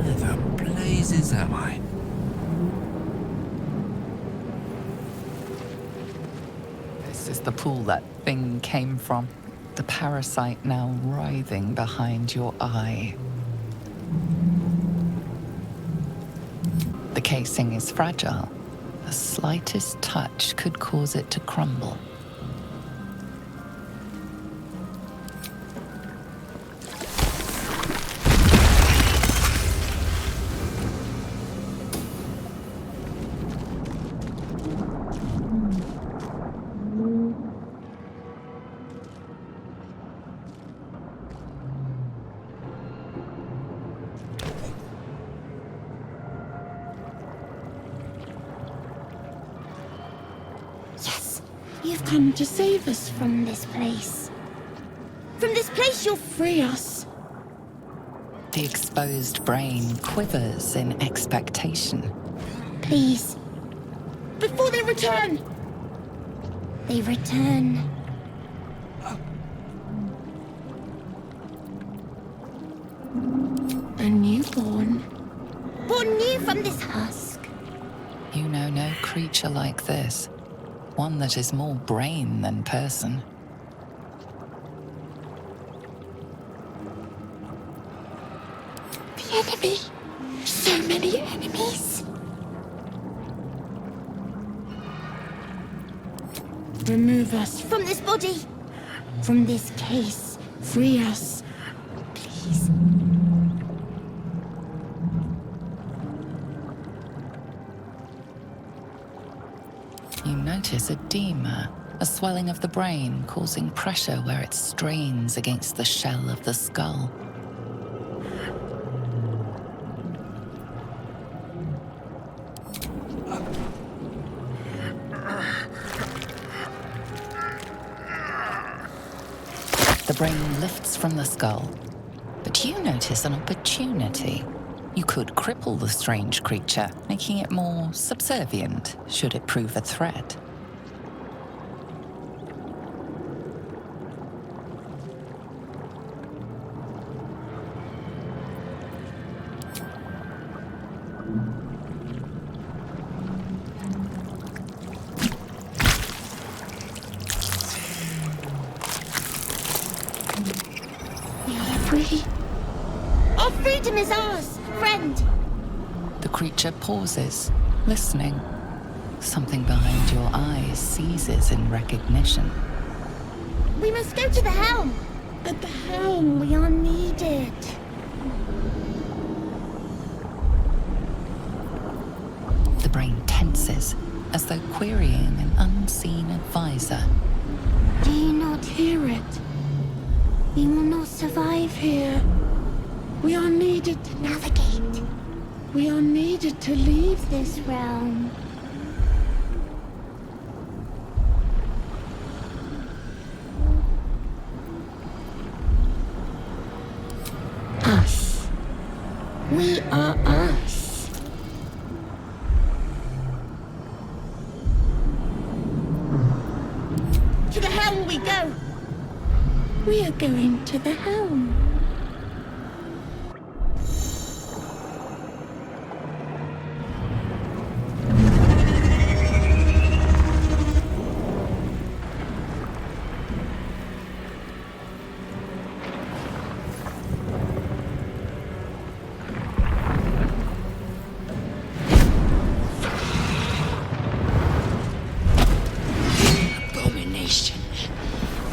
Where the blazes am I? This is the pool that thing came from. The parasite now writhing behind your eye. The casing is fragile. The slightest touch could cause it to crumble. You've come to save us from this place. From this place you'll free us. The exposed brain quivers in expectation. Please. Before they return. They return. A newborn. Born new from this husk. You know no creature like this. One that is more brain than person. The enemy. So many enemies. Remove us from this body. From this case. Free us. Please. You notice edema, a swelling of the brain causing pressure where it strains against the shell of the skull. The brain lifts from the skull, but you notice an opportunity. You could cripple the strange creature, making it more subservient, should it prove a threat. We are free. Our freedom is ours. Friend. The creature pauses, listening. Something behind your eyes seizes in recognition. We must go to the helm. At the helm, we are needed. The brain tenses, as though querying an unseen advisor. Do you not hear it? We will not survive here. We are needed to navigate. We are needed to leave this realm. Us. We are us. To the helm we go. We are going to the helm.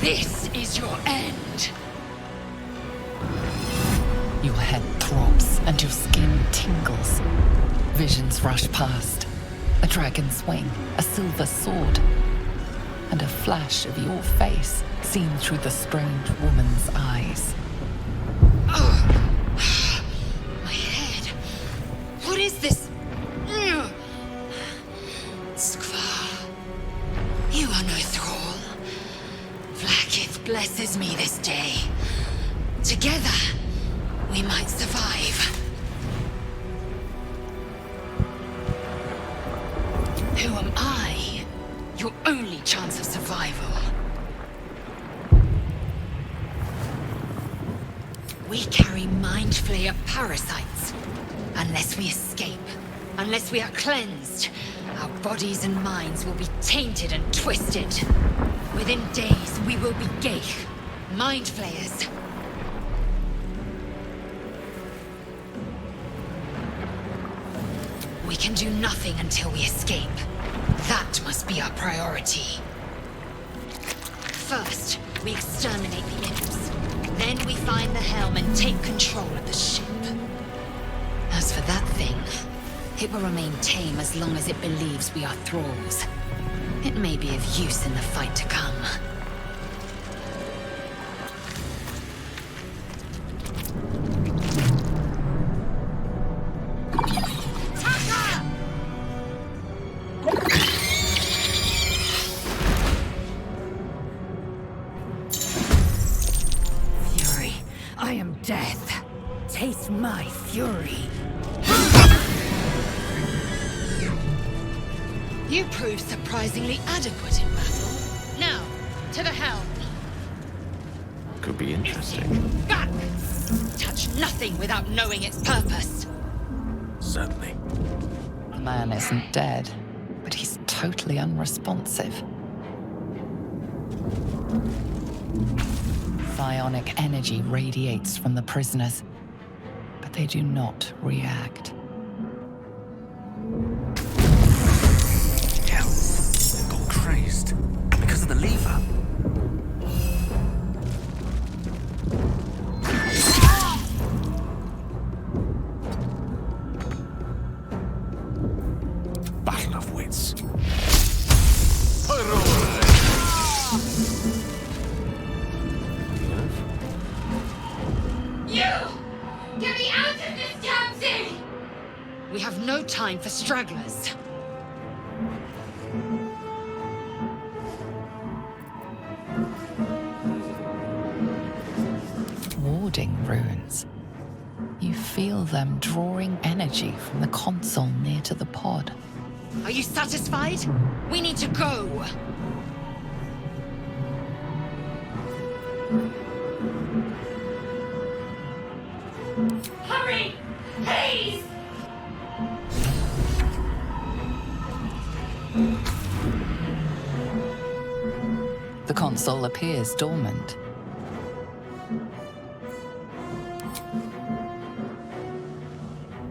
This is your end. Your head throbs and your skin tingles. Visions rush past. A dragon's wing, a silver sword, and a flash of your face seen through the strange woman's eyes. My head. What is this? Skvar. You are no thrall. Vlaakith blesses me this day. Together, we might survive. Who am I? Your only chance of survival. We carry mind flayer parasites. Unless we escape, unless we are cleansed, our bodies and minds will be tainted and twisted. Within days, we will be Geich, mind flayers. We can do nothing until we escape. That must be our priority. First, we exterminate the imps. Then we find the helm and take control of the ship. As for that thing, it will remain tame as long as it believes we are thralls. It may be of use in the fight to come. Fury, I am death. Taste my fury. You proved surprisingly adequate in battle. Now, to the helm. Could be interesting. Back! Touch nothing without knowing its purpose. Certainly. The man isn't dead, but he's totally unresponsive. Psionic energy radiates from the prisoners, but they do not react. Hell, they've gone crazed. Because of the lever. Battle of wits. Get me out of this taxi! We have no time for stragglers. Warding runes. You feel them drawing energy from the console near to the pod. Are you satisfied? We need to go. Hurry! Please! The console appears dormant.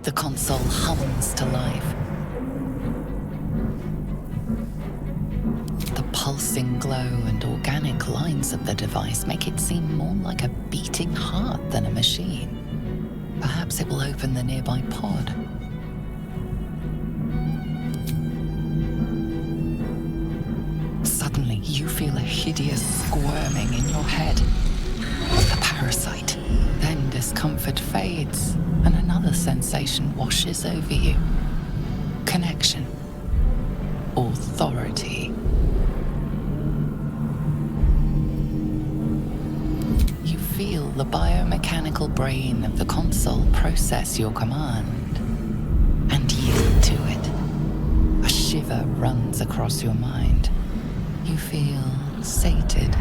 The console hums to life. The pulsing glow and organic lines of the device make it seem more like a beating heart than a machine. Perhaps it will open the nearby pod. Suddenly, you feel a hideous squirming in your head. A parasite. Then discomfort fades, and another sensation washes over you. Connection. Authority. You feel the biomechanical brain of the console process your command and yield to it. A shiver runs across your mind. You feel sated.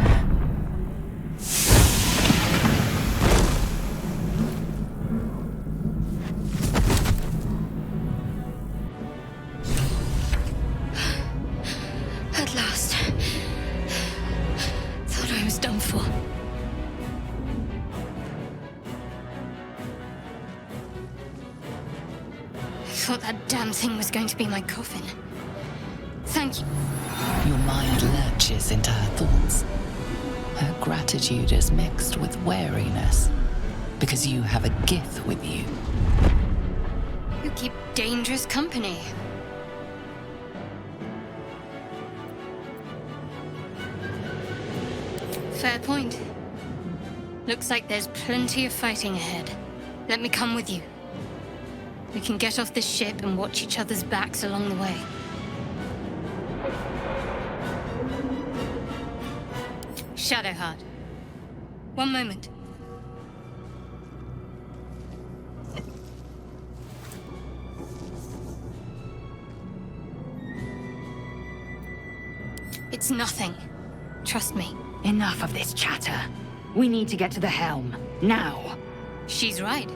At last. Thought I was done for. I thought that damn thing was going to be my coffin. Thank you. Your mind lurches into her thoughts. Her gratitude is mixed with wariness, because you have a gift with you. You keep dangerous company. Fair point. Looks like there's plenty of fighting ahead. Let me come with you. We can get off this ship and watch each other's backs along the way. Shadowheart. One moment. It's nothing. Trust me. Enough of this chatter. We need to get to the helm. Now. She's right.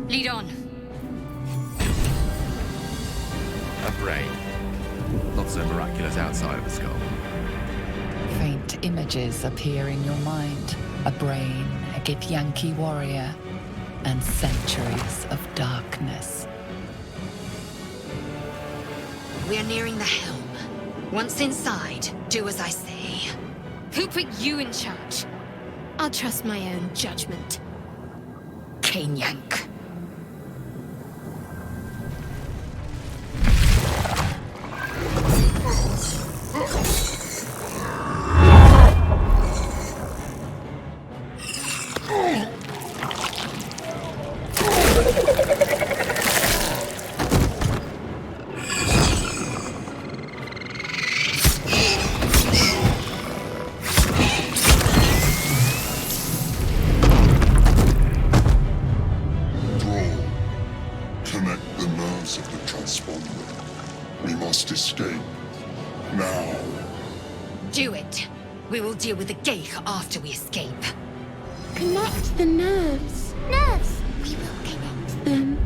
Lead on. A brain. Not so miraculous outside of the skull. Faint images appear in your mind. A brain, a Githyanki warrior, and centuries of darkness. We're nearing the helm. Once inside, do as I say. Who put you in charge? I'll trust my own judgment. Kanyank. Do it. We will deal with the Geich after we escape. Connect the nerves. Nerves! We will connect them.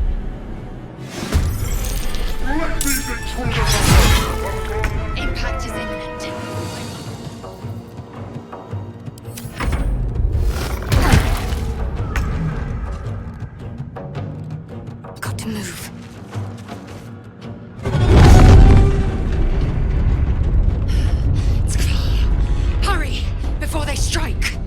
Impact is imminent. Got to move. Before they strike!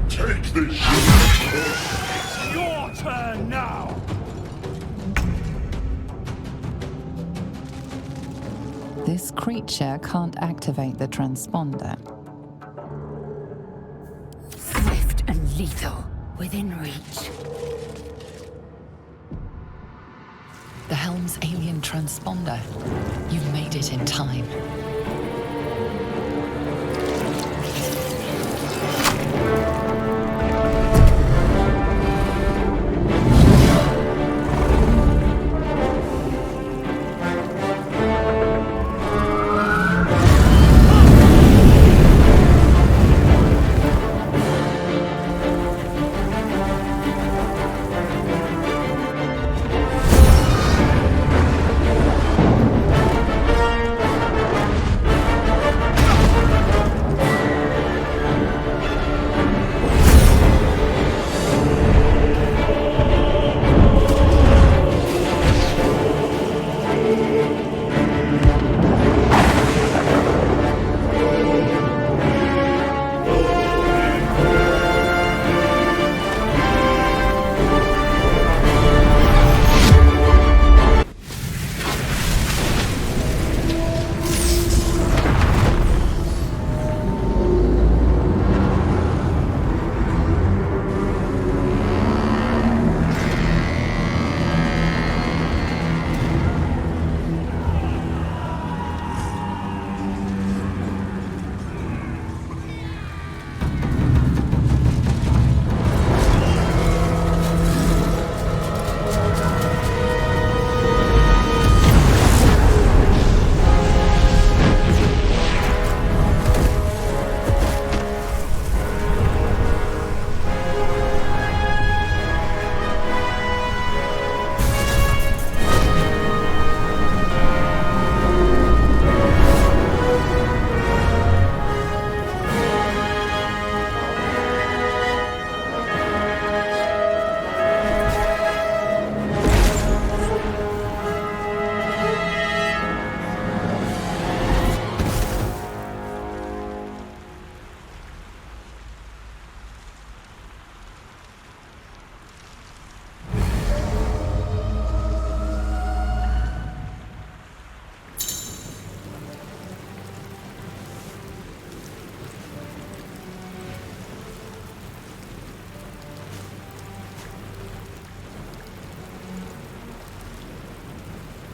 Take this! It's your turn now! This creature can't activate the transponder. Swift and lethal, within reach. The helm's alien transponder. You've made it in time.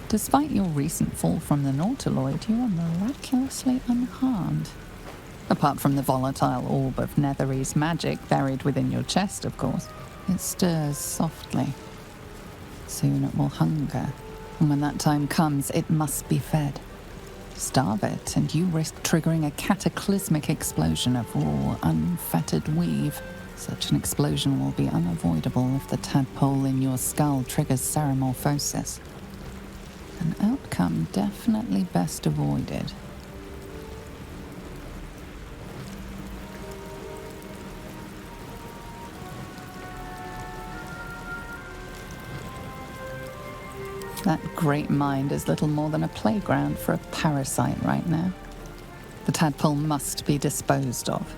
Despite your recent fall from the Nautiloid, you are miraculously unharmed. Apart from the volatile orb of Netherese magic buried within your chest, of course. It stirs softly. Soon it will hunger, and when that time comes, it must be fed. Starve it, and you risk triggering a cataclysmic explosion of raw, unfettered weave, Such an explosion will be unavoidable if the tadpole in your skull triggers ceremorphosis. An outcome definitely best avoided. That great mind is little more than a playground for a parasite right now. The tadpole must be disposed of.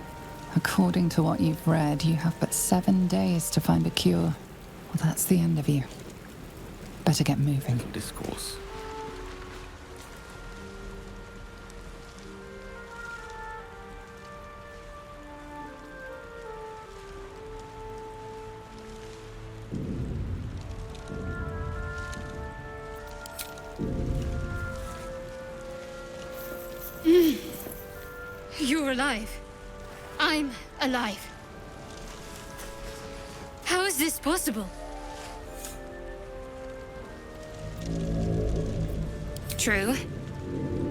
According to what you've read, you have but 7 days to find a cure. Well, that's the end of you. Better get moving. Discourse. You're alive. I'm alive. How is this possible? True.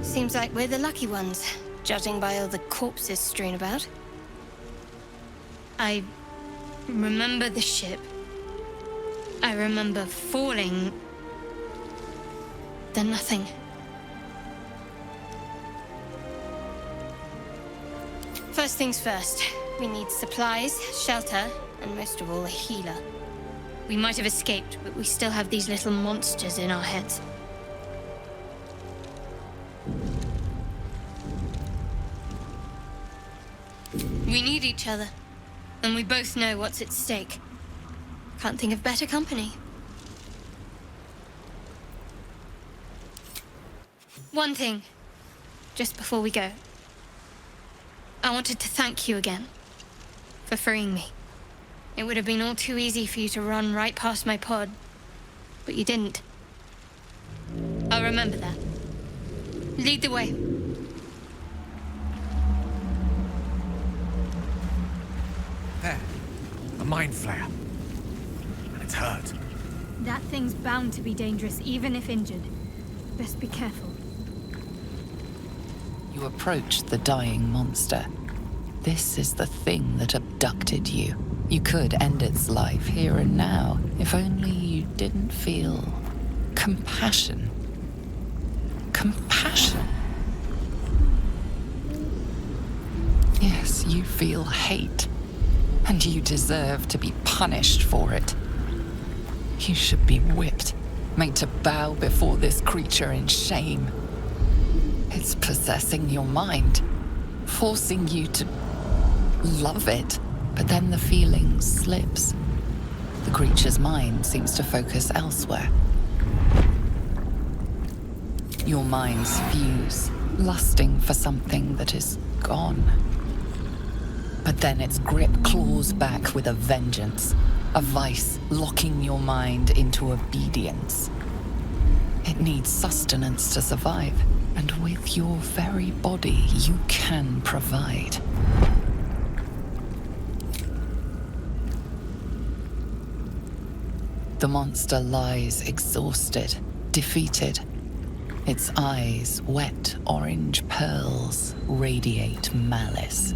Seems like we're the lucky ones, judging by all the corpses strewn about. I remember the ship. I remember falling. Then nothing. First things first, we need supplies, shelter, and most of all, a healer. We might have escaped, but we still have these little monsters in our heads. We need each other, and we both know what's at stake. Can't think of better company. One thing, just before we go. I wanted to thank you again for freeing me. It would have been all too easy for you to run right past my pod, but you didn't. I'll remember that. Lead the way. There. A mind flare. And it's hurt. That thing's bound to be dangerous, even if injured. Best be careful. You approach the dying monster. This is the thing that abducted you. You could end its life here and now, if only you didn't feel compassion. Compassion. Yes, you feel hate, and you deserve to be punished for it. You should be whipped, made to bow before this creature in shame. It's possessing your mind, forcing you to love it, but then the feeling slips. The creature's mind seems to focus elsewhere. Your minds fuse, lusting for something that is gone. But then its grip claws back with a vengeance, a vice locking your mind into obedience. It needs sustenance to survive, and with your very body, you can provide. The monster lies exhausted, defeated. Its eyes, wet orange pearls, radiate malice.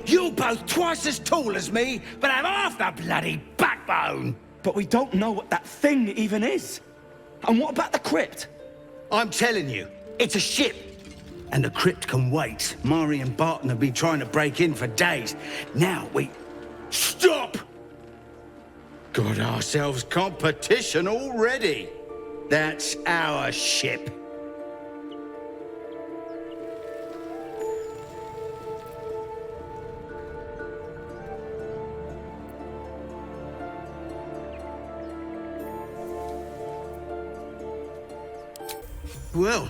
You're both twice as tall as me, but have half the bloody backbone! But we don't know what that thing even is. And what about the crypt? I'm telling you, it's a ship. And the crypt can wait. Mari and Barton have been trying to break in for days. Now we... Stop! Got ourselves competition already. That's our ship. Well,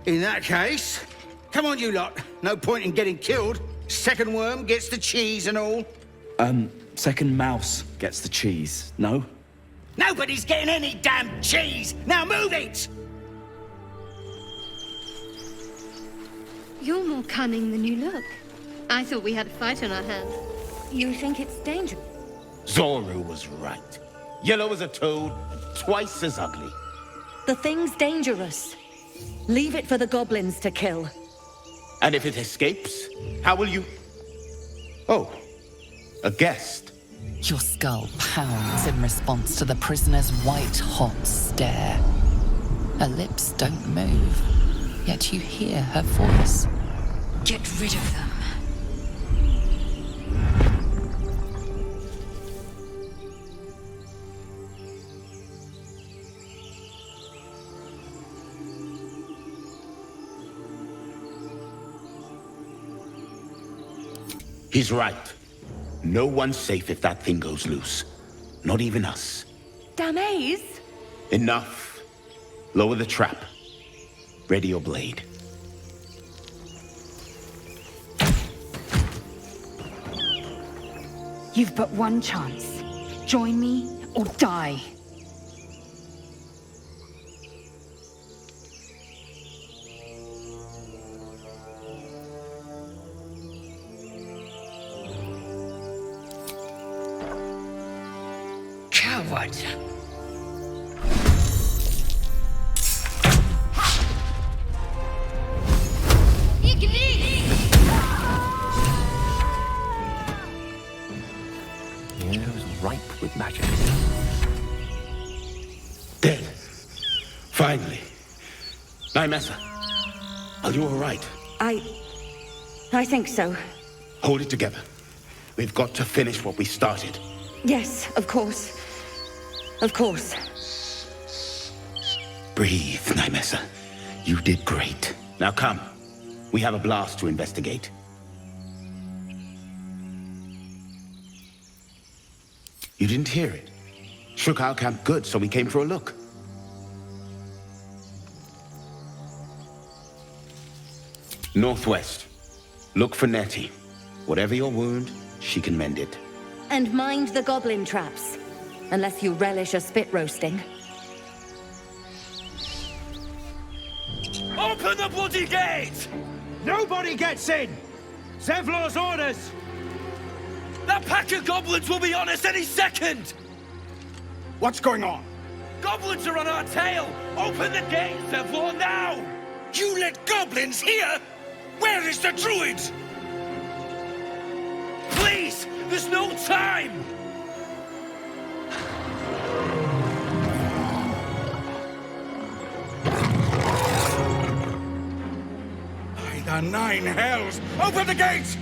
in that case, come on you lot. No point in getting killed. Second worm gets the cheese and all. Second mouse gets the cheese, no? Nobody's getting any damn cheese! Now move it! You're more cunning than you look. I thought we had a fight on our hands. You think it's dangerous? Zoru was right. Yellow as a toad, twice as ugly. The thing's dangerous. Leave it for the goblins to kill. And if it escapes, how will you... Oh, a guest. Your skull pounds in response to the prisoner's white-hot stare. Her lips don't move, yet you hear her voice. Get rid of them. He's right. No one's safe if that thing goes loose. Not even us. Damaze? Enough. Lower the trap. Ready your blade. You've but one chance. Join me or die. Coward! Yeah, it was ripe with magic. Dead. Finally. Nymessa, are you all right? I think so. Hold it together. We've got to finish what we started. Yes, of course. Of course. Breathe, Nymessa. You did great. Now come. We have a blast to investigate. You didn't hear it. Shook our camp good, so we came for a look. Northwest. Look for Nettie. Whatever your wound, she can mend it. And mind the goblin traps. Unless you relish a spit roasting. Open the bloody gate! Nobody gets in! Zevlor's orders! That pack of goblins will be on us any second! What's going on? Goblins are on our tail! Open the gate, Zevlor, now! You let goblins here? Where is the druid? Please! There's no time! By the 9 hells! Open the gate!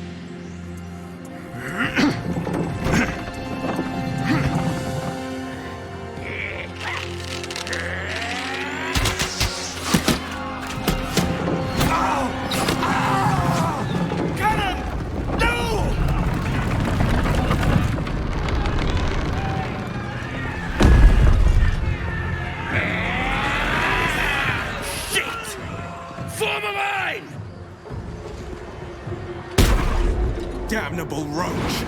Damnable roach!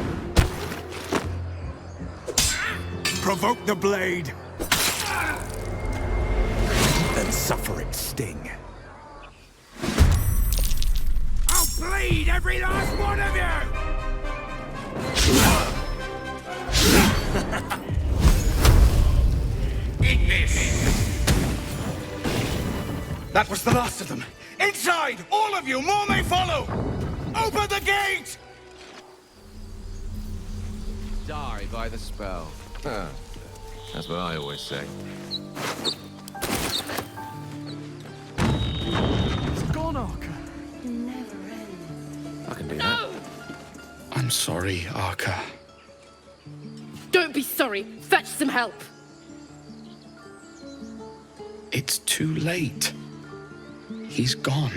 Provoke the blade, then suffer its sting. I'll bleed every last one of you! Eat this! That was the last of them. Inside! All of you! More may follow! Open the gate! Die by the spell. Huh. That's what I always say. It's gone, Arca. It never ends. I can do that. I'm sorry, Arca. Don't be sorry. Fetch some help. It's too late. He's gone.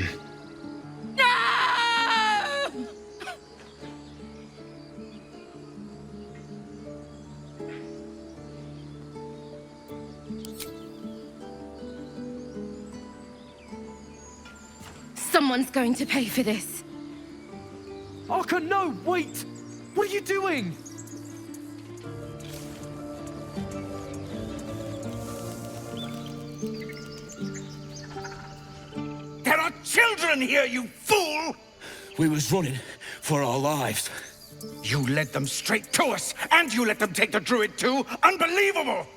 Someone's going to pay for this. Arca, no! Wait! What are you doing? There are children here, you fool! We was running for our lives. You led them straight to us, and you let them take the druid too? Unbelievable!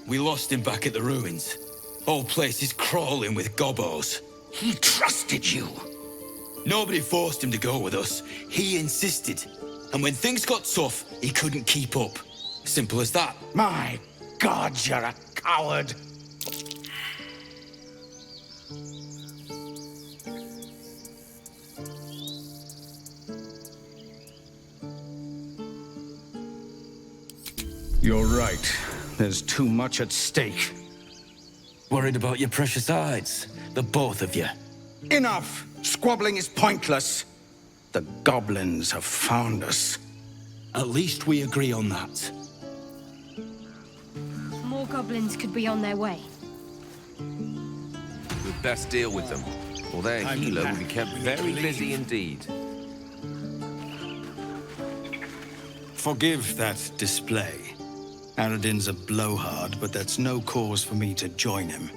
We lost him back at the ruins. Whole place is crawling with gobos. He trusted you. Nobody forced him to go with us. He insisted. And when things got tough, he couldn't keep up. Simple as that. My God, you're a coward. You're right. There's too much at stake. Worried about your precious hides, the both of you. Enough! Squabbling is pointless. The goblins have found us. At least we agree on that. More goblins could be on their way. We'd best deal with them, or their healer will be kept very busy indeed. Forgive that display. Aradin's a blowhard, but that's no cause for me to join him.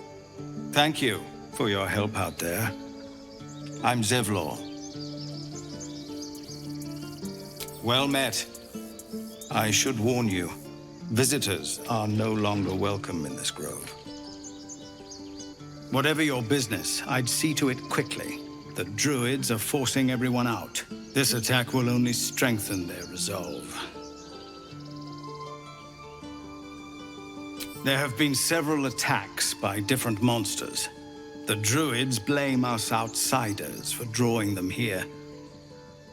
Thank you for your help out there. I'm Zevlor. Well met. I should warn you, visitors are no longer welcome in this grove. Whatever your business, I'd see to it quickly. The druids are forcing everyone out. This attack will only strengthen their resolve. There have been several attacks by different monsters. The druids blame us outsiders for drawing them here.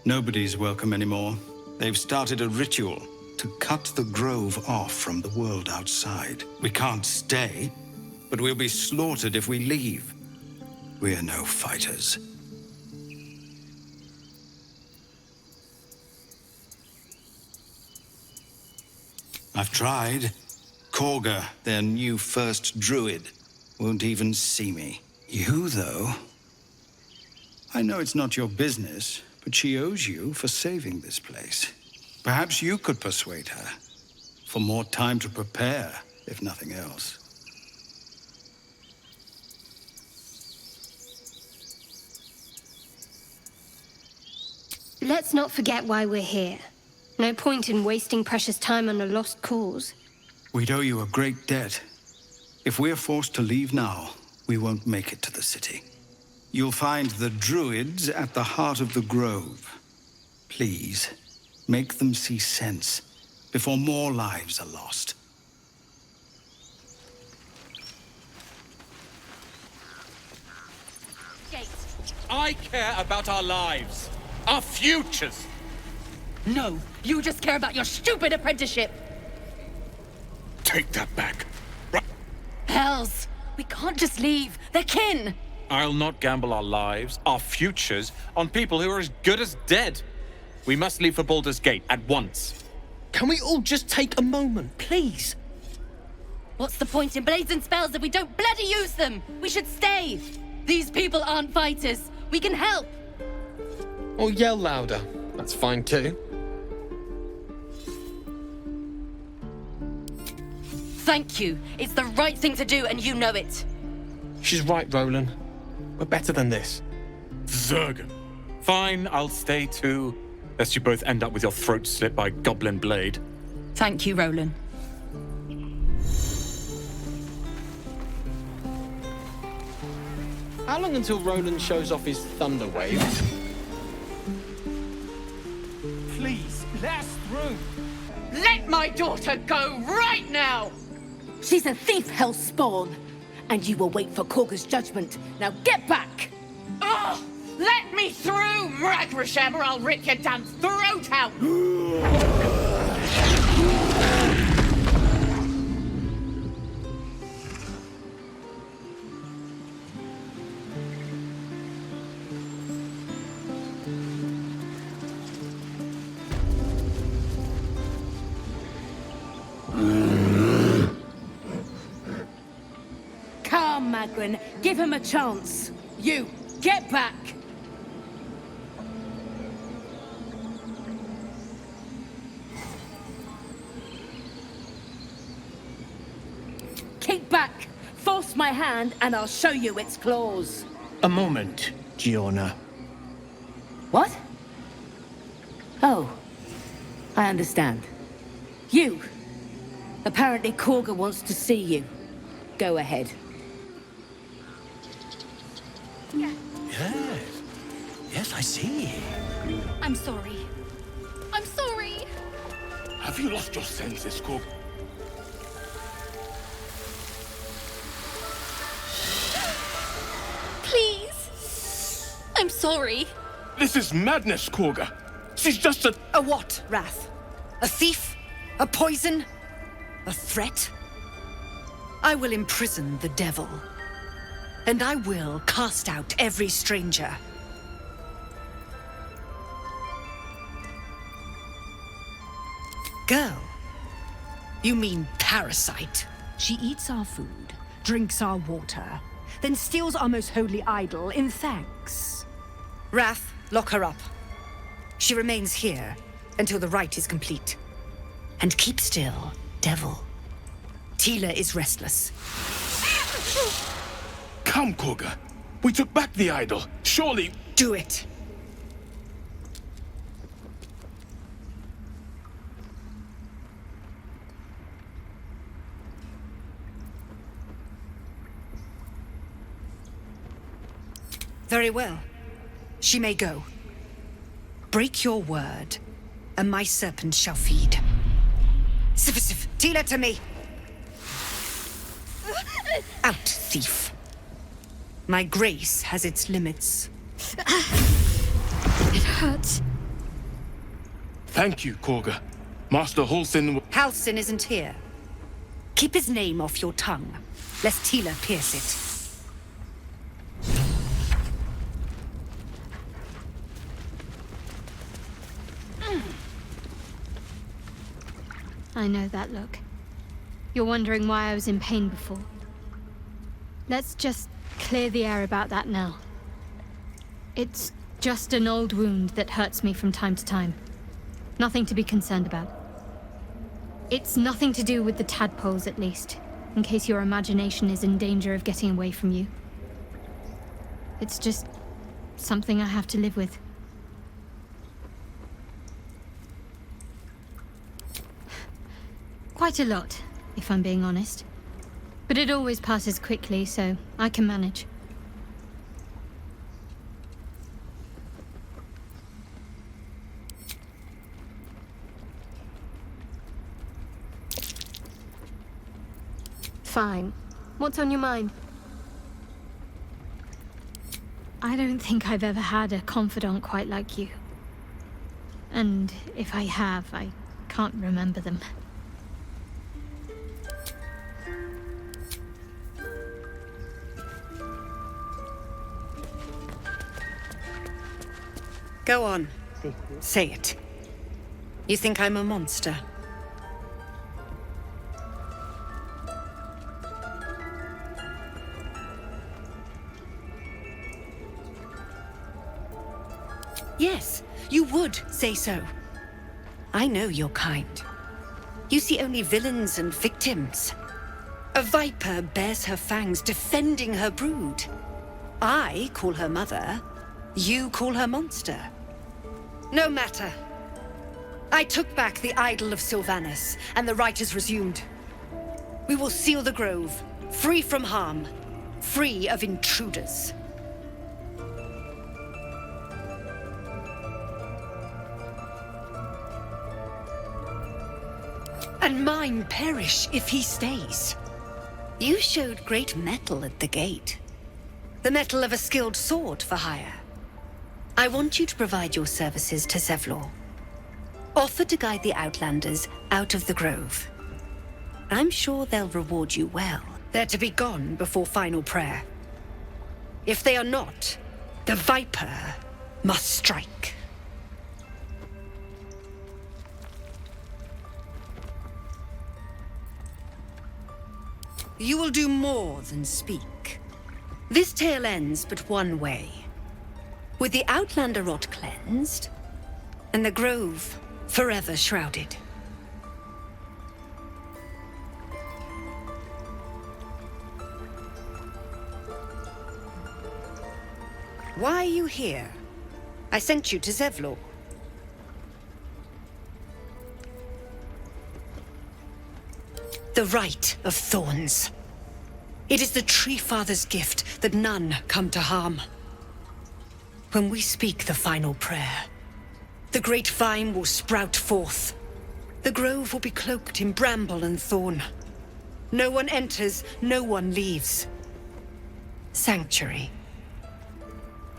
Nobody's welcome anymore. They've started a ritual to cut the grove off from the world outside. We can't stay, but we'll be slaughtered if we leave. We're no fighters. I've tried. Korga, their new first druid, won't even see me. You, though? I know it's not your business, but she owes you for saving this place. Perhaps you could persuade her. For more time to prepare, if nothing else. Let's not forget why we're here. No point in wasting precious time on a lost cause. We'd owe you a great debt. If we're forced to leave now, we won't make it to the city. You'll find the druids at the heart of the grove. Please, make them see sense before more lives are lost. I care about our lives, our futures. No, you just care about your stupid apprenticeship. Take that back. Hells, we can't just leave. They're kin. I'll not gamble our lives, our futures, on people who are as good as dead. We must leave for Baldur's Gate at once. Can we all just take a moment, please? What's the point in blades and spells if we don't bloody use them? We should stay. These people aren't fighters. We can help. Or yell louder. That's fine too. Thank you. It's the right thing to do, and you know it. She's right, Roland. We're better than this. Zerg. Fine, I'll stay too. Lest you both end up with your throat slit by goblin blade. Thank you, Roland. How long until Roland shows off his thunder wave? Please, last through. Let my daughter go right now! She's a thief, hellspawn. And you will wait for Korga's judgment. Now get back! Oh! Let me through, Mragrasham, or I'll rip your damn throat out! Come, Magrin. Give him a chance. You, get back! Cross my hand and I'll show you its claws. A moment, Giona. What? Oh, I understand. You. Apparently Korga wants to see you. Go ahead. Yes. Yes, I see. I'm sorry. I'm sorry. Have you lost your senses, Korga? Please. I'm sorry. This is madness, Korga. She's just a... A what, Wrath? A thief? A poison? A threat? I will imprison the devil. And I will cast out every stranger. Girl? You mean parasite? She eats our food, drinks our water, then steals our most holy idol in thanks. Wrath, lock her up. She remains here until the rite is complete. And keep still, devil. Tila is restless. Come, Korga. We took back the idol. Surely... Do it. Very well. She may go. Break your word, and my serpent shall feed. Sif, Tila to me! Out, thief. My grace has its limits. It hurts. Thank you, Korga. Master Halsin... Halsin isn't here. Keep his name off your tongue, lest Tila pierce it. I know that look. You're wondering why I was in pain before. Let's just clear the air about that now. It's just an old wound that hurts me from time to time. Nothing to be concerned about. It's nothing to do with the tadpoles, at least, in case your imagination is in danger of getting away from you. It's just something I have to live with. Quite a lot, if I'm being honest. But it always passes quickly, so I can manage. Fine. What's on your mind? I don't think I've ever had a confidant quite like you. And if I have, I can't remember them. Go on. Say it. You think I'm a monster? Yes, you would say so. I know your kind. You see only villains and victims. A viper bears her fangs defending her brood. I call her mother. You call her monster. No matter. I took back the idol of Sylvanus, and the rite is resumed. We will seal the grove, free from harm, free of intruders. And mine perish if he stays. You showed great mettle at the gate. The mettle of a skilled sword for hire. I want you to provide your services to Zevlor. Offer to guide the Outlanders out of the grove. I'm sure they'll reward you well. They're to be gone before final prayer. If they are not, the Viper must strike. You will do more than speak. This tale ends but one way. With the Outlander rot cleansed, and the grove forever shrouded. Why are you here? I sent you to Zevlor. The Right of Thorns. It is the Tree Father's gift that none come to harm. When we speak the final prayer, the great vine will sprout forth. The grove will be cloaked in bramble and thorn. No one enters, no one leaves. Sanctuary.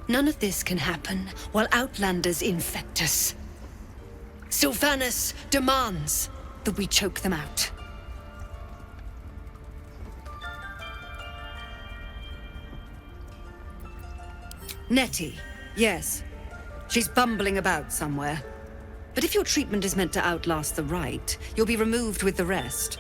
None of this can happen while Outlanders infect us. Sylvanas demands that we choke them out. Nettie, yes. She's bumbling about somewhere. But if your treatment is meant to outlast the Right, you'll be removed with the rest.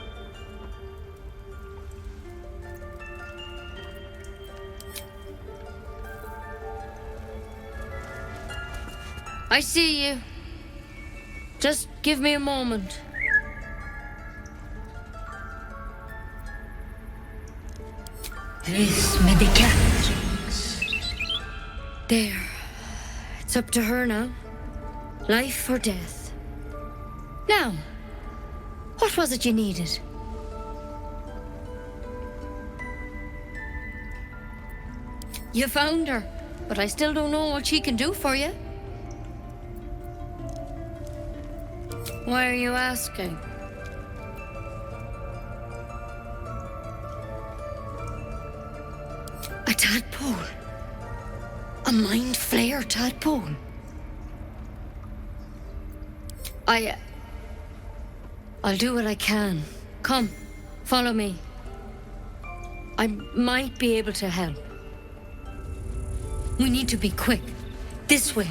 I see you. Just give me a moment. This medicat. There. It's up to her now. Life or death. Now, what was it you needed? You found her, but I still don't know what she can do for you. Why are you asking? A tadpole. A mind flayer tadpole. I'll do what I can. Come, follow me. I might be able to help. We need to be quick. This way.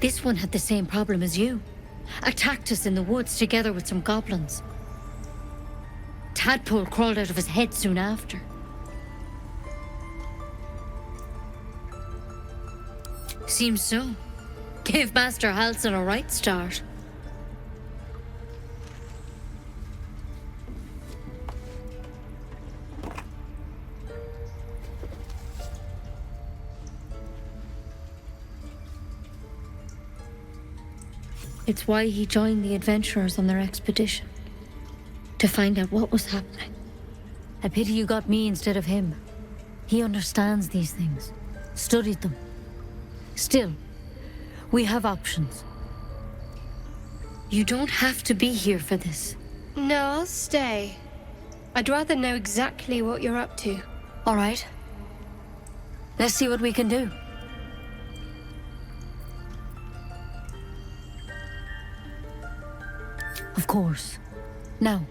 This one had the same problem as you. Attacked us in the woods together with some goblins. Tadpole crawled out of his head soon after. Seems so. Gave Master Halsin a right start. It's why he joined the adventurers on their expedition. To find out what was happening. A pity you got me instead of him. He understands these things. Studied them. Still, we have options. You don't have to be here for this. No, I'll stay. I'd rather know exactly what you're up to. All right. Let's see what we can do. Of course. Now,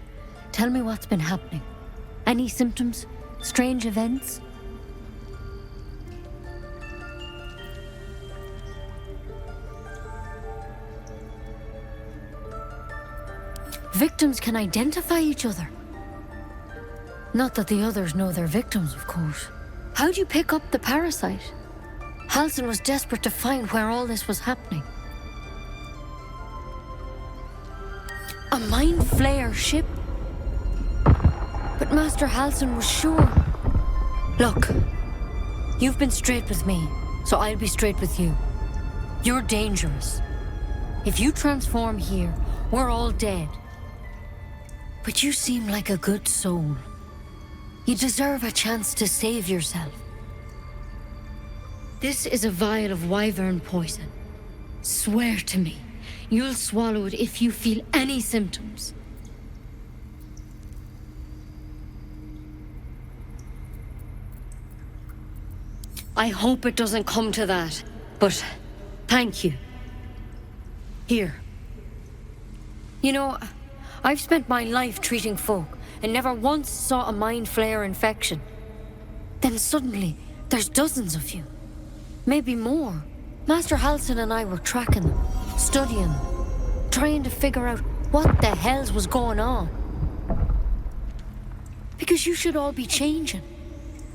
tell me what's been happening. Any symptoms? Strange events? Victims can identify each other. Not that the others know they're victims, of course. How'd you pick up the parasite? Halsin was desperate to find where all this was happening. A mind flayer ship? But Master Halsin was sure. Look, you've been straight with me, so I'll be straight with you. You're dangerous. If you transform here, we're all dead. But you seem like a good soul. You deserve a chance to save yourself. This is a vial of wyvern poison. Swear to me, you'll swallow it if you feel any symptoms. I hope it doesn't come to that, but thank you. Here. You know, I've spent my life treating folk and never once saw a mind flayer infection. Then suddenly, there's dozens of you. Maybe more. Master Halsin and I were tracking them, studying them, trying to figure out what the hells was going on. Because you should all be changing.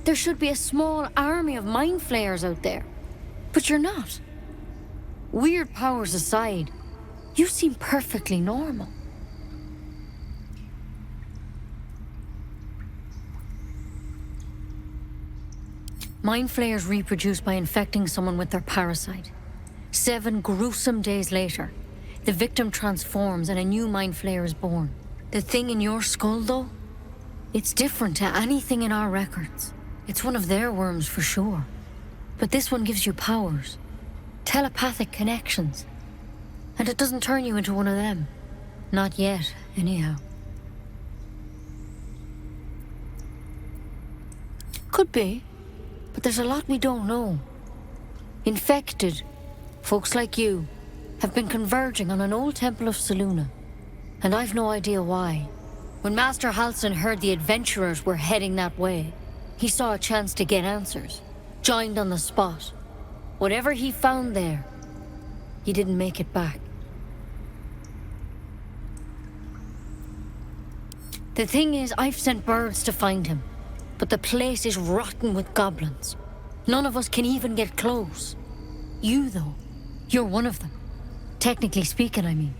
there should be a small army of mind flayers out there. But you're not. Weird powers aside, you seem perfectly normal. Mind flayers reproduce by infecting someone with their parasite. 7 gruesome days later, the victim transforms and a new mind flayer is born. The thing in your skull, though, it's different to anything in our records. It's one of their worms for sure. But this one gives you powers, telepathic connections. And it doesn't turn you into one of them. Not yet, anyhow. Could be. But there's a lot we don't know. Infected, folks like you, have been converging on an old temple of Selûne. And I've no idea why. When Master Halsin heard the adventurers were heading that way, he saw a chance to get answers. Joined on the spot. Whatever he found there, he didn't make it back. The thing is, I've sent birds to find him. But the place is rotten with goblins. None of us can even get close. You, though, you're one of them. Technically speaking, I mean.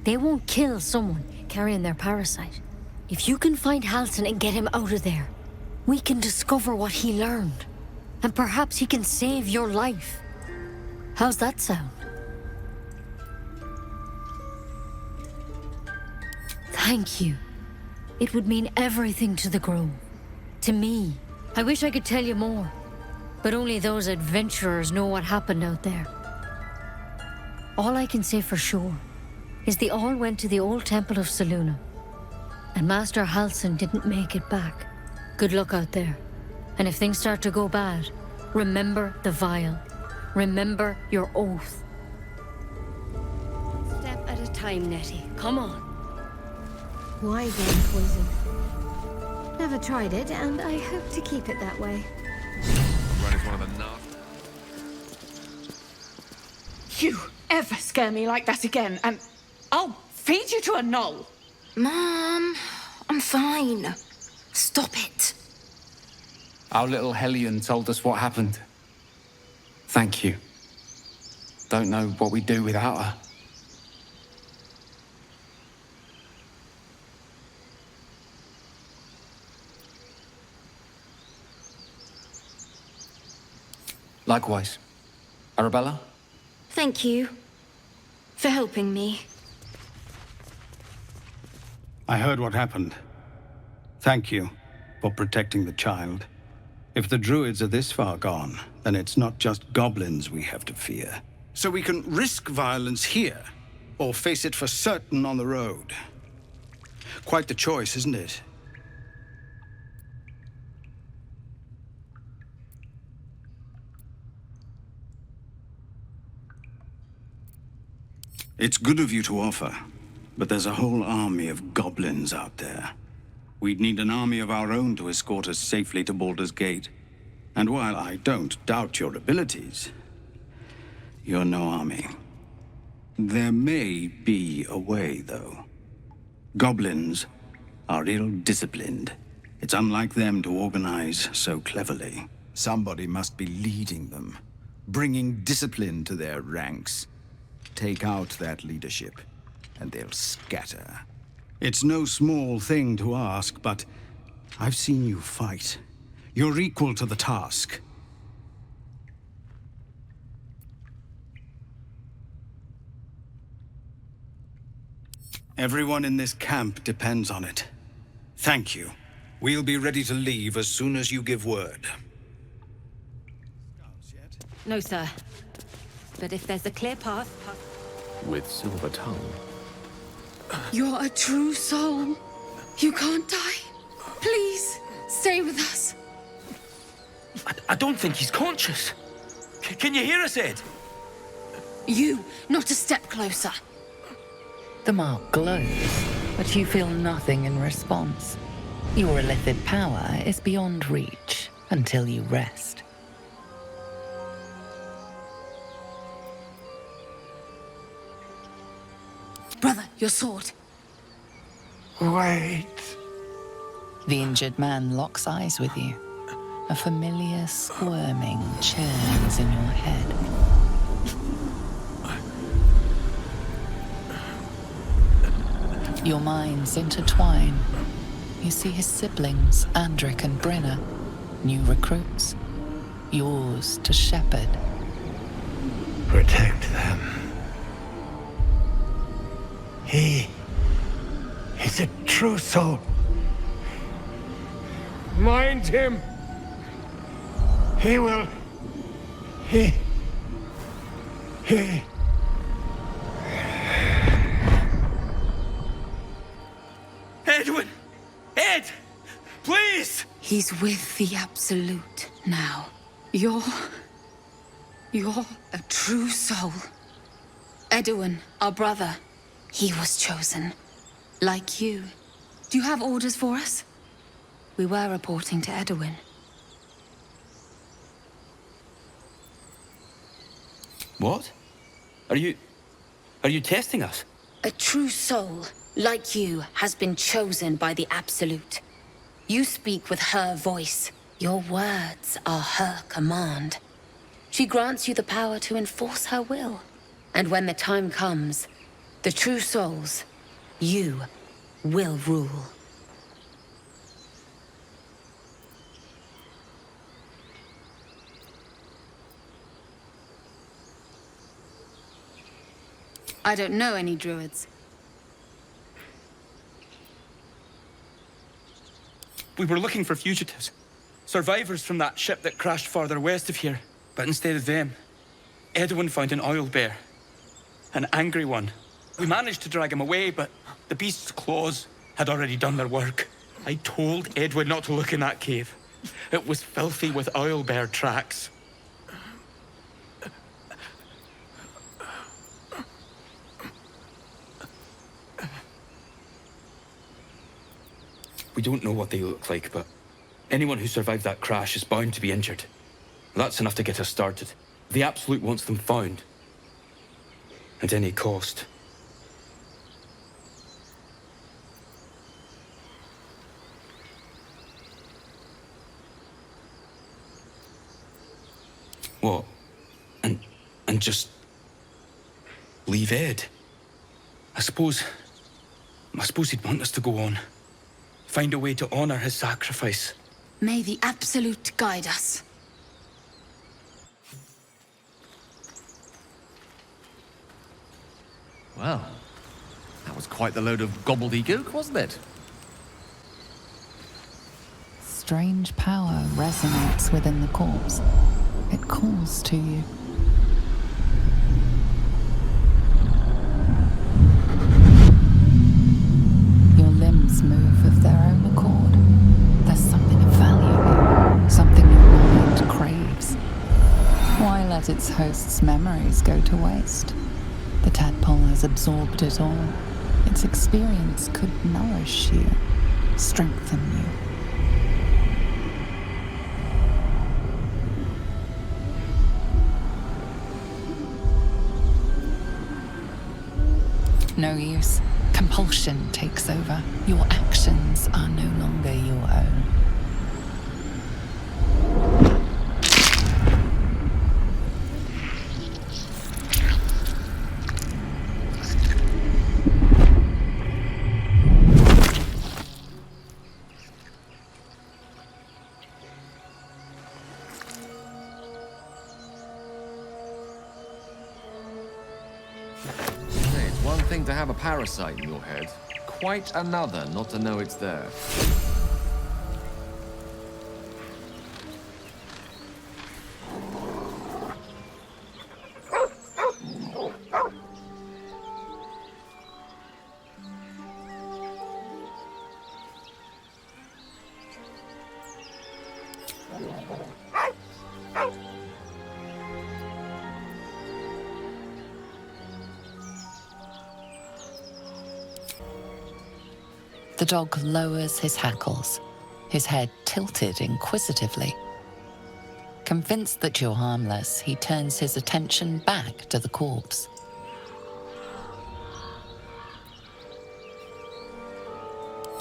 They won't kill someone carrying their parasite. If you can find Halsin and get him out of there, we can discover what he learned. And perhaps he can save your life. How's that sound? Thank you. It would mean everything to the Grove. To me. I wish I could tell you more. But only those adventurers know what happened out there. All I can say for sure is they all went to the old temple of Selûne. And Master Halsin didn't make it back. Good luck out there. And if things start to go bad, remember the vial. Remember your oath. One step at a time, Nettie. Come on. Why game poison? Never tried it, and I hope to keep it that way. Run is one of the You ever scare me like that again, and I'll feed you to a gnoll. Mom, I'm fine. Stop it. Our little Hellion told us what happened. Thank you. Don't know what we'd do without her. Likewise. Arabella? Thank you for helping me. I heard what happened. Thank you for protecting the child. If the druids are this far gone, then it's not just goblins we have to fear. So we can risk violence here, or face it for certain on the road. Quite the choice, isn't it? It's good of you to offer, but there's a whole army of goblins out there. We'd need an army of our own to escort us safely to Baldur's Gate. And while I don't doubt your abilities, you're no army. There may be a way, though. Goblins are ill-disciplined. It's unlike them to organize so cleverly. Somebody must be leading them, bringing discipline to their ranks. Take out that leadership, and they'll scatter. It's no small thing to ask, but I've seen you fight. You're equal to the task. Everyone in this camp depends on it. Thank you. We'll be ready to leave as soon as you give word. No, sir. But if there's a clear path... With silver tongue. You're a true soul. You can't die. Please, stay with us. I don't think he's conscious. Can you hear us, Ed? You, not a step closer. The mark glows, but you feel nothing in response. Your illithid power is beyond reach until you rest. Brother, your sword. Wait. The injured man locks eyes with you. A familiar squirming churns in your head. Your minds intertwine. You see his siblings, Andric and Brenna, new recruits, yours to shepherd. Protect them. He is a true soul. Mind him. He will. He. Edwin! Ed! Please! He's with the Absolute now. You're a true soul. Edwin, our brother, he was chosen. Like you. Do you have orders for us? We were reporting to Edwin. What? Are you testing us? A true soul, like you, has been chosen by the Absolute. You speak with her voice. Your words are her command. She grants you the power to enforce her will. And when the time comes, the true souls, you, will rule. I don't know any druids. We were looking for fugitives. Survivors from that ship that crashed farther west of here. But instead of them, Edwin found an oil bear. An angry one. We managed to drag him away, but the beast's claws had already done their work. I told Edwin not to look in that cave. It was filthy with oil bear tracks. We don't know what they look like, but anyone who survived that crash is bound to be injured. That's enough to get us started. The Absolute wants them found. At any cost. What? And just leave Ed? I suppose he'd want us to go on. Find a way to honor his sacrifice. May the Absolute guide us. Well, that was quite the load of gobbledygook, wasn't it? Strange power resonates within the corpse. It calls to you. Your limbs move of their own accord. There's something of value, something your mind craves. Why let its host's memories go to waste? The tadpole has absorbed it all. Its experience could nourish you, strengthen you. No use. Compulsion takes over. Your actions are no longer your own. To have a parasite in your head, quite another not to know it's there. The dog lowers his hackles, his head tilted inquisitively. Convinced that you're harmless, he turns his attention back to the corpse.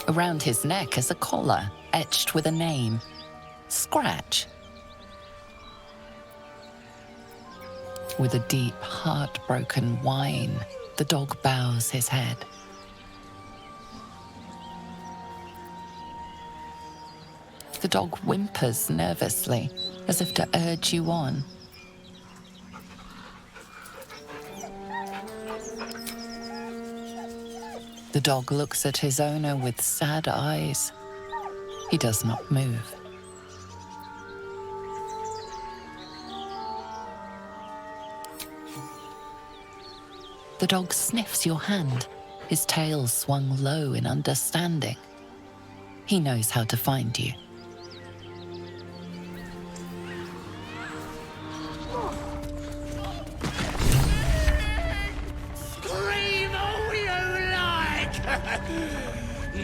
Around his neck is a collar etched with a name. scratch. With a deep, heartbroken whine, the dog bows his head. The dog whimpers nervously, as if to urge you on. The dog looks at his owner with sad eyes. He does not move. The dog sniffs your hand, his tail swung low in understanding. He knows how to find you. Scream all you like!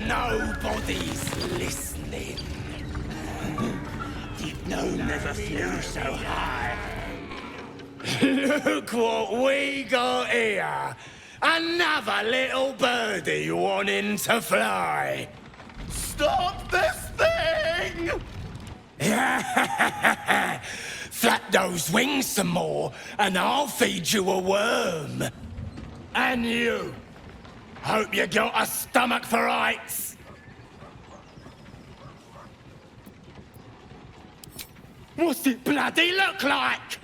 Nobody's listening. Deep gnome never flew so high. Look what we got here! Another little birdie wanting to fly! Stop this thing! Flap those wings some more, and I'll feed you a worm. And you! Hope you got a stomach for heights! What's it bloody look like?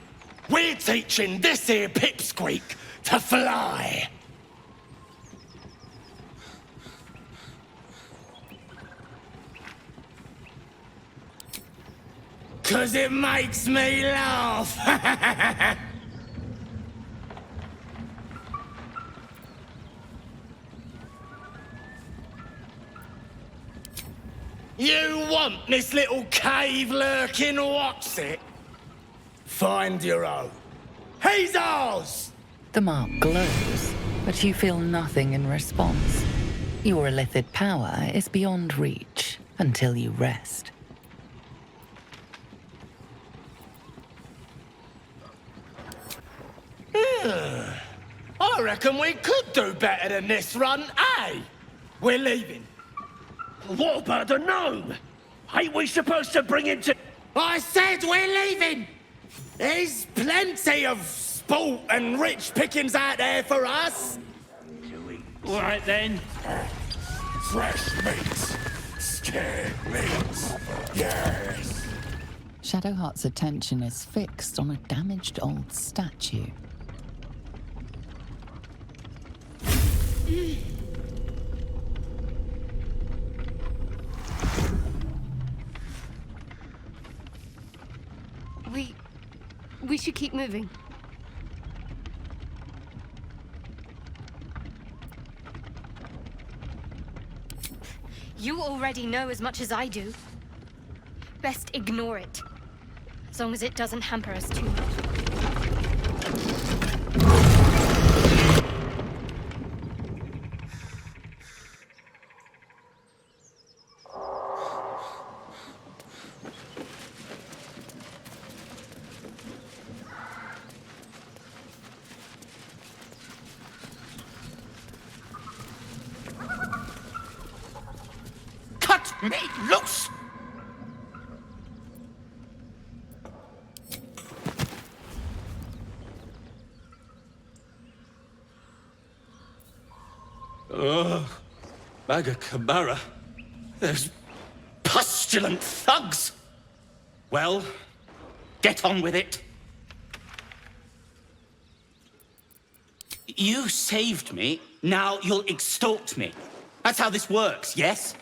We're teaching this here pipsqueak to fly. 'Cause it makes me laugh. You want this little cave lurking, what's it? Find your own. He's ours! The mark glows, but you feel nothing in response. Your illithid power is beyond reach until you rest. I reckon we could do better than this run, eh? We're leaving. What about the gnome? Ain't we supposed to bring him to... I said we're leaving! There's plenty of sport and rich pickings out there for us. All right, then. Fresh meat. Scared meat. Yes. Shadowheart's attention is fixed on a damaged old statue. We should keep moving. You already know as much as I do. Best ignore it, as long as it doesn't hamper us too much. Me loose! Ugh. Bagakabara. Those pustulant thugs! Well, get on with it. You saved me, now you'll extort me. That's how this works, yes?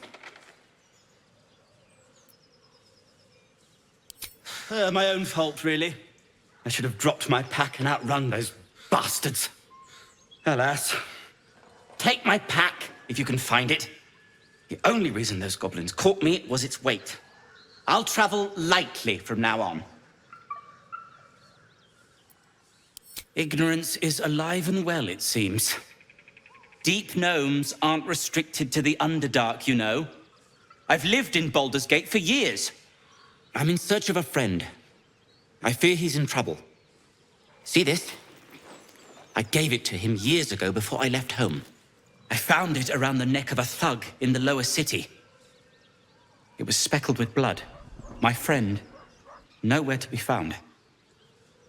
My own fault, really. I should have dropped my pack and outrun those bastards. Alas. Take my pack, if you can find it. The only reason those goblins caught me was its weight. I'll travel lightly from now on. Ignorance is alive and well, it seems. Deep gnomes aren't restricted to the Underdark, you know. I've lived in Baldur's Gate for years. I'm in search of a friend. I fear he's in trouble. See this? I gave it to him years ago before I left home. I found it around the neck of a thug in the lower city. It was speckled with blood. My friend, nowhere to be found.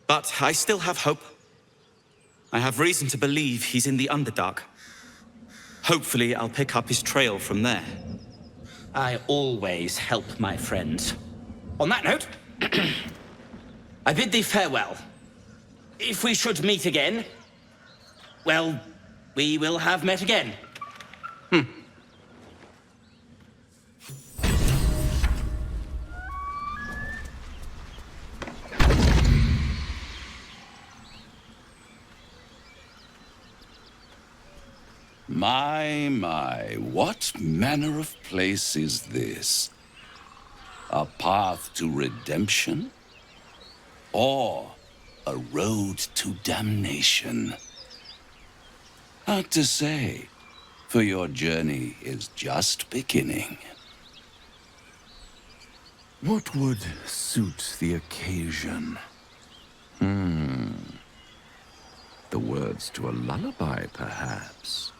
But I still have hope. I have reason to believe he's in the Underdark. Hopefully, I'll pick up his trail from there. I always help my friends. On that note, I bid thee farewell. If we should meet again, well, we will have met again. My, what manner of place is this? A path to redemption? Or a road to damnation? Hard to say, for your journey is just beginning. What would suit the occasion? The words to a lullaby, perhaps.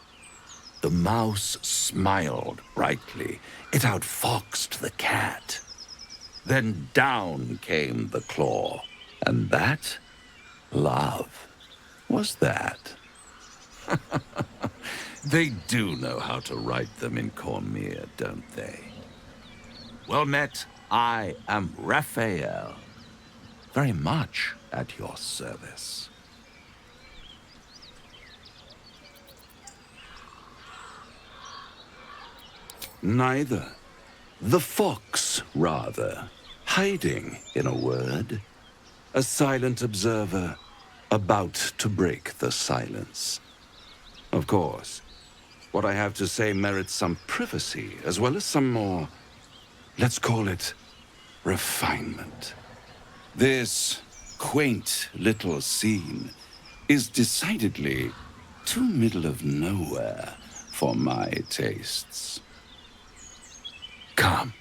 The mouse smiled brightly. It outfoxed the cat. Then down came the claw. And that? Love. Was that? They do know how to write them in Cormier, don't they? Well met, I am Raphael. Very much at your service. Neither. The fox, rather. Hiding, in a word. A silent observer, about to break the silence. Of course, what I have to say merits some privacy, as well as some more, let's call it, refinement. This quaint little scene is decidedly too middle of nowhere for my tastes. Come.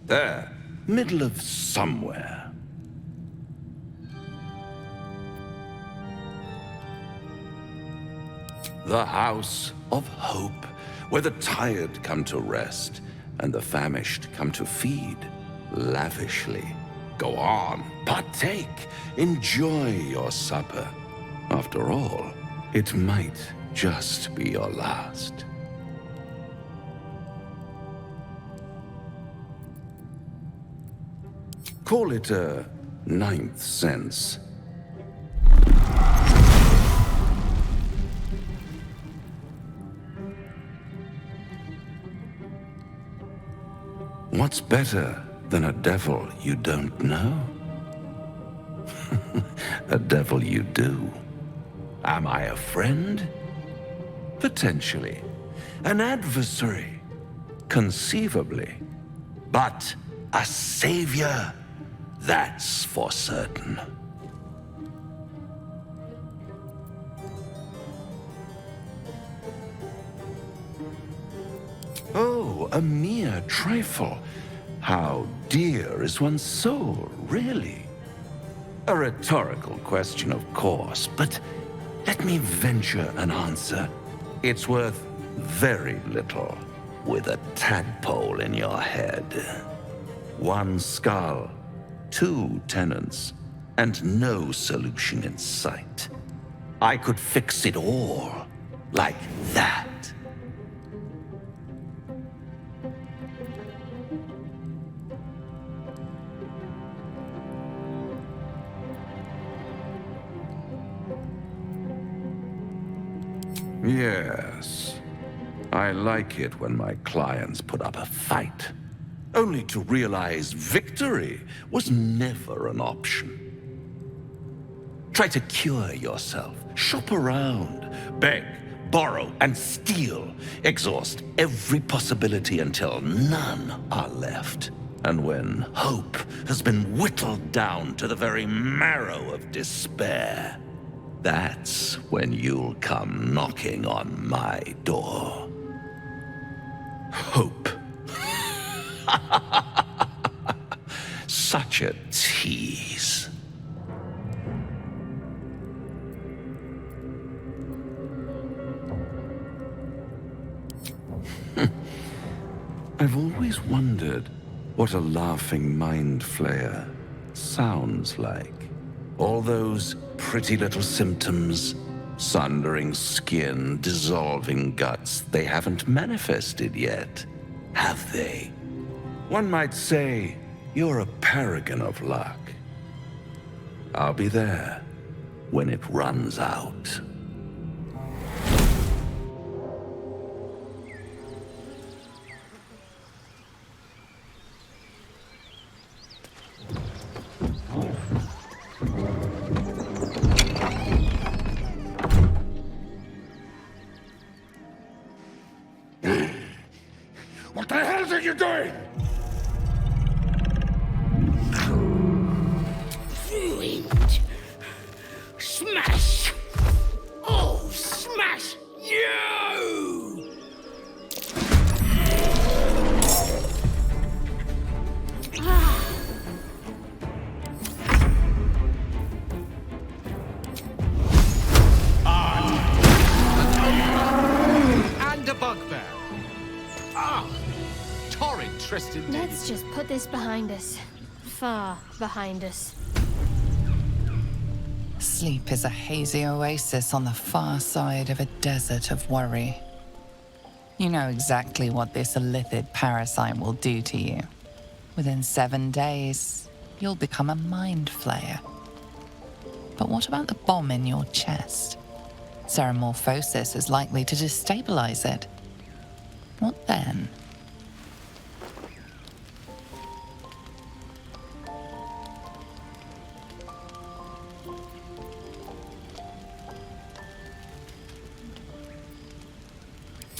There, middle of somewhere. The House of Hope, where the tired come to rest and the famished come to feed lavishly. Go on, partake, enjoy your supper. After all, it might just be your last. Call it a ninth sense. What's better than a devil you don't know? A devil you do. Am I a friend? Potentially. An adversary? Conceivably. But a savior? That's for certain. Oh, a mere trifle. How dear is one's soul, really? A rhetorical question, of course, but let me venture an answer. It's worth very little with a tadpole in your head. One skull, 2 tenants, and no solution in sight. I could fix it all like that. Yes, I like it when my clients put up a fight, only to realize victory was never an option. Try to cure yourself, shop around, beg, borrow, and steal, exhaust every possibility until none are left. And when hope has been whittled down to the very marrow of despair, that's when you'll come knocking on my door. Hope. Such a tease. I've always wondered what a laughing mind flayer sounds like. All those pretty little symptoms, sundering skin, dissolving guts, they haven't manifested yet, have they? One might say you're a paragon of luck. I'll be there when it runs out. What the hell are you doing? Ruined. Smash! Oh, smash you! And a bugbear. Ah, torrid tryst indeed. Let's just put this behind us. Far behind us. Sleep is a hazy oasis on the far side of a desert of worry. You know exactly what this illithid parasite will do to you. Within 7 days, you'll become a mind flayer. But what about the bomb in your chest? Ceramorphosis is likely to destabilize it. What then?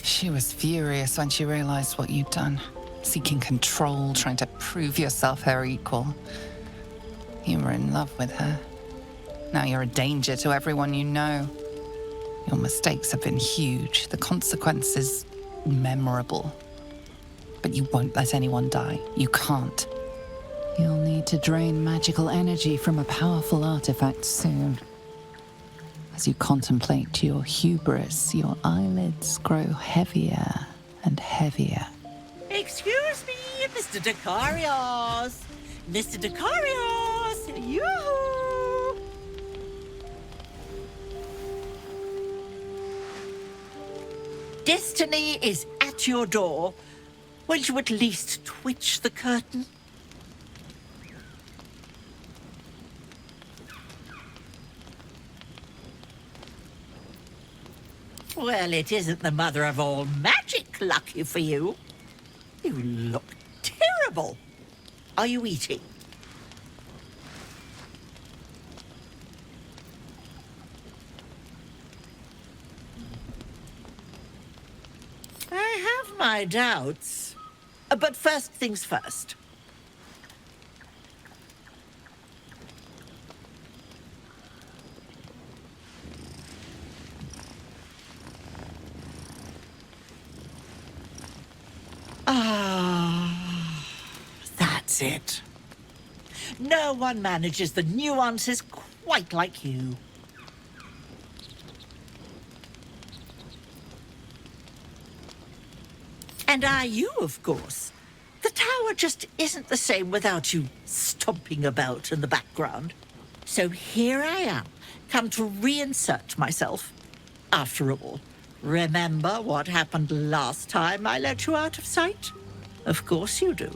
She was furious when she realized what you'd done. Seeking control, trying to prove yourself her equal. You were in love with her. Now you're a danger to everyone you know. Your mistakes have been huge. The consequences, memorable. But you won't let anyone die. You can't. You'll need to drain magical energy from a powerful artifact soon. As you contemplate your hubris, your eyelids grow heavier and heavier. Excuse me, Mr. Decarios. Mr. Decarios, yoo-hoo! Destiny is at your door. Will you at least twitch the curtain? Well, it isn't the mother of all magic, lucky for you. You look terrible. Are you eating? I have my doubts. But first things first. Ah, that's it. No one manages the nuances quite like you. And are you, of course. The tower just isn't the same without you stomping about in the background. So here I am, come to reinsert myself. After all, remember what happened last time I let you out of sight? Of course you do.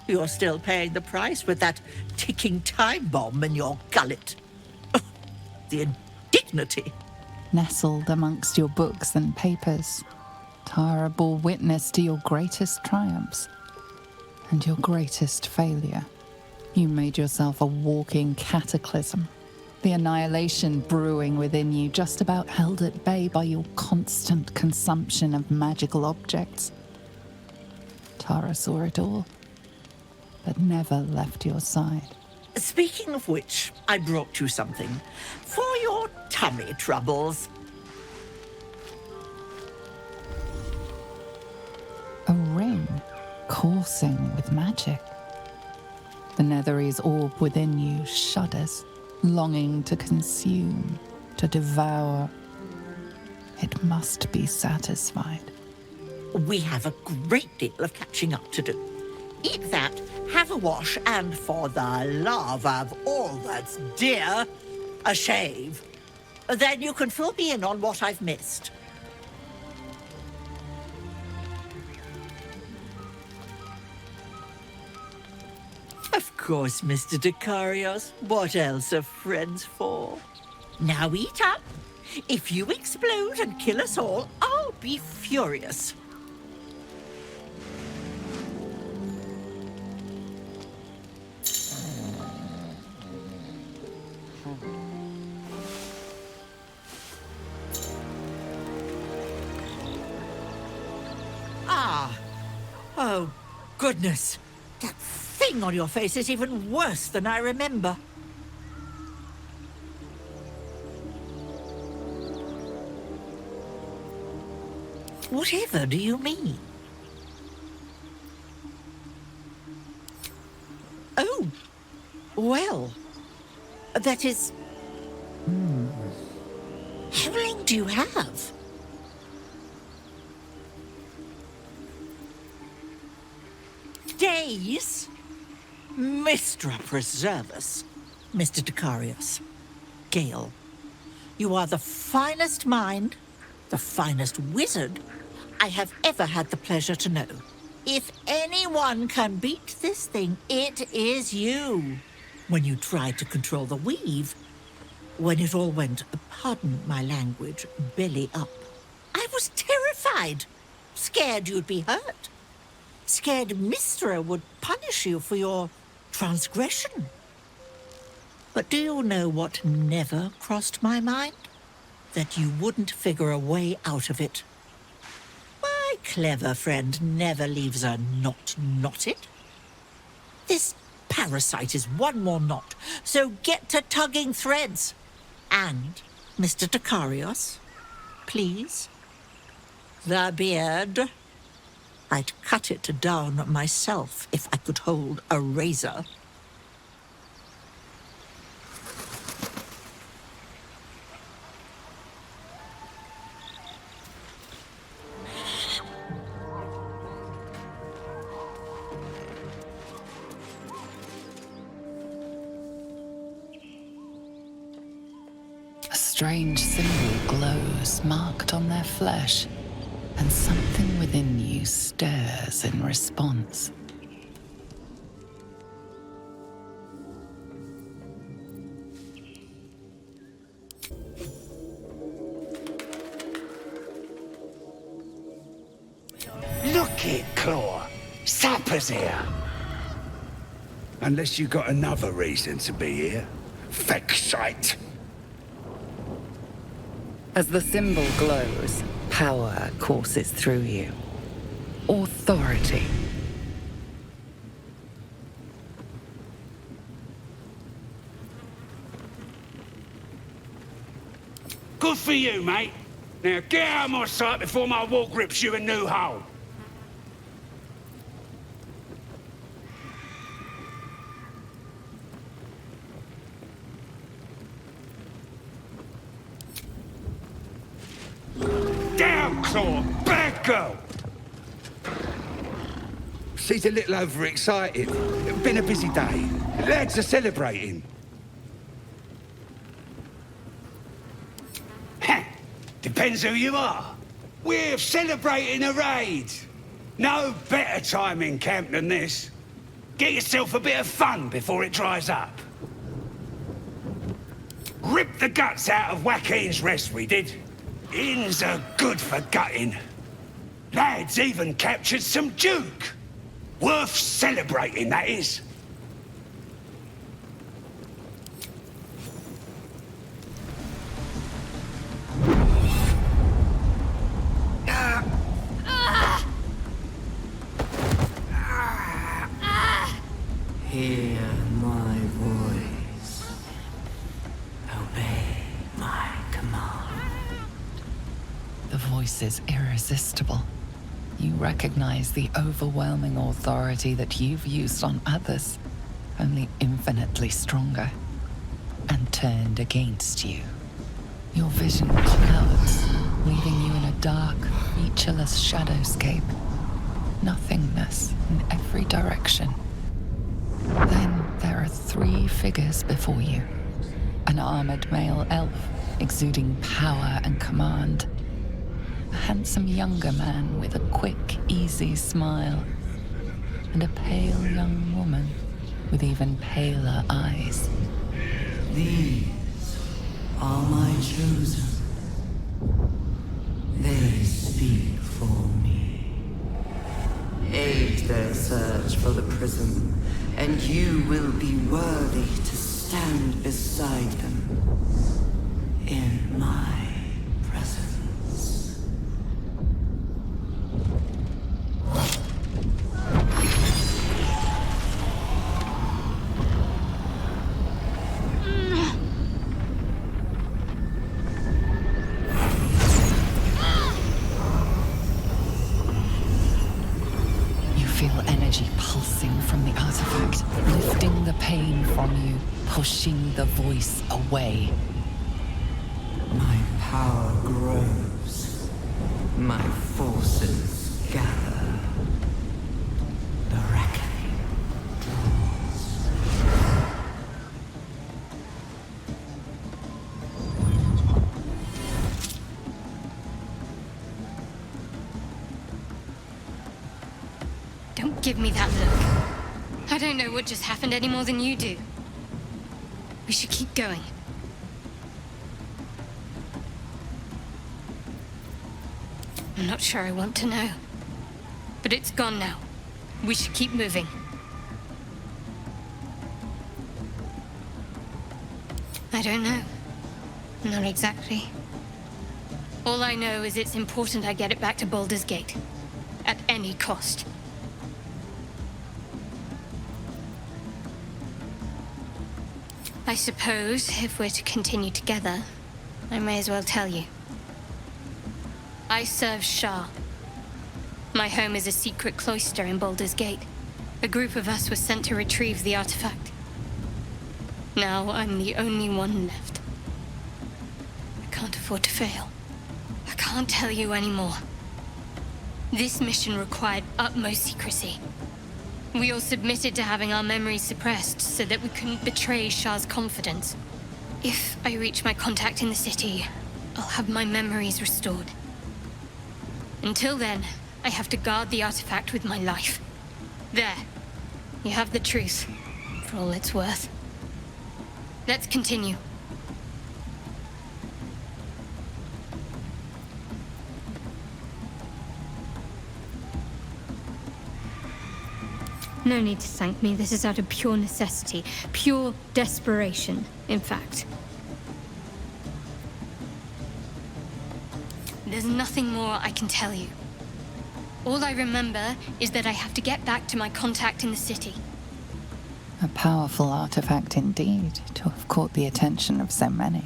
You're still paying the price with that ticking time bomb in your gullet. The indignity. Nestled amongst your books and papers, Tara bore witness to your greatest triumphs and your greatest failure. You made yourself a walking cataclysm. The annihilation brewing within you, just about held at bay by your constant consumption of magical objects. Tara saw it all, but never left your side. Speaking of which, I brought you something for your tummy troubles. A ring coursing with magic. The Nethery's orb within you shudders, longing to consume, to devour. It must be satisfied. We have a great deal of catching up to do. Eat that, have a wash, and for the love of all that's dear, a shave. Then you can fill me in on what I've missed. Of course, Mr. Dekarios. What else are friends for? Now eat up. If you explode and kill us all, I'll be furious. Ah. Oh, goodness. That thing on your face is even worse than I remember. Whatever do you mean? Oh, well, that is... How long do you have? Days? Mistra preserve us, Mr. Dekarios. Gale, you are the finest mind, the finest wizard I have ever had the pleasure to know. If anyone can beat this thing, it is you. When you tried to control the weave, when it all went, pardon my language, belly up, I was terrified, scared you'd be hurt, scared Mistra would punish you for your transgression. But do you know what never crossed my mind? That you wouldn't figure a way out of it. My clever friend never leaves a knot knotted. This parasite is one more knot, so get to tugging threads. And, Mr. Dekarios, please, the beard. I'd cut it down myself if I could hold a razor. A strange symbol glows, marked on their flesh, and something within you stirs in response. Look it, Claw. Sapper's here. Unless you got another reason to be here. Fexite. As the symbol glows, power courses through you. Authority. Good for you, mate. Now get out of my sight before my walk rips you a new hole. Down, Claw! Bad girl! She's a little overexcited. It's been a busy day. Lads are celebrating. Depends who you are. We're celebrating a raid. No better time in camp than this. Get yourself a bit of fun before it dries up. Rip the guts out of Joaquin's rest, we did. Inns are good for gutting. Lads even captured some Duke. Worth celebrating, that is. Hear my voice. Obey my command. The voice is irresistible. You recognize the overwhelming authority that you've used on others, only infinitely stronger, and turned against you. Your vision clouds, leaving you in a dark, featureless shadowscape. Nothingness in every direction. Then there are 3 figures before you. An armored male elf, exuding power and command. A handsome younger man with a quick, easy smile. And a pale young woman with even paler eyes. These are my chosen. They speak for me. Aid their search for the prism, and you will be worthy to stand beside them in my presence. Pulsing from the artifact, lifting the pain from you, pushing the voice away. My power grows. My forces gather. The reckoning draws. Don't give me that look. I don't know what just happened any more than you do. We should keep going. I'm not sure I want to know. But it's gone now. We should keep moving. I don't know. Not exactly. All I know is it's important I get it back to Baldur's Gate. At any cost. I suppose, if we're to continue together, I may as well tell you. I serve Shah. My home is a secret cloister in Baldur's Gate. A group of us was sent to retrieve the artifact. Now I'm the only one left. I can't afford to fail. I can't tell you anymore. This mission required utmost secrecy. We all submitted to having our memories suppressed so that we couldn't betray Shah's confidence. If I reach my contact in the city, I'll have my memories restored. Until then, I have to guard the artifact with my life. There. You have the truth, for all it's worth. Let's continue. No need to thank me. This is out of pure necessity. Pure desperation, in fact. There's nothing more I can tell you. All I remember is that I have to get back to my contact in the city. A powerful artifact indeed, to have caught the attention of so many.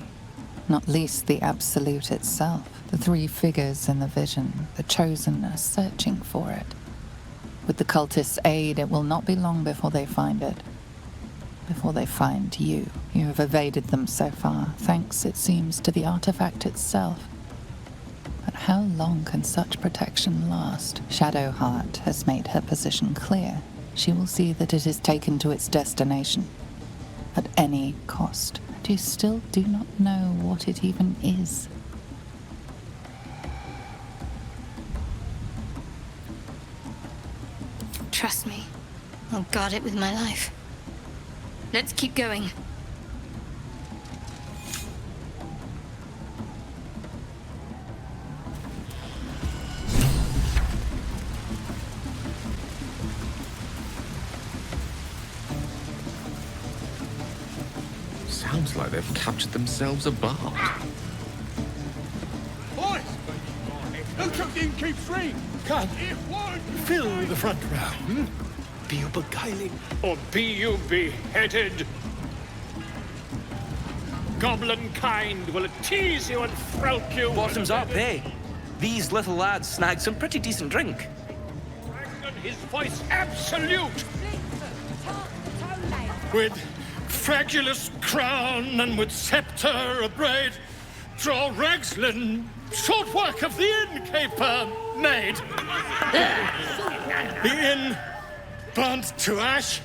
Not least the Absolute itself, the 3 figures in the vision, the Chosen are searching for it. With the cultists' aid, it will not be long before they find it. Before they find you. You have evaded them so far, thanks, it seems, to the artifact itself. But how long can such protection last? Shadowheart has made her position clear. She will see that it is taken to its destination. At any cost. And you still do not know what it even is. Trust me. I'll guard it with my life. Let's keep going. Sounds like they've captured themselves a bard. Boys! No chucking keep free! Come, fill the front row. Be you beguiling, or be you beheaded? Goblin kind will tease you and frolic you. Bottoms up, eh? These little lads snagged some pretty decent drink. His voice absolute! With fragulous crown and with scepter abraid, Draw Ragslin, short work of the innkeeper made. The inn burnt to ash.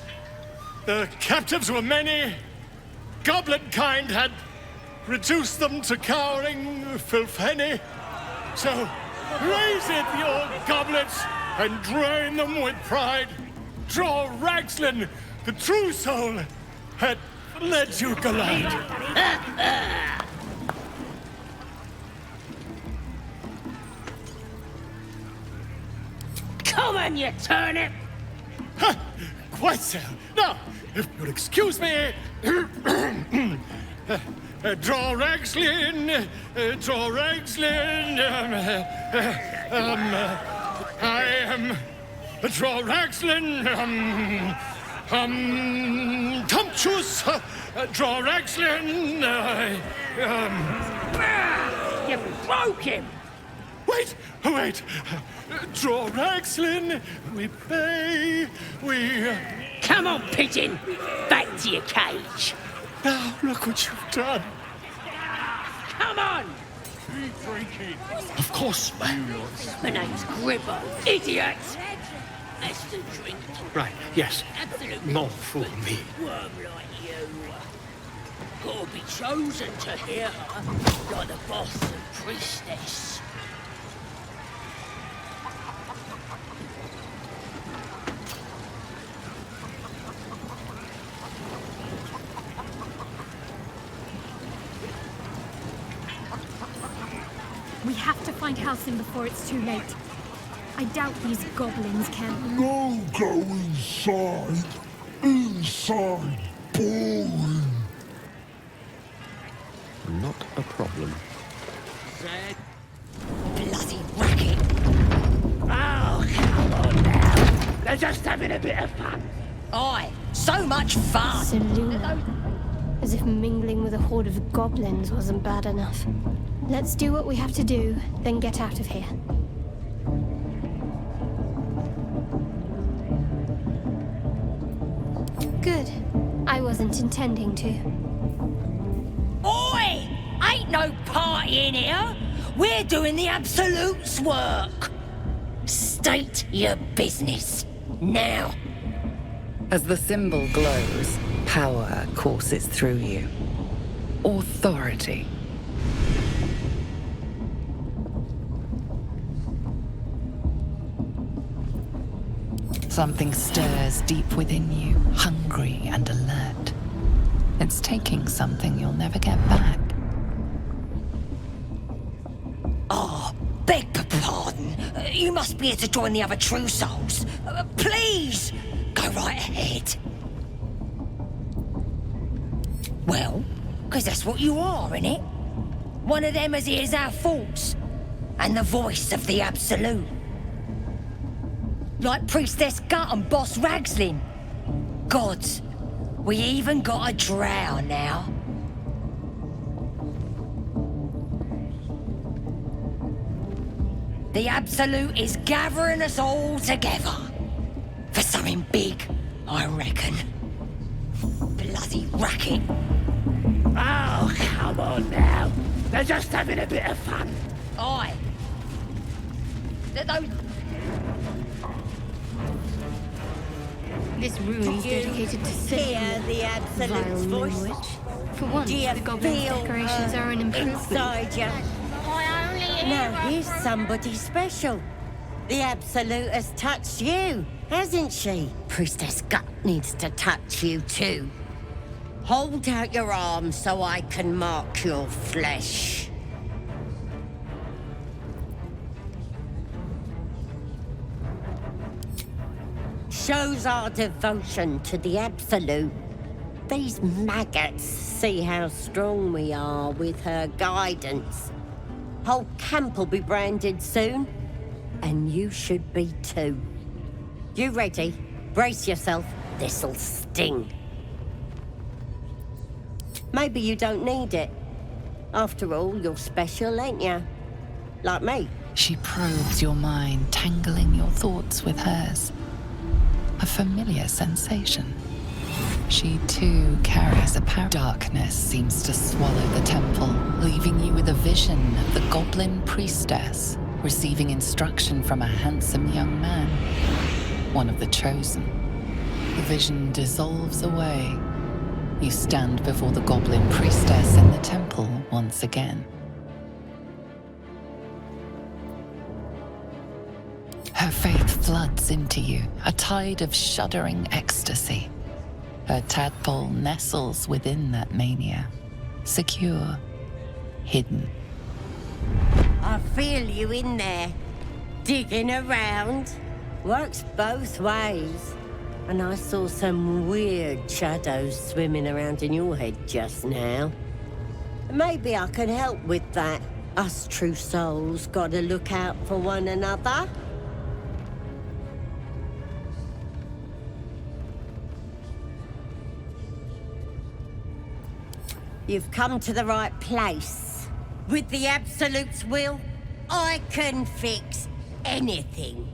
The captives were many. Goblin kind had reduced them to cowering filthenny. So raise it, your goblets, and drain them with pride. Draw Ragslin, the true soul, had led you galide. Come on, you turnip! Quite so. Now, if you'll excuse me, draw Ragslin, draw Ragslin. I am draw Ragslin. Tumptuous, draw Ragslin. You broke him! Wait, wait. Draw Ragslin, we pay, we... Come on, pigeon! Back to your cage! Now, look what you've done. Come on! Of course. My name's Gribbo, idiot! That's the drink. Right, yes. Absolutely. Not for me. Worm like you. Gotta be chosen to hear her, like the boss and priestess. We have to find Halsin before it's too late. I doubt these goblins can... No, go inside. Inside. Boring. Not a problem. Bloody racket! Oh, come on now. They're just having a bit of fun. Aye, so much fun! Seluna. As if mingling with a horde of goblins wasn't bad enough. Let's do what we have to do, then get out of here. Good. I wasn't intending to. Oi! Ain't no party in here! We're doing the Absolute's work! State your business. Now. As the symbol glows, power courses through you. Authority. Something stirs deep within you, hungry and alert. It's taking something you'll never get back. Oh, beg pardon. You must be here to join the other true souls. Please, go right ahead. Well, because that's what you are, innit? One of them as hears our thoughts. And the voice of the Absolute. Like Priestess Gut and Boss Ragslin. Gods, we even got a drow now. The Absolute is gathering us all together. For something big, I reckon. Bloody racket. Oh, come on now. They're just having a bit of fun. Aye. Those... This room is dedicated to hear the Absolute's voice? For once, Do you the goblin feel decorations are an improvement. inside you? Now here's somebody special. The Absolute has touched you, hasn't she? Priestess Gut needs to touch you too. Hold out your arms so I can mark your flesh. Shows our devotion to the Absolute. These maggots see how strong we are with her guidance. Whole camp will be branded soon, and you should be too. You ready? Brace yourself. This'll sting. Maybe you don't need it. After all, you're special, ain't you? Like me. She probes your mind, tangling your thoughts with hers. A familiar sensation. She too carries a power. Darkness seems to swallow the temple, leaving you with a vision of the goblin priestess receiving instruction from a handsome young man, one of the chosen. The vision dissolves away. You stand before the goblin priestess in the temple once again. Her faith floods into you, a tide of shuddering ecstasy. Her tadpole nestles within that mania, secure, hidden. I feel you in there, digging around. Works both ways. And I saw some weird shadows swimming around in your head just now. Maybe I can help with that. Us true souls gotta look out for one another. You've come to the right place. With the Absolute's will, I can fix anything.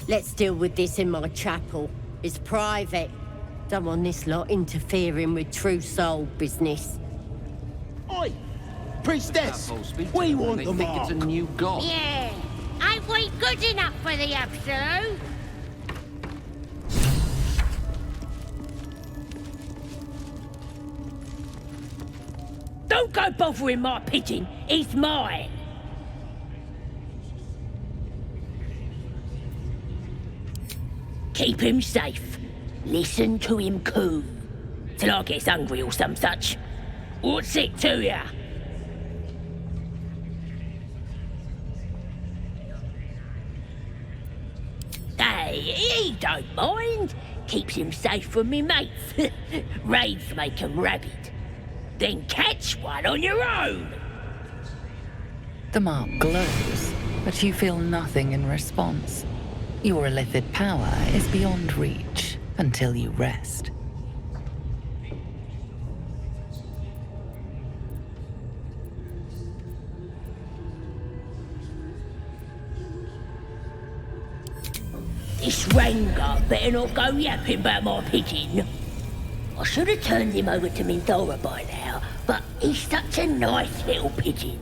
Let's deal with this in my chapel. It's private. Don't want this lot interfering with true soul business. Oi! Priestess! We want the mark! It's a new god. Yeah! Ain't we good enough for the Absolute? Don't go bothering my pigeon. He's mine. Keep him safe. Listen to him coo. Till I gets hungry or some such. What's it to ya? Hey, he don't mind. Keeps him safe from me mates. Raids make him rabid. Then catch one on your own. The mark glows, but you feel nothing in response. Your illithid power is beyond reach until you rest. This Ranger better not go yapping about my pigeon. I should have turned him over to Minthora by now, but he's such a nice little pigeon.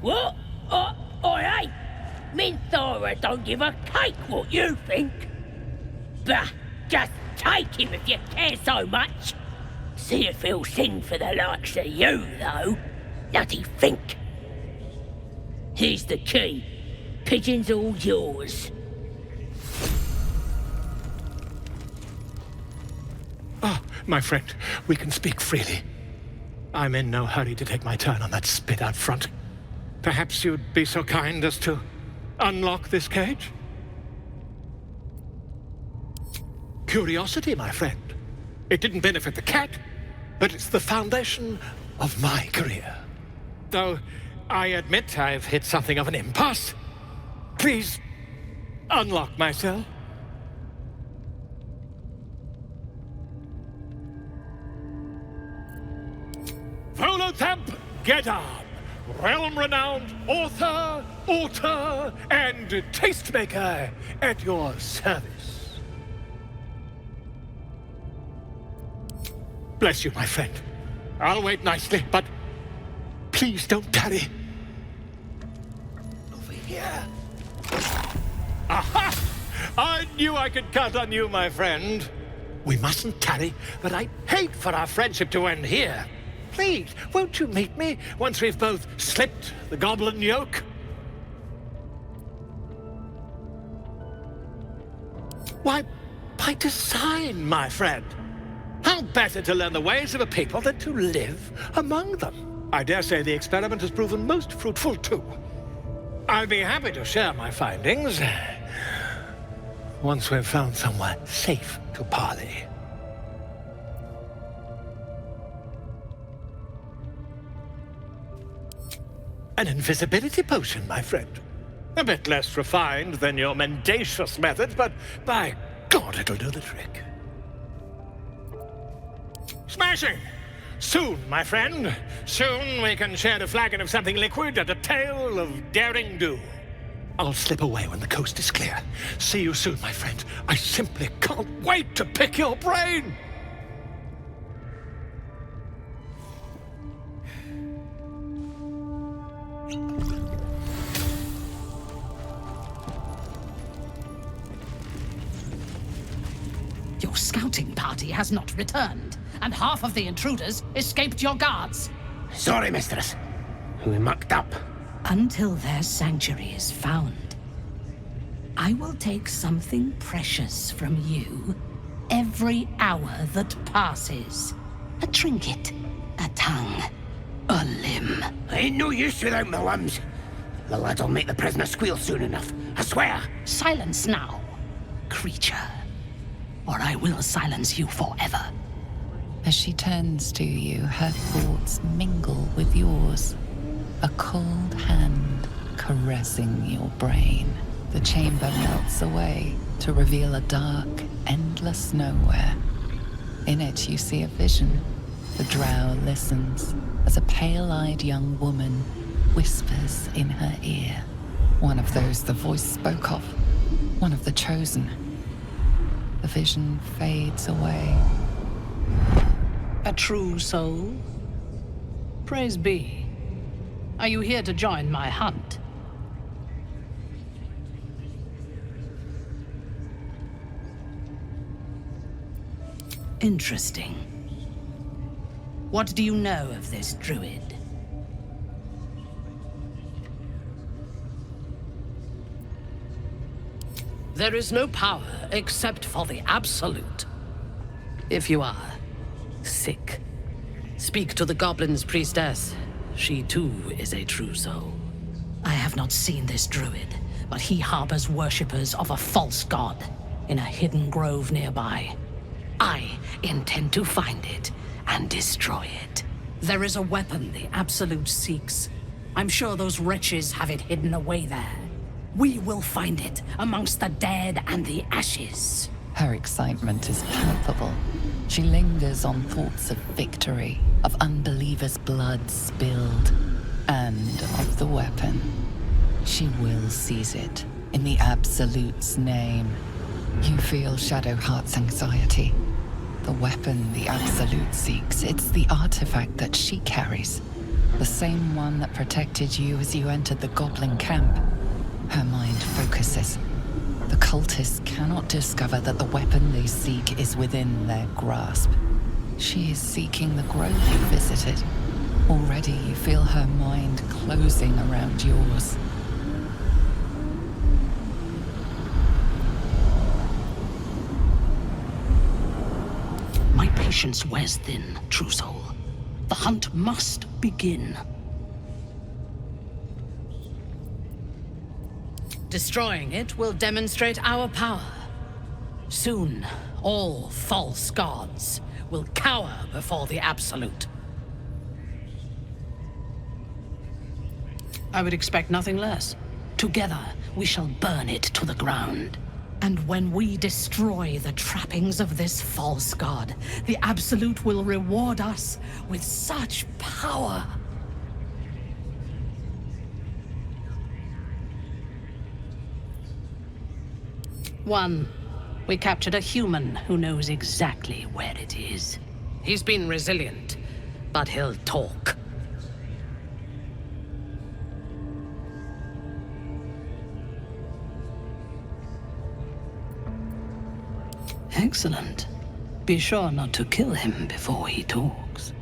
What? I ain't. Minthora don't give a cake what you think. Bah, just take him if you care so much. See if he'll sing for the likes of you, though. Bloody think. Here's the key. Pigeon's all yours. Oh, my friend, we can speak freely. I'm in no hurry to take my turn on that spit out front. Perhaps you'd be so kind as to unlock this cage? Curiosity, my friend. It didn't benefit the cat, but it's the foundation of my career. Though I admit I've hit something of an impasse. Please, unlock my cell. Volotamp Gedab, realm-renowned author, auteur, and tastemaker at your service. Bless you, my friend. I'll wait nicely, but please don't tarry. Over here. Aha! I knew I could count on you, my friend. We mustn't tarry, but I'd hate for our friendship to end here. Please, won't you meet me once we've both slipped the goblin yoke? Why, by design, my friend. How better to learn the ways of a people than to live among them? I dare say the experiment has proven most fruitful, too. I'll be happy to share my findings once we've found somewhere safe to parley. An invisibility potion, my friend. A bit less refined than your mendacious methods, but by God, it'll do the trick. Smashing! Soon, my friend. Soon we can share a flagon of something liquid and a tale of daring do. I'll slip away when the coast is clear. See you soon, my friend. I simply can't wait to pick your brain! Your scouting party has not returned, and half of the intruders escaped your guards. Sorry, mistress. We mucked up. Until their sanctuary is found, I will take something precious from you every hour that passes. A trinket, a tongue, a limb. Ain't no use without my limbs. The lad'll make the prisoner squeal soon enough, I swear. Silence now, creature, or I will silence you forever. As she turns to you, her thoughts mingle with yours. A cold hand caressing your brain. The chamber melts away to reveal a dark, endless nowhere. In it, you see a vision. The drow listens as a pale-eyed young woman whispers in her ear. One of those the voice spoke of. One of the chosen. The vision fades away. A true soul? Praise be. Are you here to join my hunt? Interesting. What do you know of this druid? There is no power except for the absolute. If you are sick, speak to the goblin's priestess. She too is a true soul. I have not seen this druid, but he harbors worshippers of a false god in a hidden grove nearby. I intend to find it and destroy it. There is a weapon the Absolute seeks. I'm sure those wretches have it hidden away there. We will find it amongst the dead and the ashes. Her excitement is palpable. She lingers on thoughts of victory, of unbelievers' blood spilled, and of the weapon. She will seize it, in the Absolute's name. You feel Shadowheart's anxiety. The weapon the Absolute seeks, it's the artifact that she carries. The same one that protected you as you entered the goblin camp. Her mind focuses. The cultists cannot discover that the weapon they seek is within their grasp. She is seeking the grove you visited. Already you feel her mind closing around yours. My patience wears thin, true soul. The hunt must begin. Destroying it will demonstrate our power. Soon, all false gods will cower before the Absolute. I would expect nothing less. Together, we shall burn it to the ground. And when we destroy the trappings of this false god, the Absolute will reward us with such power. One, we captured a human who knows exactly where it is. He's been resilient, but he'll talk. Excellent. Be sure not to kill him before he talks.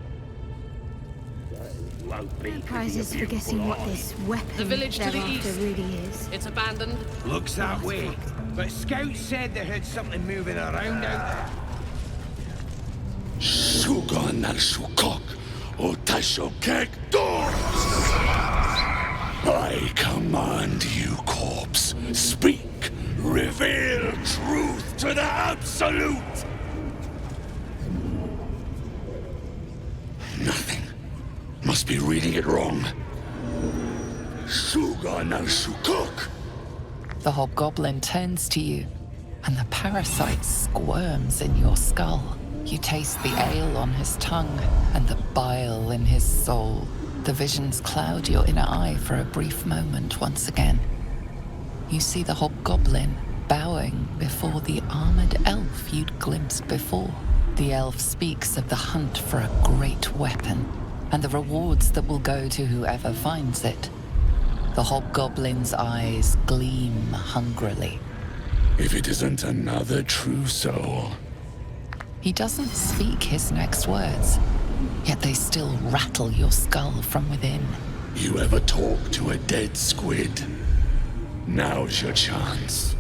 My prize is forgetting what this weapon The village to the thereafter east. really is. It's abandoned. Looks that way. But scouts said they heard something moving around out there. Sugan al Shukok, Otashokek Doors! I command you, corpse. Speak. Reveal truth to the Absolute! Nothing. Must be reading it wrong. Sugan al Shukok. The hobgoblin turns to you, and the parasite squirms in your skull. You taste the ale on his tongue and the bile in his soul. The visions cloud your inner eye for a brief moment once again. You see the hobgoblin bowing before the armored elf you'd glimpsed before. The elf speaks of the hunt for a great weapon and the rewards that will go to whoever finds it. The hobgoblin's eyes gleam hungrily. If it isn't another true soul. He doesn't speak his next words, yet they still rattle your skull from within. You ever talk to a dead squid? Now's your chance.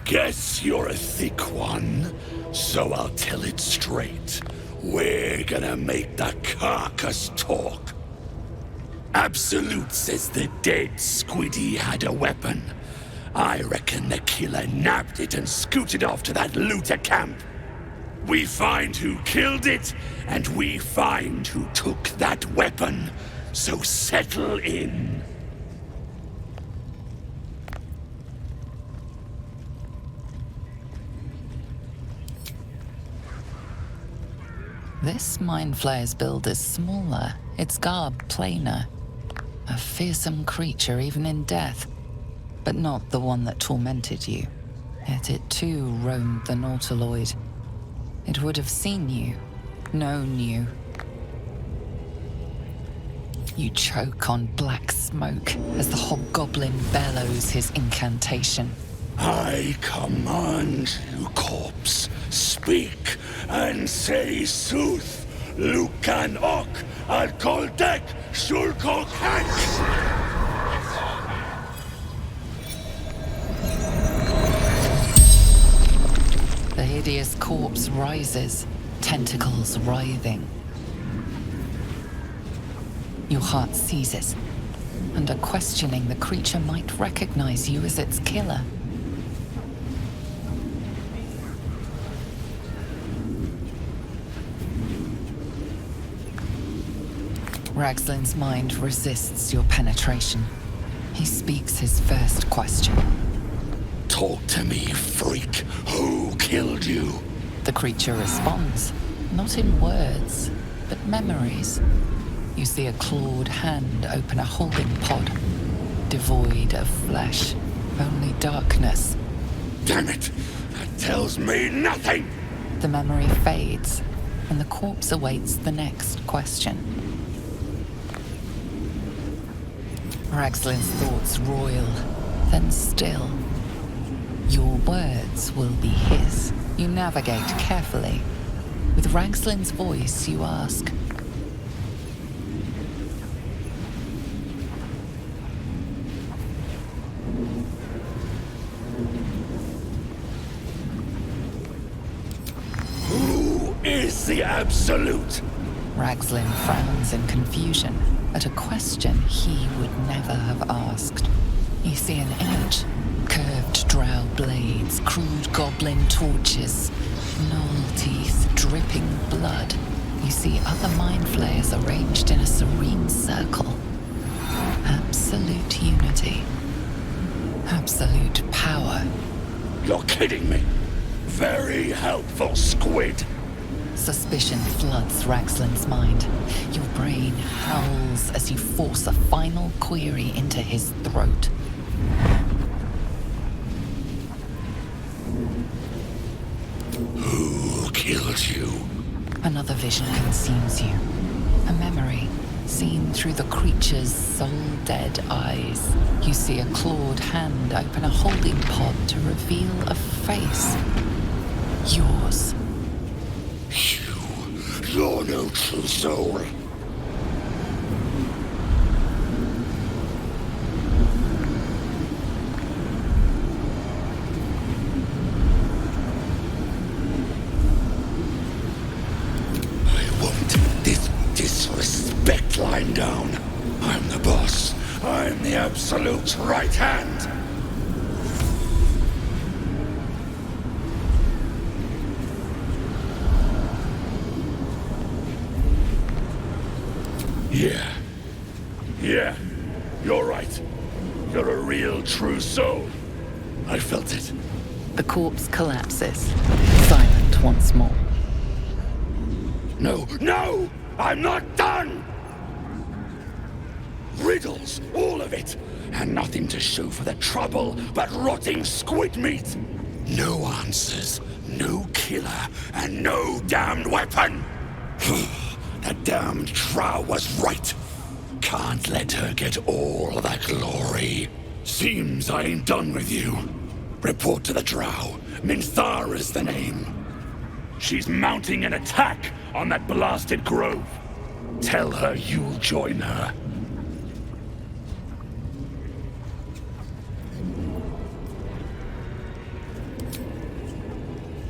Guess you're a thick one, so I'll tell it straight. We're gonna make the carcass talk. Absolute says the dead squiddy had a weapon. I reckon the killer nabbed it and scooted off to that looter camp. We find who killed it, and we find who took that weapon. So settle in. This Mind Flayer's build is smaller, its garb plainer. A fearsome creature even in death, but not the one that tormented you. Yet it too roamed the Nautiloid. It would have seen you, known you. You choke on black smoke as the hobgoblin bellows his incantation. I command you, corpse, speak and say sooth. Lucan ok al koldek shulkok hank. The hideous corpse rises, tentacles writhing. Your heart seizes. Under questioning, the creature might recognize you as its killer. Ragslin's mind resists your penetration. He speaks his first question. Talk to me, freak. Who killed you? The creature responds, not in words, but memories. You see a clawed hand open a holding pod, devoid of flesh, only darkness. Damn it! That tells me nothing! The memory fades, and the corpse awaits the next question. Ragslin's thoughts roil, then still. Your words will be his. You navigate carefully. With Ragslin's voice, you ask, Who is the Absolute? Ragslin frowns in confusion at a question he would never have asked. You see an image. Curved drow blades, crude goblin torches, gnoll teeth dripping blood. You see other mind flayers arranged in a serene circle. Absolute unity. Absolute power. You're kidding me. Very helpful, squid. Suspicion floods Ragslin's mind. Your brain howls as you force a final query into his throat. Who killed you? Another vision consumes you. A memory, seen through the creature's soul-dead eyes. You see a clawed hand open a holding pod to reveal a face. Yours. You're no true soul. Disrespect lying down. I'm the boss. I'm the absolute right hand. Yeah, you're right. You're a real, true soul. I felt it. The corpse collapses, silent once more. No! I'm not done! Riddles, all of it, and nothing to show for the trouble but rotting squid meat. No answers, no killer, and no damned weapon. The damned Drow was right. Can't let her get all the glory. Seems I ain't done with you. Report to the Drow. Minthara's the name. She's mounting an attack on that blasted grove. Tell her you'll join her.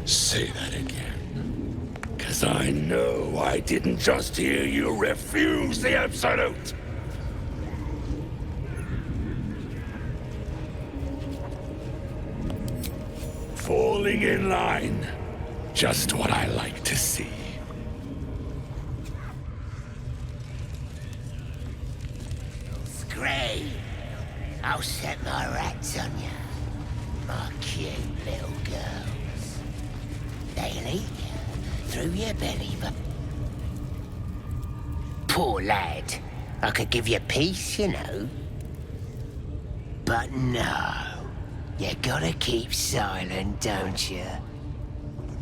Say that again. 'Cause I know I didn't just hear you refuse the Absolute. Falling in line. Just what I like to see. Scream! I'll set my rats on you. My cute little girls. They'll eat you through your belly, but... Poor lad. I could give you peace, you know. But no. You gotta keep silent, don't you?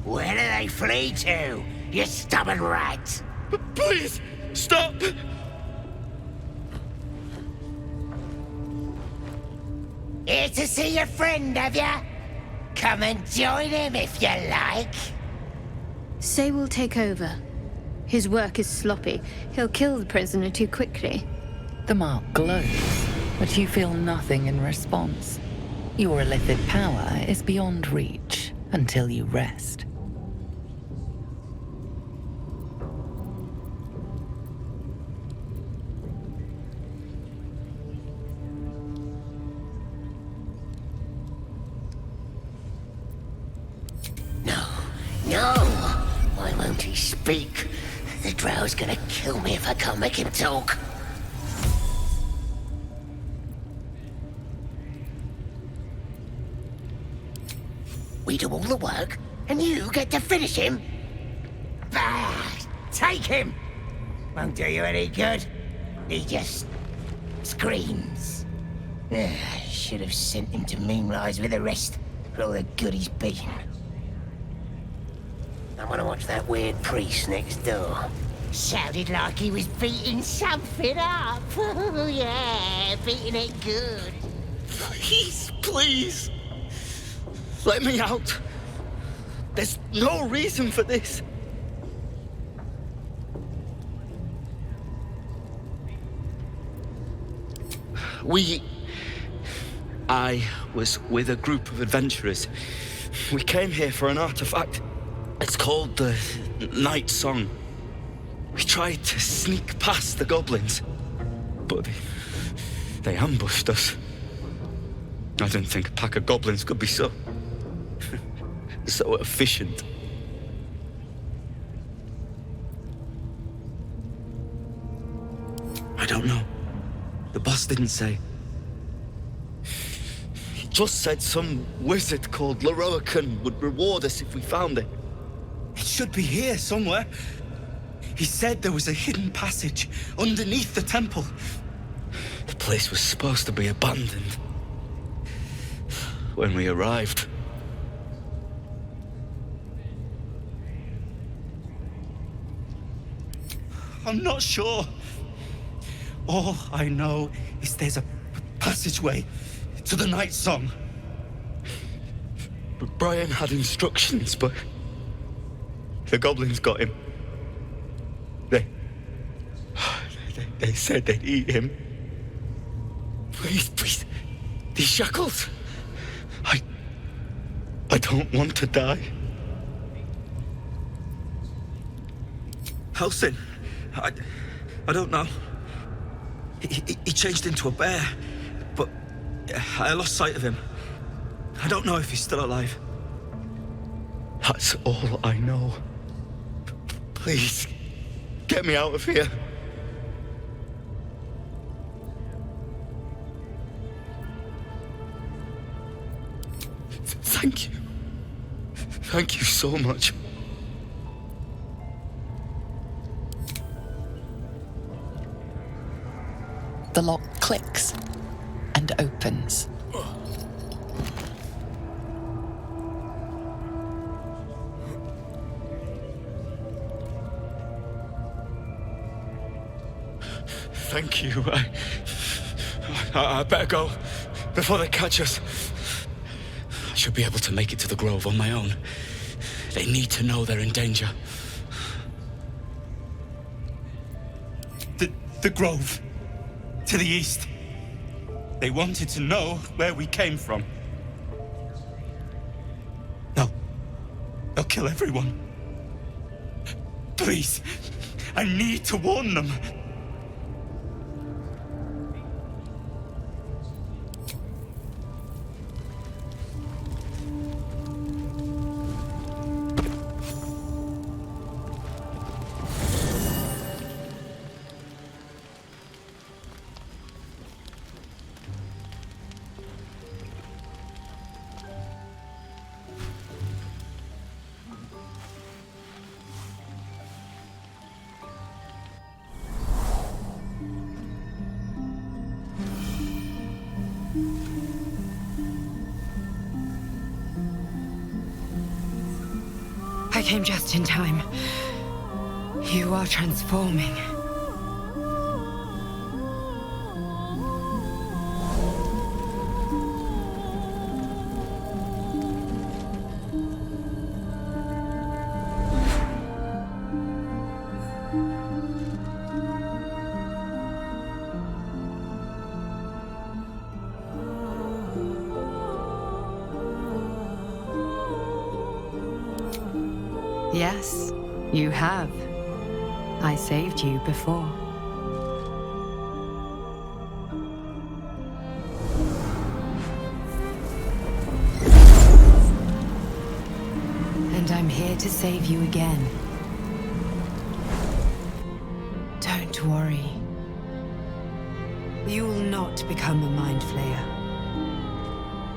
Where do they flee to, you stubborn rat? Please, stop! Here to see your friend, have ya? Come and join him if you like. Say will take over. His work is sloppy. He'll kill the prisoner too quickly. The mark glows, but you feel nothing in response. Your illithid power is beyond reach until you rest. No! Why won't he speak? The Drow's gonna kill me if I can't make him talk. We do all the work, and you get to finish him? Bah! Take him! Won't do you any good. He just... screams. Should have sent him to Moonrise with the rest, for all the good he's been. I want to watch that weird priest next door. Sounded like he was beating something up. Oh, yeah, beating it good. Please. Let me out. There's no reason for this. I was with a group of adventurers. We came here for an artifact. It's called the Night Song. We tried to sneak past the goblins, but they ambushed us. I didn't think a pack of goblins could be so efficient. I don't know. The boss didn't say. He just said some wizard called Leroican would reward us if we found it. It should be here somewhere. He said there was a hidden passage underneath the temple. The place was supposed to be abandoned. When we arrived. I'm not sure. All I know is there's a passageway to the Night Song. Brian had instructions, but the goblins got him. They said they'd eat him. Please, these shackles. I don't want to die. Halsin, I don't know. He changed into a bear, but I lost sight of him. I don't know if he's still alive. That's all I know. Please, get me out of here. Thank you. Thank you so much. The lock clicks and opens. Thank you. I better go before they catch us. I should be able to make it to the Grove on my own. They need to know they're in danger. The Grove. To the east. They wanted to know where we came from. They'll kill everyone. Please, I need to warn them. I came just in time. You are transforming. Yes, you have. I saved you before. And I'm here to save you again. Don't worry. You will not become a mind flayer.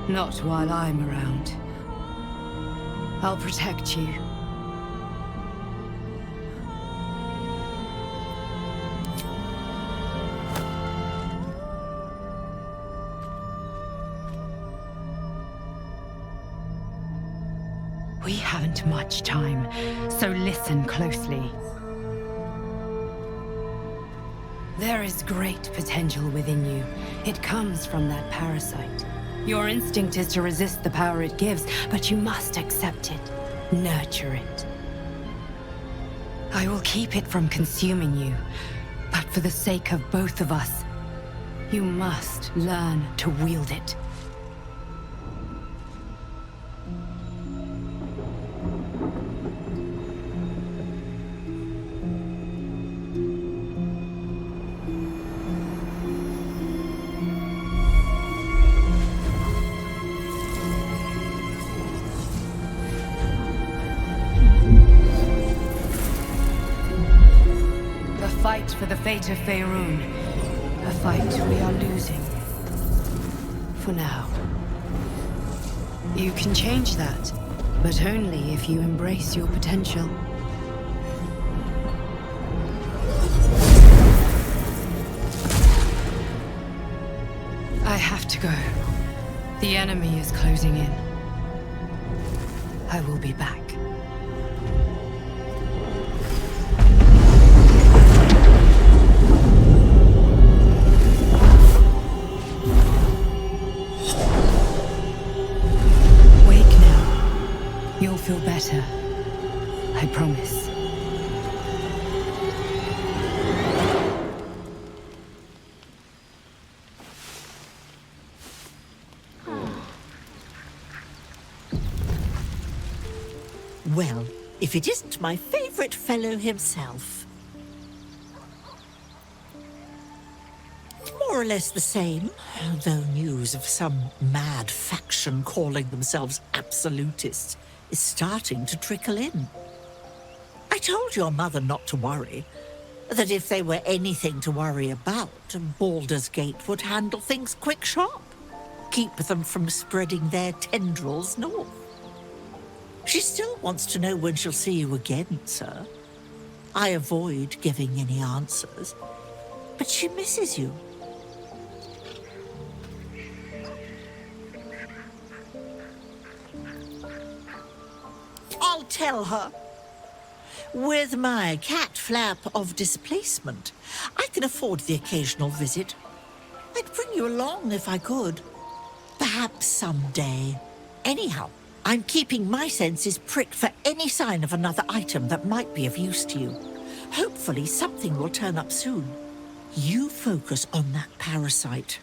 Not while I'm around. I'll protect you. We haven't much time, so listen closely. There is great potential within you. It comes from that parasite. Your instinct is to resist the power it gives, but you must accept it, nurture it. I will keep it from consuming you, but for the sake of both of us, you must learn to wield it. For the fate of Faerun, a fight we are losing. For now. You can change that, but only if you embrace your potential. I have to go. The enemy is closing in. I will be back. Feel better. I promise. Well, if it isn't my favorite fellow himself. More or less the same, though news of some mad faction calling themselves absolutists is starting to trickle in. I told your mother not to worry, that if they were anything to worry about, Baldur's Gate would handle things quick sharp. keep them from spreading their tendrils north. She still wants to know when she'll see you again, sir. I avoid giving any answers, but she misses you. I'll tell her. With my cat flap of displacement, I can afford the occasional visit. I'd bring you along if I could. Perhaps someday. Anyhow, I'm keeping my senses pricked for any sign of another item that might be of use to you. Hopefully something will turn up soon. You focus on that parasite.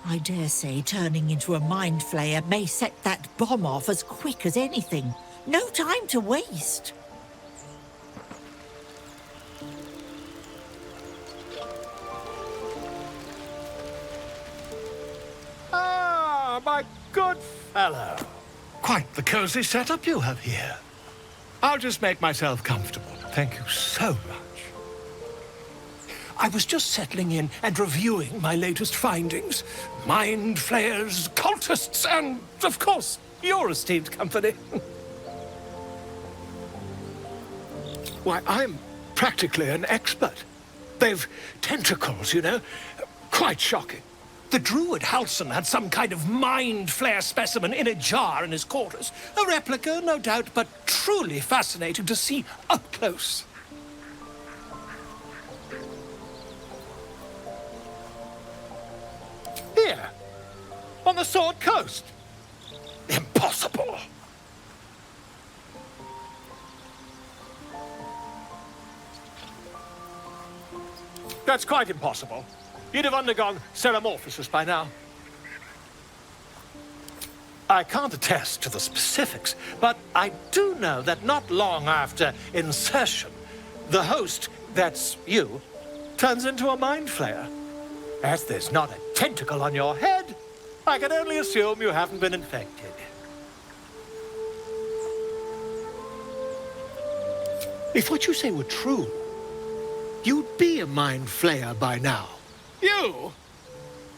I dare say turning into a mind flayer may set that bomb off as quick as anything. No time to waste. Ah, my good fellow. Quite the cozy setup you have here. I'll just make myself comfortable. Thank you so much. I was just settling in and reviewing my latest findings. Mind flayers, cultists, and, of course, your esteemed company. Why, I'm practically an expert. They've tentacles, you know. Quite shocking. The druid Halson had some kind of mind flare specimen in a jar in his quarters. A replica, no doubt, but truly fascinating to see up close. Here, on the Sword Coast. Impossible. That's quite impossible. You'd have undergone ceramorphosis by now. I can't attest to the specifics, but I do know that not long after insertion, the host, that's you, turns into a mind flayer. As there's not a tentacle on your head, I can only assume you haven't been infected. If what you say were true, you'd be a mind flayer by now. You?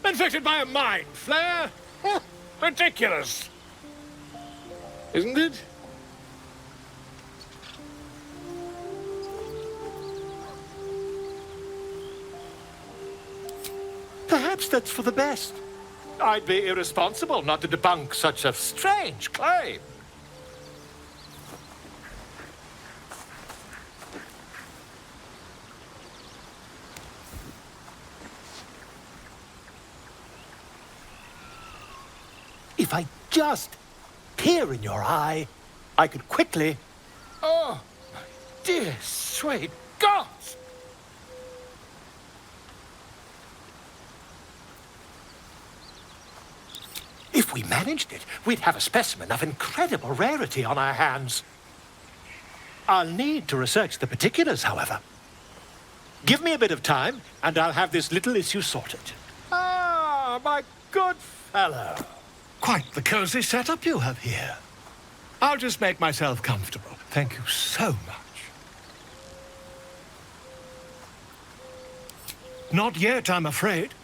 Infected by a mind flayer? Huh, ridiculous. Isn't it? Perhaps that's for the best. I'd be irresponsible not to debunk such a strange claim. If I just peer in your eye, I could quickly... Oh, my dear, sweet God! If we managed it, we'd have a specimen of incredible rarity on our hands. I'll need to research the particulars, however. Give me a bit of time, and I'll have this little issue sorted. Ah, my good fellow. Quite the cozy setup you have here. I'll just make myself comfortable. Thank you so much. Not yet, I'm afraid.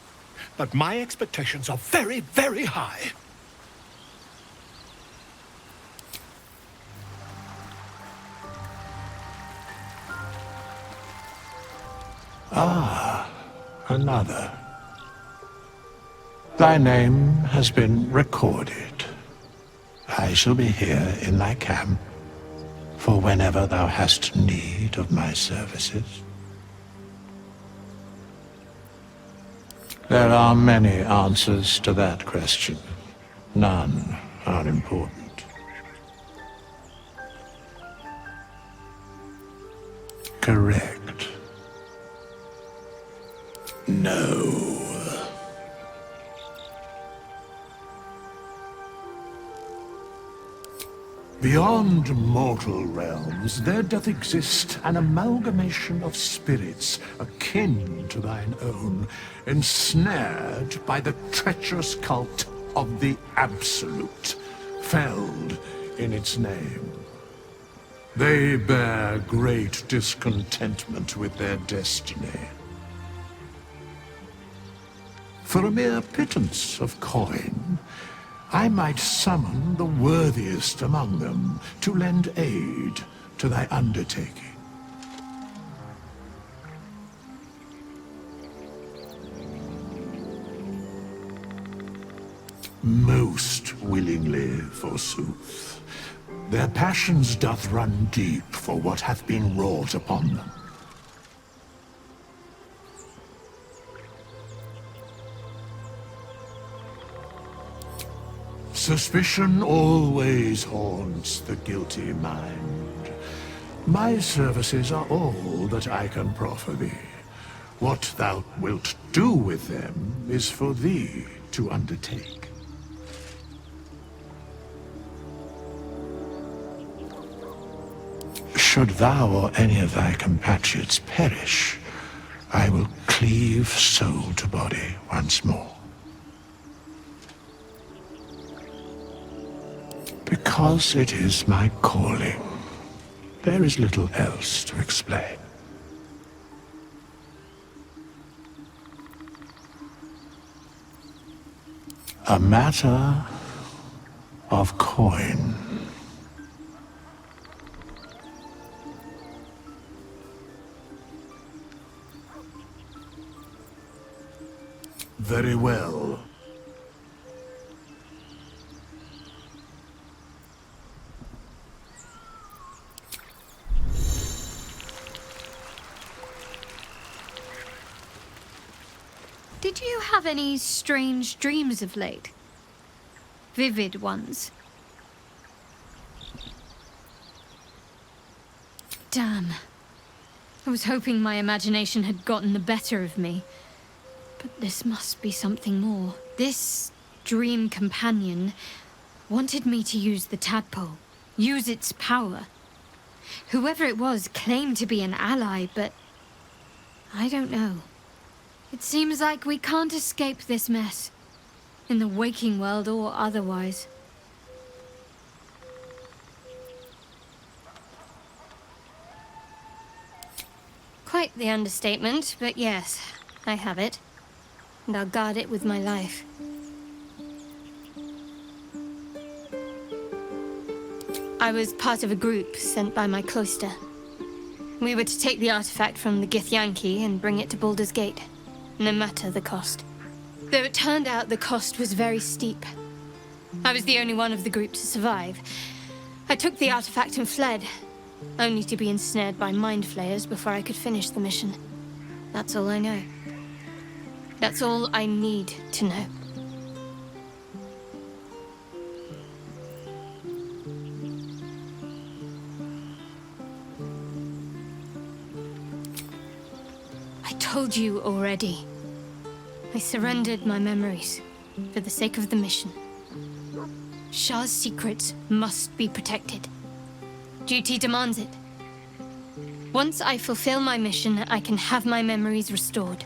But my expectations are very, very high. Ah, another. Thy name has been recorded. I shall be here in thy camp for whenever thou hast need of my services. There are many answers to that question. None are important. Correct. No. Beyond mortal realms, there doth exist an amalgamation of spirits akin to thine own, ensnared by the treacherous cult of the Absolute, felled in its name. They bear great discontentment with their destiny. For a mere pittance of coin, I might summon the worthiest among them to lend aid to thy undertaking. Most willingly, forsooth. Their passions doth run deep for what hath been wrought upon them. Suspicion always haunts the guilty mind. My services are all that I can proffer thee. What thou wilt do with them is for thee to undertake. Should thou or any of thy compatriots perish, I will cleave soul to body once more. Because it is my calling. There is little else to explain. A matter of coin. Very well. Did you have any strange dreams of late? Vivid ones? Damn. I was hoping my imagination had gotten the better of me. But this must be something more. This dream companion wanted me to use the tadpole, use its power. Whoever it was claimed to be an ally, but I don't know. It seems like we can't escape this mess, in the waking world or otherwise. Quite the understatement, but yes, I have it. And I'll guard it with my life. I was part of a group sent by my cloister. We were to take the artifact from the Githyanki and bring it to Baldur's Gate, no matter the cost. Though it turned out the cost was very steep. I was the only one of the group to survive. I took the artifact and fled, only to be ensnared by mind flayers before I could finish the mission. That's all I know. That's all I need to know. I told you already. I surrendered my memories for the sake of the mission. Shah's secrets must be protected. Duty demands it. Once I fulfill my mission, I can have my memories restored.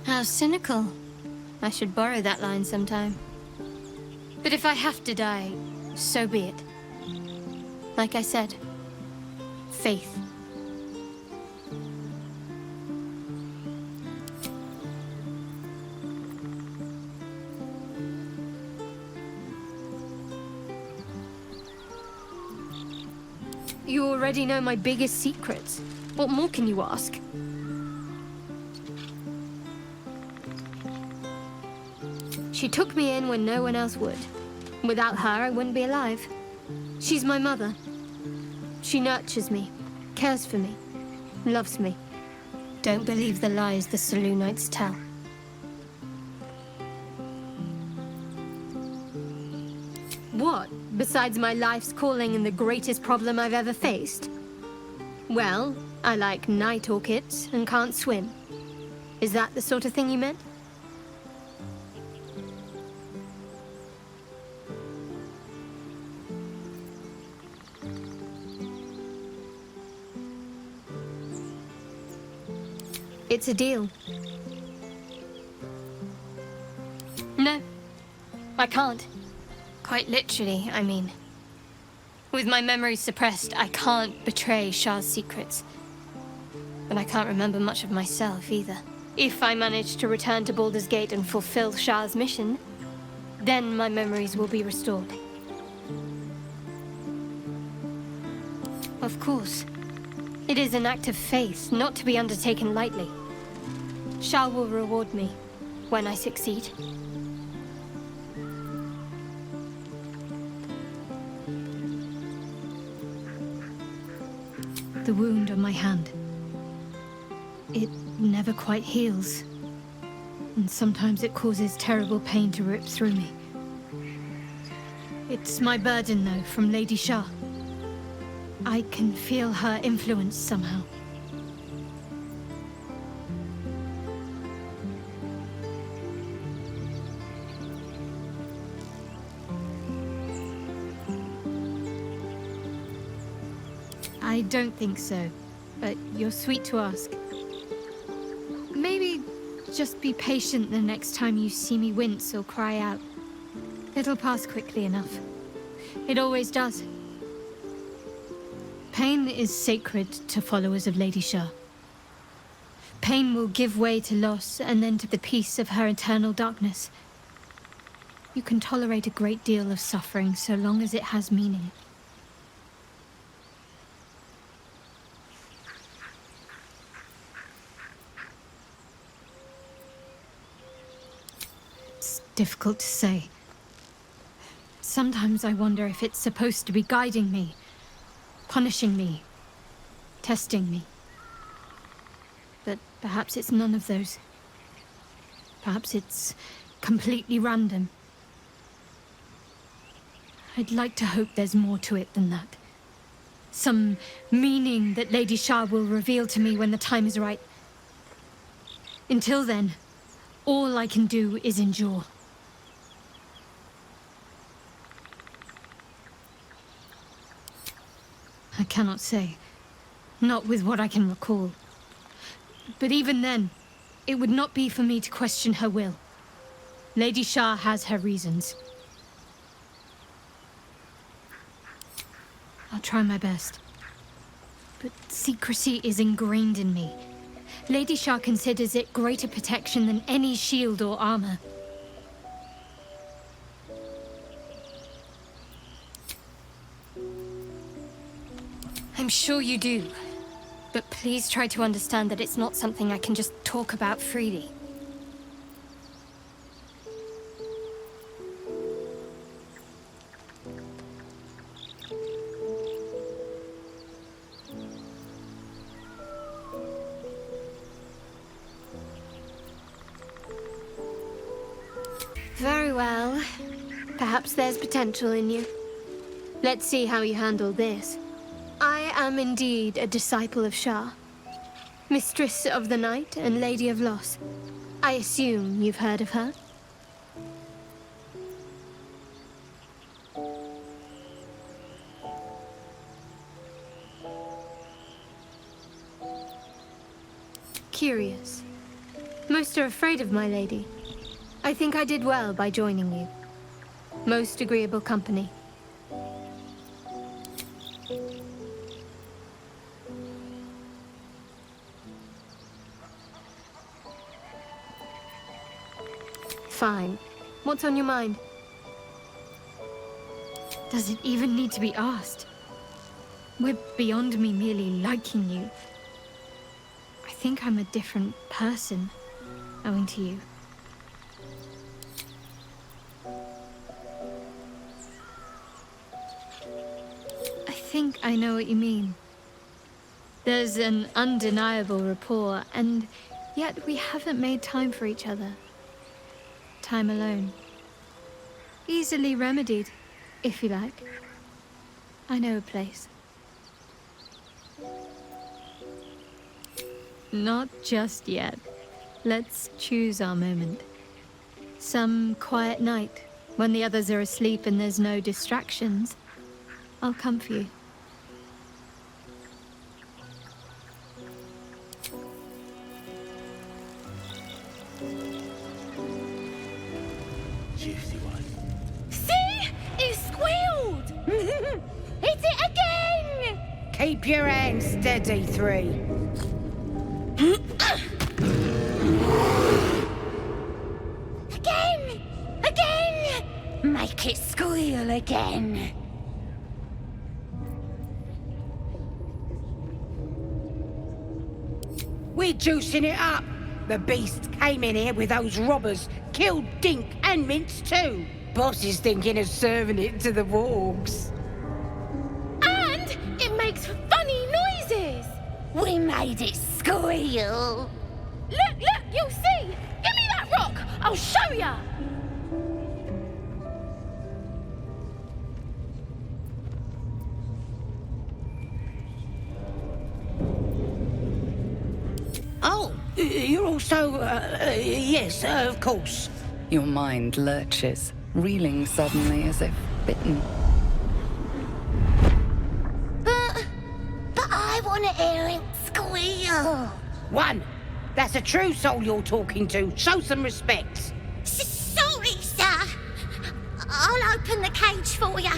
How cynical. I should borrow that line sometime. But if I have to die, so be it. Like I said, faith. You already know my biggest secrets. What more can you ask? She took me in when no one else would. Without her, I wouldn't be alive. She's my mother. She nurtures me, cares for me, loves me. Don't believe the lies the Saloonites tell. What, besides my life's calling and the greatest problem I've ever faced? Well, I like night orchids and can't swim. Is that the sort of thing you meant? It's a deal. No, I can't. Quite literally, I mean. With my memories suppressed, I can't betray Shah's secrets. but I can't remember much of myself either. If I manage to return to Baldur's Gate and fulfill Shah's mission, then my memories will be restored. Of course. It is an act of faith, not to be undertaken lightly. Shah will reward me when I succeed. The wound on my hand. It never quite heals. And sometimes it causes terrible pain to rip through me. It's my burden, though, from Lady Shah. I can feel her influence somehow. I don't think so, but you're sweet to ask. Maybe just be patient the next time you see me wince or cry out. It'll pass quickly enough. It always does. Pain is sacred to followers of Lady Shah. Pain will give way to loss and then to the peace of her eternal darkness. You can tolerate a great deal of suffering so long as it has meaning. It's difficult to say. Sometimes I wonder if it's supposed to be guiding me, punishing me, testing me. But perhaps it's none of those. Perhaps it's completely random. I'd like to hope there's more to it than that. Some meaning that Lady Shah will reveal to me when the time is right. Until then, all I can do is endure. I cannot say. Not with what I can recall. But even then, it would not be for me to question her will. Lady Shah has her reasons. I'll try my best. But secrecy is ingrained in me. Lady Shah considers it greater protection than any shield or armor. I'm sure you do. But please try to understand that it's not something I can just talk about freely. Very well. Perhaps there's potential in you. Let's see how you handle this. I am indeed a disciple of Shah, Mistress of the Night and Lady of Loss. I assume you've heard of her? Curious. Most are afraid of my lady. I think I did well by joining you. Most agreeable company. Fine. What's on your mind? Does it even need to be asked? We're beyond me merely liking you. I think I'm a different person, owing to you. I think I know what you mean. There's an undeniable rapport, and yet we haven't made time for each other. Time alone. Easily remedied, if you like. I know a place. Not just yet. Let's choose our moment. Some quiet night, when the others are asleep and there's no distractions, I'll come for you. Juicy one. See? He squealed! Hit it again! Keep your hands steady, 3. make it squeal again. We're juicing it up. The beast came in here with those robbers, killed Dink and Mince too. Boss is thinking of serving it to the wargs. And it makes funny noises. We made it squeal. Look, you'll see. Give me that rock. I'll show ya. Oh, you're also, yes, of course. Your mind lurches, reeling suddenly as if bitten. But I want to hear it squeal. One, that's a true soul you're talking to. Show some respect. Sorry, sir. I'll open the cage for you.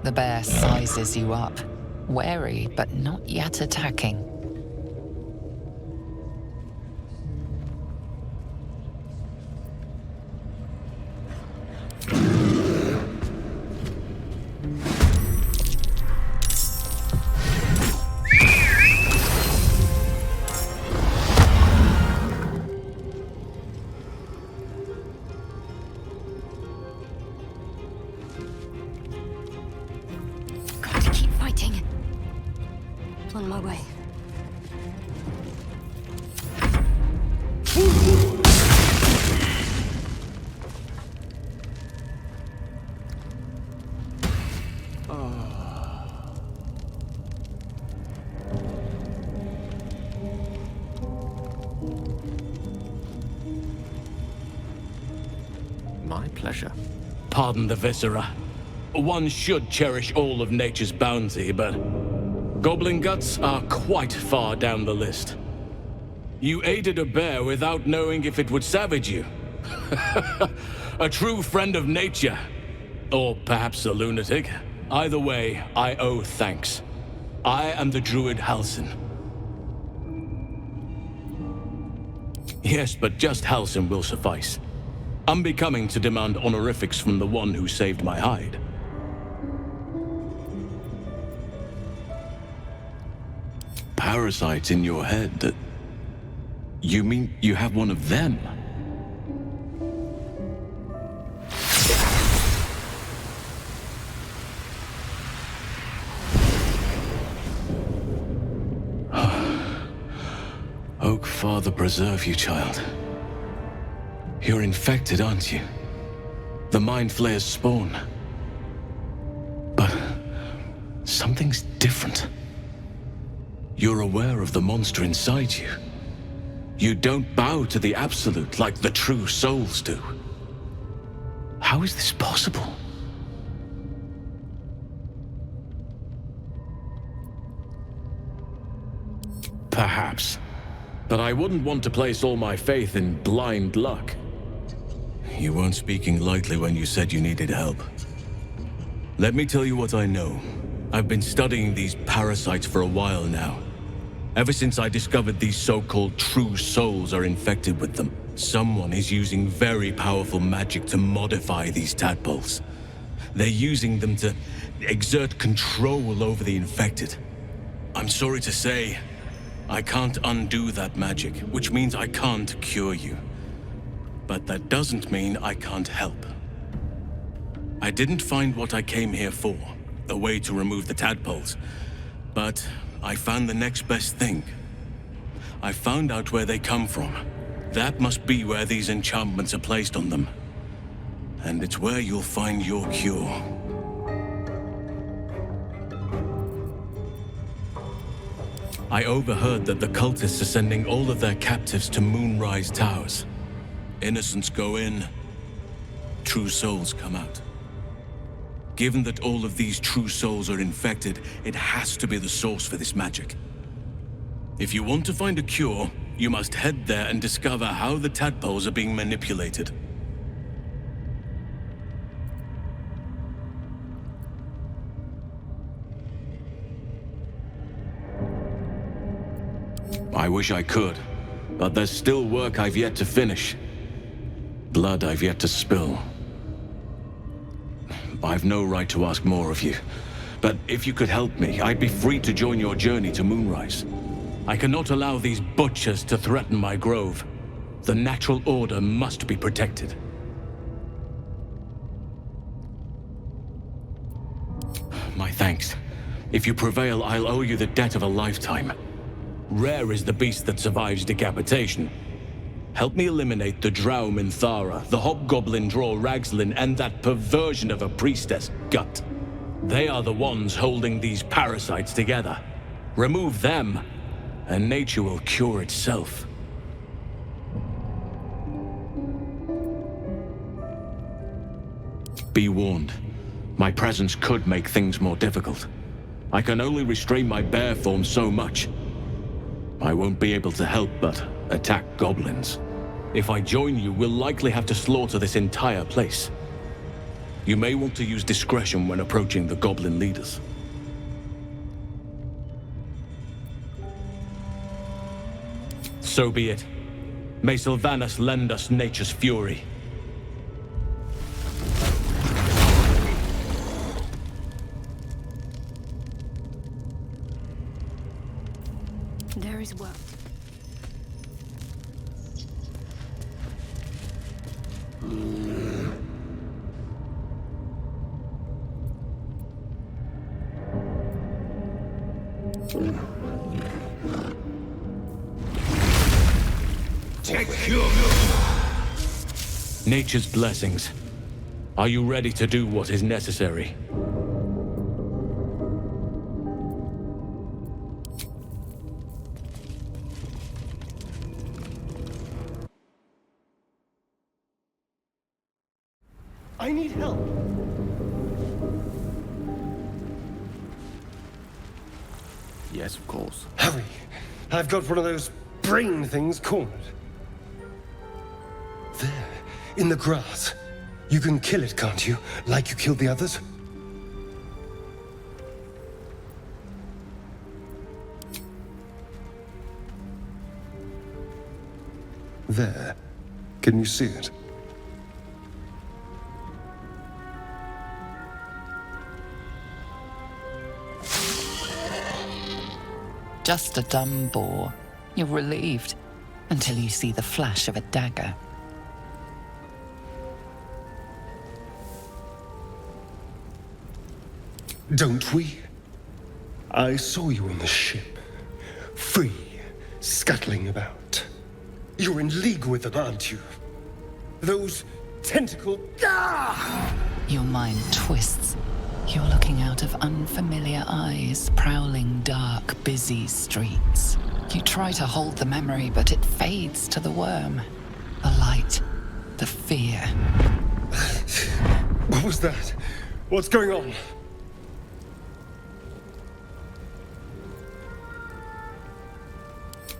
The bear sizes you up, wary but not yet attacking. On my way. My pleasure. Pardon the viscera. One should cherish all of nature's bounty, but goblin guts are quite far down the list. You aided a bear without knowing if it would savage you. A true friend of nature. Or perhaps a lunatic. Either way, I owe thanks. I am the druid Halsin. Yes, but just Halsin will suffice. Unbecoming to demand honorifics from the one who saved my hide. Parasites in your head that... You mean you have one of them? Oak Father preserve you, child. You're infected, aren't you? The Mind Flayer's spawn. But something's different. You're aware of the monster inside you. You don't bow to the Absolute like the true souls do. How is this possible? Perhaps. But I wouldn't want to place all my faith in blind luck. You weren't speaking lightly when you said you needed help. Let me tell you what I know. I've been studying these parasites for a while now. Ever since I discovered these so-called true souls are infected with them, someone is using very powerful magic to modify these tadpoles. They're using them to exert control over the infected. I'm sorry to say, I can't undo that magic, which means I can't cure you. But that doesn't mean I can't help. I didn't find what I came here for, a way to remove the tadpoles, but I found the next best thing. I found out where they come from. That must be where these enchantments are placed on them. And it's where you'll find your cure. I overheard that the cultists are sending all of their captives to Moonrise Towers. Innocents go in, true souls come out. Given that all of these true souls are infected, it has to be the source for this magic. If you want to find a cure, you must head there and discover how the tadpoles are being manipulated. I wish I could, but there's still work I've yet to finish. Blood I've yet to spill. I've no right to ask more of you, but if you could help me, I'd be free to join your journey to Moonrise. I cannot allow these butchers to threaten my grove. The natural order must be protected. My thanks. If you prevail, I'll owe you the debt of a lifetime. Rare is the beast that survives decapitation. Help me eliminate the Drow Minthara, the Hobgoblin Draw Ragslin, and that perversion of a priestess, Gut. They are the ones holding these parasites together. Remove them, and nature will cure itself. Be warned. My presence could make things more difficult. I can only restrain my bear form so much. I won't be able to help but attack goblins. If I join you, we'll likely have to slaughter this entire place. You may want to use discretion when approaching the goblin leaders. So be it. May Sylvanas lend us nature's fury. There is work. Nature's blessings. Are you ready to do what is necessary? I need help. Yes, of course. Hurry. I've got one of those brain things cornered. There, in the grass. You can kill it, can't you? Like you killed the others? There. Can you see it? Just a dumb boar. You're relieved until you see the flash of a dagger. Don't we? I saw you on the ship. Free, scuttling about. You're in league with them, aren't you? Those tentacle... Ah! Your mind twists. You're looking out of unfamiliar eyes, prowling dark, busy streets. You try to hold the memory, but it fades to the worm. The light, the fear. What was that? What's going on?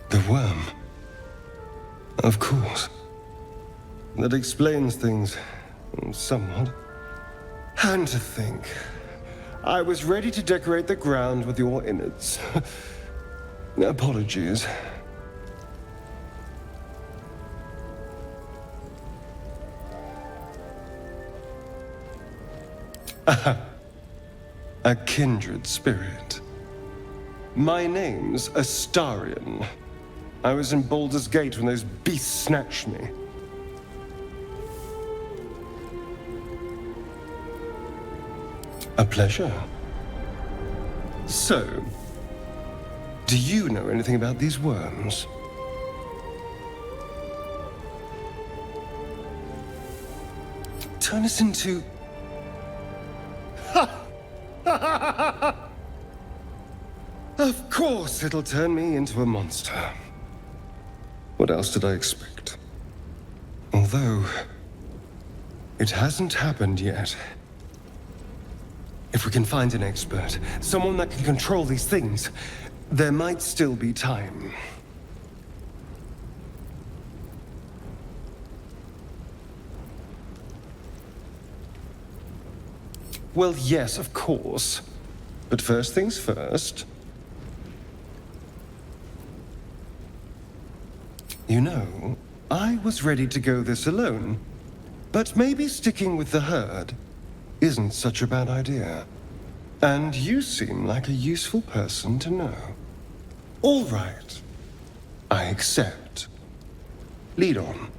The worm. Of course. That explains things somewhat. And to think, I was ready to decorate the ground with your innards. Apologies. A kindred spirit. My name's Astarion. I was in Baldur's Gate when those beasts snatched me. A pleasure. So, do you know anything about these worms? Turn us into... Of course it'll turn me into a monster. What else did I expect? Although, it hasn't happened yet. If we can find an expert, someone that can control these things, there might still be time. Well, yes, of course. But first things first. You know, I was ready to go this alone, but maybe sticking with the herd isn't such a bad idea. And you seem like a useful person to know. All right. I accept. Lead on.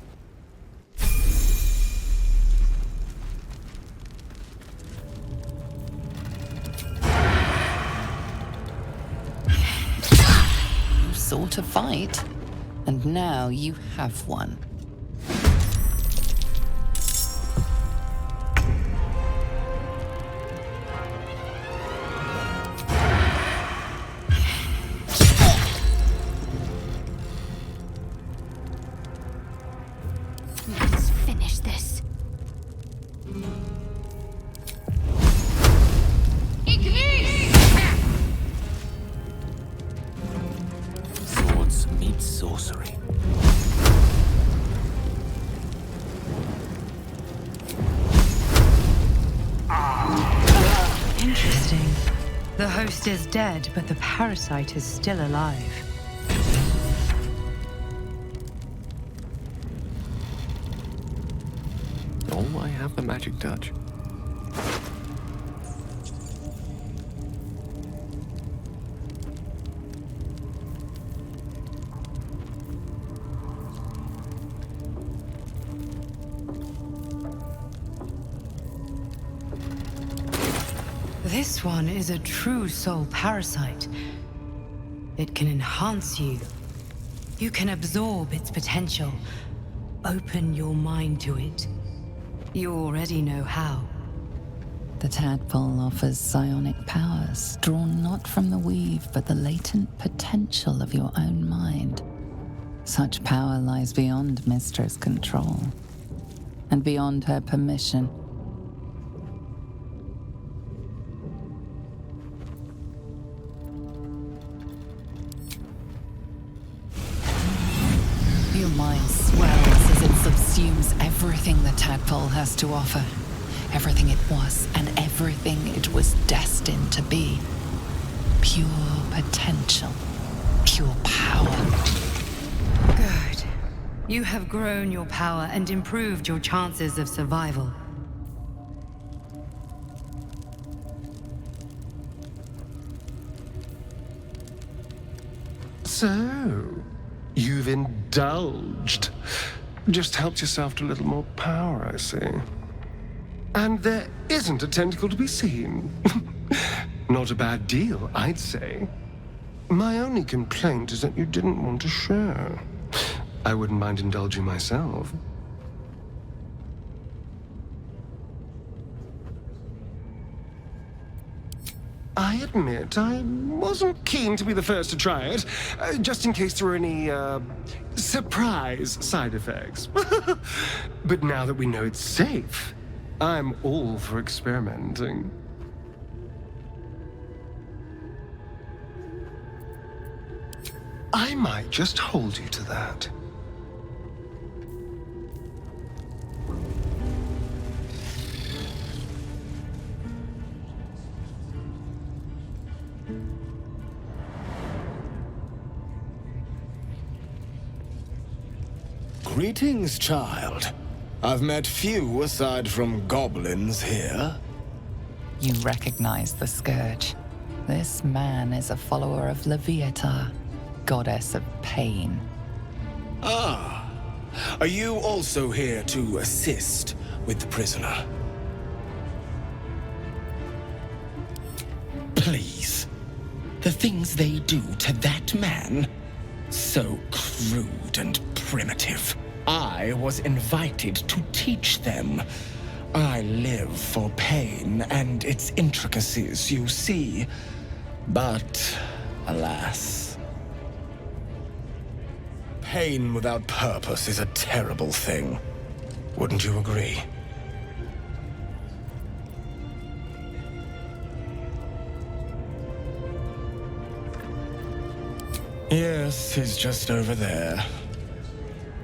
You sought a fight, and now you have one. Let's finish this. Swords meet sorcery. Interesting. The host is dead, but the parasite is still alive. Oh, I have the magic touch. This one is a true soul parasite. It can enhance you. You can absorb its potential. Open your mind to it. You already know how. The tadpole offers psionic powers, drawn not from the weave, but the latent potential of your own mind. Such power lies beyond Mistress' control, and beyond her permission. Your mind swells as it subsumes everything the tadpole has to offer. Everything it was and everything it was destined to be. Pure potential. Pure power. Good. You have grown your power and improved your chances of survival. So, you've indulged. Just helped yourself to a little more power, I see. And there isn't a tentacle to be seen. Not a bad deal, I'd say. My only complaint is that you didn't want to share. I wouldn't mind indulging myself. I admit I wasn't keen to be the first to try it, just in case there were any, surprise side effects. But now that we know it's safe, I'm all for experimenting. I might just hold you to that. Greetings, child. I've met few aside from goblins here. You recognize the Scourge. This man is a follower of Leviatha, goddess of pain. Ah. Are you also here to assist with the prisoner? Please. The things they do to that man? So crude and primitive. I was invited to teach them. I live for pain and its intricacies, you see. But, alas. Pain without purpose is a terrible thing. Wouldn't you agree? Yes, he's just over there.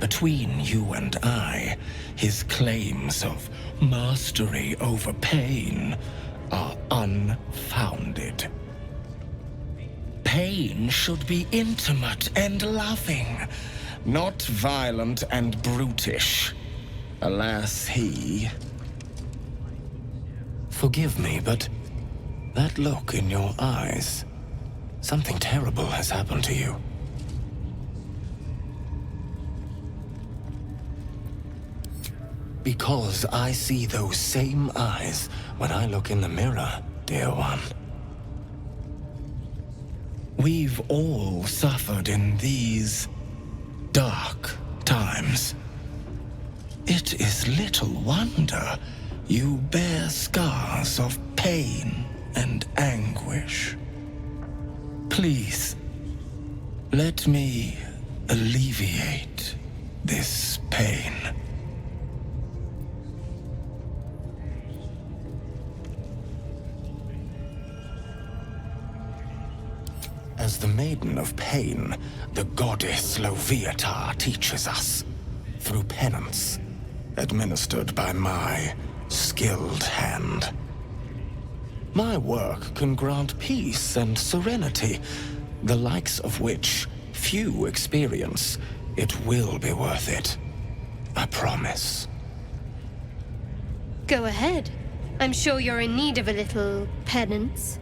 Between you and I, his claims of mastery over pain are unfounded. Pain should be intimate and loving, not violent and brutish. Alas, he... Forgive me, but that look in your eyes, something terrible has happened to you. Because I see those same eyes when I look in the mirror, dear one. We've all suffered in these dark times. It is little wonder you bear scars of pain and anguish. Please, let me alleviate this pain. As the Maiden of Pain, the goddess Loviatar teaches us, through penance, administered by my skilled hand. My work can grant peace and serenity, the likes of which few experience. It will be worth it. I promise. Go ahead. I'm sure you're in need of a little penance.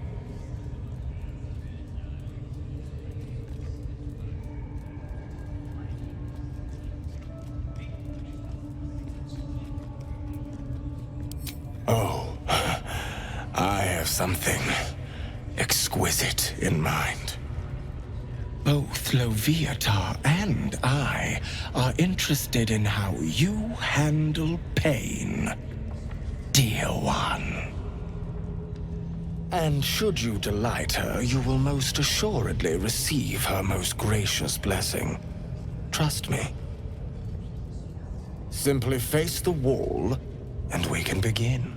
Oh, I have something exquisite in mind. Both Loviatar and I are interested in how you handle pain, dear one. And should you delight her, you will most assuredly receive her most gracious blessing. Trust me. Simply face the wall, and we can begin.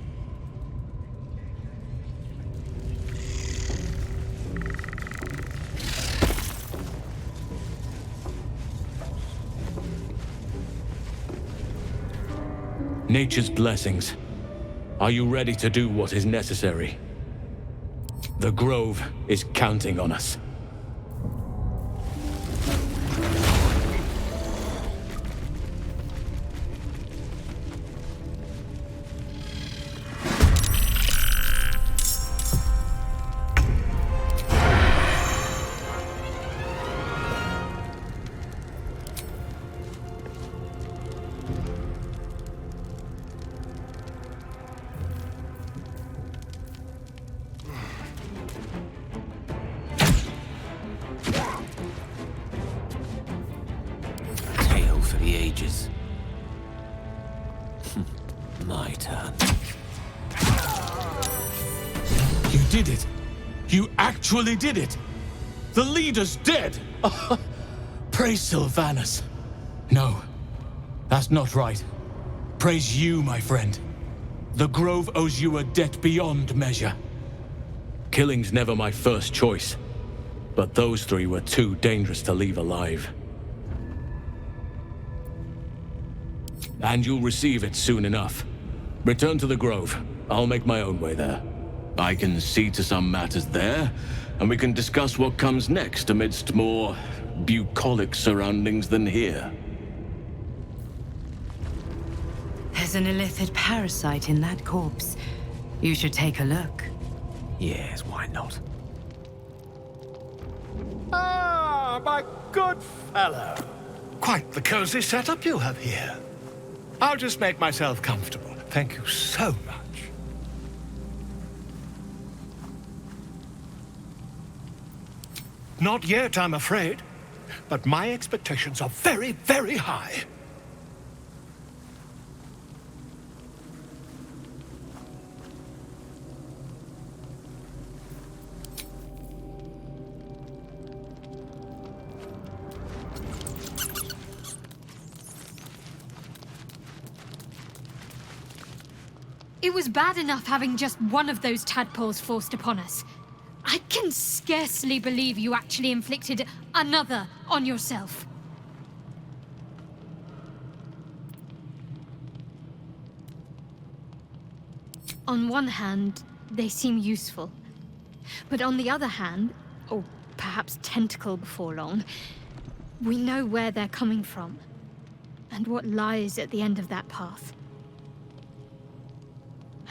Nature's blessings. Are you ready to do what is necessary? The Grove is counting on us. For the ages. My turn. You did it! You actually did it! The leader's dead! Praise Sylvanus. No, that's not right. Praise you, my friend. The Grove owes you a debt beyond measure. Killing's never my first choice, but those three were too dangerous to leave alive. And you'll receive it soon enough. Return to the Grove. I'll make my own way there. I can see to some matters there, and we can discuss what comes next amidst more bucolic surroundings than here. There's an illithid parasite in that corpse. You should take a look. Yes, why not? Ah, my good fellow. Quite the cozy setup you have here. I'll just make myself comfortable. Thank you so much. Not yet, I'm afraid. But my expectations are very, very high. It was bad enough having just one of those tadpoles forced upon us. I can scarcely believe you actually inflicted another on yourself. On one hand, they seem useful. But on the other hand, or perhaps tentacle before long, We know where they're coming from, and what lies at the end of that path.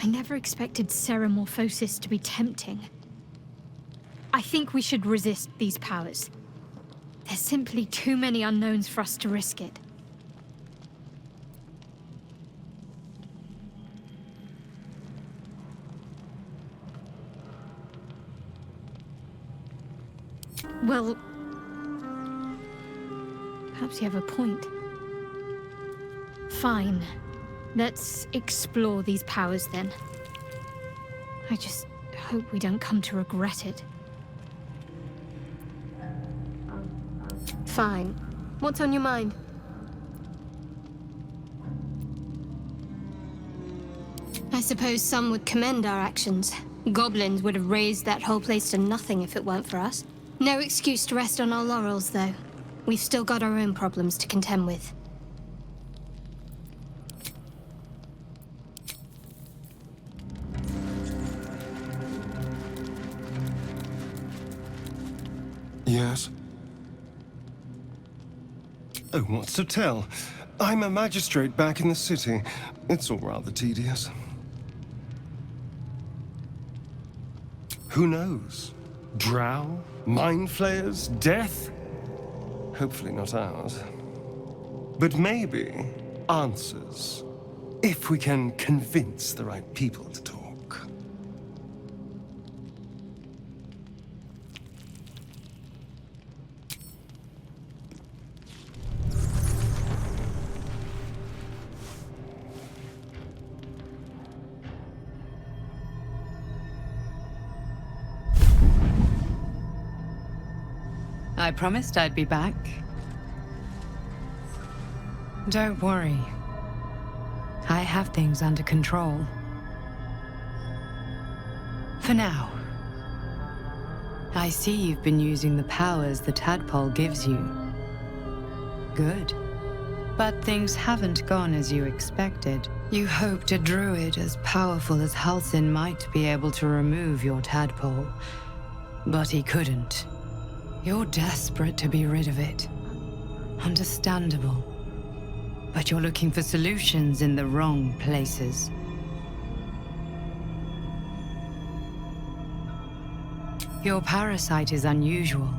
I never expected Ceramorphosis to be tempting. I think we should resist these powers. There's simply too many unknowns for us to risk it. Well, perhaps you have a point. Fine. Let's explore these powers then. I just hope we don't come to regret it. Fine. What's on your mind? I suppose some would commend our actions. Goblins would have razed that whole place to nothing if it weren't for us. No excuse to rest on our laurels, though. We've still got our own problems to contend with. Yes? Oh, what's to tell? I'm a magistrate back in the city. It's all rather tedious. Who knows? Drow? Mind flayers? Death? Hopefully not ours. But maybe answers. If we can convince the right people to talk. I promised I'd be back. Don't worry. I have things under control. For now. I see you've been using the powers the tadpole gives you. Good. But things haven't gone as you expected. You hoped a druid as powerful as Halsin might be able to remove your tadpole. But he couldn't. You're desperate to be rid of it. Understandable. But you're looking for solutions in the wrong places. Your parasite is unusual.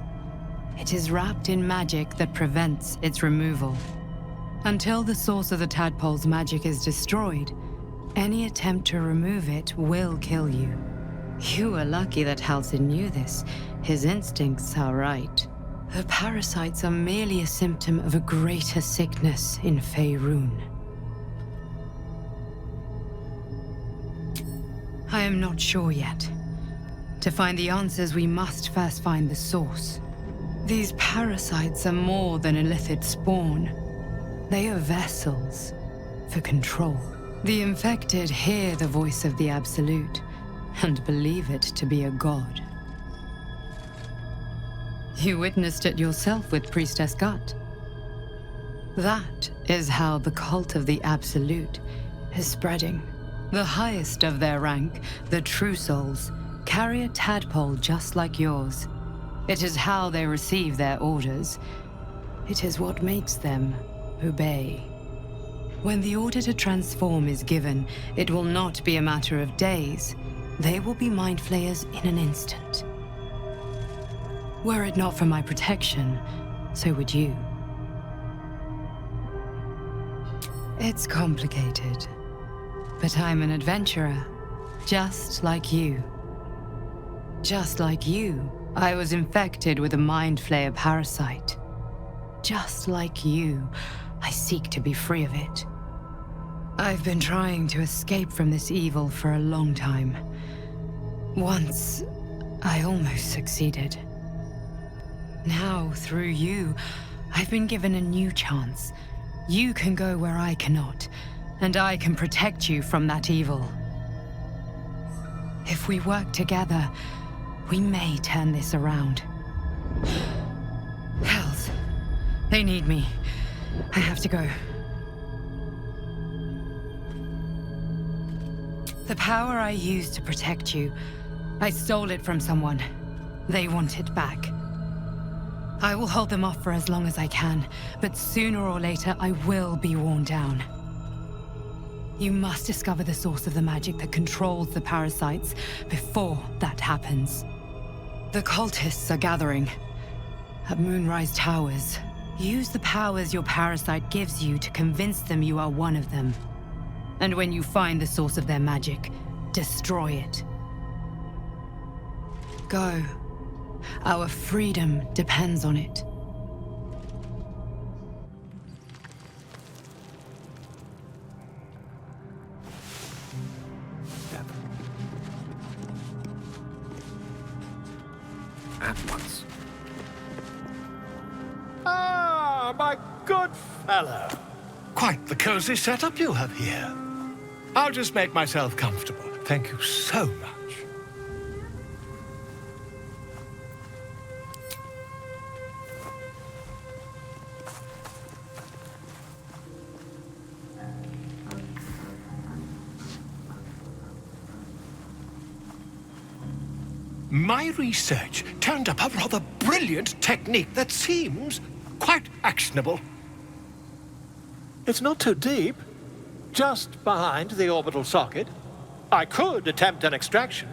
It is wrapped in magic that prevents its removal. Until the source of the tadpole's magic is destroyed, any attempt to remove it will kill you. You were lucky that Halsin knew this. His instincts are right. The parasites are merely a symptom of a greater sickness in Faerun. I am not sure yet. To find the answers, we must first find the source. These parasites are more than illithid spawn. They are vessels for control. The infected hear the voice of the Absolute and believe it to be a god. You witnessed it yourself with Priestess Gut. That is how the cult of the Absolute is spreading. The highest of their rank, the True Souls, carry a tadpole just like yours. It is how they receive their orders. It is what makes them obey. When the order to transform is given, it will not be a matter of days. They will be mind flayers in an instant. Were it not for my protection, so would you. It's complicated, but I'm an adventurer, just like you. Just like you, I was infected with a mind flayer parasite. Just like you, I seek to be free of it. I've been trying to escape from this evil for a long time. Once, I almost succeeded. Now, through you, I've been given a new chance. You can go where I cannot, and I can protect you from that evil. If we work together, we may turn this around. Hells, they need me. I have to go. The power I used to protect you, I stole it from someone. They want it back. I will hold them off for as long as I can, but sooner or later I will be worn down. You must discover the source of the magic that controls the parasites before that happens. The cultists are gathering at Moonrise Towers. Use the powers your parasite gives you to convince them you are one of them. And when you find the source of their magic, destroy it. Go. Our freedom depends on it. At once. Ah, my good fellow. Quite the cozy setup you have here. I'll just make myself comfortable. Thank you so much. My research turned up a rather brilliant technique that seems quite actionable. It's not too deep, just behind the orbital socket. I could attempt an extraction.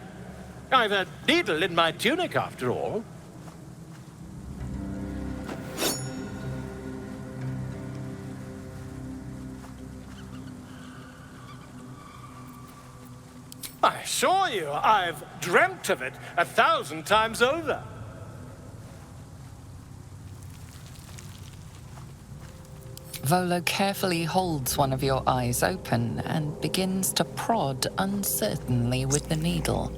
I've a needle in my tunic, after all. I assure you, I've dreamt of it 1,000 times over. Volo carefully holds one of your eyes open and begins to prod uncertainly with the needle.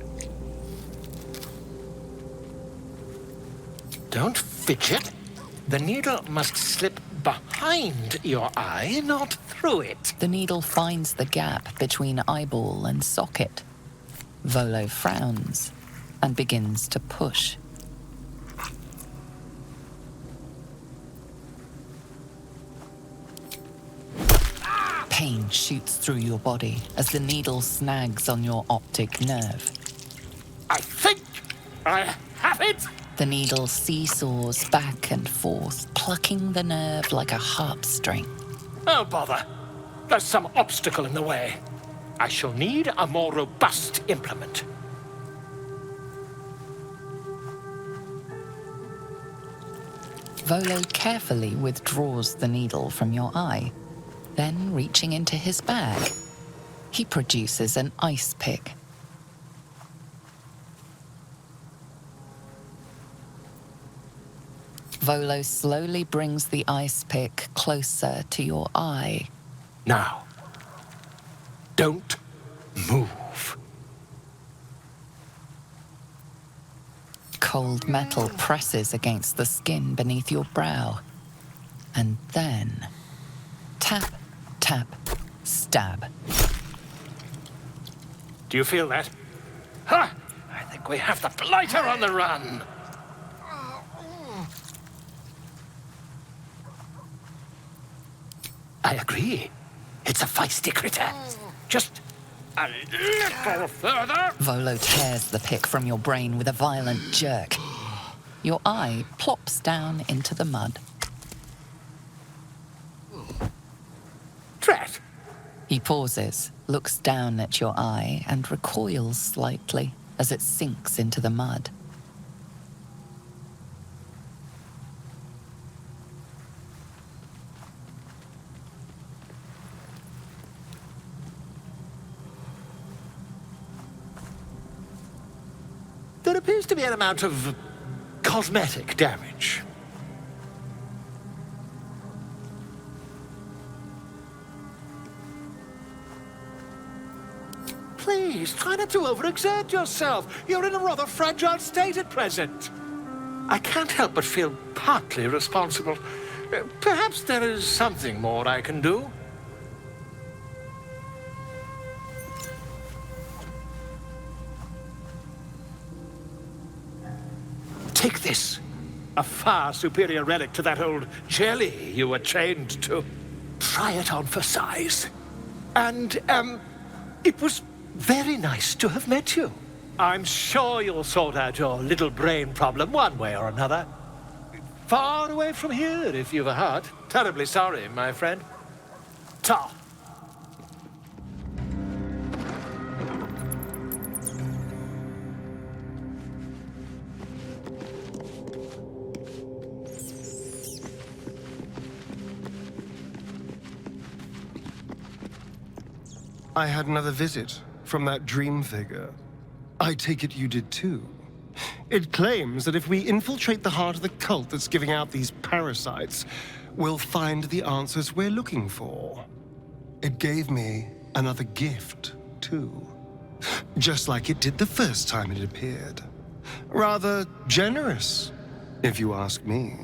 Don't fidget. The needle must slip behind your eye, not through it. The needle finds the gap between eyeball and socket. Volo frowns and begins to push. Pain shoots through your body as the needle snags on your optic nerve. I think I have it! The needle seesaws back and forth, plucking the nerve like a harp string. Oh, bother. There's some obstacle in the way. I shall need a more robust implement. Volo carefully withdraws the needle from your eye. Then, reaching into his bag, he produces an ice pick. Volo slowly brings the ice pick closer to your eye. Now, don't move. Cold metal presses against the skin beneath your brow. And then, tap, tap, stab. Do you feel that? Ha! I think we have the blighter on the run. I agree. It's a feisty critter. Just a little further. Volo tears the pick from your brain with a violent jerk. Your eye plops down into the mud. Drat! He pauses, looks down at your eye, and recoils slightly as it sinks into the mud. There appears to be an amount of cosmetic damage. Please, try not to overexert yourself. You're in a rather fragile state at present. I can't help but feel partly responsible. Perhaps there is something more I can do. Take this. A far superior relic to that old jelly you were chained to. Try it on for size. And, it was very nice to have met you. I'm sure you'll sort out your little brain problem one way or another. Far away from here, if you've a heart. Terribly sorry, my friend. Ta! I had another visit from that dream figure. I take it you did too. It claims that if we infiltrate the heart of the cult that's giving out these parasites, we'll find the answers we're looking for. It gave me another gift, too. Just like it did the first time it appeared. Rather generous, if you ask me.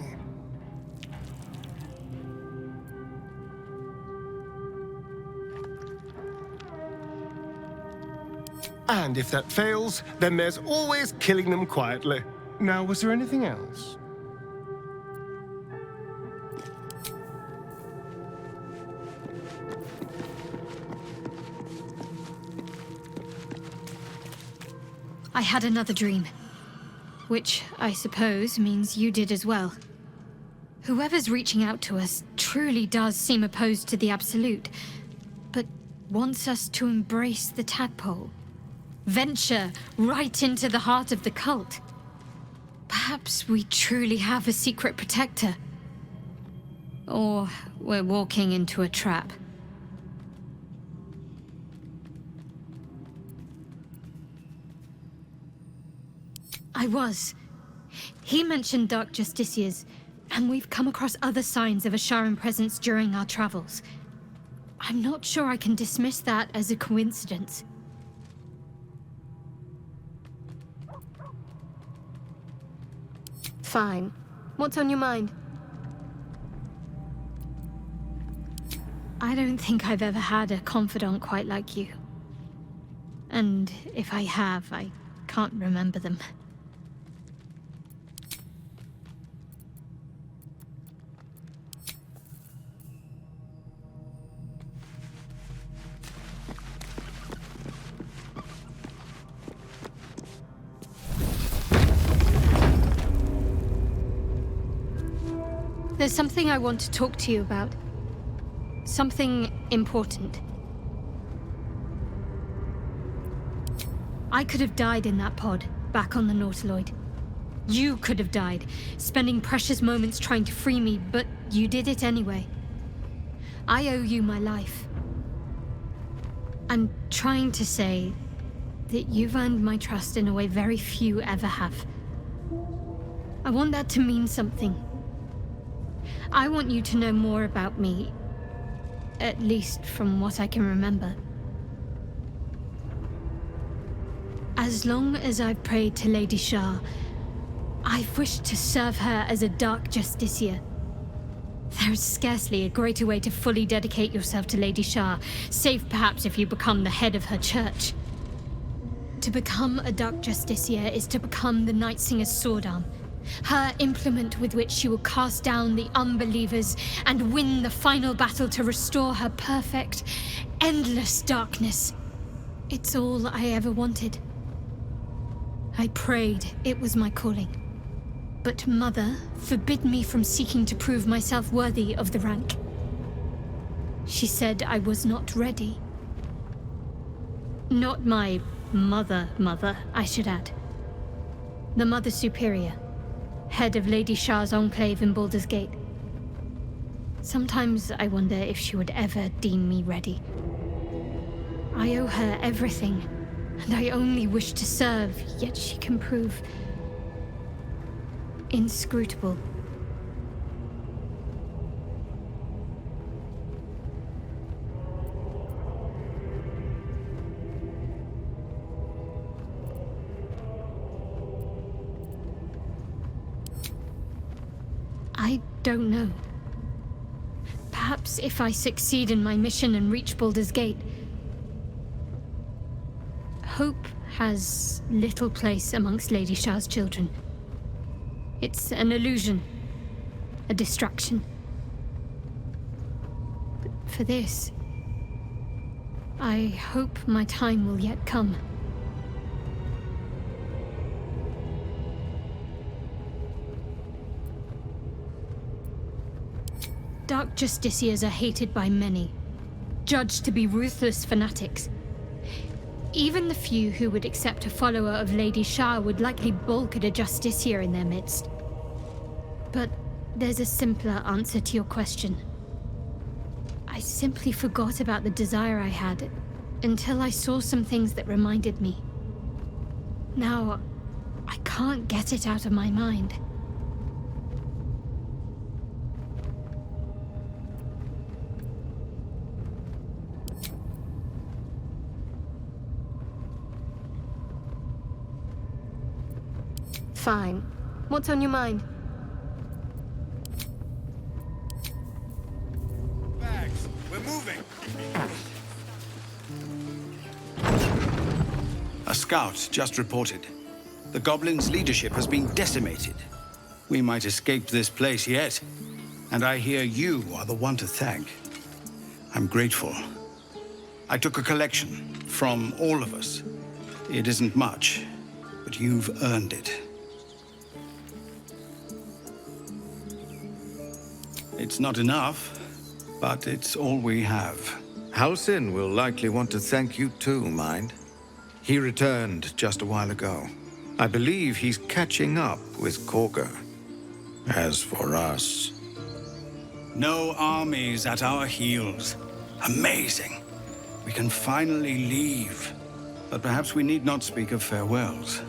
And if that fails, then there's always killing them quietly. Now, was there anything else? I had another dream. Which, I suppose, means you did as well. Whoever's reaching out to us truly does seem opposed to the Absolute, but wants us to embrace the tadpole. Venture right into the heart of the cult. Perhaps we truly have a secret protector. Or we're walking into a trap. I was. He mentioned Dark Justiciars, and we've come across other signs of a Sharan presence during our travels. I'm not sure I can dismiss that as a coincidence. Fine. What's on your mind? I don't think I've ever had a confidant quite like you. And if I have, I can't remember them. There's something I want to talk to you about. Something important. I could have died in that pod, back on the Nautiloid. You could have died, spending precious moments trying to free me, but you did it anyway. I owe you my life. I'm trying to say that you've earned my trust in a way very few ever have. I want that to mean something. I want you to know more about me, at least from what I can remember. As long as I've prayed to Lady Shah, I've wished to serve her as a Dark Justiciar. There is scarcely a greater way to fully dedicate yourself to Lady Shah, save perhaps if you become the head of her church. To become a Dark Justiciar is to become the Night Singer's sword arm, her implement with which she will cast down the unbelievers and win the final battle to restore her perfect, endless darkness. It's all I ever wanted. I prayed it was my calling. But Mother forbid me from seeking to prove myself worthy of the rank. She said I was not ready. Not my mother, I should add. The Mother Superior, head of Lady Shah's enclave in Baldur's Gate. Sometimes I wonder if she would ever deem me ready. I owe her everything, and I only wish to serve, yet she can prove inscrutable. I don't know. Perhaps if I succeed in my mission and reach Baldur's Gate. Hope has little place amongst Lady Shah's children. It's an illusion, a distraction. But for this, I hope my time will yet come. Dark Justiciars are hated by many, judged to be ruthless fanatics. Even the few who would accept a follower of Lady Shah would likely balk at a Justiciar in their midst. But there's a simpler answer to your question. I simply forgot about the desire I had until I saw some things that reminded me. Now, I can't get it out of my mind. Fine. What's on your mind? Bags, we're moving. A scout just reported. The goblins' leadership has been decimated. We might escape this place yet. And I hear you are the one to thank. I'm grateful. I took a collection from all of us. It isn't much, but you've earned it. It's not enough, but it's all we have. Halsin will likely want to thank you too, mind. He returned just a while ago. I believe he's catching up with Korga. As for us... No armies at our heels. Amazing. We can finally leave. But perhaps we need not speak of farewells.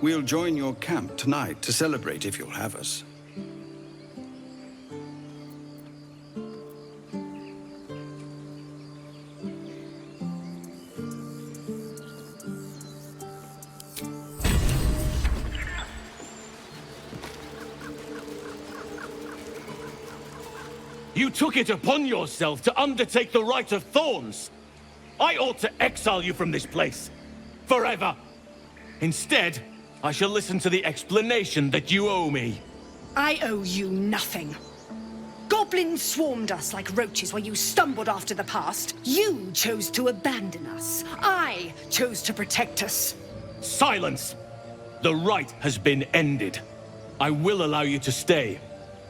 We'll join your camp tonight to celebrate if you'll have us. You took it upon yourself to undertake the Rite of Thorns. I ought to exile you from this place. Forever. Instead, I shall listen to the explanation that you owe me. I owe you nothing. Goblins swarmed us like roaches while you stumbled after the past. You chose to abandon us. I chose to protect us. Silence! The rite has been ended. I will allow you to stay.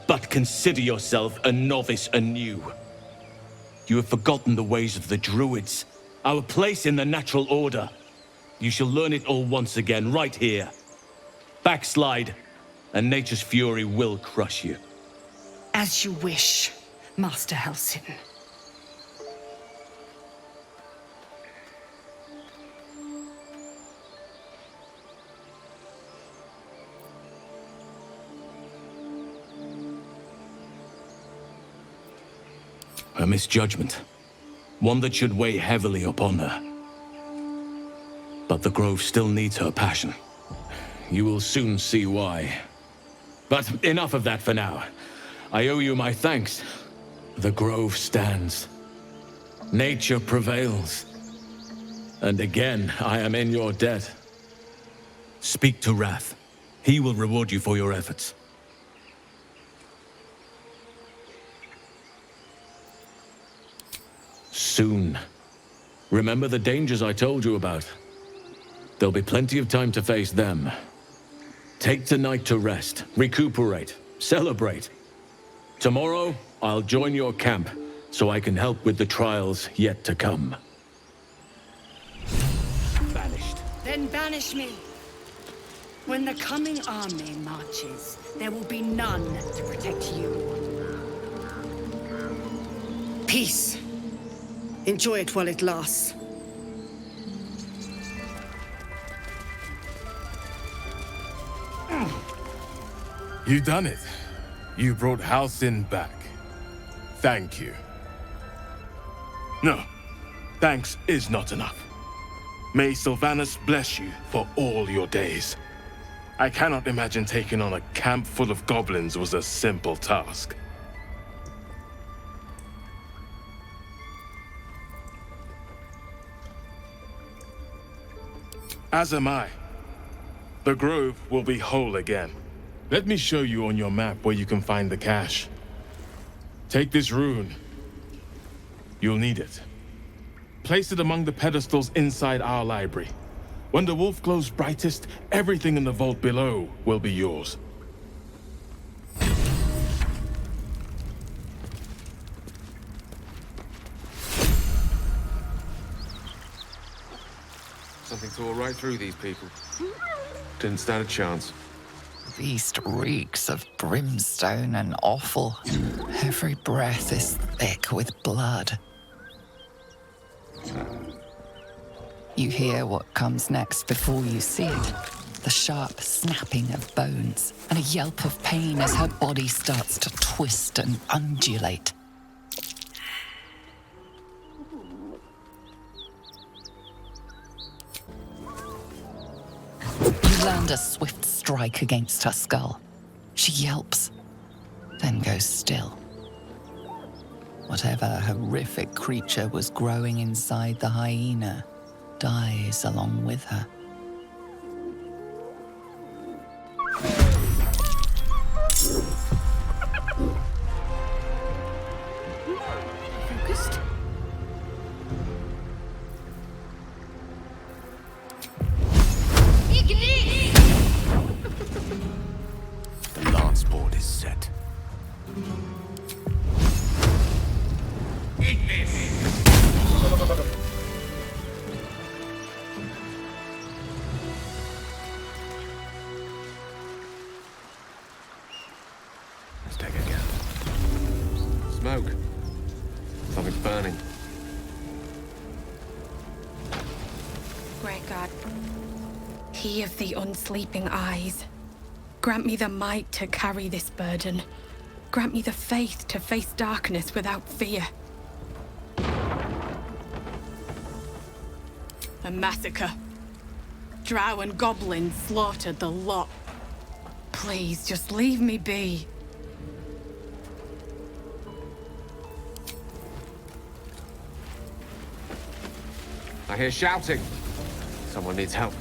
But consider yourself a novice anew. You have forgotten the ways of the Druids, our place in the natural order. You shall learn it all once again, right here. Backslide, and nature's fury will crush you. As you wish, Master Halsin. A misjudgment. One that should weigh heavily upon her. But the Grove still needs her passion. You will soon see why. But enough of that for now. I owe you my thanks. The Grove stands. Nature prevails. And again, I am in your debt. Speak to Wrath. He will reward you for your efforts. Soon. Remember the dangers I told you about. There'll be plenty of time to face them. Take tonight to rest, recuperate, celebrate. Tomorrow, I'll join your camp, so I can help with the trials yet to come. Banished. Then banish me. When the coming army marches, there will be none to protect you. Peace. Enjoy it while it lasts. You done it. You brought Halsin back. Thank you. No, thanks is not enough. May Sylvanas bless you for all your days. I cannot imagine taking on a camp full of goblins was a simple task. As am I. The Grove will be whole again. Let me show you on your map where you can find the cache. Take this rune. You'll need it. Place it among the pedestals inside our library. When the wolf glows brightest, everything in the vault below will be yours. think tore right through these people. Didn't stand a chance. The beast reeks of brimstone and offal. Every breath is thick with blood. You hear what comes next before you see it. The sharp snapping of bones and a yelp of pain as her body starts to twist and undulate. You land a swift strike against her skull. She yelps, then goes still. Whatever horrific creature was growing inside the hyena dies along with her. Focused. The lance board is set. Let's take a gander. Smoke. Something's burning. Great God, He of the unsleeping eyes, grant me the might to carry this burden. Grant me the faith to face darkness without fear. A massacre. Drow and goblins slaughtered the lot. Please, just leave me be. I hear shouting. Someone needs help.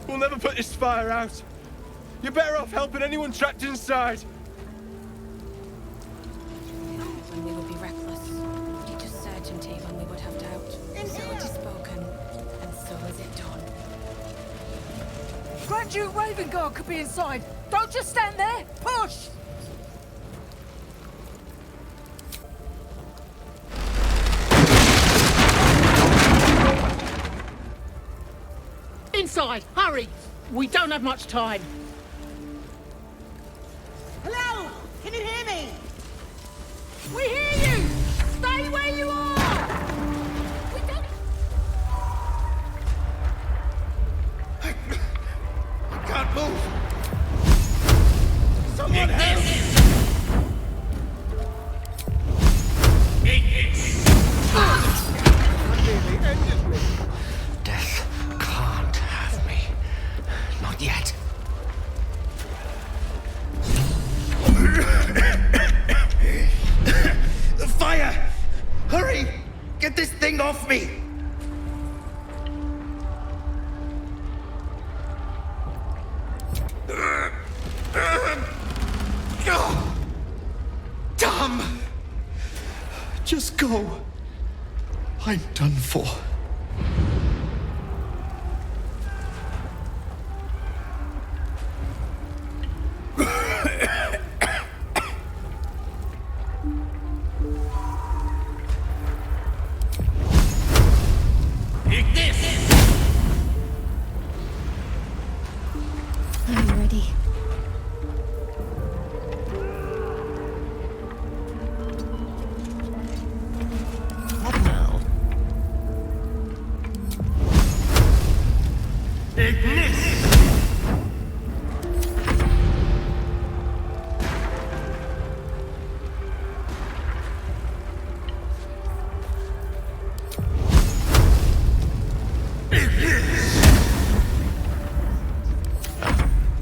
We'll never put this fire out. You're better off helping anyone trapped inside. When we would be reckless, teach us certainty when we would have doubt. So it is spoken, and so is it done. Grand Duke Ravengard could be inside. Don't just stand there. Push! Inside, hurry! We don't have much time. Hello? Can you hear me? We hear you! Stay where you are! We don't... I can't move! Someone help! Death can't have me. Not yet. Fire! Hurry! Get this thing off me! Dumb! Just go. I'm done for. I'm ready. What now?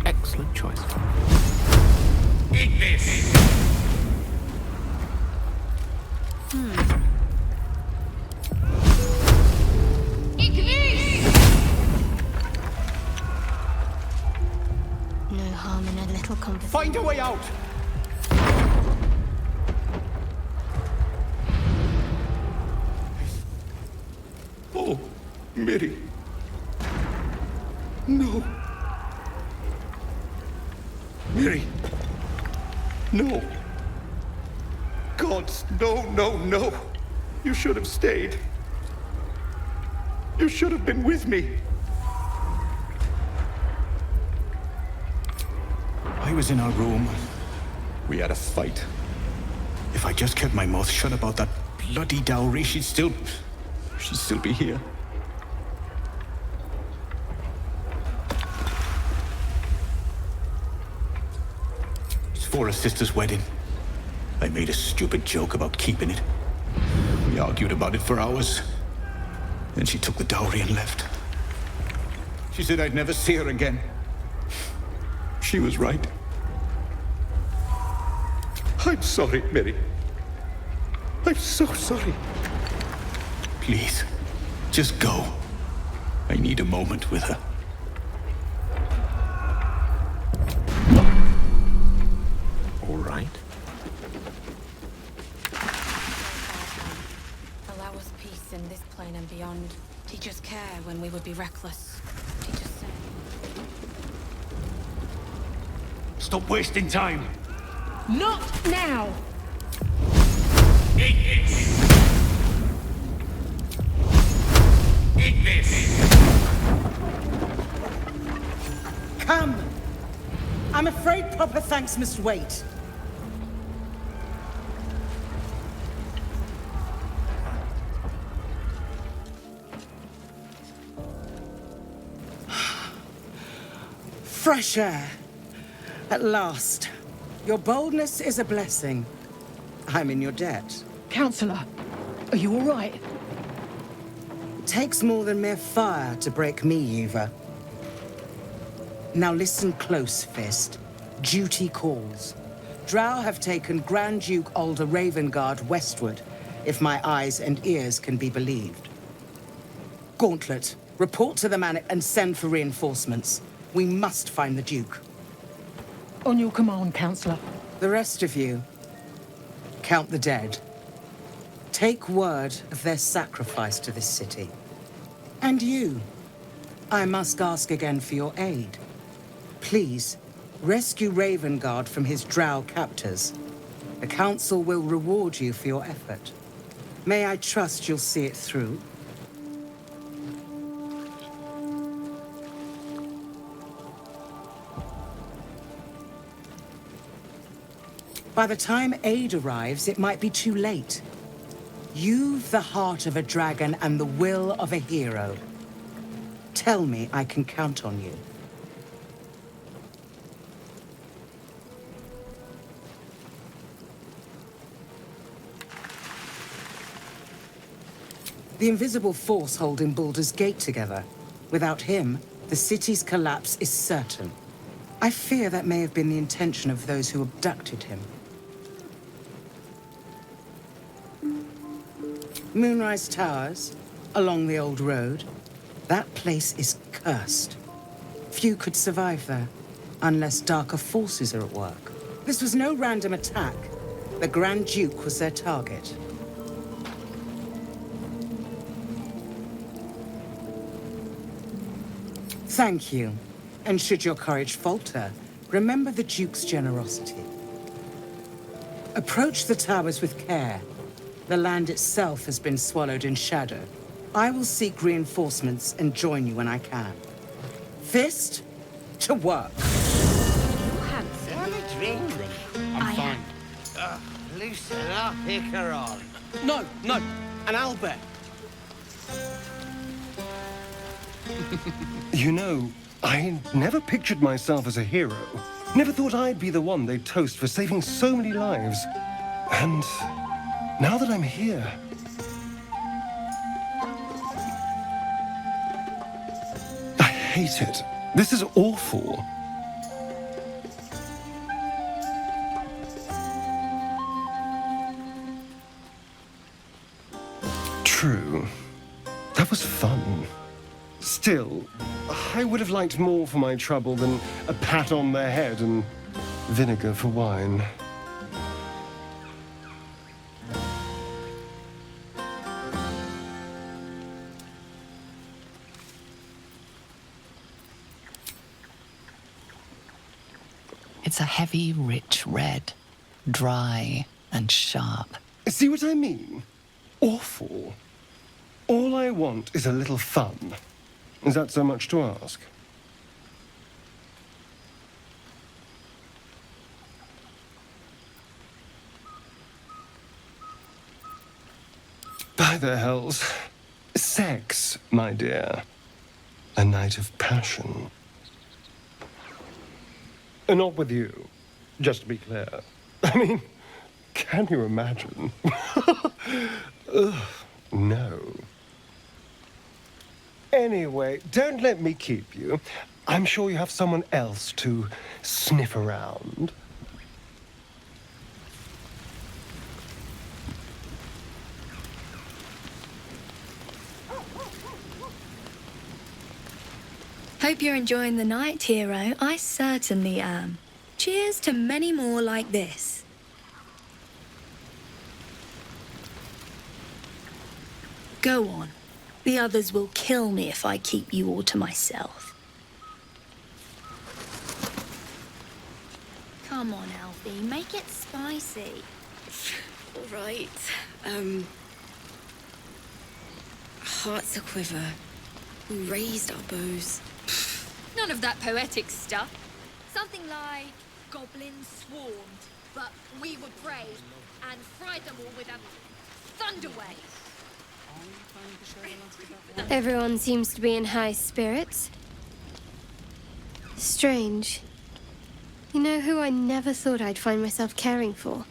Excellent choice. No harm in a little conversation. Find a way out! Oh, Miri. No. Miri. No. God, no, no, no. You should have stayed. You should have been with me. I was in our room. We had a fight. If I just kept my mouth shut about that bloody dowry, she'd still be here. It's for a sister's wedding. I made a stupid joke about keeping it. We argued about it for hours. Then she took the dowry and left. She said I'd never see her again. She was right. I'm sorry, Mary. I'm so sorry. Please, just go. I need a moment with her. All right. Allow us peace in this plane and beyond. Teach us care when we would be reckless. Teach us sin. Stop wasting time. Not now! Eat this! Come! I'm afraid proper thanks must wait. Fresh air. At last. Your boldness is a blessing. I'm in your debt. Counselor, are you all right? It takes more than mere fire to break me, Eva. Now listen close, Fist. Duty calls. Drow have taken Grand Duke Alder Ravengard westward, if my eyes and ears can be believed. Gauntlet, report to the Manic and send for reinforcements. We must find the Duke. On your command, Counselor. The rest of you, count the dead. Take word of their sacrifice to this city. And you, I must ask again for your aid. Please, rescue Ravengard from his drow captors. The Council will reward you for your effort. May I trust you'll see it through? By the time aid arrives, it might be too late. You've the heart of a dragon and the will of a hero. Tell me I can count on you. The invisible force holding Baldur's Gate together. Without him, the city's collapse is certain. I fear that may have been the intention of those who abducted him. Moonrise Towers, along the old road. That place is cursed. Few could survive there, unless darker forces are at work. This was no random attack. The Grand Duke was their target. Thank you. And should your courage falter, remember the Duke's generosity. Approach the towers with care. The land itself has been swallowed in shadow. I will seek reinforcements and join you when I can. Fist, to work. Have a drink. I'm fine. Loosen up, Icaron. No, an Albert. You know, I never pictured myself as a hero. Never thought I'd be the one they'd toast for saving so many lives. And now that I'm here... I hate it. This is awful. True. That was fun. Still, I would have liked more for my trouble than a pat on the head and vinegar for wine. It's a heavy, rich red, dry and sharp. See what I mean? awful. All I want is a little fun. Is that so much to ask? By the hells. Sex, my dear. A night of passion. Not with you, just to be clear. I mean, can you imagine? Ugh, no. Anyway, don't let me keep you. I'm sure you have someone else to sniff around. Hope you're enjoying the night, hero. I certainly am. Cheers to many more like this. Go on. The others will kill me if I keep you all to myself. Come on, Alfie. Make it spicy. All right. Hearts a quiver. We raised our bows. None of that poetic stuff. Something like goblins swarmed, but we were brave and fried them all with a thunder wave. Everyone seems to be in high spirits. Strange. You know who I never thought I'd find myself caring for?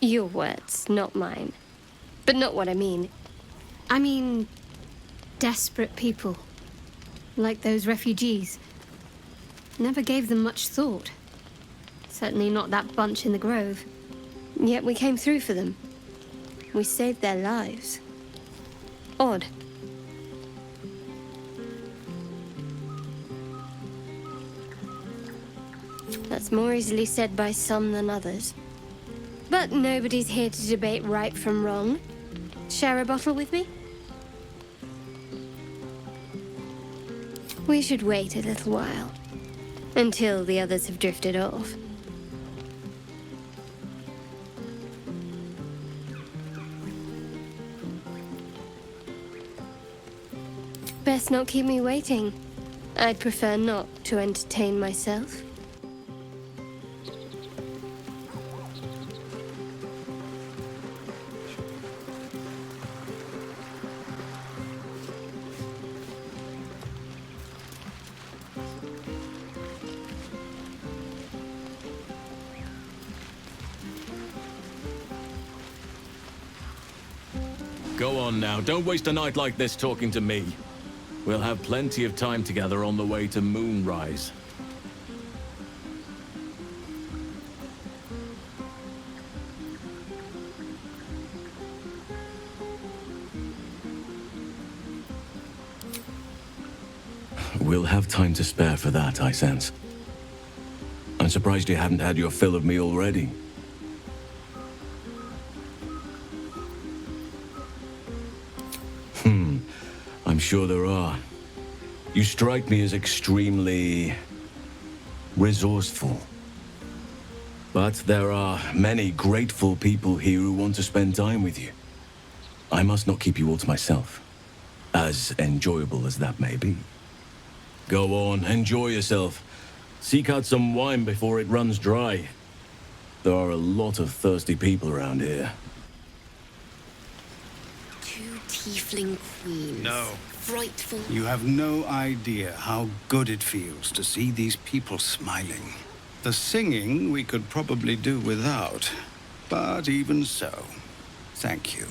Your words, not mine. But not what I mean. I mean, desperate people. Like those refugees. Never gave them much thought. Certainly not that bunch in the grove. Yet we came through for them. We saved their lives. Odd. That's more easily said by some than others. But nobody's here to debate right from wrong. Share a bottle with me? We should wait a little while. Until the others have drifted off. Best not keep me waiting. I'd prefer not to entertain myself. Go on now, don't waste a night like this talking to me. We'll have plenty of time together on the way to Moonrise. We'll have time to spare for that, I sense. I'm surprised you haven't had your fill of me already. I'm sure there are. You strike me as extremely resourceful. But there are many grateful people here who want to spend time with you. I must not keep you all to myself, as enjoyable as that may be. Go on, enjoy yourself. Seek out some wine before it runs dry. There are a lot of thirsty people around here. Tiefling queens. No. Frightful. You have no idea how good it feels to see these people smiling. The singing we could probably do without, but even so, thank you.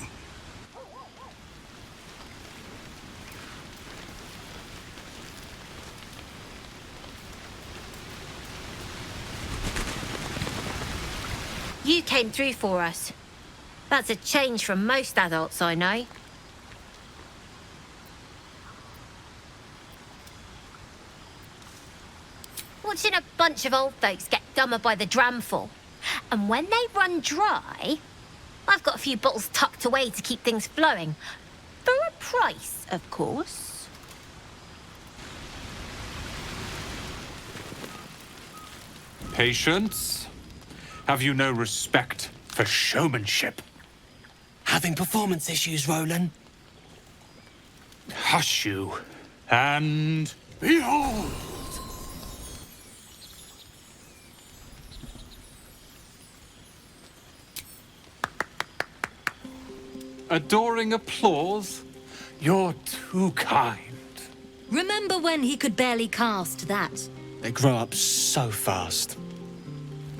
You came through for us. That's a change from most adults I know. Watching a bunch of old folks get dumber by the dramful. And when they run dry, I've got a few bottles tucked away to keep things flowing. For a price, of course. Patience. Have you no respect for showmanship? Having performance issues, Roland? Hush you, and behold! Adoring applause? You're too kind. Remember when he could barely cast that? They grow up so fast.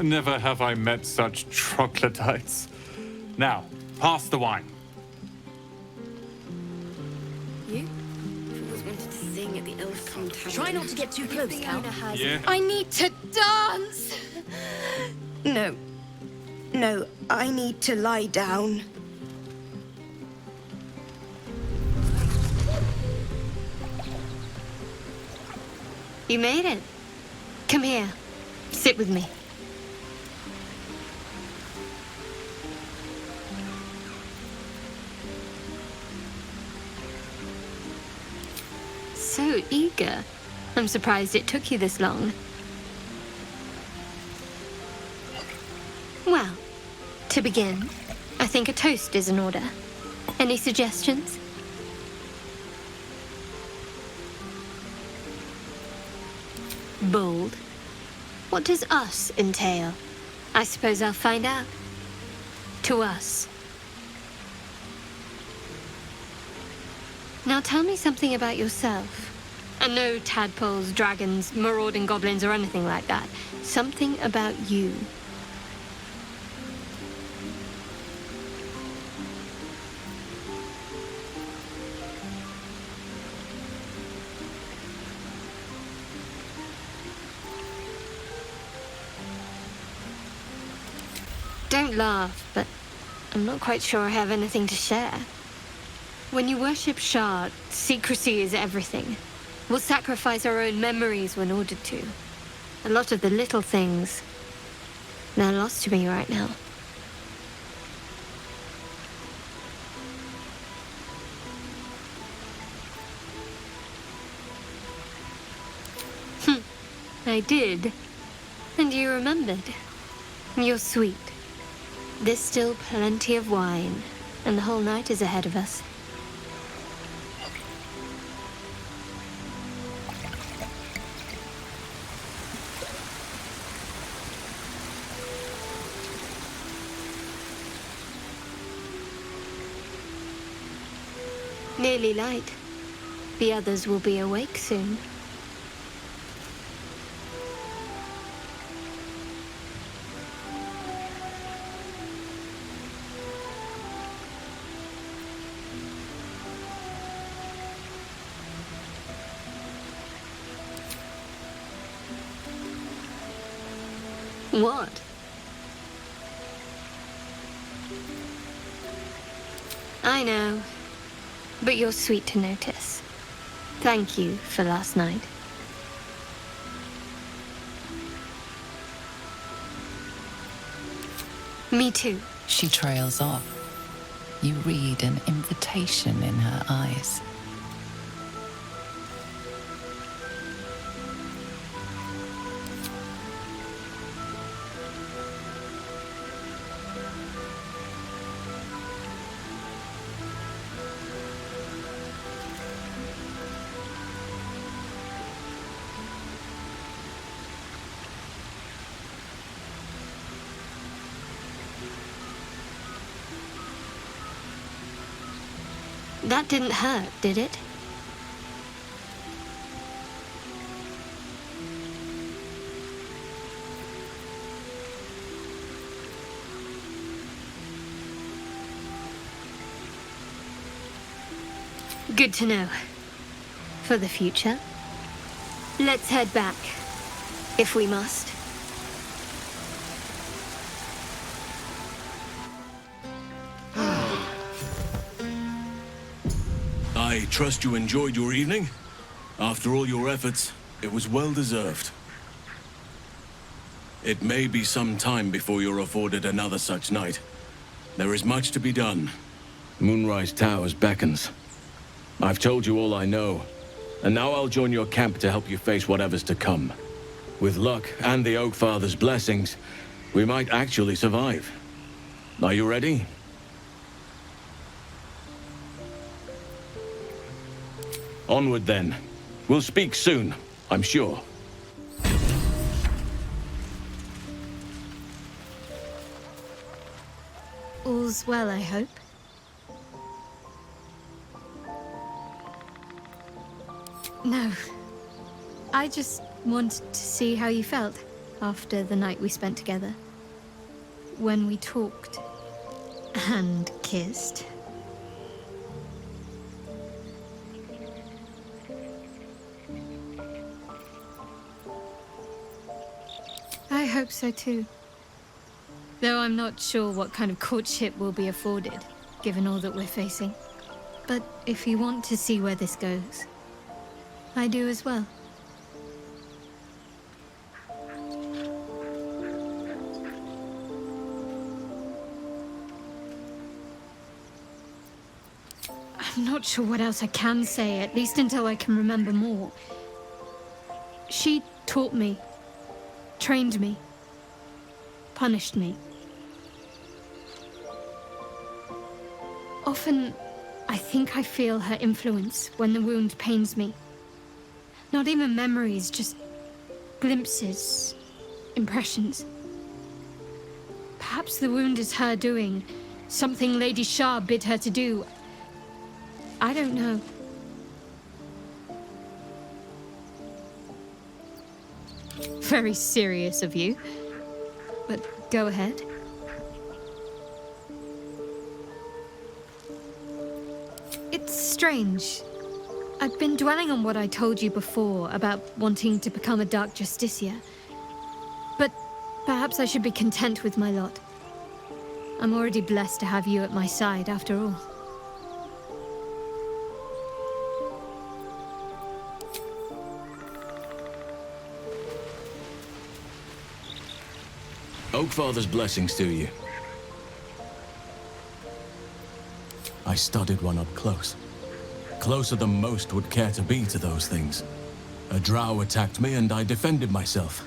Never have I met such troglodytes. Now, pass the wine. You? I've always wanted to sing at the elf tavern. Try not to get too close, Cal. Yeah. I need to dance! No, I need to lie down. You made it. Come here. Sit with me. So eager. I'm surprised it took you this long. Well, to begin, I think a toast is in order. Any suggestions? Bold. What does us entail? I suppose I'll find out. To us. Now tell me something about yourself. And no tadpoles, dragons, marauding goblins, or anything like that. Something about you. Don't laugh, but I'm not quite sure I have anything to share. When you worship Shard, secrecy is everything. We'll sacrifice our own memories when ordered to. A lot of the little things, they're lost to me right now. I did. And you remembered. You're sweet. There's still plenty of wine, and the whole night is ahead of us. Nearly light. The others will be awake soon. What? I know, but you're sweet to notice. Thank you for last night. Me too. She trails off. You read an invitation in her eyes. That didn't hurt, did it? Good to know. For the future. Let's head back, if we must. I trust you enjoyed your evening. After all your efforts, it was well deserved. It may be some time before you're afforded another such night. There is much to be done. Moonrise Towers beckons. I've told you all I know, and now I'll join your camp to help you face whatever's to come. With luck and the Oak Father's blessings, We might actually survive. Are you ready? Onward then. We'll speak soon, I'm sure. All's well, I hope. No. I just wanted to see how you felt after the night we spent together. When we talked and kissed. I hope so too. Though I'm not sure what kind of courtship will be afforded, given all that we're facing. But if you want to see where this goes, I do as well. I'm not sure what else I can say, at least until I can remember more. She taught me, trained me, punished me. Often, I think I feel her influence when the wound pains me. Not even memories, just glimpses, impressions. Perhaps the wound is her doing, something Lady Shah bid her to do. I don't know. Very serious of you, but go ahead. It's strange. I've been dwelling on what I told you before about wanting to become a Dark Justiciar. But perhaps I should be content with my lot. I'm already blessed to have you at my side, after all. Oakfather's blessings to you. I studied one up close. Closer than most would care to be to those things. A drow attacked me and I defended myself.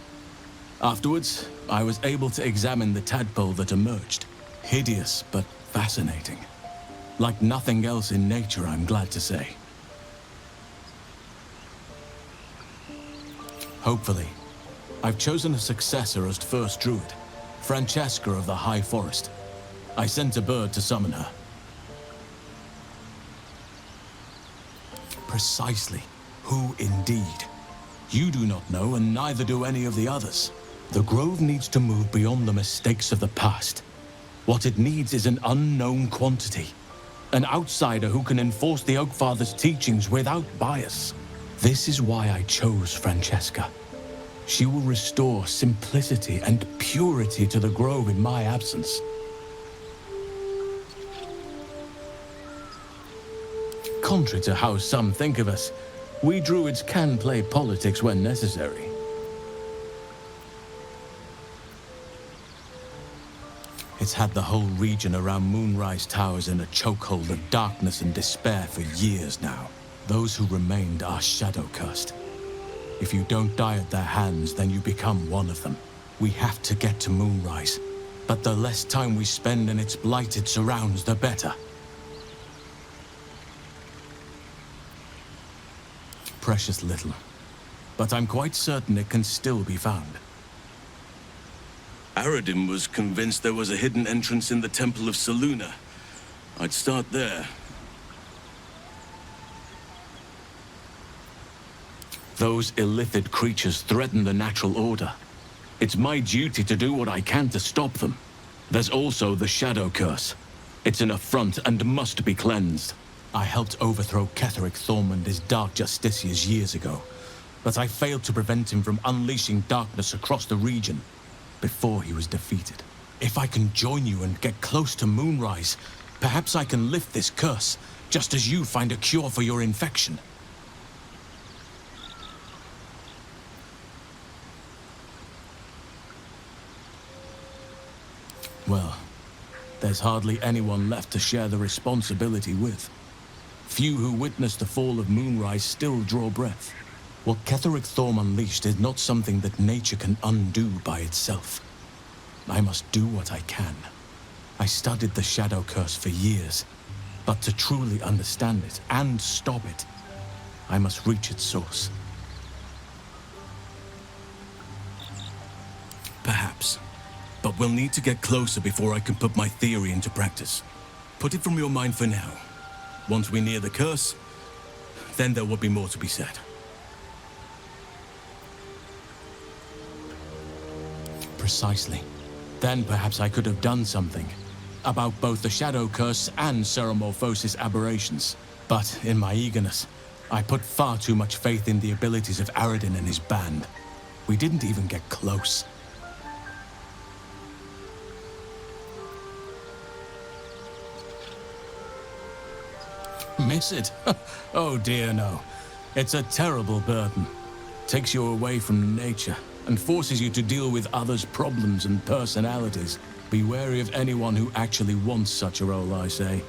Afterwards, I was able to examine the tadpole that emerged. Hideous, but fascinating. Like nothing else in nature, I'm glad to say. Hopefully, I've chosen a successor as first druid. Francesca of the High Forest. I sent a bird to summon her. Precisely. Who indeed? You do not know, and neither do any of the others. The Grove needs to move beyond the mistakes of the past. What it needs is an unknown quantity. An outsider who can enforce the Oakfather's teachings without bias. This is why I chose Francesca. She will restore simplicity and purity to the Grove in my absence. Contrary to how some think of us, we druids can play politics when necessary. It's had the whole region around Moonrise Towers in a chokehold of darkness and despair for years now. Those who remained are shadow-cursed. If you don't die at their hands, then you become one of them. We have to get to Moonrise, but the less time we spend in its blighted surrounds, the better. Precious little, but I'm quite certain it can still be found. Aradin was convinced there was a hidden entrance in the Temple of Selûne. I'd start there. Those illithid creatures threaten the natural order. It's my duty to do what I can to stop them. There's also the Shadow Curse. It's an affront and must be cleansed. I helped overthrow Ketheric Thorm and his Dark Justiciars years ago, but I failed to prevent him from unleashing darkness across the region before he was defeated. If I can join you and get close to Moonrise, perhaps I can lift this curse, just as you find a cure for your infection. Well, there's hardly anyone left to share the responsibility with. Few who witnessed the fall of Moonrise still draw breath. What Ketheric Thorm unleashed is not something that nature can undo by itself. I must do what I can. I studied the Shadow Curse for years, but to truly understand it and stop it, I must reach its source. Perhaps. But we'll need to get closer before I can put my theory into practice. Put it from your mind for now. Once we near the curse, then there will be more to be said. Precisely. Then perhaps I could have done something about both the Shadow Curse and Ceremorphosis aberrations. But in my eagerness, I put far too much faith in the abilities of Aradin and his band. We didn't even get close. Miss it? Oh dear, no. It's a terrible burden. Takes you away from nature and forces you to deal with others' problems and personalities. Be wary of anyone who actually wants such a role, I say.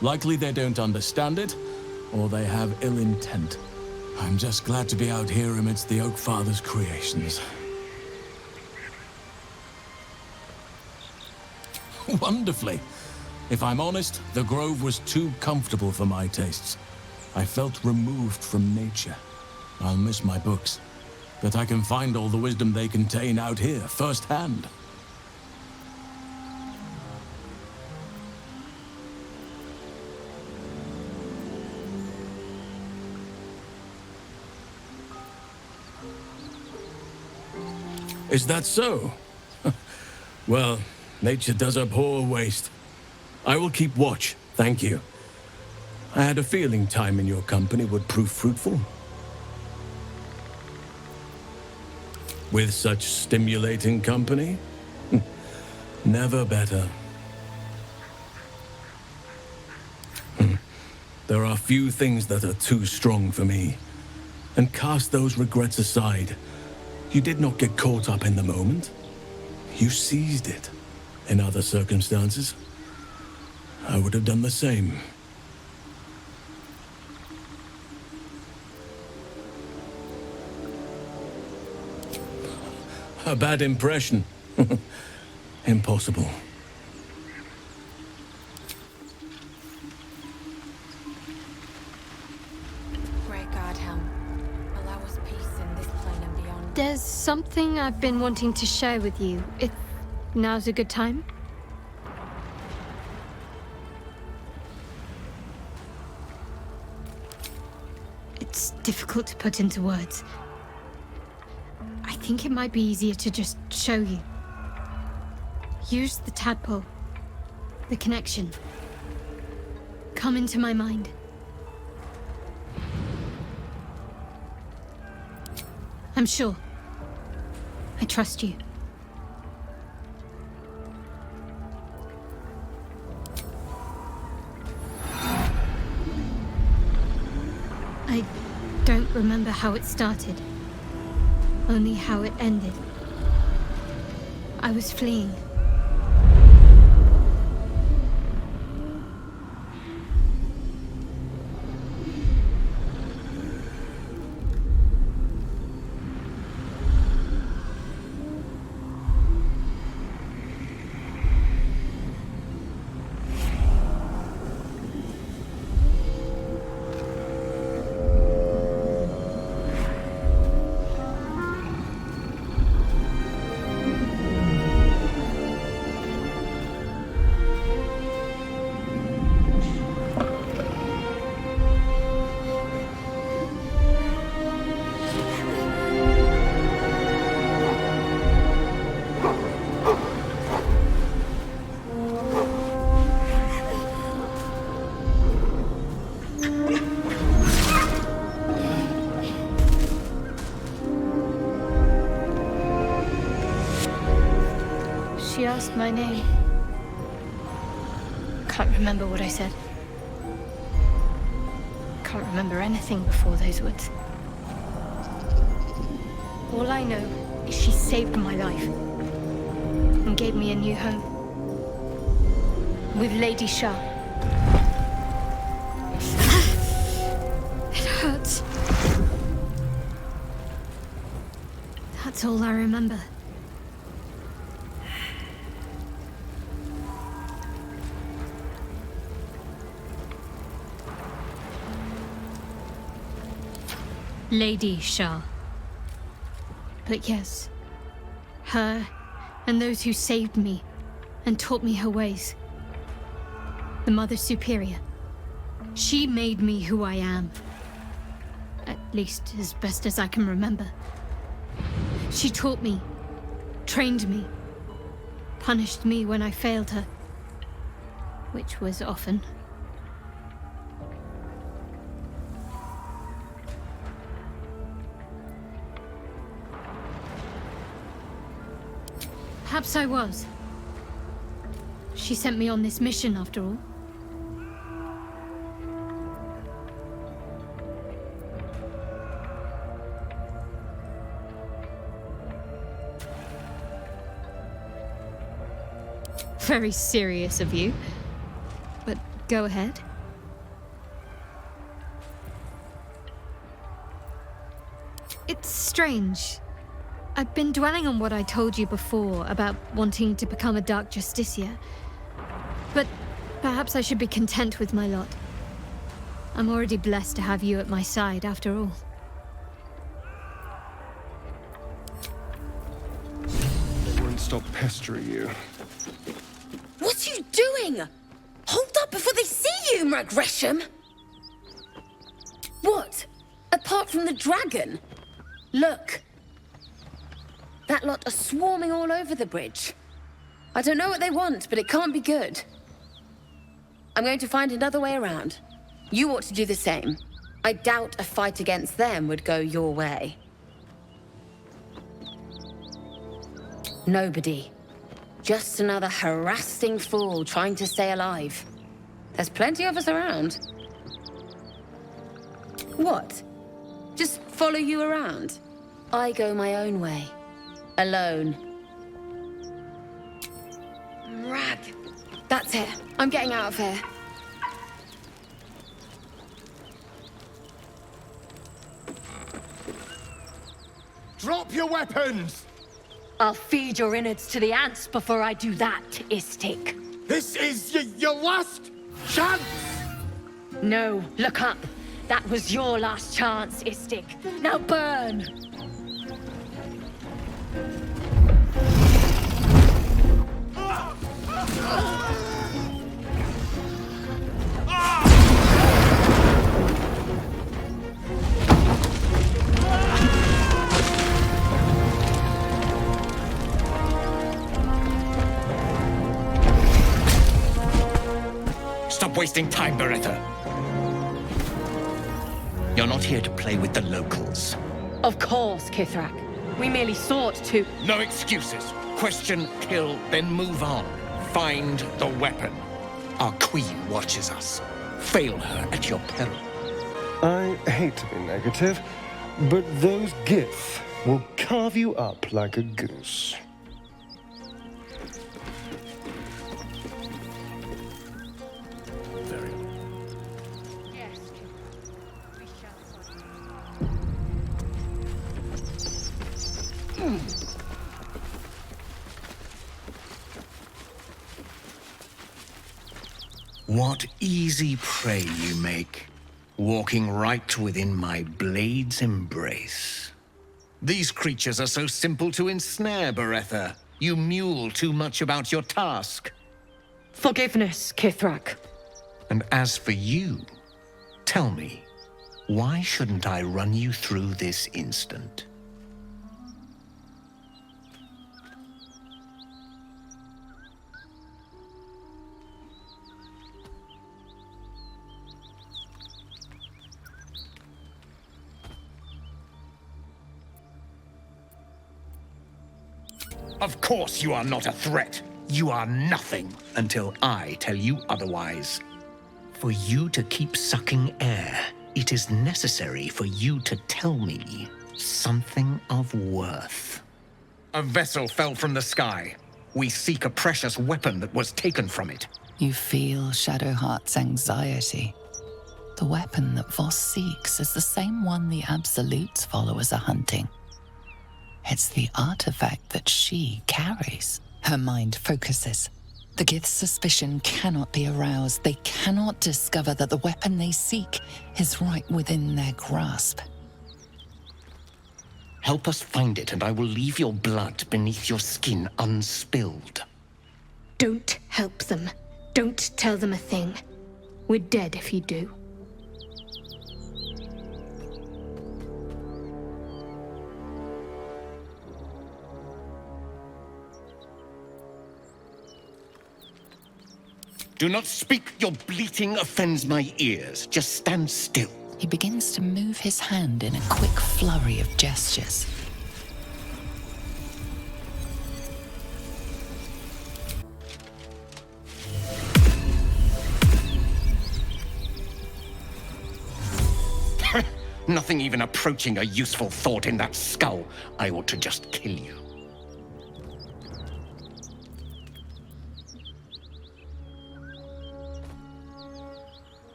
Likely they don't understand it, or they have ill intent. I'm just glad to be out here amidst the Oak Father's creations. Wonderfully. If I'm honest, the grove was too comfortable for my tastes. I felt removed from nature. I'll miss my books, but I can find all the wisdom they contain out here, firsthand. Is that so? Well, nature does abhor waste. I will keep watch, thank you. I had a feeling time in your company would prove fruitful. With such stimulating company? Never better. There are few things that are too strong for me. And cast those regrets aside. You did not get caught up in the moment. You seized it. In other circumstances, I would have done the same. A bad impression. Impossible. Great Godhelm, allow us peace in this plane and beyond. There's something I've been wanting to share with you. If now's a good time? It's difficult to put into words. I think it might be easier to just show you. Use the tadpole. The connection. Come into my mind. I'm sure. I trust you. I don't remember how it started. Only how it ended. I was fleeing. She asked my name. Can't remember what I said. Can't remember anything before those words. All I know is she saved my life and gave me a new home with Lady Shah. It hurts. That's all I remember. Lady Shah. But yes, her and those who saved me and taught me her ways. The Mother Superior. She made me who I am. At least as best as I can remember. She taught me, trained me, punished me when I failed her, which was often. Perhaps I was. She sent me on this mission after all. Very serious of you, but go ahead. It's strange. I've been dwelling on what I told you before about wanting to become a Dark Justiciar, but perhaps I should be content with my lot. I'm already blessed to have you at my side after all. I won't stop pestering you. What are you doing? Hold up before they see you, Gresham. What? Apart from the dragon? Look. That lot are swarming all over the bridge. I don't know what they want, but it can't be good. I'm going to find another way around. You ought to do the same. I doubt a fight against them would go your way. Nobody. Just another harassing fool trying to stay alive. There's plenty of us around. What? Just follow you around? I go my own way. Alone. Rag. That's it. I'm getting out of here. Drop your weapons! I'll feed your innards to the ants before I do that, Istik. This is your last chance! No, look up. That was your last chance, Istik. Now burn! Stop wasting time, Beretta. You're not here to play with the locals. Of course, Kithrak. We merely sought to... No excuses. Question, kill, then move on. Find the weapon. Our queen watches us. Fail her at your peril. I hate to be negative, but those gith will carve you up like a goose. What easy prey you make, walking right within my blade's embrace. These creatures are so simple to ensnare, Beretta. You mule too much about your task. Forgiveness, Kithrak. And as for you, tell me, why shouldn't I run you through this instant? Of course you are not a threat. You are nothing until I tell you otherwise. For you to keep sucking air, it is necessary for you to tell me something of worth. A vessel fell from the sky. We seek a precious weapon that was taken from it. You feel Shadowheart's anxiety. The weapon that Voss seeks is the same one the Absolute's followers are hunting. It's the artifact that she carries. Her mind focuses. The Gith's suspicion cannot be aroused. They cannot discover that the weapon they seek is right within their grasp. Help us find it, and I will leave your blood beneath your skin unspilled. Don't help them. Don't tell them a thing. We're dead if you do. Do not speak. Your bleating offends my ears. Just stand still. He begins to move his hand in a quick flurry of gestures. Nothing even approaching a useful thought in that skull. I ought to just kill you.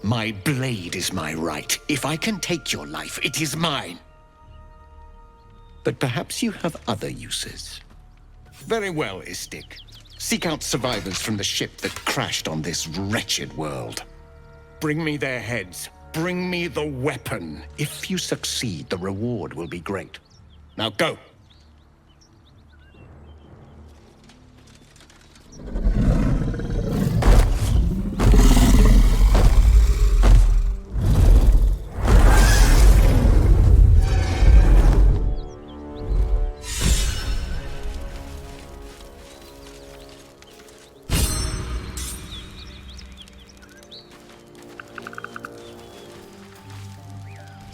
My blade is my right. If I can take your life, it is mine. But perhaps you have other uses. Very well, Istik. Seek out survivors from the ship that crashed on this wretched world. Bring me their heads. Bring me the weapon. If you succeed, the reward will be great. Now go.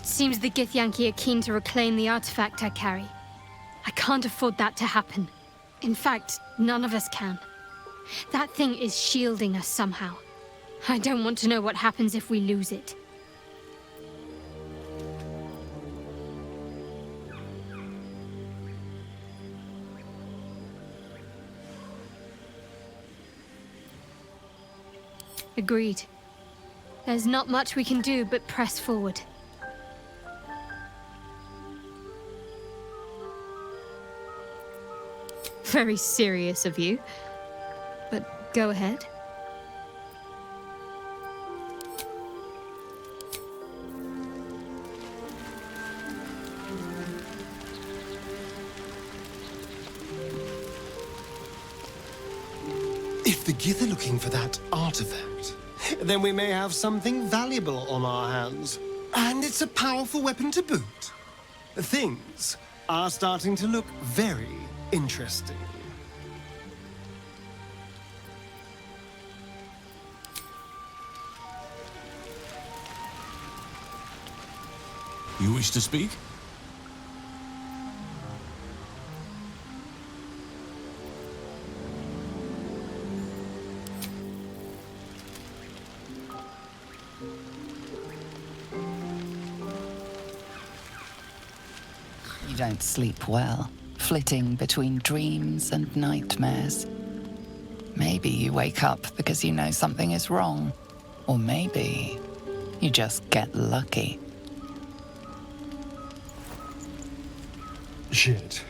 Seems the Githyanki are keen to reclaim the artifact I carry. I can't afford that to happen. In fact, none of us can. That thing is shielding us somehow. I don't want to know what happens if we lose it. Agreed. There's not much we can do but press forward. Very serious of you, but go ahead. If the Gith are looking for that artifact, then we may have something valuable on our hands. And it's a powerful weapon to boot. Things are starting to look very interesting. You wish to speak? You don't sleep well, flitting between dreams and nightmares. Maybe you wake up because you know something is wrong. Or maybe you just get lucky. Shit.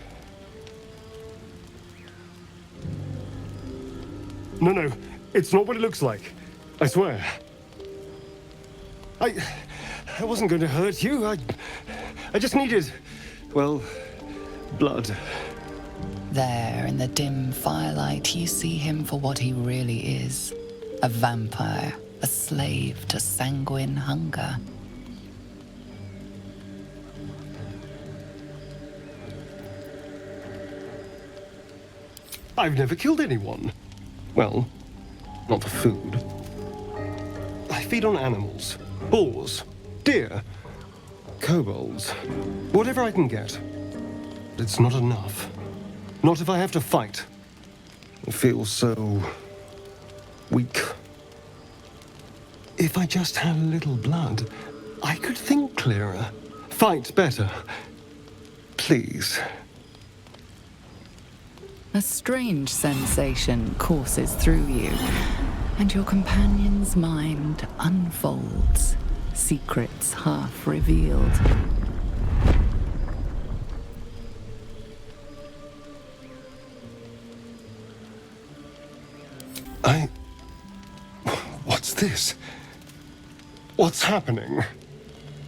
No, it's not what it looks like. I swear. I wasn't going to hurt you. I just needed, well, blood. There, in the dim firelight, you see him for what he really is. A vampire, a slave to sanguine hunger. I've never killed anyone. Well, not for food. I feed on animals. Boars, deer, kobolds, whatever I can get. But it's not enough. Not if I have to fight. I feel so weak. If I just had a little blood, I could think clearer, fight better. Please. A strange sensation courses through you, and your companion's mind unfolds, secrets half revealed. What's this? What's happening?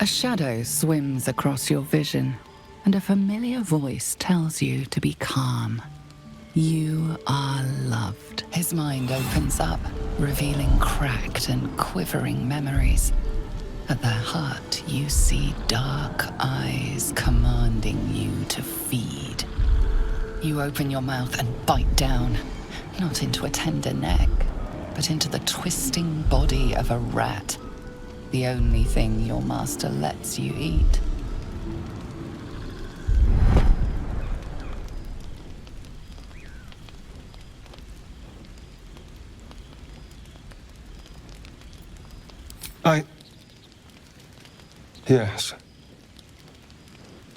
A shadow swims across your vision, and a familiar voice tells you to be calm. You are loved. His mind opens up, revealing cracked and quivering memories. At their heart, you see dark eyes commanding you to feed. You open your mouth and bite down, not into a tender neck, but into the twisting body of a rat, the only thing your master lets you eat. Yes.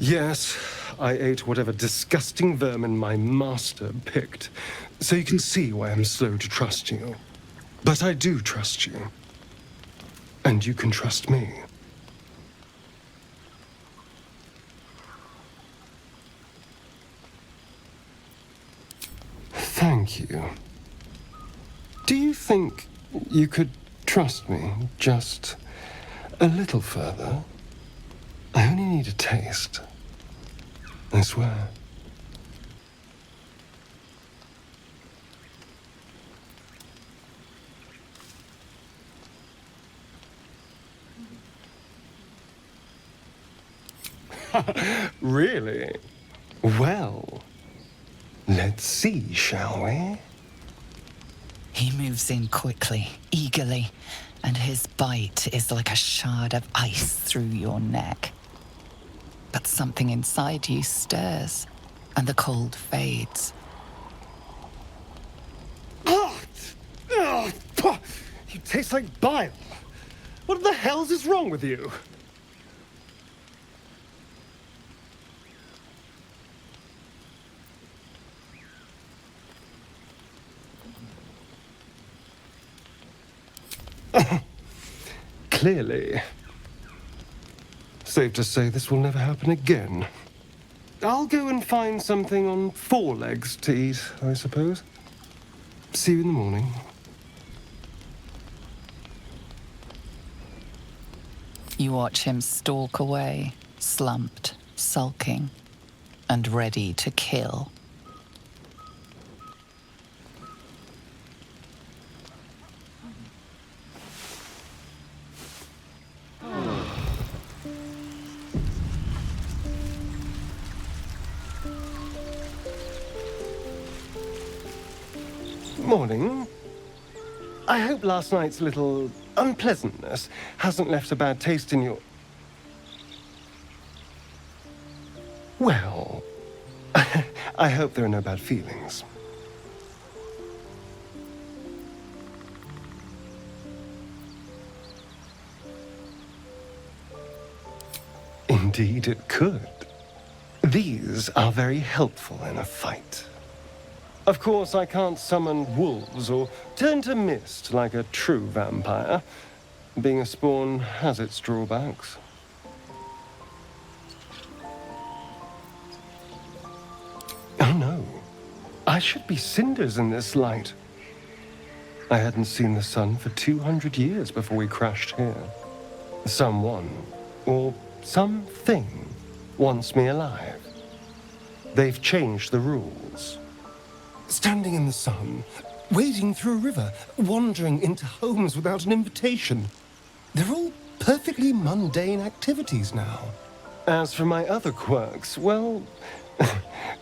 Yes, I ate whatever disgusting vermin my master picked, so you can see why I'm slow to trust you. But I do trust you. And you can trust me. Thank you. Do you think you could trust me just a little further? I only need a taste. I swear. Really? Well, let's see, shall we? He moves in quickly, eagerly, and his bite is like a shard of ice through your neck. But something inside you stirs, and the cold fades. You taste like bile. What the hell's is wrong with you? Clearly. Safe to say this will never happen again. I'll go and find something on 4 legs to eat, I suppose. See you in the morning. You watch him stalk away, slumped, sulking, and ready to kill. Morning. I hope last night's little unpleasantness hasn't left a bad taste in your... Well, I hope there are no bad feelings. Indeed it could. These are very helpful in a fight. Of course, I can't summon wolves or turn to mist like a true vampire. Being a spawn has its drawbacks. Oh no, I should be cinders in this light. I hadn't seen the sun for 200 years before we crashed here. Someone, or something, wants me alive. They've changed the rules. Standing in the sun, wading through a river, wandering into homes without an invitation. They're all perfectly mundane activities now. As for my other quirks, well,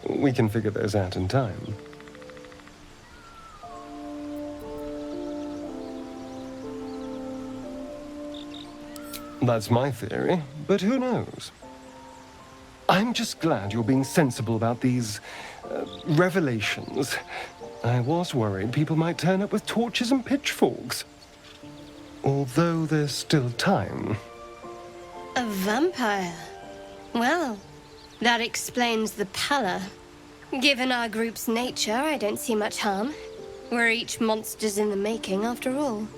we can figure those out in time. That's my theory, but who knows? I'm just glad you're being sensible about these revelations. I was worried people might turn up with torches and pitchforks. Although there's still time. A vampire? Well, that explains the pallor. Given our group's nature, I don't see much harm. We're each monsters in the making, after all.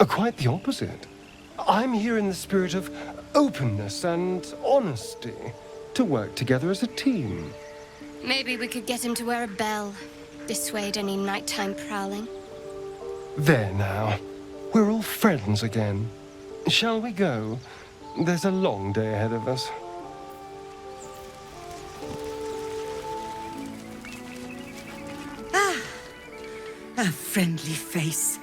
Quite the opposite. I'm here in the spirit of openness and honesty to work together as a team. Maybe we could get him to wear a bell. Dissuade any nighttime prowling. There now. We're all friends again. Shall we go? There's a long day ahead of us. A friendly face.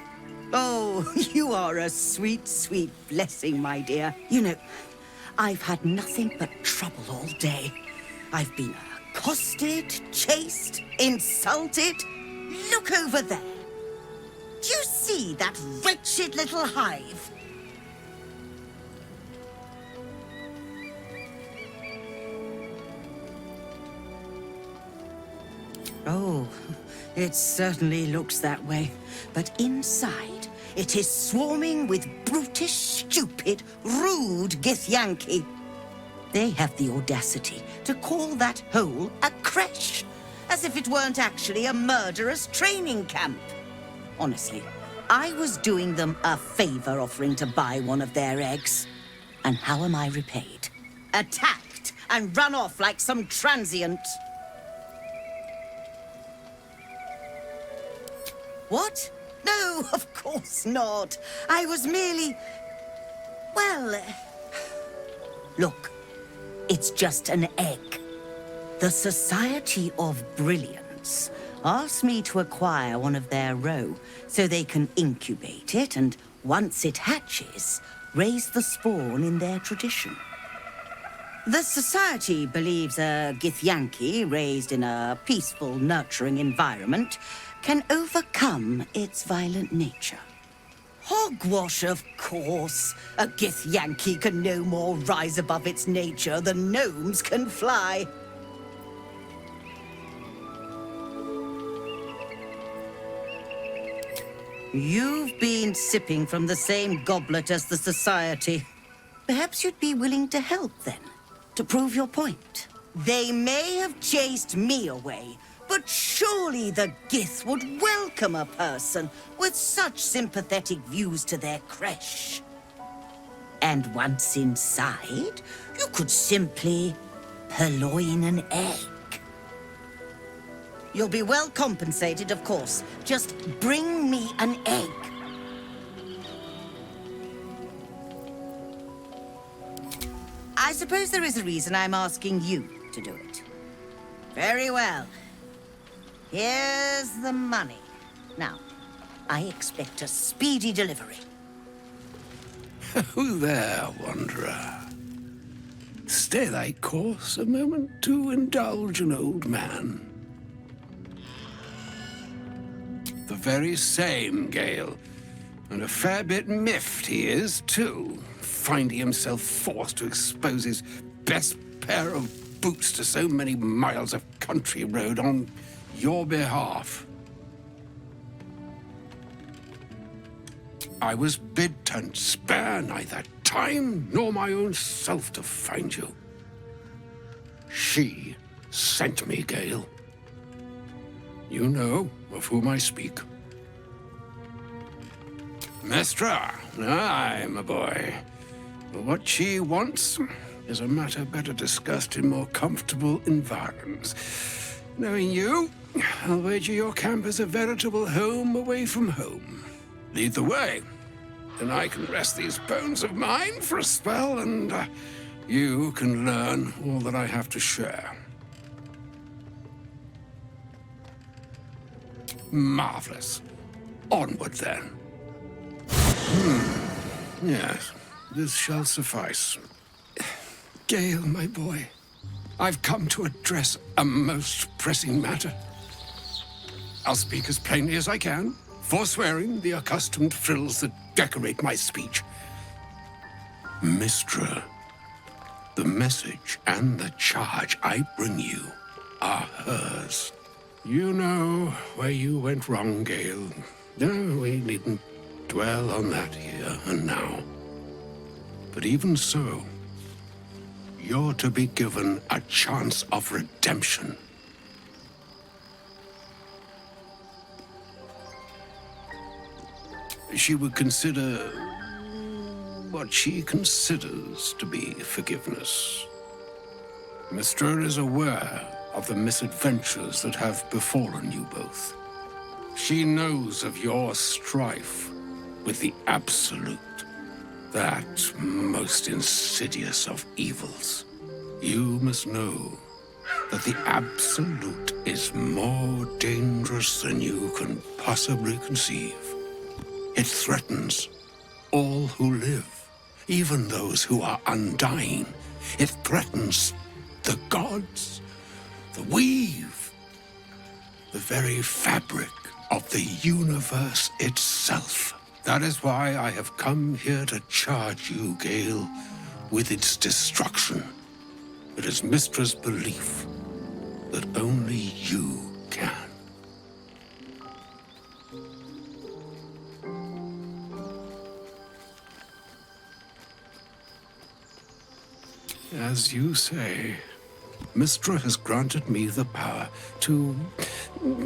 Oh, you are a sweet, sweet blessing, my dear. You know, I've had nothing but trouble all day. I've been accosted, chased, insulted. Look over there. Do you see that wretched little hive? Oh, it certainly looks that way. But inside, it is swarming with brutish, stupid, rude Githyanki. They have the audacity to call that hole a creche, as if it weren't actually a murderous training camp. Honestly, I was doing them a favor offering to buy one of their eggs. And how am I repaid? Attacked and run off like some transient. What? No, of course not. I was merely... well... Look, it's just an egg. The Society of Brilliance asked me to acquire one of their roe so they can incubate it and, once it hatches, raise the spawn in their tradition. The Society believes a Githyanki raised in a peaceful, nurturing environment can overcome its violent nature. Hogwash, of course. A Githyanki can no more rise above its nature than gnomes can fly. You've been sipping from the same goblet as the Society. Perhaps you'd be willing to help, then, to prove your point. They may have chased me away, but surely the Gith would welcome a person with such sympathetic views to their creche. And once inside, you could simply purloin an egg. You'll be well compensated, of course. Just bring me an egg. I suppose there is a reason I'm asking you to do it. Very well. Here's the money. Now, I expect a speedy delivery. Who there, wanderer? Stay thy course a moment to indulge an old man. The very same, Gale. And a fair bit miffed he is, too, finding himself forced to expose his best pair of boots to so many miles of country road on your behalf. I was bid to spare neither time nor my own self to find you. She sent me, Gale. You know of whom I speak. Mestra, aye, my boy. But what she wants is a matter better discussed in more comfortable environs. Knowing you, I'll wager your camp is a veritable home away from home. Lead the way, and I can rest these bones of mine for a spell, and you can learn all that I have to share. Marvelous. Onward, then. Yes, this shall suffice. Gale, my boy, I've come to address a most pressing matter. I'll speak as plainly as I can, forswearing the accustomed frills that decorate my speech. Mistra, the message and the charge I bring you are hers. You know where you went wrong, Gale. No, we needn't dwell on that here and now. But even so, you're to be given a chance of redemption. She would consider what she considers to be forgiveness. Mistra is aware of the misadventures that have befallen you both. She knows of your strife with the Absolute, that most insidious of evils. You must know that the Absolute is more dangerous than you can possibly conceive. It threatens all who live, even those who are undying. It threatens the gods, the weave, the very fabric of the universe itself. That is why I have come here to charge you, Gale, with its destruction. It is Mystra's belief that only you can. As you say, Mystra has granted me the power to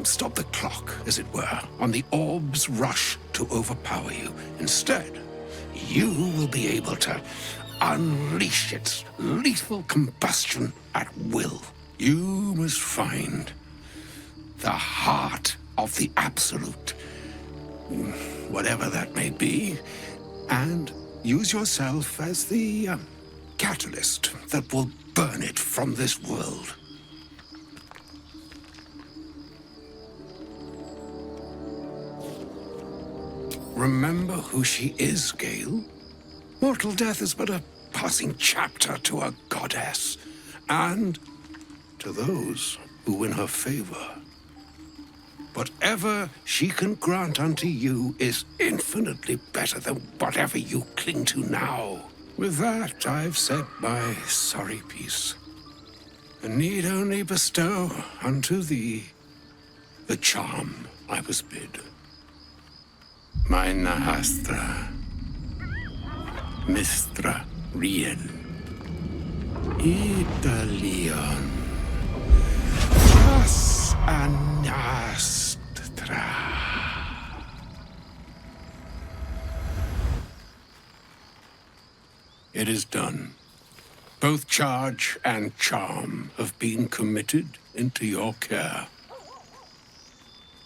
stop the clock, as it were, on the orb's rush to overpower you. Instead, you will be able to unleash its lethal combustion at will. You must find the heart of the Absolute, whatever that may be, and use yourself as the catalyst that will burn it from this world. Remember who she is, Gale. Mortal death is but a passing chapter to a goddess, and to those who win her favor. Whatever she can grant unto you is infinitely better than whatever you cling to now. With that, I've said my sorry piece, and need only bestow unto thee the charm I was bid. My Nahastra, Mystra Riel, Italian, Thras Anastra. It is done. Both charge and charm have been committed into your care.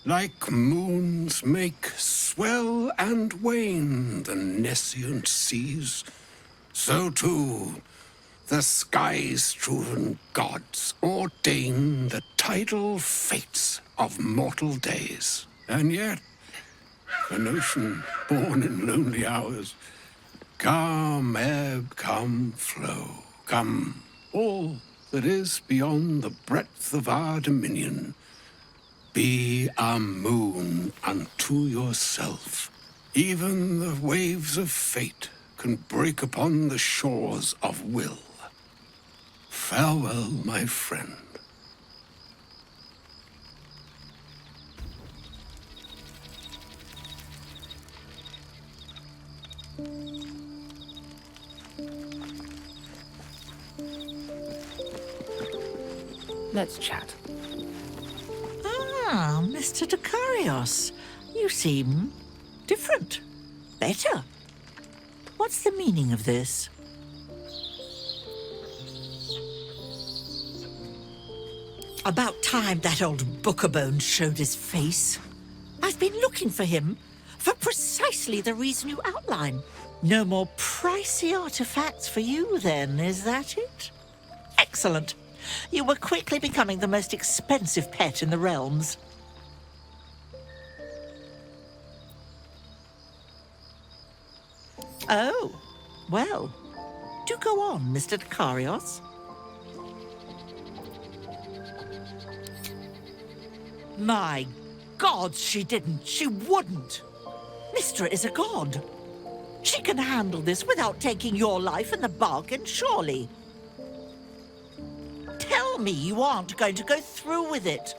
Like moons make swell and wane the nescient seas, so too the sky-strewn gods ordain the tidal fates of mortal days. And yet, an ocean born in lonely hours, come ebb, come flow, come all that is beyond the breadth of our dominion. Be a moon unto yourself. Even the waves of fate can break upon the shores of will. Farewell, my friend. Let's chat. Ah, Mr. Dekarios. You seem different. Better. What's the meaning of this? About time that old Bookerbone showed his face. I've been looking for him for precisely the reason you outline. No more pricey artifacts for you, then, is that it? Excellent. You were quickly becoming the most expensive pet in the realms. Oh, well, do go on, Mr. Dekarios. My God, she didn't. She wouldn't. Mystra is a god. She can handle this without taking your life in the bargain, surely. Tell me you aren't going to go through with it.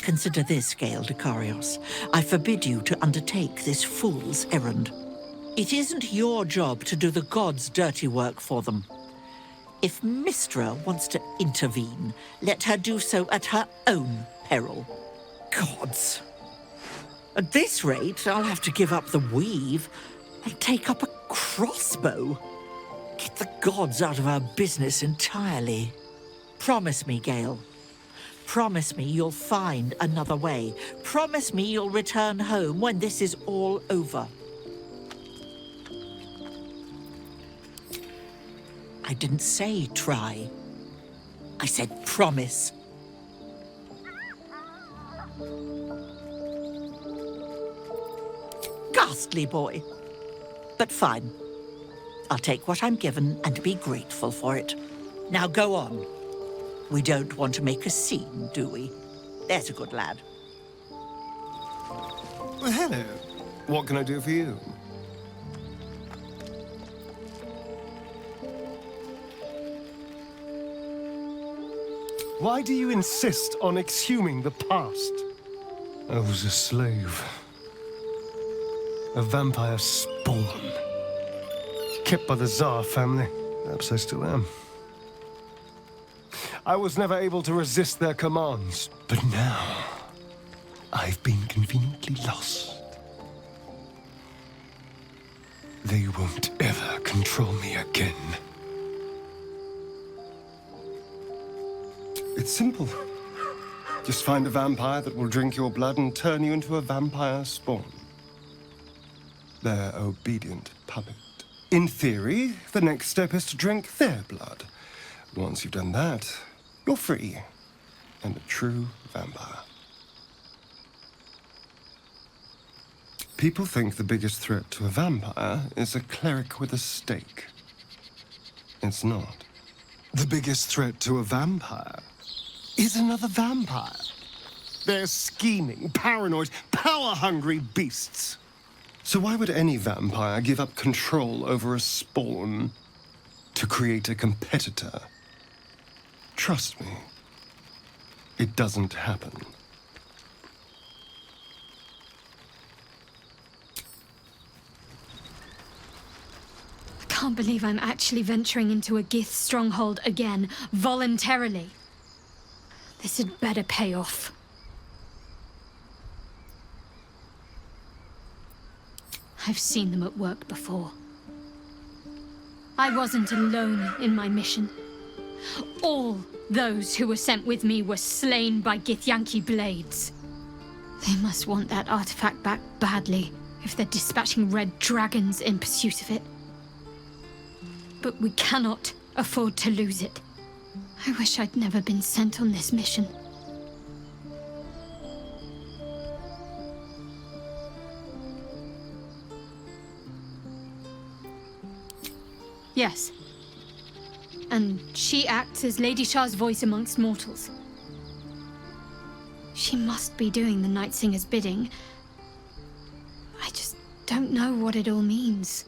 Consider this, Gale Dekarios. I forbid you to undertake this fool's errand. It isn't your job to do the gods' dirty work for them. If Mystra wants to intervene, let her do so at her own peril. Gods! At this rate, I'll have to give up the weave and take up a crossbow. Get the gods out of our business entirely. Promise me, Gale. Promise me you'll find another way. Promise me you'll return home when this is all over. I didn't say try. I said promise. Ghastly boy. But fine. I'll take what I'm given and be grateful for it. Now go on. We don't want to make a scene, do we? There's a good lad. Well, hello. What can I do for you? Why do you insist on exhuming the past? I was a slave. A vampire spawn. Kept by the Tsar family. Perhaps I still am. I was never able to resist their commands. But now, I've been conveniently lost. They won't ever control me again. It's simple. Just find a vampire that will drink your blood and turn you into a vampire spawn. Their obedient puppet. In theory, the next step is to drink their blood. Once you've done that, you're free and a true vampire. People think the biggest threat to a vampire is a cleric with a stake. It's not. The biggest threat to a vampire is another vampire. They're scheming, paranoid, power-hungry beasts. So why would any vampire give up control over a spawn to create a competitor? Trust me, it doesn't happen. I can't believe I'm actually venturing into a Gith stronghold again, voluntarily. This had better pay off. I've seen them at work before. I wasn't alone in my mission. All those who were sent with me were slain by Githyanki blades. They must want that artifact back badly if they're dispatching red dragons in pursuit of it. But we cannot afford to lose it. I wish I'd never been sent on this mission. Yes. And she acts as Lady Shah's voice amongst mortals. She must be doing the Night Singer's bidding. I just don't know what it all means.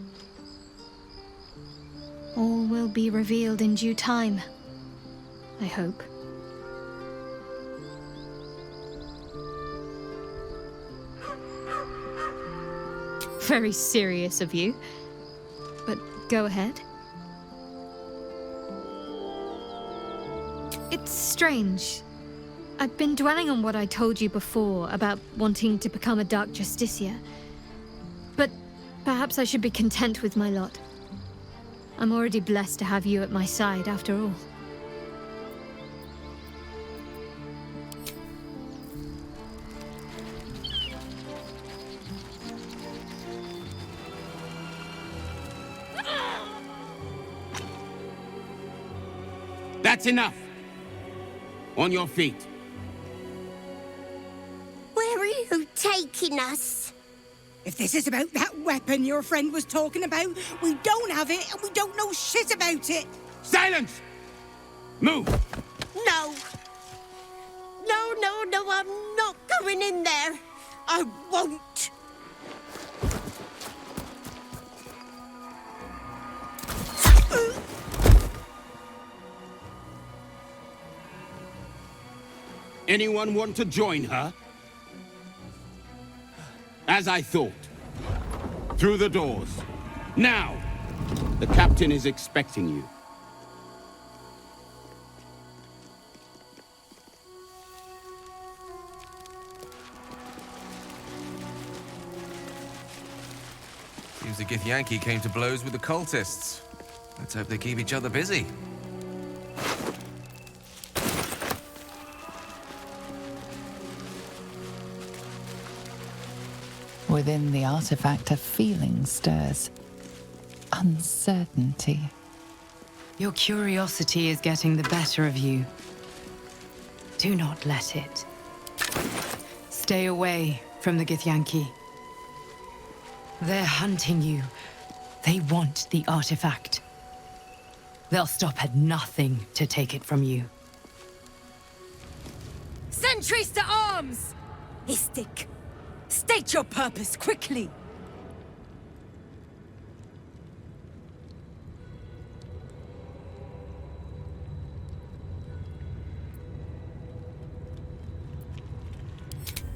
All will be revealed in due time, I hope. Very serious of you, but go ahead. It's strange. I've been dwelling on what I told you before about wanting to become a Dark Justiciar. But perhaps I should be content with my lot. I'm already blessed to have you at my side, after all. That's enough! On your feet. Where are you taking us? If this is about that weapon your friend was talking about, we don't have it and we don't know shit about it. Silence! Move! No. No, I'm not going in there. I won't. Anyone want to join her? As I thought. Through the doors. Now! The captain is expecting you. Seems the Githyanki came to blows with the cultists. Let's hope they keep each other busy. Within the artifact, a feeling stirs. Uncertainty. Your curiosity is getting the better of you. Do not let it. Stay away from the Githyanki. They're hunting you. They want the artifact. They'll stop at nothing to take it from you. Sentries to arms! Istik, state your purpose quickly.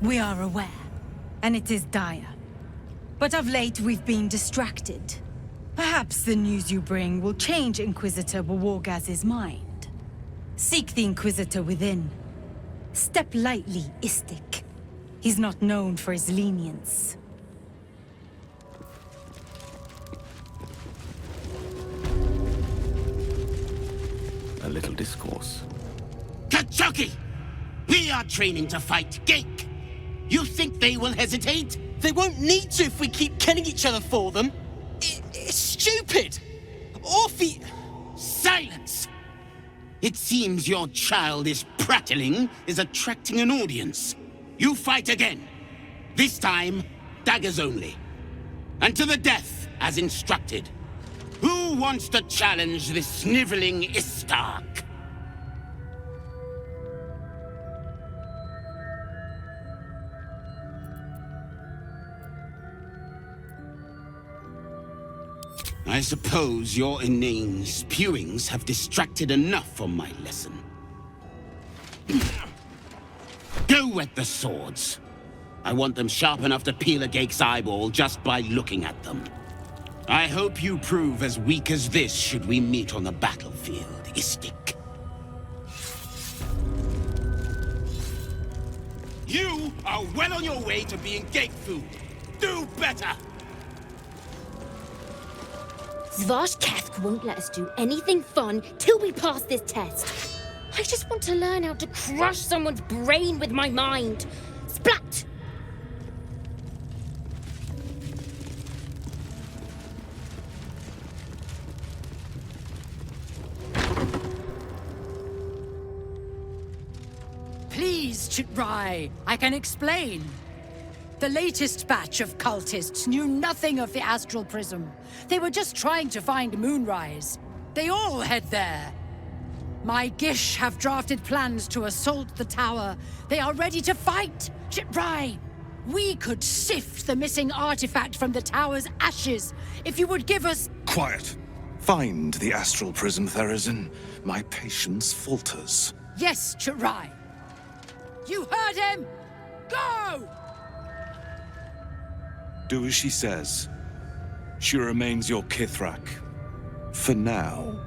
We are aware, and it is dire. But of late, we've been distracted. Perhaps the news you bring will change Inquisitor Wawargaz's mind. Seek the Inquisitor within. Step lightly, Istik. He's not known for his lenience. A little discourse. Kachoki! We are training to fight Gake. You think they will hesitate? They won't need to if we keep killing each other for them. It's stupid. Silence! It seems your childish prattling is attracting an audience. You fight again. This time, daggers only. And to the death, as instructed. Who wants to challenge this sniveling Istark? I suppose your inane spewings have distracted enough from my lesson. Go wet the swords. I want them sharp enough to peel a Gake's eyeball just by looking at them. I hope you prove as weak as this should we meet on the battlefield, Istik. You are well on your way to being Gake food. Do better! Svashkath won't let us do anything fun till we pass this test. I just want to learn how to crush someone's brain with my mind. Splat! Please, Chitrai, I can explain. The latest batch of cultists knew nothing of the Astral Prism. They were just trying to find Moonrise. They all head there. My Gish have drafted plans to assault the tower. They are ready to fight, Chitrai. We could sift the missing artifact from the tower's ashes if you would give us... Quiet. Find the Astral Prism, Therazin. My patience falters. Yes, Chitrai. You heard him! Go! Do as she says. She remains your Kithrak. For now.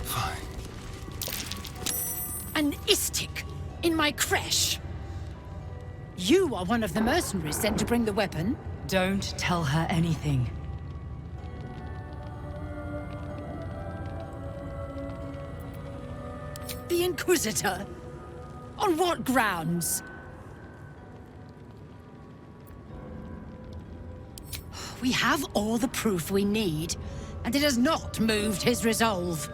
Fine. An Istik in my creche. You are one of the mercenaries sent to bring the weapon. Don't tell her anything. The Inquisitor? On what grounds? We have all the proof we need, and it has not moved his resolve.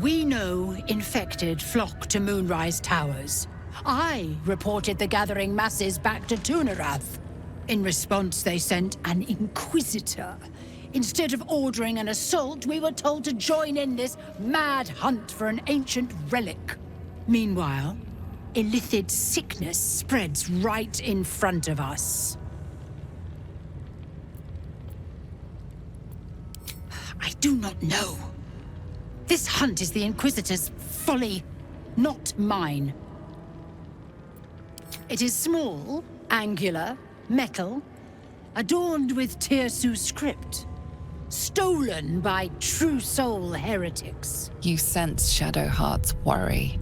We know infected flock to Moonrise Towers. I reported the gathering masses back to Tunarath. In response, they sent an Inquisitor. Instead of ordering an assault, we were told to join in this mad hunt for an ancient relic. Meanwhile, illithid sickness spreads right in front of us. I do not know. This hunt is the Inquisitor's folly, not mine. It is small, angular, metal, adorned with Tirsu script, stolen by true soul heretics. You sense Shadowheart's worry.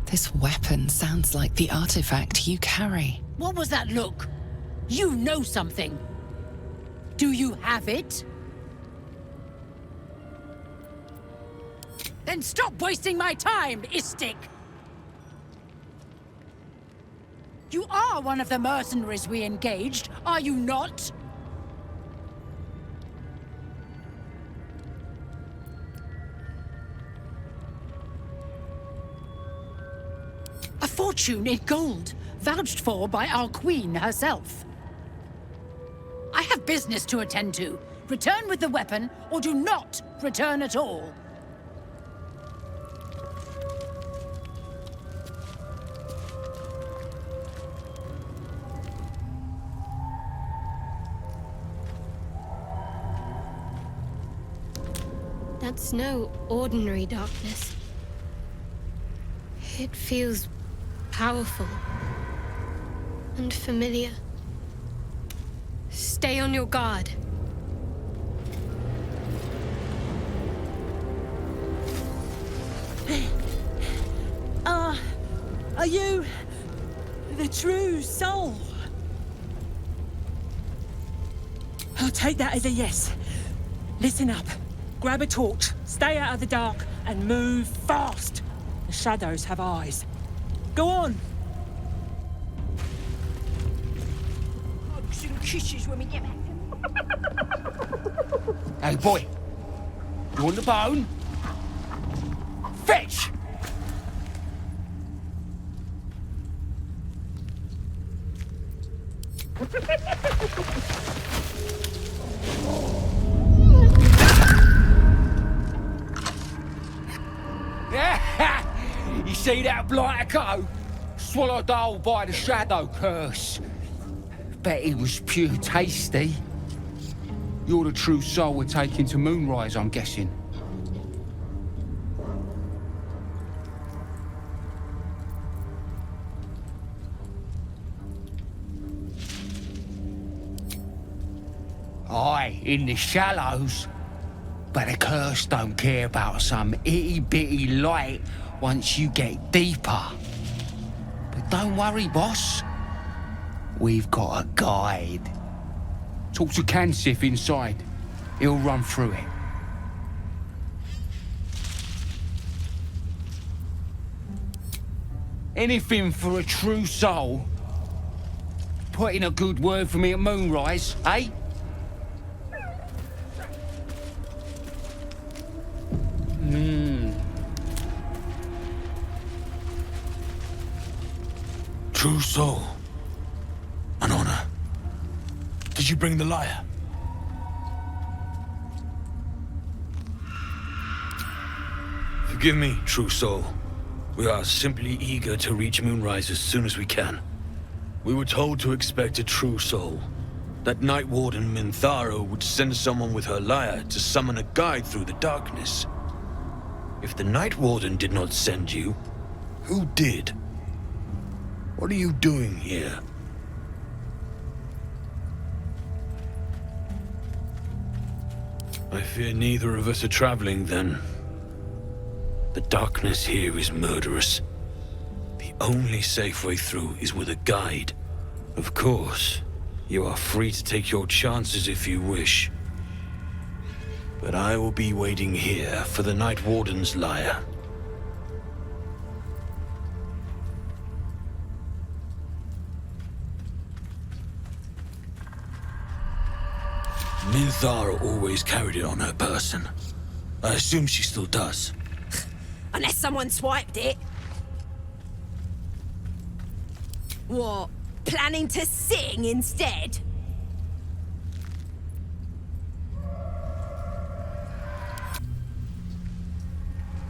This weapon sounds like the artifact you carry. What was that look? You know something. Do you have it? Then stop wasting my time, Istik! You are one of the mercenaries we engaged, are you not? A fortune in gold, vouched for by our queen herself. I have business to attend to. Return with the weapon, or do not return at all. That's no ordinary darkness. It feels powerful and familiar. Stay on your guard. Are you the true soul? I'll take that as a yes. Listen up. Grab a torch, stay out of the dark, and move fast. The shadows have eyes. Go on! Hugs and kisses when we get back. Hey, boy. You want the bone? Fetch! You see that blighter go? Swallowed whole by the shadow curse. Bet he was pure tasty. You're the true soul we're taking to Moonrise, I'm guessing. Aye, in the shallows. But the curse don't care about some itty-bitty light once you get deeper. But don't worry, boss. We've got a guide. Talk to Kansif inside. He'll run through it. Anything for a true soul. Put in a good word for me at Moonrise, eh? True soul. An honor. Did you bring the lyre? Forgive me, true soul. We are simply eager to reach Moonrise as soon as we can. We were told to expect a true soul. That Night Warden Minthara would send someone with her lyre to summon a guide through the darkness. If the Night Warden did not send you, who did? What are you doing here? I fear neither of us are traveling, then. The darkness here is murderous. The only safe way through is with a guide. Of course, you are free to take your chances if you wish. But I will be waiting here for the Night Warden's lyre. Minthara always carried it on her person. I assume she still does. Unless someone swiped it. What? Planning to sing instead?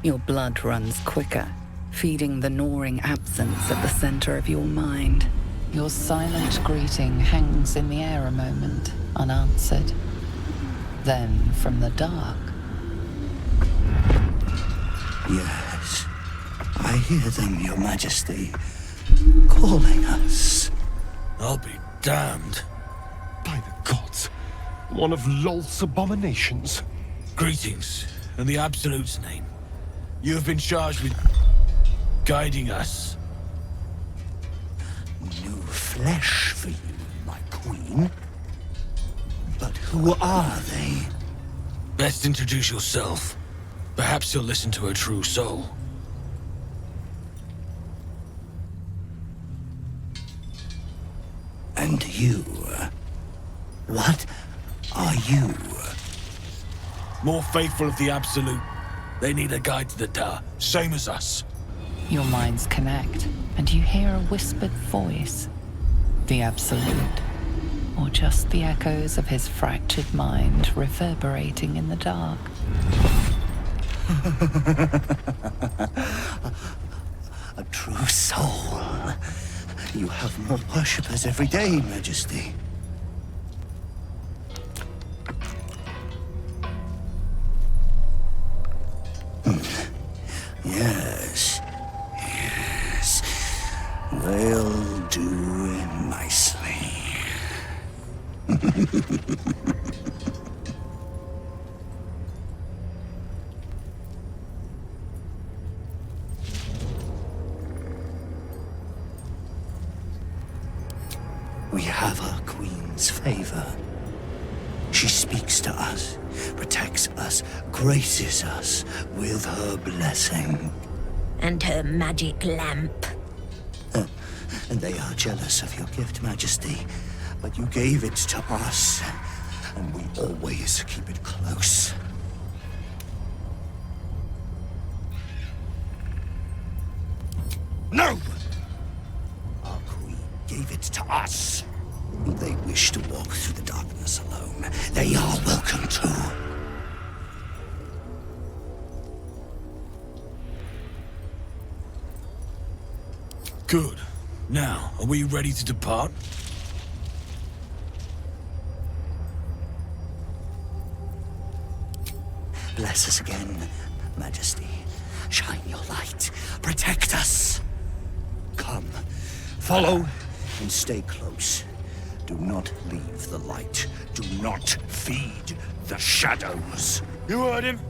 Your blood runs quicker, feeding the gnawing absence at the center of your mind. Your silent greeting hangs in the air a moment, unanswered. Then, from the dark... Yes, I hear them, Your Majesty, calling us. I'll be Damned. By the gods, one of Lolth's abominations. Greetings, in the Absolute's name. You have been charged with guiding us. New flesh for you, my queen. But who are they? Best introduce yourself. Perhaps you'll listen to a true soul. And you? What are you? More faithful of the Absolute. They need a guide to the tower, same as us. Your minds connect, and you hear a whispered voice. The Absolute. Or just the echoes of his fractured mind reverberating in the dark. A true soul. You have more worshippers every day, Majesty. Yes. Yes. They'll do nicely. We have our queen's favor. She speaks to us, protects us, graces us with her blessing. And her magic lamp. And they are jealous of your gift, Majesty. But you gave it to us, and we always keep it close. No! Our queen gave it to us. If they wish to walk through the darkness alone, they are welcome to. Good. Now, are we ready to depart? Bless us again, Majesty. Shine your light. Protect us. Come, follow, and stay close. Do not leave the light. Do not feed the shadows. You heard him.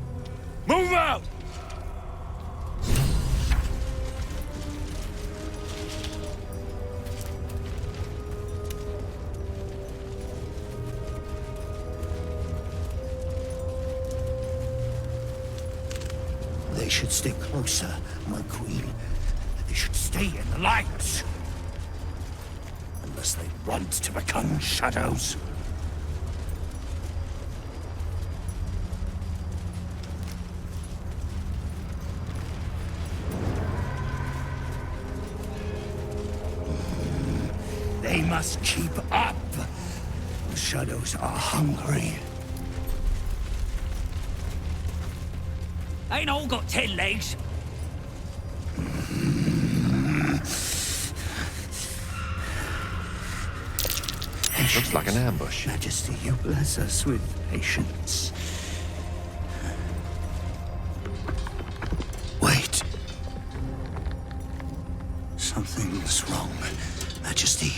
Move out! They should stay closer, my queen. They should stay in the light. Unless they want to become shadows. They must keep up. The shadows are hungry. Ain't all got 10 legs. Looks like an ambush. Majesty, you bless us with patience. Wait. Something's wrong, Majesty.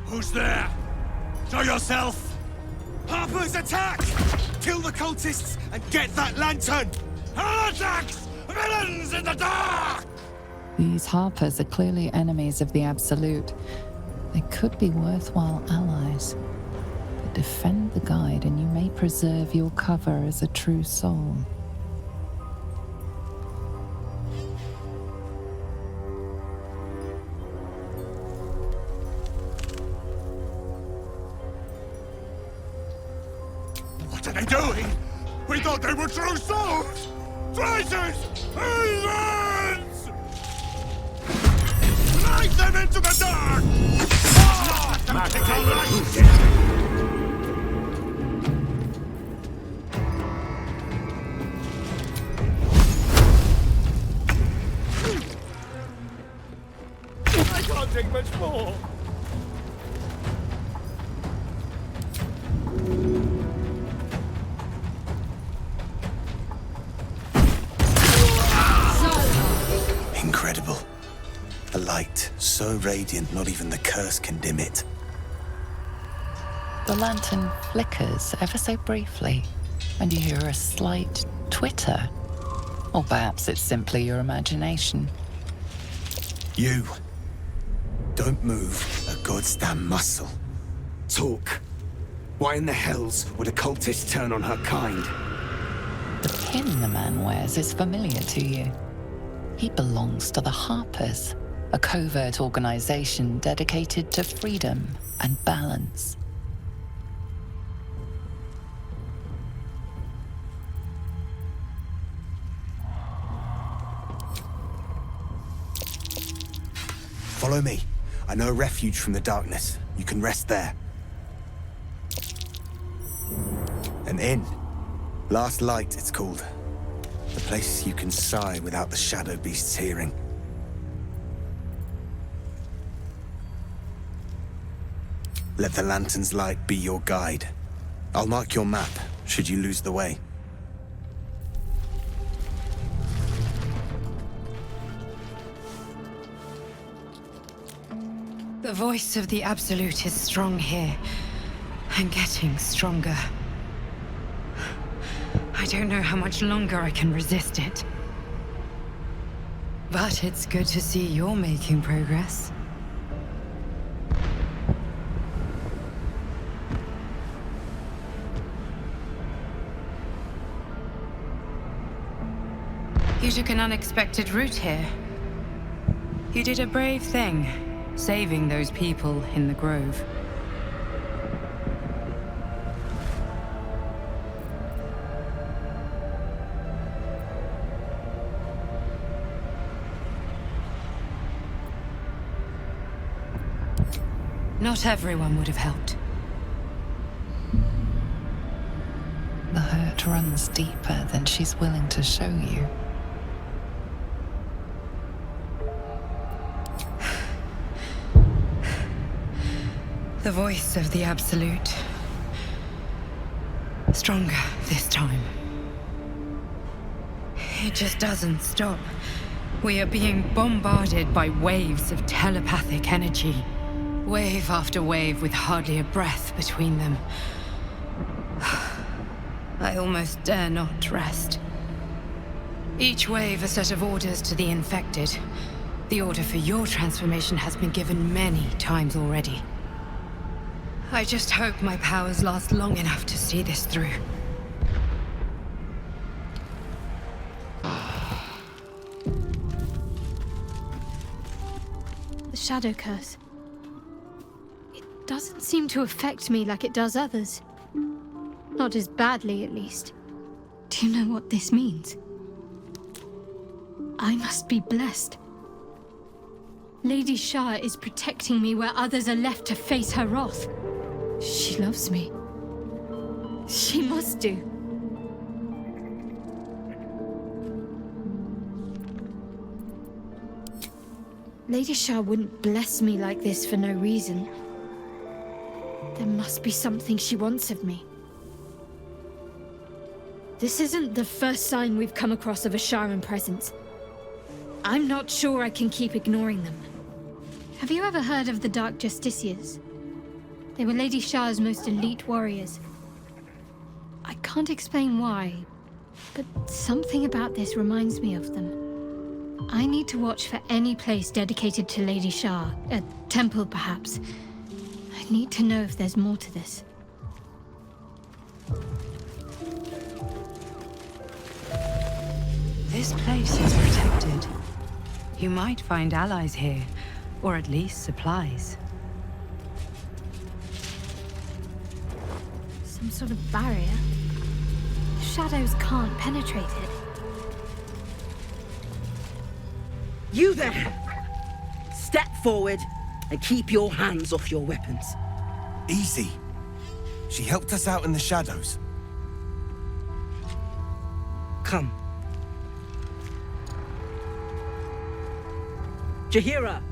Who's there? Show yourself! Harpers, attack! Kill the cultists and get that lantern! Heretics! Villains in the dark! These Harpers are clearly enemies of the Absolute. They could be worthwhile allies. But defend the guide and you may preserve your cover as a true soul. What are they doing? We thought they were true souls! Traitors! Heathens! Drive them into the dark! I can't take much more! Incredible. A light so radiant not even the curse can dim it. The lantern flickers ever so briefly, and you hear a slight twitter. Or perhaps it's simply your imagination. You. Don't move a goddamn muscle. Talk. Why in the hells would a cultist turn on her kind? The pin the man wears is familiar to you. He belongs to the Harpers, a covert organization dedicated to freedom and balance. Follow me. I know a refuge from the darkness. You can rest there. An inn. Last Light, it's called. The place you can sigh without the shadow beasts hearing. Let the lantern's light be your guide. I'll mark your map, should you lose the way. The voice of the Absolute is strong here, and getting stronger. I don't know how much longer I can resist it. But it's good to see you're making progress. You took an unexpected route here. You did a brave thing, saving those people in the grove. Not everyone would have helped. The hurt runs deeper than she's willing to show you. The voice of the Absolute. Stronger this time. It just doesn't stop. We are being bombarded by waves of telepathic energy. Wave after wave with hardly a breath between them. I almost dare not rest. Each wave a set of orders to the infected. The order for your transformation has been given many times already. I just hope my powers last long enough to see this through. The shadow curse. It doesn't seem to affect me like it does others. Not as badly, at least. Do you know what this means? I must be blessed. Lady Shah is protecting me where others are left to face her wrath. She loves me. She must do. Lady Shah wouldn't bless me like this for no reason. There must be something she wants of me. This isn't the first sign we've come across of a Sharan presence. I'm not sure I can keep ignoring them. Have you ever heard of the Dark Justiciars? They were Lady Shah's most elite warriors. I can't explain why, but something about this reminds me of them. I need to watch for any place dedicated to Lady Shah, a temple perhaps. I need to know if there's more to this. This place is protected. You might find allies here, or at least supplies. Some sort of barrier. The shadows can't penetrate it. You there! Step forward and keep your hands off your weapons. Easy. She helped us out in the shadows. Come. Jahira!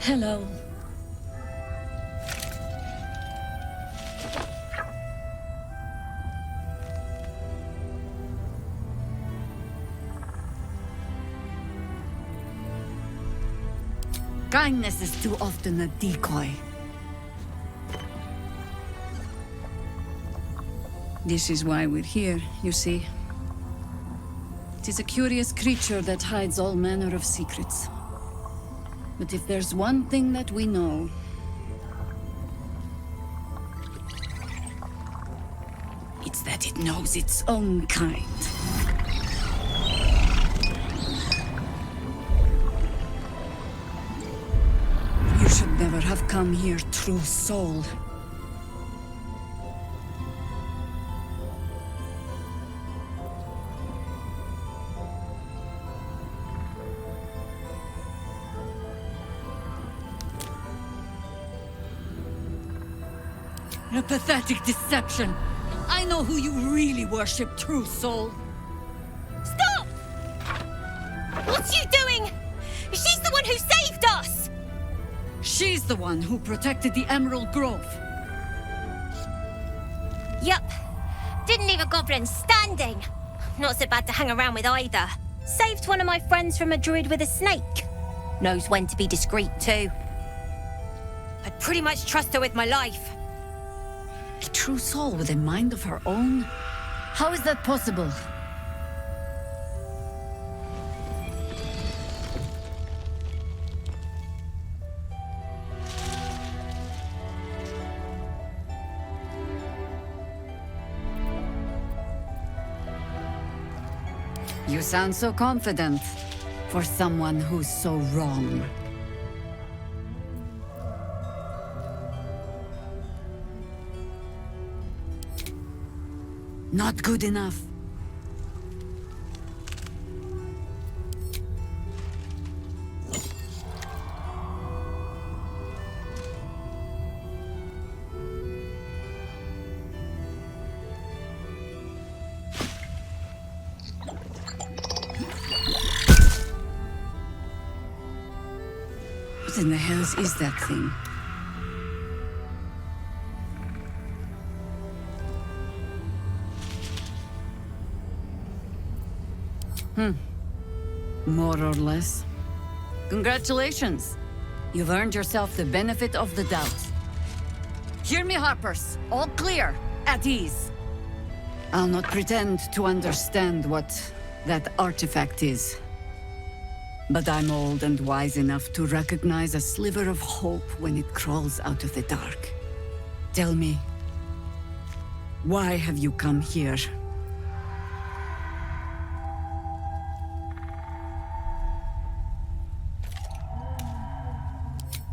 Hello. Kindness is too often a decoy. This is why we're here, you see. It is a curious creature that hides all manner of secrets. But if there's one thing that we know, it's that it knows its own kind. You should never have come here, true soul. A pathetic deception. I know who you really worship, true soul. Stop! What's you doing? She's the one who saved us! She's the one who protected the Emerald Grove. Yup. Didn't leave a goblin standing. Not so bad to hang around with either. Saved one of my friends from a druid with a snake. Knows when to be discreet too. I'd pretty much trust her with my life. A true soul with a mind of her own? How is that possible? You sound so confident for someone who's so wrong. Not good enough. What in the hells is that thing? More or less. Congratulations. You've earned yourself the benefit of the doubt. Hear me, Harpers. All clear. At ease. I'll not pretend to understand what that artifact is. But I'm old and wise enough to recognize a sliver of hope when it crawls out of the dark. Tell me, why have you come here?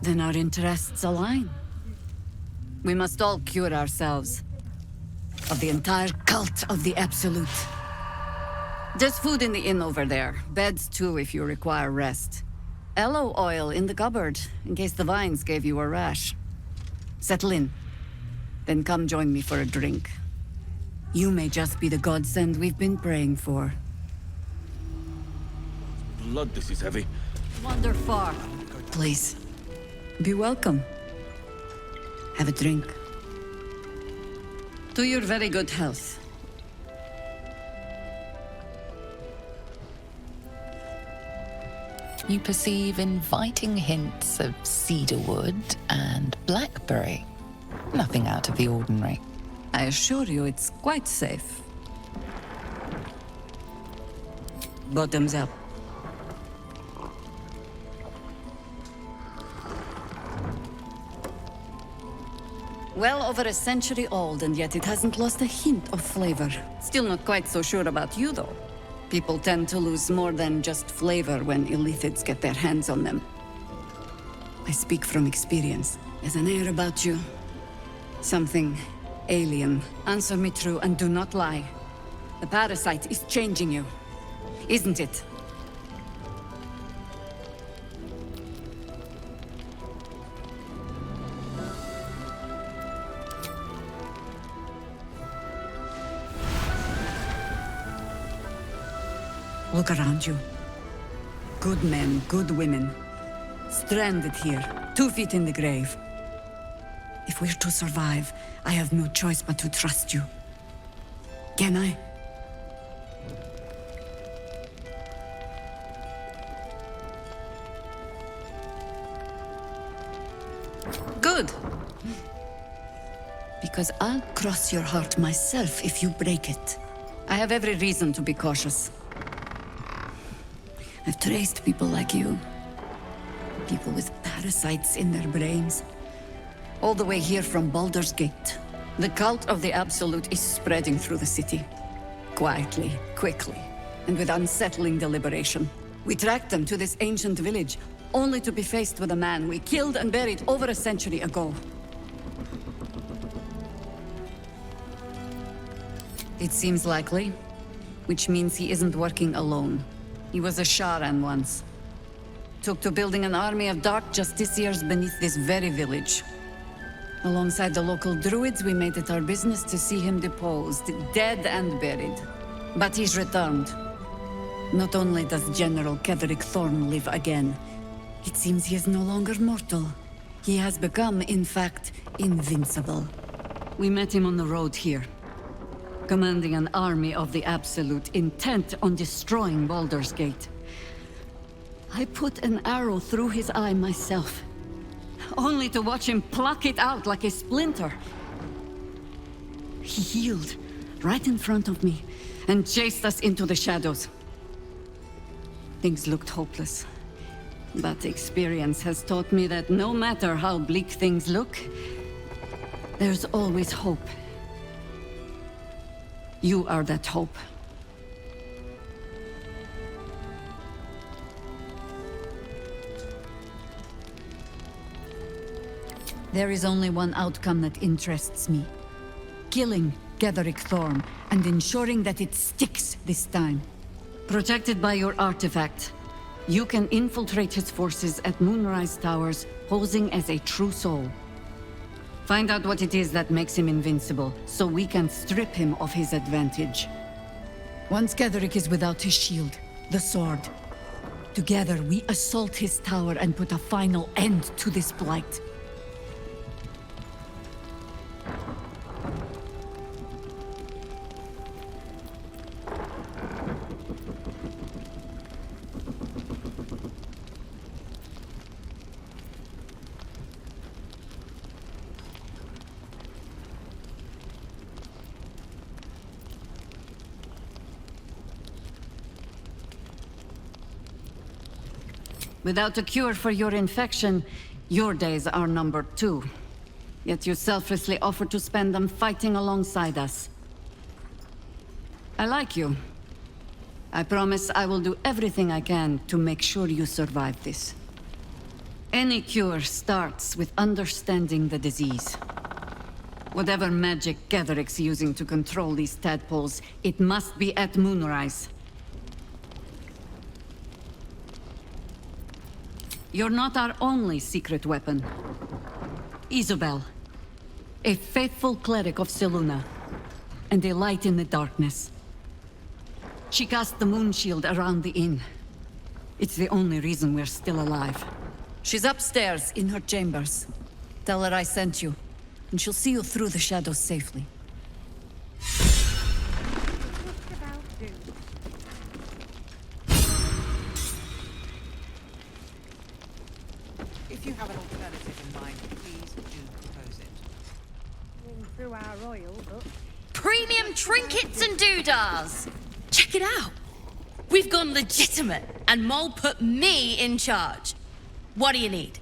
Then our interests align. We must all cure ourselves of the entire cult of the Absolute. There's food in the inn over there. Beds too if you require rest. Aloe oil in the cupboard in case the vines gave you a rash. Settle in. Then come join me for a drink. You may just be the godsend we've been praying for. Blood, this is heavy. Wander far. Please. Be welcome. Have a drink. To your very good health. You perceive inviting hints of cedarwood and blackberry. Nothing out of the ordinary. I assure you it's quite safe. Bottoms up. Well over a century old, and yet it hasn't lost a hint of flavor. Still not quite so sure about you, though. People tend to lose more than just flavor when illithids get their hands on them. I speak from experience. There's an air about you. Something alien. Answer me true and do not lie. The parasite is changing you, isn't it? Look around you. Good men, good women. Stranded here, 2 feet in the grave. If we're to survive, I have no choice but to trust you. Can I? Good. Because I'll cross your heart myself if you break it. I have every reason to be cautious. I've traced people like you. People with parasites in their brains. All the way here from Baldur's Gate. The cult of the Absolute is spreading through the city. Quietly, quickly, and with unsettling deliberation. We tracked them to this ancient village, only to be faced with a man we killed and buried over a century ago. It seems likely, which means he isn't working alone. He was a Sharan once. Took to building an army of dark justiciars beneath this very village. Alongside the local druids, we made it our business to see him deposed, dead and buried. But he's returned. Not only does General Ketheric Thorn live again, it seems he is no longer mortal. He has become, in fact, invincible. We met him on the road here, commanding an army of the Absolute, intent on destroying Baldur's Gate. I put an arrow through his eye myself, only to watch him pluck it out like a splinter. He healed right in front of me and chased us into the shadows. Things looked hopeless, but experience has taught me that no matter how bleak things look, there's always hope. You are that hope. There is only one outcome that interests me. Killing Ketheric Thorn and ensuring that it sticks this time. Protected by your artifact, you can infiltrate his forces at Moonrise Towers, posing as a true soul. Find out what it is that makes him invincible, so we can strip him of his advantage. Once Ketheric is without his shield, the sword, together we assault his tower and put a final end to this blight. Without a cure for your infection, your days are numbered too. Yet you selflessly offer to spend them fighting alongside us. I like you. I promise I will do everything I can to make sure you survive this. Any cure starts with understanding the disease. Whatever magic Ketheric's using to control these tadpoles, it must be at Moonrise. You're not our only secret weapon. Isobel, a faithful cleric of Selûne, and a light in the darkness. She cast the moon shield around the inn. It's the only reason we're still alive. She's upstairs in her chambers. Tell her I sent you, and she'll see you through the shadows safely. If you have an alternative in mind, please do propose it. Through our oil, but... Premium trinkets and doodahs! Check it out! We've gone legitimate, and Mole put me in charge. What do you need?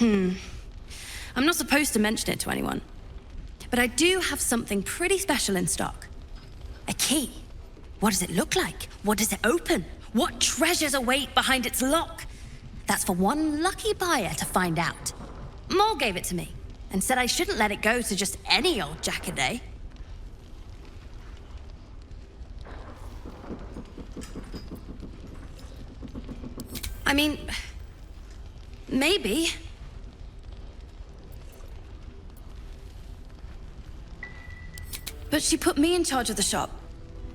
I'm not supposed to mention it to anyone, but I do have something pretty special in stock. A key. What does it look like? What does it open? What treasures await behind its lock? That's for one lucky buyer to find out. Mole gave it to me, and said I shouldn't let it go to just any old jackaday. I mean, maybe. But she put me in charge of the shop.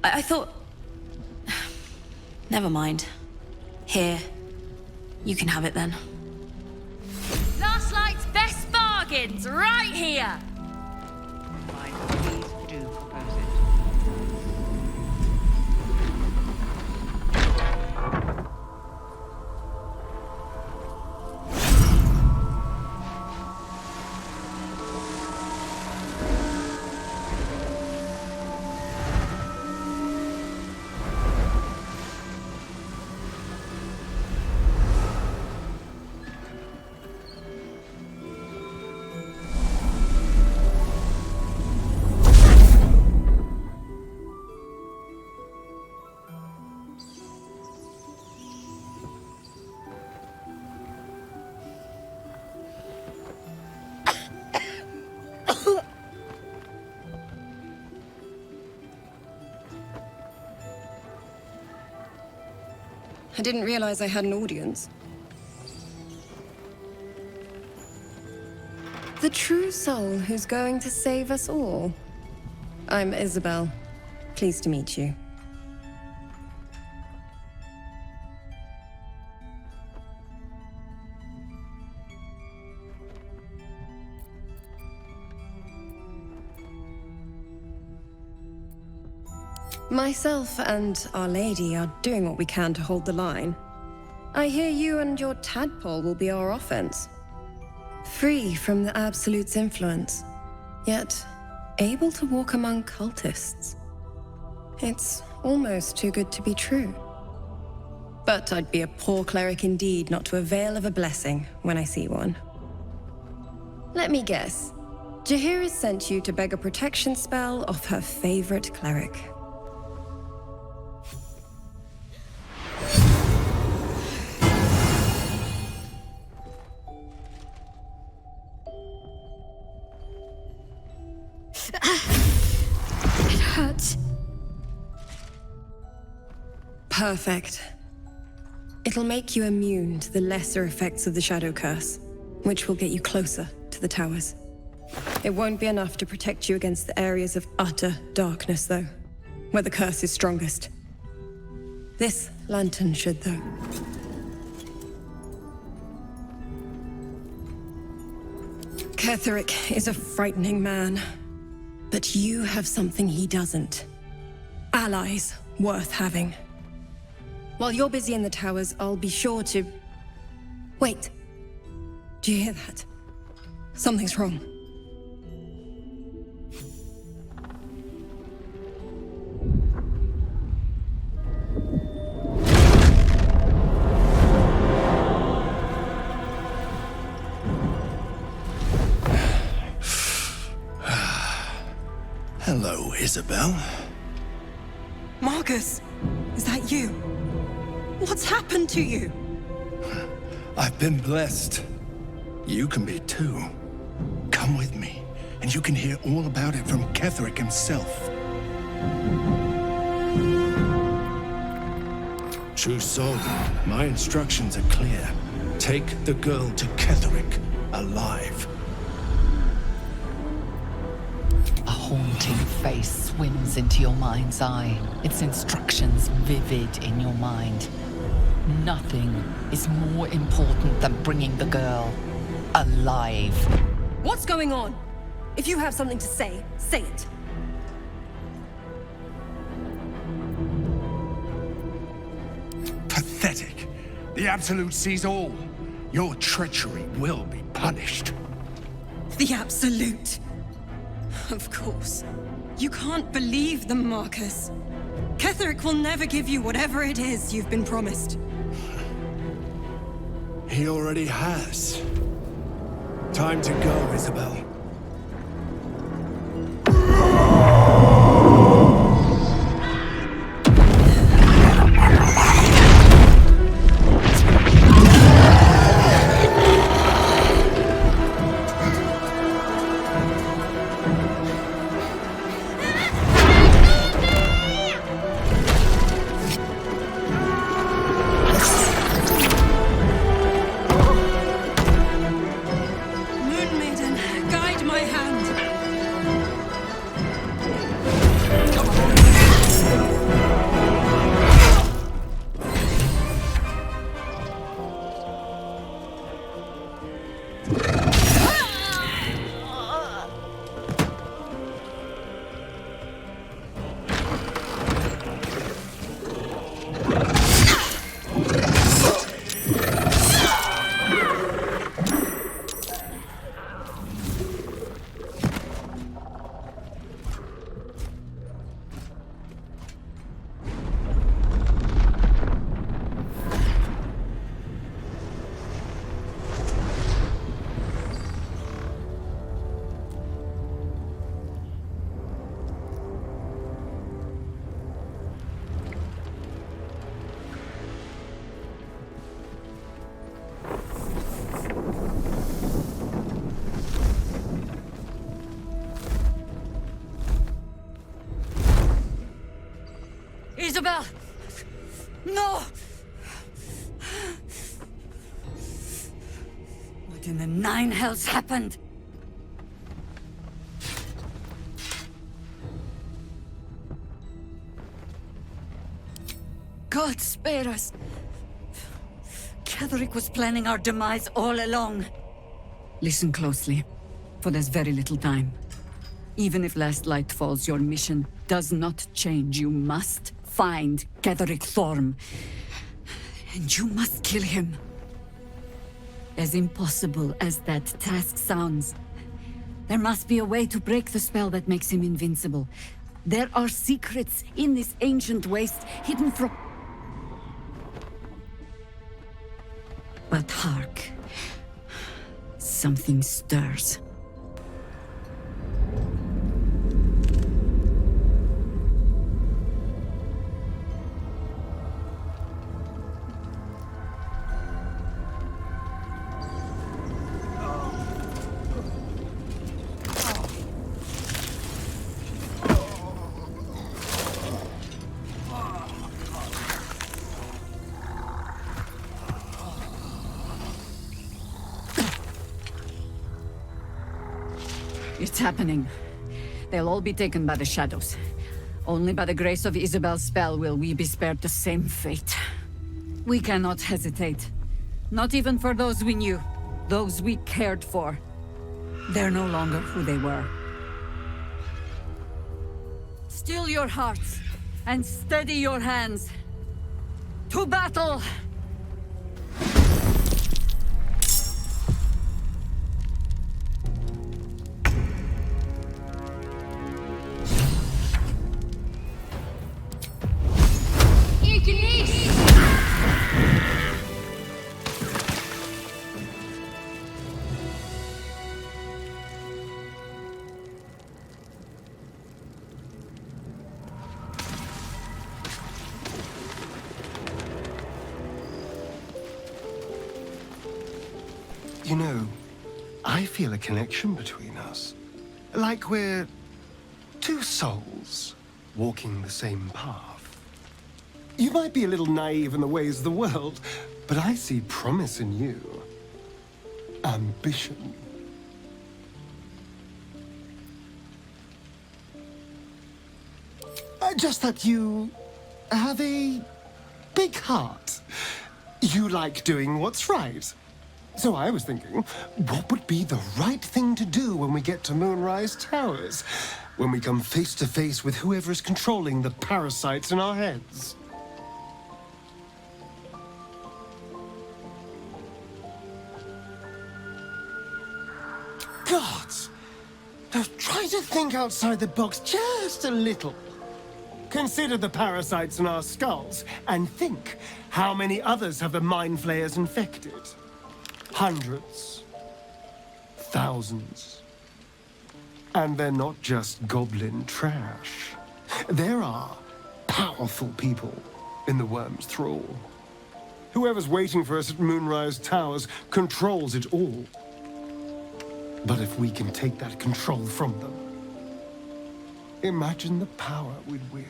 I thought Never mind. Here. You can have it then. Last Light's best bargains, right here! Please do propose it. I didn't realize I had an audience. The true soul who's going to save us all. I'm Isabel. Pleased to meet you. Myself and Our Lady are doing what we can to hold the line. I hear you and your tadpole will be our offense. Free from the Absolute's influence, yet able to walk among cultists. It's almost too good to be true. But I'd be a poor cleric indeed not to avail of a blessing when I see one. Let me guess. Jaheira's sent you to beg a protection spell off her favorite cleric. It hurts. Perfect. It'll make you immune to the lesser effects of the Shadow Curse, which will get you closer to the towers. It won't be enough to protect you against the areas of utter darkness, though, where the curse is strongest. This lantern should, though. Ketheric is a frightening man, but you have something he doesn't. Allies worth having. While you're busy in the towers, I'll be sure to... Wait. Do you hear that? Something's wrong. Hello, Isabel. Marcus, is that you? What's happened to you? I've been blessed. You can be too. Come with me, and you can hear all about it from Ketheric himself. True soul, my instructions are clear. Take the girl to Ketheric, alive. A haunting face swims into your mind's eye, its instructions vivid in your mind. Nothing is more important than bringing the girl alive. What's going on? If you have something to say, say it. Pathetic. The Absolute sees all. Your treachery will be punished. The Absolute. Of course. You can't believe them, Marcus. Ketheric will never give you whatever it is you've been promised. He already has. Time to go, Isabel. Moon Maiden, guide Isabel! No! What in the nine hells happened? God spare us. Ketheric was planning our demise all along. Listen closely, for there's very little time. Even if last light falls, your mission does not change. You must find Ketheric Thorm. And you must kill him. As impossible as that task sounds, there must be a way to break the spell that makes him invincible. There are secrets in this ancient waste hidden from... But hark. Something stirs. It's happening. They'll all be taken by the shadows. Only by the grace of Isabel's spell will we be spared the same fate. We cannot hesitate. Not even for those we knew. Those we cared for. They're no longer who they were. Still your hearts, and steady your hands. To battle! You know, I feel a connection between us. Like we're two souls walking the same path. You might be a little naive in the ways of the world, but I see promise in you. Ambition. Just that you have a big heart. You like doing what's right. So I was thinking, what would be the right thing to do when we get to Moonrise Towers? When we come face to face with whoever is controlling the parasites in our heads? Gods! Now try to think outside the box just a little. Consider the parasites in our skulls, and think how many others have the mind flayers infected. Hundreds. Thousands. And they're not just goblin trash. There are powerful people in the worm's thrall. Whoever's waiting for us at Moonrise Towers controls it all. But if we can take that control from them, imagine the power we'd wield.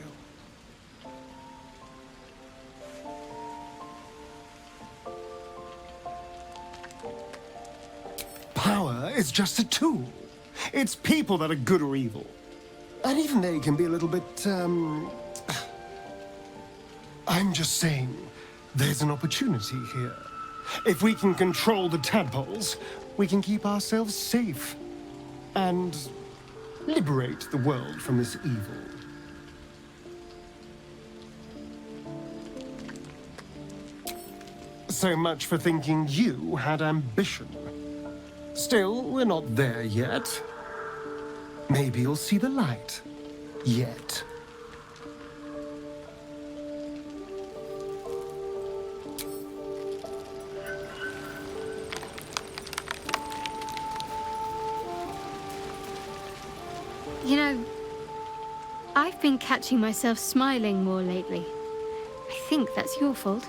Power is just a tool. It's people that are good or evil. And even they can be a little bit, I'm just saying, there's an opportunity here. If we can control the tadpoles, we can keep ourselves safe. And liberate the world from this evil. So much for thinking you had ambition. Still, we're not there yet. Maybe you'll see the light. Yet. You know, I've been catching myself smiling more lately. I think that's your fault.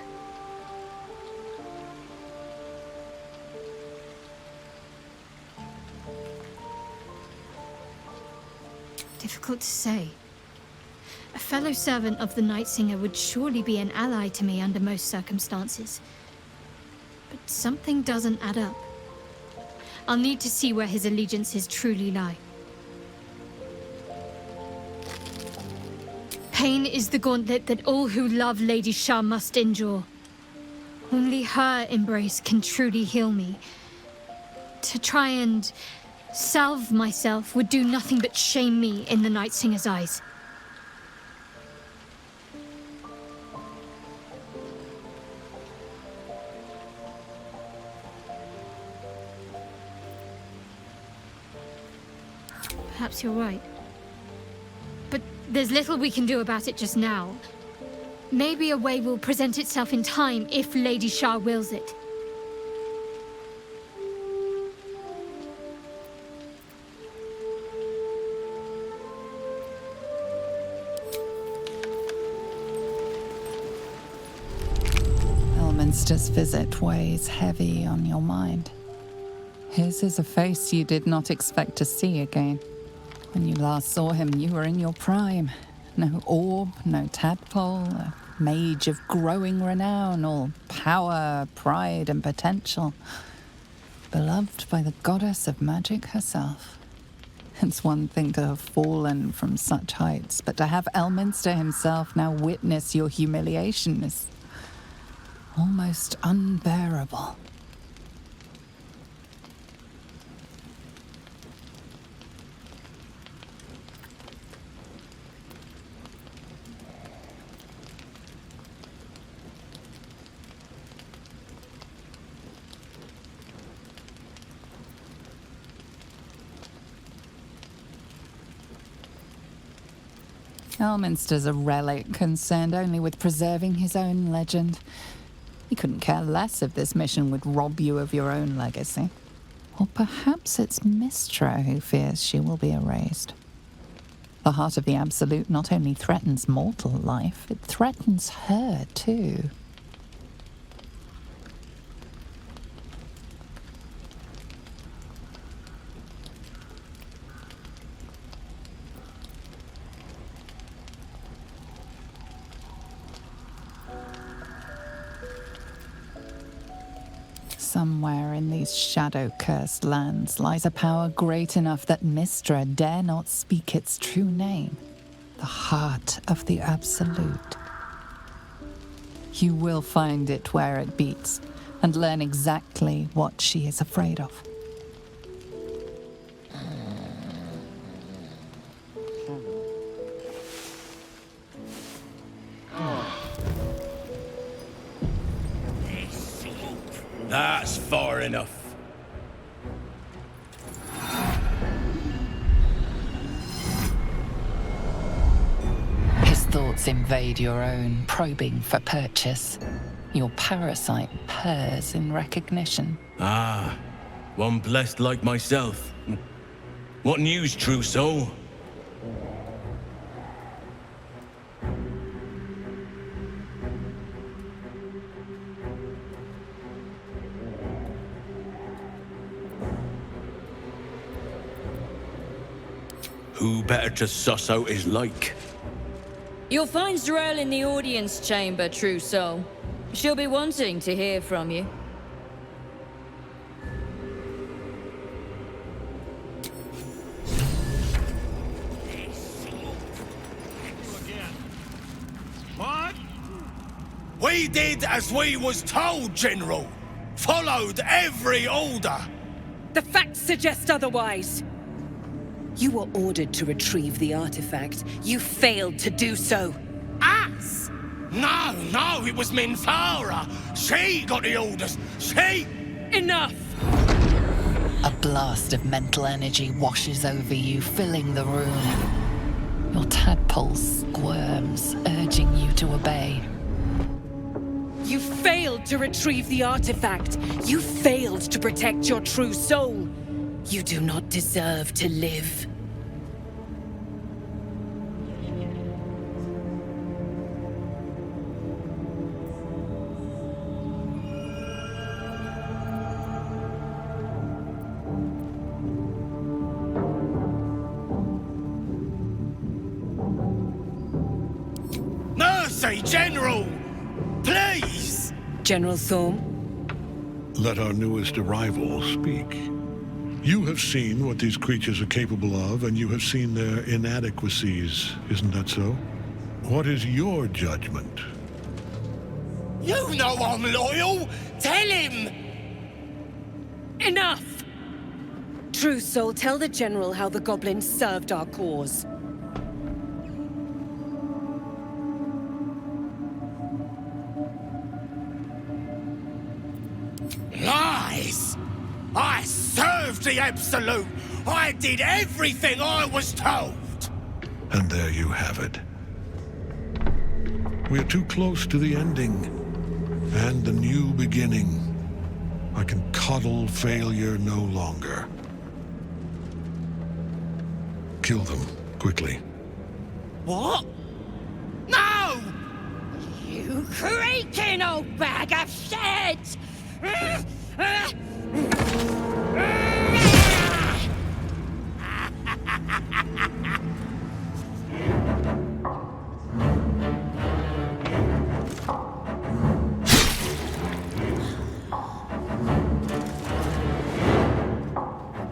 Difficult to say. fellow servant of the Night Singer would surely be an ally to me under most circumstances. But something doesn't add up. I'll need to see where his allegiances truly lie. Pain is the gauntlet that all who love Lady Shah must endure. Only her embrace can truly heal me. To try and salve myself would do nothing but shame me in the Night Singer's eyes. Perhaps you're right. But there's little we can do about it just now. Maybe a way will present itself in time if Lady Shah wills it. Elminster's visit weighs heavy on your mind. His is a face you did not expect to see again. When you last saw him, you were in your prime. No orb, no tadpole, a mage of growing renown, all power, pride, and potential. Beloved by the goddess of magic herself. It's one thing to have fallen from such heights, but to have Elminster himself now witness your humiliation is almost unbearable. Elminster's a relic concerned only with preserving his own legend. He couldn't care less if this mission would rob you of your own legacy. Or perhaps it's Mystra who fears she will be erased. The heart of the Absolute not only threatens mortal life, it threatens her too. Somewhere in these shadow-cursed lands lies a power great enough that Mystra dare not speak its true name. The heart of the Absolute. You will find it where it beats, and learn exactly what she is afraid of. That's far enough. His thoughts invade your own, probing for purchase. Your parasite purrs in recognition. Ah, one blessed like myself. What news, true soul? Who better to suss out his like? You'll find Z'rell in the audience chamber, true soul. She'll be wanting to hear from you. What? We did as we was told, General. Followed every order. The facts suggest otherwise. You were ordered to retrieve the artifact. You failed to do so. Us? No, it was Minthara. She got the orders. She... Enough! A blast of mental energy washes over you, filling the room. Your tadpole squirms, urging you to obey. You failed to retrieve the artifact. You failed to protect your true soul. You do not deserve to live. me, General! Please! General Thorm? Let our newest arrival speak. You have seen what these creatures are capable of, and you have seen their inadequacies, isn't that so? What is your judgment? You know I'm loyal! Tell him! Enough! True Soul, tell the General how the goblins served our cause. Lies! I served the Absolute! I did everything I was told! And there you have it. We are too close to the ending, and the new beginning. I can coddle failure no longer. Kill them, quickly. What? No! You creaking old bag of shit!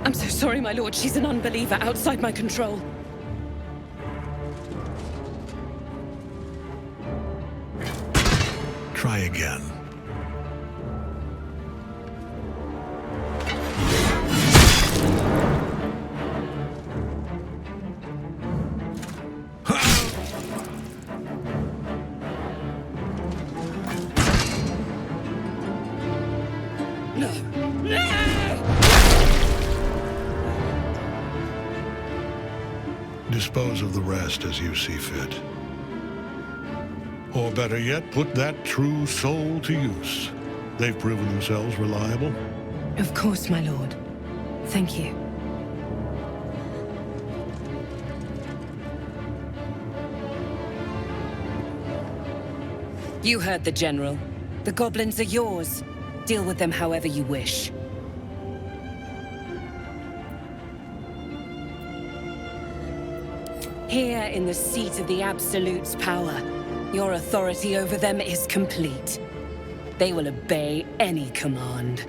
I'm so sorry, my lord. She's an unbeliever outside my control. Try again. Dispose of the rest as you see fit. Or better yet, put that true soul to use. They've proven themselves reliable. Of course, my lord. Thank you. You heard the General. The goblins are yours. Deal with them however you wish. Here in the seat of the Absolute's power, your authority over them is complete. They will obey any command.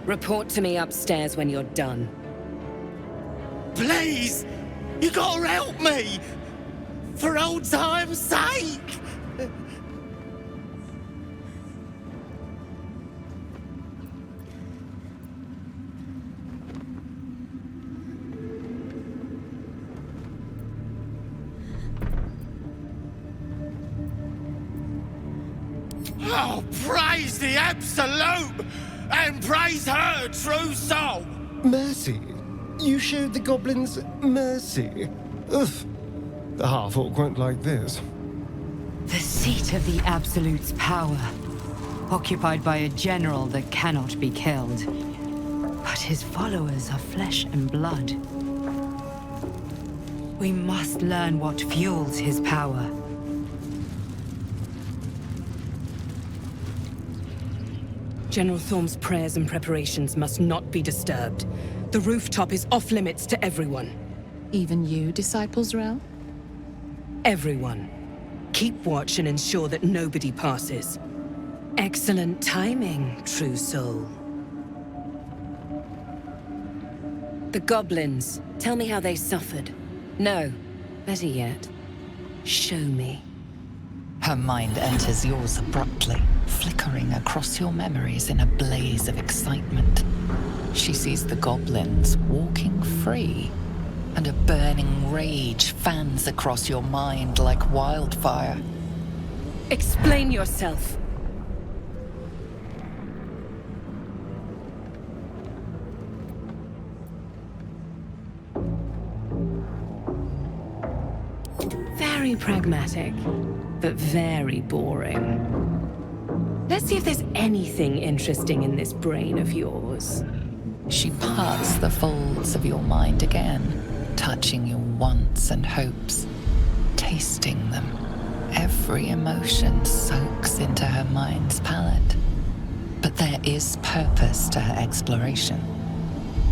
Report to me upstairs when you're done. Please! You gotta help me! For old time's sake! Oh, praise the Absolute! And praise her true soul! Mercy? You showed the goblins mercy? Ugh. The half-orc won't like this. The seat of the Absolute's power, occupied by a general that cannot be killed. But his followers are flesh and blood. We must learn what fuels his power. General Thorm's prayers and preparations must not be disturbed. The rooftop is off-limits to everyone. Even you, Disciple Zrel? Everyone. Keep watch and ensure that nobody passes. Excellent timing, true soul. The goblins. Tell me how they suffered. No, better yet, show me. Her mind enters yours abruptly, flickering across your memories in a blaze of excitement. She sees the goblins walking free, and a burning rage fans across your mind like wildfire. Explain yourself. Very pragmatic, but very boring. Let's see if there's anything interesting in this brain of yours. She parts the folds of your mind again, touching your wants and hopes, tasting them. Every emotion soaks into her mind's palette. But there is purpose to her exploration.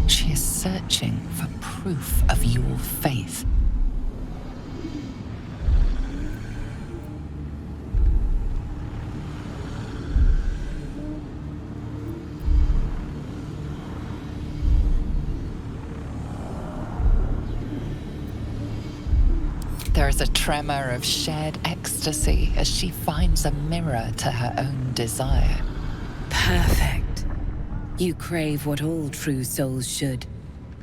She is searching for proof of your faith. There is a tremor of shared ecstasy as she finds a mirror to her own desire. Perfect. You crave what all true souls should,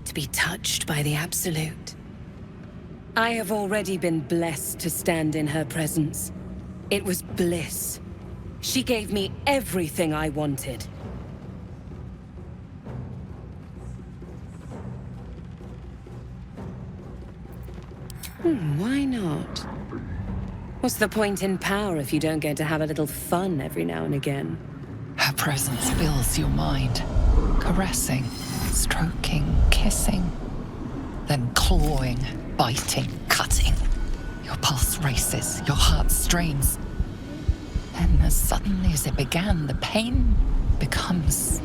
to be touched by the Absolute. I have already been blessed to stand in her presence. It was bliss. She gave me everything I wanted. Why not? What's the point in power if you don't get to have a little fun every now and again? Her presence fills your mind, caressing, stroking, kissing, then clawing, biting, cutting. Your pulse races, your heart strains. Then, as suddenly as it began, the pain becomes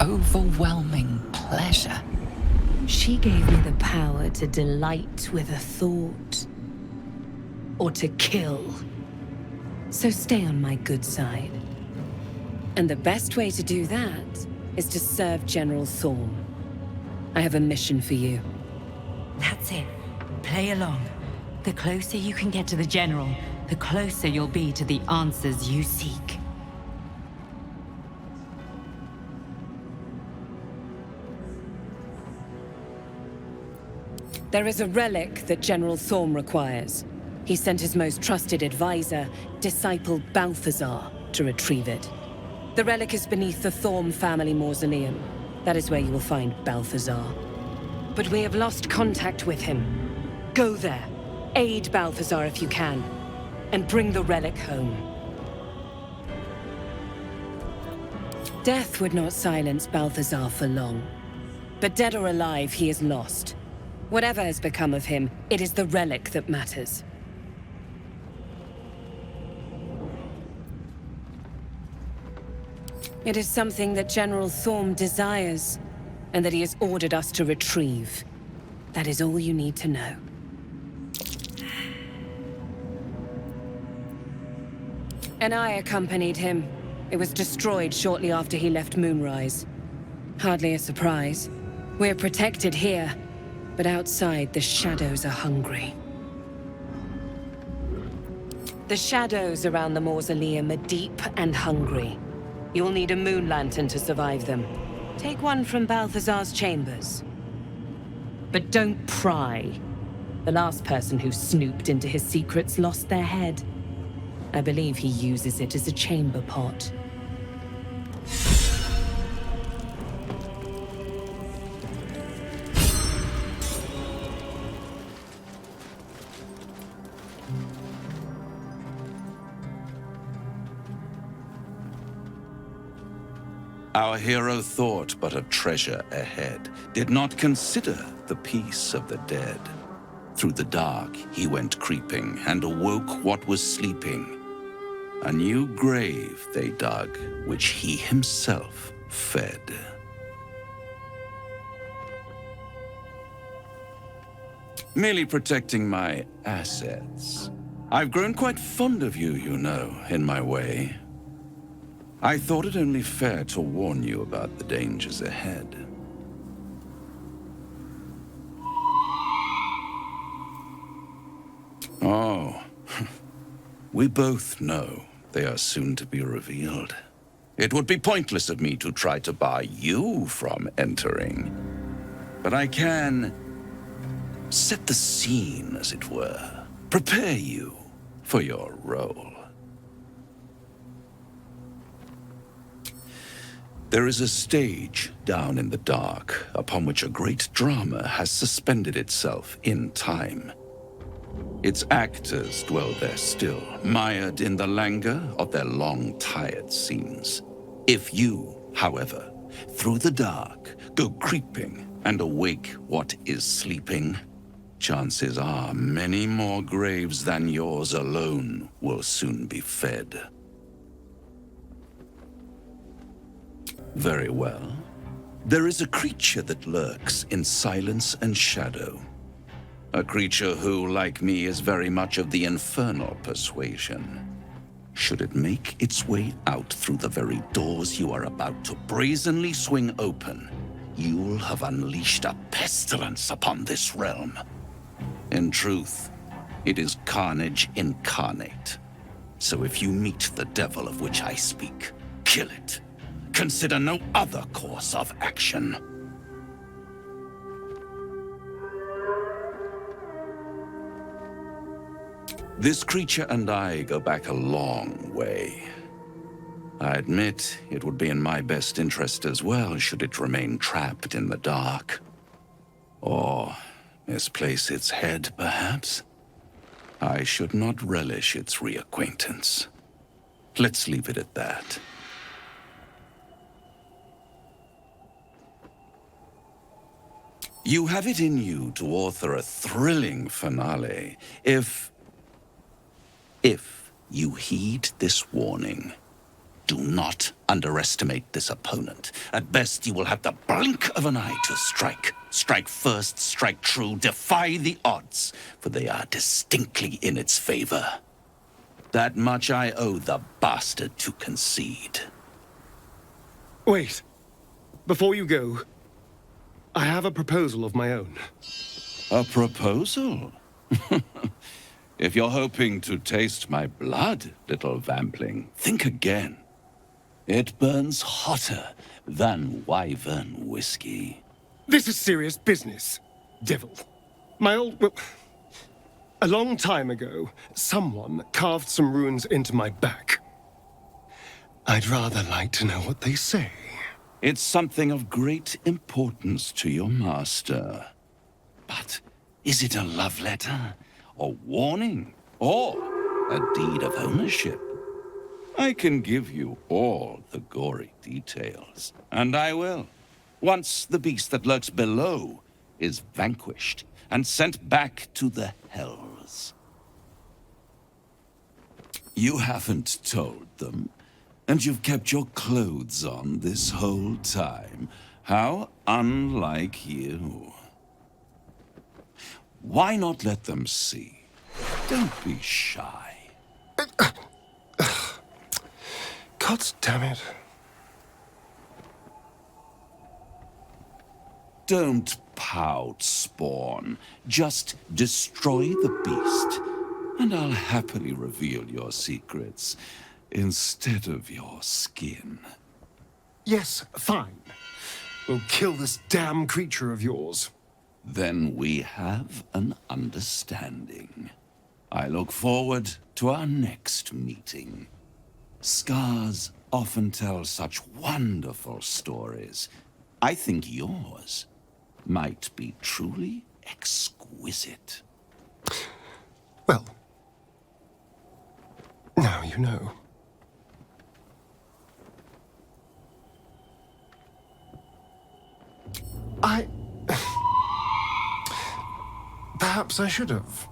overwhelming pleasure. She gave me the power to delight with a thought, or to kill. So stay on my good side. And the best way to do that is to serve General Thorm. I have a mission for you. That's it. Play along. The closer you can get to the General, the closer you'll be to the answers you seek. There is a relic that General Thorm requires. He sent his most trusted advisor, disciple Balthazar, to retrieve it. The relic is beneath the Thorm family mausoleum. That is where you will find Balthazar. But we have lost contact with him. Go there, aid Balthazar if you can, and bring the relic home. Death would not silence Balthazar for long. But dead or alive, he is lost. Whatever has become of him, it is the relic that matters. It is something that General Thorm desires, and that he has ordered us to retrieve. That is all you need to know. And I accompanied him. It was destroyed shortly after he left Moonrise. Hardly a surprise. We're protected here, but outside the shadows are hungry. The shadows around the mausoleum are deep and hungry. You'll need a moon lantern to survive them. Take one from Balthazar's chambers. But don't pry. The last person who snooped into his secrets lost their head. I believe he uses it as a chamber pot. Our hero thought but of treasure ahead, did not consider the peace of the dead. Through the dark he went creeping, and awoke what was sleeping. A new grave they dug, which he himself fed. Merely protecting my assets. I've grown quite fond of you, you know, in my way. I thought it only fair to warn you about the dangers ahead. Oh, we both know they are soon to be revealed. It would be pointless of me to try to bar you from entering. But I can set the scene, as it were. Prepare you for your role. There is a stage down in the dark upon which a great drama has suspended itself in time. Its actors dwell there still, mired in the languor of their long, tired scenes. If you, however, through the dark, go creeping and awake what is sleeping, chances are many more graves than yours alone will soon be fed. Very well. There is a creature that lurks in silence and shadow. A creature who, like me, is very much of the infernal persuasion. Should it make its way out through the very doors you are about to brazenly swing open, you'll have unleashed a pestilence upon this realm. In truth, It is carnage incarnate. So if you meet the devil of which I speak, kill it. Consider no other course of action. This creature and I go back a long way. I admit it would be in my best interest as well should it remain trapped in the dark. Or misplace its head, perhaps? I should not relish its reacquaintance. Let's leave it at that. You have it in you to author a thrilling finale if you heed this warning. Do not underestimate this opponent. At best, you will have the blink of an eye to strike. Strike first, strike true, defy the odds, for they are distinctly in its favor. That much I owe the bastard to concede. Wait. Before you go, I have a proposal of my own. A proposal? If you're hoping to taste my blood, little vampling, think again. It burns hotter than wyvern whiskey. This is serious business, devil. Well, a long time ago, someone carved some runes into my back. I'd rather like to know what they say. It's something of great importance to your master. But is it a love letter, a warning, or a deed of ownership? I can give you all the gory details, and I will, once the beast that lurks below is vanquished and sent back to the hells. You haven't told them, and you've kept your clothes on this whole time. How unlike you. Why not let them see? Don't be shy. God damn it. Don't pout, Spawn. Just destroy the beast, and I'll happily reveal your secrets instead of your skin. Yes, fine. We'll kill this damn creature of yours. Then we have an understanding. I look forward to our next meeting. Scars often tell such wonderful stories. I think yours might be truly exquisite. Well, now you know. Perhaps I should have.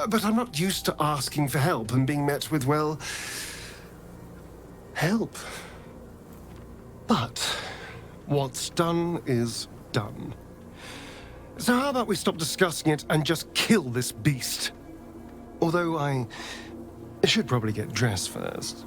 But I'm not used to asking for help and being met with, well, help. But what's done is done. So how about we stop discussing it and just kill this beast? Although I should probably get dressed first.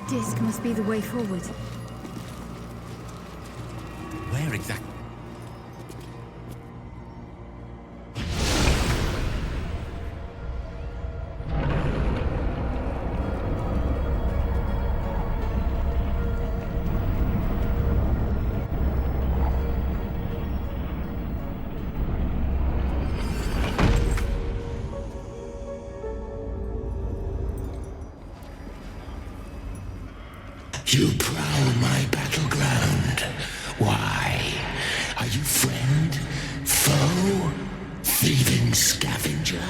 Disc must be the way forward. Where exactly? You prowl my battleground. Why? Are you friend? Foe? Thieving scavenger?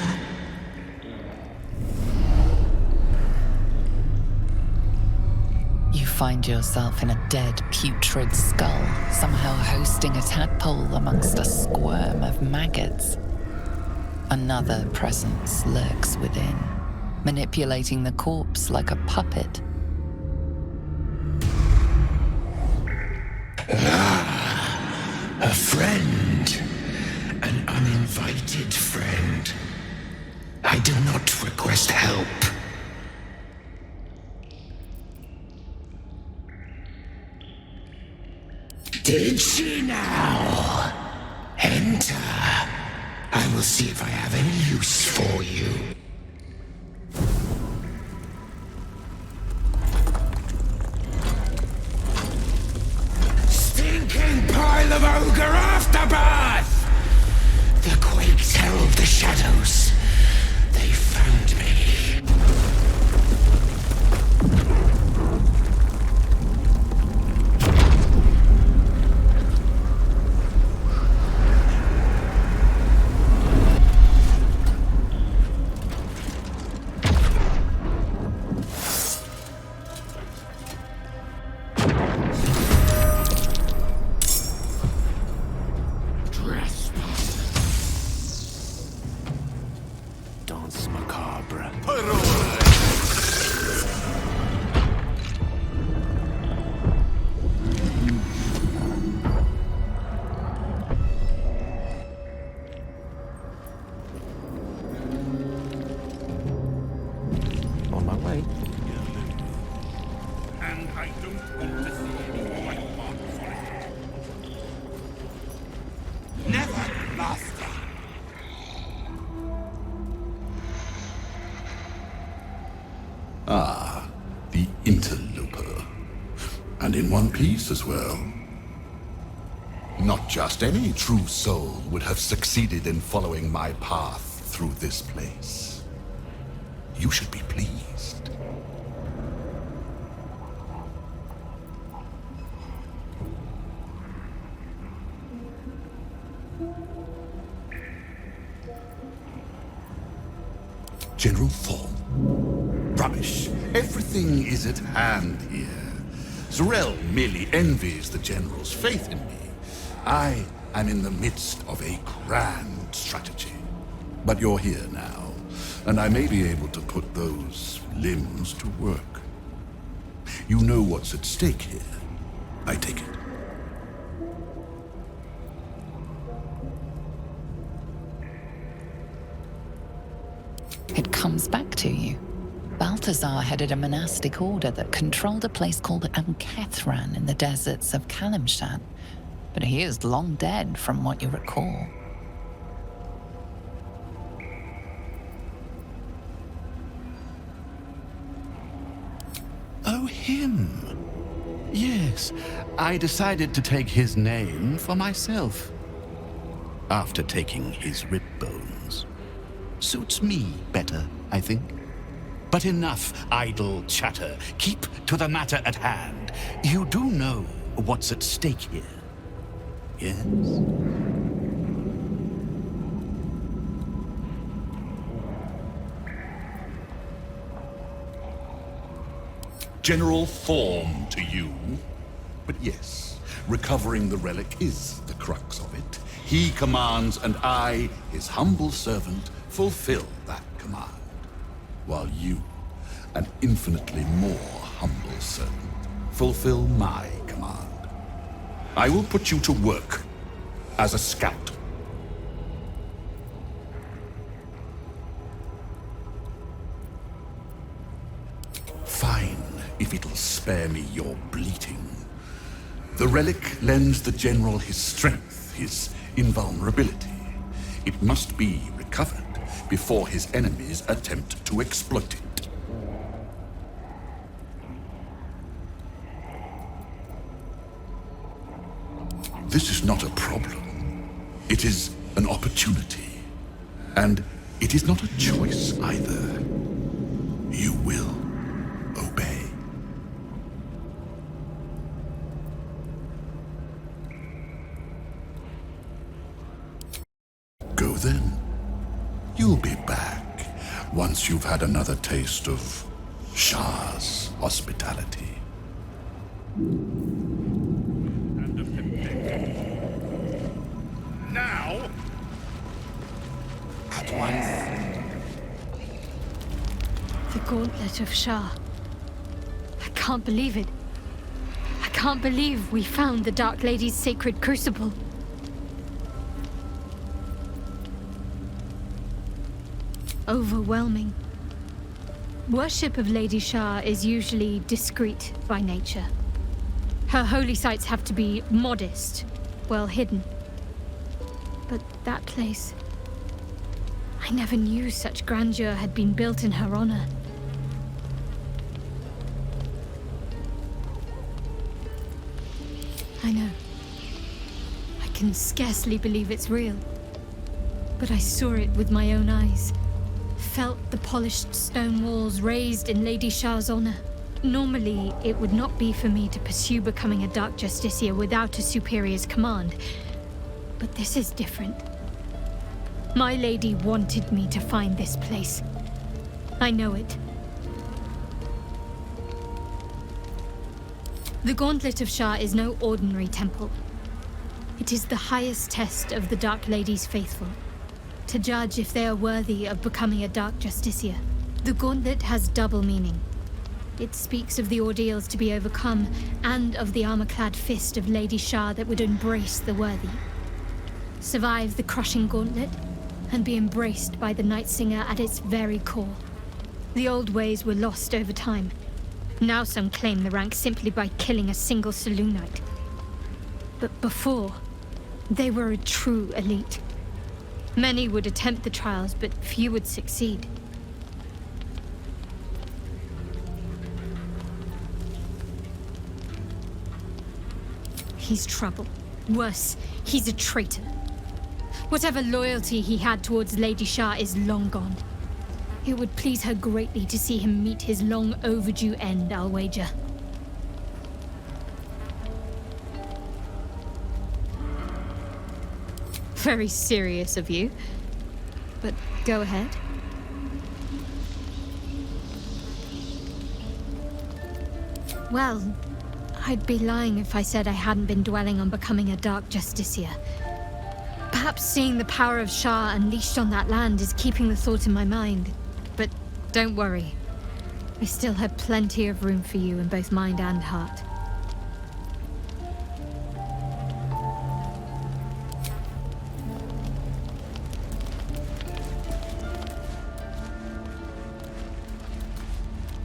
You find yourself in a dead, putrid skull, somehow hosting a tadpole amongst a squirm of maggots. Another presence lurks within, manipulating the corpse like a puppet. A friend. an uninvited friend. I did not request help. Did she now? Enter. I will see if I have any use for you. Stinking pile of ogre aftermath! The quakes herald the shadows. They found me. Ah, the interloper. And in one piece as well. Not just any true soul would have succeeded in following my path through this place. You should be pleased. General form. Rubbish. Everything is at hand here. Z'rell merely envies the General's faith in me. I am in the midst of a grand strategy. But you're here now, and I may be able to put those limbs to work. You know what's at stake here, I take it. It comes back to you. Balthazar headed a monastic order that controlled a place called Ankethran in the deserts of Kalimshan, but he is long dead from what you recall. Oh, him. Yes, I decided to take his name for myself. After taking his rib bones. Suits me better, I think. But enough idle chatter. Keep to the matter at hand. You do know what's at stake here, yes? General form to you. But yes, recovering the relic is the crux of it. He commands, and I, his humble servant, fulfill that command. While you, an infinitely more humble servant, fulfill my command. I will put you to work as a scout. Fine, if it'll spare me your bleating. The relic lends the General his strength, his invulnerability. It must be recovered before his enemies attempt to exploit it. This is not a problem. It is an opportunity. And it is not a choice either. You will obey. Go then. You'll be back once you've had another taste of Shah's hospitality. Now? At once. The gauntlet of Shah. I can't believe it. I can't believe we found the Dark Lady's sacred crucible. overwhelming. Worship of Lady Shah is usually discreet by nature. Her holy sites have to be modest, well hidden. But that place... I never knew such grandeur had been built in her honor. I know. I can scarcely believe it's real. But I saw it with my own eyes. Felt the polished stone walls raised in Lady Shah's honor. Normally, it would not be for me to pursue becoming a Dark Justiciar without a superior's command. But this is different. My lady wanted me to find this place. I know it. The Gauntlet of Shah is no ordinary temple. It is the highest test of the Dark Lady's faithful, to judge if they are worthy of becoming a Dark Justiciar. The Gauntlet has double meaning. It speaks of the ordeals to be overcome, and of the armor-clad fist of Lady Shah that would embrace the worthy. Survive the crushing gauntlet, and be embraced by the Night Singer at its very core. The old ways were lost over time. Now some claim the rank simply by killing a single Selûnite. But before, they were a true elite. Many would attempt the trials, but few would succeed. He's trouble. Worse, he's a traitor. Whatever loyalty he had towards Lady Shah is long gone. It would please her greatly to see him meet his long overdue end, I'll wager. Very serious of you. But go ahead. Well, I'd be lying if I said I hadn't been dwelling on becoming a Dark Justiciar. Perhaps seeing the power of Shah unleashed on that land is keeping the thought in my mind. But don't worry. I still have plenty of room for you in both mind and heart.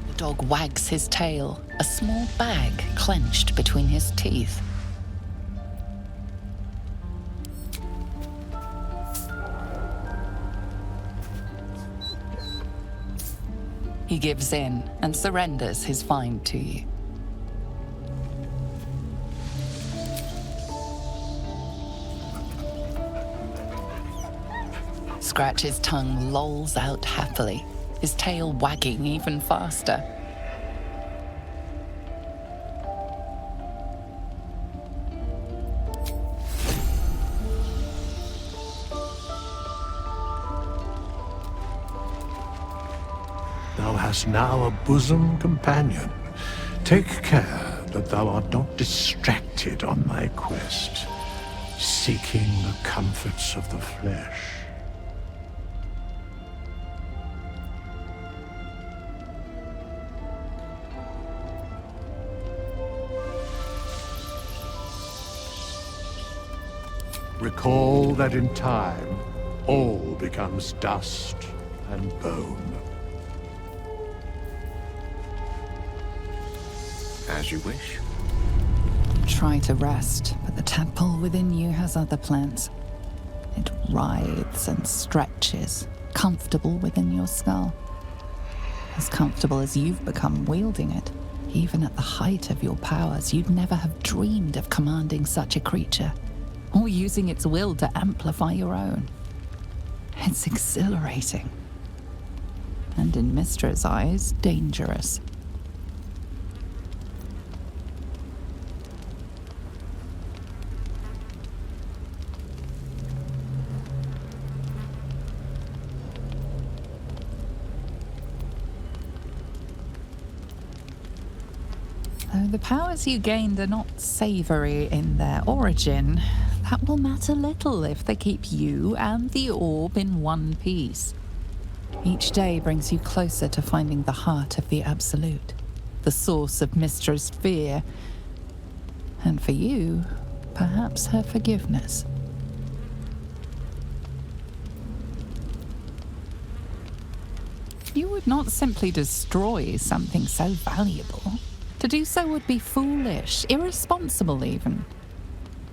The dog wags his tail, a small bag clenched between his teeth. He gives in and surrenders his find to you. Scratch's tongue lolls out happily, his tail wagging even faster. Thou hast now a bosom companion. Take care that thou art not distracted on thy quest, seeking the comforts of the flesh. Recall that in time, all becomes dust and bone. As you wish. Try to rest, but the tadpole within you has other plans. It writhes and stretches, comfortable within your skull. As comfortable as you've become wielding it. Even at the height of your powers, you'd never have dreamed of commanding such a creature, or using its will to amplify your own. It's exhilarating. And in Mystra's eyes, dangerous. Though the powers you gained are not savory in their origin, that will matter little if they keep you and the orb in one piece. Each day brings you closer to finding the heart of the Absolute, the source of Mystra's fear, and for you, perhaps her forgiveness. You would not simply destroy something so valuable. To do so would be foolish, irresponsible even.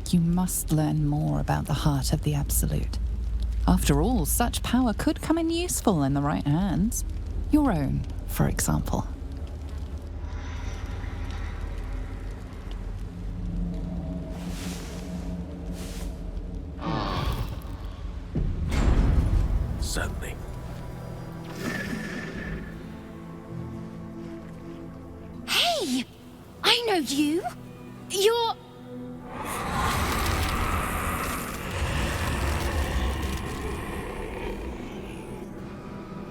You must learn more about the heart of the Absolute. After all, such power could come in useful in the right hands. Your own, for example. Certainly. Hey! I know you! You're...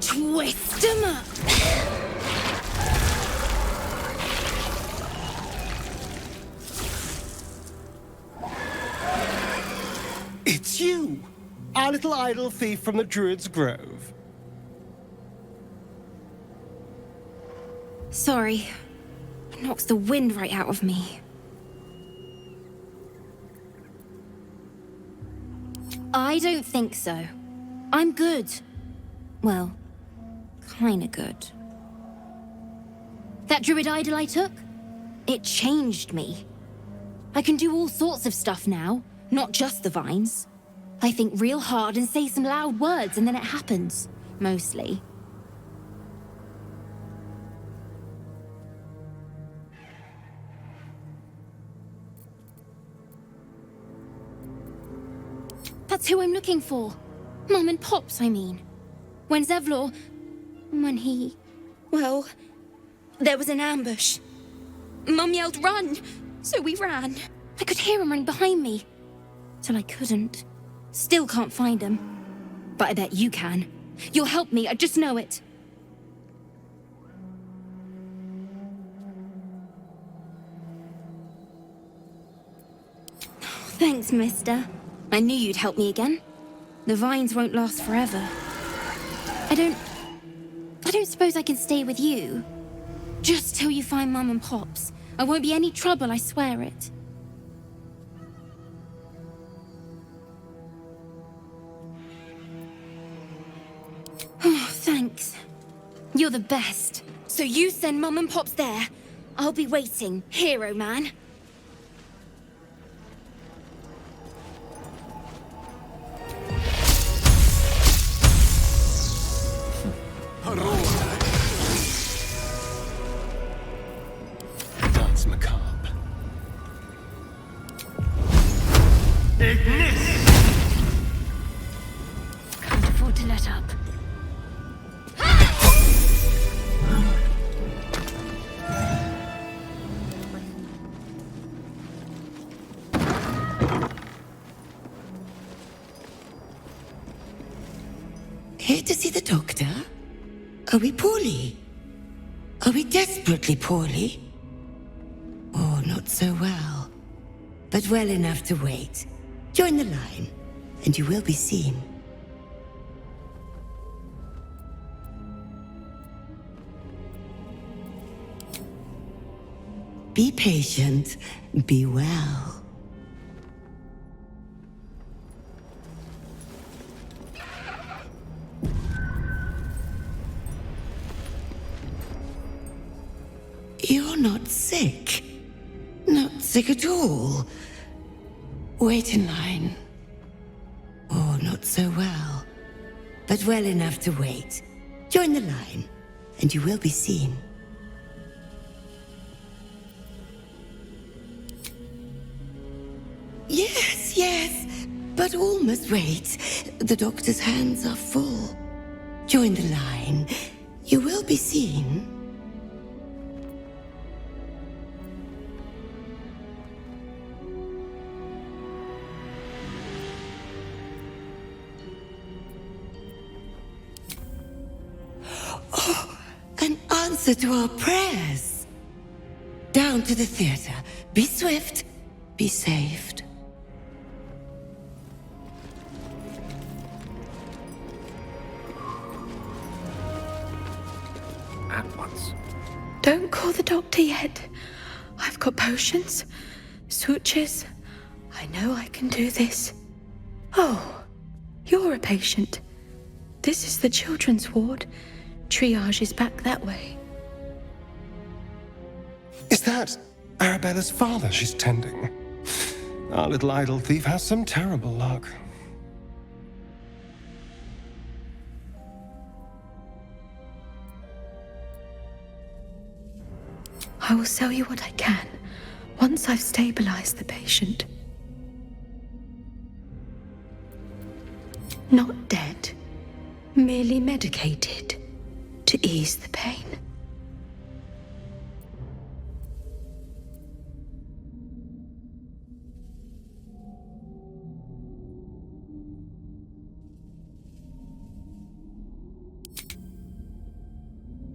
Twist 'em up! It's you! Our little idle thief from the Druid's Grove. Sorry. It knocks the wind right out of me. I don't think so. I'm good. Well, kinda good. That druid idol I took? It changed me. I can do all sorts of stuff now, not just the vines. I think real hard and say some loud words and then it happens. Mostly. That's who I'm looking for. Mom and Pops, I mean. When Zevlor... when he... well... there was an ambush. Mum yelled, "Run!" So we ran. I could hear him running behind me. Till I couldn't. Still can't find him. But I bet you can. You'll help me, I just know it. Thanks, mister. I knew you'd help me again. The vines won't last forever. I don't suppose I can stay with you. Just till you find Mum and Pops. I won't be any trouble, I swear it. Oh, thanks. You're the best. So you send Mum and Pops there. I'll be waiting, hero man. That's macabre. Ignis! Can't afford to let up. Here to see the doctor? Are we poorly? Are we desperately poorly? Oh, not so well. But well enough to wait. Join the line, and you will be seen. Be patient, be well. You're not sick. Not sick at all. Wait in line. Oh, not so well. But well enough to wait. Join the line, and you will be seen. Yes, yes, but all must wait. The doctor's hands are full. Join the line. You will be seen. Oh, an answer to our prayers. Down to the theater. Be swift, be saved. At once. Don't call the doctor yet. I've got potions, sutures. I know I can do this. Oh, you're a patient. This is the children's ward. Triage is back that way. Is that Arabella's father she's tending? Our little idol thief has some terrible luck. I will sell you what I can, once I've stabilized the patient. Not dead, merely medicated to ease the pain.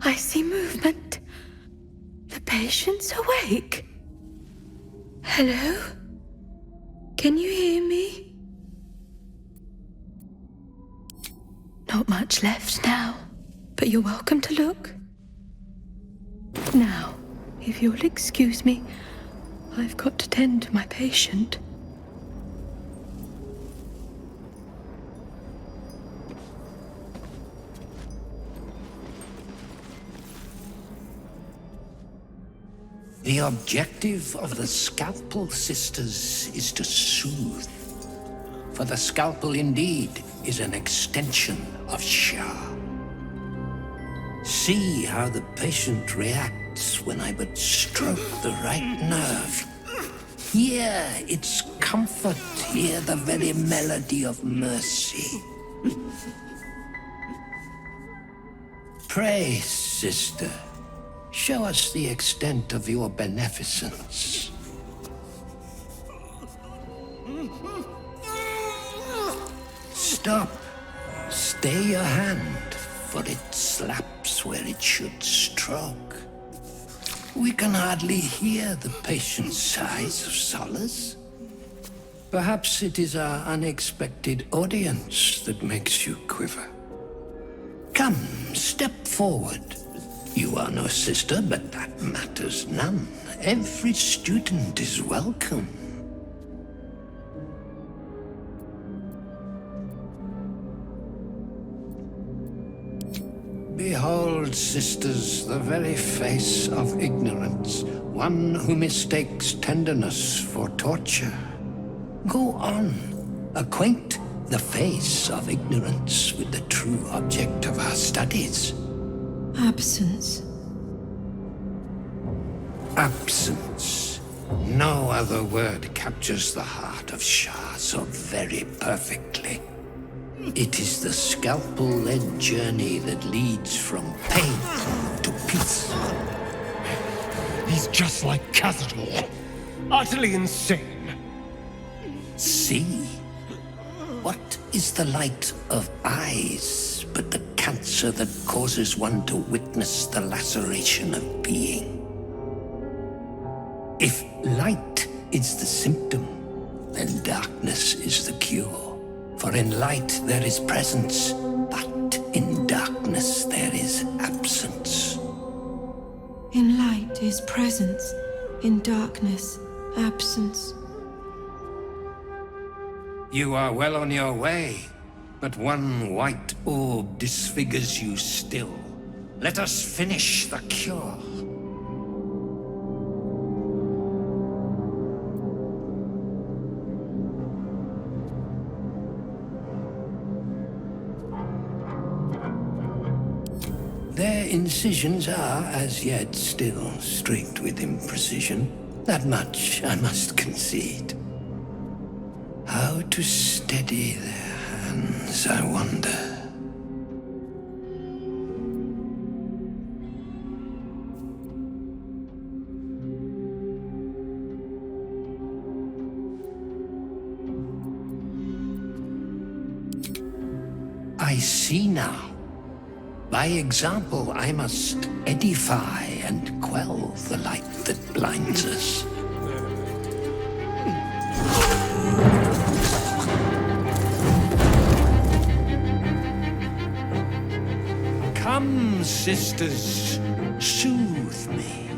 I see movement. The patient's awake. Hello? Can you hear me? Not much left now, but you're welcome to look. Now, if you'll excuse me, I've got to tend to my patient. The objective of the Scalpel Sisters is to soothe. For the scalpel indeed is an extension of Shah. See how the patient reacts when I but stroke the right nerve. Hear its comfort, hear the very melody of mercy. Pray, sister, show us the extent of your beneficence. Stop. Stay your hand, for it slaps where it should stroke. We can hardly hear the patient's sighs of solace. Perhaps it is our unexpected audience that makes you quiver. Come, step forward. You are no sister, but that matters none. Every student is welcome. Behold, sisters, the very face of ignorance, one who mistakes tenderness for torture. Go on, acquaint the face of ignorance with the true object of our studies. Absence. Absence. No other word captures the heart of Shah so very perfectly. It is the scalpel-led journey that leads from pain to peace. He's just like Khazad-dûr. Utterly insane. See? What is the light of eyes but the cancer that causes one to witness the laceration of being? If light is the symptom, then darkness is the cure. For in light there is presence, but in darkness there is absence. In light is presence, in darkness, absence. You are well on your way, but one white orb disfigures you still. Let us finish the cure. Their incisions are, as yet, still streaked with imprecision. That much I must concede. How to steady their hands, I wonder. I see now. By example, I must edify and quell the light that blinds us. Come, sisters, soothe me.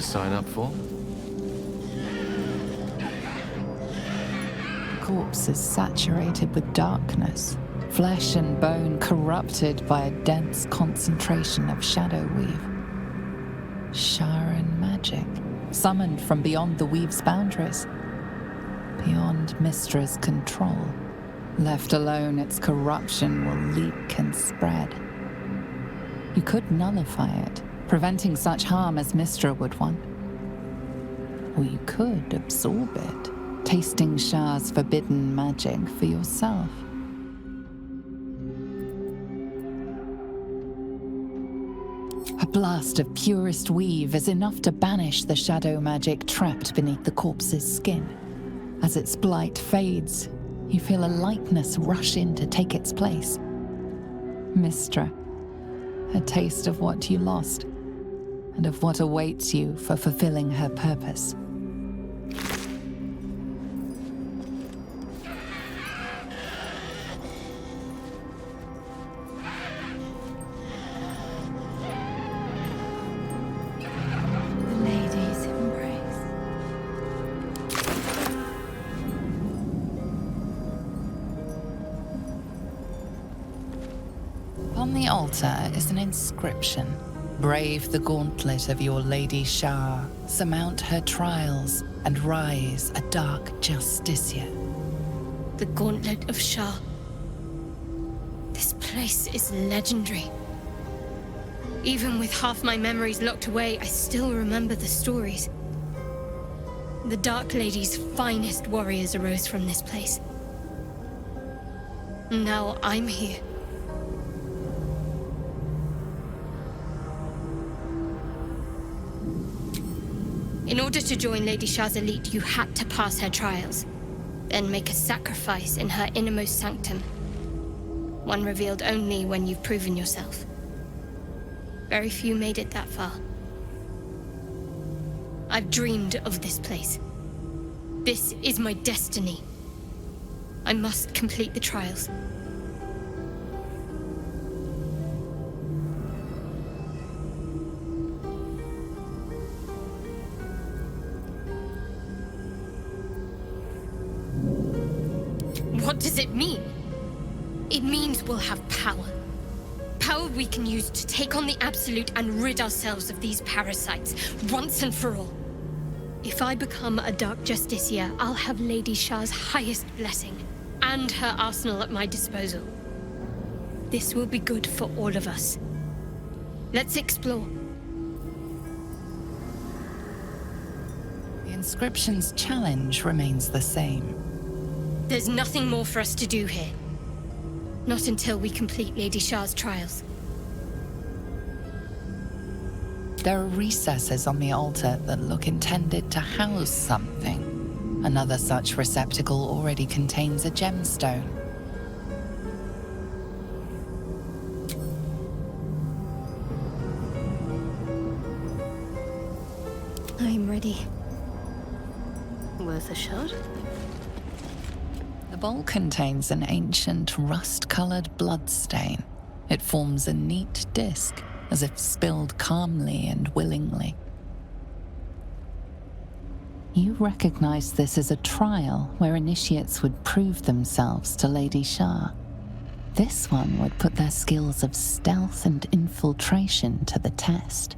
to sign up for? The corpse is saturated with darkness, flesh and bone corrupted by a dense concentration of shadow weave. Sharan magic, summoned from beyond the weave's boundaries, beyond Mystra's control. Left alone, its corruption will leak and spread. You could nullify it, preventing such harm as Mystra would want. Or you could absorb it, tasting Shah's forbidden magic for yourself. A blast of purest weave is enough to banish the shadow magic trapped beneath the corpse's skin. As its blight fades, you feel a lightness rush in to take its place. Mystra, a taste of what you lost, and of what awaits you for fulfilling her purpose. On the altar is an inscription. Brave the gauntlet of your Lady Shah, surmount her trials, and rise a dark justiciar. The Gauntlet of Shah. This place is legendary. Even with half my memories locked away, I still remember the stories. The Dark Lady's finest warriors arose from this place. Now I'm here. In order to join Lady Shah's elite, you had to pass her trials, then make a sacrifice in her innermost sanctum. One revealed only when you've proven yourself. Very few made it that far. I've dreamed of this place. This is my destiny. I must complete the trials. What does it mean? It means we'll have power. Power we can use to take on the Absolute and rid ourselves of these parasites, once and for all. If I become a Dark Justiciar, I'll have Lady Shah's highest blessing, and her arsenal at my disposal. This will be good for all of us. Let's explore. The inscription's challenge remains the same. There's nothing more for us to do here. Not until we complete Lady Shah's trials. There are recesses on the altar that look intended to house something. Another such receptacle already contains a gemstone. I'm ready. Worth a shot? The bowl contains an ancient rust-colored bloodstain. It forms a neat disc, as if spilled calmly and willingly. You recognize this as a trial where initiates would prove themselves to Lady Shah. This one would put their skills of stealth and infiltration to the test.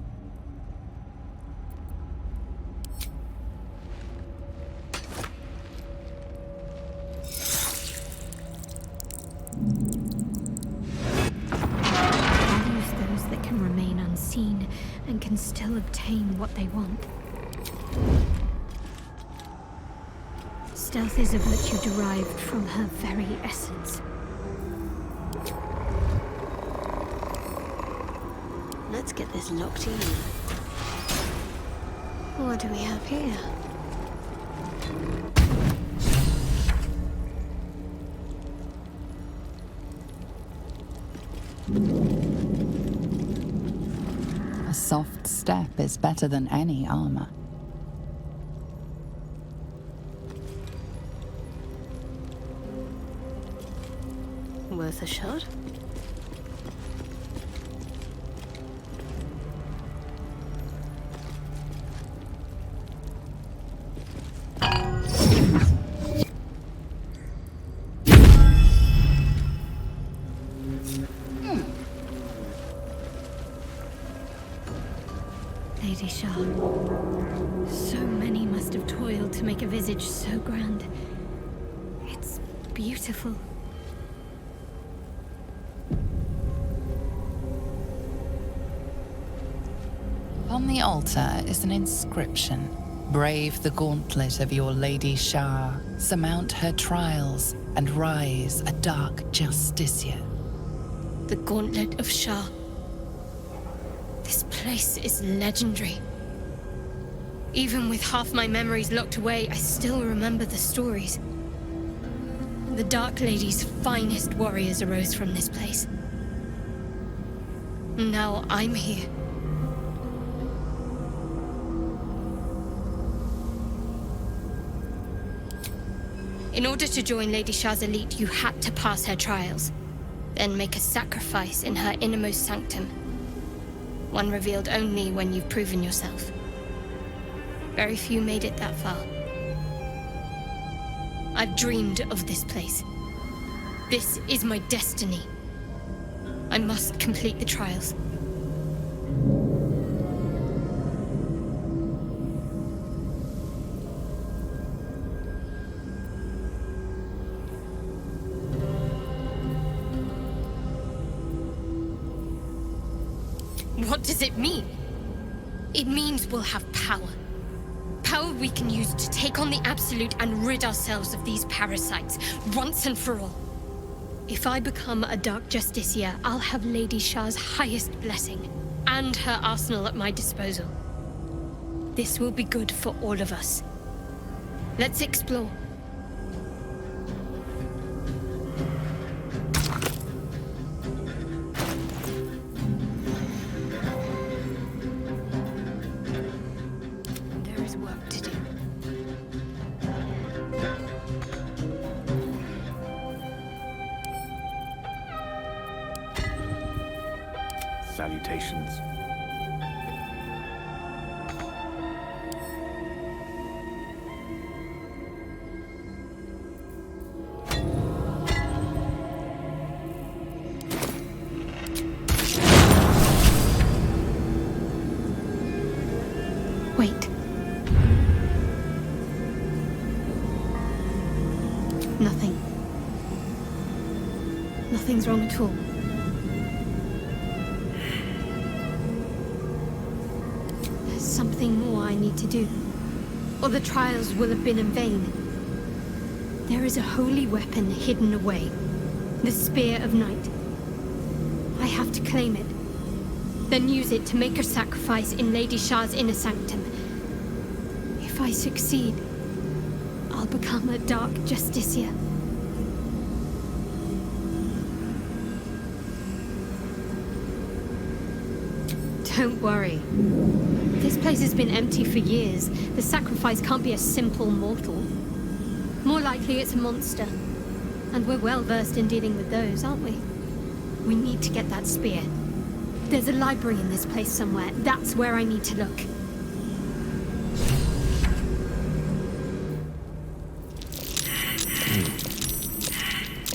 Those that can remain unseen and can still obtain what they want. Stealth is a virtue derived from her very essence. Let's get this locked in. What do we have here? A soft step is better than any armor. Worth a shot? Lady Shah. So many must have toiled to make a visage so grand. It's beautiful. On the altar is an inscription. Brave the gauntlet of your Lady Shah, surmount her trials, and rise a dark justiciar. The Gauntlet of Shah. This place is legendary. Even with half my memories locked away, I still remember the stories. The Dark Lady's finest warriors arose from this place. Now I'm here. In order to join Lady Shah's elite, you had to pass her trials, then make a sacrifice in her innermost sanctum. One revealed only when you've proven yourself. Very few made it that far. I've dreamed of this place. This is my destiny. I must complete the trials. What does it mean? It means we'll have power. Power we can use to take on the Absolute and rid ourselves of these parasites, once and for all. If I become a Dark Justiciar, I'll have Lady Shah's highest blessing, and her arsenal at my disposal. This will be good for all of us. Let's explore. Salutations. Wait. Nothing. Nothing's wrong at all. Something more I need to do, or the trials will have been in vain. There is a holy weapon hidden away, the Spear of Night. I have to claim it, then use it to make a sacrifice in Lady Shah's inner sanctum. If I succeed, I'll become a Dark Justiciar. Don't worry. This place has been empty for years. The sacrifice can't be a simple mortal. More likely it's a monster. And we're well versed in dealing with those, aren't we? We need to get that spear. There's a library in this place somewhere. That's where I need to look.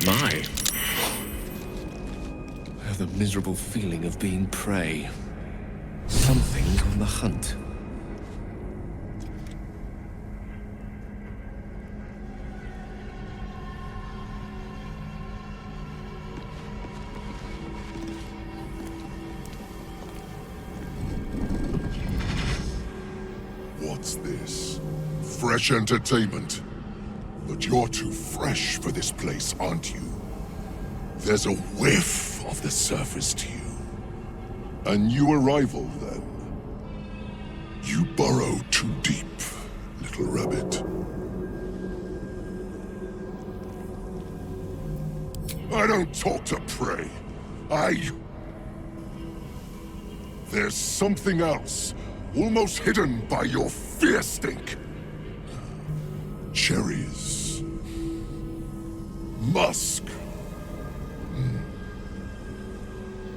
My. I have the miserable feeling of being prey. Something's on the hunt. What's this? Fresh entertainment? But you're too fresh for this place, aren't you? There's a whiff of the surface to you. A new arrival, then. You burrow too deep, little rabbit. I don't talk to prey. There's something else, almost hidden by your fear stink. Cherries. Musk.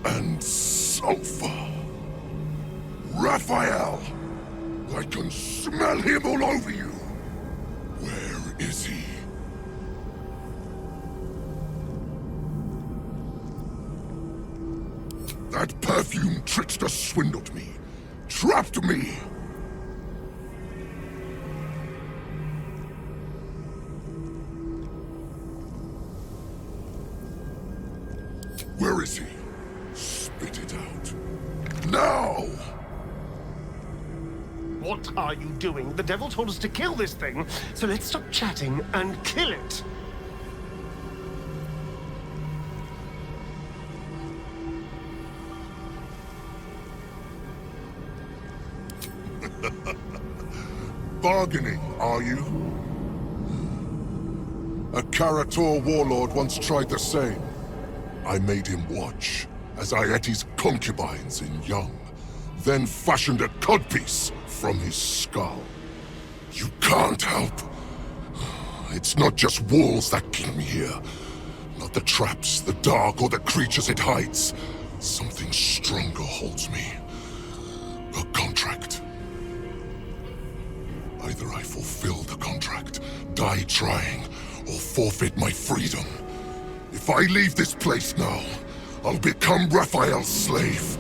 And sulfur. Raphael! I can smell him all over you! Where is he? That perfume trickster swindled me. trapped me! Where is he? Spit it out. Now! What are you doing? The devil told us to kill this thing, so let's stop chatting and kill it. Bargaining, are you? A Karator warlord once tried the same. I made him watch as I ate his concubines in young, then fashioned a codpiece from his skull. You can't help. It's not just walls that keep me here. Not the traps, the dark, or the creatures it hides. Something stronger holds me. A contract. Either I fulfill the contract, die trying, or forfeit my freedom. If I leave this place now, I'll become Raphael's slave.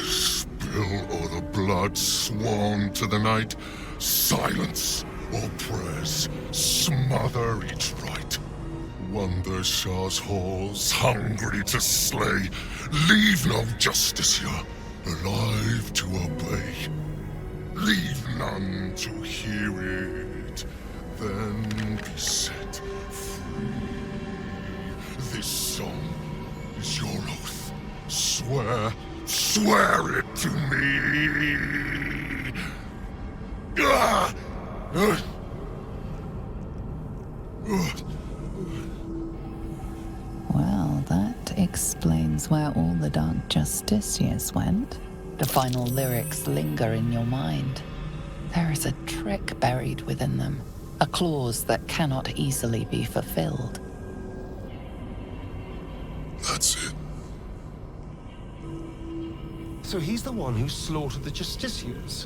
Spill all the blood sworn to the night. Silence all prayers. Smother each rite. Wander Shah's halls, hungry to slay. Leave no justice here, alive to obey. Leave none to hear it, then be set free. This song is your oath. Swear it to me. Ah! Well, that explains where all the Dark Justiciars went. The final lyrics linger in your mind. There is a trick buried within them, a clause that cannot easily be fulfilled. That's it. So he's the one who slaughtered the Justiciars.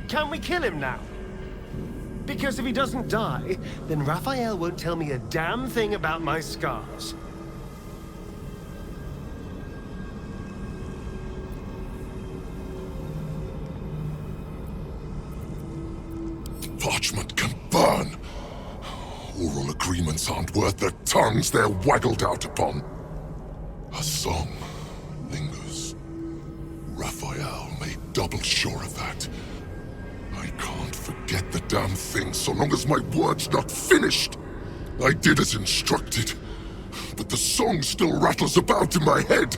Can we kill him now? Because if he doesn't die, then Raphael won't tell me a damn thing about my scars. Parchment can burn. Oral agreements aren't worth the tongues they're waggled out upon. A song lingers. Raphael made double sure of that. I can't forget the damn thing so long as my word's not finished. I did as instructed, but the song still rattles about in my head.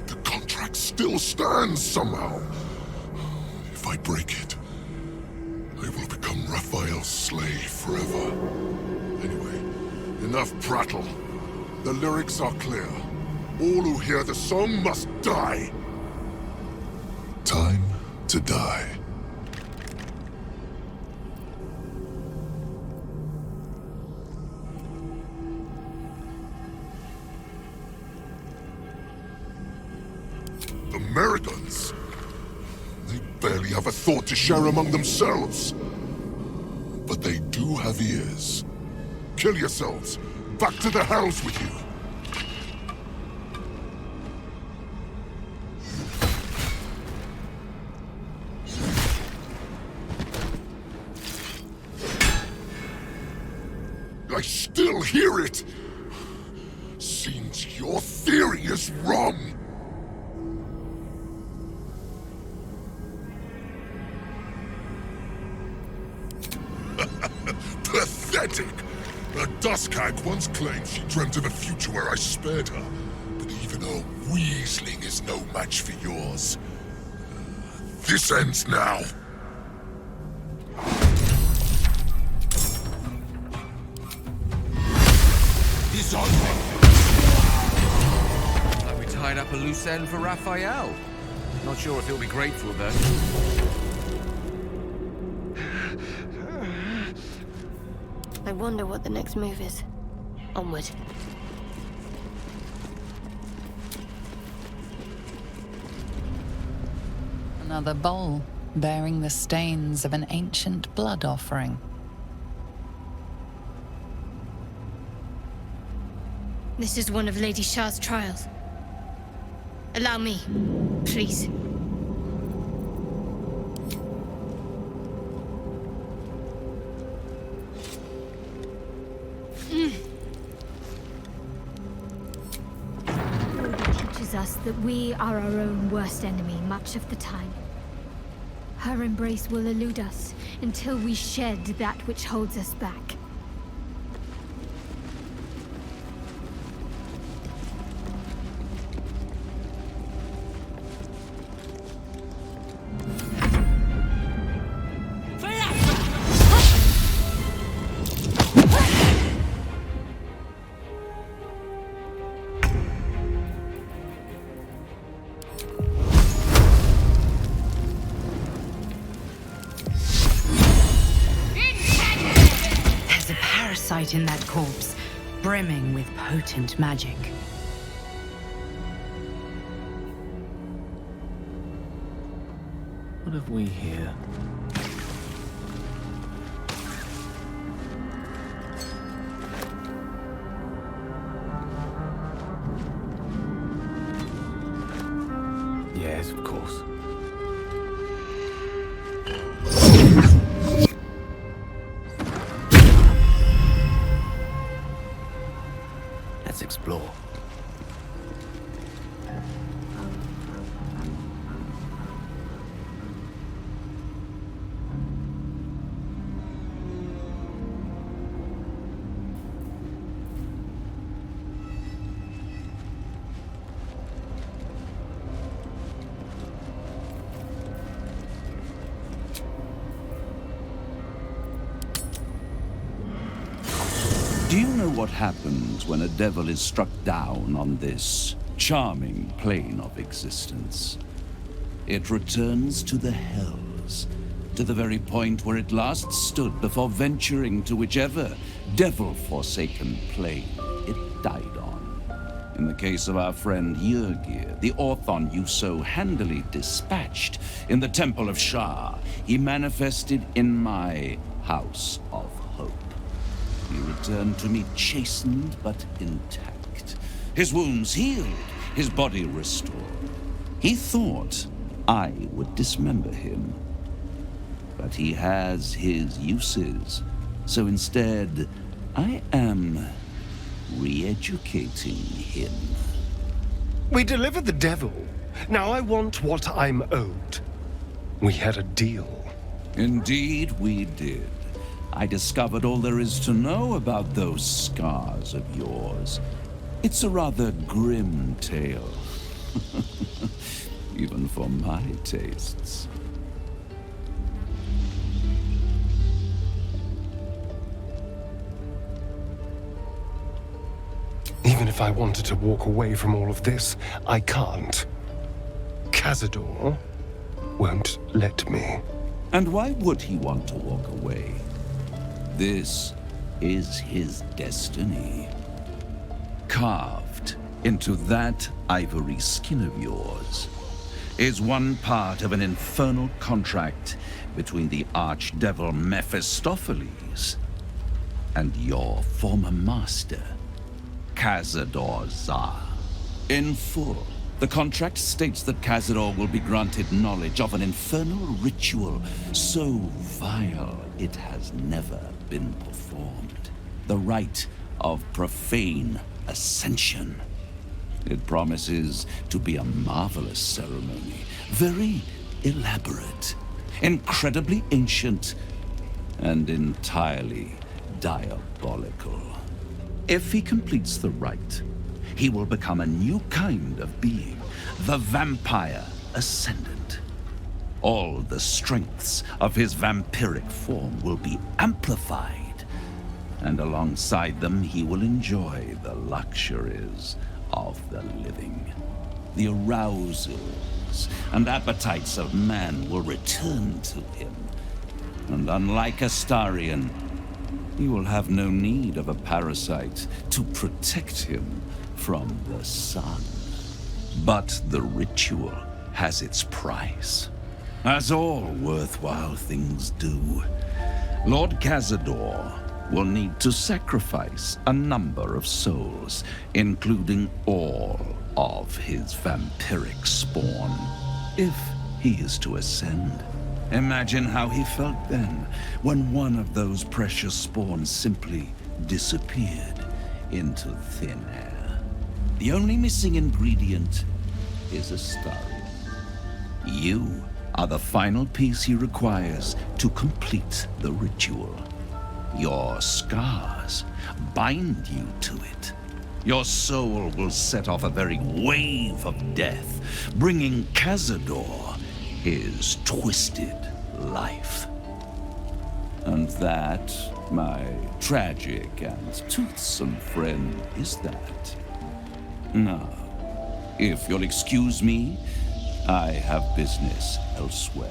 The contract still stands somehow. If I break it, I will become Raphael's slave forever. Anyway, enough prattle. The lyrics are clear. All who hear the song must die. Time to die. The Americans? They barely have a thought to share among themselves. But they do have ears. Kill yourselves. Back to the hells with you. I still hear it. Seems your theory is wrong. Pathetic! A dusk hag once claimed she dreamt of a future where I spared her. But even her weaseling is no match for yours. This ends now. He's on me! Like we tied up a loose end for Raphael. Not sure if he'll be grateful, though. I wonder what the next move is. Onward. Another bowl. bearing the stains of an ancient blood offering. This is one of Lady Shah's trials. Allow me, please. Teaches us that we are our own worst enemy much of the time. Her embrace will elude us until we shed that which holds us back. In that corpse, brimming with potent magic. What have we here? Yes, of course. Let's explore. Do you know what happens when a devil is struck down on this charming plane of existence? It returns to the hells, to the very point where it last stood before venturing to whichever devil-forsaken plane it died on. In the case of our friend Yrgir, the Orthon you so handily dispatched in the Temple of Shah, he manifested in my House of Hope. He returned to me chastened but intact. His wounds healed, his body restored. He thought I would dismember him. But he has his uses, so instead, I am re-educating him. We delivered the devil. Now I want what I'm owed. We had a deal. Indeed, we did. I discovered all there is to know about those scars of yours. It's a rather grim tale. Even for my tastes. Even if I wanted to walk away from all of this, I can't. Cazador won't let me. And why would he want to walk away? This is his destiny. Carved into that ivory skin of yours is one part of an infernal contract between the archdevil Mephistopheles and your former master, Cazador Zar. In full, the contract states that Cazador will be granted knowledge of an infernal ritual so vile it has never been performed. The rite of profane ascension. It promises to be a marvelous ceremony, very elaborate, incredibly ancient, and entirely diabolical. If he completes the rite, he will become a new kind of being, the Vampire Ascendant. All the strengths of his vampiric form will be amplified, and alongside them he will enjoy the luxuries of the living. The arousals and appetites of man will return to him, and unlike Astarion, he will have no need of a parasite to protect him from the sun. But the ritual has its price. As all worthwhile things do, Lord Cazador will need to sacrifice a number of souls, including all of his vampiric spawn, if he is to ascend. Imagine how he felt then, when one of those precious spawns simply disappeared into thin air. The only missing ingredient is Astarion. You are the final piece he requires to complete the ritual. Your scars bind you to it. Your soul will set off a very wave of death, bringing Cazador his twisted life. And that, my tragic and toothsome friend, is that. Now, if you'll excuse me, I have business elsewhere.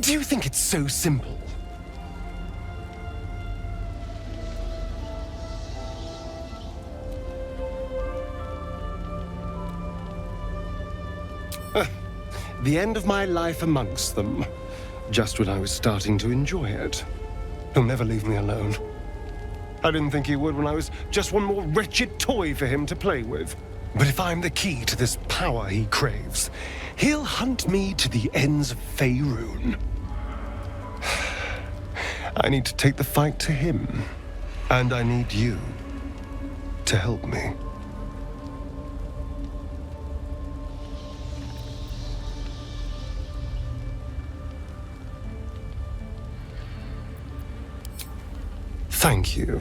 Do you think it's so simple? The end of my life amongst them, just when I was starting to enjoy it. He'll never leave me alone. I didn't think he would when I was just one more wretched toy for him to play with. But if I'm the key to this power he craves, he'll hunt me to the ends of Faerun. I need to take the fight to him, and I need you to help me. Thank you.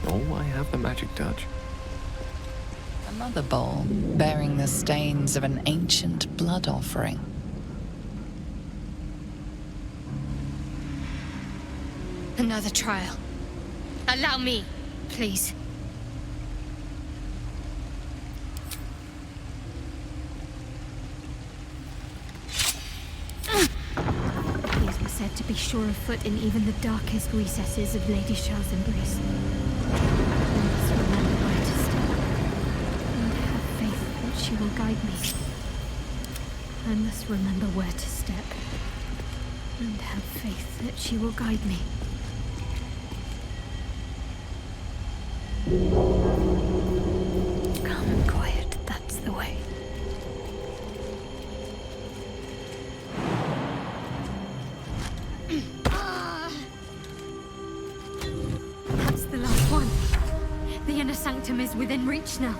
Oh, I have the magic touch. Another bowl bearing the stains of an ancient blood offering. Another trial. Allow me, please. These were said to be sure of foot in even the darkest recesses of Lady Shah's embrace. I must remember where to step, and have faith that she will guide me. I must remember where to step, and have faith that she will guide me. Calm and quiet, that's the way. That's the last one. The inner sanctum is within reach now.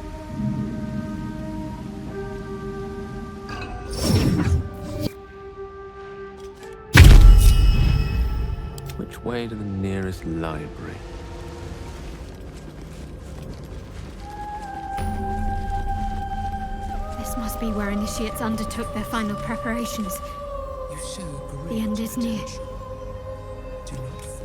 Which way to the nearest library? This must be where initiates undertook their final preparations. The end is near.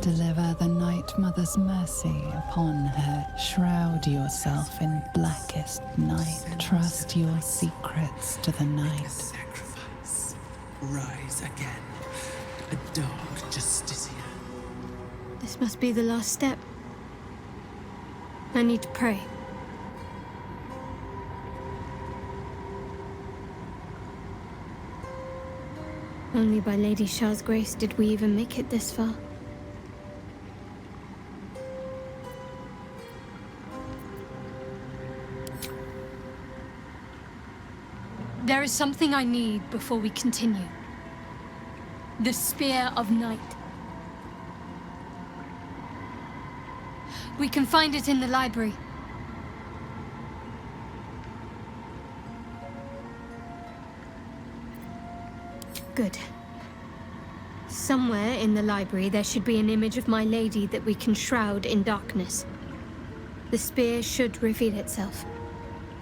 Deliver the Night Mother's mercy upon her. Shroud yourself in blackest night. Trust your secrets to the night. Sacrifice. Rise again. A dark justiciar. This must be the last step. I need to pray. Only by Lady Shah's grace did we even make it this far. There is something I need before we continue. The Spear of Night. We can find it in the library. Good. Somewhere in the library there should be an image of my lady that we can shroud in darkness. The spear should reveal itself.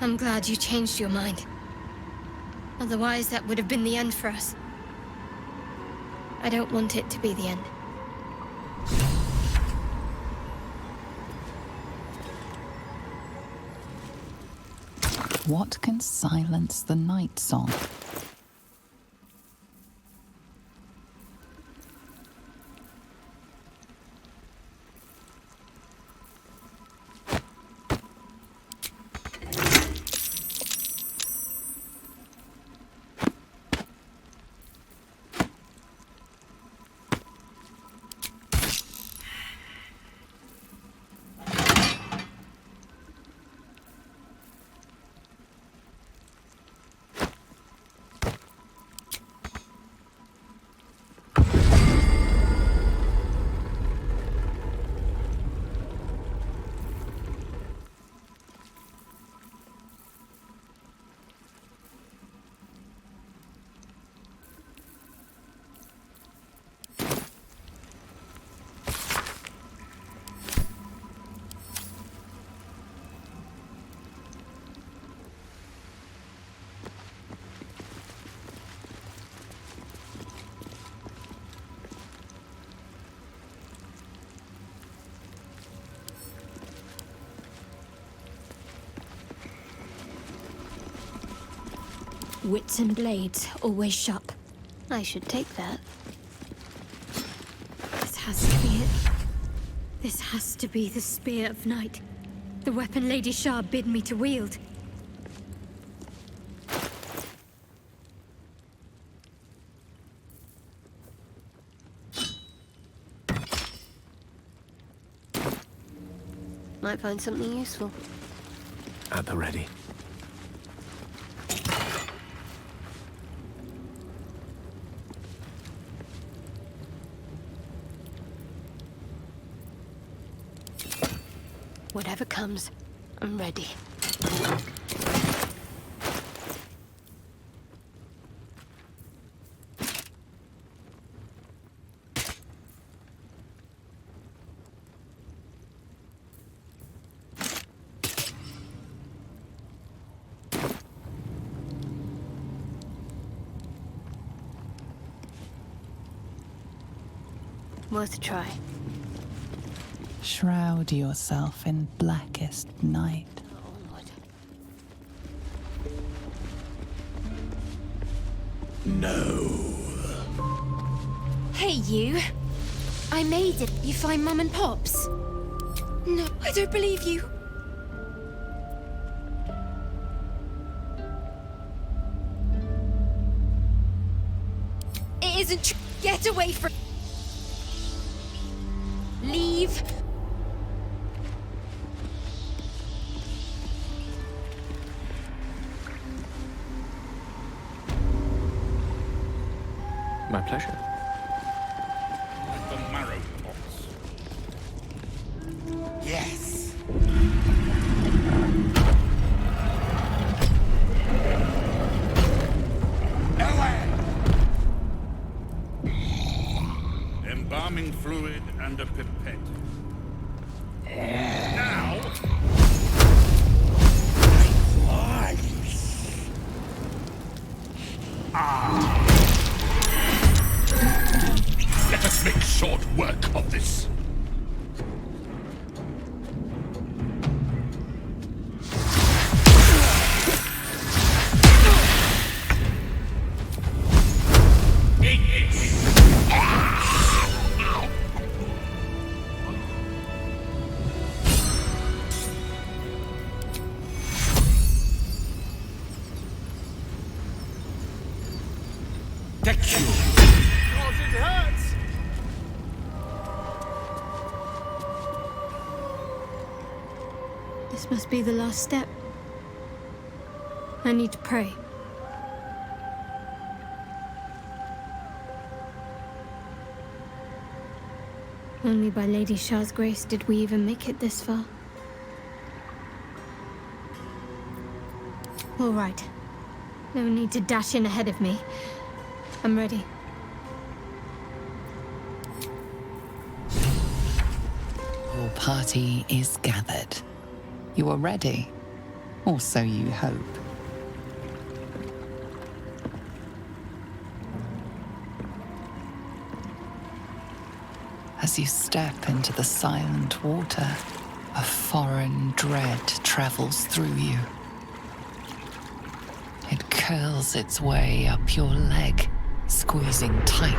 I'm glad you changed your mind. Otherwise, that would have been the end for us. I don't want it to be the end. What can silence the night song? Wits and blades, always sharp. I should take that. This has to be it. This has to be the Spear of Night. The weapon Lady Shah bid me to wield. Might find something useful. At the ready. Whatever comes, I'm ready. Worth a try. Shroud yourself in blackest night. No. Hey, you. I made it. You find Mum and Pops? No, I don't believe you. It isn't true. Get away from... Leave. My pleasure. Like the marrow pots. Yes. Embalming fluid and a pipette. Now... Let us make short work of this. This must be the last step. I need to pray. Only by Lady Shah's grace did we even make it this far. All right. No need to dash in ahead of me. I'm ready. Your party is gathered. You are ready, or so you hope. As you step into the silent water, a foreign dread travels through you. It curls its way up your leg, squeezing tight.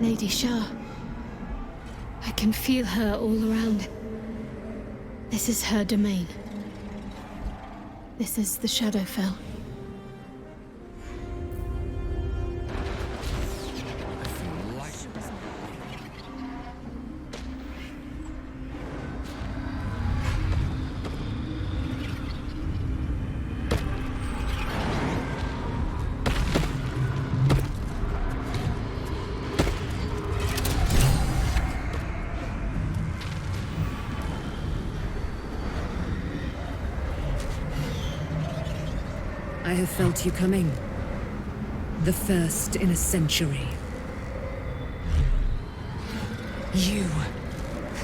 Lady Shah. I can feel her all around. This is her domain. This is the Shadowfell. I have felt you coming. The first in a century. You,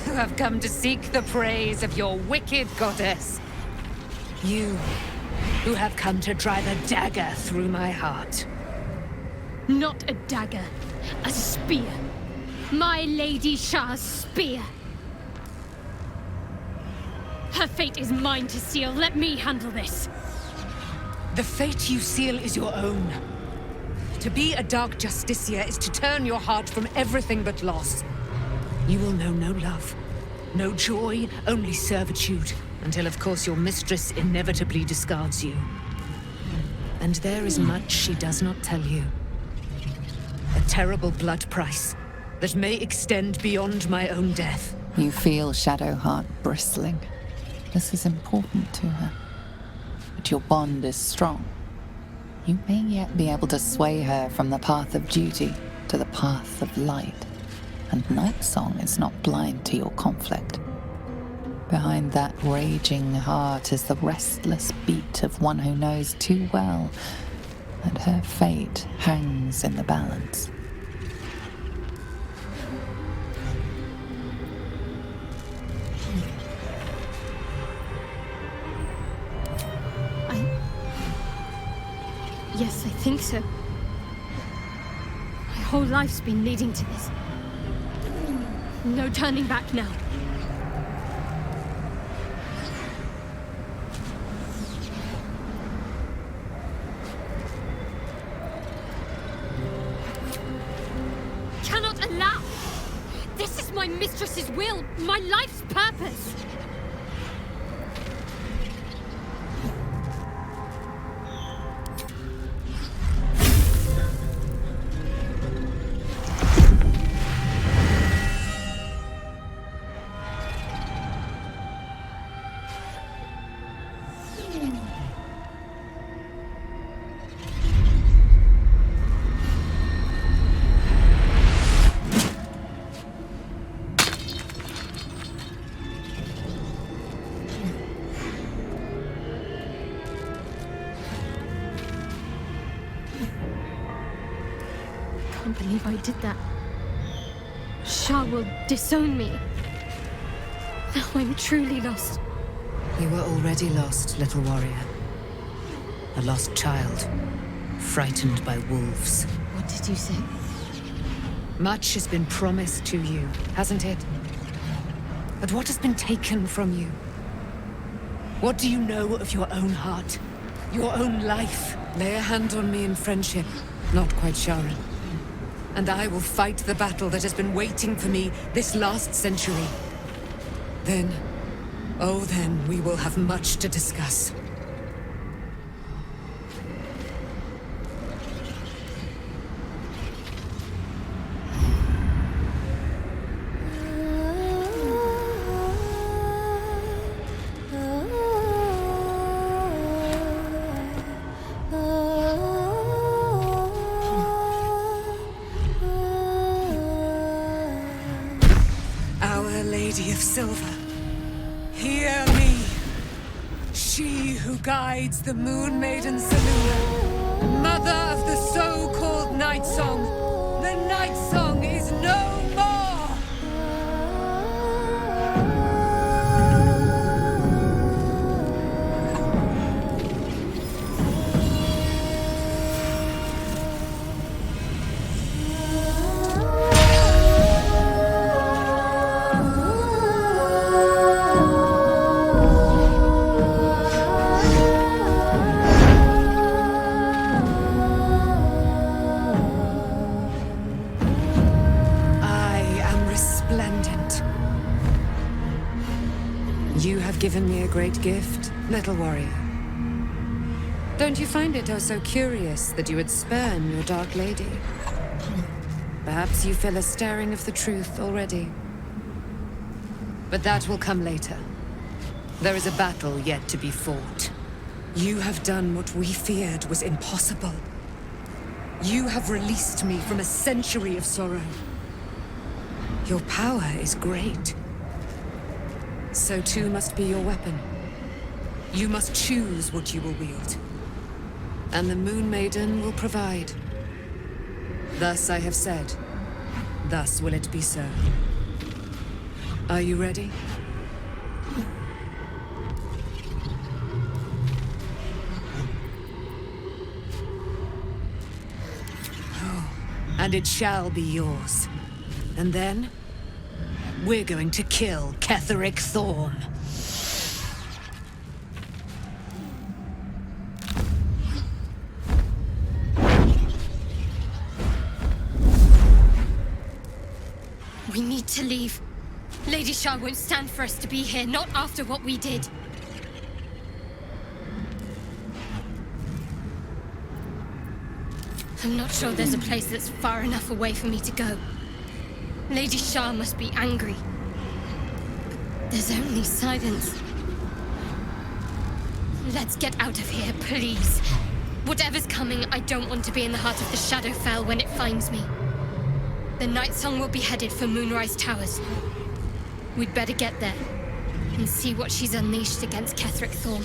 who have come to seek the praise of your wicked goddess. You, who have come to drive a dagger through my heart. Not a dagger, a spear. My Lady Shah's spear. Her fate is mine to seal. Let me handle this. The fate you seal is your own. To be a Dark Justiciar is to turn your heart from everything but loss. You will know no love, no joy, only servitude, until of course your mistress inevitably discards you. And there is much she does not tell you. A terrible blood price that may extend beyond my own death. You feel Shadowheart bristling. This is important to her. But your bond is strong. You may yet be able to sway her from the path of duty to the path of light. And Nightsong is not blind to your conflict. Behind that raging heart is the restless beat of one who knows too well that her fate hangs in the balance. Yes, I think so. My whole life's been leading to this. No turning back now. Cannot allow! This is my mistress's will, my life's purpose! I can't believe I did that. Shah will disown me. Now I'm truly lost. You were already lost, little warrior. A lost child, frightened by wolves. What did you say? Much has been promised to you, hasn't it? But what has been taken from you? What do you know of your own heart? Your own life? Lay a hand on me in friendship, not quite Sharon. And I will fight the battle that has been waiting for me this last century. Then, oh then, we will have much to discuss. silver. Hear me. She who guides the Moon Maiden Selûne, mother of the so-called Night Song. The Night Song is no more! Given me a great gift, little warrior. Don't you find it oh so curious that you would spurn your dark lady? Perhaps you feel a stirring of the truth already. But that will come later. There is a battle yet to be fought. You have done what we feared was impossible. You have released me from a century of sorrow. Your power is great. So too must be your weapon. You must choose what you will wield. And the Moon Maiden will provide. Thus I have said. Thus will it be so. Are you ready? Oh, and it shall be yours. And then we're going to kill Ketheric Thorm. We need to leave. Lady Shah won't stand for us to be here, not after what we did. I'm not sure there's a place that's far enough away for me to go. Lady Shah must be angry. But there's only silence. Let's get out of here, please. Whatever's coming, I don't want to be in the heart of the Shadowfell when it finds me. The Night Song will be headed for Moonrise Towers. We'd better get there and see what she's unleashed against Ketheric Thorm.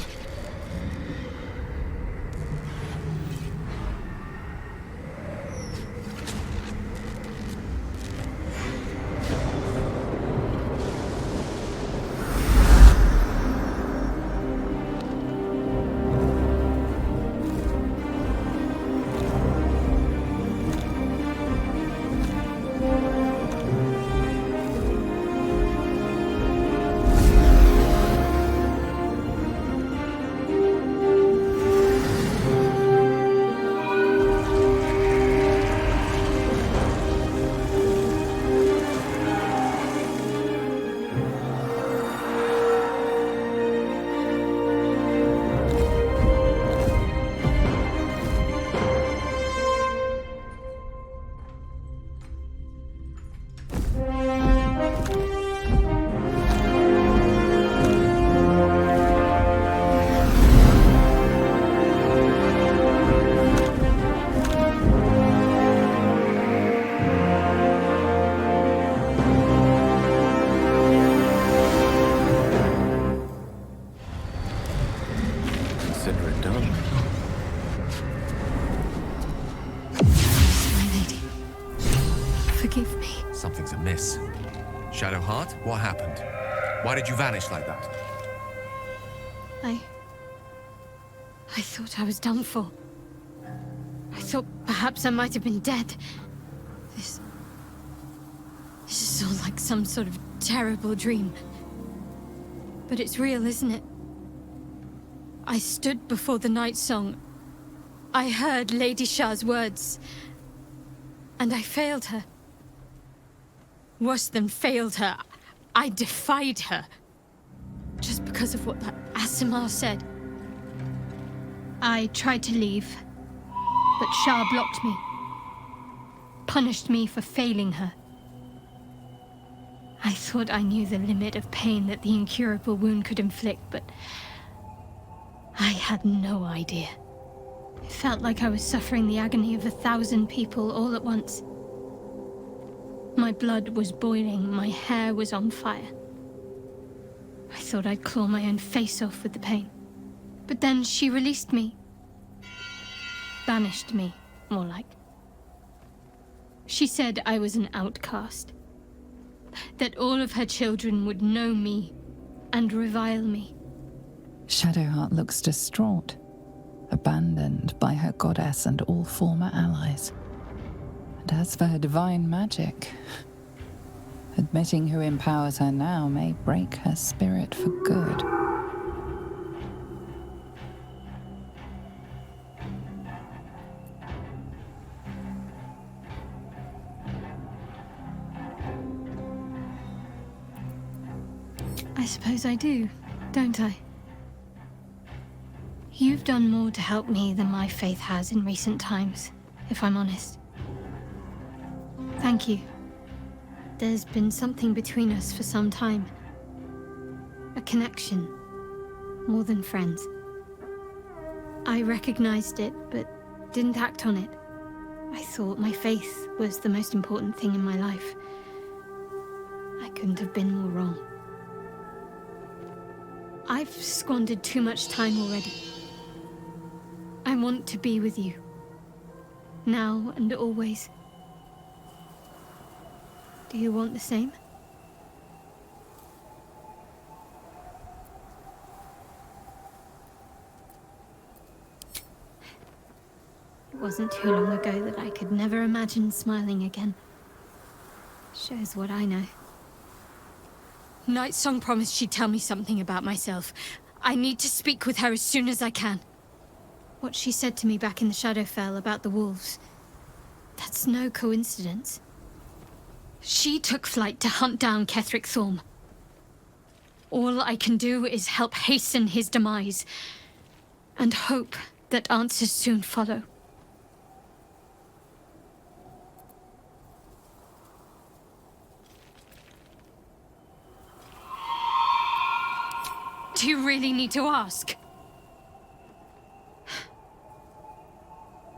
What happened? Why did you vanish like that? I thought I was done for. I thought perhaps I might have been dead. This is all like some sort of terrible dream. But it's real, isn't it? I stood before the Night Song. I heard Lady Shah's words. And I failed her. Worse than failed her, I defied her. Just because of what that Asimar said. I tried to leave, but Shah blocked me. Punished me for failing her. I thought I knew the limit of pain that the incurable wound could inflict, but I had no idea. It felt like I was suffering the agony of 1,000 people all at once. My blood was boiling, my hair was on fire. I thought I'd claw my own face off with the pain. But then she released me. Banished me, more like. She said I was an outcast. That all of her children would know me and revile me. Shadowheart looks distraught, abandoned by her goddess and all former allies. And as for her divine magic, admitting who empowers her now may break her spirit for good. I suppose I do, don't I? You've done more to help me than my faith has in recent times, if I'm honest. Thank you. There's been something between us for some time. A connection, more than friends. I recognized it, but didn't act on it. I thought my faith was the most important thing in my life. I couldn't have been more wrong. I've squandered too much time already. I want to be with you. Now and always. Do you want the same? It wasn't too long ago that I could never imagine smiling again. Shows what I know. Nightsong promised she'd tell me something about myself. I need to speak with her as soon as I can. What she said to me back in the Shadowfell about the wolves, that's no coincidence. She took flight to hunt down Ketheric Thorm. All I can do is help hasten his demise, and hope that answers soon follow. Do you really need to ask?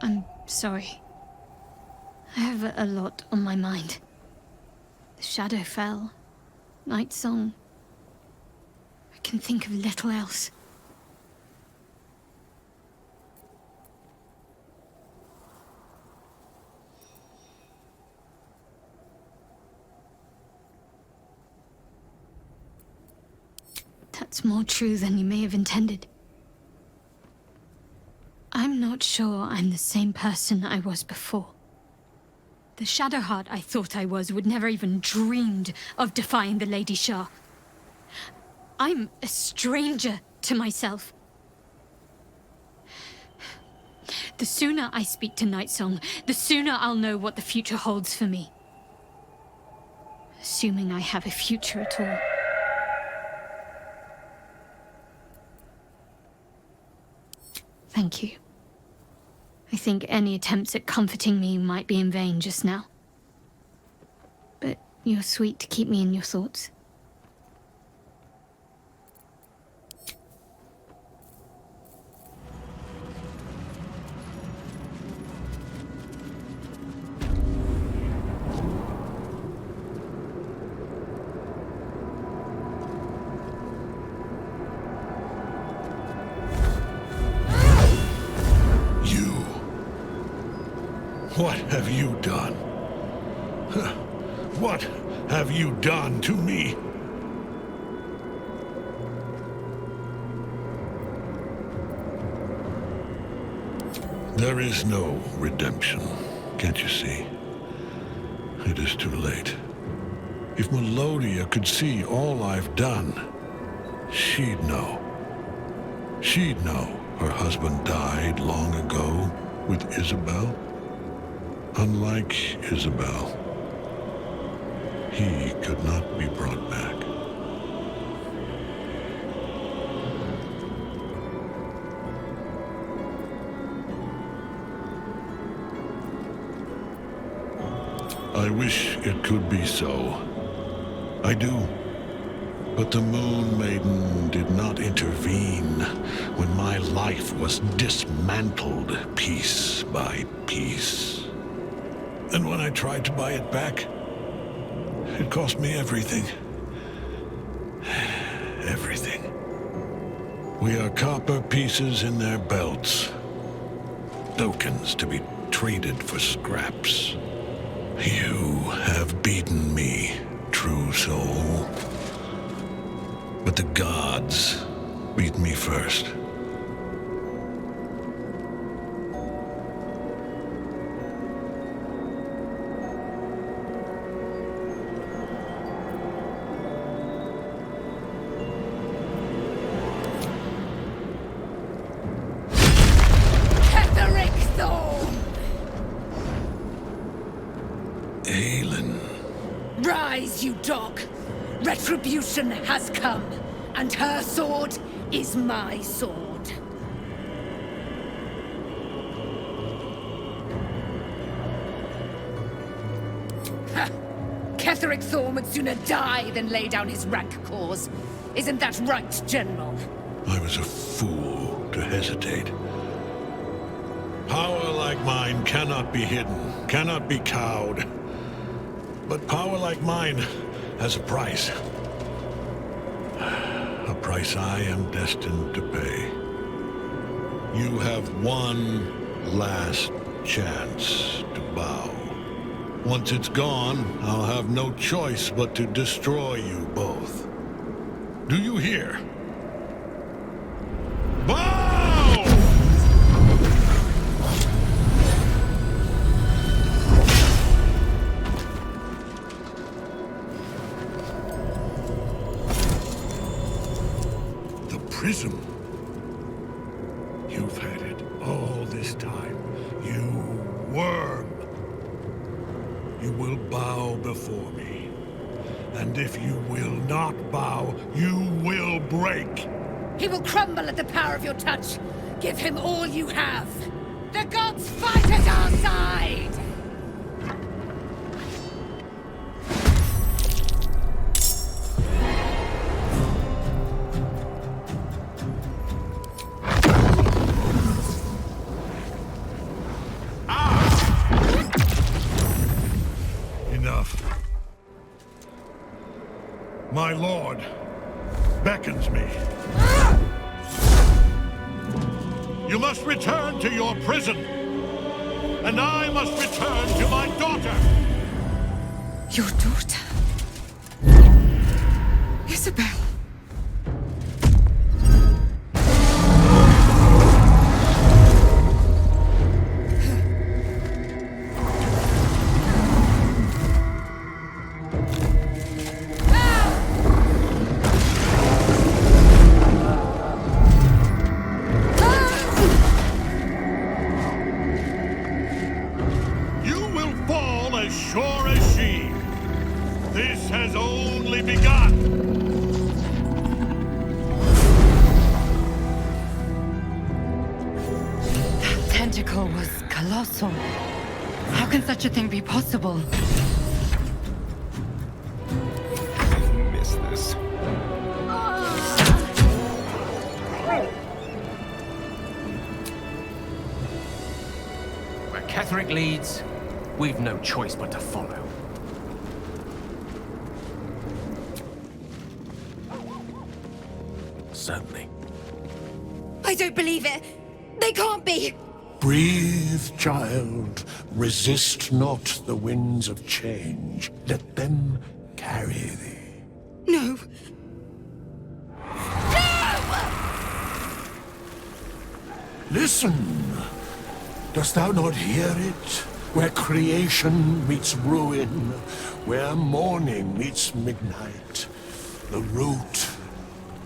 I'm sorry. I have a lot on my mind. The Shadowfell, Nightsong. I can think of little else. That's more true than you may have intended. I'm not sure I'm the same person I was before. The Shadowheart I thought I was would never even dreamed of defying the Lady Shah. I'm a stranger to myself. The sooner I speak to Nightsong, the sooner I'll know what the future holds for me. Assuming I have a future at all. Thank you. I think any attempts at comforting me might be in vain just now. But you're sweet to keep me in your thoughts. What have you done? What have you done to me? There is no redemption, can't you see? It is too late. If Melodia could see all I've done, she'd know. She'd know her husband died long ago with Isabel. Unlike Isabel, he could not be brought back. I wish it could be so. I do. But the Moon Maiden did not intervene when my life was dismantled piece by piece. And when I tried to buy it back, it cost me everything. Everything. We are copper pieces in their belts. Tokens to be traded for scraps. You have beaten me, true soul. But the gods beat me first. Rise, you dog! Retribution has come, and her sword is my sword. Ha! Ketheric Thorn would sooner die than lay down his rank cause. Isn't that right, General? I was a fool to hesitate. Power like mine cannot be hidden, cannot be cowed. But power like mine has a price. A price I am destined to pay. You have one last chance to bow. Once it's gone, I'll have no choice but to destroy you both. Do you hear? Bow! Prism. You've had it all this time, you worm. You will bow before me. And if you will not bow, you will break. He will crumble at the power of your touch. Give him all you have. The gods fight at our side! My lord beckons me. You must return to your prison, and I must return to my daughter. Your daughter? Isabel. How can such a thing be possible? Miss this. Where Ketheric leads, we've no choice but to follow. Certainly. I don't believe it. They can't be. Breathe, child. Resist not the winds of change. Let them carry thee. No. Listen. Dost thou not hear it? Where creation meets ruin, where morning meets midnight, the root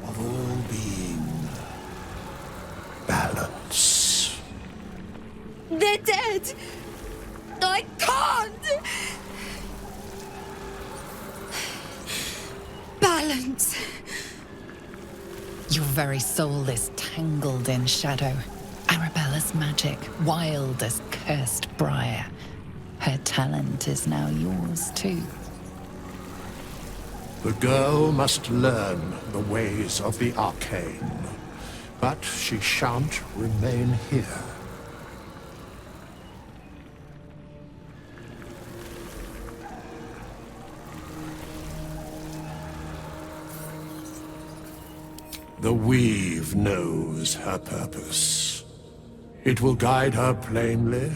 of all being. Balance. They're dead. I can't. Balance. Your very soul is tangled in shadow. Arabella's magic, wild as cursed briar. Her talent is now yours too. The girl must learn the ways of the arcane, but she shan't remain here. The weave knows her purpose. It will guide her plainly,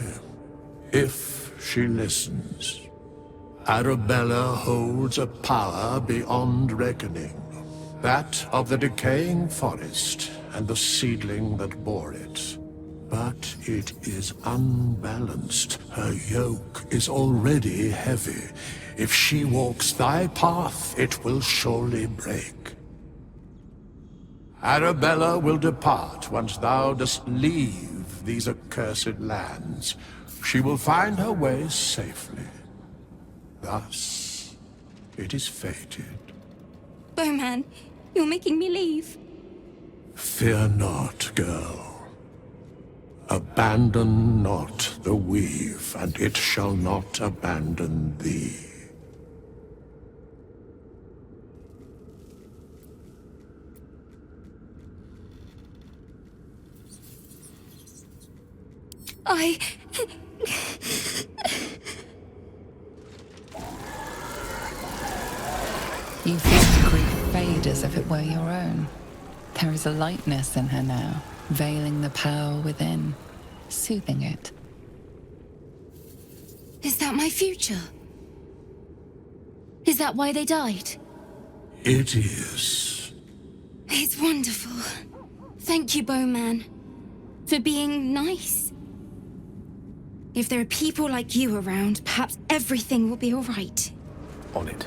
if she listens. Arabella holds a power beyond reckoning. That of the decaying forest and the seedling that bore it. But it is unbalanced. Her yoke is already heavy. If she walks thy path, it will surely break. Arabella will depart once thou dost leave these accursed lands. She will find her way safely. Thus, it is fated. Bowman, you're making me leave. Fear not, girl. Abandon not the weave, and it shall not abandon thee. You feel the grief fade as if it were your own. There is a lightness in her now, veiling the power within, soothing it. Is that my future? Is that why they died? It is. It's wonderful. Thank you, Bowman, for being nice. If there are people like you around, perhaps everything will be all right. On it.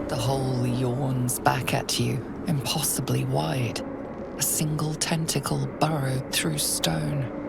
The hole yawns back at you, impossibly wide. A single tentacle burrowed through stone.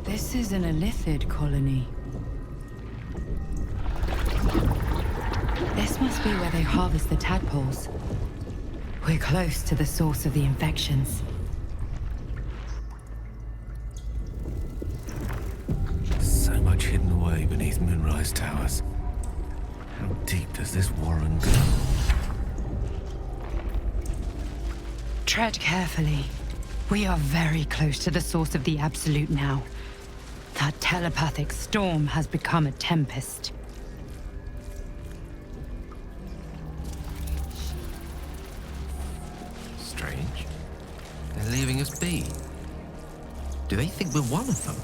This is an Elithid colony. This must be where they harvest the tadpoles. We're close to the source of the infections. So much hidden away beneath Moonrise Towers. How deep does this warren go? Tread carefully. We are very close to the source of the Absolute now. That telepathic storm has become a tempest. Strange. They're leaving us be. Do they think we're one of them?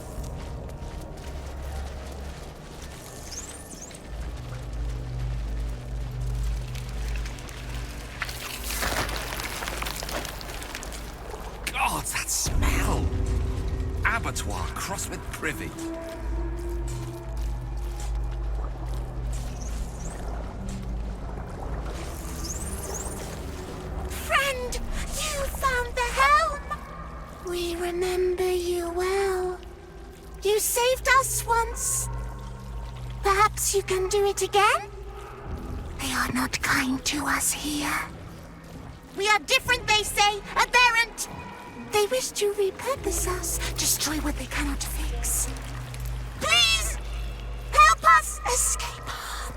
God, that smell! Abattoir crossed with privy. Friend, you found the helm! We remember you well. You saved us once. Perhaps you can do it again? They are not kind to us here. We are different, they say, aberrant. They wish to repurpose us, destroy what they cannot fix. Please, help us escape harm.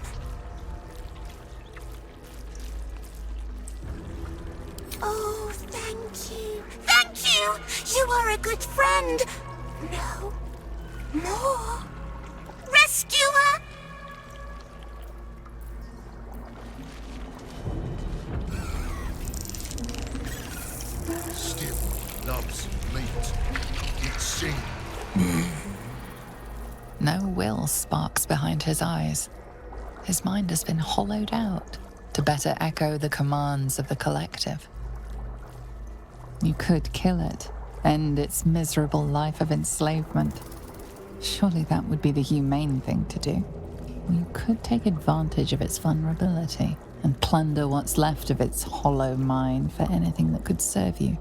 Oh, thank you. Thank you! You are a good friend. No, more. Rescuer! Still loves meat. It's sin. No will sparks behind his eyes. His mind has been hollowed out to better echo the commands of the collective. You could kill it, end its miserable life of enslavement. Surely that would be the humane thing to do. You could take advantage of its vulnerability and plunder what's left of its hollow mind for anything that could serve you.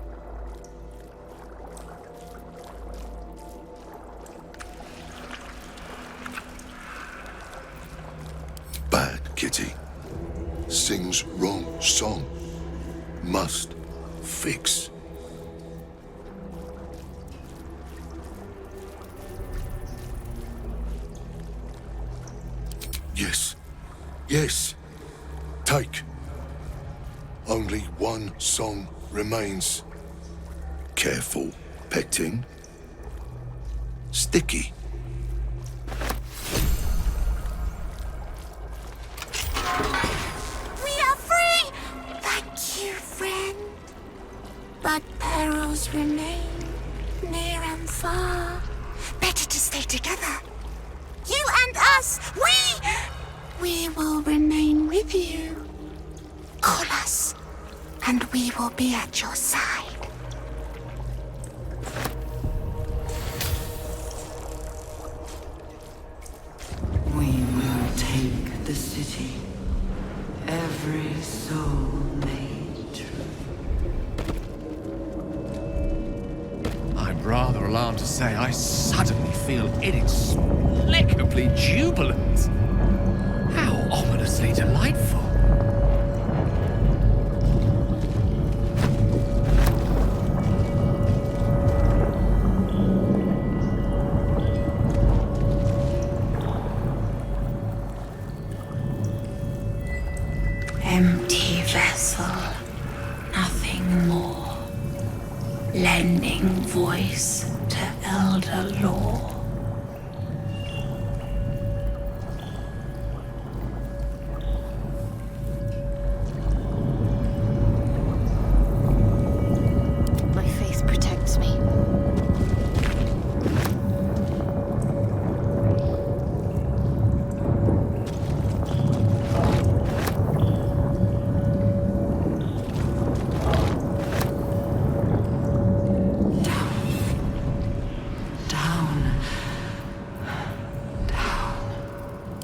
Bad kitty. sings wrong song. Must fix. Yes. Yes. Take. Only one song remains. Careful petting. Sticky. We are free! Thank you, friend. But perils remain, near and far. Better to stay together. You and us, we will remain with you. Call us, and we will be at your side. We will take the city. Every soul made true. I'm rather alarmed to say I suddenly feel inexplicably jubilant. How ominously delightful. Empty vessel, nothing more. Lending voice to elder law. My faith protects me.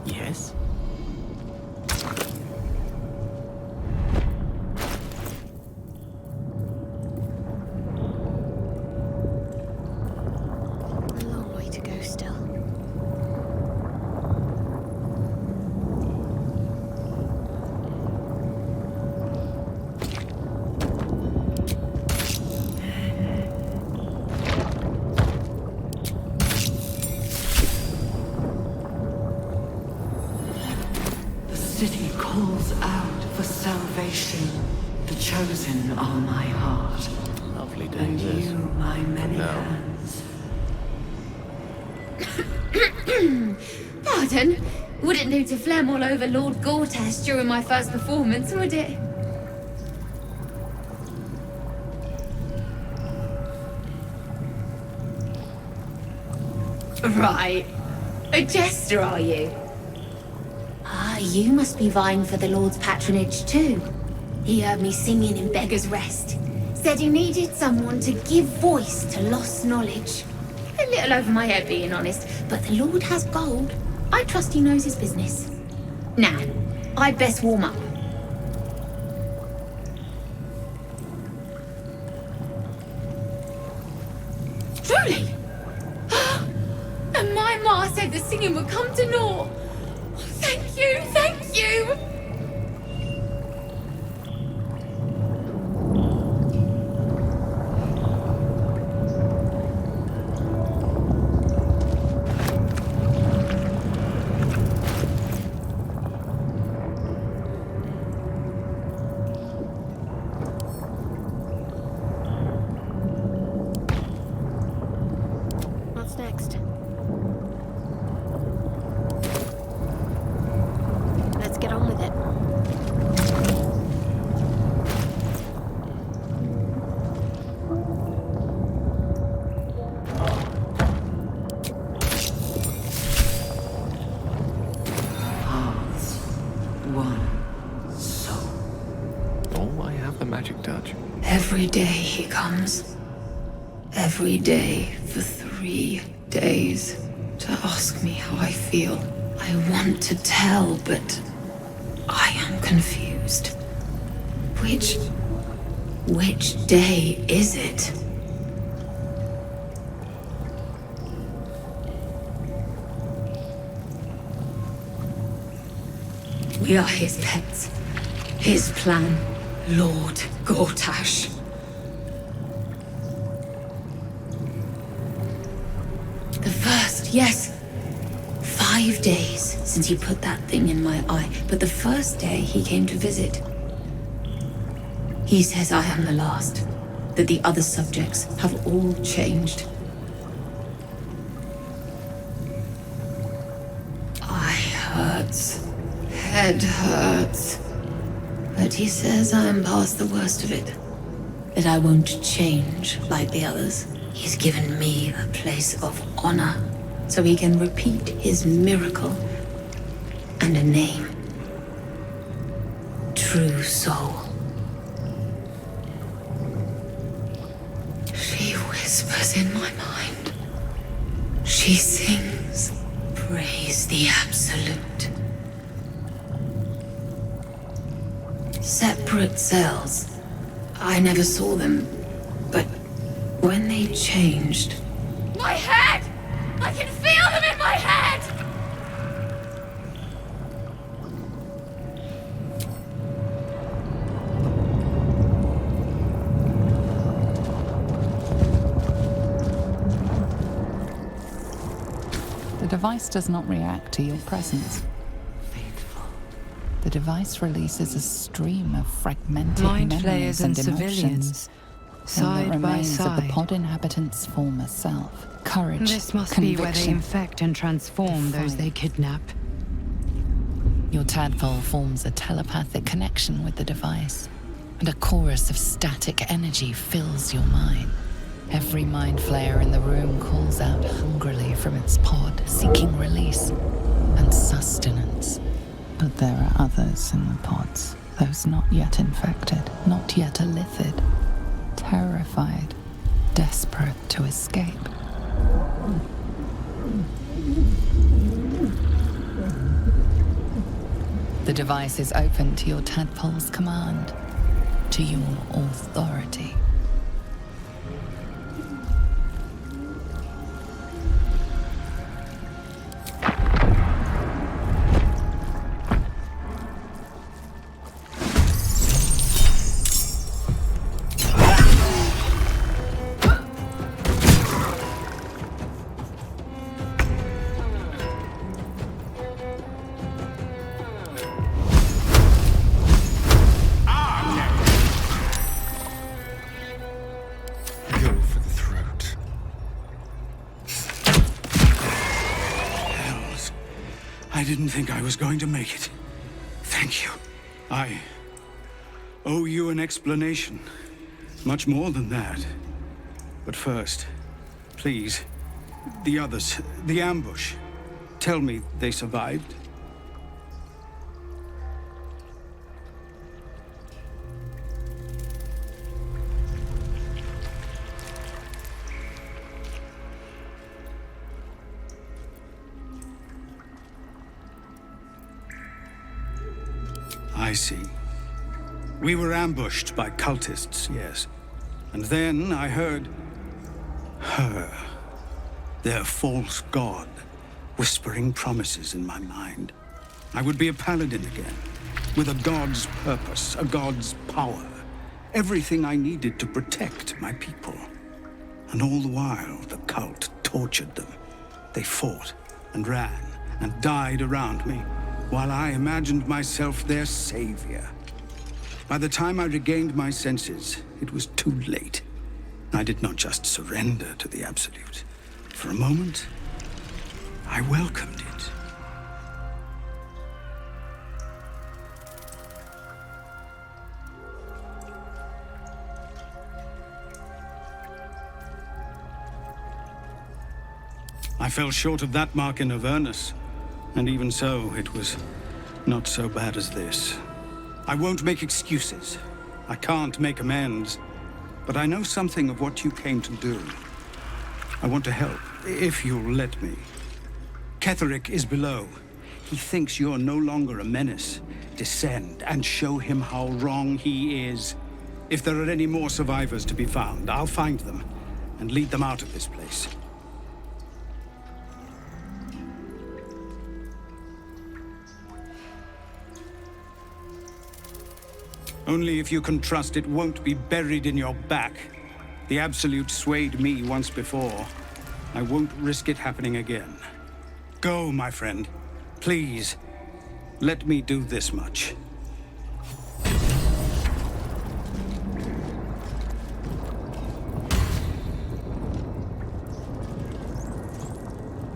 Yes? A long way to go still. The city calls out for salvation. The chosen are my heart. Lovely day, And this. you, my many No. hands. Pardon? Wouldn't do to phlegm all over Lord Gortash during my first performance, would it? Right. A jester, are you? Ah, you must be vying for the Lord's patronage too. He heard me singing in Beggar's Rest. Said he needed someone to give voice to lost knowledge. A little over my head, being honest, but the Lord has gold. I trust he knows his business. Now, I'd best warm up. Truly? And my ma said the singing would come to naught. Thank you, thank you! What's next? Let's get on with it. Hearts, one soul. Oh, I have the magic touch. Every day he comes. Every day for 3 days to ask me how I feel. I want to tell, but I am confused. Which day is it? We are his pets. His plan, Lord Gortash. The first, yes. 5 days since you put that thing in my eye, but the first day he came to visit. He says I am the last, that the other subjects have all changed. Eye hurts, head hurts, but he says I am past the worst of it, that I won't change like the others. He's given me a place of honor, so he can repeat his miracle and a name. True Soul. She whispers in my mind. She sings, praise the Absolute. Separate cells. I never saw them, but when they changed... My head! I can feel them in my head! The device does not react to your presence. The device releases a stream of fragmented Mind memories flayers and emotions. civilians, And side the by remains of the side. pod inhabitants' former self. Courage, This must be where they conviction. infect and transform those they kidnap. Your tadpole forms a telepathic connection with the device, and a chorus of static energy fills your mind. Every mind flayer in the room calls out hungrily from its pod, seeking release and sustenance. But there are others in the pods, those not yet infected, not yet elithid, terrified, desperate to escape. The device is open to your tadpole's command, to your authority. I didn't think I was going to make it. Thank you. I owe you an explanation. Much more than that. But first, please, the others, the ambush. Tell me they survived. I see. We were ambushed by cultists, yes. And then I heard... her. Their false god, whispering promises in my mind. I would be a paladin again, with a god's purpose, a god's power. Everything I needed to protect my people. And all the while, the cult tortured them. They fought and ran and died around me, while I imagined myself their savior. By the time I regained my senses, it was too late. I did not just surrender to the Absolute. For a moment, I welcomed it. I fell short of that mark in Avernus. And even so, it was not so bad as this. I won't make excuses. I can't make amends. But I know something of what you came to do. I want to help, if you'll let me. Ketherick is below. He thinks you're no longer a menace. Descend and show him how wrong he is. If there are any more survivors to be found, I'll find them and lead them out of this place. Only if you can trust it won't be buried in your back. The Absolute swayed me once before. I won't risk it happening again. Go, my friend. Please, let me do this much.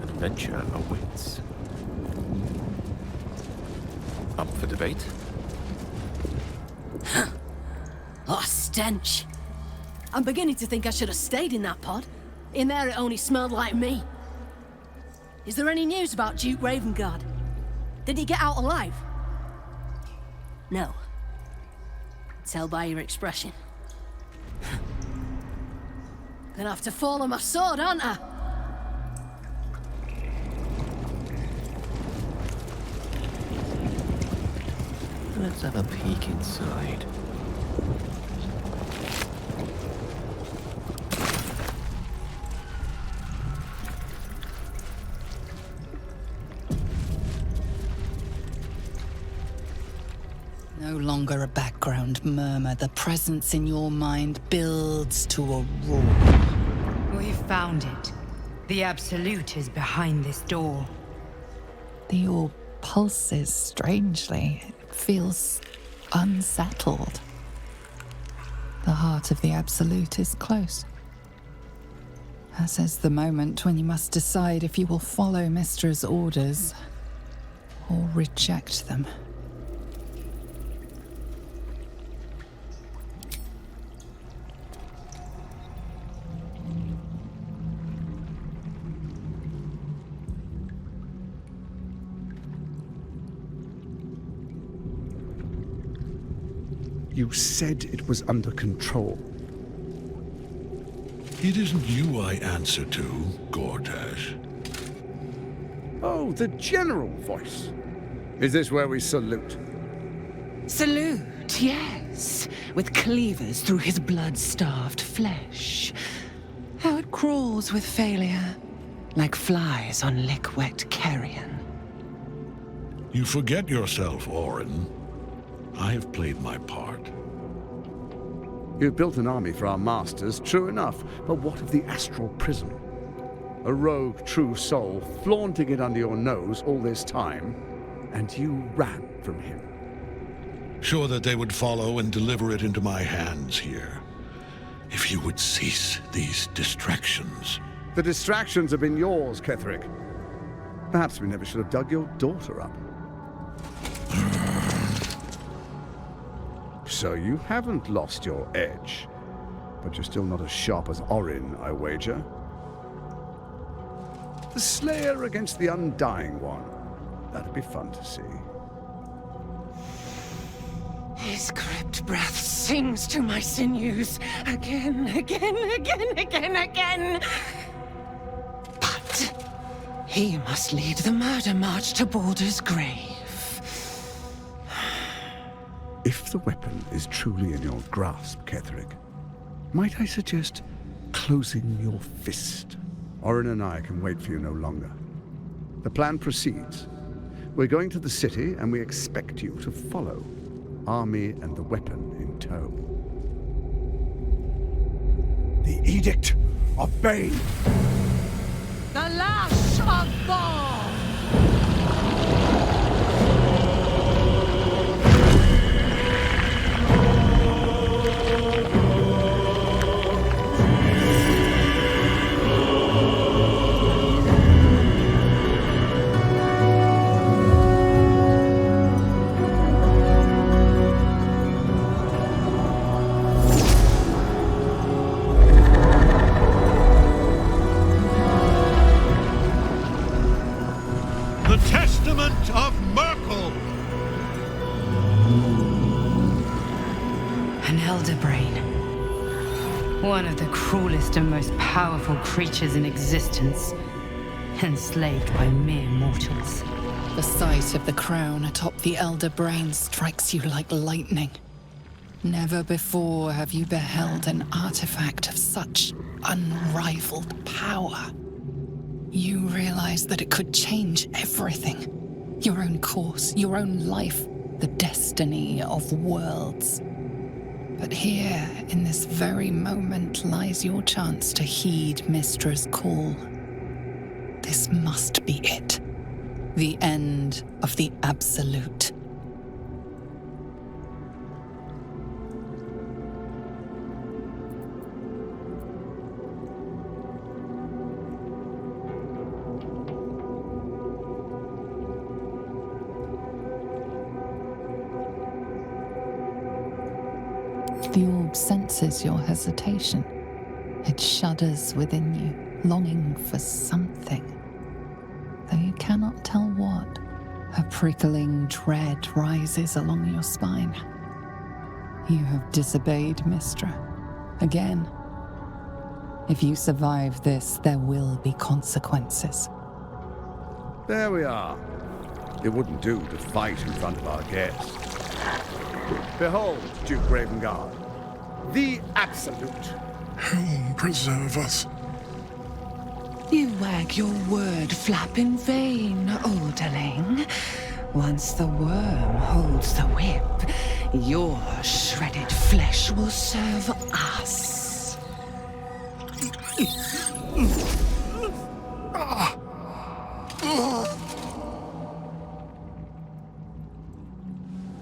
Adventure awaits. Up for debate? Oh, stench. I'm beginning to think I should have stayed in that pod. In there it only smelled like me. Is there any news about Duke Ravengard? Did he get out alive? No. Tell by your expression. Gonna have to fall on my sword, aren't I? Let's have a peek inside. No longer a background murmur. The presence in your mind builds to a roar. We've found it. The Absolute is behind this door. The orb pulses strangely. It feels unsettled. The heart of the Absolute is close. As is the moment when you must decide if you will follow Mistra's orders or reject them. You said it was under control. It isn't you I answer to, Gortash. Oh, the general voice. Is this where we salute? Salute, yes, with cleavers through his blood-starved flesh. How it crawls with failure, like flies on lick-wet carrion. You forget yourself, Orin. I have played my part. You've built an army for our masters, true enough, but what of the astral prison? A rogue true soul flaunting it under your nose all this time, and you ran from him. Sure that they would follow and deliver it into my hands here. If you would cease these distractions. The distractions have been yours, Ketherick. Perhaps we never should have dug your daughter up. So you haven't lost your edge, but you're still not as sharp as Orin, I wager. The Slayer against the Undying One. That'd be fun to see. His crypt breath sings to my sinews again, again. But he must lead the murder march to Baldur's grave. If the weapon is truly in your grasp, Ketherick, might I suggest closing your fist? Orin and I can wait for you no longer. The plan proceeds. We're going to the city, and we expect you to follow. Army and the weapon in tow. The Edict of Bane! The Lash of Thor! One of the cruelest and most powerful creatures in existence, enslaved by mere mortals. The sight of the crown atop the Elder Brain strikes you like lightning. Never before have you beheld an artifact of such unrivaled power. You realize that it could change everything. Your own course, your own life, the destiny of worlds. But here, in this very moment, lies your chance to heed Mystra's call. This must be it. The end of the Absolute. The orb senses your hesitation. It shudders within you, longing for something, though you cannot tell what. A prickling dread rises along your spine. You have disobeyed Mystra. Again. If you survive this, there will be consequences. There we are. It wouldn't do to fight in front of our guests. Behold, Duke Ravengard, the Absolute. Helm preserve us. You wag your word flap in vain, Alderling. Once the worm holds the whip, your shredded flesh will serve us.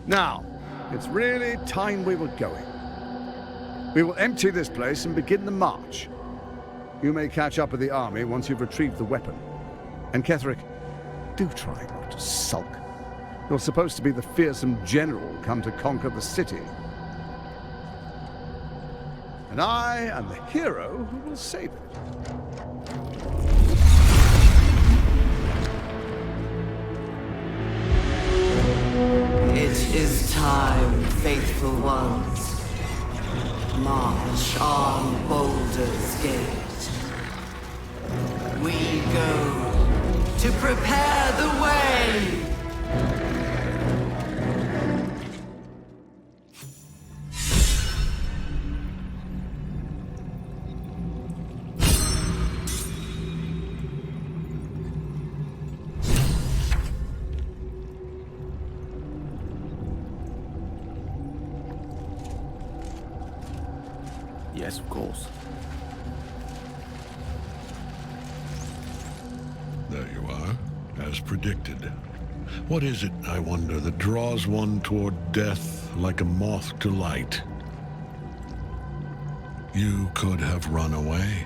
Now, it's really time we were going. We will empty this place and begin the march. You may catch up with the army once you've retrieved the weapon. And Ketheric, do try not to sulk. You're supposed to be the fearsome general come to conquer the city. And I am the hero who will save it. It is time, faithful ones. March on Baldur's Gate. We go to prepare the way. Yes, of course. There you are, as predicted. What is it, I wonder, that draws one toward death like a moth to light? You could have run away,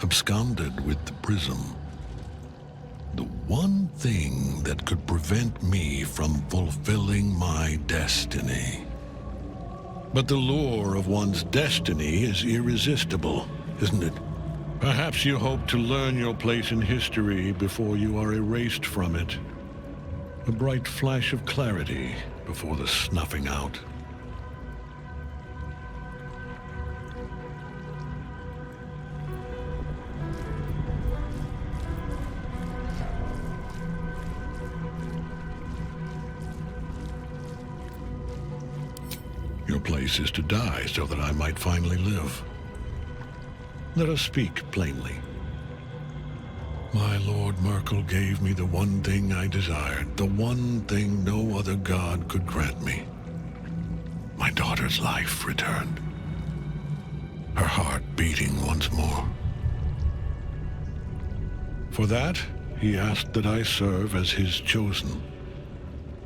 absconded with the prism. The one thing that could prevent me from fulfilling my destiny. But the lure of one's destiny is irresistible, isn't it? Perhaps you hope to learn your place in history before you are erased from it. A bright flash of clarity before the snuffing out. Your place is to die so that I might finally live. Let us speak plainly. My Lord Merkel gave me the one thing I desired, the one thing no other god could grant me. My daughter's life returned. Her heart beating once more. For that, he asked that I serve as his chosen.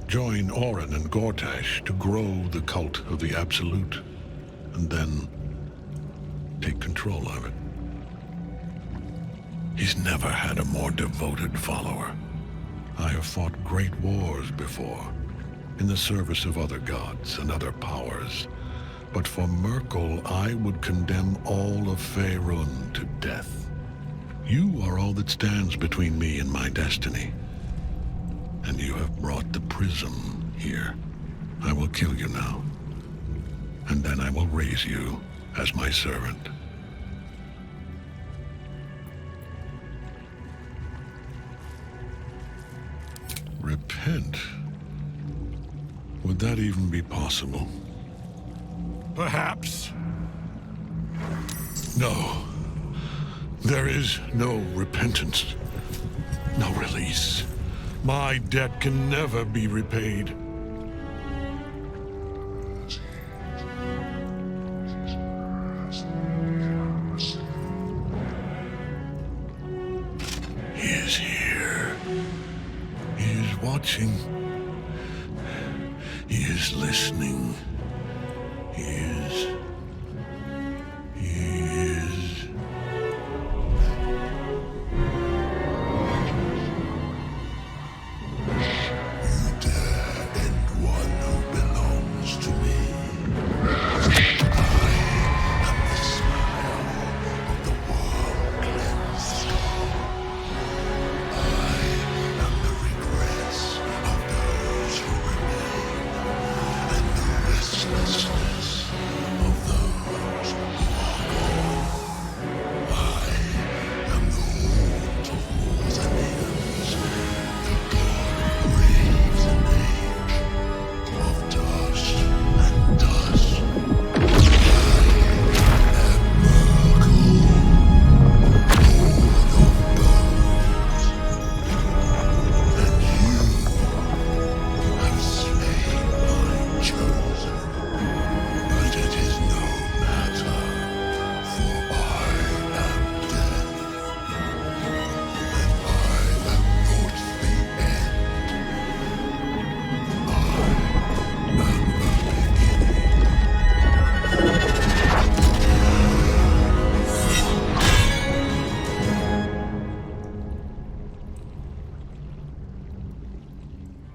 Join Orin and Gortash to grow the cult of the Absolute, and then take control of it. He's never had a more devoted follower. I have fought great wars before, in the service of other gods and other powers, but for Merkel I would condemn all of Faerun to death. You are all that stands between me and my destiny. And you have brought the prism here. I will kill you now. And then I will raise you as my servant. Repent? Would that even be possible? Perhaps. No. There is no repentance. No release. My debt can never be repaid. watching. He is listening. He is. You dare end one who belongs to me. I am the smile of the world cleansed. I am the regrets of those who remain, and the restlessness of those who are gone. I am the haunt of wars and ends, the god who raves an age of dust and dust. Have slain my chosen, but it is no matter, for I am dead, and I am not the end. I am the beginning.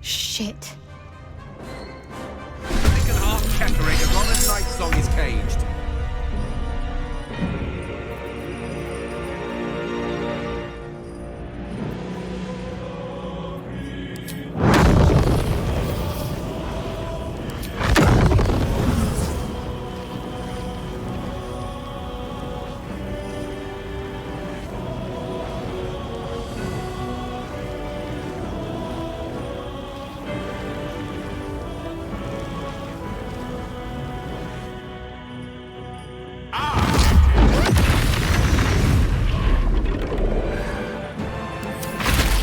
Shit. They can half Ketheric as long as Night Song is caged.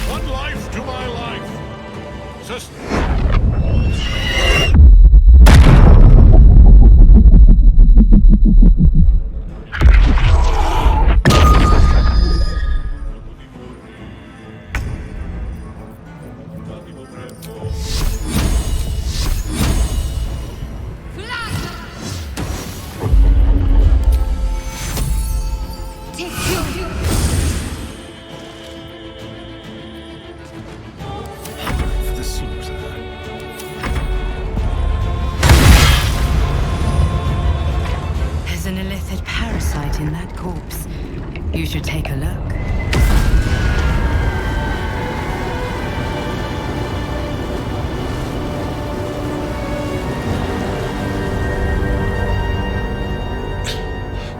One life to my life. For the slaughter. There's an illithid parasite in that corpse. You should take a look.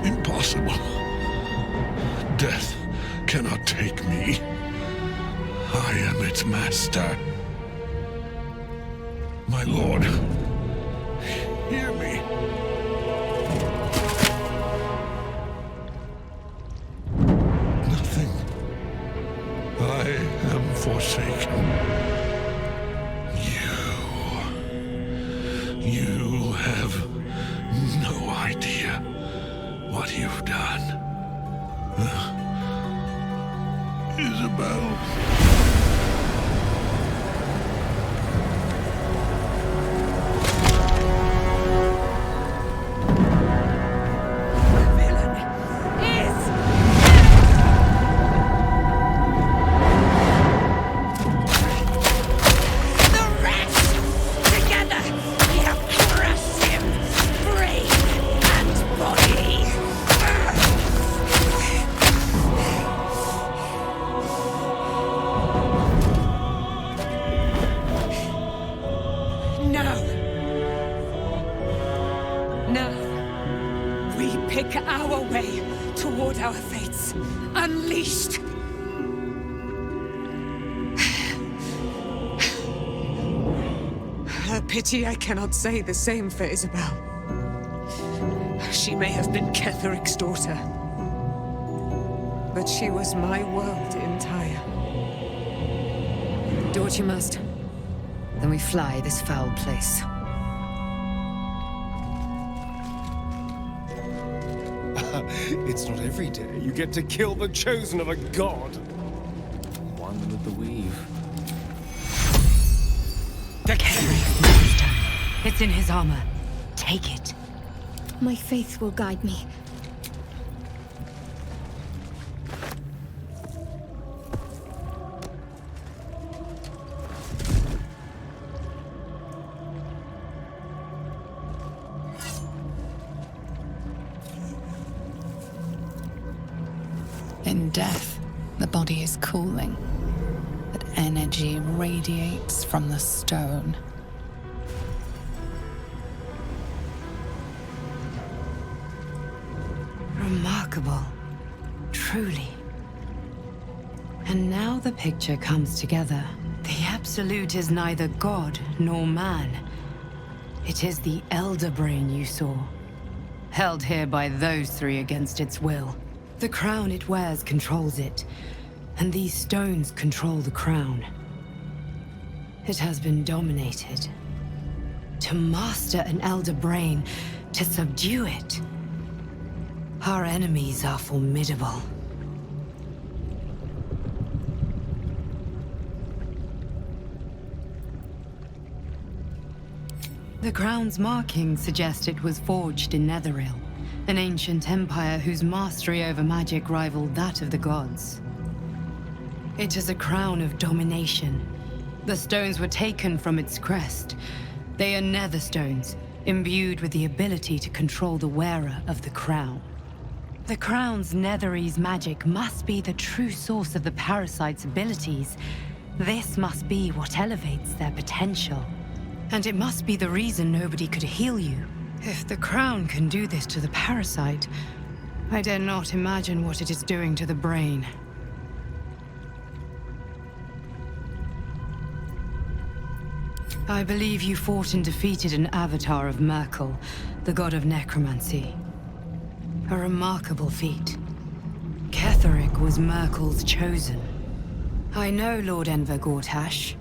Impossible. Death cannot take me. I am its master. My lord, hear me. Nothing. I am forsaken. You have no idea what you've done. Isabel. Pick our way toward our fates. Unleashed. A pity I cannot say the same for Isabel. She may have been Ketheric's daughter, but she was my world entire. Do what you must. Then we fly this foul place. It's not every day you get to kill the chosen of a god. One with the weave. Ketherick's master. It's in his armor. Take it. My faith will guide me. In death, the body is cooling, but energy radiates from the stone. Remarkable. Truly. And now the picture comes together. The Absolute is neither God nor man. It is the Elder Brain you saw, held here by those three against its will. The crown it wears controls it, and these stones control the crown. It has been dominated. To master an Elder Brain, to subdue it. Our enemies are formidable. The crown's markings suggest it was forged in Netheril, an ancient empire whose mastery over magic rivaled that of the gods. It is a crown of domination. The stones were taken from its crest. They are nether stones, imbued with the ability to control the wearer of the crown. The crown's Netherese magic must be the true source of the parasite's abilities. This must be what elevates their potential. And it must be the reason nobody could heal you. If the crown can do this to the parasite, I dare not imagine what it is doing to the brain. I believe you fought and defeated an avatar of Merkel, the god of necromancy. A remarkable feat. Ketherick was Merkel's chosen. I know Lord Enver Gortash,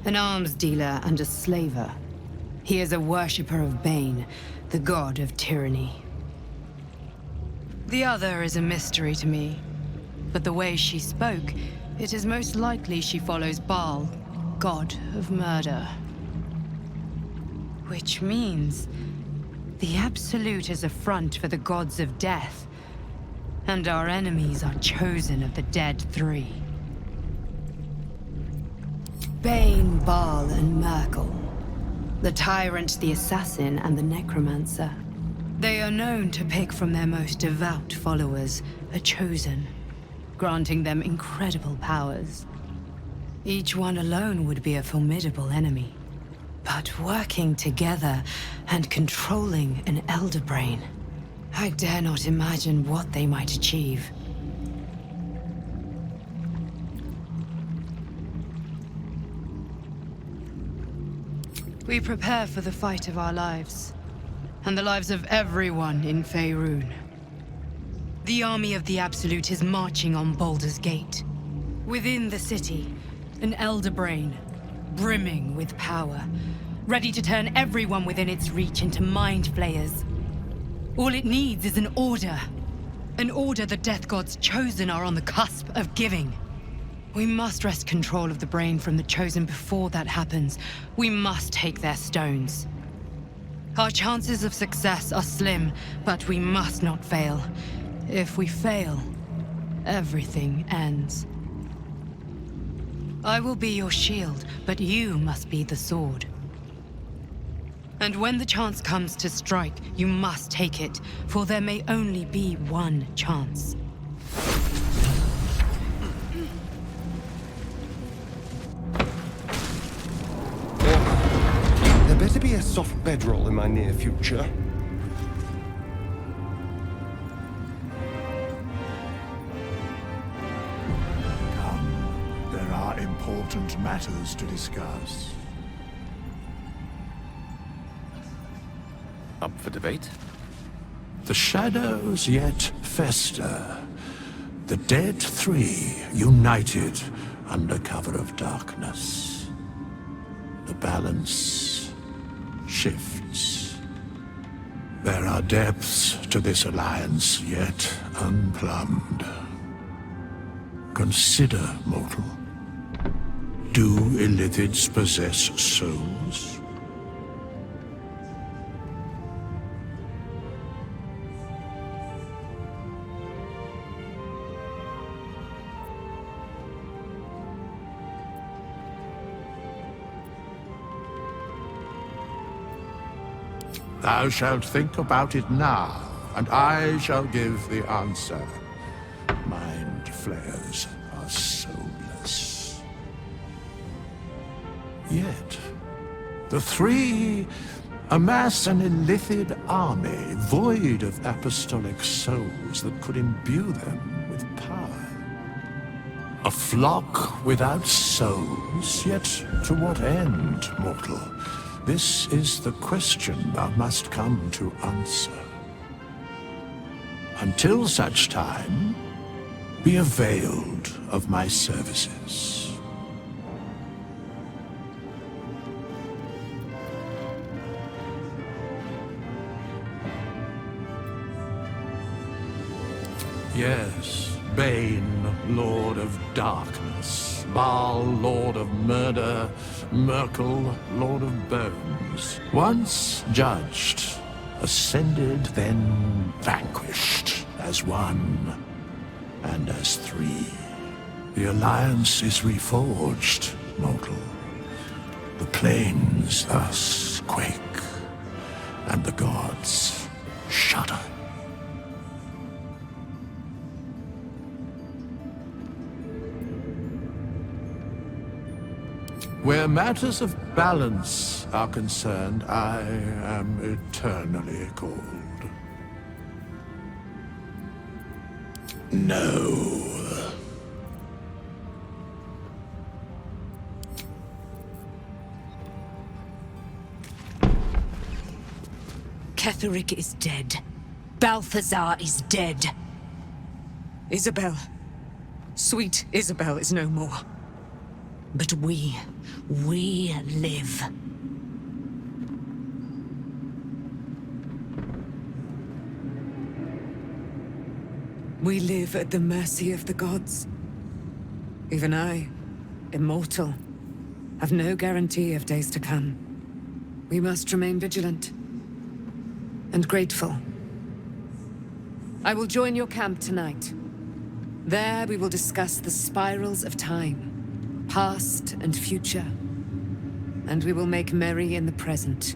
an arms dealer and a slaver. He is a worshipper of Bane, the god of tyranny. The other is a mystery to me, but the way she spoke, it is most likely she follows Baal, god of murder. Which means the Absolute is a front for the gods of death, and our enemies are chosen of the dead three. Bane, Baal, and Merkel. The tyrant, the assassin, and the necromancer. They are known to pick from their most devout followers a chosen, granting them incredible powers. Each one alone would be a formidable enemy. But working together and controlling an Elder Brain, I dare not imagine what they might achieve. We prepare for the fight of our lives, and the lives of everyone in Faerun. The army of the Absolute is marching on Baldur's Gate. Within the city, an Elder Brain, brimming with power, ready to turn everyone within its reach into mind flayers. All it needs is an order the Death God's chosen are on the cusp of giving. We must wrest control of the brain from the chosen before that happens. We must take their stones. Our chances of success are slim, but we must not fail. If we fail, everything ends. I will be your shield, but you must be the sword. And when the chance comes to strike, you must take it, for there may only be one chance. There better be a soft bedroll in my near future. Come, there are important matters to discuss. Up for debate? The shadows yet fester. The dead three united under cover of darkness. The balance shifts. There are depths to this alliance yet unplumbed. Consider, mortal. Do illithids possess souls? Thou shalt think about it now, and I shall give the answer. Mind flayers are soulless. Yet, the three amass an illithid army void of apostolic souls that could imbue them with power. A flock without souls, yet to what end, mortal? This is the question thou must come to answer. Until such time, be availed of my services. Yes, Bane, Lord of Darkness, Baal, Lord of Murder, Merkel, Lord of Bones. Once judged, ascended, then vanquished, as one and as three. The alliance is reforged, mortal. The plains thus quake, and the gods shudder. Where matters of balance are concerned, I am eternally cold. No. Ketheric is dead. Balthazar is dead. Isabel, sweet Isabel, is no more. But we live. We live at the mercy of the gods. Even I, immortal, have no guarantee of days to come. We must remain vigilant and grateful. I will join your camp tonight. There we will discuss the spirals of time, past and future, and we will make merry in the present,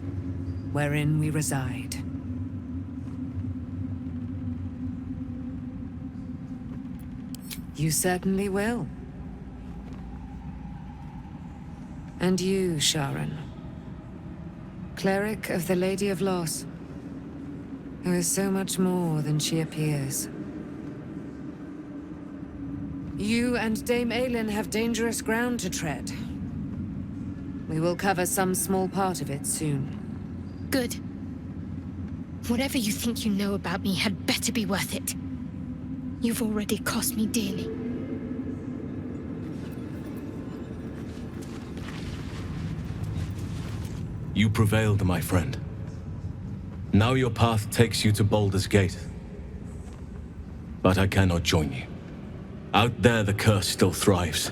wherein we reside. You certainly will. And you, Sharon, cleric of the Lady of Loss, who is so much more than she appears. You and Dame Aylin have dangerous ground to tread. We will cover some small part of it soon. Good. Whatever you think you know about me had better be worth it. You've already cost me dearly. You prevailed, my friend. Now your path takes you to Baldur's Gate. But I cannot join you. Out there, the curse still thrives.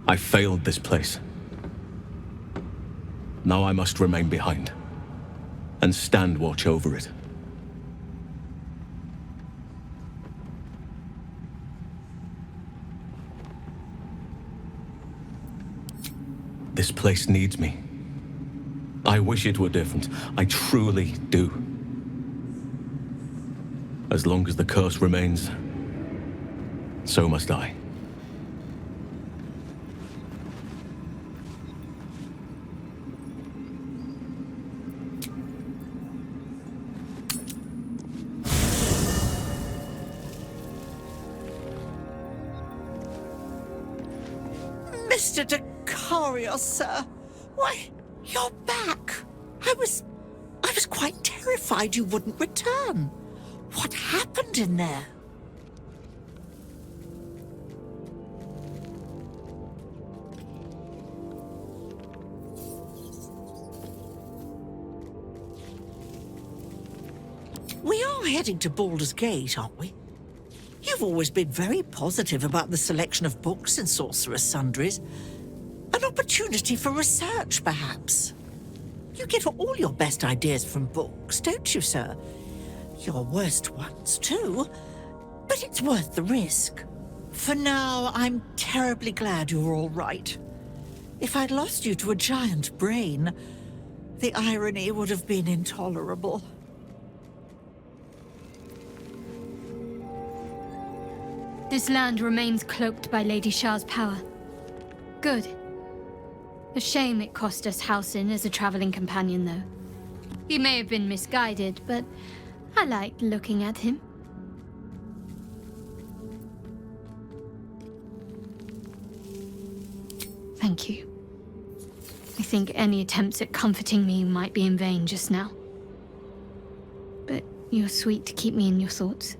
I failed this place. Now I must remain behind and stand watch over it. This place needs me. I wish it were different. I truly do. As long as the curse remains, so must I. Mr. Decario, sir. Why, you're back. I was quite terrified you wouldn't return. What happened in there? We are heading to Baldur's Gate, aren't we? You I've always been very positive about the selection of books in Sorcerer's Sundries. An opportunity for research, perhaps. You get all your best ideas from books, don't you, sir? Your worst ones, too. But it's worth the risk. For now, I'm terribly glad you're all right. If I'd lost you to a giant brain, the irony would have been intolerable. This land remains cloaked by Lady Shah's power. Good. A shame it cost us Halsin as a traveling companion, though. He may have been misguided, but I liked looking at him. Thank you. I think any attempts at comforting me might be in vain just now. But you're sweet to keep me in your thoughts.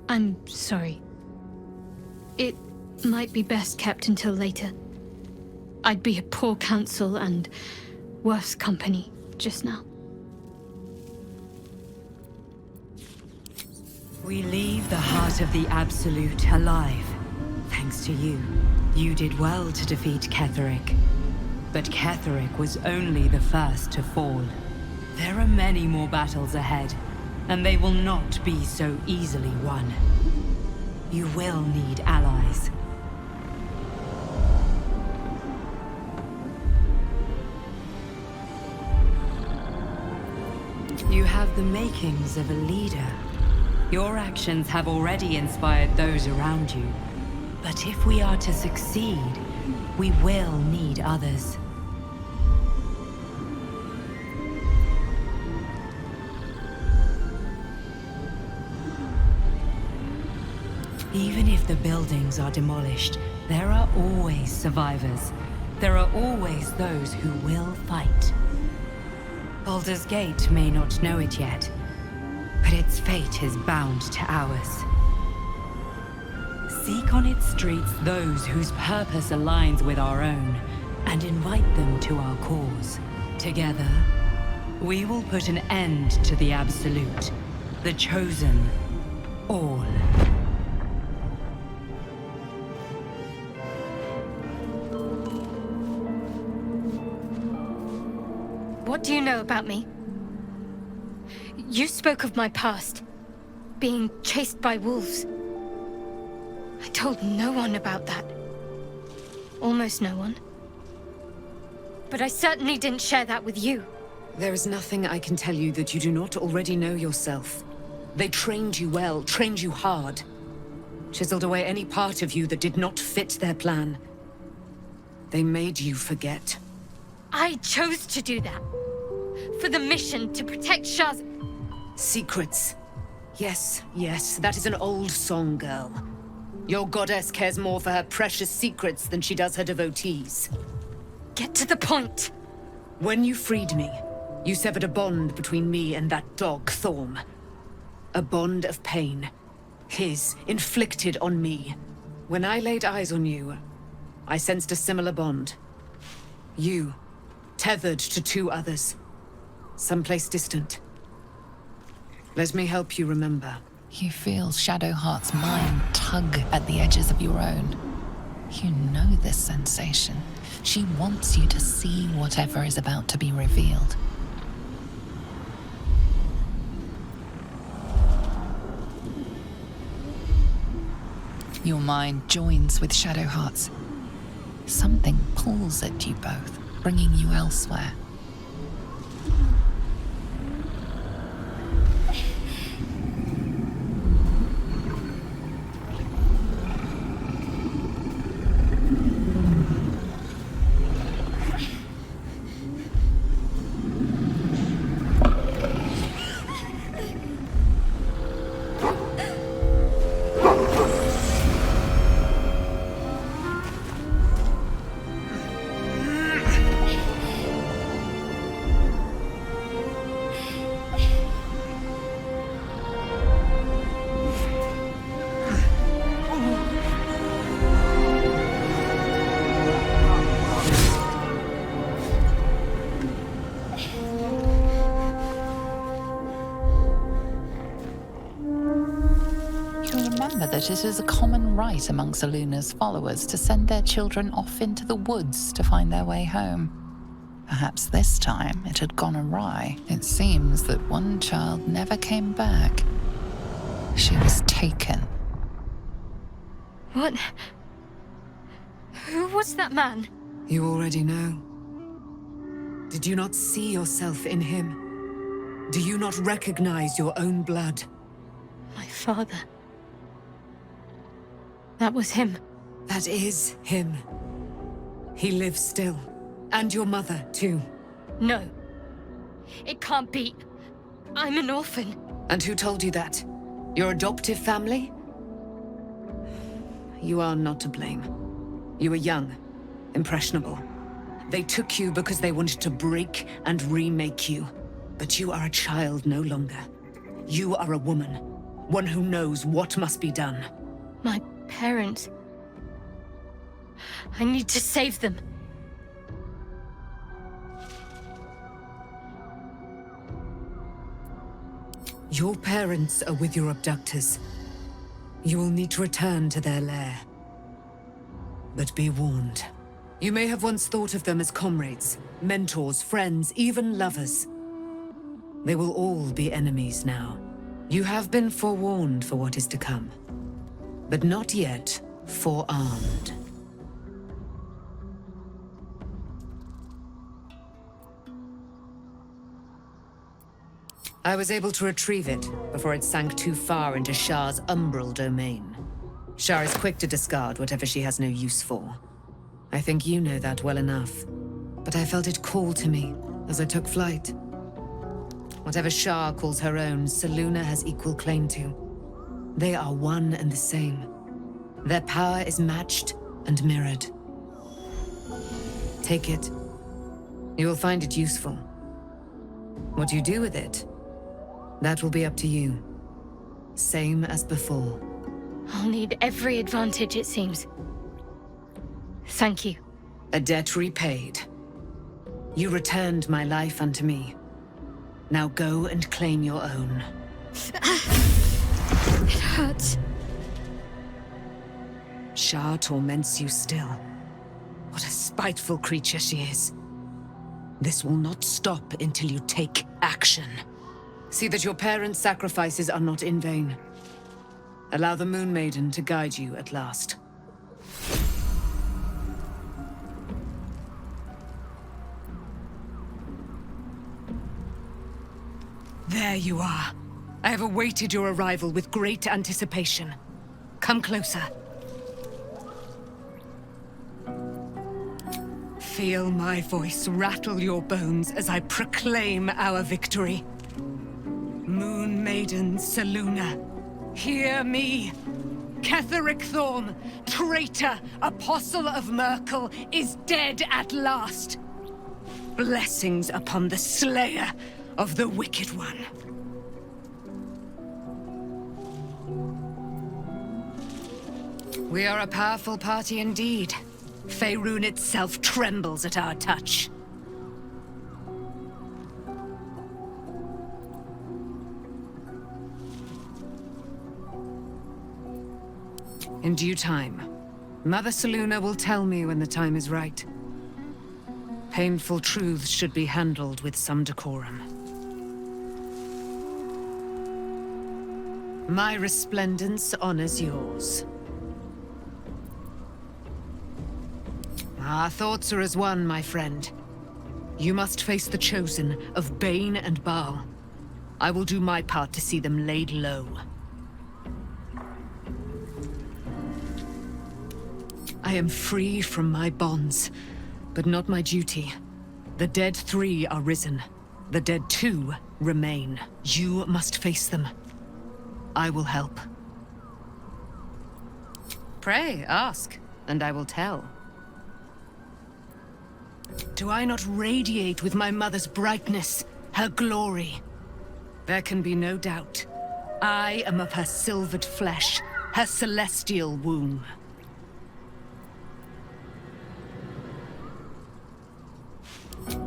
I'm sorry. It might be best kept until later. I'd be a poor counsel and worse company just now. We leave the heart of the Absolute alive. Thanks to you. You did well to defeat Ketheric. But Ketheric was only the first to fall. There are many more battles ahead, and they will not be so easily won. You will need allies. You have the makings of a leader. Your actions have already inspired those around you. But if we are to succeed, we will need others. Even if the buildings are demolished, there are always survivors. There are always those who will fight. Baldur's Gate may not know it yet, but its fate is bound to ours. Seek on its streets those whose purpose aligns with our own, and invite them to our cause. Together, we will put an end to the Absolute, the Chosen, all. What do you know about me? You spoke of my past, being chased by wolves. I told no one about that. Almost no one. But I certainly didn't share that with you. There is nothing I can tell you that you do not already know yourself. They trained you well, trained you hard. Chiseled away any part of you that did not fit their plan. They made you forget. I chose to do that. For the mission to protect Shah's... Secrets. Yes, yes, that is an old song, girl. Your goddess cares more for her precious secrets than she does her devotees. Get to the point. When you freed me, you severed a bond between me and that dog, Thorm. A bond of pain. His, inflicted on me. When I laid eyes on you, I sensed a similar bond. You, tethered to two others. Someplace distant. Let me help you remember. You feel Shadowheart's mind tug at the edges of your own. You know this sensation. She wants you to see whatever is about to be revealed. Your mind joins with Shadowheart's. Something pulls at you both, bringing you elsewhere. You'll remember that it is a common rite among Selûne's followers to send their children off into the woods to find their way home. Perhaps this time it had gone awry. It seems that one child never came back. She was taken. What? Who was that man? You already know. Did you not see yourself in him? Do you not recognize your own blood? My father. That was him. That is him. He lives still. And your mother, too. No. It can't be. I'm an orphan. And who told you that? Your adoptive family? You are not to blame. You were young, impressionable. They took you because they wanted to break and remake you. But you are a child no longer. You are a woman. One who knows what must be done. My parents. I need to save them. Your parents are with your abductors. You will need to return to their lair. But be warned. You may have once thought of them as comrades, mentors, friends, even lovers. They will all be enemies now. You have been forewarned for what is to come, but not yet forearmed. I was able to retrieve it before it sank too far into Shah's umbral domain. Shah is quick to discard whatever she has no use for. I think you know that well enough, but I felt it call to me as I took flight. Whatever Shah calls her own, Selûne has equal claim to. They are one and the same. Their power is matched and mirrored. Take it. You will find it useful. What you do with it, that will be up to you. Same as before. I'll need every advantage, it seems. Thank you. A debt repaid. You returned my life unto me. Now go and claim your own. It hurts. Shah torments you still. What a spiteful creature she is. This will not stop until you take action. See that your parents' sacrifices are not in vain. Allow the Moon Maiden to guide you at last. There you are. I have awaited your arrival with great anticipation. Come closer. Feel my voice rattle your bones as I proclaim our victory. Moon Maiden Selûne, hear me. Ketheric Thorm, traitor, apostle of Merkel, is dead at last. Blessings upon the slayer of the Wicked One. We are a powerful party indeed. Faerun itself trembles at our touch. In due time, Mother Selûne will tell me when the time is right. Painful truths should be handled with some decorum. My resplendence honors yours. Our thoughts are as one, my friend. You must face the Chosen of Bane and Baal. I will do my part to see them laid low. I am free from my bonds, but not my duty. The dead 3 are risen. The dead 2 remain. You must face them. I will help. Pray, ask, and I will tell. Do I not radiate with my mother's brightness, her glory? There can be no doubt. I am of her silvered flesh, her celestial womb.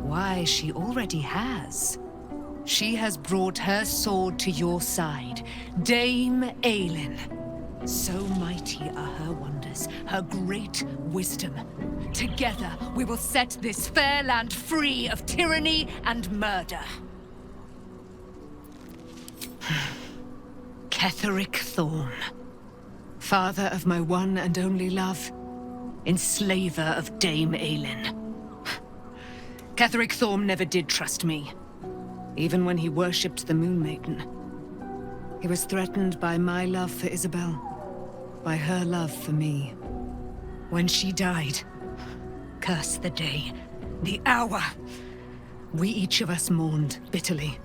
Why, she already has. She has brought her sword to your side, Dame Aelin. So mighty are her wonders, her great wisdom. Together we will set this fair land free of tyranny and murder. Ketheric Thorm, father of my one and only love, enslaver of Dame Aelin. Ketheric Thorm never did trust me, even when he worshipped the Moon Maiden. He was threatened by my love for Isabel, by her love for me. When she died, curse the day, the hour, we each of us mourned bitterly.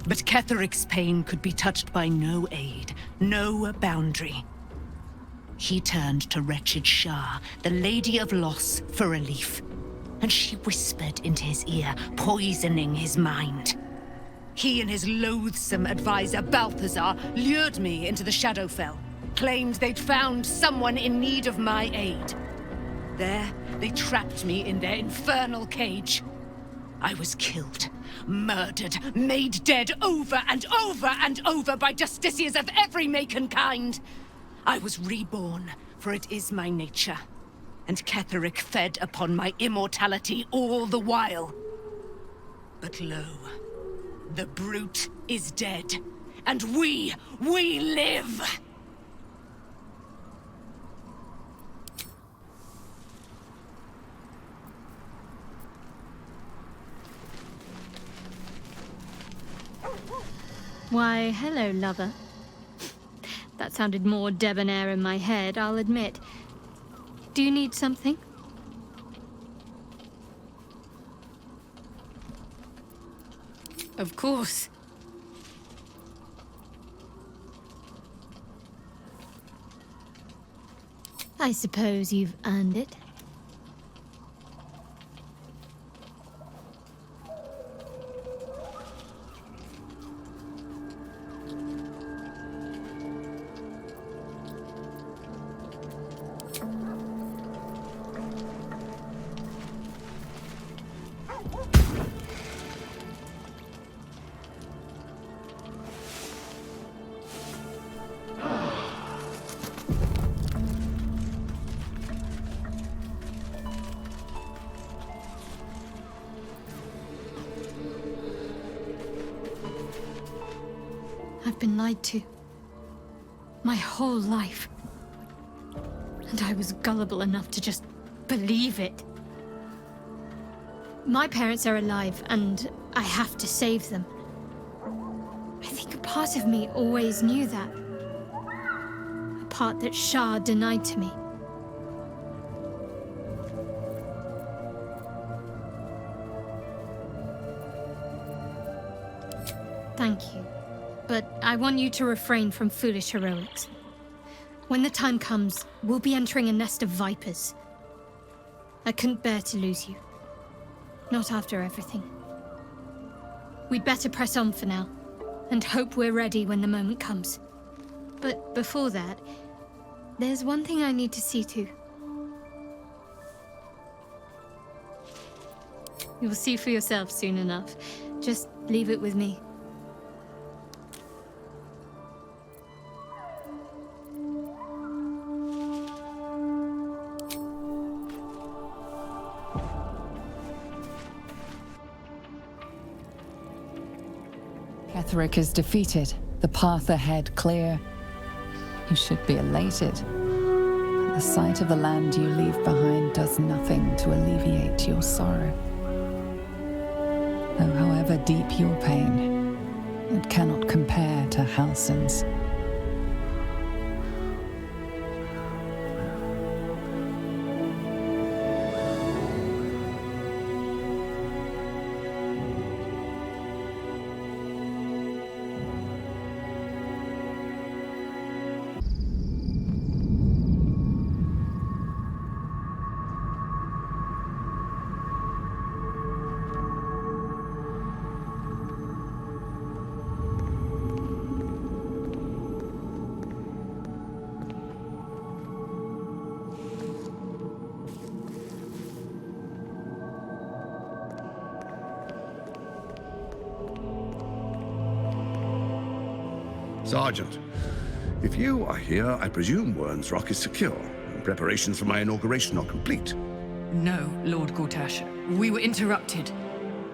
But Ketheric's pain could be touched by no aid, no boundary. He turned to wretched Shah, the Lady of Loss, for relief. And she whispered into his ear, poisoning his mind. He and his loathsome advisor, Balthazar, lured me into the Shadowfell, claimed they'd found someone in need of my aid. There, they trapped me in their infernal cage. I was killed, murdered, made dead over and over and over by justiciars of every make and kind. I was reborn, for it is my nature. And Ketheric fed upon my immortality all the while. But lo, the brute is dead, and we live! Why, hello, lover. That sounded more debonair in my head, I'll admit. Do you need something? Of course. I suppose you've earned it. I've been lied to. My whole life. And I was gullible enough to just believe it. My parents are alive, and I have to save them. I think a part of me always knew that. A part that Shah denied to me. Thank you. But I want you to refrain from foolish heroics. When the time comes, we'll be entering a nest of vipers. I couldn't bear to lose you. Not after everything. We'd better press on for now, and hope we're ready when the moment comes. But before that, there's one thing I need to see to. You'll see for yourself soon enough. Just leave it with me. Ketheric is defeated, the path ahead clear. You should be elated. But the sight of the land you leave behind does nothing to alleviate your sorrow. Though however deep your pain, it cannot compare to Halsin's. Sergeant, If you are here, I presume Wern's Rock is secure, and preparations for my inauguration are complete. No, Lord Gortash. We were interrupted.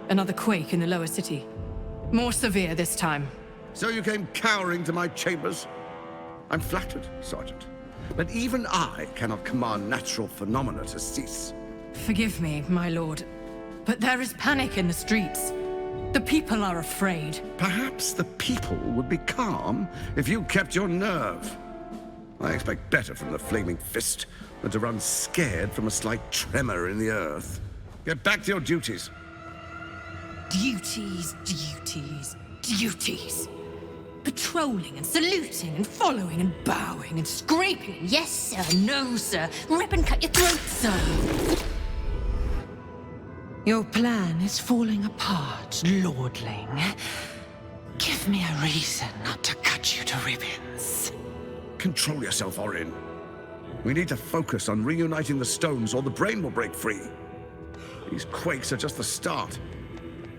Another quake in the lower city. More severe this time. So you came cowering to my chambers? I'm flattered, Sergeant. But even I cannot command natural phenomena to cease. Forgive me, my lord, but there is panic in the streets. The people are afraid. Perhaps the people would be calm if you kept your nerve. I expect better from the Flaming Fist than to run scared from a slight tremor in the earth. Get back to your duties. Duties, duties, duties. Patrolling and saluting and following and bowing and scraping. Yes, sir. No, sir. Rip and cut your throat, sir. Your plan is falling apart, lordling. Give me a reason not to cut you to ribbons. Control yourself, Orin. We need to focus on reuniting the stones or the brain will break free. These quakes are just the start.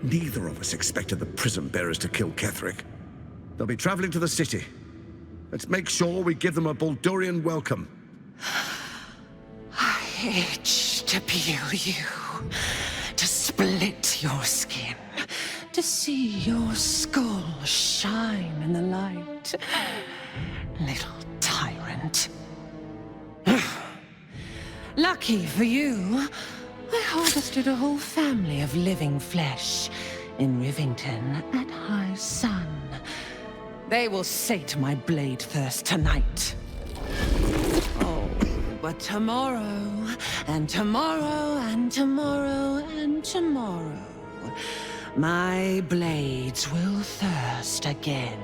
Neither of us expected the prism bearers to kill Ketheric. They'll be traveling to the city. Let's make sure we give them a Baldurian welcome. I itch to peel you, to split your skin, to see your skull shine in the light. Little tyrant. Lucky for you, I harvested a whole family of living flesh in Rivington at high sun. They will sate my blade thirst tonight. Oh, but tomorrow, and tomorrow, and tomorrow, and tomorrow, my blades will thirst again.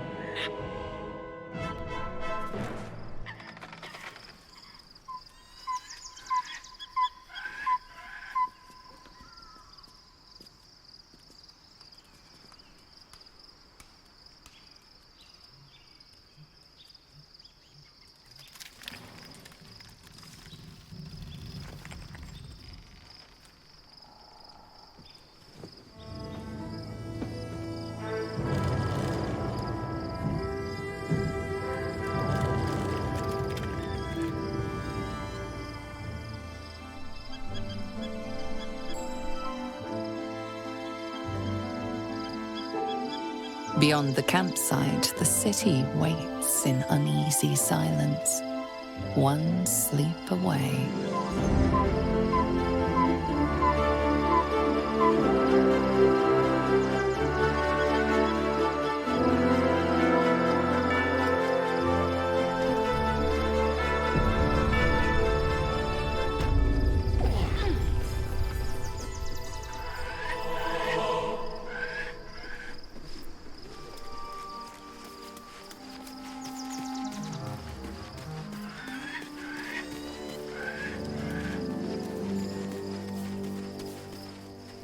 Beyond the campsite, the city waits in uneasy silence, one sleep away.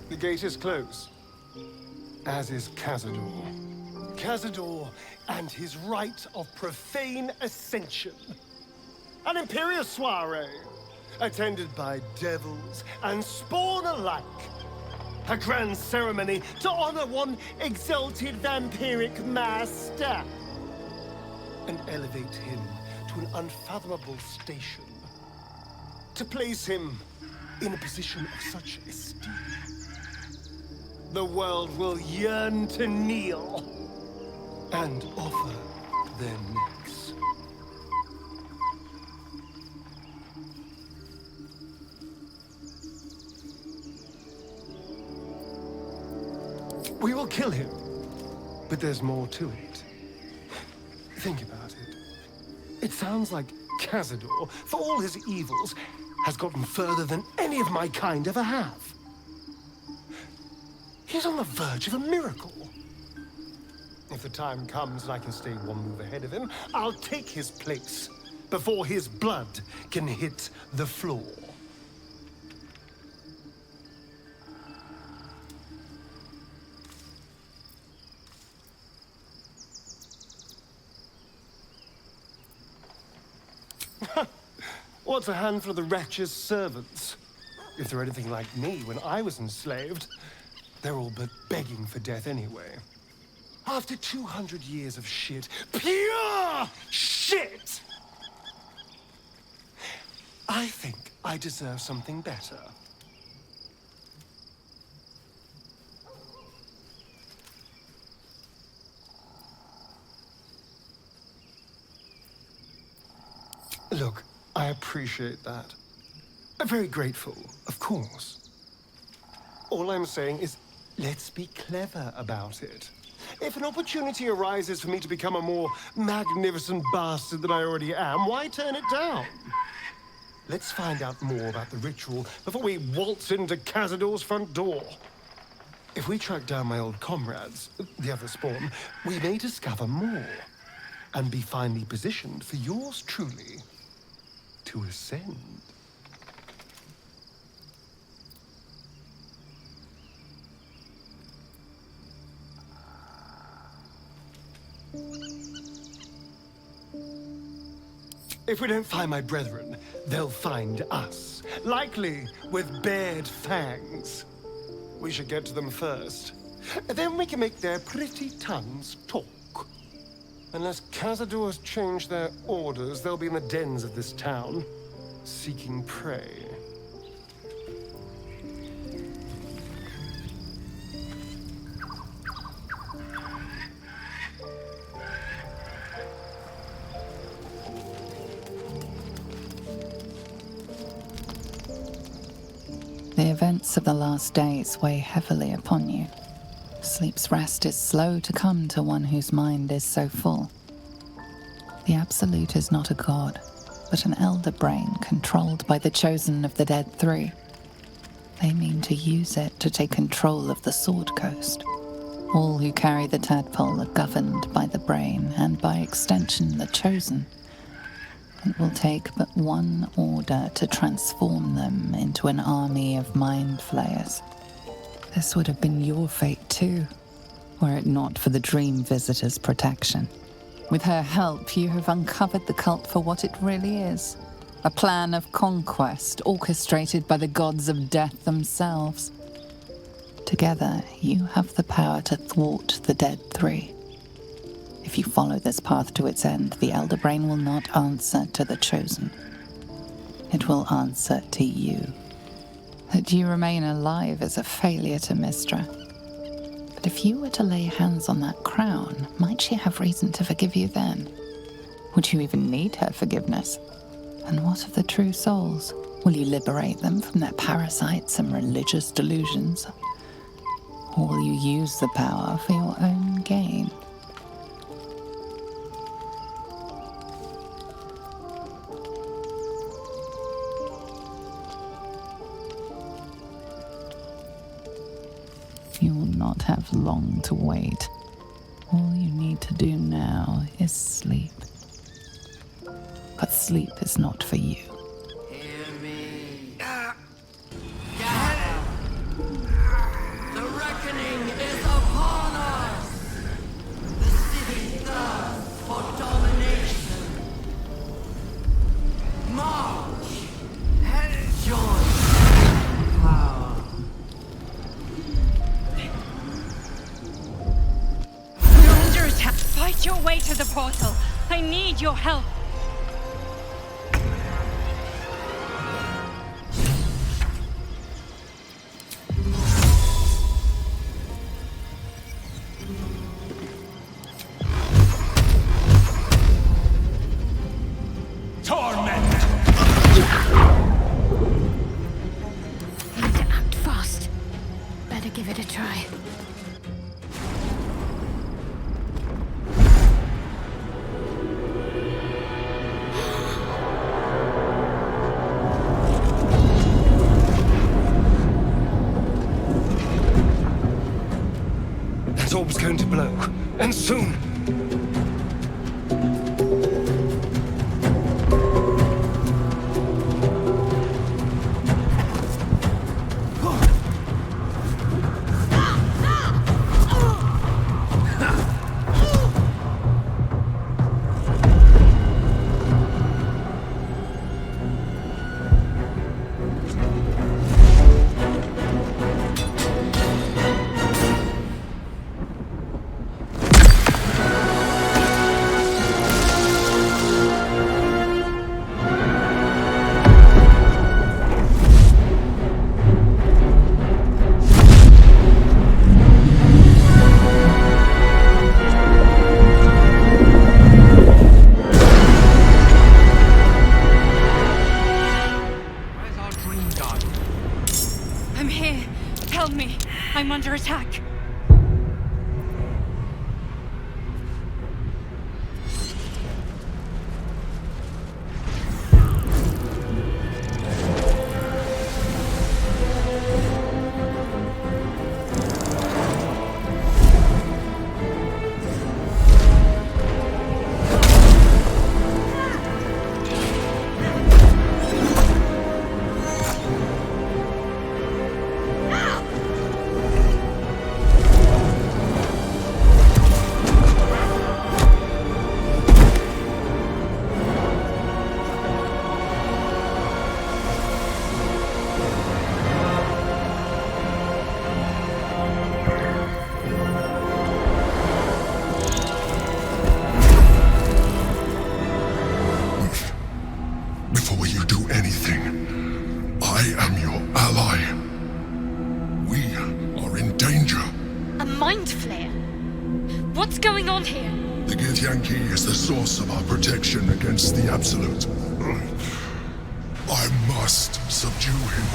The gate is closed, as is Cazador. Cazador and his rite of profane ascension. An imperial soiree, attended by devils and spawn alike. A grand ceremony to honor one exalted vampiric master. And elevate him to an unfathomable station. To place him in a position of such esteem. The world will yearn to kneel and offer their necks. We will kill him, but there's more to it. Think about it. It sounds like Cazador, for all his evils, has gotten further than any of my kind ever have. He's on the verge of a miracle. If the time comes and I can stay one move ahead of him, I'll take his place before his blood can hit the floor. What's a handful of the wretch's servants? If they're anything like me when I was enslaved, they're all but begging for death anyway. After 200 years of shit, pure shit, I think I deserve something better. Look, I appreciate that. I'm very grateful, of course. All I'm saying is, let's be clever about it. If an opportunity arises for me to become a more magnificent bastard than I already am, why turn it down? Let's find out more about the ritual before we waltz into Cazador's front door. If we track down my old comrades, the other spawn, we may discover more and be finely positioned for yours truly to ascend. If we don't find my brethren, they'll find us, likely with bared fangs. We should get to them first. Then we can make their pretty tongues talk. Unless Cazadors change their orders, they'll be in the dens of this town, seeking prey. The events of the last days weigh heavily upon you. Sleep's rest is slow to come to one whose mind is so full. The Absolute is not a god, but an elder brain controlled by the chosen of the Dead Three. They mean to use it to take control of the Sword Coast. All who carry the tadpole are governed by the brain, and by extension the chosen. It will take but one order to transform them into an army of mind flayers. This would have been your fate too, were it not for the Dream Visitor's protection. With her help, you have uncovered the cult for what it really is. A plan of conquest orchestrated by the gods of death themselves. Together, you have the power to thwart the Dead Three. If you follow this path to its end, the Elder Brain will not answer to the Chosen. It will answer to you. That you remain alive is a failure to Mystra. But if you were to lay hands on that crown, might she have reason to forgive you then? Would you even need her forgiveness? And what of the true souls? Will you liberate them from their parasites and religious delusions? Or will you use the power for your own gain? You will not have long to wait. All you need to do now is sleep. But sleep is not for you. Hear me. The reckoning is upon us. The city thirsts for domination. March and join power. Fight your way to the portal. I need your help. Torment! Need to act fast. Better give it a try. That orb's going to blow, and soon. under attack. Protection against the Absolute. I must subdue him,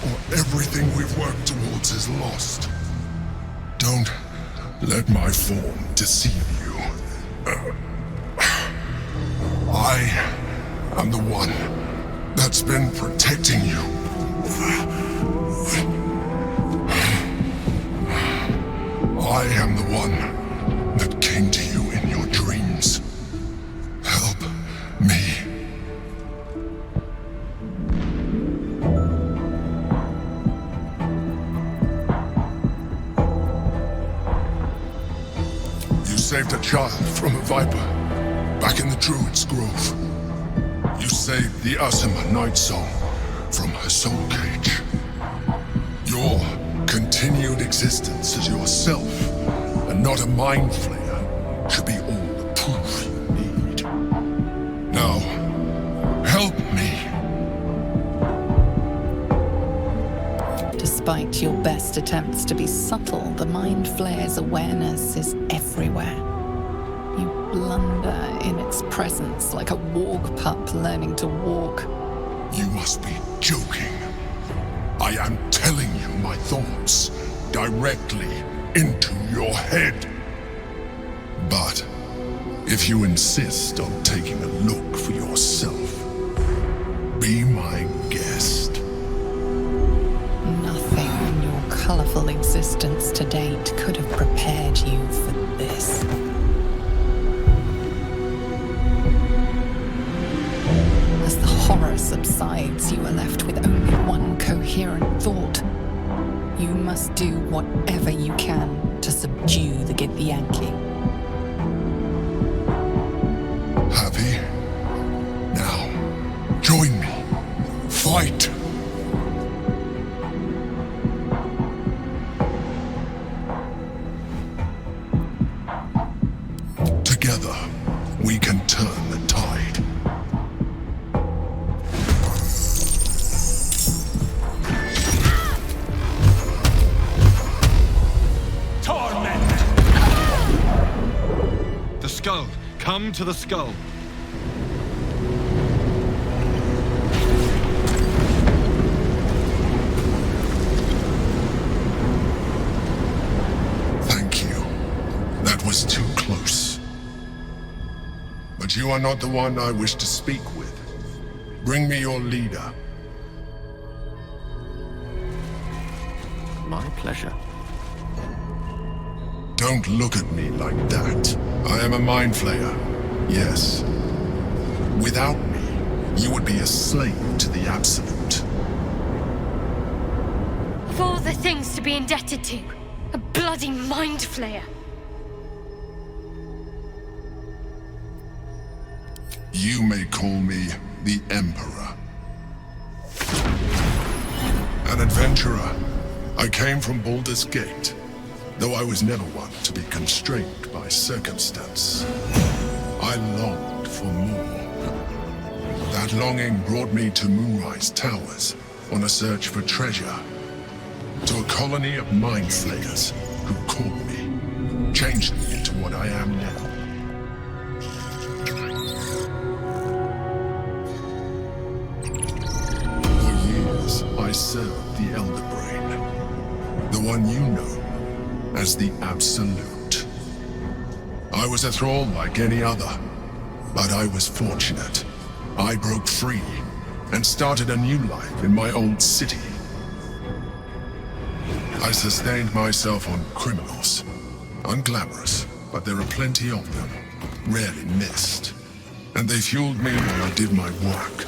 or everything we've worked towards is lost. Don't let my form deceive you. I am the one that's been protecting you. I am the one that came to you in your dreams. Help me. You saved a child from a viper back in the Druid's Grove. You saved the Asima Night Song from her soul cage. Your continued existence as yourself and not a mind flayer should be all the proof you need. Now, help me. Despite your best attempts to be subtle, the Mind Flayer's awareness is everywhere. You blunder in its presence like a warg pup learning to walk. You must be joking. I am telling you my thoughts directly into your head. But if you insist on taking a look for yourself, be my guest. Nothing in your colourful existence to date could have prepared you for this. As the horror subsides, you are left with only one coherent thought. You must do whatever you can to subdue the Githyanki. Happy? Now, join me. Fight! Together, we can turn the tide. The skull! Come to the skull! Thank you. That was too close. But you are not the one I wish to speak with. Bring me your leader. My pleasure. Don't look at me like that. I am a mind flayer. Yes. Without me, you would be a slave to the Absolute. Of all the things to be indebted to, a bloody mind flayer. You may call me the Emperor. An adventurer. I came from Baldur's Gate, though I was never one to be constrained by circumstance. I longed for more. That longing brought me to Moonrise Towers on a search for treasure. To a colony of mind flayers who caught me, changed me into what I am now. For years, I served the Elder Brain, the one you know as the Absolute. I was a thrall like any other, but I was fortunate. I broke free and started a new life in my old city. I sustained myself on criminals. Unglamorous, but there are plenty of them, rarely missed. And they fueled me while I did my work.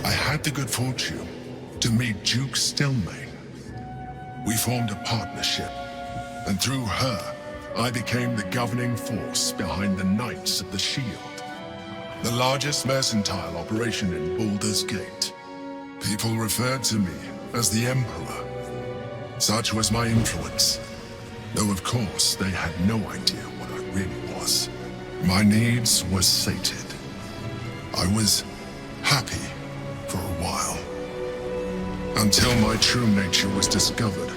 I had the good fortune to meet Duke Stelmane. We formed a partnership, and through her, I became the governing force behind the Knights of the Shield, the largest mercantile operation in Baldur's Gate. People referred to me as the Emperor. Such was my influence, though of course they had no idea what I really was. My needs were sated. I was happy for a while, until my true nature was discovered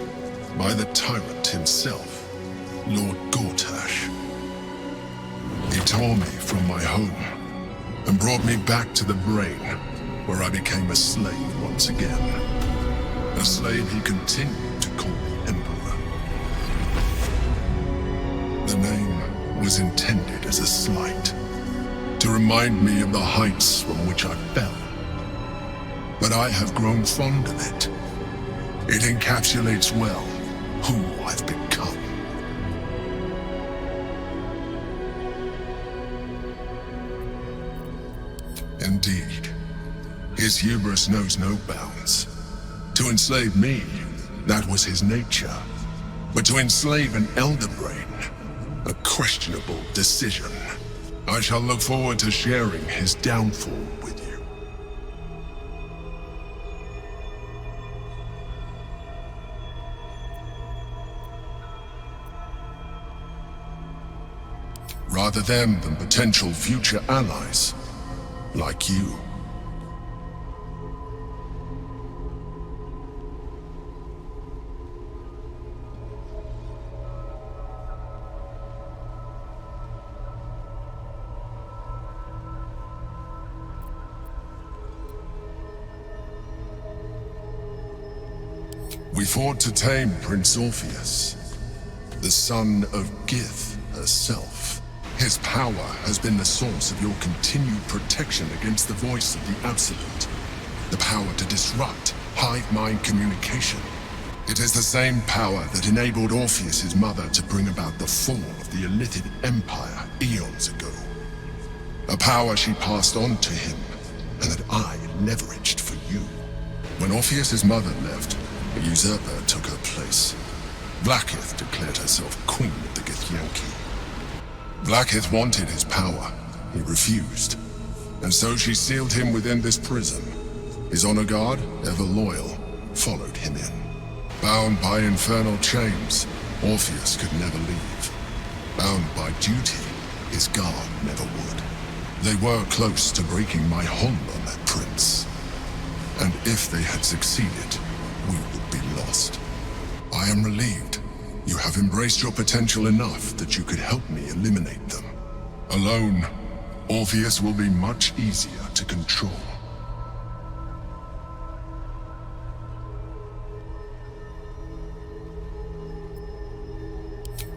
by the tyrant himself, Lord Gortash. He tore me from my home and brought me back to the brain, where I became a slave once again. A slave he continued to call me Emperor. The name was intended as a slight, to remind me of the heights from which I fell. But I have grown fond of it. It encapsulates well who I've become. Indeed, his hubris knows no bounds. To enslave me, that was his nature. But to enslave an Elder Brain, a questionable decision. I shall look forward to sharing his downfall with you. Rather them than potential future allies, like you. We fought to tame Prince Orpheus, the son of Gith herself. His power has been the source of your continued protection against the voice of the Absolute. The power to disrupt hive mind communication. It is the same power that enabled Orpheus's mother to bring about the fall of the Illithid Empire eons ago. A power she passed on to him, and that I leveraged for you. When Orpheus's mother left, a usurper took her place. Blackith declared herself queen of the Githyanki. Blackith wanted his power. He refused. And so she sealed him within this prison. His honor guard, ever loyal, followed him in. Bound by infernal chains, Orpheus could never leave. Bound by duty, his guard never would. They were close to breaking my hold on that prince. And if they had succeeded, we would be lost. I am relieved. You have embraced your potential enough that you could help me eliminate them. Alone, Orpheus will be much easier to control.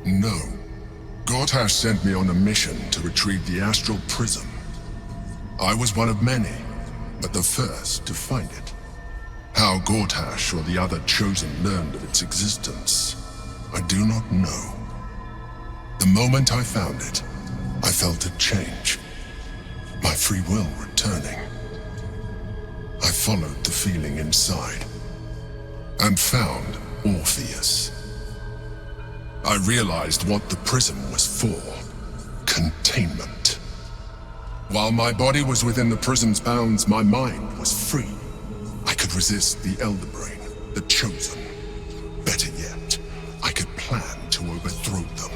No. Gortash sent me on a mission to retrieve the Astral Prism. I was one of many, but the first to find it. How Gortash or the other Chosen learned of its existence, I do not know. The moment I found it, I felt a change. My free will returning. I followed the feeling inside, and found Orpheus. I realized what the prism was for. Containment. While my body was within the prism's bounds, my mind was free. I could resist the Elder Brain, the Chosen. Better yet, I could plan to overthrow them.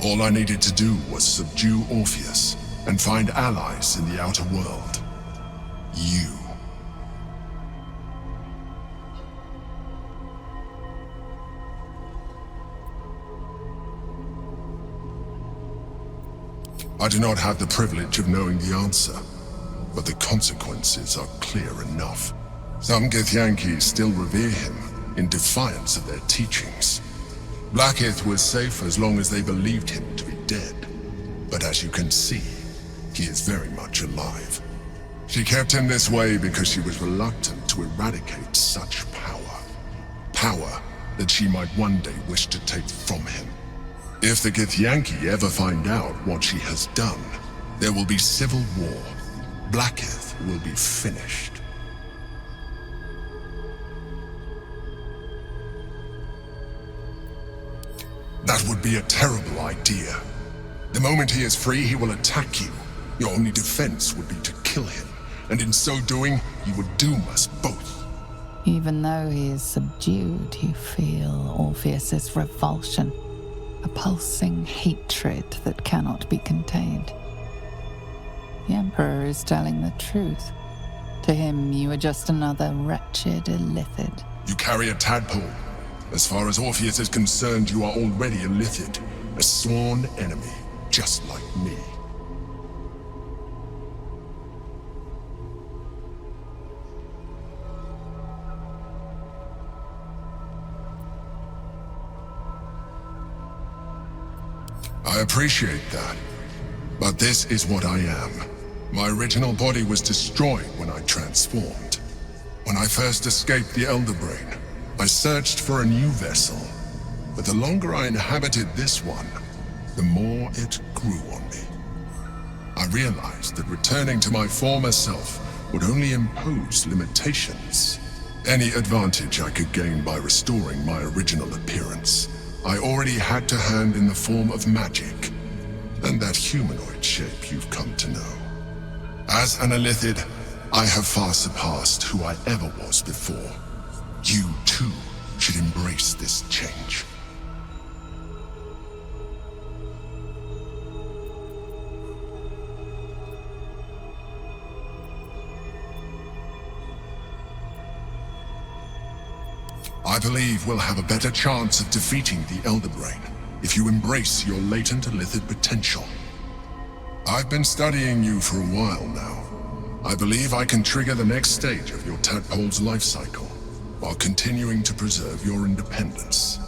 All I needed to do was subdue Orpheus and find allies in the outer world. You. I do not have the privilege of knowing the answer, but the consequences are clear enough. Some Githyanki still revere him, in defiance of their teachings. Blackith was safe as long as they believed him to be dead. But as you can see, he is very much alive. She kept him this way because she was reluctant to eradicate such power. Power that she might one day wish to take from him. If the Githyanki ever find out what she has done, there will be civil war. Blackith will be finished. That would be a terrible idea. The moment he is free, he will attack you. Your only defense would be to kill him, and in so doing, you would doom us both. Even though he is subdued, you feel Orpheus's revulsion, a pulsing hatred that cannot be contained. The Emperor is telling the truth. To him, you are just another wretched illithid. You carry a tadpole. As far as Orpheus is concerned, you are already a illithid, a sworn enemy, just like me. I appreciate that, but this is what I am. My original body was destroyed when I transformed. When I first escaped the Elder Brain, I searched for a new vessel, but the longer I inhabited this one, the more it grew on me. I realized that returning to my former self would only impose limitations. Any advantage I could gain by restoring my original appearance, I already had to hand in the form of magic, and that humanoid shape you've come to know. As an illithid, I have far surpassed who I ever was before. You, too, should embrace this change. I believe we'll have a better chance of defeating the Elder Brain if you embrace your latent illithid potential. I've been studying you for a while now. I believe I can trigger the next stage of your tadpole's life cycle, while continuing to preserve your independence.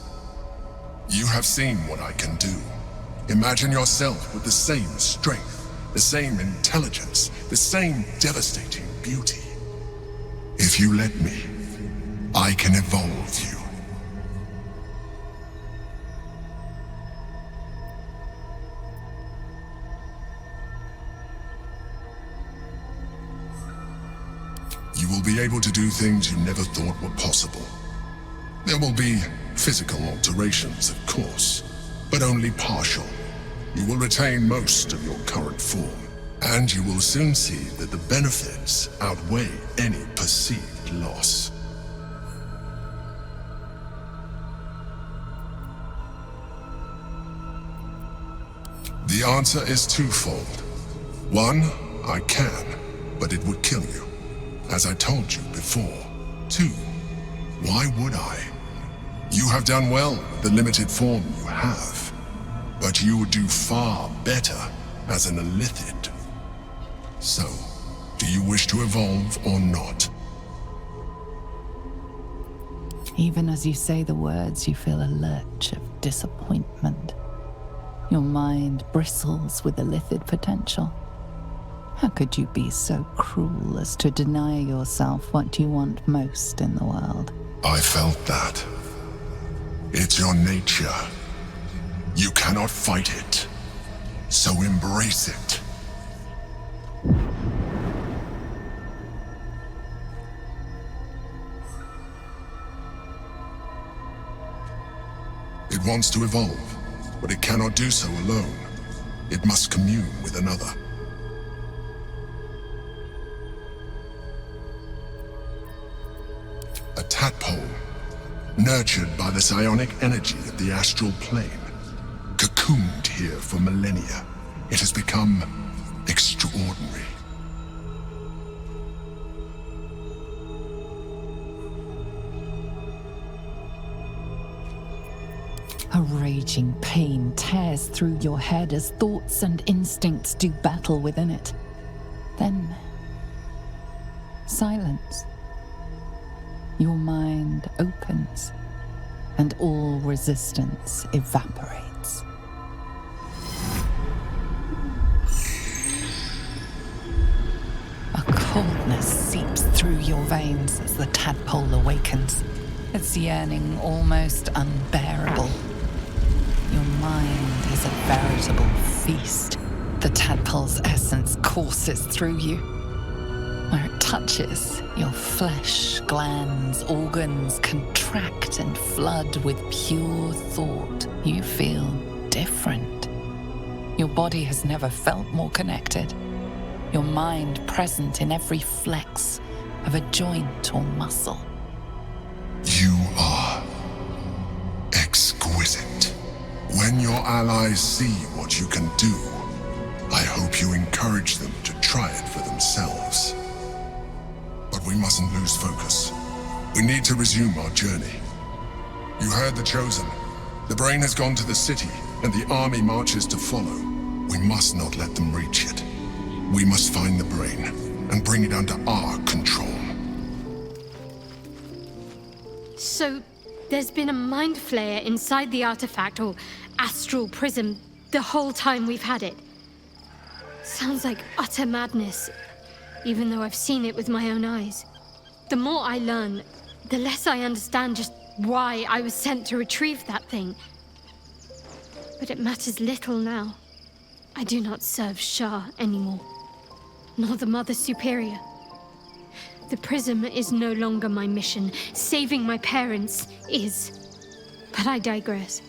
You have seen what I can do. Imagine yourself with the same strength, the same intelligence, the same devastating beauty. If you let me, I can evolve you. You will be able to do things you never thought were possible. There will be physical alterations, of course, but only partial. You will retain most of your current form, and you will soon see that the benefits outweigh any perceived loss. The answer is twofold. One, I can, but it would kill you, as I told you before. Two, why would I? You have done well with the limited form you have, but you would do far better as an illithid. So, do you wish to evolve or not? Even as you say the words, you feel a lurch of disappointment. Your mind bristles with illithid potential. How could you be so cruel as to deny yourself what you want most in the world? I felt that. It's your nature. You cannot fight it. So embrace it. It wants to evolve, but it cannot do so alone. It must commune with another. A tadpole, nurtured by the psionic energy of the astral plane, cocooned here for millennia. It has become extraordinary. A raging pain tears through your head as thoughts and instincts do battle within it. Then, silence. Your mind mind opens, and all resistance evaporates. A coldness seeps through your veins as the tadpole awakens, its yearning almost unbearable. Your mind is a veritable feast. The tadpole's essence courses through you. Where it touches, your flesh, glands, organs contract and flood with pure thought. You feel different. Your body has never felt more connected. Your mind present in every flex of a joint or muscle. You are exquisite. When your allies see what you can do, I hope you encourage them to try it for themselves. But we mustn't lose focus. We need to resume our journey. You heard the Chosen. The brain has gone to the city, and the army marches to follow. We must not let them reach it. We must find the brain, and bring it under our control. So, there's been a mind flayer inside the artifact, or astral prism, the whole time we've had it. Sounds like utter madness, even though I've seen it with my own eyes. The more I learn, the less I understand just why I was sent to retrieve that thing. But it matters little now. I do not serve Shah anymore, nor the Mother Superior. The prism is no longer my mission. Saving my parents is. But I digress.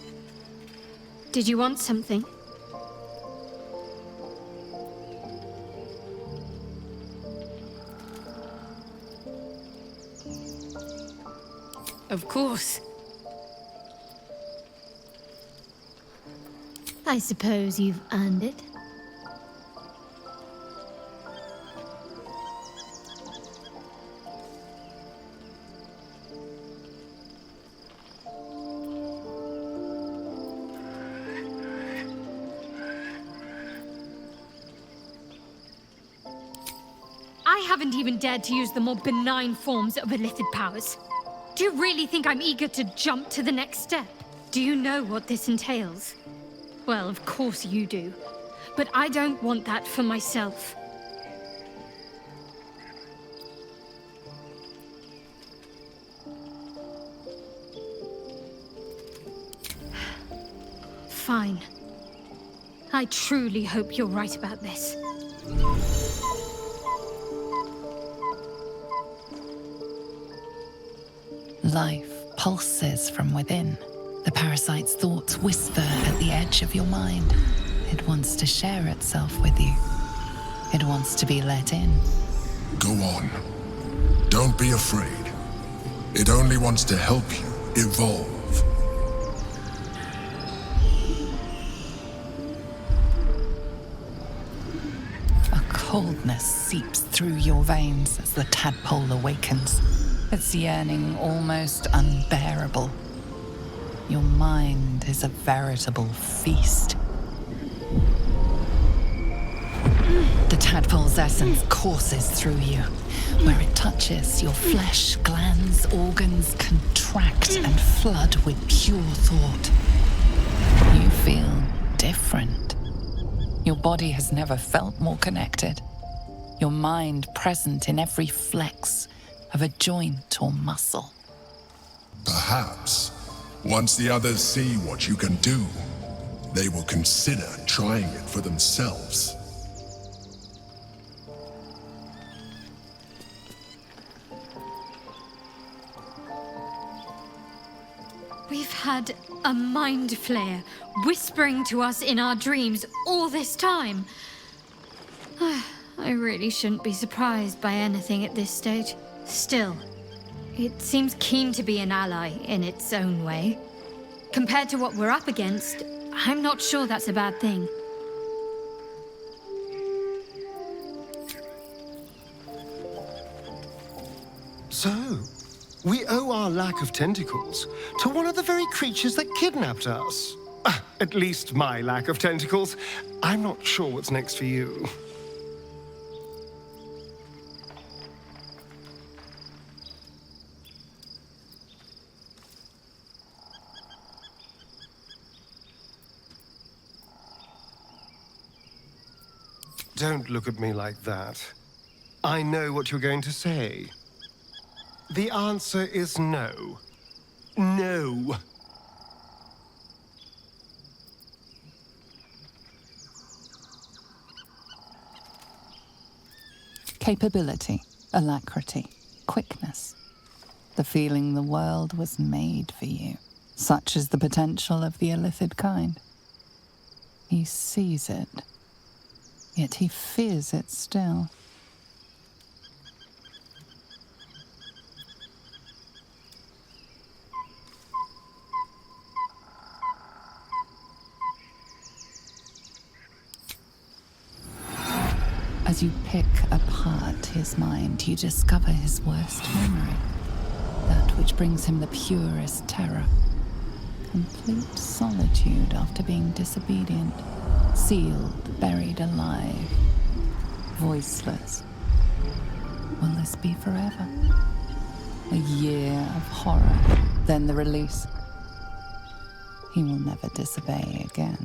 Did you want something? Of course. I suppose you've earned it. I haven't even dared to use the more benign forms of illithid powers. Do you really think I'm eager to jump to the next step? Do you know what this entails? Well, of course you do. But I don't want that for myself. Fine. I truly hope you're right about this. Life pulses from within. The parasite's thoughts whisper at the edge of your mind. It wants to share itself with you. It wants to be let in. Go on. Don't be afraid. It only wants to help you evolve. A coldness seeps through your veins as the tadpole awakens. Its yearning almost unbearable. Your mind is a veritable feast. The tadpole's essence courses through you. Where it touches, your flesh, glands, organs contract and flood with pure thought. You feel different. Your body has never felt more connected. Your mind present in every flex of a joint or muscle. Perhaps, once the others see what you can do, they will consider trying it for themselves. We've had a mind flayer whispering to us in our dreams all this time. I really shouldn't be surprised by anything at this stage. Still, it seems keen to be an ally in its own way. Compared to what we're up against, I'm not sure that's a bad thing. So, we owe our lack of tentacles to one of the very creatures that kidnapped us. At least my lack of tentacles. I'm not sure what's next for you. Don't look at me like that. I know what you're going to say. The answer is no. No. Capability, alacrity, quickness. The feeling the world was made for you. Such is the potential of the illithid kind. He sees it, yet he fears it still. As you pick apart his mind, you discover his worst memory, that which brings him the purest terror. Complete solitude after being disobedient, sealed, buried alive, voiceless. Will this be forever? A year of horror, then the release. He will never disobey again.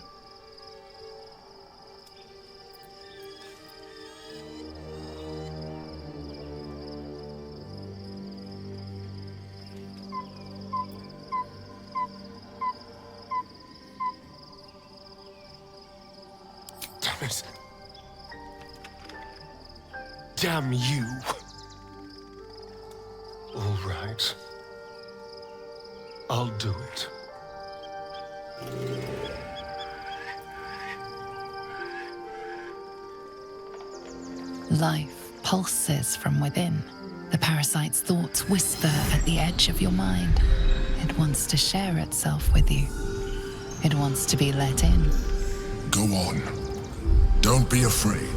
Damn you. All right. I'll do it. Life pulses from within. The parasite's thoughts whisper at the edge of your mind. It wants to share itself with you. It wants to be let in. Go on. Don't be afraid.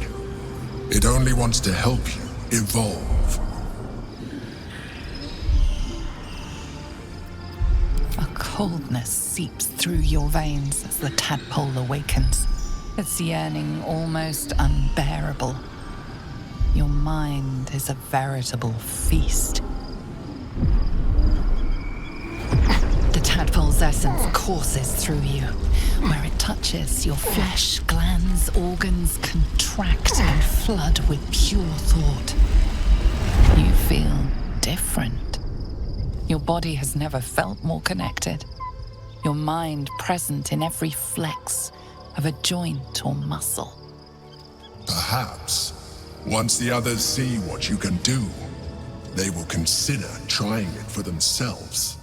It only wants to help you evolve. A coldness seeps through your veins as the tadpole awakens. Its yearning almost unbearable. Your mind is a veritable feast. The tadpole's essence courses through you. Where it touches, your flesh, glands, organs contract and flood with pure thought. You feel different. Your body has never felt more connected. Your mind present in every flex of a joint or muscle. Perhaps, once the others see what you can do, they will consider trying it for themselves.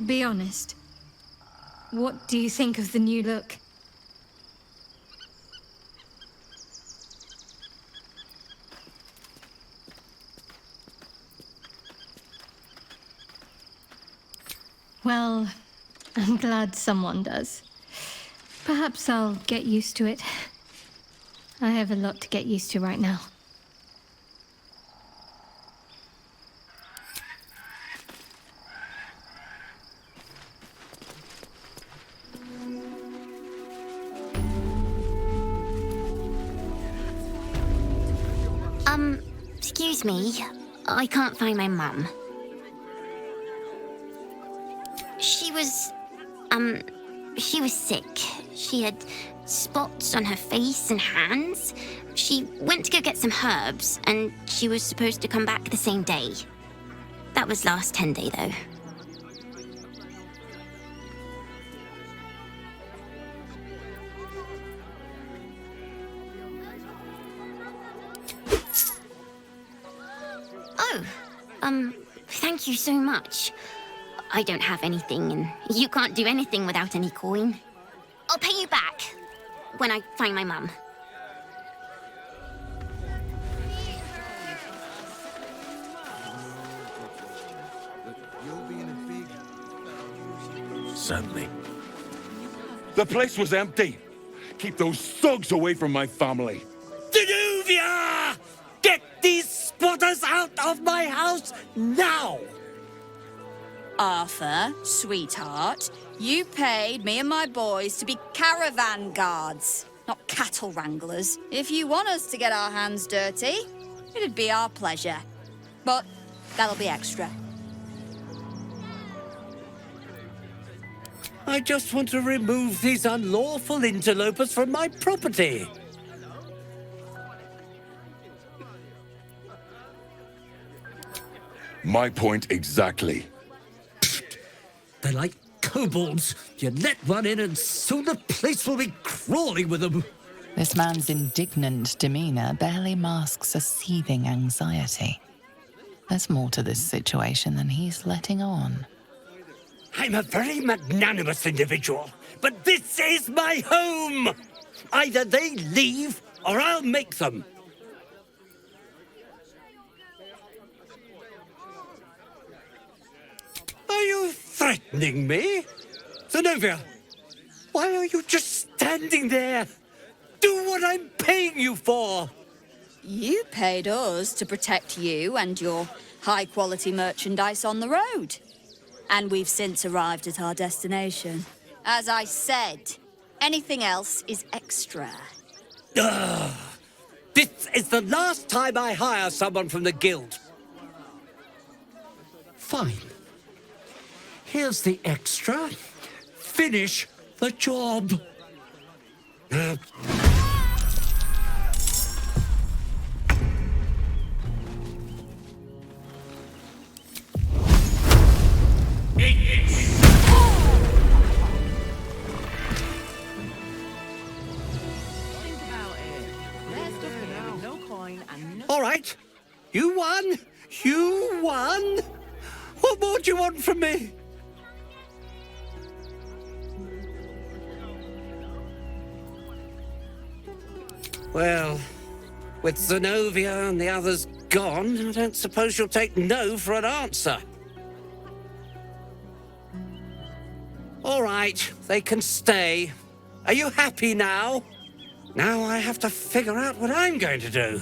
Be honest. What do you think of the new look? Well, I'm glad someone does. Perhaps I'll get used to it. I have a lot to get used to right now. Excuse me, I can't find my mum. She was sick. She had spots on her face and hands. She went to go get some herbs, and she was supposed to come back the same day. That was last 10 day, though. Thank you so much. I don't have anything, and you can't do anything without any coin. I'll pay you back when I find my mum. Certainly. The place was empty. Keep those thugs away from my family. Danuvia! Get these spotters out of my house now! Arthur, sweetheart, you paid me and my boys to be caravan guards, not cattle wranglers. If you want us to get our hands dirty, it'd be our pleasure. But that'll be extra. I just want to remove these unlawful interlopers from my property. My point exactly. They're like kobolds. You let one in and soon the place will be crawling with them. This man's indignant demeanour barely masks a seething anxiety. There's more to this situation than he's letting on. I'm a very magnanimous individual, but this is my home! Either they leave, or I'll make them. Are you threatening me? Zenobia, why are you just standing there? Do what I'm paying you for! You paid us to protect you and your high-quality merchandise on the road. And we've since arrived at our destination. As I said, anything else is extra. Ugh. This is the last time I hire someone from the guild. Fine. Here's the extra. Finish the job. All right. You won. You won. What more do you want from me? Well, with Zenobia and the others gone, I don't suppose you'll take no for an answer. All right, they can stay. Are you happy now? Now I have to figure out what I'm going to do.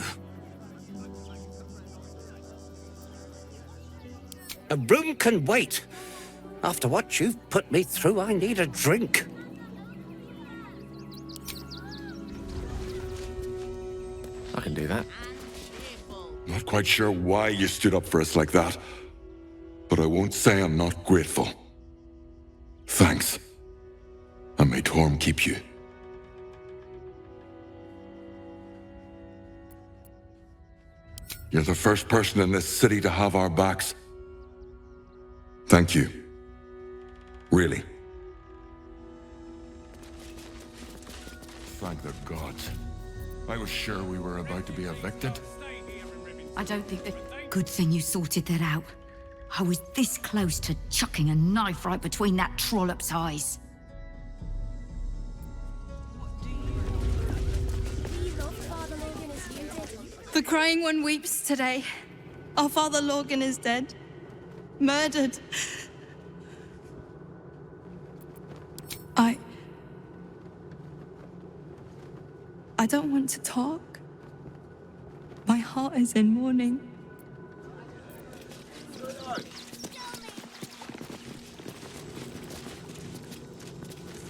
A room can wait. After what you've put me through, I need a drink. I can do that. Not quite sure why you stood up for us like that, but I won't say I'm not grateful. Thanks. And may Torm keep you. You're the first person in this city to have our backs. Thank you. Really. Thank the gods. I was sure we were about to be evicted. I don't think that... Good thing you sorted that out. I was this close to chucking a knife right between that trollop's eyes. The crying one weeps today. Our father Lorgan is dead. Murdered. I don't want to talk. My heart is in mourning. Still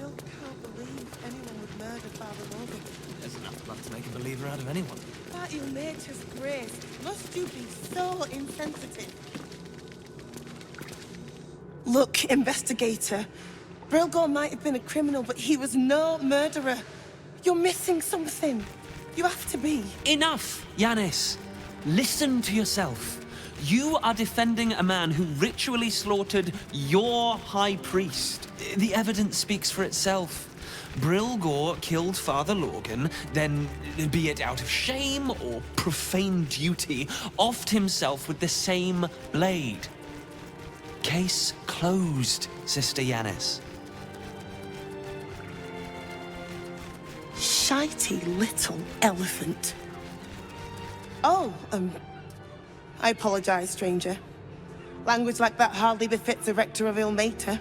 can't believe anyone would murder Father Logan. There's enough blood to make a believer out of anyone. By your nature's grace, must you be so insensitive? Look, investigator. Brilgor might have been a criminal, but he was no murderer. You're missing something. You have to be. Enough, Yanis. Listen to yourself. You are defending a man who ritually slaughtered your high priest. The evidence speaks for itself. Brilgor killed Father Lorgan, then, be it out of shame or profane duty, offed himself with the same blade. Case closed, Sister Yanis. Shitey little elephant. Oh, I apologize, stranger. Language like that hardly befits a rector of Ilmater.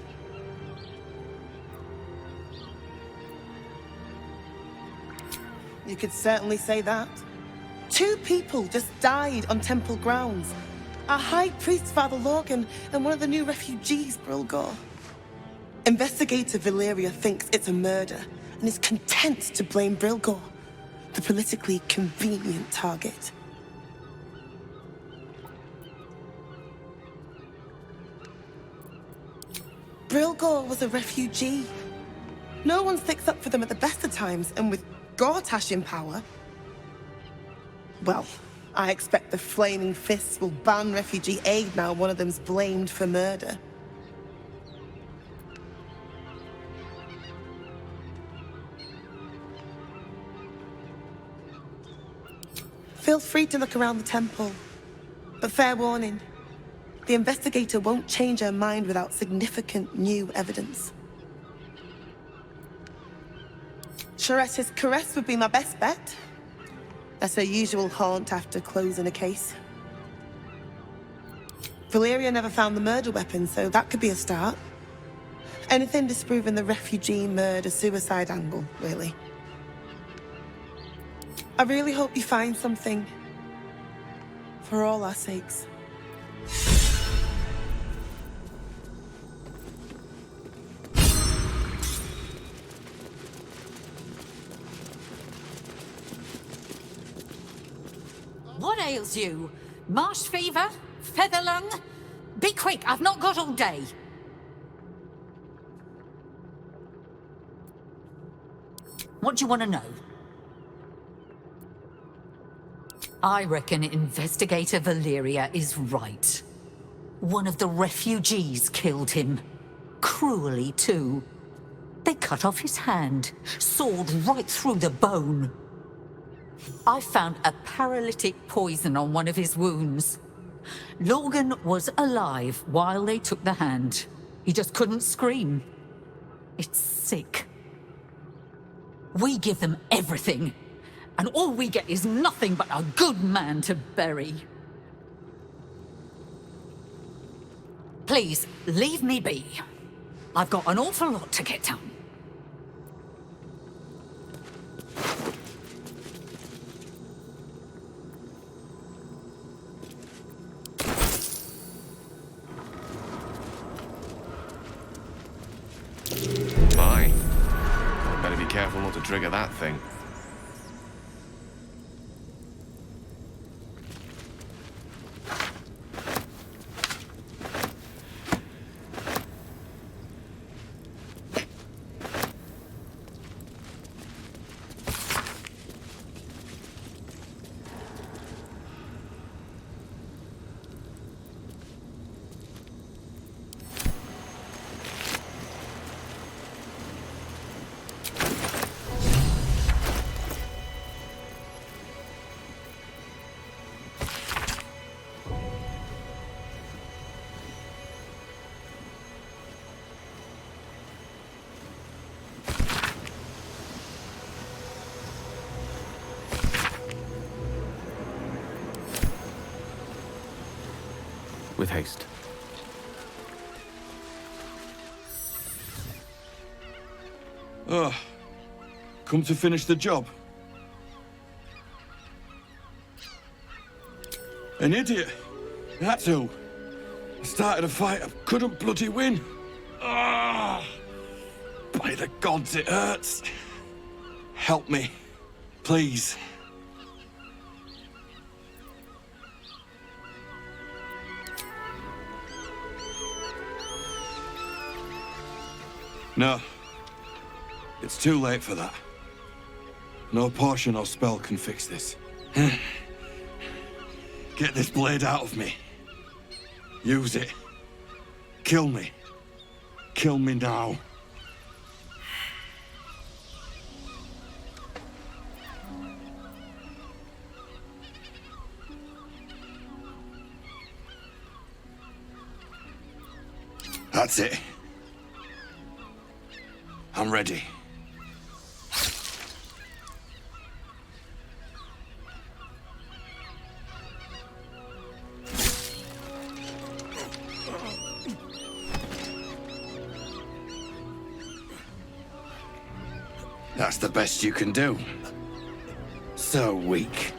You could certainly say that. 2 people just died on temple grounds. Our high priest, Father Lorgan, and one of the new refugees, Brilgor. Investigator Valeria thinks it's a murder and is content to blame Brilgor, the politically convenient target. Brilgor was a refugee. No one sticks up for them at the best of times, and with Gortash in power, well, I expect the Flaming Fists will ban refugee aid now one of them's blamed for murder. Feel free to look around the temple, but fair warning, the investigator won't change her mind without significant new evidence. Charetta's caress would be my best bet. That's her usual haunt after closing a case. Valeria never found the murder weapon, so that could be a start. Anything disproving the refugee murder-suicide angle, really. I really hope you find something. For all our sakes. What ails you? Marsh fever? Feather lung? Be quick, I've not got all day. What do you want to know? I reckon Investigator Valeria is right. One of the refugees killed him. Cruelly, too. They cut off his hand, sawed right through the bone. I found a paralytic poison on one of his wounds. Logan was alive while they took the hand. He just couldn't scream. It's sick. We give them everything, and all we get is nothing but a good man to bury. Please, leave me be. I've got an awful lot to get done. My. Better be careful not to trigger that thing. With haste. Oh, come to finish the job. An idiot. That's who. I started a fight I couldn't bloody win. Ah! By the gods, it hurts. Help me, please. No. It's too late for that. No potion or spell can fix this. Get this blade out of me. Use it. Kill me. Kill me now. That's it. I'm ready. That's the best you can do. So weak.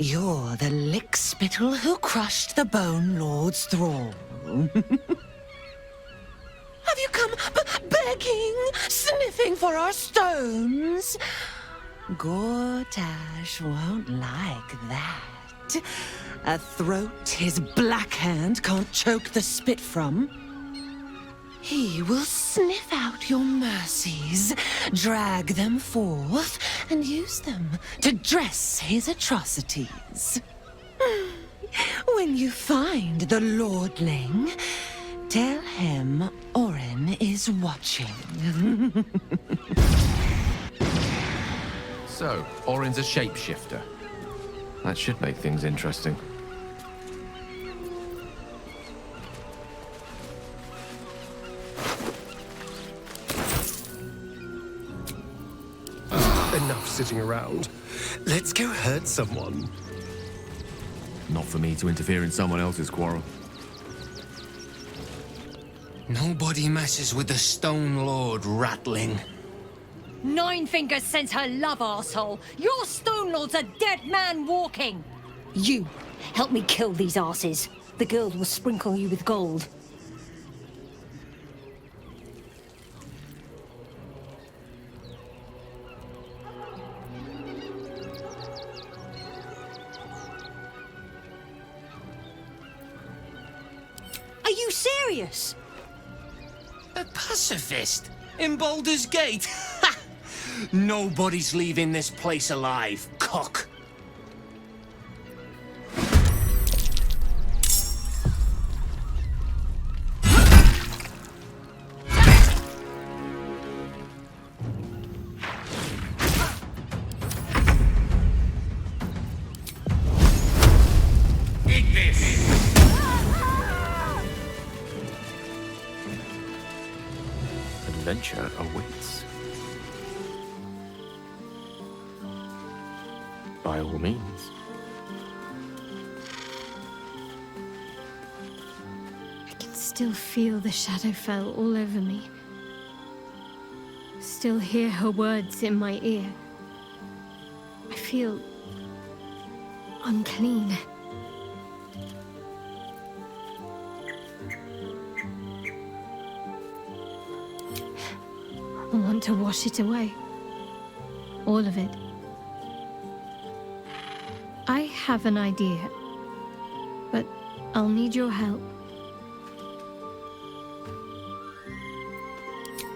You're the lickspittle who crushed the Bone Lord's thrall. Have you come begging, sniffing for our stones? Gortash won't like that. A throat his black hand can't choke the spit from. He will sniff out your mercies, drag them forth, and use them to dress his atrocities. When you find the Lordling, tell him Orin is watching. So, Orin's a shapeshifter. That should make things interesting. Enough sitting around. Let's go hurt someone. Not for me to interfere in someone else's quarrel. Nobody messes with the Stone Lord, Ratling. Nine Fingers sends her love, arsehole. Your Stone Lord's a dead man walking. You, help me kill these asses. The girls will sprinkle you with gold. Are you serious? A pacifist in Baldur's Gate? Ha! Nobody's leaving this place alive, cock. Eat this! Adventure awaits. By all means. I can still feel the Shadowfell all over me. Still hear her words in my ear. I feel unclean. I want to wash it away. All of it. I have an idea, but I'll need your help.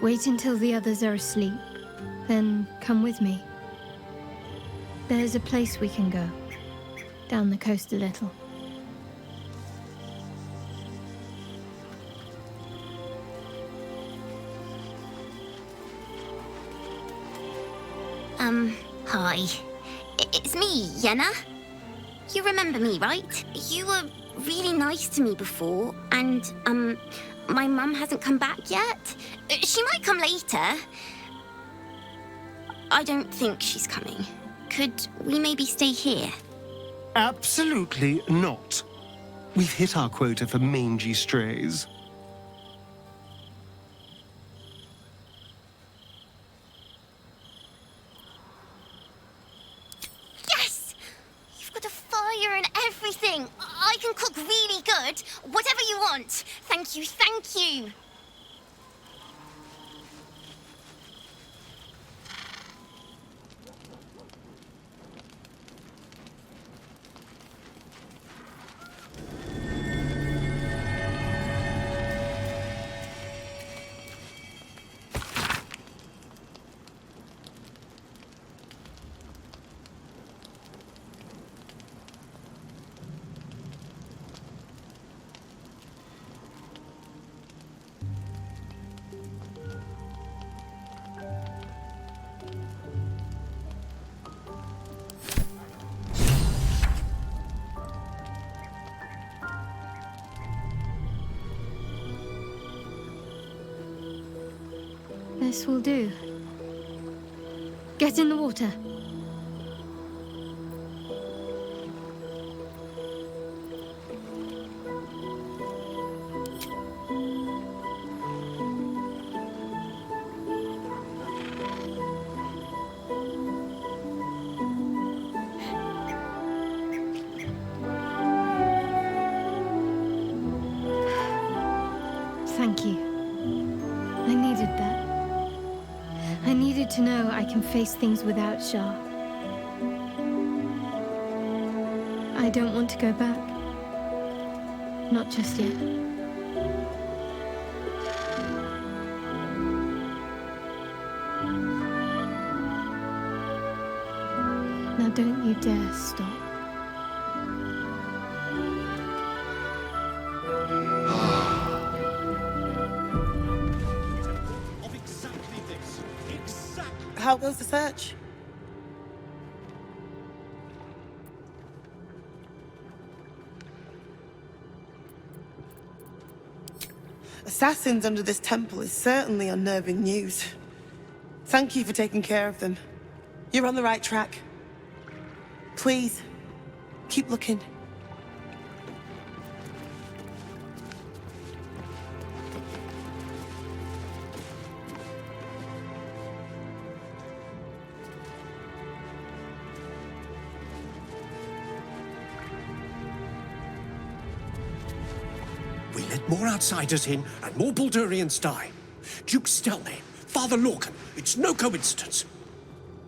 Wait until the others are asleep, then come with me. There's a place we can go, down the coast a little. Hi. It's me, Yenna. You remember me, right? You were really nice to me before, and, my mum hasn't come back yet. She might come later. I don't think she's coming. Could we maybe stay here? Absolutely not. We've hit our quota for mangy strays. Everything. I can cook really good. Whatever you want. Thank you, thank you. This will do. Get in the water. I needed to know I can face things without Shah. I don't want to go back. Not just yet. Now don't you dare stop. How goes the search? Assassins under this temple is certainly unnerving news. Thank you for taking care of them. You're on the right track. Please, keep looking. We let more outsiders in, and more Baldurians die. Duke Stelmane, Father Lorcan, it's no coincidence.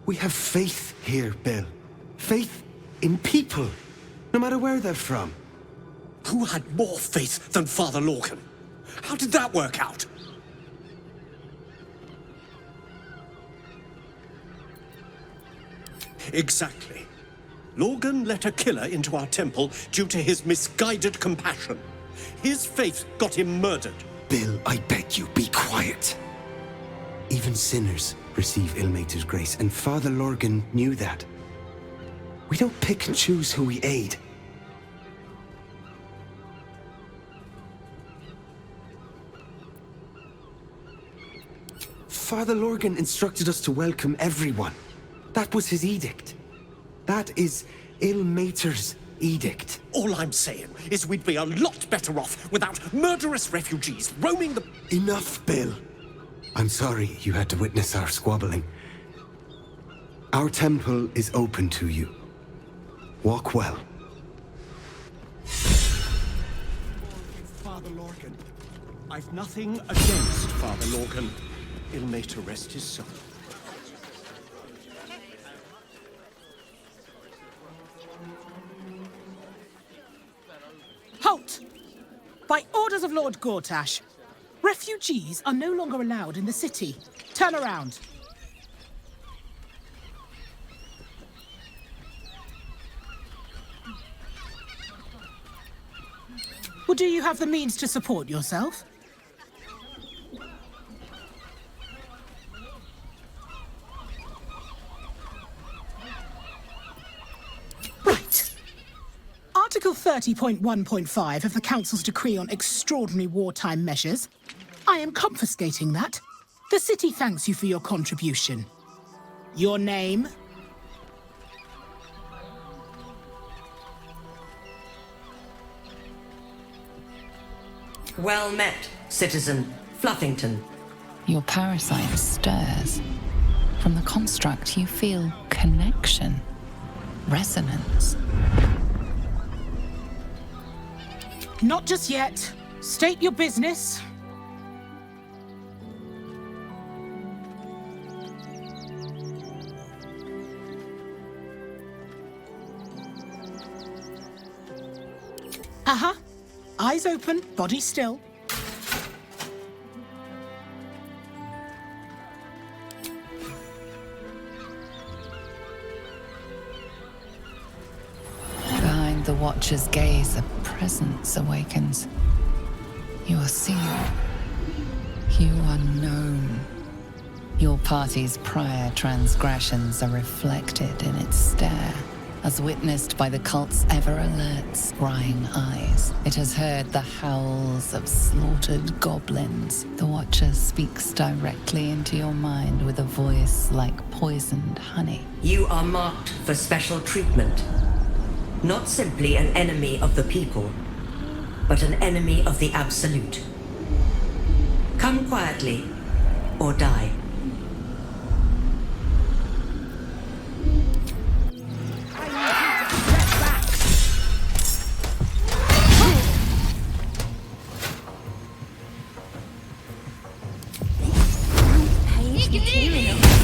We have faith here, Bill. Faith in people, no matter where they're from. Who had more faith than Father Lorcan? How did that work out? Exactly. Lorcan let a killer into our temple due to his misguided compassion. His faith got him murdered. Bill, I beg you, be quiet. Even sinners receive Ilmater's grace, and Father Lorcan knew that. We don't pick and choose who we aid. Father Lorcan instructed us to welcome everyone. That was his edict. That is Ilmater's edict. All I'm saying is we'd be a lot better off without murderous refugees roaming the... Enough, Bill. I'm sorry you had to witness our squabbling. Our temple is open to you. Walk well. Father Lorcan. I've nothing against Father Lorcan. Ilmater rest his soul. Halt! By orders of Lord Gortash, refugees are no longer allowed in the city. Turn around. Well, do you have the means to support yourself? Right. Article 30.1.5 of the Council's Decree on Extraordinary Wartime Measures. I am confiscating that. The city thanks you for your contribution. Your name? Well met, Citizen Fluffington. Your parasite stirs. From the construct, you feel connection, resonance. Not just yet. State your business. Uh-huh. Eyes open, body still. Behind the Watcher's gaze, a presence awakens. You are seen. You are known. Your party's prior transgressions are reflected in its stare, as witnessed by the cult's ever-alert, scrying eyes. It has heard the howls of slaughtered goblins. The Watcher speaks directly into your mind with a voice like poisoned honey. You are marked for special treatment. Not simply an enemy of the people, but an enemy of the Absolute. Come quietly, or die. Page material.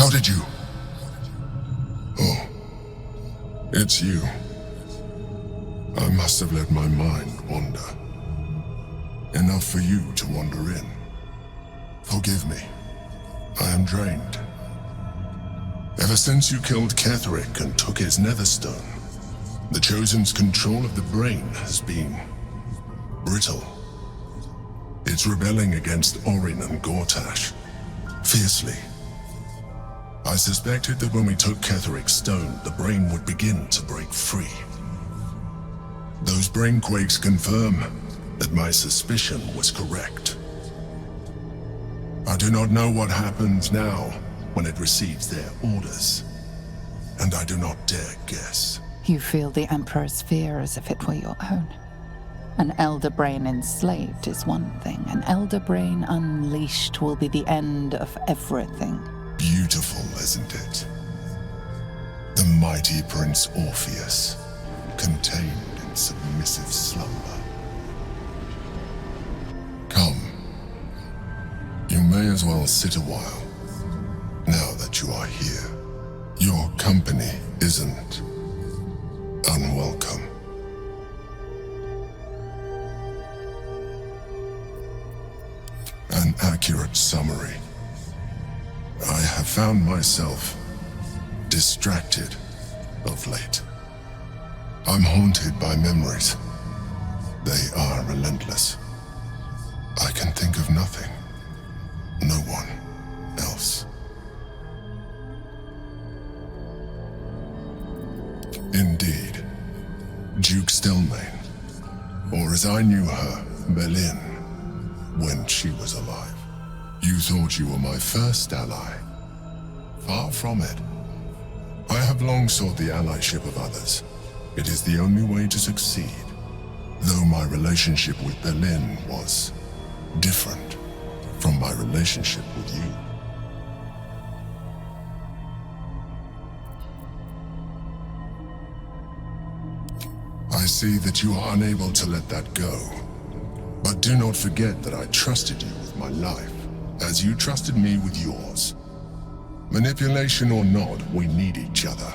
How did you? Oh, it's you. I must have let my mind wander. Enough for you to wander in. Forgive me. I am drained. Ever since you killed Ketheric and took his netherstone, the Chosen's control of the brain has been brittle. It's rebelling against Orin and Gortash, fiercely. I suspected that when we took Ketheric's stone, the brain would begin to break free. Those brain quakes confirm that my suspicion was correct. I do not know what happens now when it receives their orders, and I do not dare guess. You feel the Emperor's fear as if it were your own. An elder brain enslaved is one thing. An elder brain unleashed will be the end of everything. Beautiful, isn't it? The mighty Prince Orpheus, contained in submissive slumber. Come. You may as well sit a while, now that you are here. Your company isn't unwelcome. An accurate summary. I have found myself distracted of late. I'm haunted by memories. They are relentless. I can think of nothing. No one else. Indeed. Duke Stelmane, or as I knew her, Berlin, when she was alive. You thought you were my first ally. Far from it. I have long sought the allyship of others. It is the only way to succeed. Though my relationship with Berlin was different from my relationship with you. I see that you are unable to let that go. But do not forget that I trusted you with my life, as you trusted me with yours. Manipulation or not, we need each other.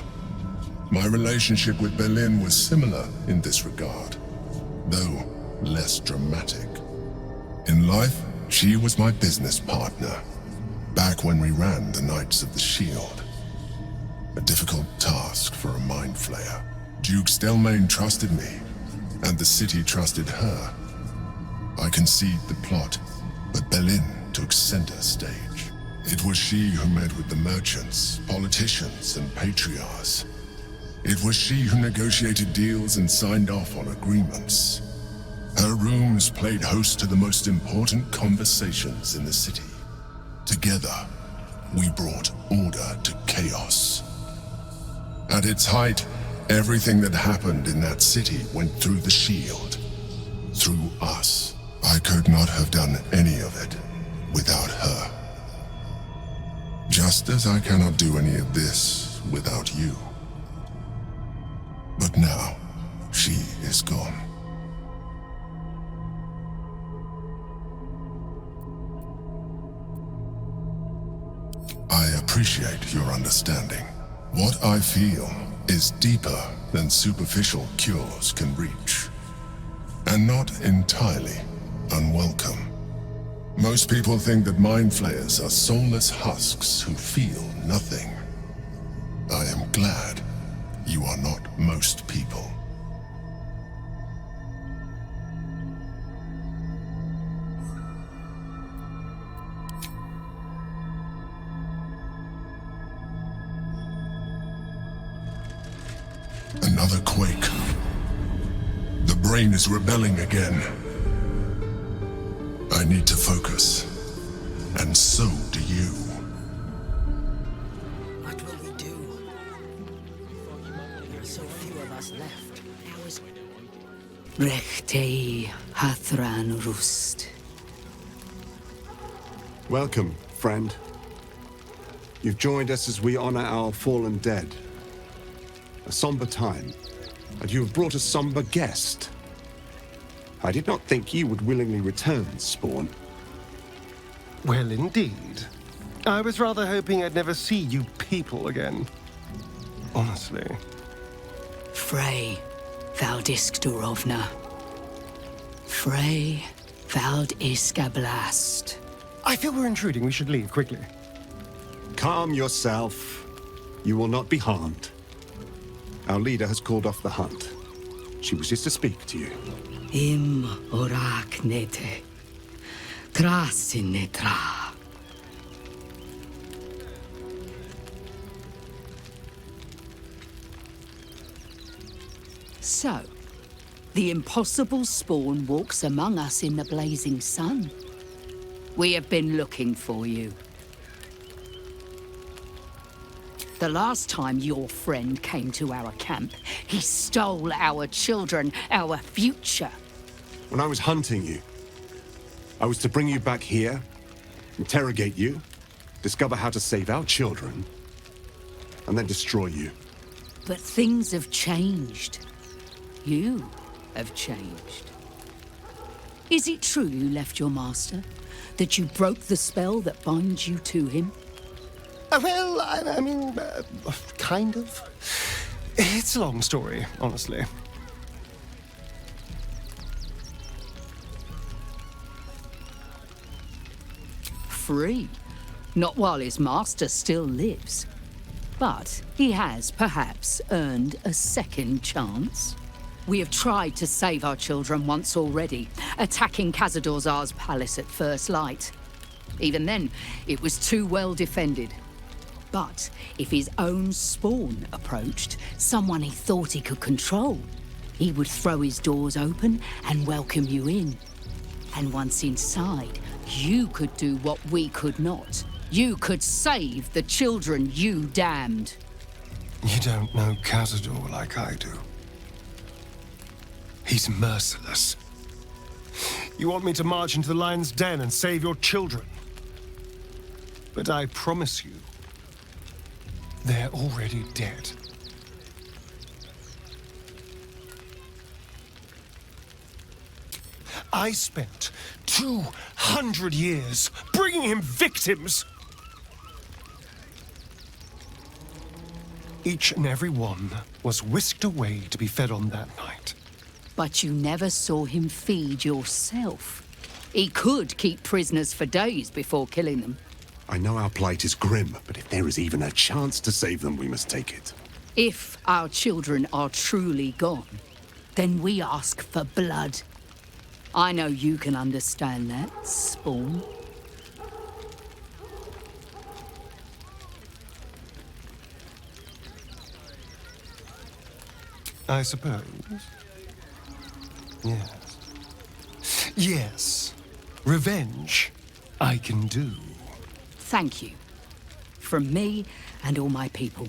My relationship with Berlin was similar in this regard, though less dramatic. In life, she was my business partner, back when we ran the Knights of the Shield. A difficult task for a mind flayer. Duke Stelmane trusted me, and the city trusted her. I concede the plot, but Berlin took center stage. It was she who met with the merchants, politicians, and patriarchs. It was she who negotiated deals and signed off on agreements. Her rooms played host to the most important conversations in the city. Together, we brought order to chaos. At its height, everything that happened in that city went through the shield. Through us. I could not have done any of it without her. Just as I cannot do any of this without you. But now, she is gone. I appreciate your understanding. What I feel is deeper than superficial cures can reach. And not entirely unwelcome. Most people think that mind flayers are soulless husks who feel nothing. I am glad you are not most people. Another quake. The brain is rebelling again. I need to focus. And so do you. What will we do? There are so few of us left. How is Rechtei Hathran Rust. Welcome, friend. You've joined us as we honor our fallen dead. A somber time, and you have brought a somber guest. I did not think you would willingly return, Spawn. Well, indeed. I was rather hoping I'd never see you people again. Honestly. Frey, thou isk Durovna. Frey, thou isk blast. I feel we're intruding. We should leave quickly. Calm yourself. You will not be harmed. Our leader has called off the hunt. She wishes to speak to you. Im orak nete. Trasinnetra. So, the impossible spawn walks among us in the blazing sun. We have been looking for you. The last time your friend came to our camp, he stole our children, our future. When I was hunting you, I was to bring you back here, interrogate you, discover how to save our children, and then destroy you. But things have changed. You have changed. Is it true you left your master? That you broke the spell that binds you to him? Well, I mean, kind of. It's a long story, honestly. Free. Not while his master still lives. But he has perhaps earned a second chance. We have tried to save our children once already, attacking Khazad-dûr'Zar's palace at first light. Even then, it was too well defended. But if his own spawn approached, someone he thought he could control, he would throw his doors open and welcome you in. And once inside, you could do what we could not. You could save the children you damned. You don't know Khazad-dûr like I do. He's merciless. You want me to march into the lion's den and save your children? But I promise you, they're already dead. I spent 200 years bringing him victims. Each and every one was whisked away to be fed on that night. But you never saw him feed yourself. He could keep prisoners for days before killing them. I know our plight is grim, but if there is even a chance to save them, we must take it. If our children are truly gone, then we ask for blood. I know you can understand that, Spawn. I suppose. Yes. Yes. Revenge, I can do. Thank you. From me and all my people.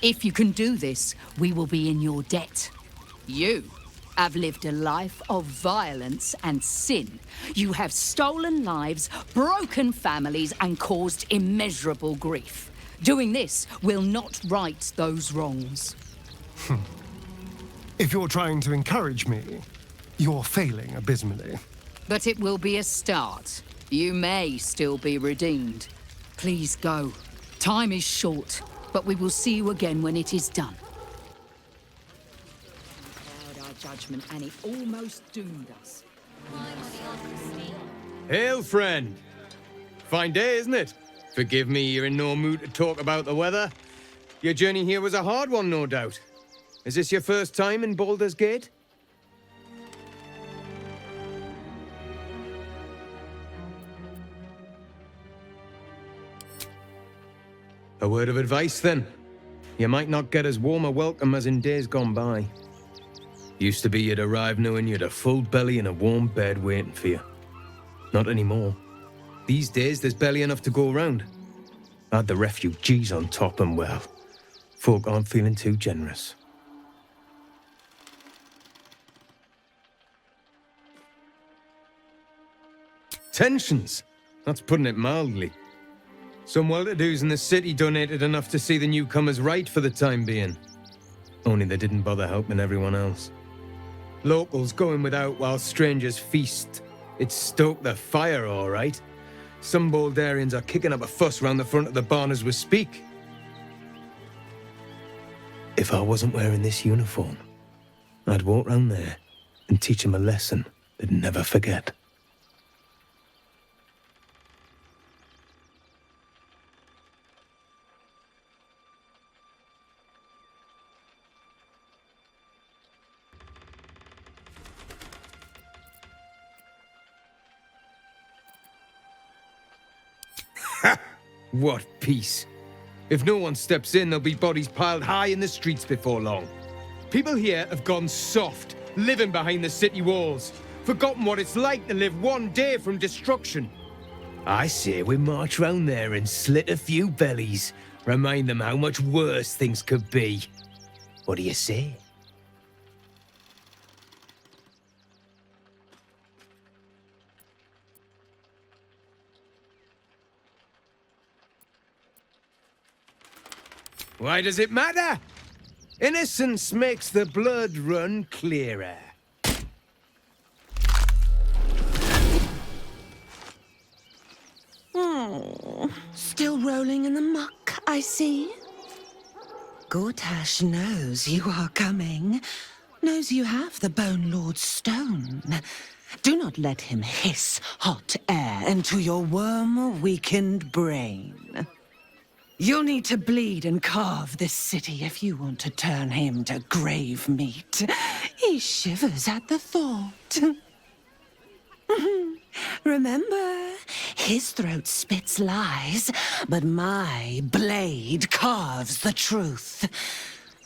If you can do this, we will be in your debt. You have lived a life of violence and sin. You have stolen lives, broken families, and caused immeasurable grief. Doing this will not right those wrongs. If you're trying to encourage me, you're failing abysmally. But it will be a start. You may still be redeemed. Please go. Time is short, but we will see you again when it is done. Our judgment, and it almost doomed us. Hail, friend. Fine day, isn't it? Forgive me, you're in no mood to talk about the weather. Your journey here was a hard one, no doubt. Is this your first time in Baldur's Gate? A word of advice, then. You might not get as warm a welcome as in days gone by. Used to be you'd arrive knowing you'd a full belly and a warm bed waiting for you. Not anymore. These days, there's barely enough to go around. Add the refugees on top and, well, folk aren't feeling too generous. Tensions? That's putting it mildly. Some well-to-dos in the city donated enough to see the newcomers right for the time being. Only they didn't bother helping everyone else. Locals going without while strangers feast. It stoked the fire, all right. Some Baldarians are kicking up a fuss round the front of the barn as we speak. If I wasn't wearing this uniform, I'd walk round there and teach them a lesson they'd never forget. What peace. If no one steps in, there'll be bodies piled high in the streets before long. People here have gone soft, living behind the city walls, forgotten what it's like to live one day from destruction. I say we march round there and slit a few bellies, remind them how much worse things could be. What do you say? Why does it matter? Innocence makes the blood run clearer. Oh, still rolling in the muck, I see. Gortash knows you are coming. Knows you have the Bone Lord's stone. Do not let him hiss hot air into your worm-weakened brain. You'll need to bleed and carve this city if you want to turn him to grave meat. He shivers at the thought. Remember, his throat spits lies, but my blade carves the truth.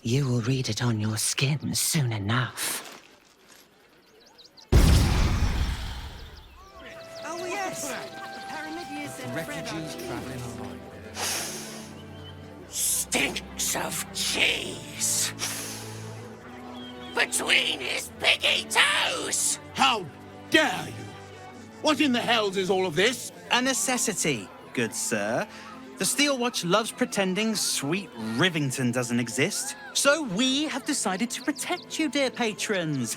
You will read it on your skin soon enough. Oh, yes! Refugees traveling along. Stinks of cheese between his piggy toes! How dare you! What in the hells is all of this? A necessity, good sir. The Steel Watch loves pretending sweet Rivington doesn't exist. So we have decided to protect you, dear patrons.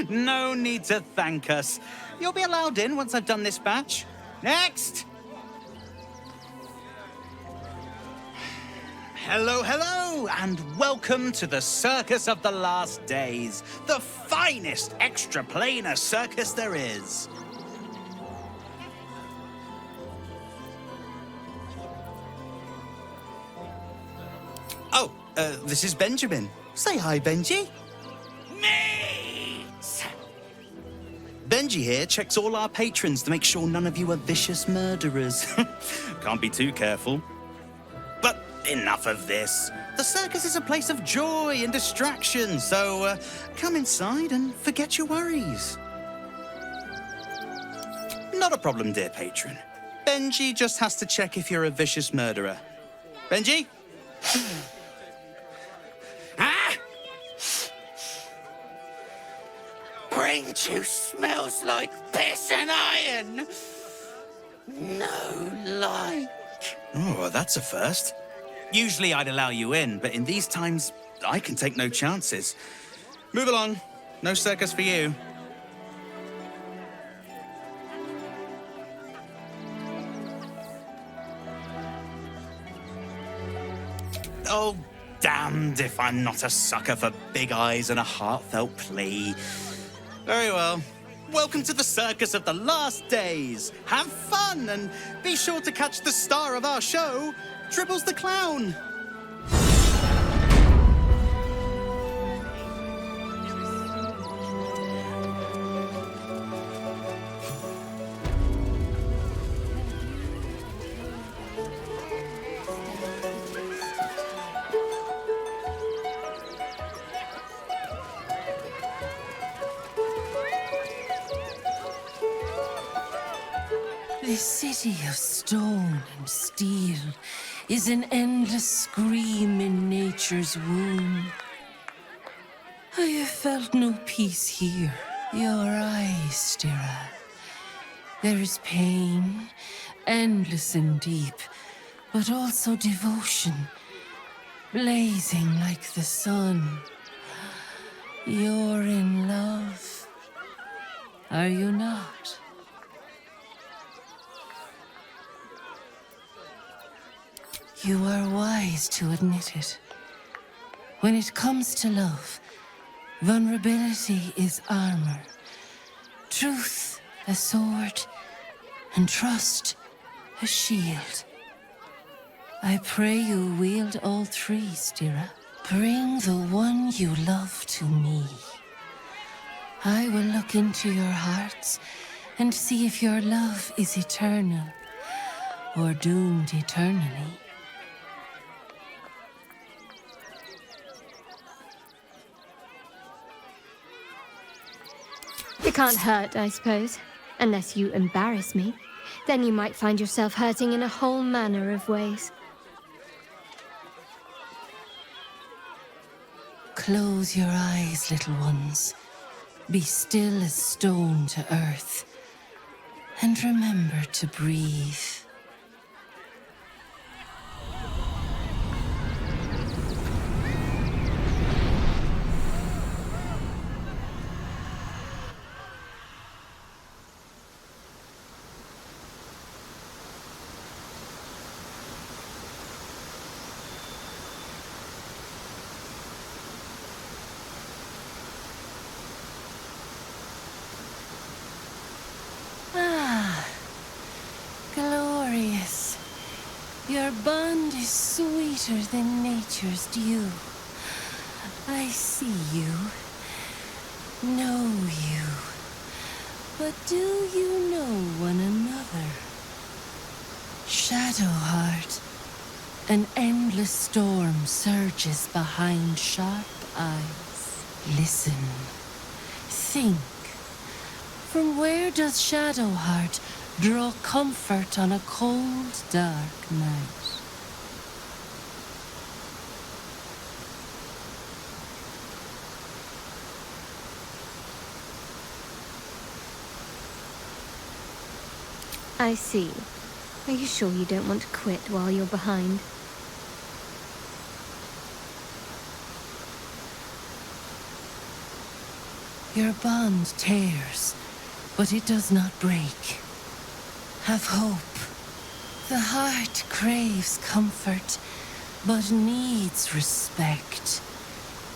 No need to thank us. You'll be allowed in once I've done this batch. Next! Hello, hello, and welcome to the Circus of the Last Days, the finest extra-planar circus there is. Oh, this is Benjamin. Say hi, Benji. Me! Benji here checks all our patrons to make sure none of you are vicious murderers. Can't be too careful. But enough of this. The circus is a place of joy and distraction, so come inside and forget your worries. Not a problem, dear patron. Benji just has to check if you're a vicious murderer. Benji? Brain juice smells like piss and iron. No like. Oh, that's a first. Usually I'd allow you in, but in these times, I can take no chances. Move along. No circus for you. Oh, damned if I'm not a sucker for big eyes and a heartfelt plea. Very well. Welcome to the Circus of the Last Days. Have fun and be sure to catch the star of our show, Tribbles the Clown. This city of stone and steel is an endless scream in nature's womb. I have felt no peace here. Your eyes stare at. There is pain, endless and deep, but also devotion, blazing like the sun. You're in love, are you not? You are wise to admit it. When it comes to love, vulnerability is armor, truth a sword, and trust a shield. I pray you wield all three, Stira. Bring the one you love to me. I will look into your hearts and see if your love is eternal or doomed eternally. It can't hurt, I suppose. Unless you embarrass me. Then you might find yourself hurting in a whole manner of ways. Close your eyes, little ones. Be still as stone to earth. And remember to breathe. Glorious. Your bond is sweeter than nature's dew. I see you, know you, but do you know one another? Shadowheart, an endless storm surges behind sharp eyes. Listen, think. From where does Shadowheart draw comfort on a cold, dark night? I see. Are you sure you don't want to quit while you're behind? Your bond tears, but it does not break. Have hope. The heart craves comfort, but needs respect.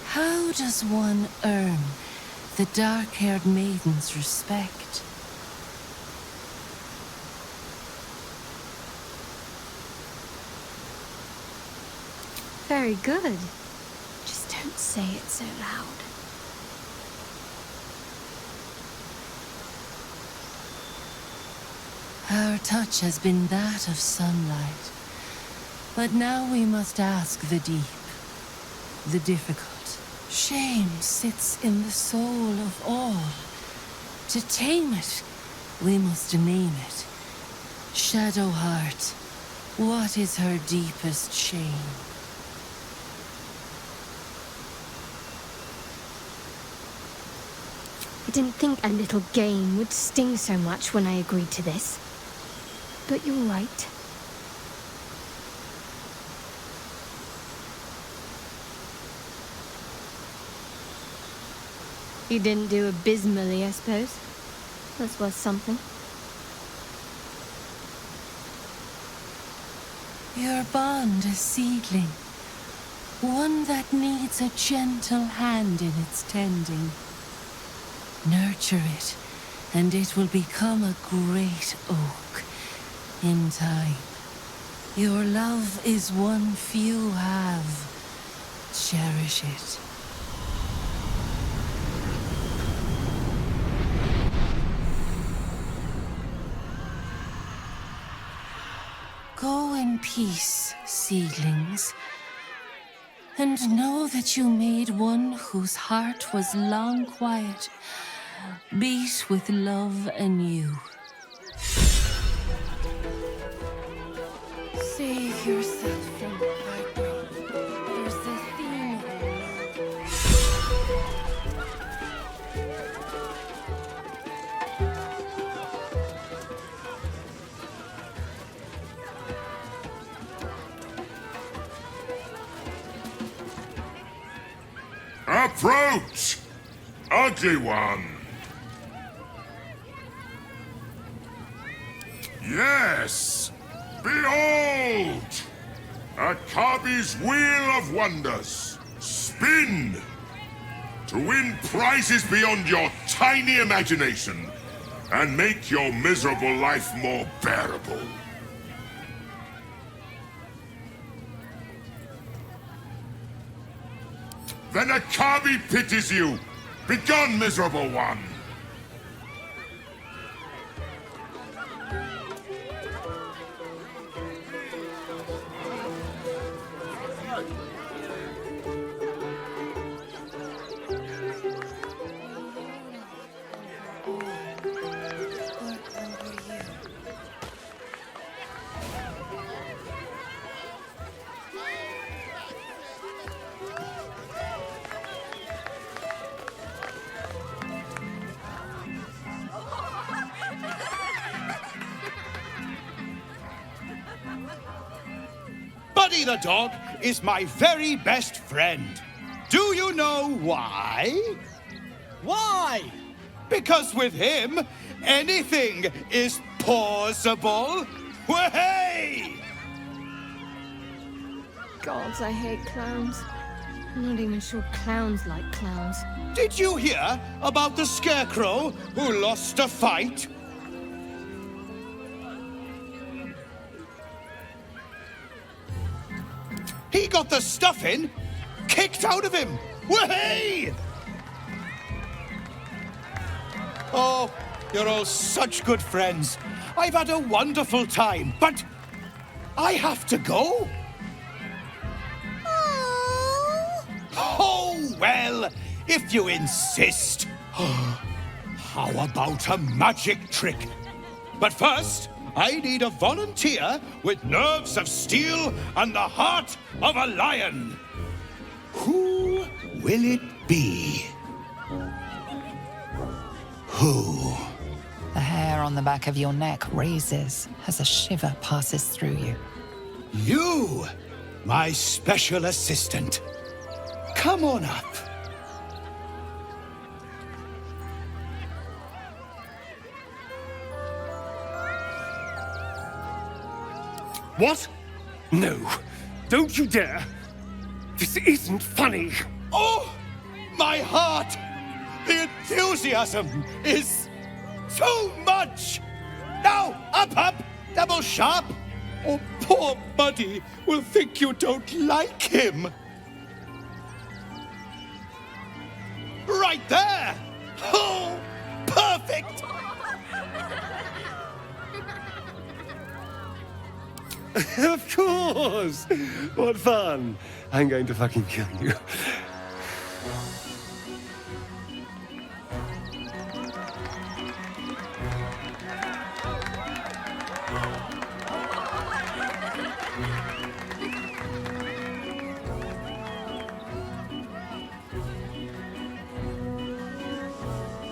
How does one earn the dark-haired maiden's respect? Very good. Just don't say it so loud. Our touch has been that of sunlight, but now we must ask the deep, the difficult. Shame sits in the soul of all. To tame it, we must name it. Shadowheart, what is her deepest shame? I didn't think a little game would sting so much when I agreed to this. But you're right. You didn't do abysmally, I suppose. That's worth something. Your bond a seedling, one that needs a gentle hand in its tending. Nurture it, and it will become a great oak in time. Your love is one few have. Cherish it. Go in peace, seedlings, and know that you made one whose heart was long quiet beat with love anew. Save yourself from heartbreak. There's the theme Approach, ugly one. Yes, behold, Akabi's Wheel of Wonders. Spin! To win prizes beyond your tiny imagination and make your miserable life more bearable. Then Akabi pities you. Begone, miserable one. Buddy the dog is my very best friend. Do you know why? Why? Because with him, anything is possible. Way! Gods, I hate clowns. I'm not even sure clowns like clowns. Did you hear about the scarecrow who lost a fight? He got the stuffing kicked out of him. Way! Oh, you're all such good friends. I've had a wonderful time, but I have to go. Oh, well, if you insist. How about a magic trick? But first, I need a volunteer with nerves of steel and the heart of a lion. Who will it be? Who? The hair on the back of your neck raises as a shiver passes through you. You, my special assistant. Come on up. What? No, don't you dare. This isn't funny. Oh, my heart! The enthusiasm is too much! Now, up, double sharp, or poor Buddy will think you don't like him. Right there! Oh, perfect! Of course! What fun! I'm going to fucking kill you.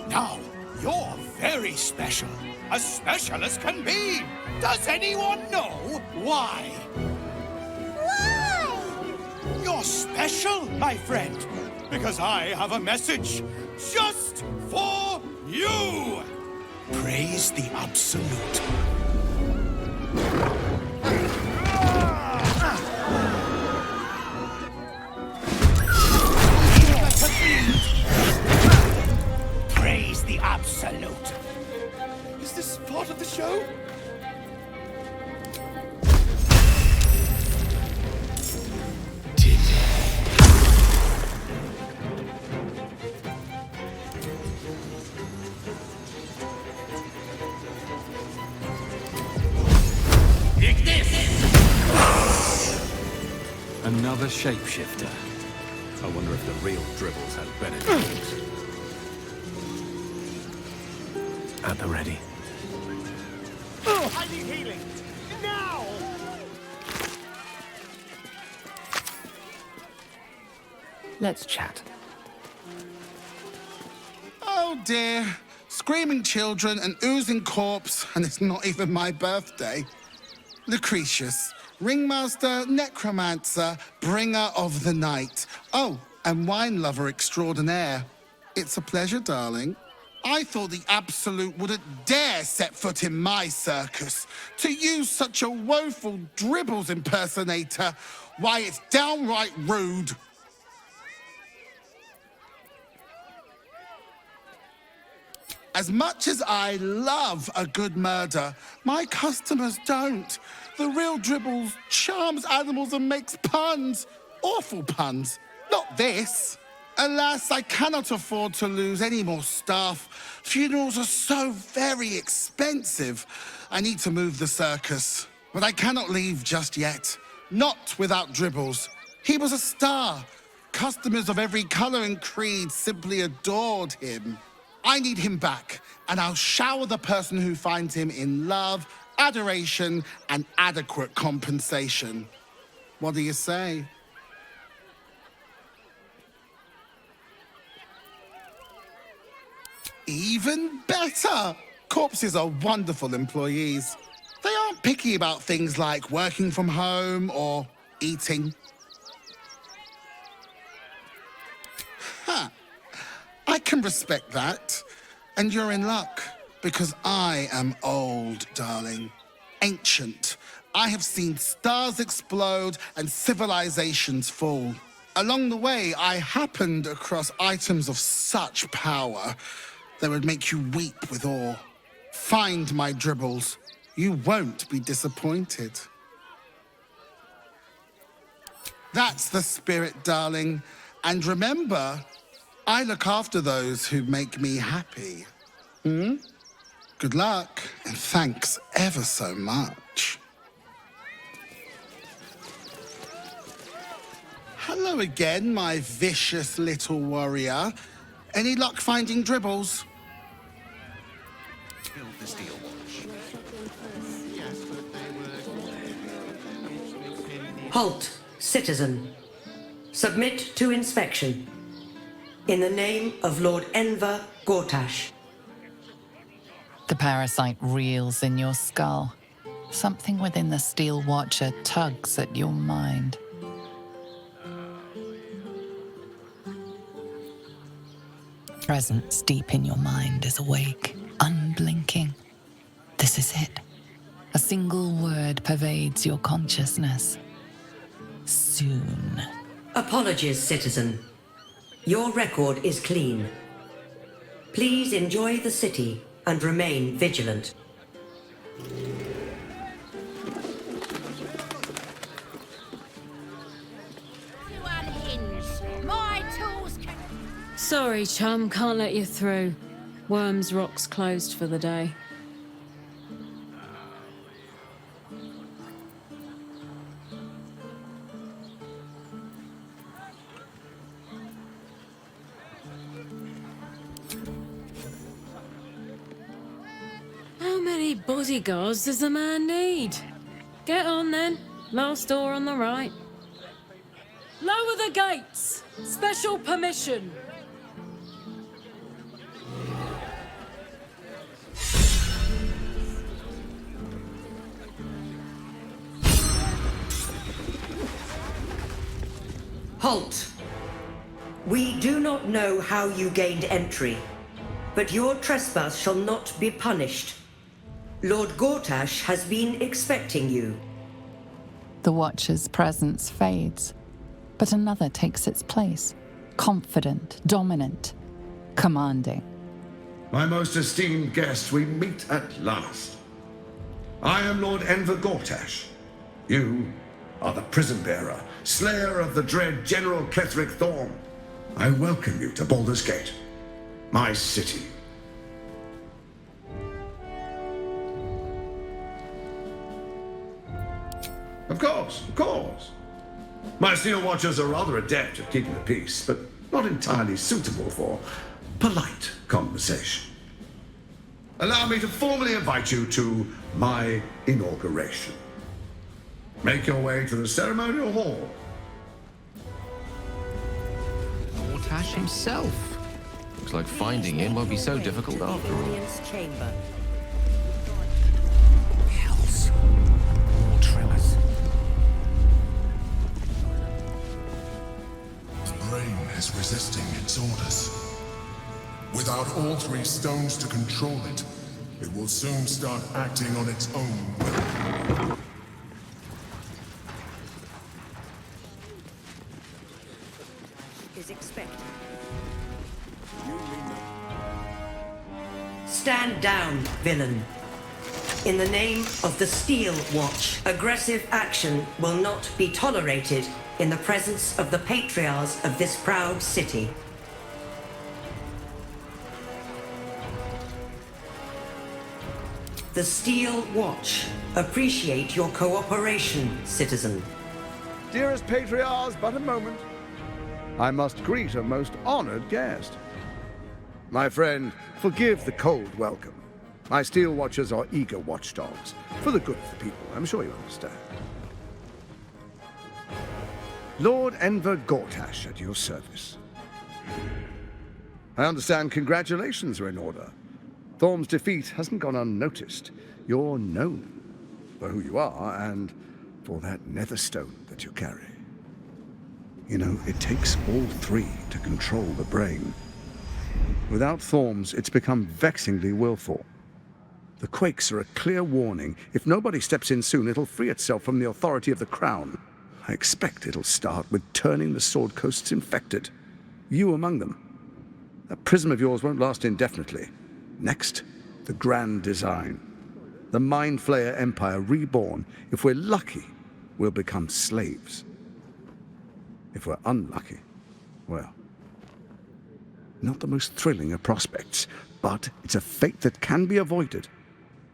Now, you're very special. As special as can be. Does anyone know why? Why? You're special, my friend, because I have a message just for you. Praise the Absolute. Praise the Absolute. Is this part of the show? Another shapeshifter. I wonder if the real dribbles had better names. At the ready. Oh, I need healing! Now! Let's chat. Oh dear. Screaming children, an oozing corpse, and it's not even my birthday. Lucretius, ringmaster, necromancer, bringer of the night. Oh, and wine lover extraordinaire. It's a pleasure, darling. I thought the Absolute wouldn't dare set foot in my circus. To use such a woeful Dribbles impersonator, why, it's downright rude. As much as I love a good murder, my customers don't. The real Dribbles charms animals and makes puns. Awful puns. Not this. Alas, I cannot afford to lose any more staff. Funerals are so very expensive. I need to move the circus. But I cannot leave just yet. Not without Dribbles. He was a star. Customers of every colour and creed simply adored him. I need him back, and I'll shower the person who finds him in love, adoration, and adequate compensation. What do you say? Even better! Corpses are wonderful employees. They aren't picky about things like working from home or eating. Huh. I can respect that. And you're in luck, because I am old, darling. Ancient. I have seen stars explode and civilizations fall. Along the way, I happened across items of such power that would make you weep with awe. Find my Dribbles. You won't be disappointed. That's the spirit, darling. And remember, I look after those who make me happy. Good luck, and thanks ever so much. Hello again, my vicious little warrior. Any luck finding Dribbles? Build the steel watch. Halt, citizen. Submit to inspection. In the name of Lord Enver Gortash. The parasite reels in your skull. Something within the steel watcher tugs at your mind. Presence deep in your mind is awake, unblinking. This is it. A single word pervades your consciousness. Soon. Apologies, citizen. Your record is clean. Please enjoy the city and remain vigilant. Sorry, chum, can't let you through. Worms Rock's closed for the day. How many bodyguards does a man need? Get on then. Last door on the right. Lower the gates! Special permission! Halt! We do not know how you gained entry, but your trespass shall not be punished. Lord Gortash has been expecting you. The Watcher's presence fades, but another takes its place. Confident, dominant, commanding. My most esteemed guest, we meet at last. I am Lord Enver Gortash. You are the prison bearer, slayer of the dread General Ketheric Thorm. I welcome you to Baldur's Gate, my city. Of course. My Steel Watchers are rather adept at keeping the peace, but not entirely suitable for polite conversation. Allow me to formally invite you to my inauguration. Make your way to the ceremonial hall. Gortash himself. Looks like finding him won't be so difficult after all. Audience chamber. Hells. More tremors. The brain is resisting its orders. Without all three stones to control it, it will soon start acting on its own will. Is expected. Stand down, villain. In the name of the Steel Watch, aggressive action will not be tolerated in the presence of the patriarchs of this proud city. The Steel Watch appreciate your cooperation, citizen. Dearest patriarchs, but a moment. I must greet a most honored guest. My friend, forgive the cold welcome. My Steel Watchers are eager watchdogs, for the good of the people, I'm sure you understand. Lord Enver Gortash at your service. I understand congratulations are in order. Thorm's defeat hasn't gone unnoticed. You're known for who you are and for that netherstone that you carry. You know, it takes all three to control the brain. Without Thorm's, it's become vexingly willful. The quakes are a clear warning. If nobody steps in soon, it'll free itself from the authority of the crown. I expect it'll start with turning the Sword Coasts infected. You among them. That prism of yours won't last indefinitely. Next, the grand design. The Mind Flayer Empire reborn. If we're lucky, we'll become slaves. If we're unlucky, well, not the most thrilling of prospects, but it's a fate that can be avoided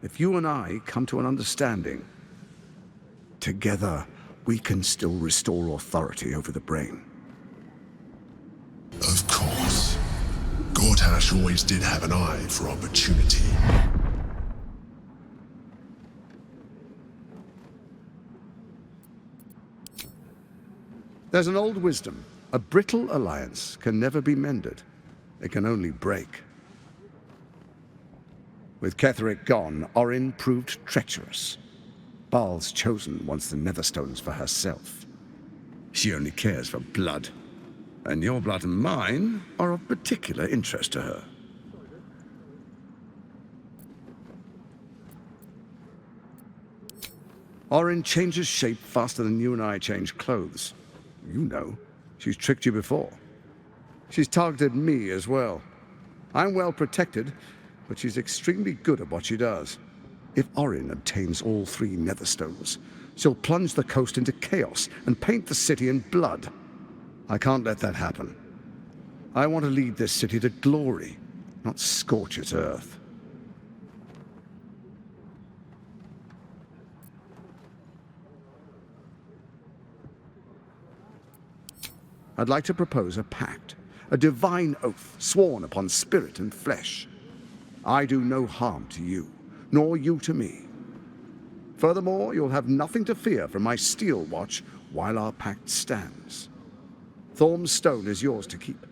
if you and I come to an understanding. Together, we can still restore authority over the brain. Of course. Gortash always did have an eye for opportunity. There's an old wisdom. A brittle alliance can never be mended. It can only break. With Ketheric gone, Orin proved treacherous. Baal's chosen wants the Netherstones for herself. She only cares for blood. And your blood and mine are of particular interest to her. Orin changes shape faster than you and I change clothes. You know, she's tricked you before. She's targeted me as well. I'm well protected, but she's extremely good at what she does. If Orin obtains all three Netherstones, she'll plunge the coast into chaos and paint the city in blood. I can't let that happen. I want to lead this city to glory, not scorch its earth. I'd like to propose a pact, a divine oath sworn upon spirit and flesh. I do no harm to you, nor you to me. Furthermore, you'll have nothing to fear from my Steel Watch while our pact stands. Thorm's stone is yours to keep.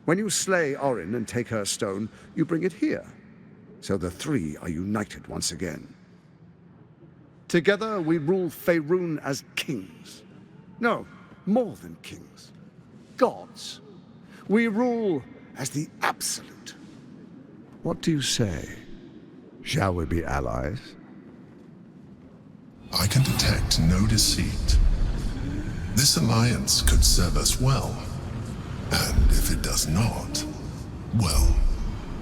When you slay Orin and take her stone, you bring it here, so the three are united once again. Together we rule Faerun as kings. No, more than kings. Gods. We rule as the Absolute. What do you say? Shall we be allies? I can detect no deceit. This alliance could serve us well. And if it does not, well,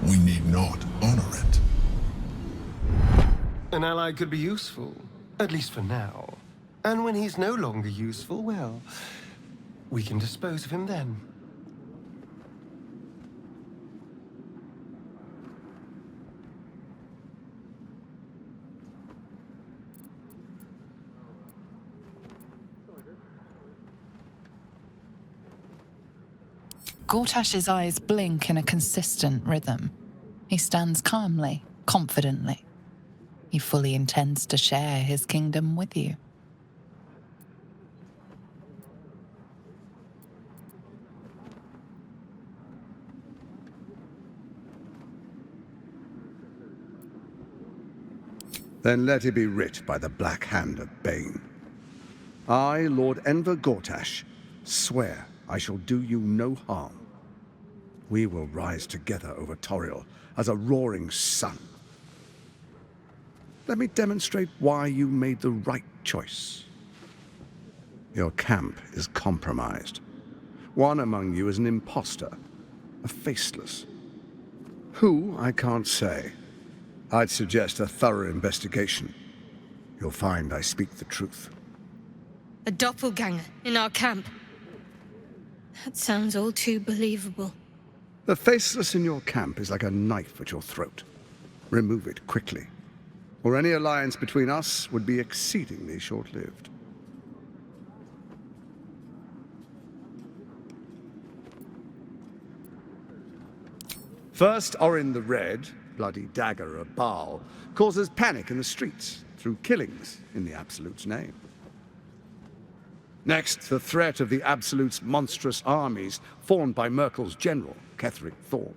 we need not honor it. An ally could be useful, at least for now. And when he's no longer useful, well, we can dispose of him then. Gortash's eyes blink in a consistent rhythm. He stands calmly, confidently. He fully intends to share his kingdom with you. Then let it be writ by the black hand of Bane. I, Lord Enver Gortash, swear I shall do you no harm. We will rise together over Toriel as a roaring sun. Let me demonstrate why you made the right choice. Your camp is compromised. One among you is an imposter, a faceless. Who, I can't say. I'd suggest a thorough investigation. You'll find I speak the truth. A doppelganger in our camp. That sounds all too believable. The faceless in your camp is like a knife at your throat. Remove it quickly, or any alliance between us would be exceedingly short-lived. First, Orin the Red, bloody dagger of Baal, causes panic in the streets through killings in the Absolute's name. Next, the threat of the Absolute's monstrous armies formed by Merkel's general, Ketheric Thorm.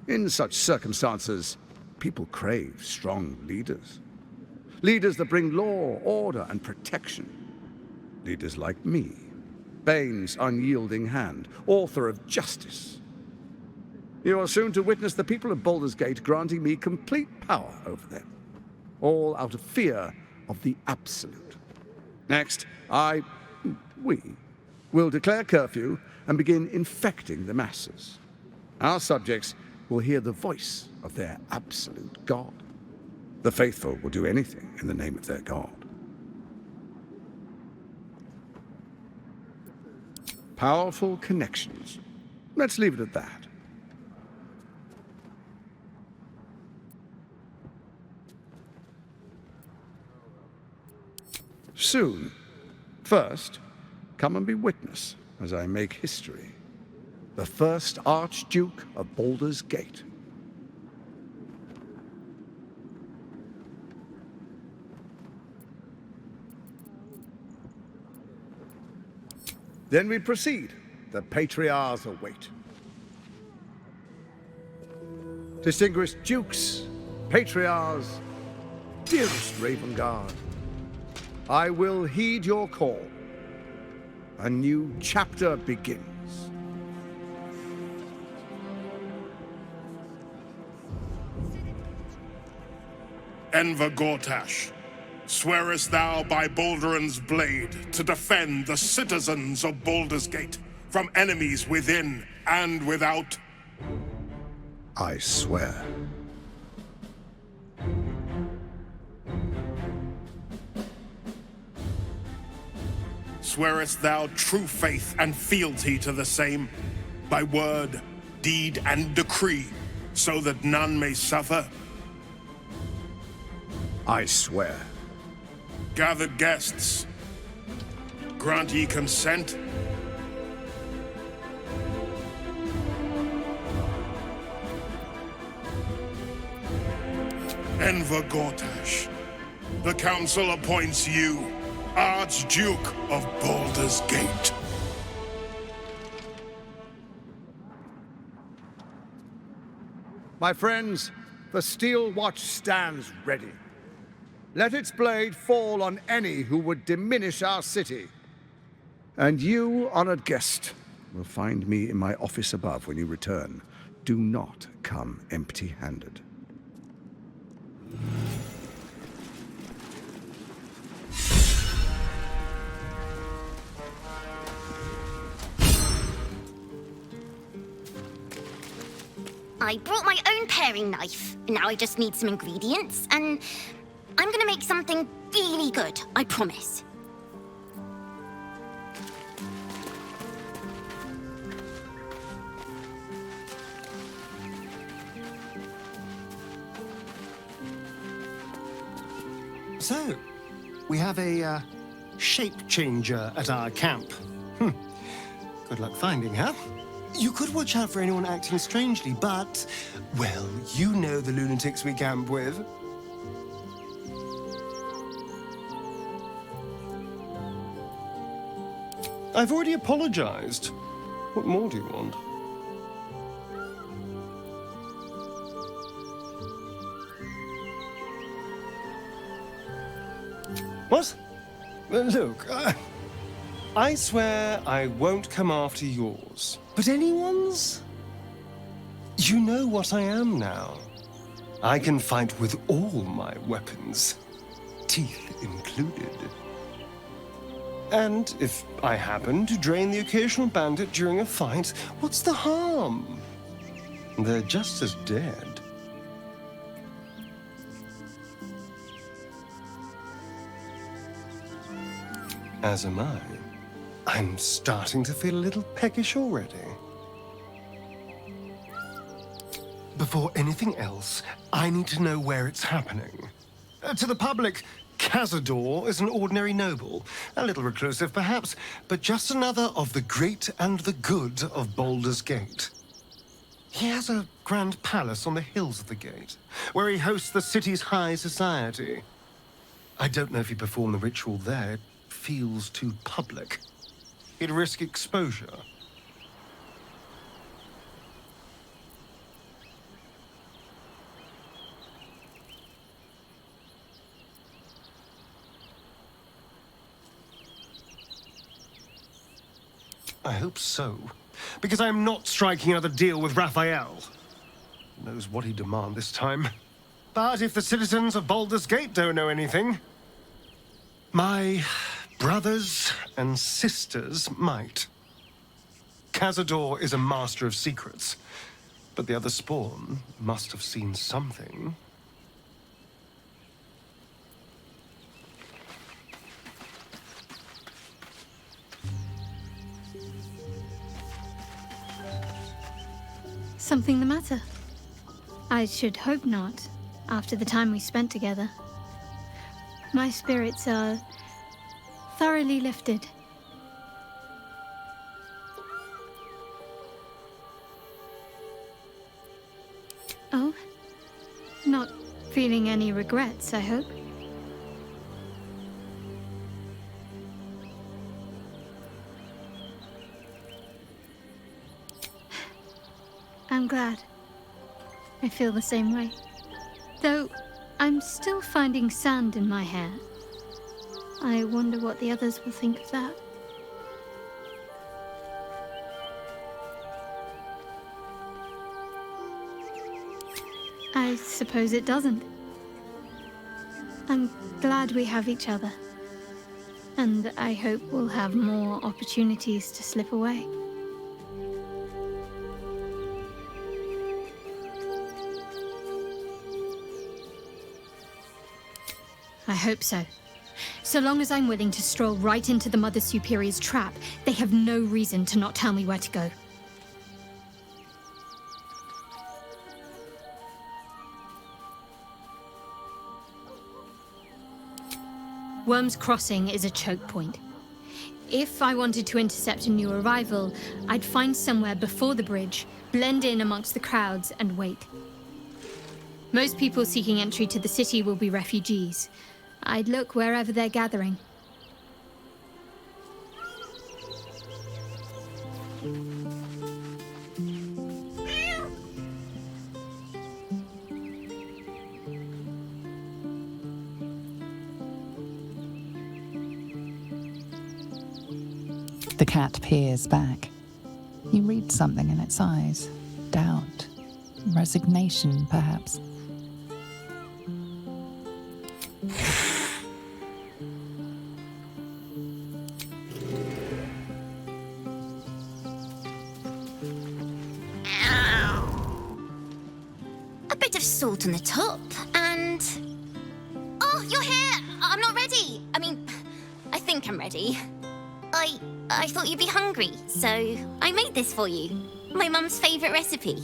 In such circumstances, people crave strong leaders. Leaders that bring law, order, and protection. Leaders like me, Bane's unyielding hand, author of justice. You are soon to witness the people of Baldur's Gate granting me complete power over them, all out of fear of the Absolute. Next, we will declare curfew and begin infecting the masses. Our subjects will hear the voice of their absolute God. The faithful will do anything in the name of their God. Powerful connections. Let's leave it at that. Soon. First, come and be witness as I make history. The first Archduke of Baldur's Gate. Then we proceed. The Patriarchs await. Distinguished Dukes, Patriarchs, dearest Ravengard, I will heed your call. A new chapter begins. Enver Gortash, swearest thou by Balduran's blade to defend the citizens of Baldur's Gate from enemies within and without? I swear. Swearest thou true faith and fealty to the same, by word, deed, and decree, so that none may suffer? I swear. Gathered guests, grant ye consent? Enver Gortash, the council appoints you Archduke of Baldur's Gate. My friends, the Steel Watch stands ready. Let its blade fall on any who would diminish our city. And you, honored guest, will find me in my office above when you return. Do not come empty-handed. I brought my own paring knife. Now I just need some ingredients, and I'm gonna make something really good, I promise. So, we have a shape changer at our camp. Good luck finding her. You could watch out for anyone acting strangely, but, well, you know the lunatics we camp with. I've already apologized. What more do you want? What? Look, I swear I won't come after yours. But anyone's? You know what I am now. I can fight with all my weapons, teeth included. And if I happen to drain the occasional bandit during a fight, what's the harm? They're just as dead. As am I. I'm starting to feel a little peckish already. Before anything else, I need to know where it's happening. To the public, Cazador is an ordinary noble. A little reclusive, perhaps, but just another of the great and the good of Baldur's Gate. He has a grand palace on the hills of the gate, where he hosts the city's high society. I don't know if he'd perform the ritual there. It feels too public. He'd risk exposure. I hope so, because I'm not striking another deal with Raphael. Who knows what he'd demand this time. But if the citizens of Baldur's Gate don't know anything, my brothers and sisters might. Cazador is a master of secrets, but the other spawn must have seen something. Something the matter? I should hope not, after the time we spent together. My spirits are thoroughly lifted. Oh? Not feeling any regrets, I hope? I'm glad. I feel the same way. Though, I'm still finding sand in my hair. I wonder what the others will think of that. I suppose it doesn't. I'm glad we have each other. And I hope we'll have more opportunities to slip away. I hope so. So long as I'm willing to stroll right into the Mother Superior's trap, they have no reason to not tell me where to go. Worm's Crossing is a choke point. If I wanted to intercept a new arrival, I'd find somewhere before the bridge, blend in amongst the crowds, and wait. Most people seeking entry to the city will be refugees. I'd look wherever they're gathering. The cat peers back. You read something in its eyes. Doubt. Resignation, perhaps. A bit of salt on the top, and... Oh, you're here! I'm not ready! I mean, I think I'm ready. I thought you'd be hungry, so I made this for you. My mum's favourite recipe.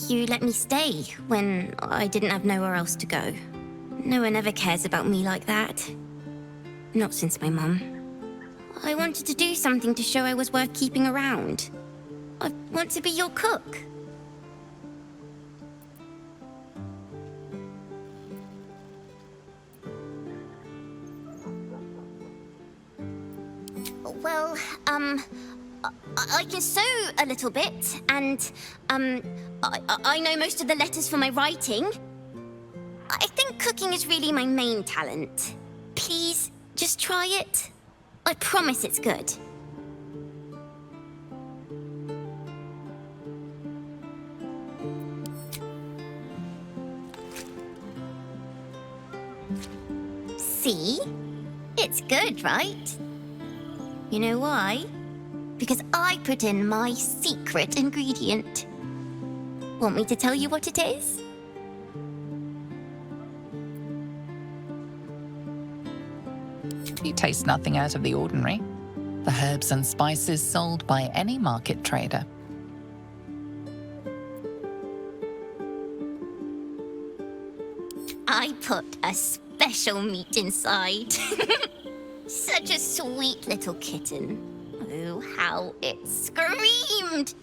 You let me stay when I didn't have nowhere else to go. No one ever cares about me like that. Not since my mum. I wanted to do something to show I was worth keeping around. I want to be your cook. Well, I can sew a little bit, and, I know most of the letters for my writing. I think cooking is really my main talent. Please, Just try it. I promise it's good. See? It's good, right? You know why? Because I put in my secret ingredient. Want me to tell you what it is? You taste nothing out of the ordinary. The herbs and spices sold by any market trader. I put a special meat inside. Such a sweet little kitten. Oh, how it screamed!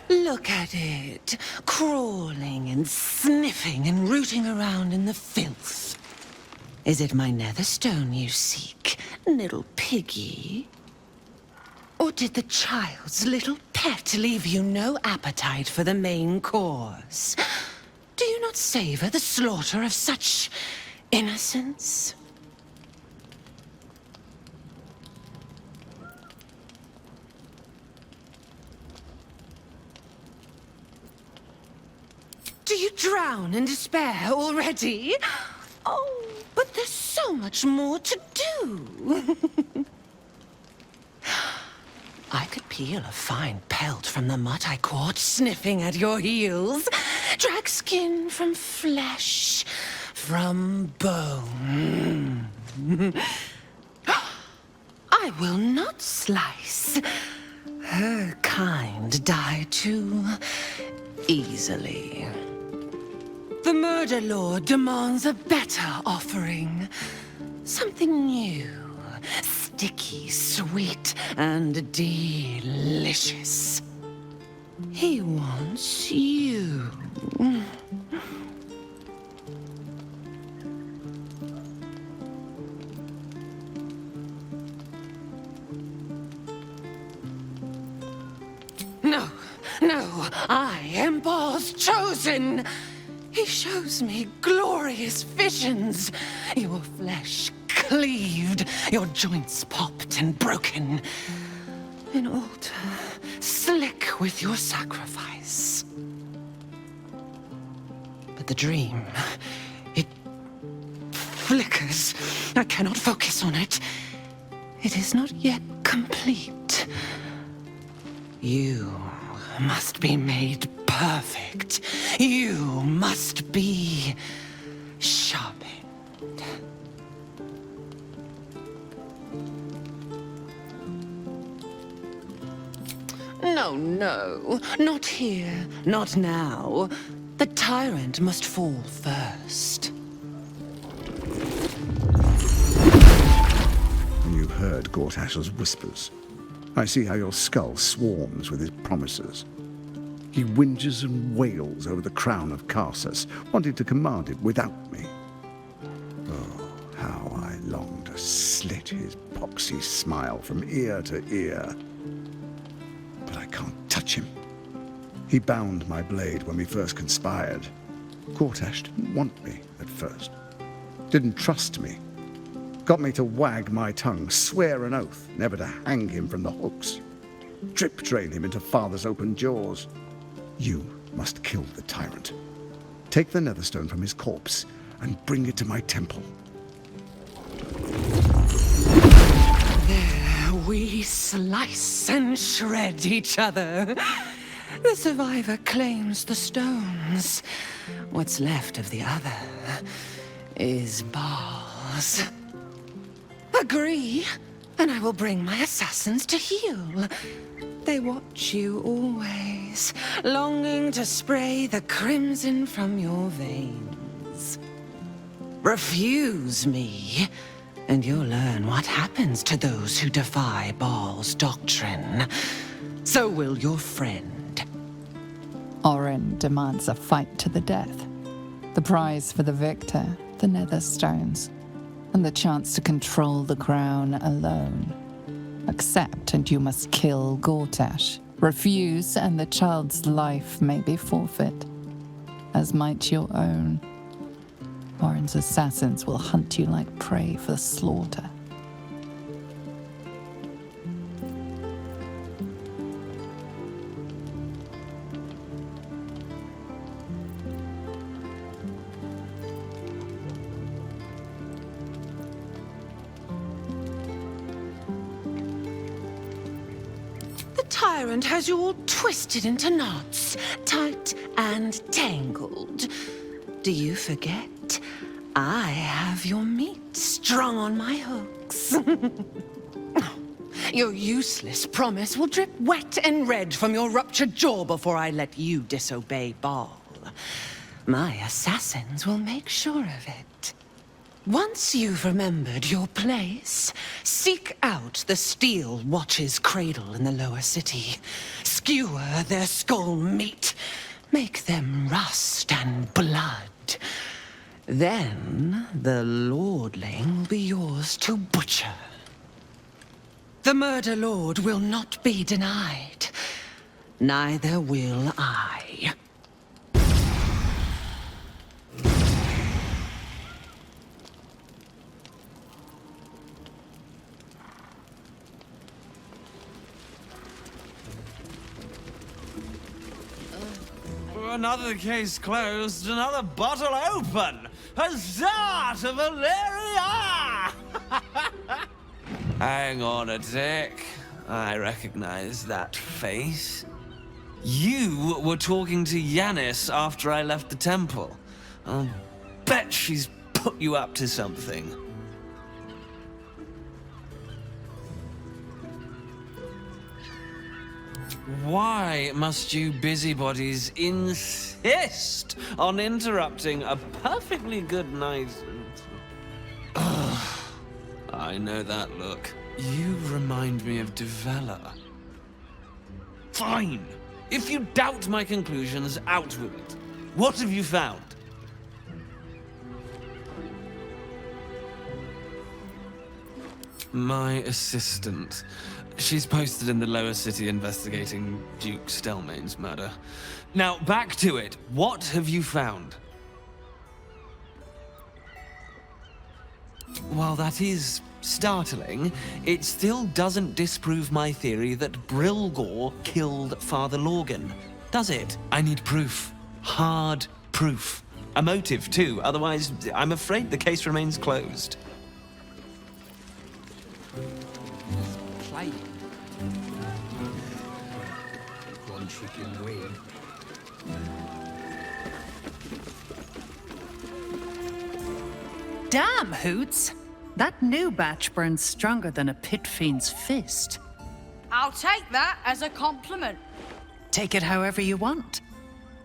Look at it, crawling and sniffing and rooting around in the filth. Is it my netherstone you seek, little piggy? Or did the child's little pet leave you no appetite for the main course? Do you not savor the slaughter of such innocence? Do you drown in despair already? Oh, but there's so much more to do. I could peel a fine pelt from the mutt I caught sniffing at your heels. Drag skin from flesh, from bone. I will not slice. Her kind die too easily. The murder lord demands a better offering. Something new, sticky, sweet, and delicious. He wants you. No, no, I am Bal's chosen. He shows me glorious visions. Your flesh cleaved, your joints popped and broken. An altar slick with your sacrifice. But the dream, it flickers. I cannot focus on it. It is not yet complete. You must be made perfect. You must be sharpened. No, no, not here, not now. The tyrant must fall first. You heard Gortash's whispers. I see how your skull swarms with his promises. He whinges and wails over the crown of Karsus, wanting to command it without me. Oh, how I long to slit his poxy smile from ear to ear. But I can't touch him. He bound my blade when we first conspired. Gortash didn't want me at first. Didn't trust me. Got me to wag my tongue, swear an oath, never to hang him from the hooks. Drip drain him into father's open jaws. You must kill the tyrant. Take the netherstone from his corpse and bring it to my temple. There we slice and shred each other. The survivor claims the stones. What's left of the other is Bal's. Agree, and I will bring my assassins to heal. They watch you always, longing to spray the crimson from your veins. Refuse me, and you'll learn what happens to those who defy Bal's doctrine. So will your friend. Orin demands a fight to the death. The prize for the victor, the nether stones. and the chance to control the crown alone. Accept and you must kill Gortash. Refuse and the child's life may be forfeit, as might your own. Orin's assassins will hunt you like prey for slaughter. Tyrant has you all twisted into knots, tight and tangled. Do you forget? I have your meat strung on my hooks. Your useless promise will drip wet and red from your ruptured jaw before I let you disobey Baal. My assassins will make sure of it. Once you've remembered your place, seek out the Steel Watch's cradle in the lower city. Skewer their skull meat. Make them rust and blood. Then the lordling will be yours to butcher. The murder lord will not be denied. Neither will I. Another case closed, another bottle open! Huzzah to Valeria! Hang on a tick. I recognize that face. You were talking to Yanis after I left the temple. I'll bet she's put you up to something. Why must you busybodies insist on interrupting a perfectly good night? Ugh, I know that look. You remind me of Devella. Fine. If you doubt my conclusions, out with it. What have you found? My assistant. She's posted in the lower city investigating Duke Stelmane's murder. Now, back to it. What have you found? While that is startling, it still doesn't disprove my theory that Brilgor killed Father Lorgan, does it? I need proof. Hard proof. A motive, too. Otherwise, I'm afraid the case remains closed. One chicken wing. Damn, Hoots! That new batch burns stronger than a pit fiend's fist. I'll take that as a compliment. Take it however you want.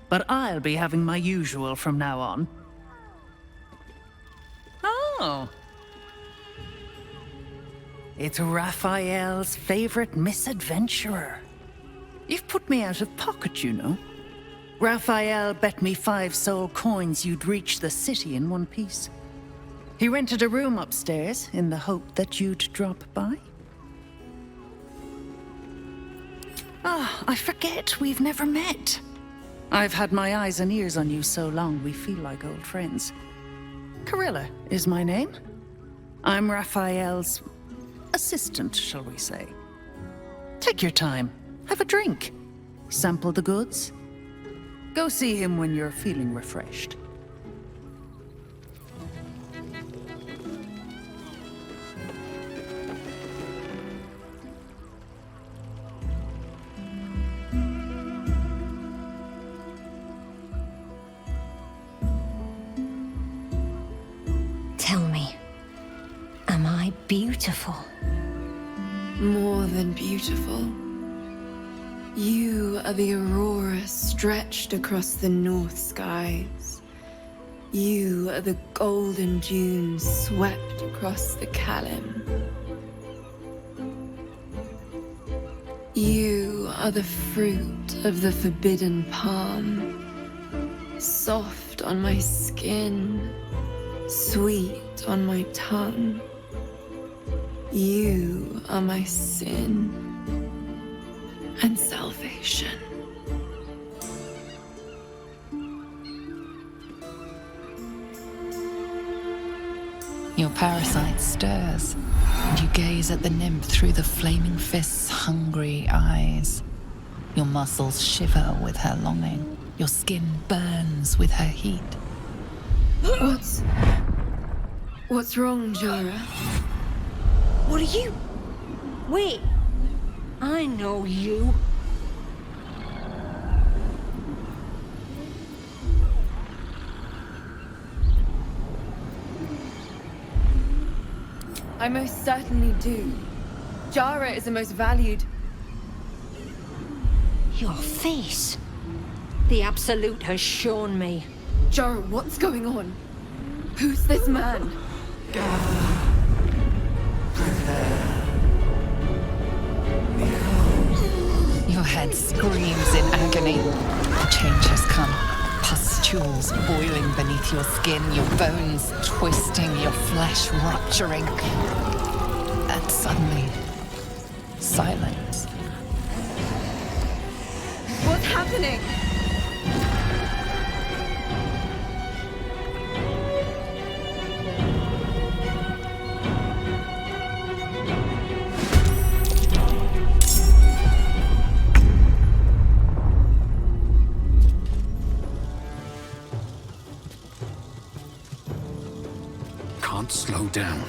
But I'll be having my usual from now on. Oh. It's Raphael's favorite misadventurer. You've put me out of pocket, you know. Raphael bet me 5 soul coins you'd reach the city in one piece. He rented a room upstairs in the hope that you'd drop by. Ah, I forget we've never met. I've had my eyes and ears on you so long we feel like old friends. Carilla is my name. I'm Raphael's assistant, shall we say. Take your time. Have a drink. Sample the goods. Go see him when you're feeling refreshed. Tell me, am I beautiful? More than beautiful. You are the aurora stretched across the north skies. You are the golden dunes swept across the Kalim. You are the fruit of the forbidden palm, soft on my skin, sweet on my tongue. You are my sin and salvation. Your parasite stirs, and you gaze at the nymph through the flaming fist's hungry eyes. Your muscles shiver with her longing. Your skin burns with her heat. What's wrong, Jara? What are you? Wait, I know you. I most certainly do. Jara is the most valued. Your face. The Absolute has shown me. Jara, what's going on? Who's this man? Your head screams in agony. The change has come. Pustules boiling beneath your skin, your bones twisting, your flesh rupturing. And suddenly, silence. What's happening? Can't slow down.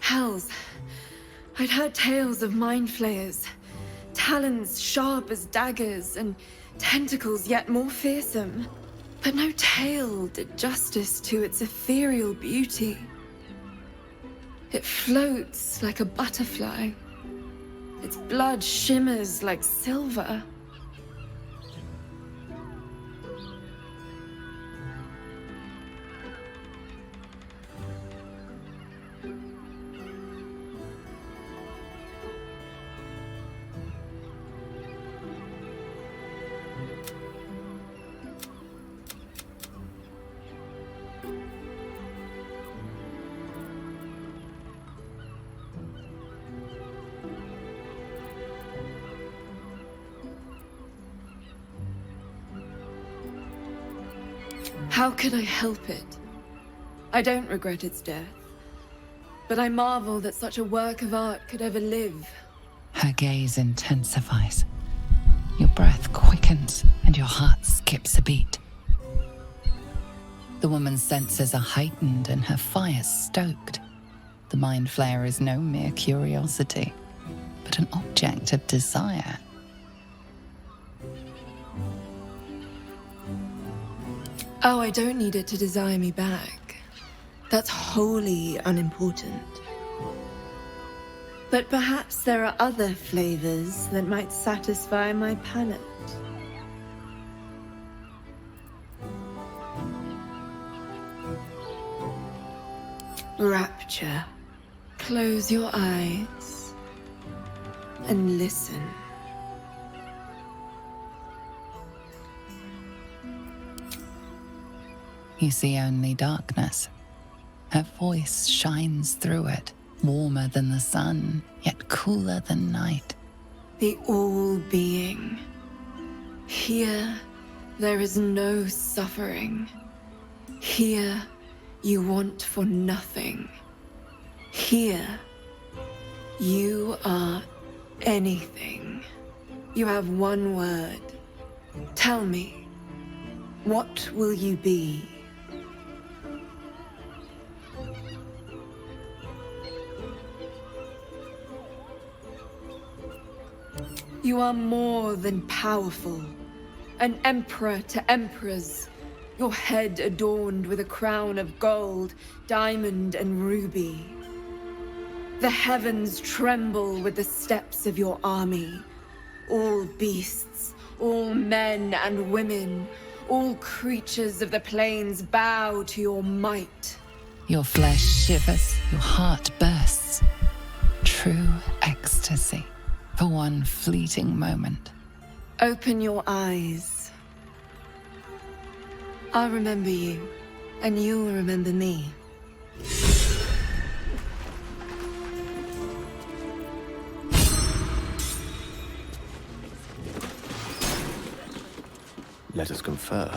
Hells. I'd heard tales of mind flayers. Talons sharp as daggers and tentacles yet more fearsome. But no tale did justice to its ethereal beauty. It floats like a butterfly. Its blood shimmers like silver. How can I help it? I don't regret its death, but I marvel that such a work of art could ever live. Her gaze intensifies. Your breath quickens and your heart skips a beat. The woman's senses are heightened and her fire stoked. The mind flayer is no mere curiosity, but an object of desire. Oh, I don't need it to desire me back. That's wholly unimportant. But perhaps there are other flavors that might satisfy my palate. Rapture. Close your eyes and listen. You see only darkness. Her voice shines through it, warmer than the sun, yet cooler than night. The all-being. Here, there is no suffering. Here, you want for nothing. Here, you are anything. You have one word. Tell me, what will you be? You are more than powerful, an emperor to emperors, your head adorned with a crown of gold, diamond, and ruby. The heavens tremble with the steps of your army, all beasts, all men and women, all creatures of the plains bow to your might. Your flesh shivers, your heart bursts. True ecstasy for one fleeting moment. Open your eyes. I'll remember you, and you'll remember me. Let us confer.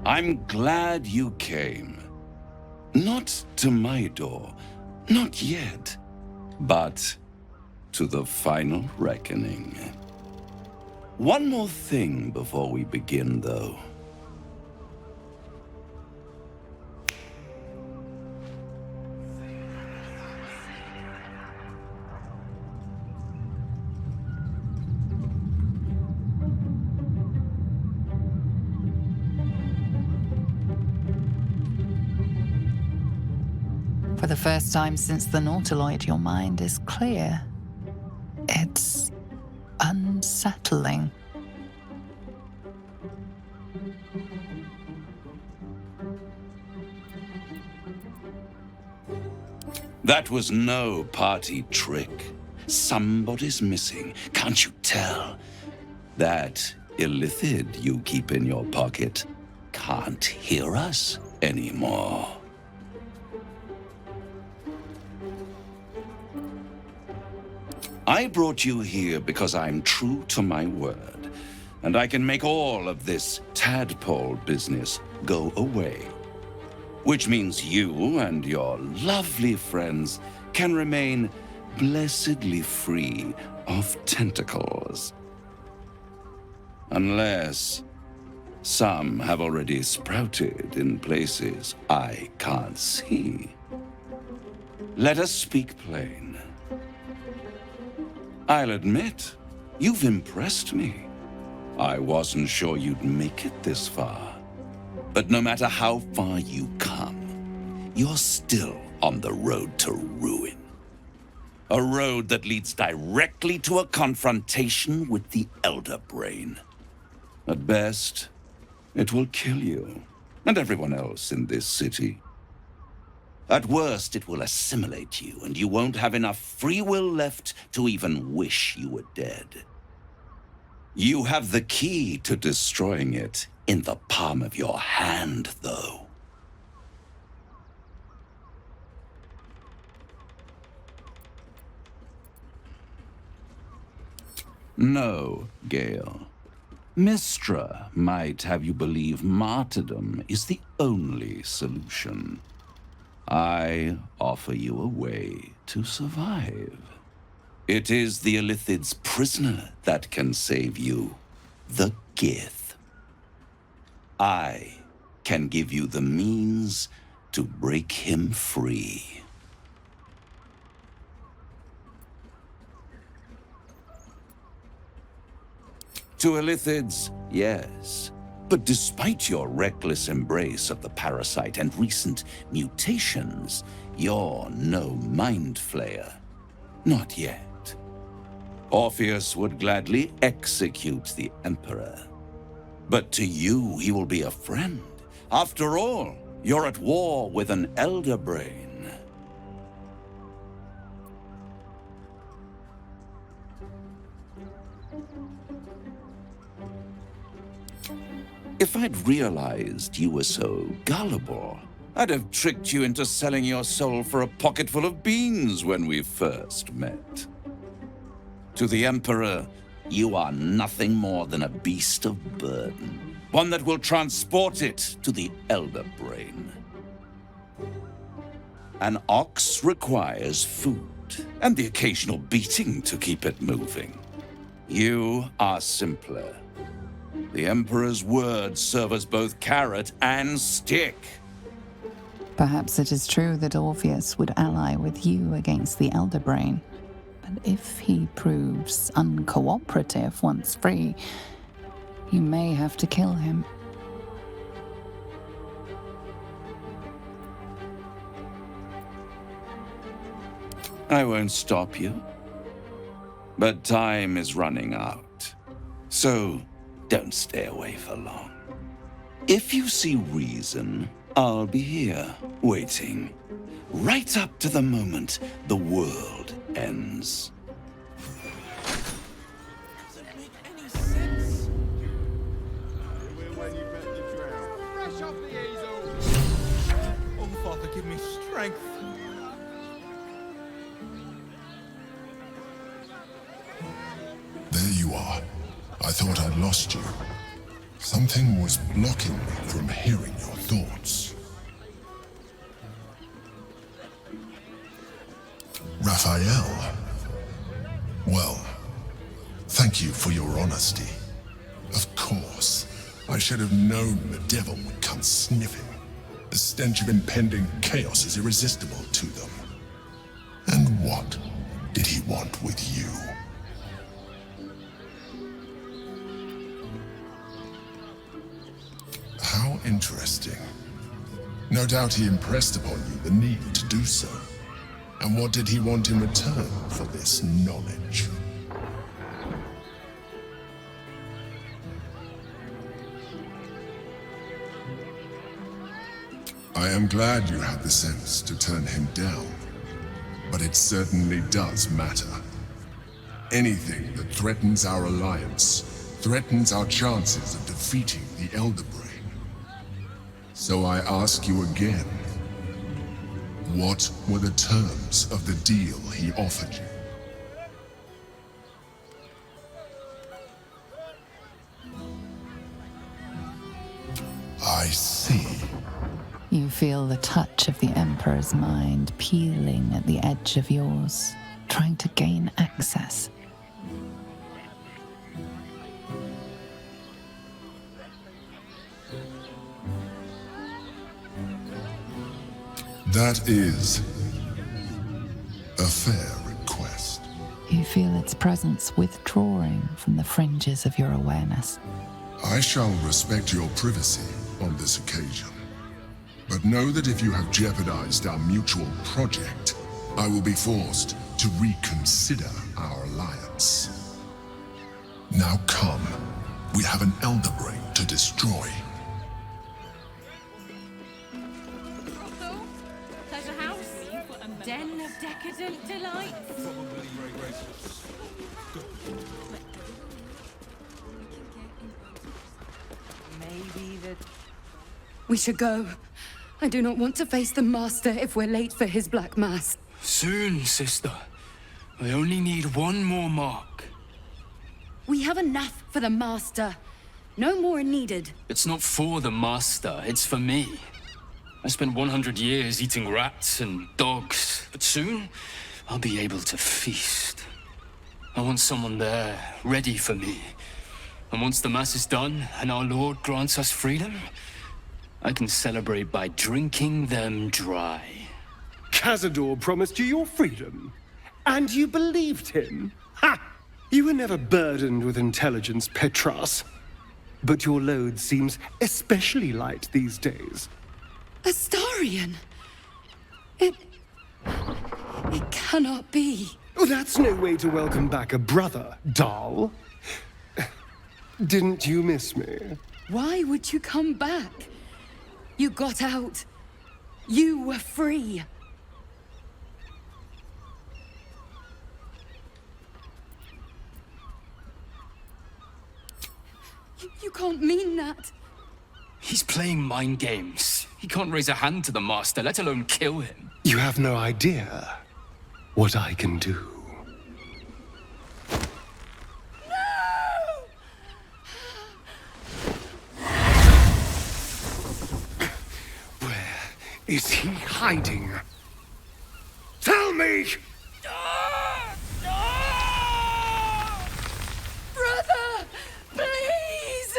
I'm glad you came. Not to my door, not yet, but to the final reckoning. One more thing before we begin, though. For the first time since the Nautiloid, your mind is clear. It's unsettling. That was no party trick. Somebody's missing, can't you tell? That illithid you keep in your pocket can't hear us anymore. I brought you here because I'm true to my word, and I can make all of this tadpole business go away. Which means you and your lovely friends can remain blessedly free of tentacles. Unless some have already sprouted in places I can't see. Let us speak plain. I'll admit, you've impressed me. I wasn't sure you'd make it this far. But no matter how far you come, you're still on the road to ruin. A road that leads directly to a confrontation with the Elder Brain. At best, it will kill you and everyone else in this city. At worst, it will assimilate you, and you won't have enough free will left to even wish you were dead. You have the key to destroying it in the palm of your hand, though. No, Gale. Mistra might have you believe martyrdom is the only solution. I offer you a way to survive. It is the Illithid's prisoner that can save you, the Gith. I can give you the means to break him free. To Illithids, yes. But despite your reckless embrace of the parasite and recent mutations, you're no mind flayer. Not yet. Orpheus would gladly execute the Emperor. But to you, he will be a friend. After all, you're at war with an Elder Brain. If I'd realized you were so gullible, I'd have tricked you into selling your soul for a pocketful of beans when we first met. To the Emperor, you are nothing more than a beast of burden, one that will transport it to the Elder Brain. An ox requires food and the occasional beating to keep it moving. You are simpler. The Emperor's words serve as both carrot and stick. Perhaps it is true that Orpheus would ally with you against the Elder Brain. But if he proves uncooperative once free, you may have to kill him. I won't stop you. But time is running out, so don't stay away for long. If you see reason, I'll be here, waiting, right up to the moment the world ends. Oh, Father, give me strength. There you are. I thought I'd lost you. Something was blocking me from hearing your thoughts. Raphael. Well, thank you for your honesty. Of course, I should have known the devil would come sniffing. The stench of impending chaos is irresistible to them. And what did he want with you? How interesting. No doubt he impressed upon you the need to do so. And what did he want in return for this knowledge? I am glad you had the sense to turn him down, but it certainly does matter. Anything that threatens our alliance threatens our chances of defeating the Elder Brain. So I ask you again, what were the terms of the deal he offered you? I see. You feel the touch of the Emperor's mind peeling at the edge of yours, trying to gain access. That is a fair request. You feel its presence withdrawing from the fringes of your awareness. I shall respect your privacy on this occasion. But know that if you have jeopardized our mutual project, I will be forced to reconsider our alliance. Now come. We have an Elder Brain to destroy. Pleasure house, den of decadent delights. Maybe that we should go. I do not want to face the Master if we're late for his Black Mass. Soon, sister. I only need one more mark. We have enough for the Master. No more needed. It's not for the Master, it's for me. I spent 100 years eating rats and dogs, but soon I'll be able to feast. I want someone there, ready for me. And once the Mass is done and our Lord grants us freedom, I can celebrate by drinking them dry. Cazador promised you your freedom, and you believed him? Ha! You were never burdened with intelligence, Petras. But your load seems especially light these days. Astarion! It cannot be. Oh, that's no way to welcome back a brother, doll. Didn't you miss me? Why would you come back? You got out. You were free. You can't mean that. He's playing mind games. He can't raise a hand to the Master, let alone kill him. You have no idea what I can do. Where is he hiding? Tell me! Brother, please!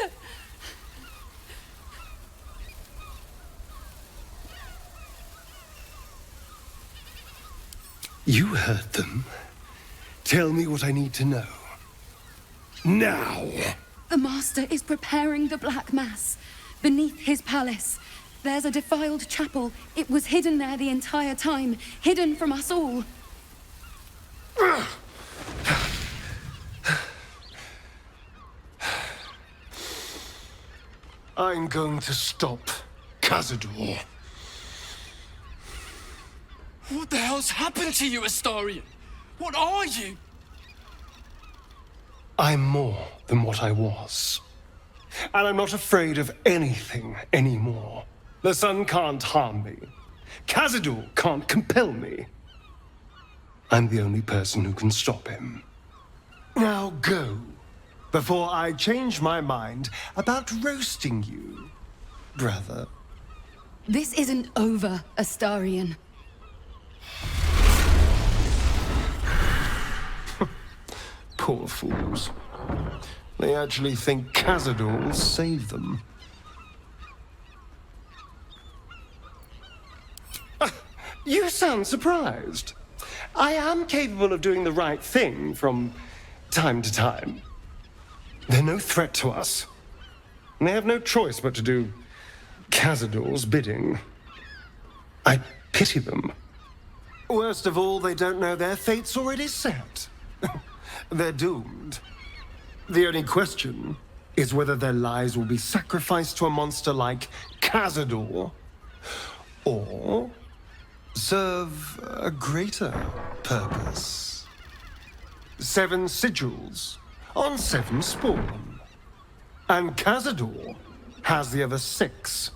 You heard them. Tell me what I need to know. Now! The Master is preparing the Black Mass. Beneath his palace, there's a defiled chapel. It was hidden there the entire time, hidden from us all. I'm going to stop Cazador. What the hell's happened to you, Astarion? What are you? I'm more than what I was. And I'm not afraid of anything anymore. The sun can't harm me. Cazador can't compel me. I'm the only person who can stop him. Now go, before I change my mind about roasting you, brother. This isn't over, Astarion. Poor fools. They actually think Cazador will save them. You sound surprised. I am capable of doing the right thing from time to time. They're no threat to us. And they have no choice but to do Cazador's bidding. I pity them. Worst of all, they don't know their fate's already set. They're doomed. The only question is whether their lives will be sacrificed to a monster like Cazador, or serve a greater purpose. 7 sigils on 7 spawn. And Cazador has the other 6.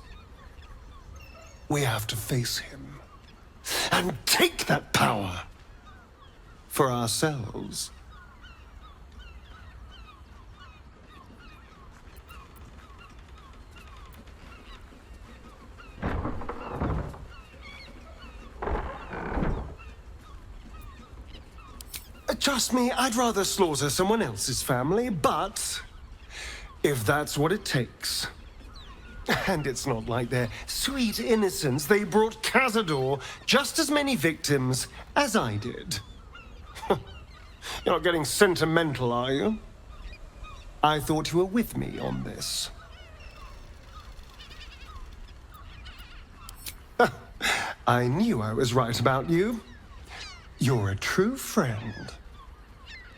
We have to face him and take that power for ourselves. Trust me, I'd rather slaughter someone else's family, but if that's what it takes. And it's not like their sweet innocence. They brought Cazador just as many victims as I did. You're not getting sentimental, are you? I thought you were with me on this. I knew I was right about you. You're a true friend.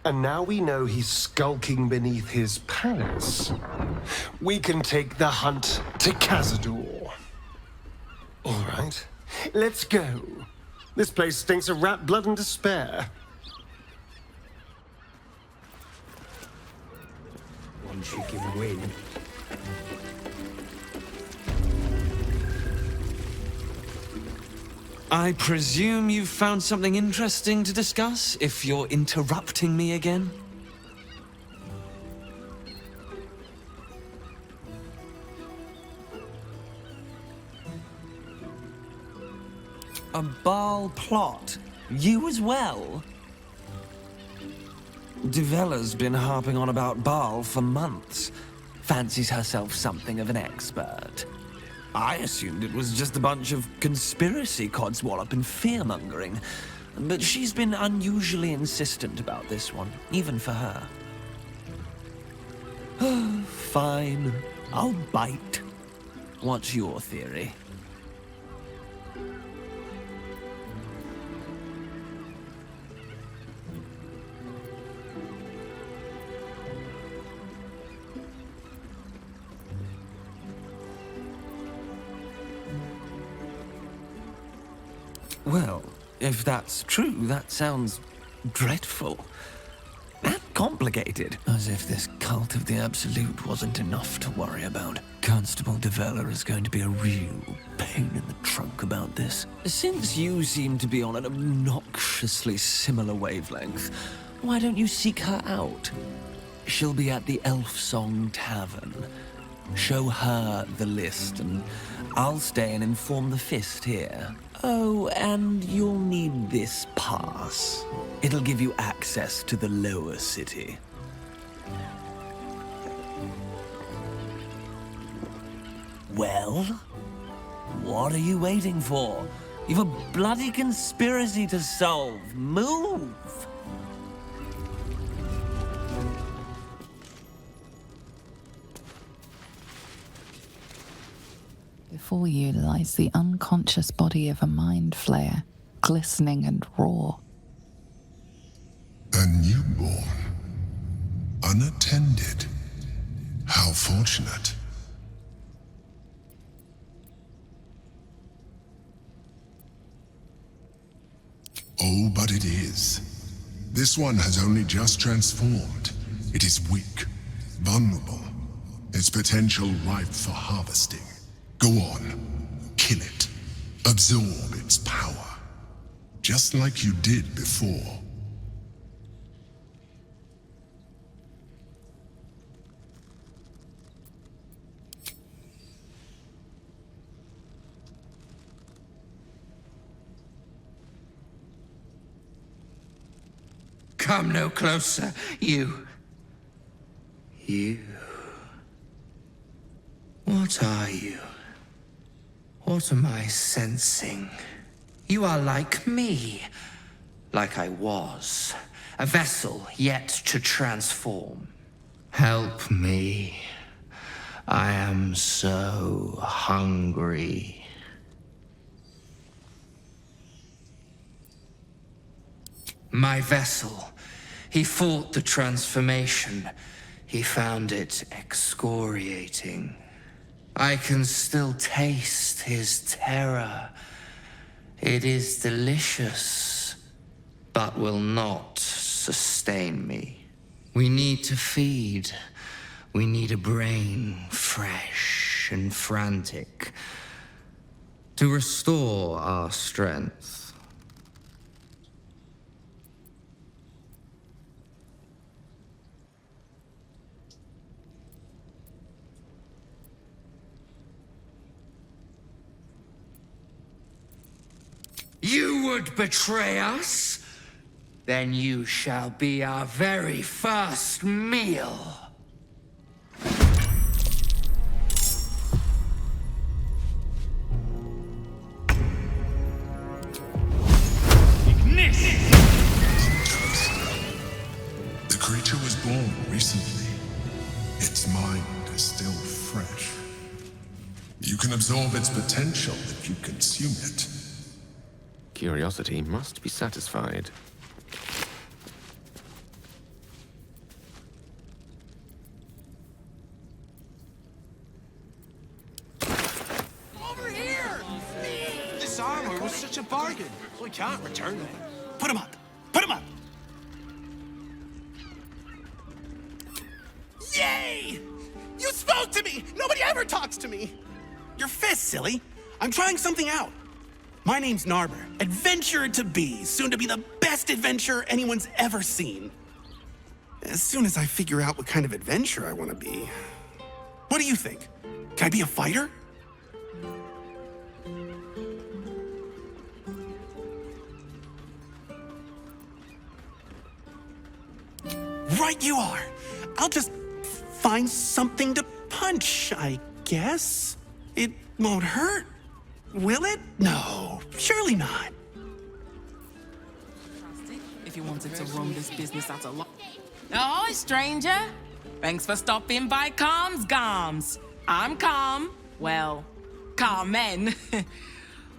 And now we know he's skulking beneath his palace. We can take the hunt to Cazador. All right, let's go. This place stinks of rat blood and despair. One chicken win. I presume you've found something interesting to discuss, if you're interrupting me again? A Baal plot? You as well? Duvella's been harping on about Baal for months. Fancies herself something of an expert. I assumed it was just a bunch of conspiracy codswallop and fear-mongering. But she's been unusually insistent about this one, even for her. Fine. I'll bite. What's your theory? Well, if that's true, that sounds dreadful. And complicated. As if this cult of the Absolute wasn't enough to worry about. Constable Devella is going to be a real pain in the trunk about this. Since you seem to be on an obnoxiously similar wavelength, why don't you seek her out? She'll be at the Elf Song Tavern. Show her the list, and I'll stay and inform the Fist here. Oh, and you'll need this pass. It'll give you access to the lower city. Well? What are you waiting for? You've a bloody conspiracy to solve. Move! Before you lies the unconscious body of a mind flayer, glistening and raw. A newborn. Unattended. How fortunate. Oh, but it is. This one has only just transformed. It is weak, vulnerable. Its potential ripe for harvesting. Go on, kill it. Absorb its power. Just like you did before. Come no closer, you. You. What are you? What am I sensing? You are like me. Like I was. A vessel yet to transform. Help me. I am so hungry. My vessel. He fought the transformation. He found it excoriating. I can still taste his terror. It is delicious, but will not sustain me. We need to feed. We need a brain fresh and frantic to restore our strength. You would betray us? Then you shall be our very first meal. The creature was born recently. Its mind is still fresh. You can absorb its potential if you consume it. Curiosity must be satisfied. Over here! This armor was such a bargain. We can't return it. Put him up! Put him up! Yay! You spoke to me! Nobody ever talks to me! Your fist, silly. I'm trying something out. My name's Narber, adventurer to be, soon to be the best adventurer anyone's ever seen. As soon as I figure out what kind of adventurer I want to be. What do you think? Can I be a fighter? Right you are. I'll just find something to punch, I guess. It won't hurt. Will it? No, surely not. If you wanted to run this business at a lot. Oh, stranger. Thanks for stopping by Calm's Gams. I'm Calm. Well, Carmen.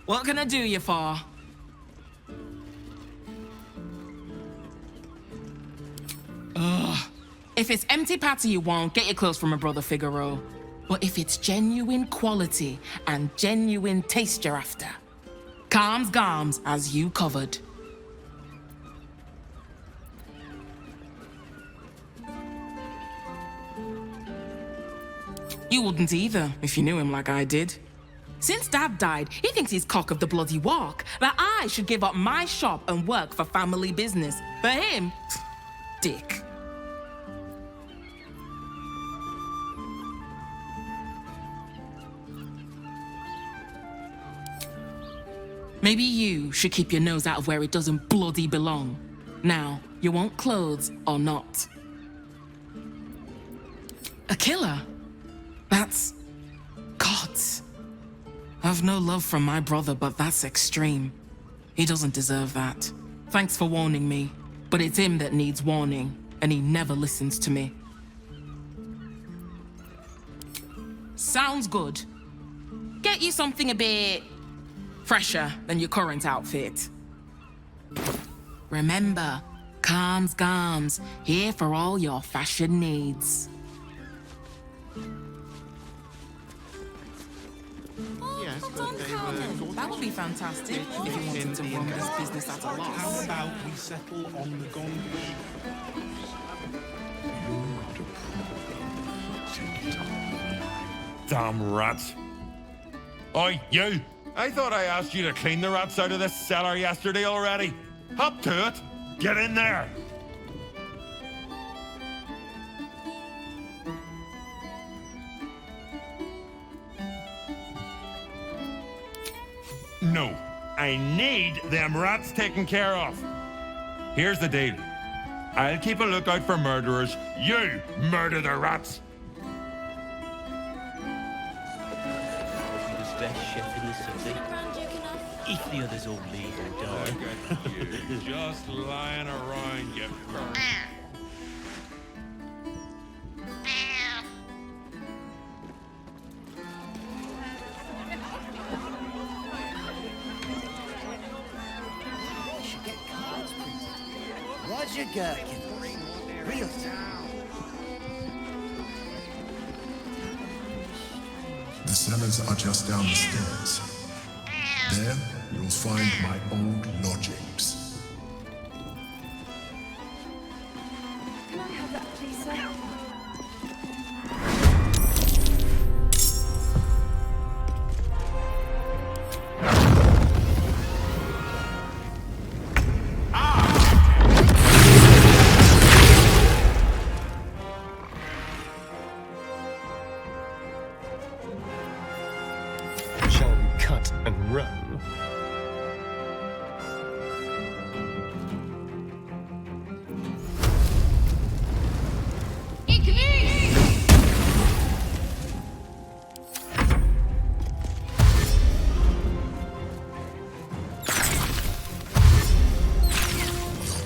What can I do you for? Ugh. If it's empty patty you want, get your clothes from my brother Figaro. But if it's genuine quality and genuine taste you're after, Calm's Gams as you covered. You wouldn't either if you knew him like I did. Since Dad died, he thinks he's cock of the bloody walk, that I should give up my shop and work for family business. For him, dick. Maybe you should keep your nose out of where it doesn't bloody belong. Now, you want clothes or not? A killer? That's... God. I've no love from my brother, but that's extreme. He doesn't deserve that. Thanks for warning me, but it's him that needs warning, and he never listens to me. Sounds good. Get you something a bit... fresher than your current outfit. Remember, Calm's Gams, here for all your fashion needs. Yes. That would be fantastic if you wanted to run this business at a loss. How about we settle on the gong? Damn rats. Oi, you! I thought I asked you to clean the rats out of this cellar yesterday already. Up to it! Get in there! No, I need them rats taken care of. Here's the deal. I'll keep a lookout for murderers. You murder the rats. The best chef in the city. If the others all leave or die. Look at you, just lying around, you bird. Roger Gherkin. Real sound. The cellars are just down the stairs. There, you'll find my old lodgings. Can I have that, please, sir? Shall we cut and run?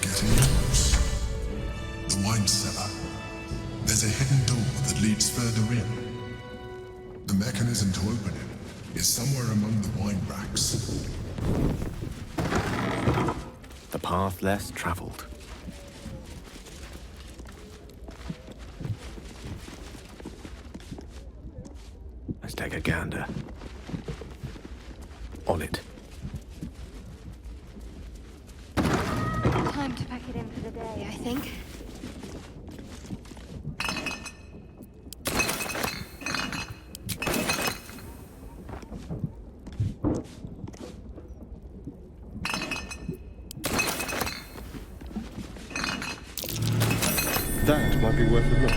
Getting close. The wine cellar. There's a hidden door that leads further in. The mechanism to open it is somewhere among the wine racks. The path less traveled. Let's take a gander. On it. Time to pack it in for the day, I think. That might be worth a look.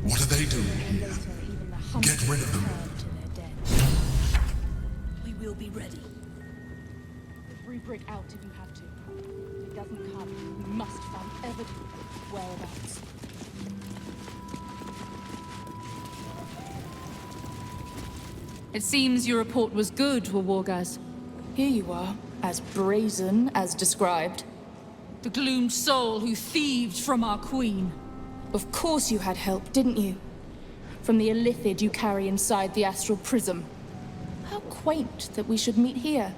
What are they doing here? Get rid of them. We will be ready. Re-brick out if you have to. If it doesn't come, we must find evidence of whereabouts. It seems your report was good, Wargaz. Here you are, as brazen as described. The gloomed soul who thieved from our queen. Of course you had help, didn't you? From the illithid you carry inside the astral prism. How quaint that we should meet here,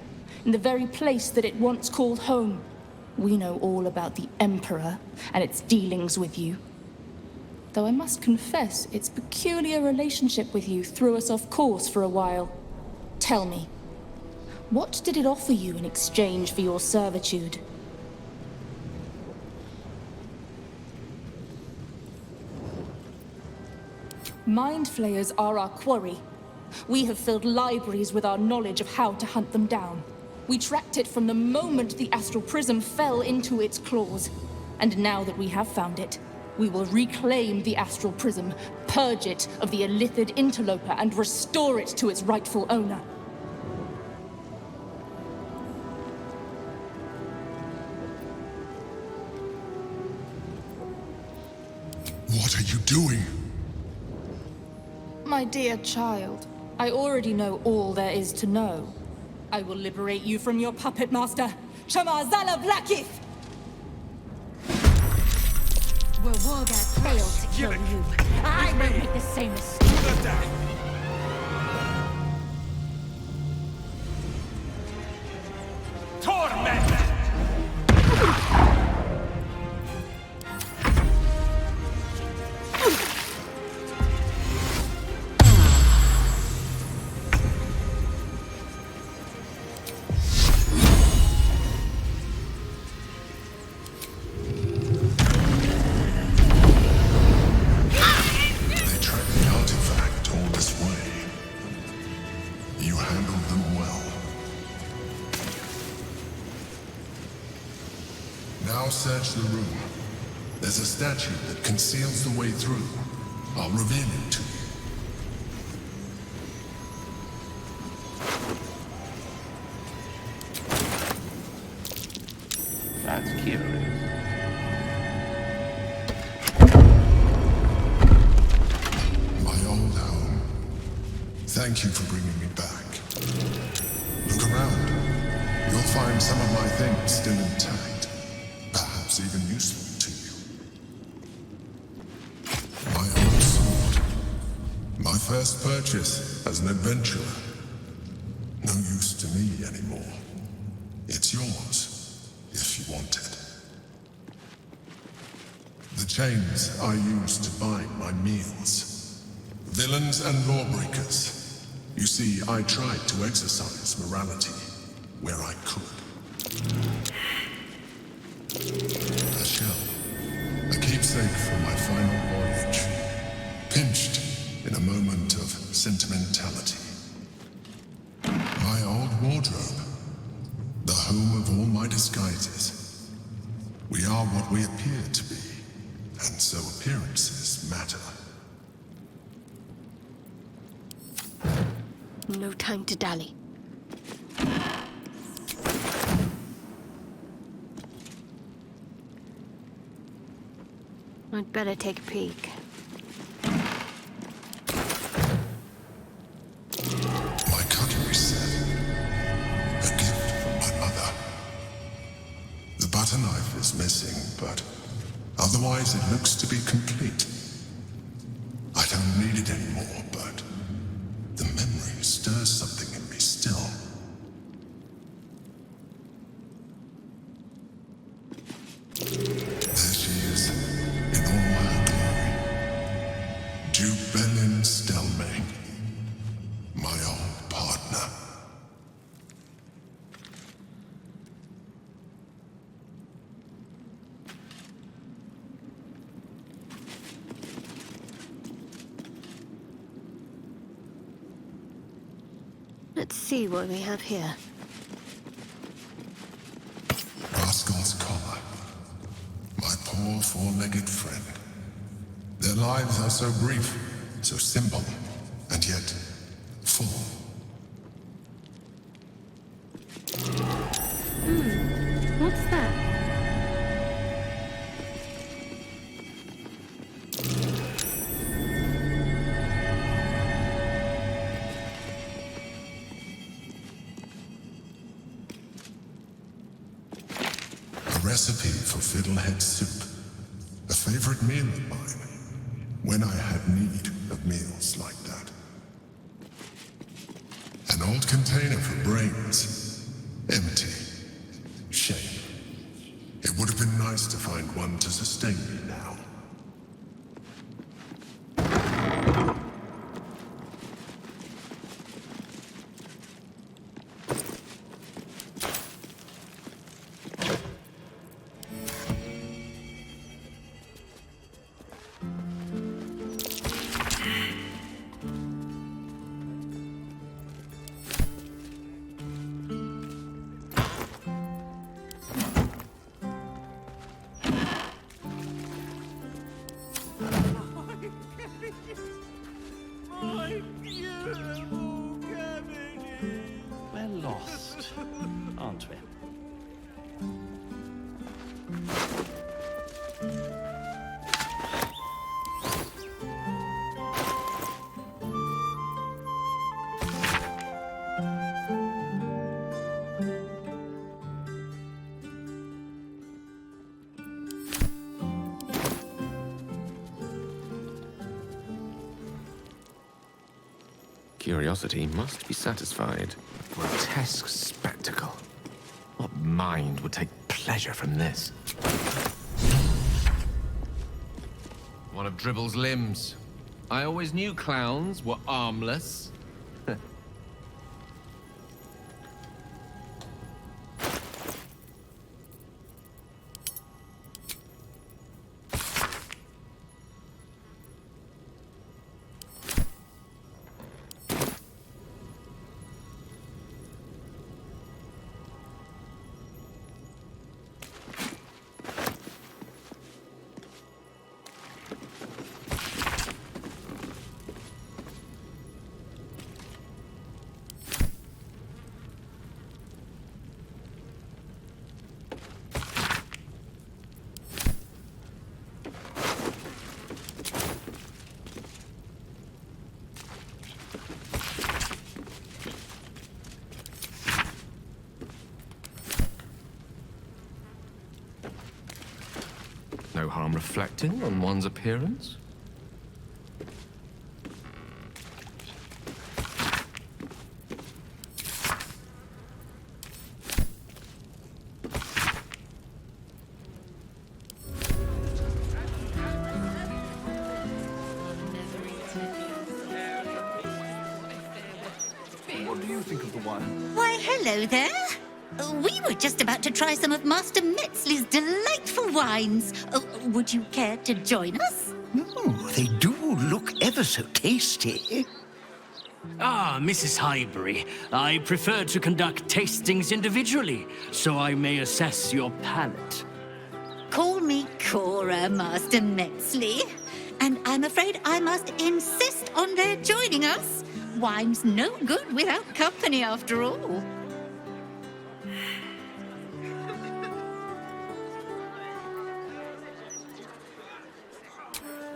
in the very place that it once called home. We know all about the Emperor and its dealings with you. Though I must confess, its peculiar relationship with you threw us off course for a while. Tell me, what did it offer you in exchange for your servitude? Mind flayers are our quarry. We have filled libraries with our knowledge of how to hunt them down. We tracked it from the moment the astral prism fell into its claws. And now that we have found it, we will reclaim the astral prism, purge it of the illithid interloper, and restore it to its rightful owner. What are you doing? My dear child, I already know all there is to know. I will liberate you from your puppet master, Chamazala Blakith! Where Wargad failed to kill you, I will make the same mistake. Torment! Search the room. There's a statue that conceals the way through. I'll reveal it to you. That's curious. My old home. Thank you for bringing me back. Look around. You'll find some of my things still intact. Even useful to you. My old sword. My first purchase as an adventurer. No use to me anymore. It's yours, if you want it. The chains I use to bind my meals. Villains and lawbreakers. You see, I tried to exercise morality where I could. A shell. A keepsake from my final voyage. Pinched in a moment of sentimentality. My old wardrobe. The home of all my disguises. We are what we appear to be, and so appearances matter. No time to dally. I'd better take a peek. My cutlery set. A gift from my mother. The butter knife is missing, but otherwise it looks to be complete. I don't need it anymore, but the memory stirs something in me still. There she is. In all her glory. Jubelin Stelmane, my old partner. Let's see what we have here. Rascal's collar. My poor four-legged friend. Their lives are so brief, so simple, and yet full. What's that? A recipe for fiddlehead soup. A favorite meal of mine. When I had need of meals like that. An old container for brains. Empty. Shame. It would have been nice to find one to sustain me now. Curiosity must be satisfied. Grotesque spectacle. What mind would take pleasure from this? One of Dribble's limbs. I always knew clowns were armless. No harm reflecting on one's appearance. What do you think of the wine? Why, hello there. We were just about to try some of Master Metzley's delightful wines. Would you care to join us? They do look ever so tasty. Ah, Mrs. Highbury, I prefer to conduct tastings individually, so I may assess your palate. Call me Cora, Master Metzley. And I'm afraid I must insist on their joining us. Wine's no good without company, after all.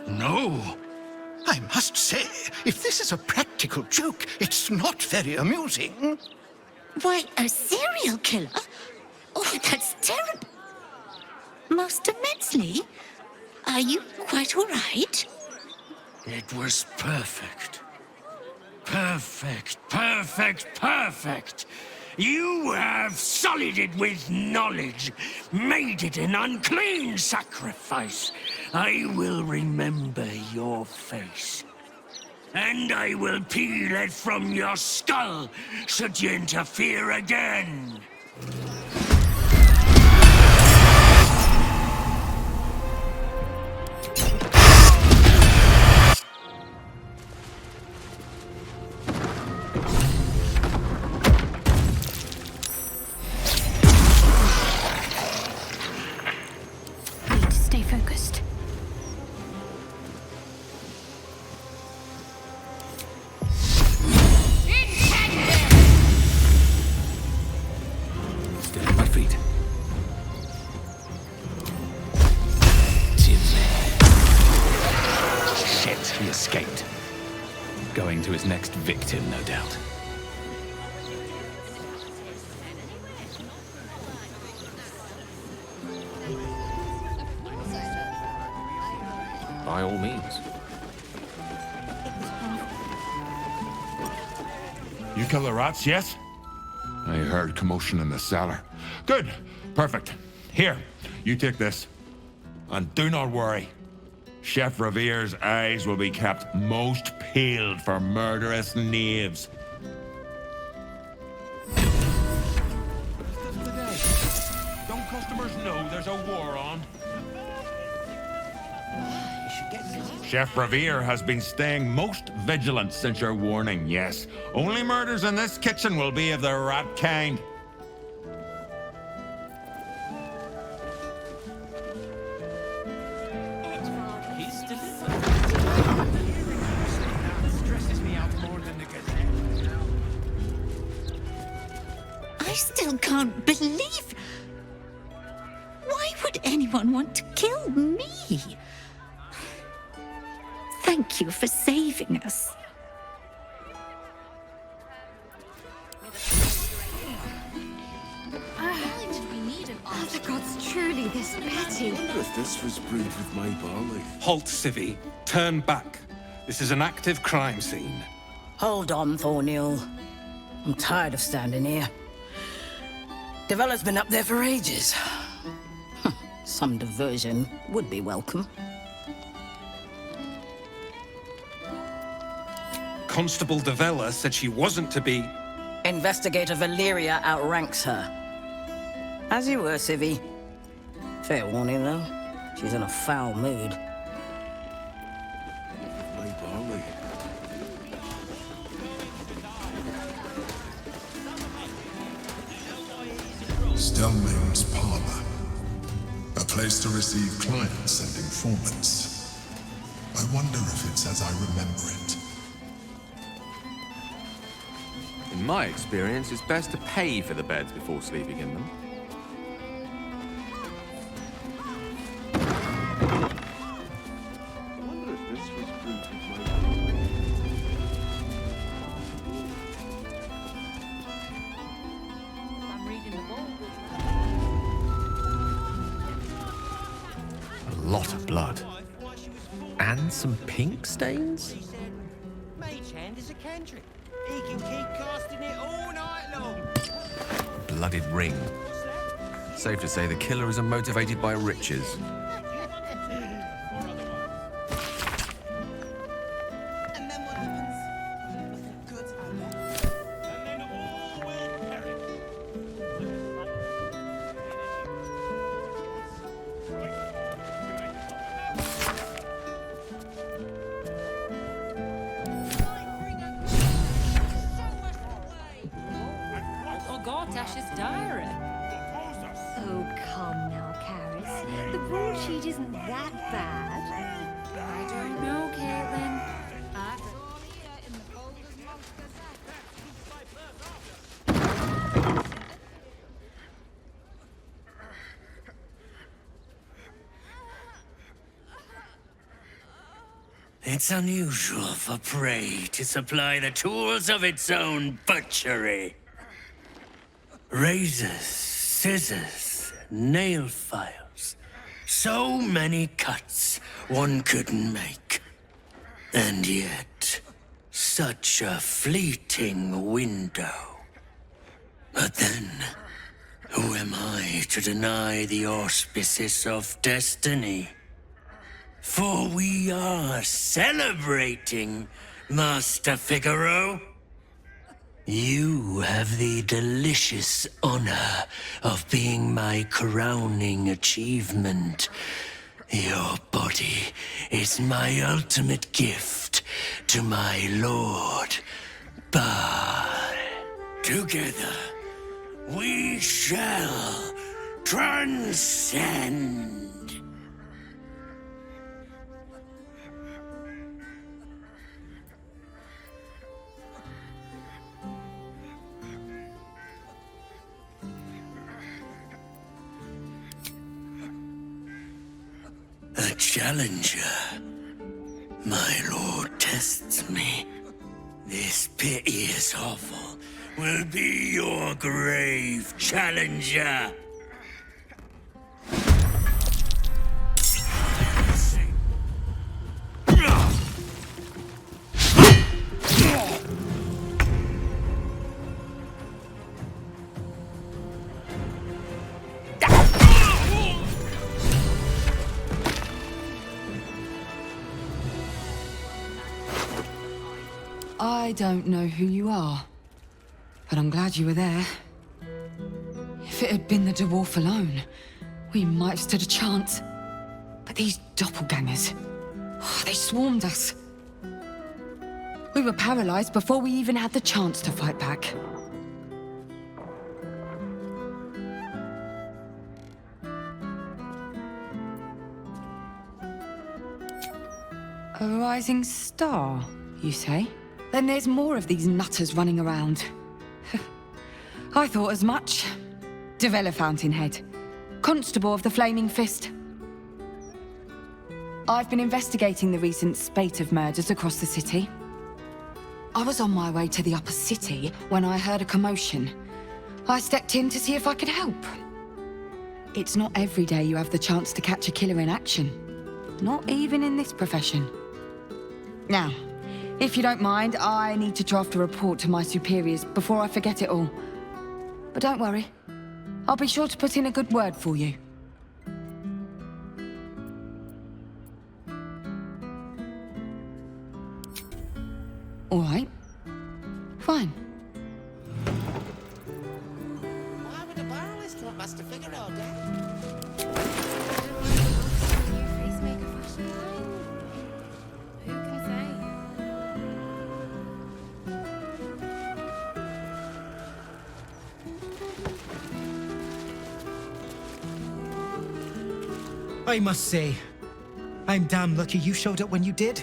No. I must say, if this is a practical joke, it's not very amusing. Why, a serial killer? Oh, that's terrible. Master Metzley, are you quite all right? It was perfect. Perfect, perfect, perfect. You have sullied it with knowledge, made it an unclean sacrifice. I will remember your face. And I will peel it from your skull, should you interfere again. Stay focused. Stay on my feet. Shit, he escaped. Going to his next victim, no doubt. By all means. You kill the rats, yes? I heard commotion in the cellar. Good. Perfect. Here, you take this. And do not worry. Chef Revere's eyes will be kept most peeled for murderous knaves. Don't customers know there's a war on? Chef Revere has been staying most vigilant since your warning, yes. Only murders in this kitchen will be of the rat kind. I still can't believe... Why would anyone want to kill me? Thank you for saving us. Are the gods truly this petty? I wonder if this was brewed with my barley. Halt, Civvy. Turn back. This is an active crime scene. Hold on, Thornhill. I'm tired of standing here. Devella's been up there for ages. Some diversion would be welcome. Constable Devella said she wasn't to be... Investigator Valeria outranks her. As you were, Civvy. Fair warning, though. She's in a foul mood. Stelmane's Parlour. A place to receive clients and informants. I wonder if it's as I remember it. In my experience, it's best to pay for the beds before sleeping in them. A lot of blood. And some pink stains? Mage hand is a cantrip. He can keep casting it all night long. Blooded ring. Safe to say the killer isn't motivated by riches. Ash's diary. Oh, come now, Karis. The broadsheet isn't that bad. I don't know, Caitlin. It's unusual for prey to supply the tools of its own butchery. Razors, scissors, nail files. So many cuts one couldn't make. And yet, such a fleeting window. But then, who am I to deny the auspices of destiny? For we are celebrating, Master Figaro. You have the delicious honor of being my crowning achievement. Your body is my ultimate gift to my lord. But together we shall transcend. A challenger. My lord tests me. This piteous hovel will be your grave, challenger. I don't know who you are, but I'm glad you were there. If it had been the dwarf alone, we might have stood a chance. But these doppelgangers, they swarmed us. We were paralyzed before we even had the chance to fight back. A rising star, you say? Then there's more of these nutters running around. I thought as much. Devella Fountainhead, Constable of the Flaming Fist. I've been investigating the recent spate of murders across the city. I was on my way to the upper city when I heard a commotion. I stepped in to see if I could help. It's not every day you have the chance to catch a killer in action. Not even in this profession. Now, If you don't mind, I need to draft a report to my superiors before I forget it all. But don't worry, I'll be sure to put in a good word for you. All right. Fine. Why would the barlist want us to figure all that? Who can say? I must say, I'm damn lucky you showed up when you did.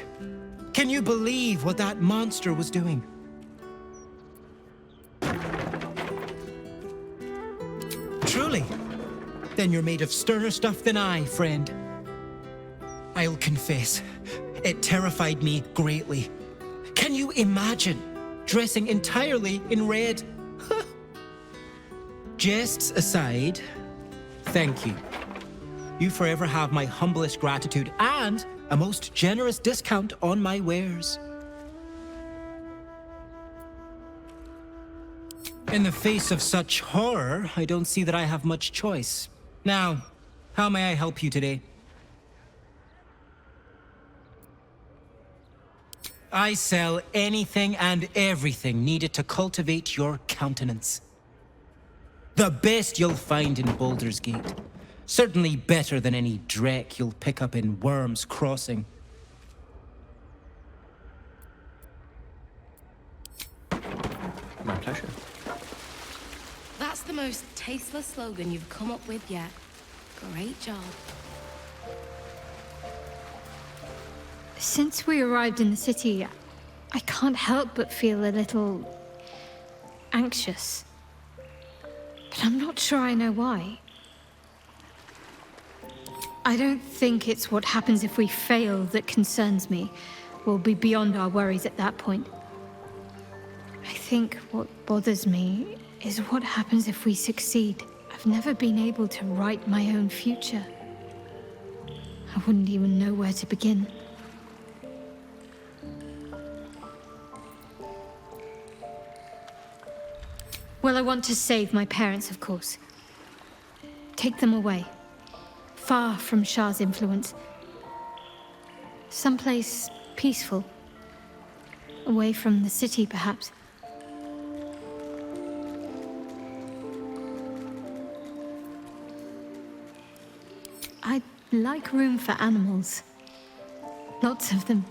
Can you believe what that monster was doing? Truly? Then you're made of sterner stuff than I, friend. I'll confess, it terrified me greatly. Can you imagine dressing entirely in red? Jests aside, thank you. You forever have my humblest gratitude and a most generous discount on my wares. In the face of such horror, I don't see that I have much choice. Now, how may I help you today? I sell anything and everything needed to cultivate your countenance. The best you'll find in Baldur's Gate. Certainly better than any dreck you'll pick up in Worm's Crossing. My pleasure. That's the most tasteless slogan you've come up with yet. Great job. Since we arrived in the city, I can't help but feel a little anxious. But I'm not sure I know why. I don't think it's what happens if we fail that concerns me. We'll be beyond our worries at that point. I think what bothers me is what happens if we succeed. I've never been able to write my own future. I wouldn't even know where to begin. Well, I want to save my parents, of course. Take them away. Far from Shah's influence. Someplace peaceful. Away from the city, perhaps. I'd like room for animals. Lots of them.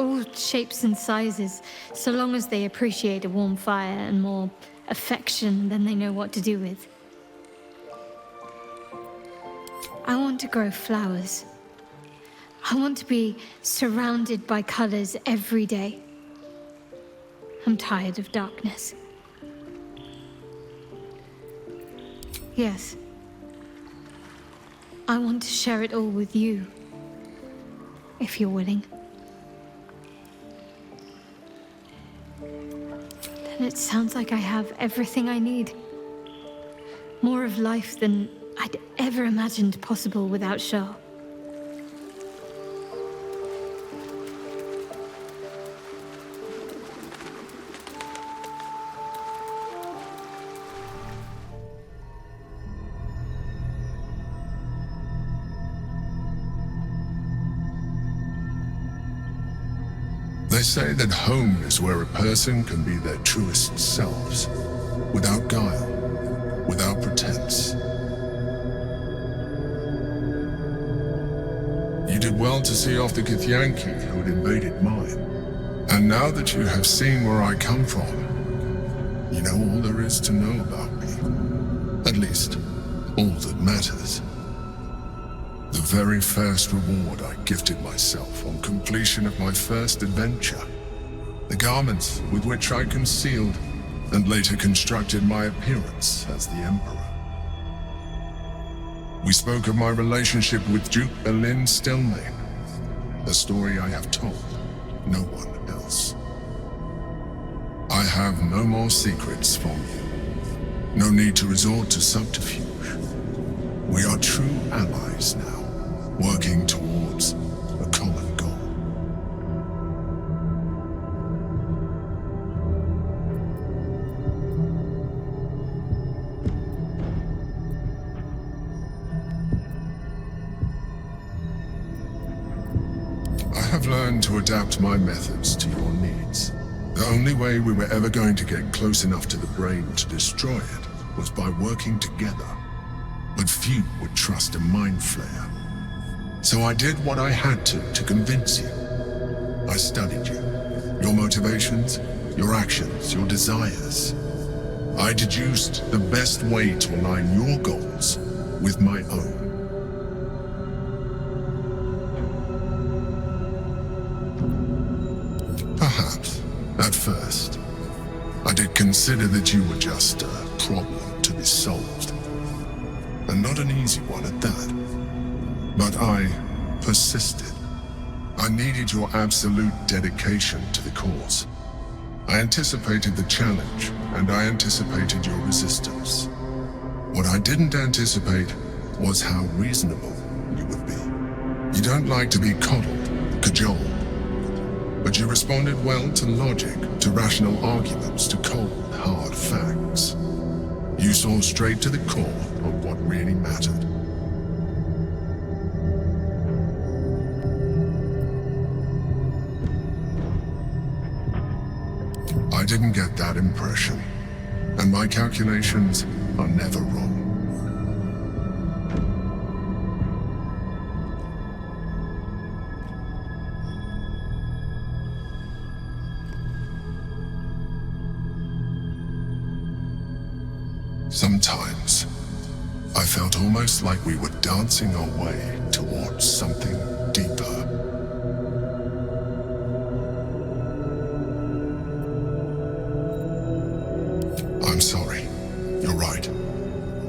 All shapes and sizes, so long as they appreciate a warm fire and more affection than they know what to do with. I want to grow flowers. I want to be surrounded by colors every day. I'm tired of darkness. Yes. I want to share it all with you, if you're willing. Then it sounds like I have everything I need. More of life than I'd ever imagined possible without Shah. They say that home is where a person can be their truest selves, without guile, without pretense. You did well to see off the Githyanki who had invaded mine. And now that you have seen where I come from, you know all there is to know about me. At least, all that matters. The very first reward I gifted myself on completion of my first adventure. The garments with which I concealed and later constructed my appearance as the Emperor. We spoke of my relationship with Duke Elin Stelmane, a story I have told no one else. I have no more secrets from you. No need to resort to subterfuge. We are true allies now, working towards a common goal. I've learned to adapt my methods to your needs. The only way we were ever going to get close enough to the brain to destroy it was by working together. But few would trust a mind flayer. So I did what I had to convince you. I studied you. Your motivations, your actions, your desires. I deduced the best way to align your goals with my own. Perhaps, at first, I did consider that you were just a problem to be solved. And not an easy one at that. But I persisted. I needed your absolute dedication to the cause. I anticipated the challenge, and I anticipated your resistance. What I didn't anticipate was how reasonable you would be. You don't like to be coddled, cajoled. But you responded well to logic, to rational arguments, to cold, hard facts. You saw straight to the core of what really mattered. I didn't get that impression, and my calculations are never wrong. Sometimes, I felt almost like we were dancing our way towards something deeper. I'm sorry. You're right.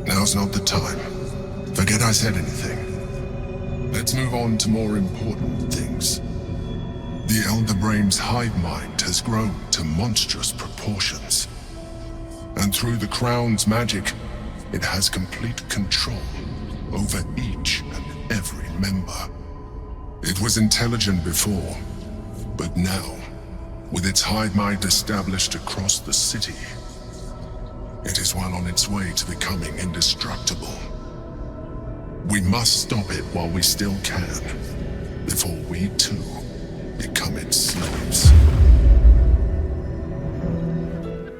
Now's not the time. Forget I said anything. Let's move on to more important things. The Elder Brain's hive mind has grown to monstrous proportions. And through the Crown's magic, it has complete control over each and every member. It was intelligent before, but now, with its hive mind established across the city, it is well on its way to becoming indestructible. We must stop it while we still can, before we too become its slaves.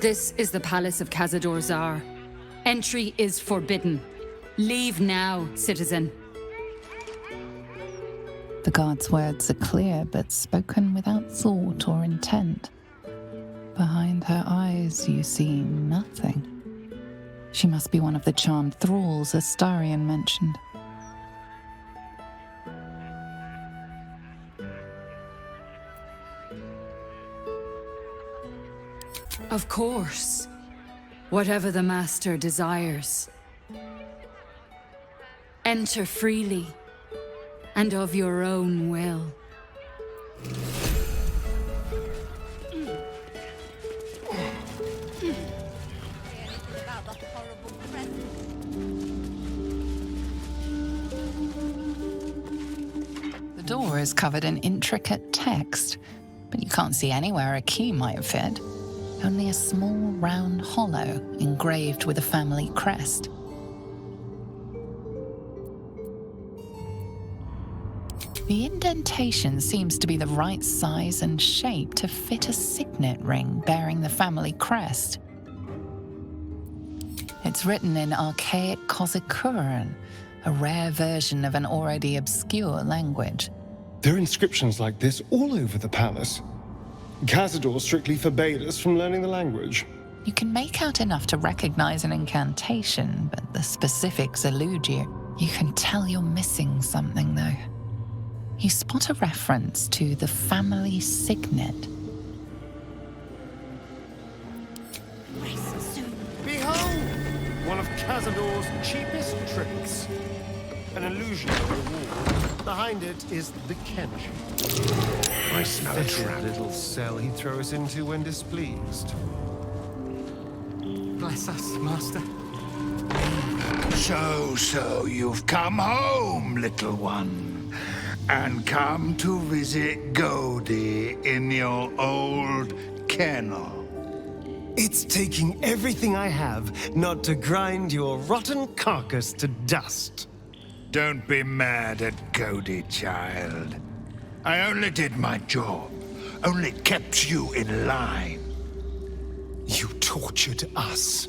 This is the palace of Cazador Zar. Entry is forbidden. Leave now, citizen. The guard's words are clear, but spoken without thought or intent. Behind her eyes, you see nothing. She must be one of the charmed thralls Astarion mentioned. Of course. Whatever the master desires. Enter freely, and of your own will. The door is covered in intricate text, but you can't see anywhere a key might fit. Only a small round hollow engraved with a family crest. The indentation seems to be the right size and shape to fit a signet ring bearing the family crest. It's written in archaic Kozikuran, a rare version of an already obscure language. There are inscriptions like this all over the palace. Cazador strictly forbade us from learning the language. You can make out enough to recognize an incantation, but the specifics elude you. You can tell you're missing something, though. You spot a reference to the family signet. Behold! One of Cazador's cheapest tricks. An illusion of reward. Behind it is the Kenji. I smell a trap. Little cell he'd throw us into when displeased. Bless us, Master. So, you've come home, little one. And come to visit Godi in your old kennel. It's taking everything I have not to grind your rotten carcass to dust. Don't be mad at Godi, child. I only did my job. Only kept you in line. You tortured us.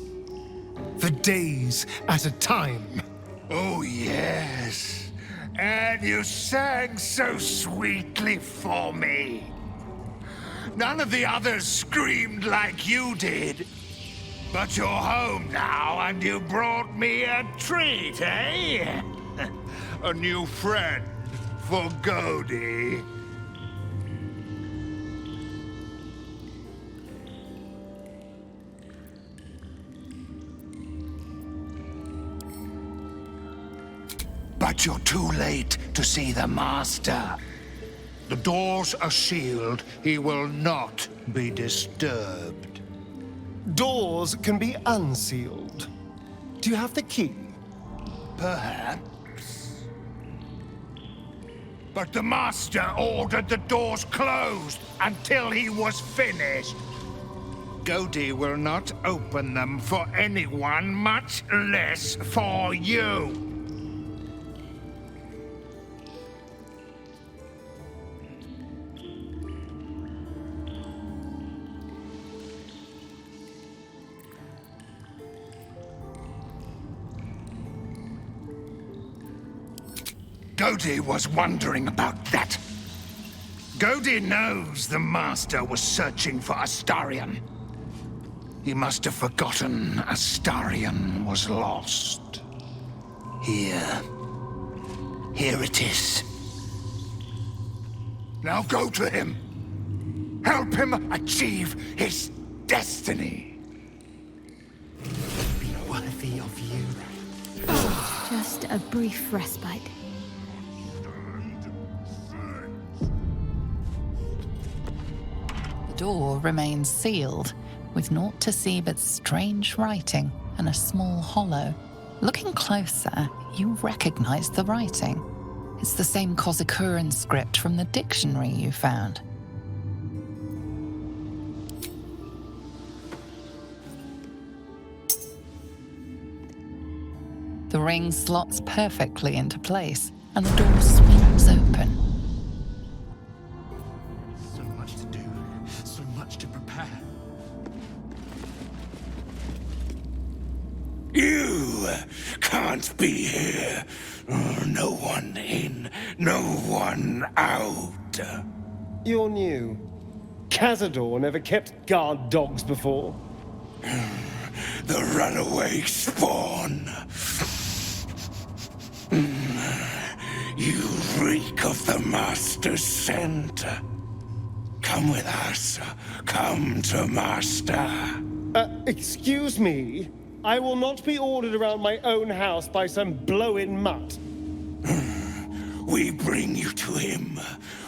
For days at a time. Oh, yes. And you sang so sweetly for me. None of the others screamed like you did. But you're home now, and you brought me a treat, eh? A new friend for Godi. But you're too late to see the Master. The doors are sealed. He will not be disturbed. Doors can be unsealed. Do you have the key? Perhaps. But the Master ordered the doors closed until he was finished. Godi will not open them for anyone, much less for you. Godi was wondering about that. Godi knows the Master was searching for Astarion. He must have forgotten Astarion was lost. Here. Here it is. Now go to him. Help him achieve his destiny. Be worthy of you. Just a brief respite. The door remains sealed, with naught to see but strange writing and a small hollow. Looking closer, you recognize the writing. It's the same Kozakuran script from the dictionary you found. The ring slots perfectly into place, and the door swings open. So much to do, so much to prepare. You can't be here. No one in, no one out. You're new. Cazador never kept guard dogs before. The runaway spawn. You reek of the Master's scent. Come with us. Come to Master. Excuse me? I will not be ordered around my own house by some blow-in mutt. We bring you to him.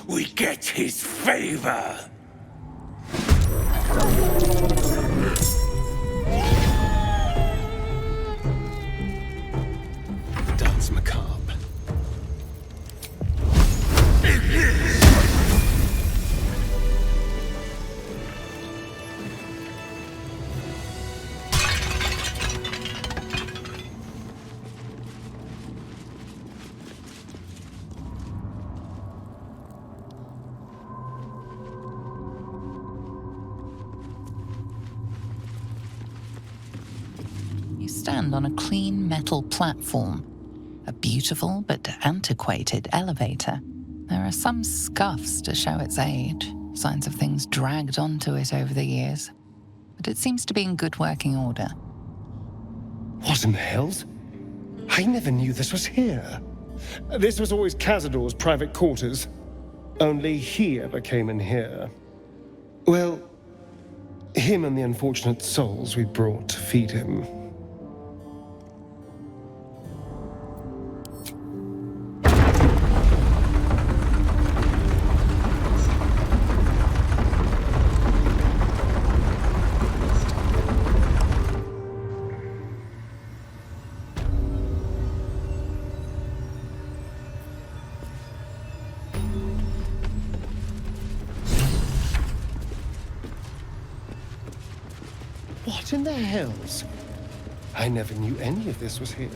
We get his favor. Dance macabre. Stand on a clean metal platform, a beautiful but antiquated elevator. There are some scuffs to show its age, signs of things dragged onto it over the years, but it seems to be in good working order. What in the hells? I never knew this was here. This was always Cazador's private quarters. Only he ever came in here. Well, him and the unfortunate souls we brought to feed him. What in the hells? I never knew any of this was here.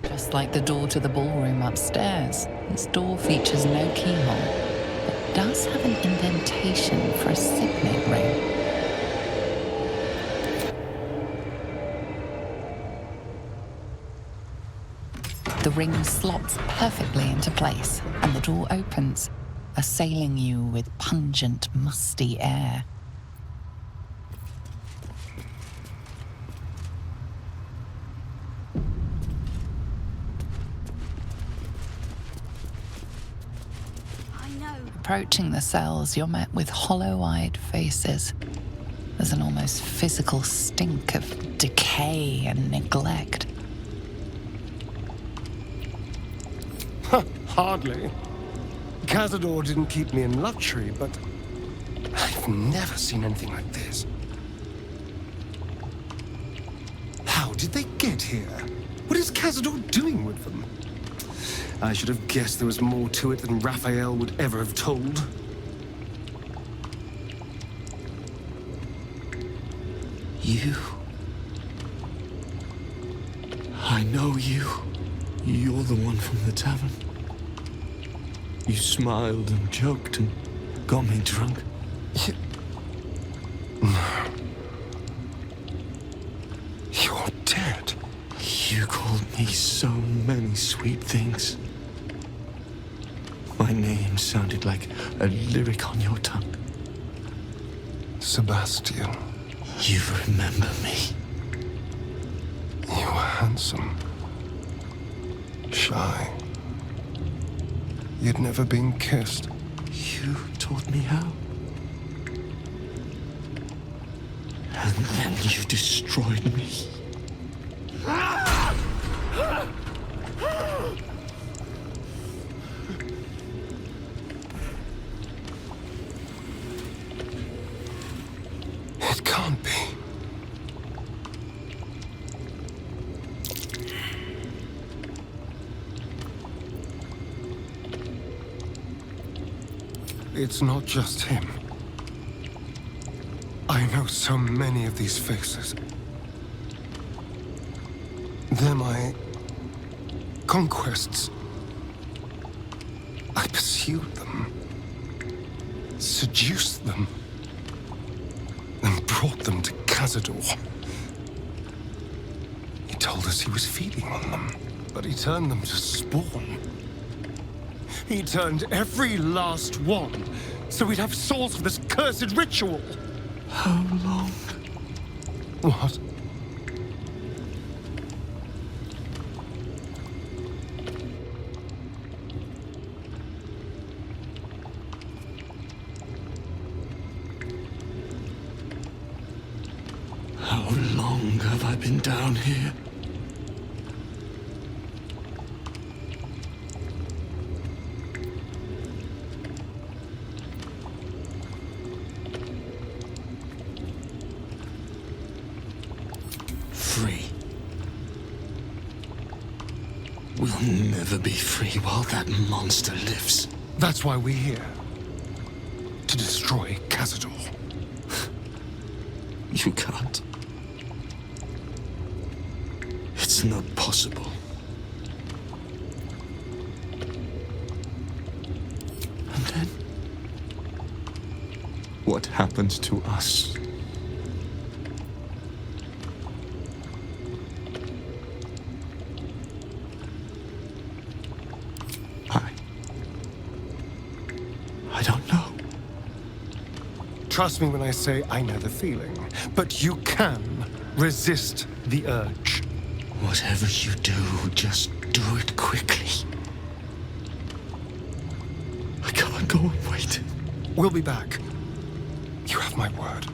Just like the door to the ballroom upstairs, this door features no keyhole, but does have an indentation for a signet ring. The ring slots perfectly into place, and the door opens, assailing you with pungent, musty air. Approaching the cells, you're met with hollow-eyed faces. There's an almost physical stink of decay and neglect. Hardly. Cazador didn't keep me in luxury, but I've never seen anything like this. How did they get here? What is Cazador doing with them? I should have guessed there was more to it than Raphael would ever have told. You. I know you. You're the one from the tavern. You smiled and joked and got me drunk. No. You're dead. You called me so many sweet things. My name sounded like a lyric on your tongue. Sebastian. You remember me. You were handsome. Shy. You'd never been kissed. You taught me how. And then you destroyed me. It can't be. It's not just him. I know so many of these faces. They're my conquests. I pursued them, seduced them, and brought them to Cazador. He told us he was feeding on them, but he turned them to spawn. He turned every last one, so we'd have souls for this cursed ritual. How long? What? How long have I been down here? Free. We'll never be free while that monster lives. That's why we're here. To destroy Cazador. You can't. It's not possible. And then, what happens to us? I don't know. Trust me when I say I know the feeling, but you can resist the urge. Whatever you do, just do it quickly. I can't go and wait. We'll be back. You have my word.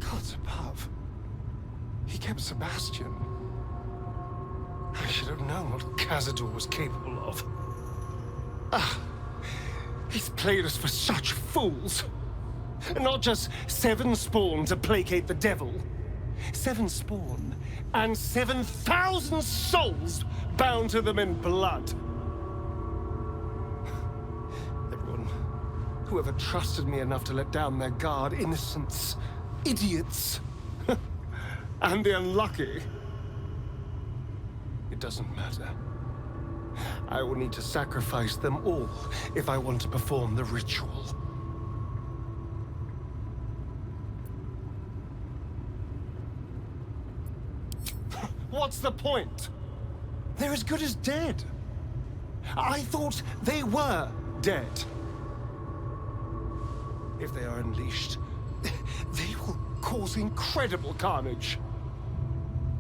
Gods above. He kept Sebastian. I should have known what Cazador was capable of. He's played us for such fools. Not just 7 spawn to placate the devil. 7 spawn and 7,000 souls bound to them in blood. Whoever trusted me enough to let down their guard, innocents, idiots, and the unlucky. It doesn't matter. I will need to sacrifice them all if I want to perform the ritual. What's the point? They're as good as dead. I thought they were dead. If they are unleashed, they will cause incredible carnage.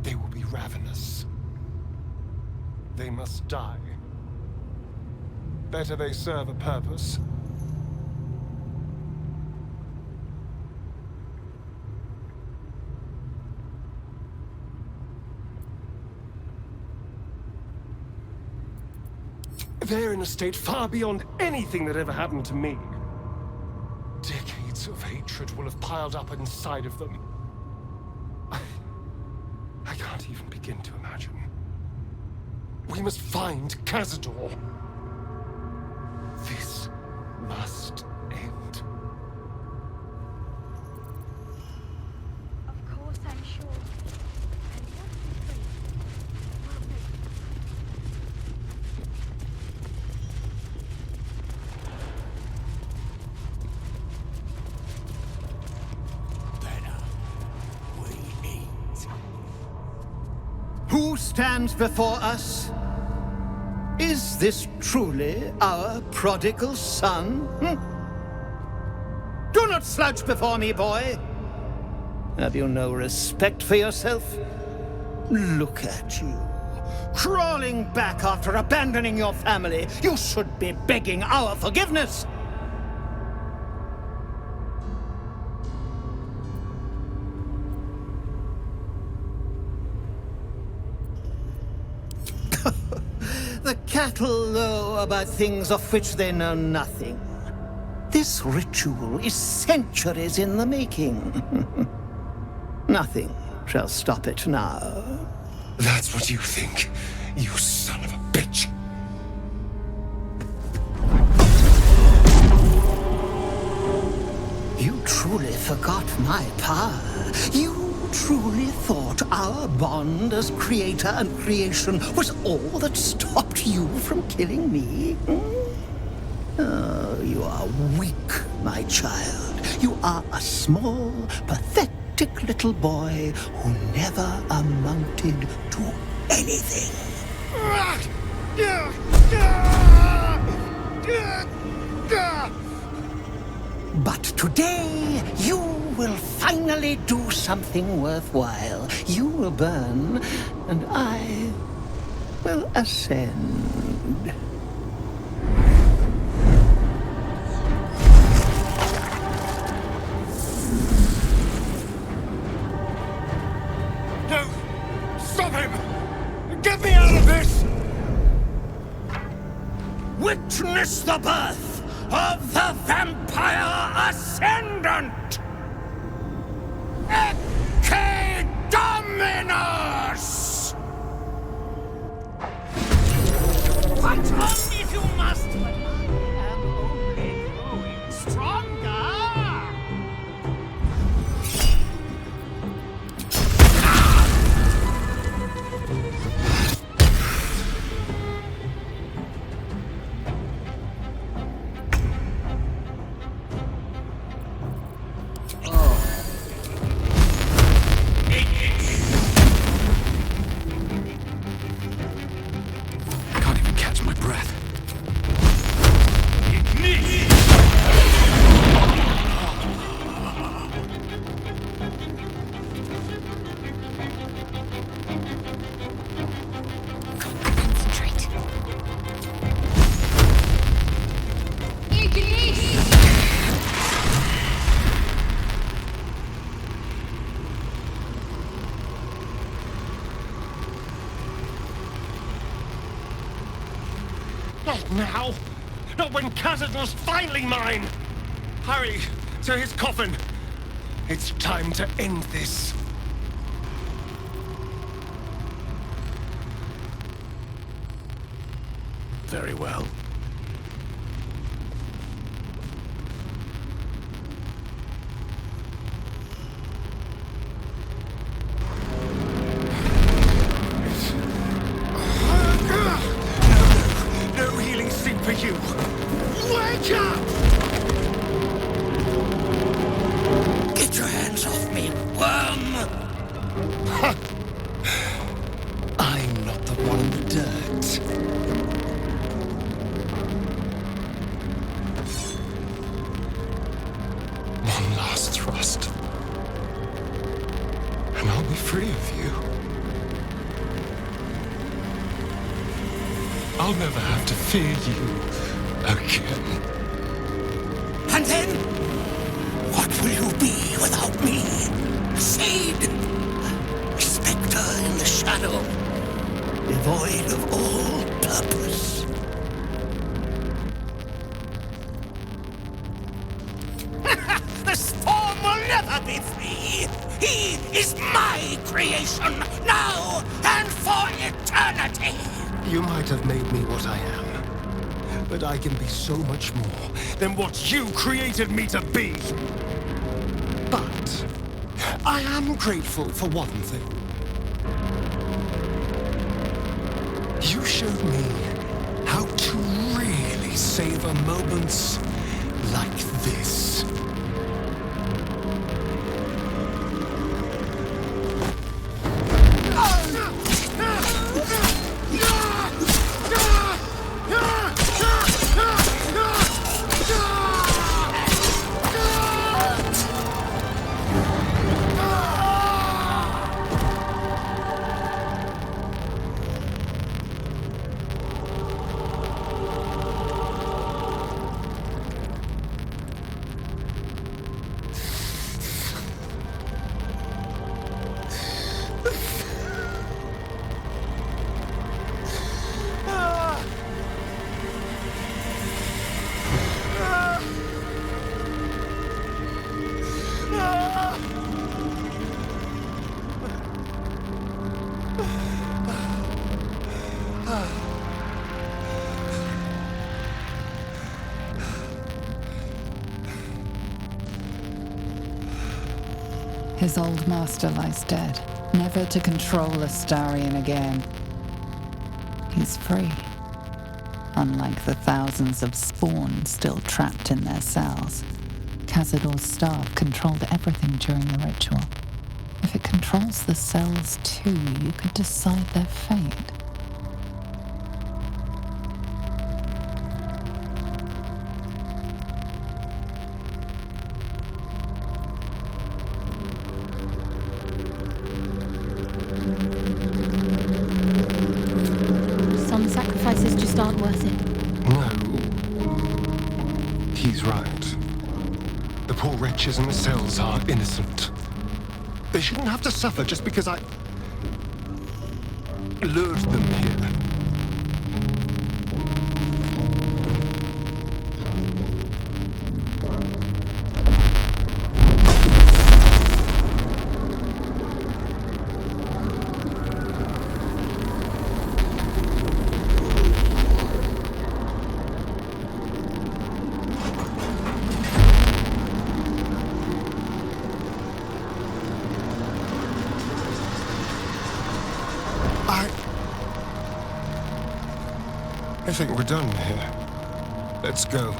They will be ravenous. They must die. Better they serve a purpose. They're in a state far beyond anything that ever happened to me. Decades of hatred will have piled up inside of them. I can't even begin to imagine. We must find Cazador. This must end. Of course, I'm sure. Who stands before us? Is this truly our prodigal son? Do not slouch before me, boy. Have you no respect for yourself? Look at you, crawling back after abandoning your family. You should be begging our forgiveness. The cattle know about things of which they know nothing. This ritual is centuries in the making. Nothing shall stop it now. That's what you think, you son of a bitch. You truly forgot my power. You truly thought our bond as creator and creation was all that stopped you from killing me? Oh, you are weak, my child. You are a small, pathetic little boy who never amounted to anything. But today, you will finally do something worthwhile. You will burn, and I will ascend. No! Stop him! Get me out of this! Witness the birth of the Vampire Ascendant! Ecce Dominus! Fight on if you must, but I am only growing stronger! Not now! Not when Cazador's finally mine! Hurry to his coffin! It's time to end this. Very well. I'll never have to fear you again. And then, what will you be without me? A seed? A spectre in the shadow, devoid of all purpose. The storm will never be free. He is my creation, now and for eternity. You might have made me what I am, but I can be so much more than what you created me to be. But I am grateful for one thing. You showed me how to really savor moments like this. His old master lies dead, never to control Astarion again. He's free, unlike the thousands of spawn still trapped in their cells. Cazador's staff controlled everything during the ritual. If it controls the cells too, you could decide their fate. Some sacrifices just aren't worth it. No. He's right. The poor wretches in the cells are innocent. They shouldn't have to suffer just because I lured them here. I think we're done here. Let's go.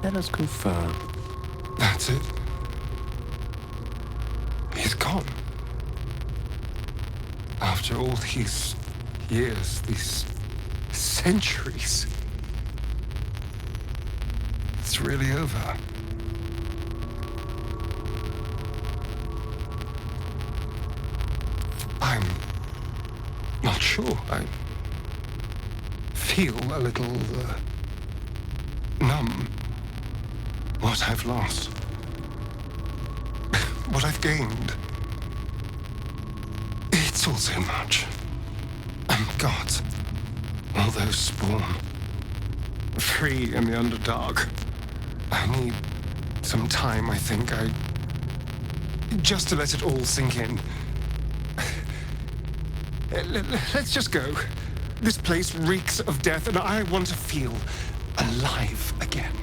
Let us confirm. That's it. He's gone. After all these years, these centuries. It's really over. I'm not sure. I feel a little numb. What I've lost. What I've gained. It's all so much. And God, all those spawn. Free in the Underdark. I need some time, I think. Just to let it all sink in. Let's just go. This place reeks of death, and I want to feel alive again.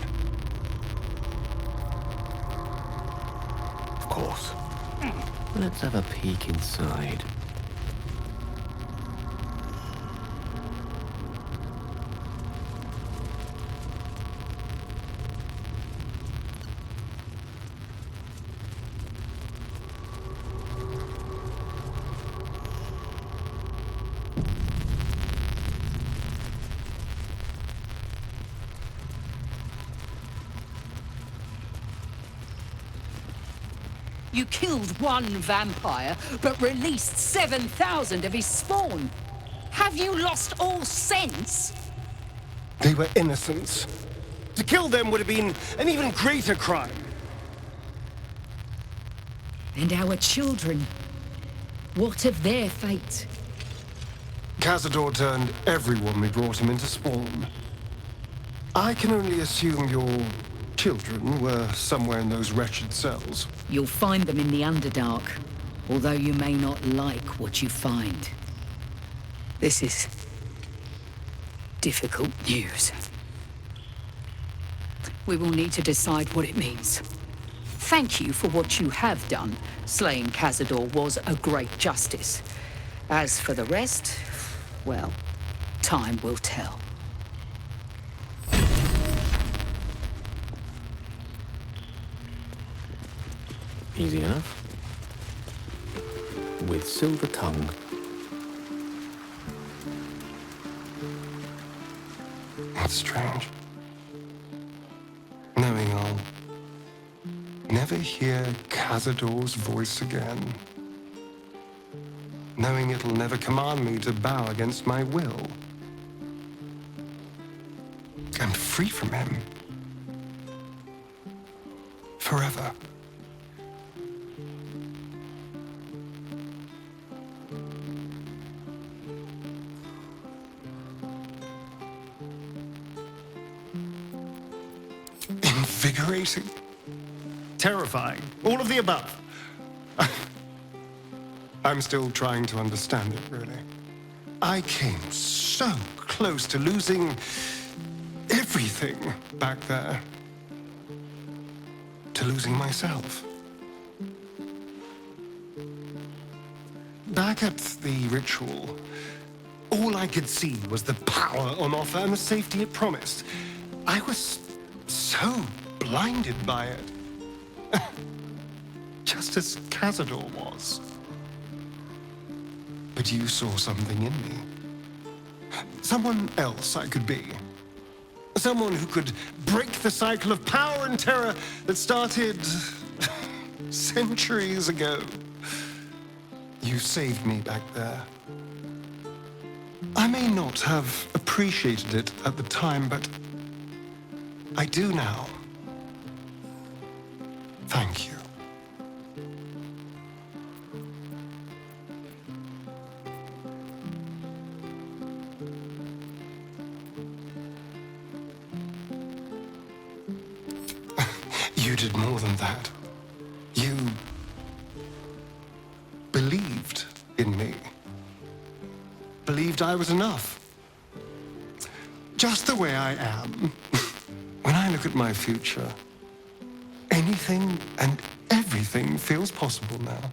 Of course. Let's have a peek inside. You killed one vampire, but released 7,000 of his spawn. Have you lost all sense? They were innocents. To kill them would have been an even greater crime. And our children? What of their fate? Cazador turned everyone we brought him into spawn. I can only assume your children were somewhere in those wretched cells. You'll find them in the Underdark, although you may not like what you find. This is difficult news. We will need to decide what it means. Thank you for what you have done. Slaying Cazador was a great justice. As for the rest, well, time will tell. Easy enough. With silver tongue. That's strange. Knowing I'll never hear Cazador's voice again. Knowing it'll never command me to bow against my will. I'm free from him. Forever. Invigorating. Terrifying. All of the above. I'm still trying to understand it, really. I came so close to losing everything back there. To losing myself. Back at the ritual, all I could see was the power on offer and the safety it promised. I was so blinded by it. Just as Cazador was. But you saw something in me. Someone else I could be. Someone who could break the cycle of power and terror that started centuries ago. You saved me back there. I may not have appreciated it at the time, but I do now. Thank you. You did more than that. You believed in me. Believed I was enough. Just the way I am. When I look at my future, anything and everything feels possible now.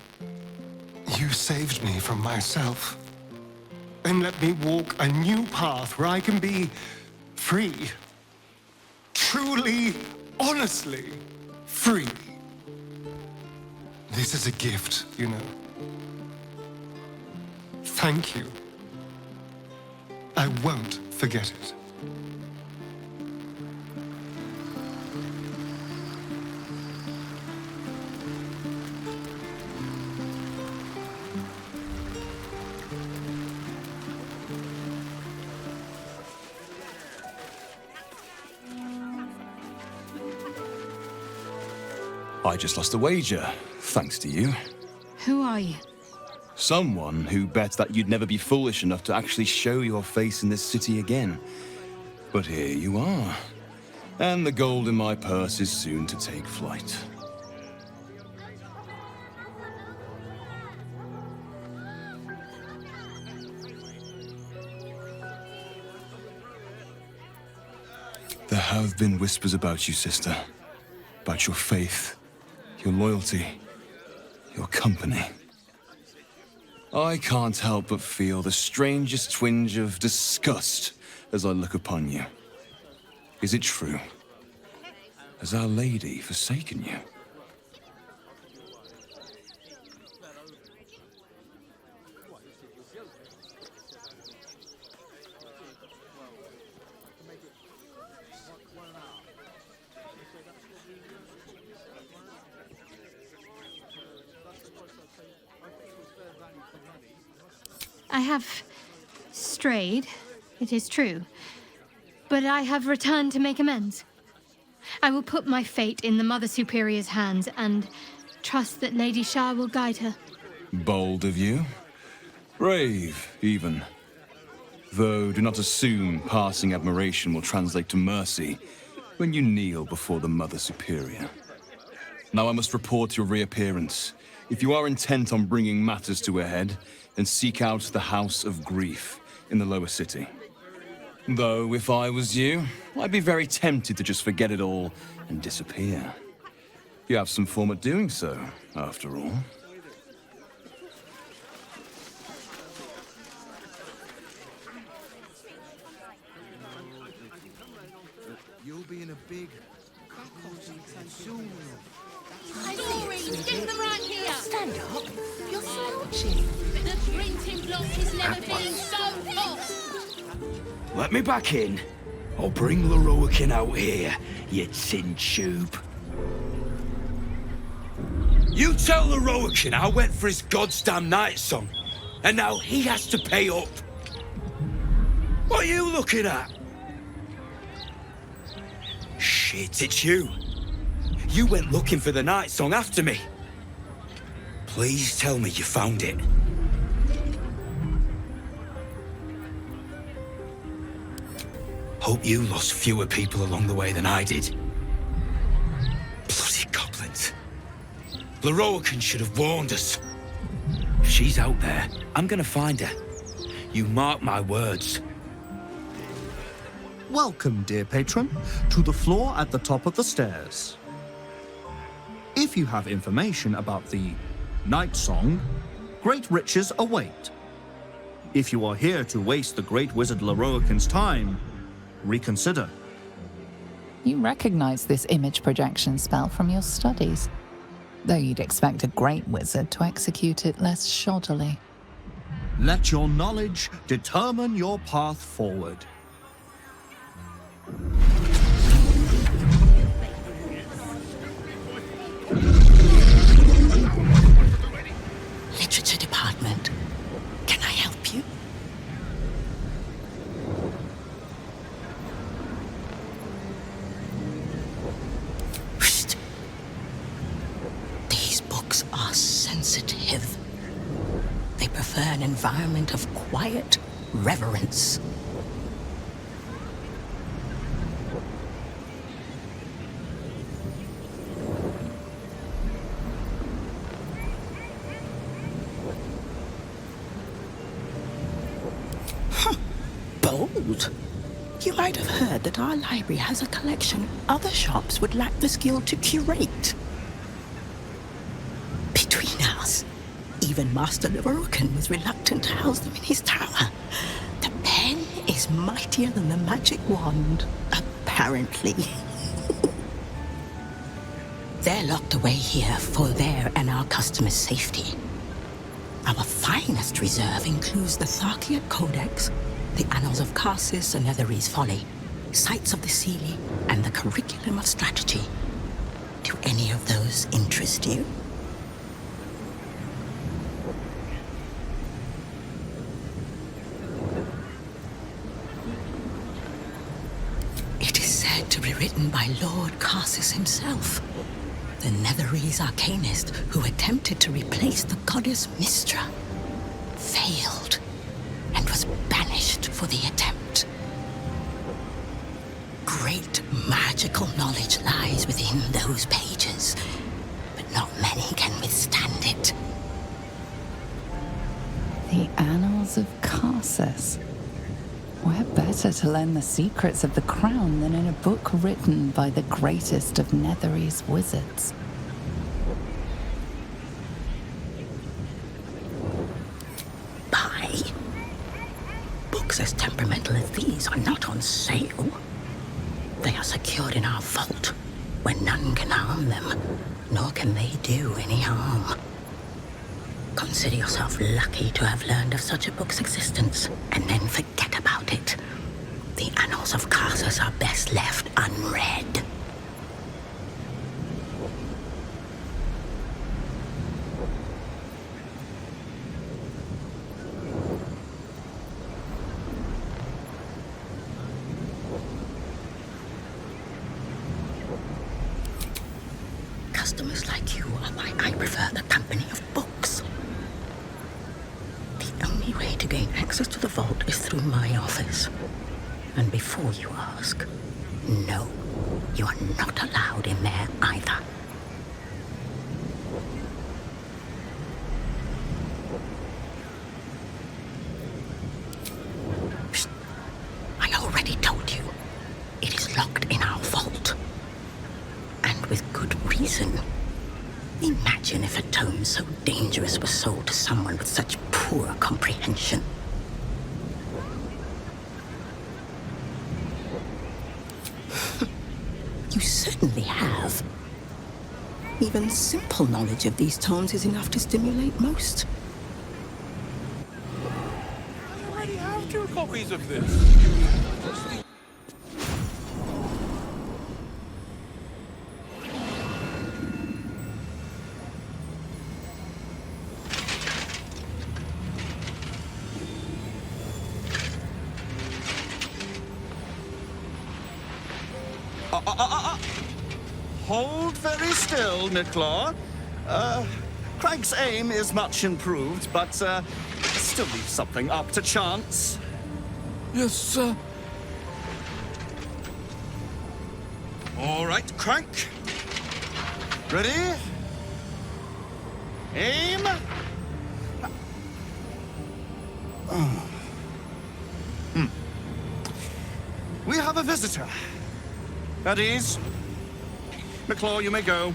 You saved me from myself. And let me walk a new path where I can be free. Truly, honestly free. This is a gift, you know. Thank you. I won't forget it. I just lost a wager, thanks to you. Who are you? Someone who bet that you'd never be foolish enough to actually show your face in this city again. But here you are. And the gold in my purse is soon to take flight. There have been whispers about you, sister. About your faith, your loyalty, your company. I can't help but feel the strangest twinge of disgust as I look upon you. Is it true? Has Our Lady forsaken you? I have strayed, it is true. But I have returned to make amends. I will put my fate in the Mother Superior's hands and trust that Lady Shah will guide her. Bold of you. Brave, even. Though do not assume passing admiration will translate to mercy when you kneel before the Mother Superior. Now I must report your reappearance. If you are intent on bringing matters to a head, then seek out the House of Grief in the lower city. Though, if I was you, I'd be very tempted to just forget it all and disappear. You have some form at doing so, after all. You'll be in a big... soon. Story, stick them right here. Stand up. You're slouching. The printing block has never been so hot. Let me back in. I'll bring Leroican out here, you tin tube. You tell Leroican I went for his goddamn night song, and now he has to pay up. What are you looking at? Shit, it's you. You went looking for the night song after me. Please tell me you found it. Hope you lost fewer people along the way than I did. Bloody goblins. Leroican should have warned us. If she's out there, I'm gonna find her. You mark my words. Welcome, dear patron, to the floor at the top of the stairs. If you have information about the night song, great riches await. If you are here to waste the great wizard Leroican's time, reconsider. You recognize this image projection spell from your studies, though you'd expect a great wizard to execute it less shoddily. Let your knowledge determine your path forward. Literature department. Can I help you? Psst. These books are sensitive. They prefer an environment of quiet reverence. Bold. You might have heard that our library has a collection other shops would lack the skill to curate. Between us, even Master Leroican was reluctant to house them in his tower. The pen is mightier than the magic wand, apparently. They're locked away here for their and our customers' safety. Our finest reserve includes the Tharkiad Codex, the Annals of Karsus and Netherese Folly, Sights of the Seelie, and the Curriculum of Strategy. Do any of those interest you? It is said to be written by Lord Karsus himself, the Netherese arcanist who attempted to replace the goddess Mystra, failed, and was banished for the attempt. Great magical knowledge lies within those pages, but not many can withstand it. The Annals of Karsus. Where better to learn the secrets of the crown than in a book written by the greatest of Netherese wizards? Buy. Books as temperamental as these are not on sale. They are secured in our vault, where none can harm them, nor can they do any harm. Consider yourself lucky to have learned of such a book's existence, and then forget about it. The Annals of Karsus are best left unread. customers like you are why I prefer the company of books. The only way to gain access to the vault is through my office. And before you ask, no, you are not allowed in there either. Psst. I already told you. It is locked in our vault. And with good reason. Imagine if a tome so dangerous was sold to someone with such poor comprehension. You certainly have. Even simple knowledge of these tomes is enough to stimulate most. I already have 2 copies of this. Hold very still, Nicklaw. Crank's aim is much improved, but still leaves something up to chance. Yes, sir. All right, Crank. Ready? Aim. We have a visitor. At ease. Nicklaw, you may go.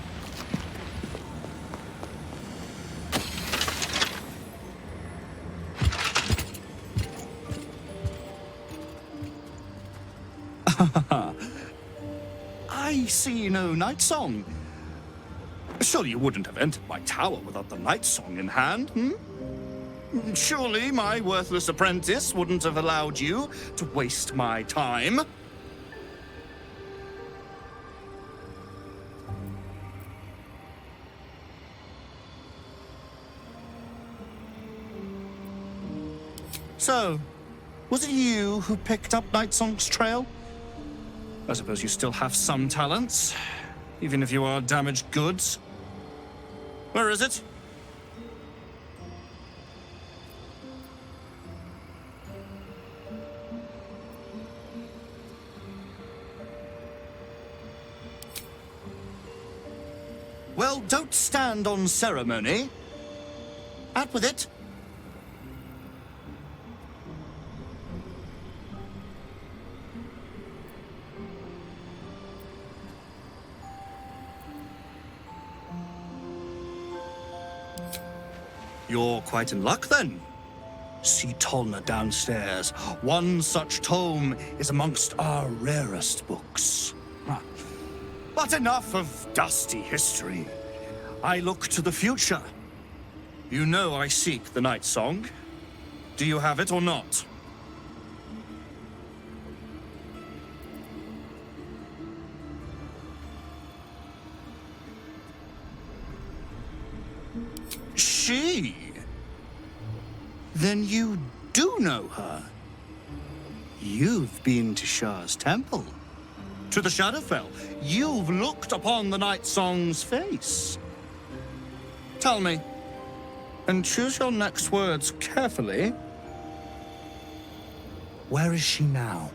I see no night song. Surely you wouldn't have entered my tower without the night song in hand, hmm? Surely my worthless apprentice wouldn't have allowed you to waste my time. So, was it you who picked up Nightsong's trail? I suppose you still have some talents, even if you are damaged goods. Where is it? Well, don't stand on ceremony. Out with it. You're quite in luck, then. See Tolna downstairs. One such tome is amongst our rarest books. But enough of dusty history. I look to the future. You know I seek the Night Song. Do you have it or not? She? Then you do know her. You've been to Shah's temple. To the Shadowfell. You've looked upon the Night Song's face. Tell me, and choose your next words carefully. Where is she now?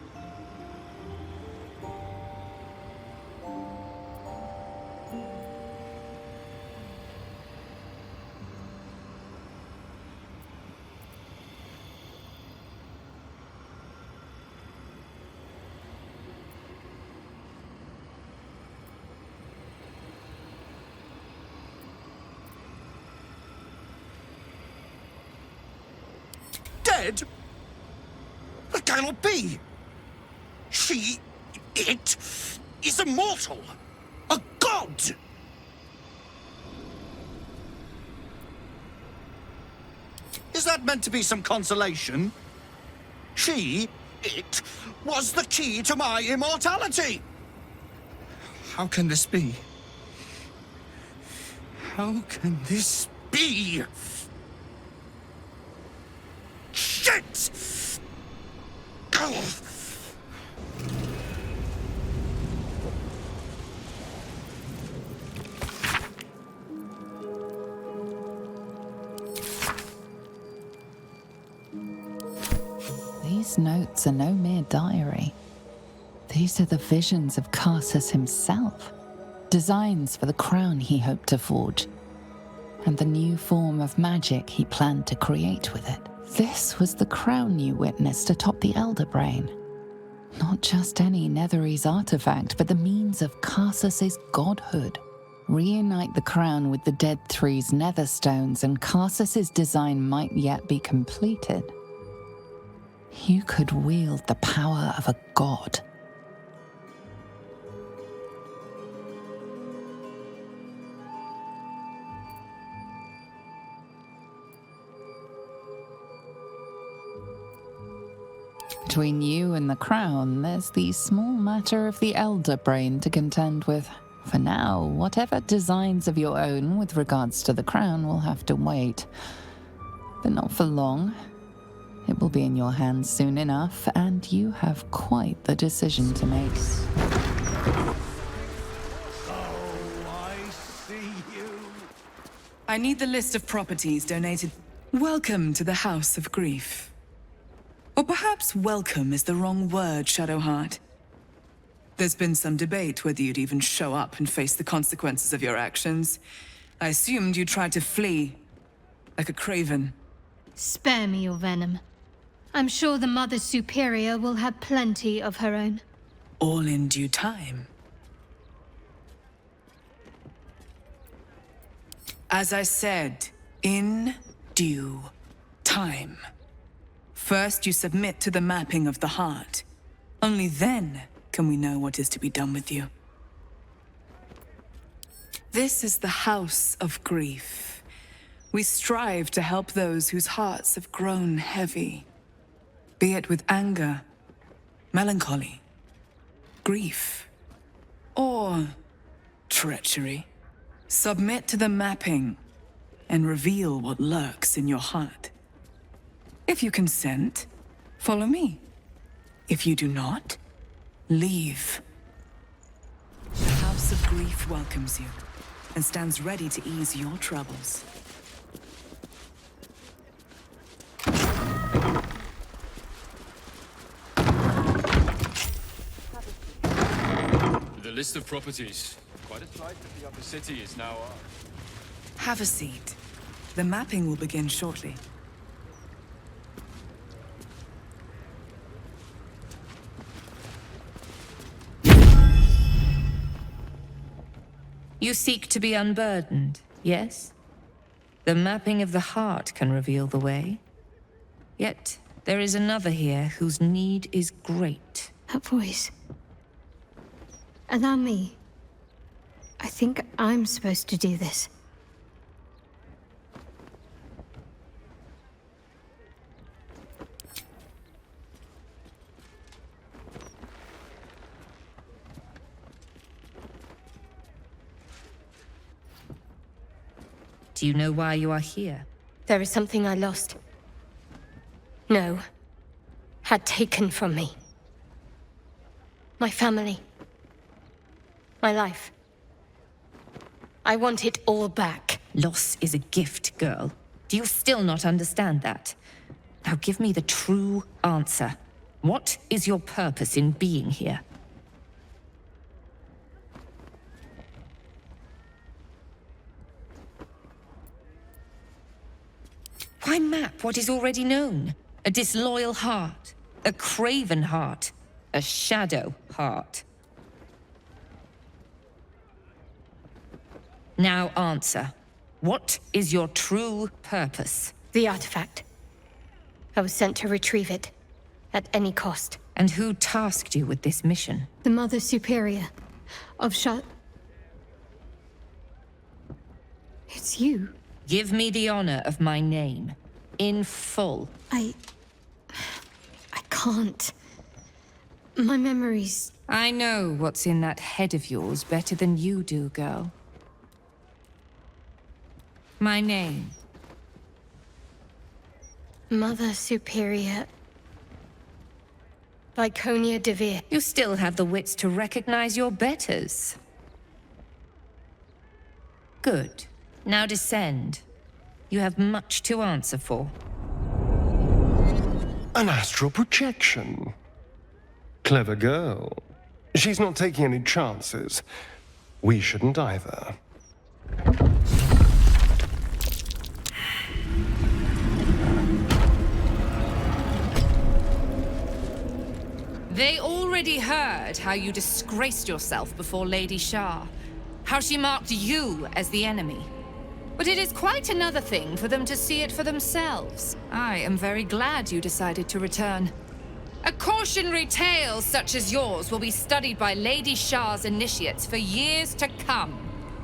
Dead? That cannot be. It is immortal. A god. Is that meant to be some consolation? It was the key to my immortality. How can this be? How can this be? Shit! These notes are no mere diary. These are the visions of Karsus himself, designs for the crown he hoped to forge, and the new form of magic he planned to create with it. This was the crown you witnessed atop the Elder Brain. Not just any Netherese artifact, but the means of Karsus's godhood. Reunite the crown with the Dead Three's netherstones, and Karsus's design might yet be completed. You could wield the power of a god. Between you and the crown, there's the small matter of the Elder Brain to contend with. For now, whatever designs of your own with regards to the crown will have to wait. But not for long. It will be in your hands soon enough, and you have quite the decision to make. I need the list of properties donated. Welcome to the House of Grief. Or perhaps welcome is the wrong word, Shadowheart. There's been some debate whether you'd even show up and face the consequences of your actions. I assumed you tried to flee, like a craven. Spare me your venom. I'm sure the Mother Superior will have plenty of her own. All in due time. As I said, in due time. First, you submit to the mapping of the heart. Only then can we know what is to be done with you. This is the House of Grief. We strive to help those whose hearts have grown heavy, be it with anger, melancholy, grief, or treachery. Submit to the mapping and reveal what lurks in your heart. If you consent, follow me. If you do not, leave. The House of Grief welcomes you and stands ready to ease your troubles. The list of properties. Quite a flight to the upper city is now ours. Have a seat. The mapping will begin shortly. You seek to be unburdened, yes? The mapping of the heart can reveal the way. Yet, there is another here whose need is great. That voice. Allow me. I think I'm supposed to do this. Do you know why you are here? There is something I lost. No. Had taken from me. My family. My life. I want it all back. Loss is a gift, girl. Do you still not understand that? Now give me the true answer. What is your purpose in being here? Why map what is already known? A disloyal heart, a craven heart, a shadow heart. Now answer. What is your true purpose? The artifact. I was sent to retrieve it, at any cost. And who tasked you with this mission? The Mother Superior of It's you. Give me the honor of my name, in full. I can't. My memories... I know what's in that head of yours better than you do, girl. My name. Mother Superior... Viconia de Veer. You still have the wits to recognize your betters. Good. Now descend. You have much to answer for. An astral projection. Clever girl. She's not taking any chances. We shouldn't either. They already heard how you disgraced yourself before Lady Shah, how she marked you as the enemy. But it is quite another thing for them to see it for themselves. I am very glad you decided to return. A cautionary tale such as yours will be studied by Lady Shah's initiates for years to come.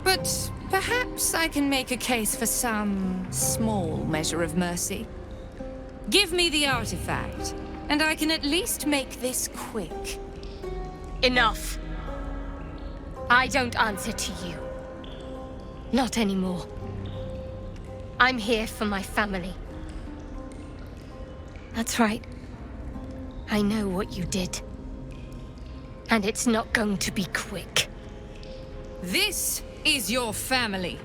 But perhaps I can make a case for some small measure of mercy. Give me the artifact, and I can at least make this quick. Enough. I don't answer to you. Not anymore. I'm here for my family. That's right. I know what you did. And it's not going to be quick. This is your family.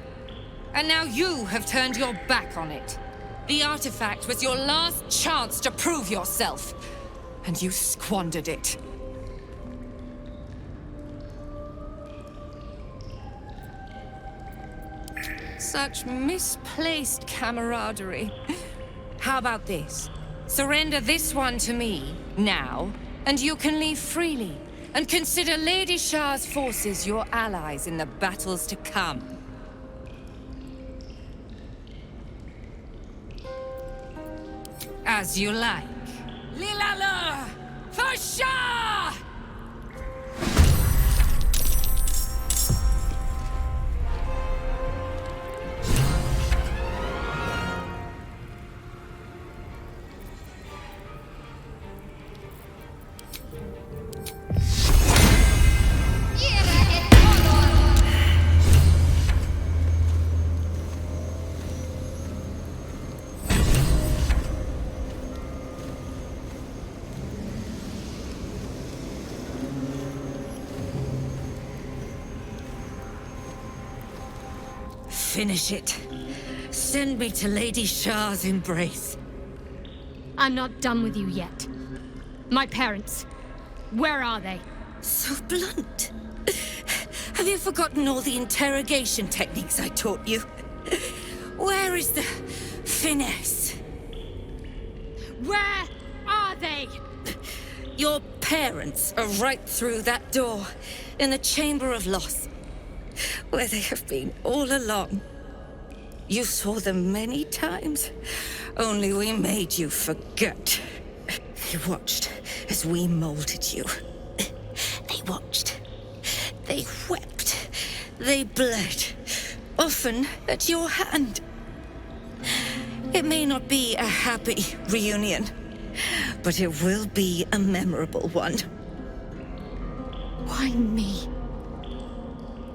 And now you have turned your back on it. The artifact was your last chance to prove yourself. And you squandered it. Such misplaced camaraderie. How about this? Surrender this one to me, now, and you can leave freely, and consider Lady Shah's forces your allies in the battles to come. As you like. Lilala! For Shah! Finish it. Send me to Lady Shah's embrace. I'm not done with you yet. My parents, where are they? So blunt. Have you forgotten all the interrogation techniques I taught you? Where is the finesse? Where are they? Your parents are right through that door, in the Chamber of Loss, where they have been all along. You saw them many times, only we made you forget. They watched as we molded you. They watched. They wept. They bled, often at your hand. It may not be a happy reunion, but it will be a memorable one. Why me?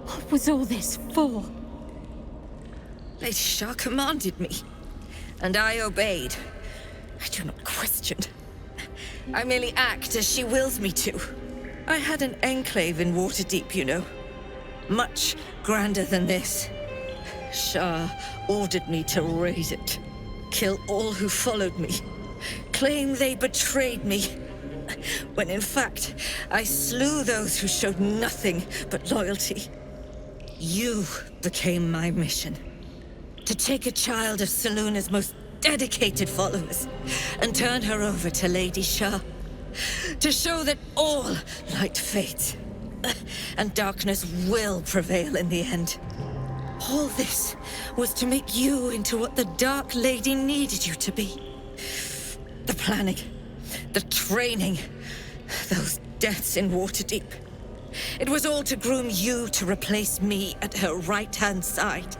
What was all this for? Lady Shah commanded me, and I obeyed. I do not question. I merely act as she wills me to. I had an enclave in Waterdeep, you know. Much grander than this. Shah ordered me to raise it, kill all who followed me, claim they betrayed me, when in fact I slew those who showed nothing but loyalty. You became my mission. To take a child of Selûne's most dedicated followers and turn her over to Lady Shah. To show that all light fades and darkness will prevail in the end. All this was to make you into what the Dark Lady needed you to be. The planning, the training, those deaths in Waterdeep. It was all to groom you to replace me at her right-hand side.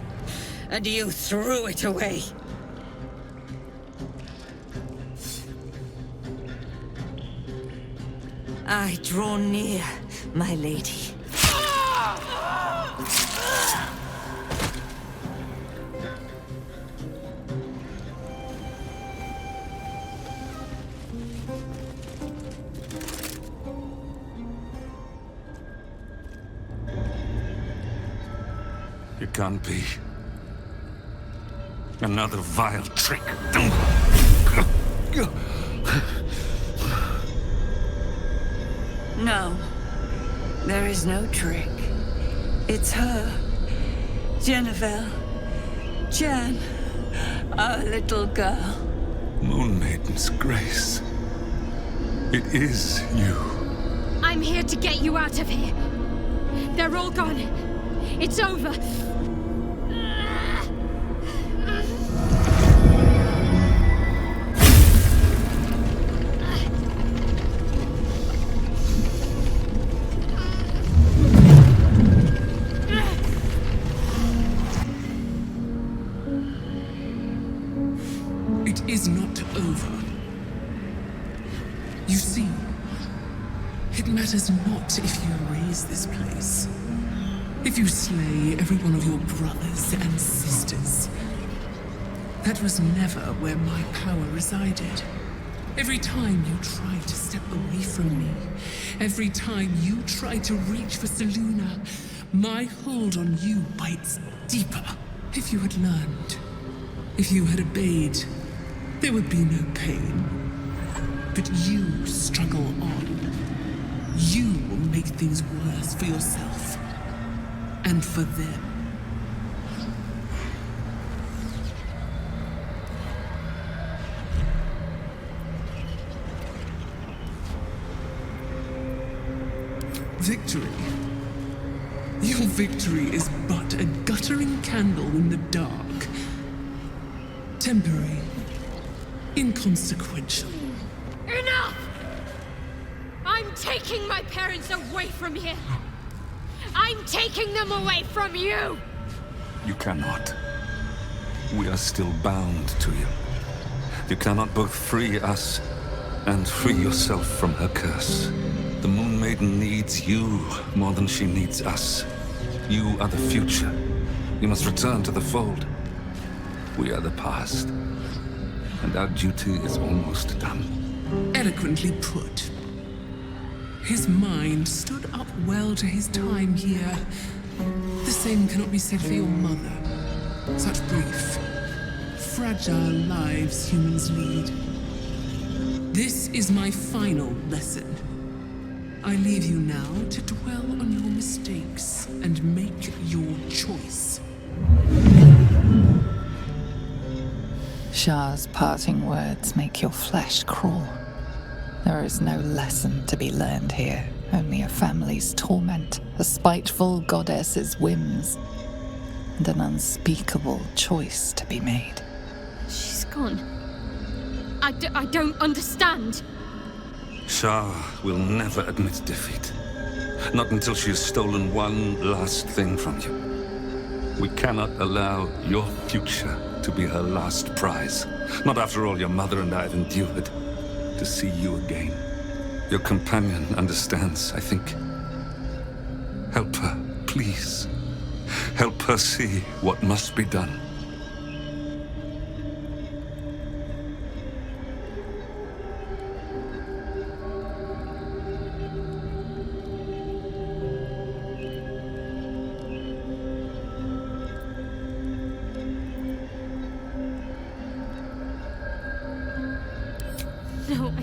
And you threw it away. I draw near, my lady. It can't be. Another vile trick. No. There is no trick. It's her. Jennifer. Jan. Our little girl. Moon Maiden's grace. It is you. I'm here to get you out of here. They're all gone. It's over. It is not over. You see, it matters not if you raise this place, if you slay every one of your brothers and sisters. That was never where my power resided. Every time you tried to step away from me, every time you tried to reach for Seluna, my hold on you bites deeper. If you had learned, if you had obeyed, there would be no pain. But you struggle on. You will make things worse for yourself and for them. Victory. Your victory is but a guttering candle in the dark. Temporary. Inconsequential. Enough! I'm taking my parents away from here. I'm taking them away from you! You cannot. We are still bound to you. You cannot both free us and free yourself from her curse. The Moon Maiden needs you more than she needs us. You are the future. You must return to the fold. We are the past. And our duty is almost done. Eloquently put. His mind stood up well to his time here. The same cannot be said for your mother. Such brief, fragile lives humans lead. This is my final lesson. I leave you now to dwell on your mistakes and make your choice. Shah's parting words make your flesh crawl. There is no lesson to be learned here, only a family's torment, a spiteful goddess's whims, and an unspeakable choice to be made. She's gone. I don't understand. Shah will never admit defeat. Not until she has stolen one last thing from you. We cannot allow your future to be her last prize. Not after all your mother and I have endured. To see you again. Your companion understands, I think. Help her, please. Help her see what must be done. No,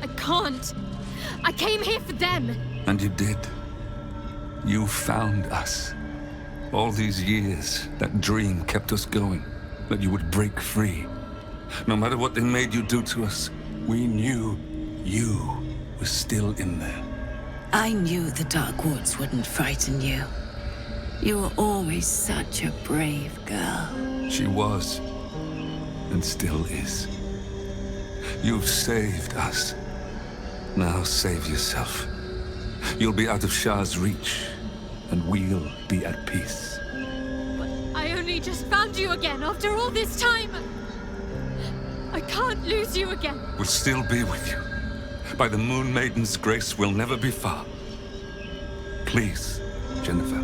I can't. I came here for them. And you did. You found us. All these years, that dream kept us going. That you would break free. No matter what they made you do to us, we knew you were still in there. I knew the Dark Woods wouldn't frighten you. You were always such a brave girl. She was. And still is. You've saved us. Now save yourself. You'll be out of Shah's reach, and we'll be at peace. But I only just found you again after all this time. I can't lose you again. We'll still be with you. By the Moon Maiden's grace, we'll never be far. Please, Jennifer.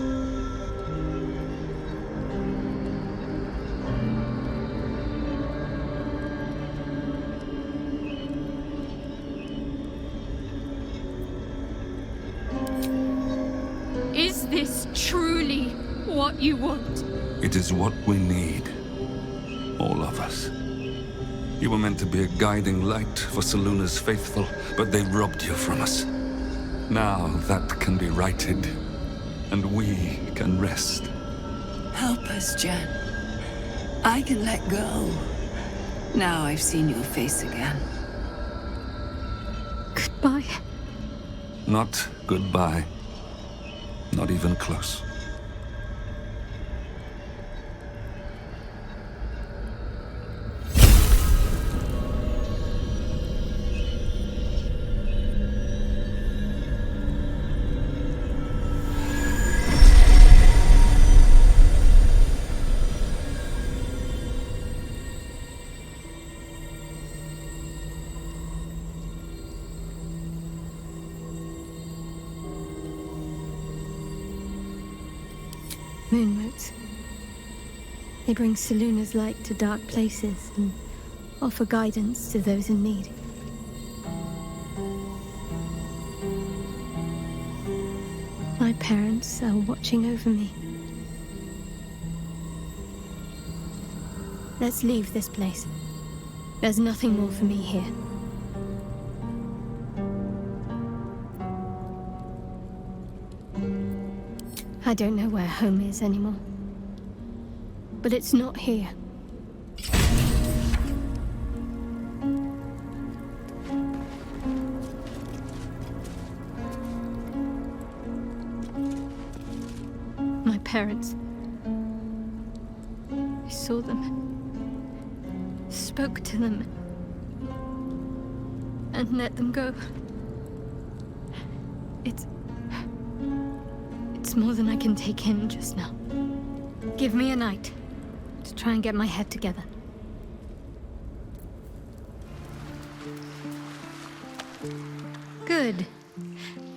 Is this truly what you want? It is what we need. All of us. You were meant to be a guiding light for Selûne's faithful, but they robbed you from us. Now that can be righted, and we can rest. Help us, Jen. I can let go. Now I've seen your face again. Goodbye. Not goodbye. Not even close. Moon motes. They bring Selûne's light to dark places and offer guidance to those in need. My parents are watching over me. Let's leave this place. There's nothing more for me here. I don't know where home is anymore. But it's not here. My parents. I saw them. Spoke to them. And let them go. It's more than I can take in just now. Give me a night to try and get my head together. Good.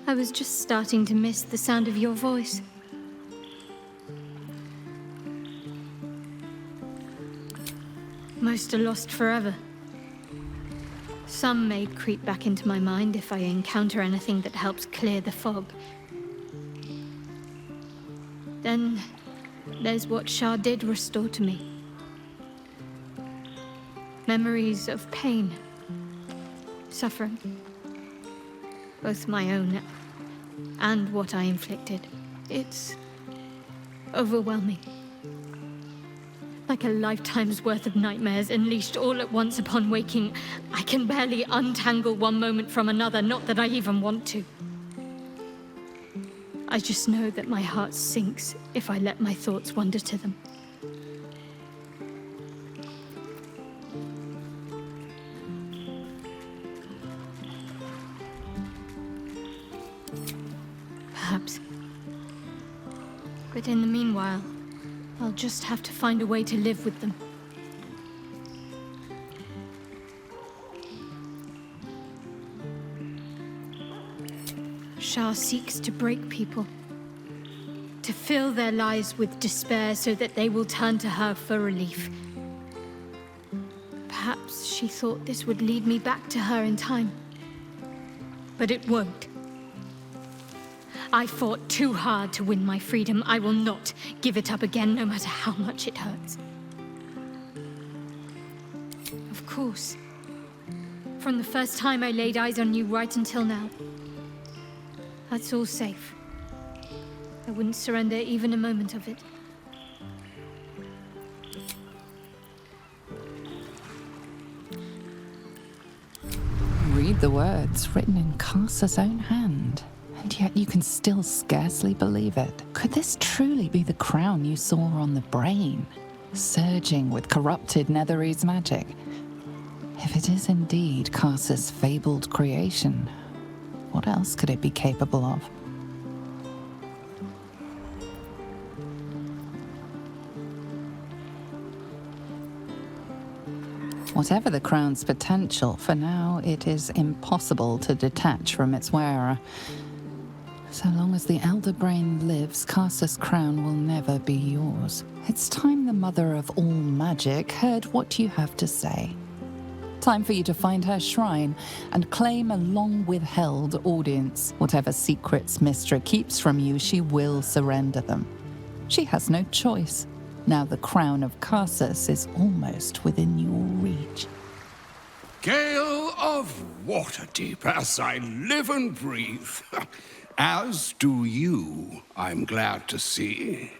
I was just starting to miss the sound of your voice. Most are lost forever. Some may creep back into my mind if I encounter anything that helps clear the fog. Then there's what Shah did restore to me. Memories of pain, suffering, both my own and what I inflicted. It's overwhelming. Like a lifetime's worth of nightmares unleashed all at once upon waking. I can barely untangle one moment from another, not that I even want to. I just know that my heart sinks if I let my thoughts wander to them. Perhaps. But in the meanwhile, I'll just have to find a way to live with them. Shah seeks to break people, to fill their lives with despair so that they will turn to her for relief. Perhaps she thought this would lead me back to her in time. But it won't. I fought too hard to win my freedom. I will not give it up again, no matter how much it hurts. Of course. From the first time I laid eyes on you right until now. That's all safe. I wouldn't surrender even a moment of it. Read the words written in Karsa's own hand, and yet you can still scarcely believe it. Could this truly be the crown you saw on the brain, surging with corrupted Netherese magic? If it is indeed Karsa's fabled creation, what else could it be capable of? Whatever the crown's potential, for now it is impossible to detach from its wearer. So long as the Elder Brain lives, Karsa's crown will never be yours. It's time the mother of all magic heard what you have to say. Time for you to find her shrine and claim a long-withheld audience. Whatever secrets Mystra keeps from you, she will surrender them. She has no choice. Now the crown of Karsus is almost within your reach. Gale of Waterdeep, as I live and breathe. As do you, I'm glad to see.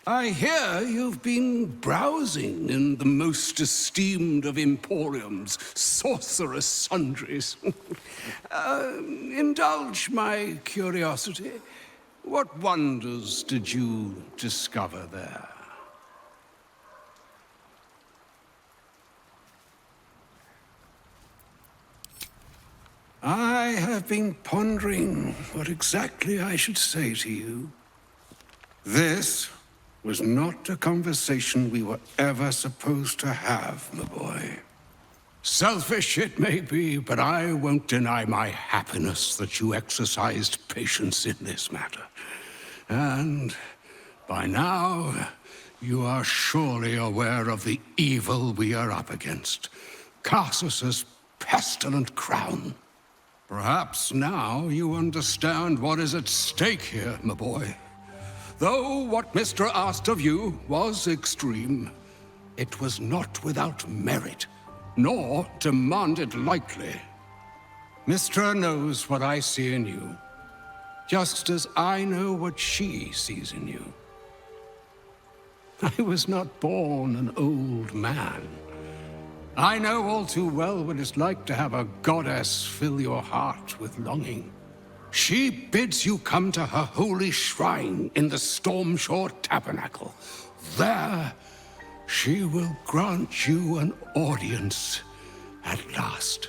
I hear you've been browsing in the most esteemed of emporiums, sorcerous sundries. Indulge my curiosity. What wonders did you discover there? I have been pondering what exactly I should say to you. This was not a conversation we were ever supposed to have, my boy. Selfish it may be, but I won't deny my happiness that you exercised patience in this matter. And by now, you are surely aware of the evil we are up against. Carsus's pestilent crown. Perhaps now you understand what is at stake here, my boy. Though what Mr. asked of you was extreme, it was not without merit, nor demanded lightly. Mr. knows what I see in you, just as I know what she sees in you. I was not born an old man. I know all too well what it's like to have a goddess fill your heart with longing. She bids you come to her holy shrine in the Stormshore Tabernacle. There, she will grant you an audience at last.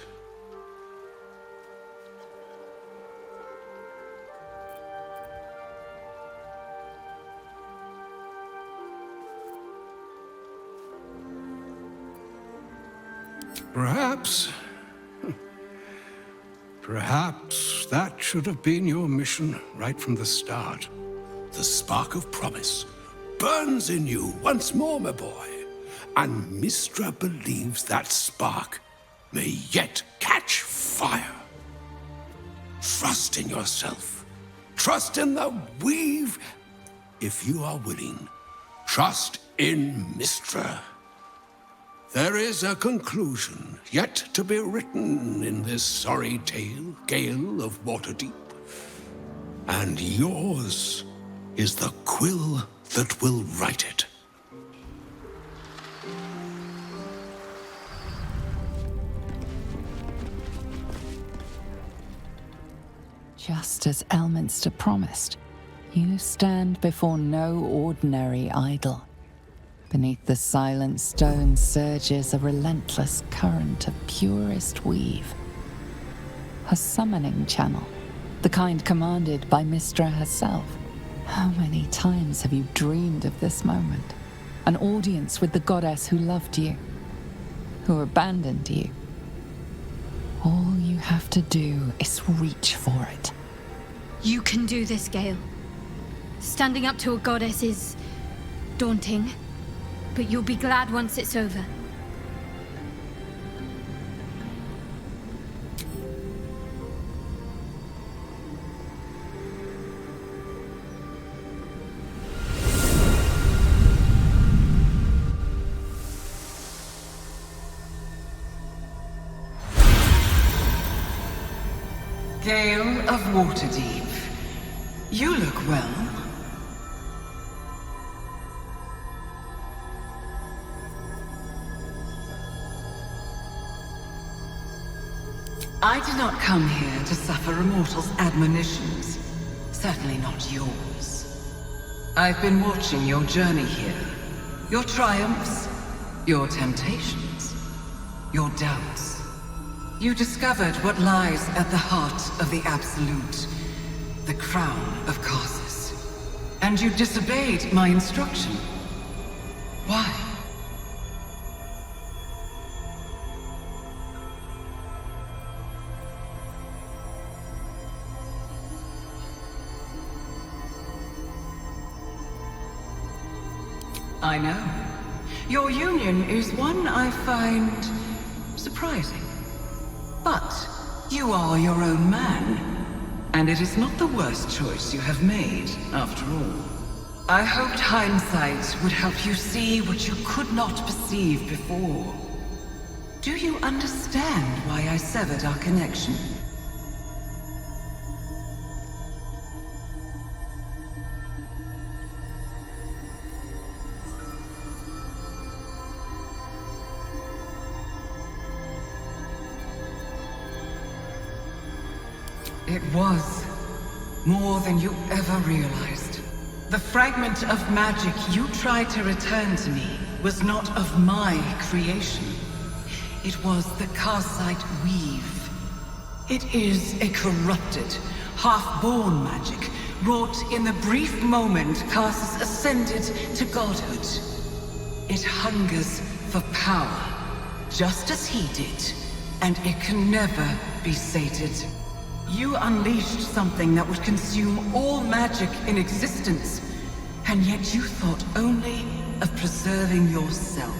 Perhaps that should have been your mission right from the start. The spark of promise burns in you once more, my boy. And Mystra believes that spark may yet catch fire. Trust in yourself. Trust in the weave. If you are willing, trust in Mystra. There is a conclusion yet to be written in this sorry tale, Gale of Waterdeep. And yours is the quill that will write it. Just as Elminster promised, you stand before no ordinary idol. Beneath the silent stone surges a relentless current of purest weave. A summoning channel, the kind commanded by Mystra herself. How many times have you dreamed of this moment? An audience with the goddess who loved you, who abandoned you. All you have to do is reach for it. You can do this, Gale. Standing up to a goddess is daunting. But you'll be glad once it's over. Gale of Waterdeep, you look well. I did not come here to suffer a mortal's admonitions. Certainly not yours. I've been watching your journey here. Your triumphs, your temptations, your doubts. You discovered what lies at the heart of the Absolute, the crown of Carsus. And you disobeyed my instruction. Why? I know. Your union is one I find surprising. But you are your own man, and it is not the worst choice you have made, after all. I hoped hindsight would help you see what you could not perceive before. Do you understand why I severed our connection? It was more than you ever realized. The fragment of magic you tried to return to me was not of my creation. It was the Karsite weave. It is a corrupted, half-born magic, wrought in the brief moment Karsus ascended to godhood. It hungers for power, just as he did, and it can never be sated. You unleashed something that would consume all magic in existence, and yet you thought only of preserving yourself.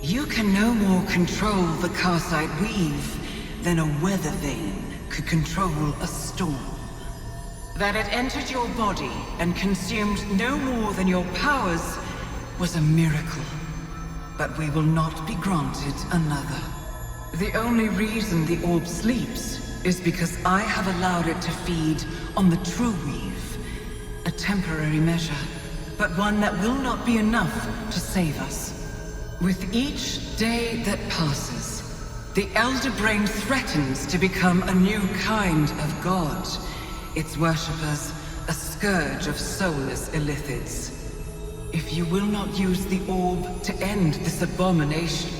You can no more control the Karsite weave than a weather vane could control a storm. That it entered your body and consumed no more than your powers was a miracle. But we will not be granted another. The only reason the orb sleeps is because I have allowed it to feed on the true weave. A temporary measure, but one that will not be enough to save us. With each day that passes, the Elder Brain threatens to become a new kind of god. Its worshippers, a scourge of soulless illithids. If you will not use the orb to end this abomination,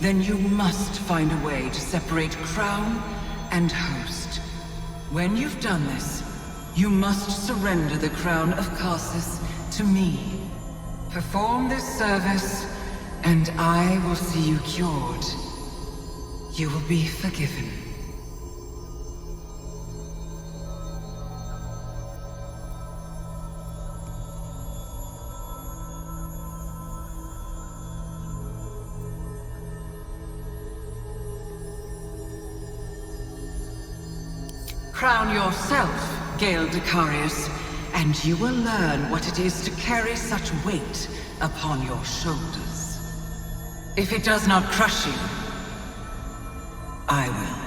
then you must find a way to separate crown and host. When you've done this, you must surrender the crown of Karsus to me. Perform this service, and I will see you cured. You will be forgiven. Crown yourself, Gale Decarius, and you will learn what it is to carry such weight upon your shoulders. If it does not crush you, I will.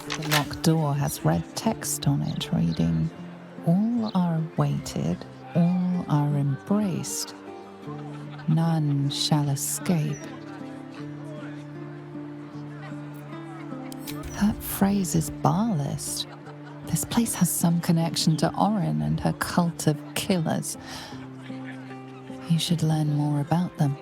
The locked door has red text on it reading, "All are awaited, all are embraced. None shall escape." That phrase is barlist. This place has some connection to Orin and her cult of killers. You should learn more about them.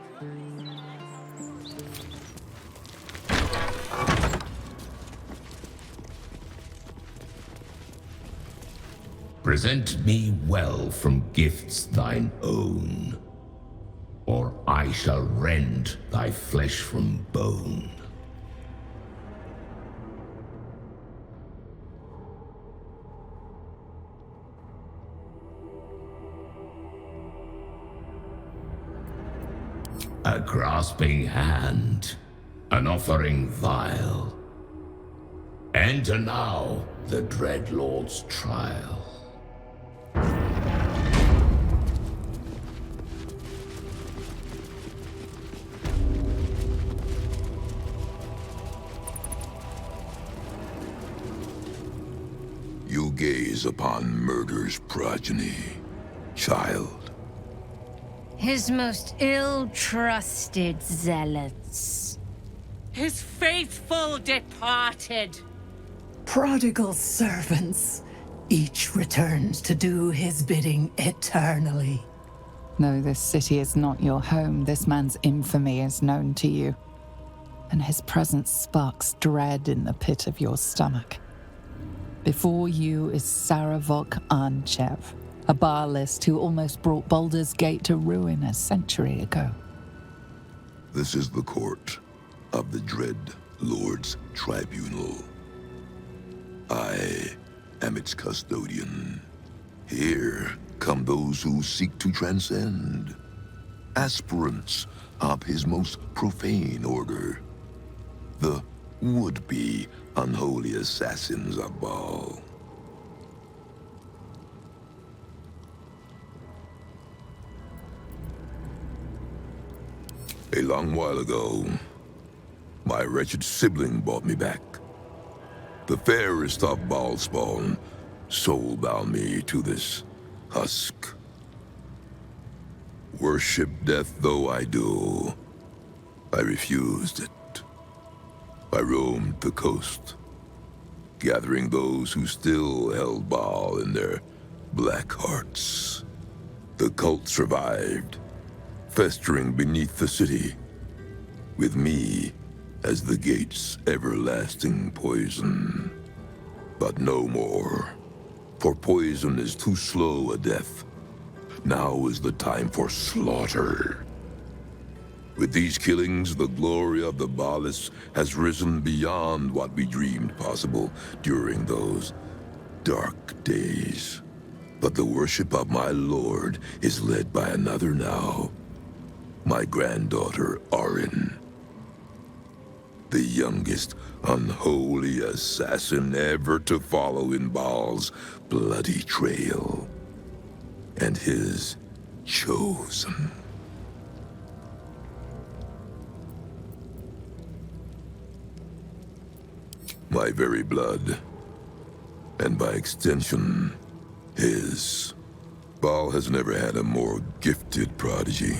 Present me well from gifts thine own, or I shall rend thy flesh from bone. A grasping hand, an offering vile. Enter now the dread Lord's trial. You gaze upon murder's progeny, child. His most ill-trusted zealots. His faithful departed. Prodigal servants. Each returns to do his bidding eternally. No, this city is not your home. This man's infamy is known to you, and his presence sparks dread in the pit of your stomach. Before you is Saravok Arnchev, a Baalist who almost brought Baldur's Gate to ruin a century ago. This is the court of the Dread Lord's Tribunal. I am its custodian. Here come those who seek to transcend, aspirants of his most profane order, the would-be unholy assassins of Baal. A long while ago, my wretched sibling brought me back. The fairest of Baal spawn soul-bound me to this husk. Worship death though I do, I refused it. I roamed the coast, gathering those who still held Baal in their black hearts. The cult survived, festering beneath the city, with me as the gate's everlasting poison. But no more, for poison is too slow a death. Now is the time for slaughter. With these killings, the glory of the Baalists has risen beyond what we dreamed possible during those dark days. But the worship of my lord is led by another now, my granddaughter, Arin. The youngest unholy assassin ever to follow in Baal's bloody trail. And his chosen. My very blood, and by extension, his. Baal has never had a more gifted prodigy.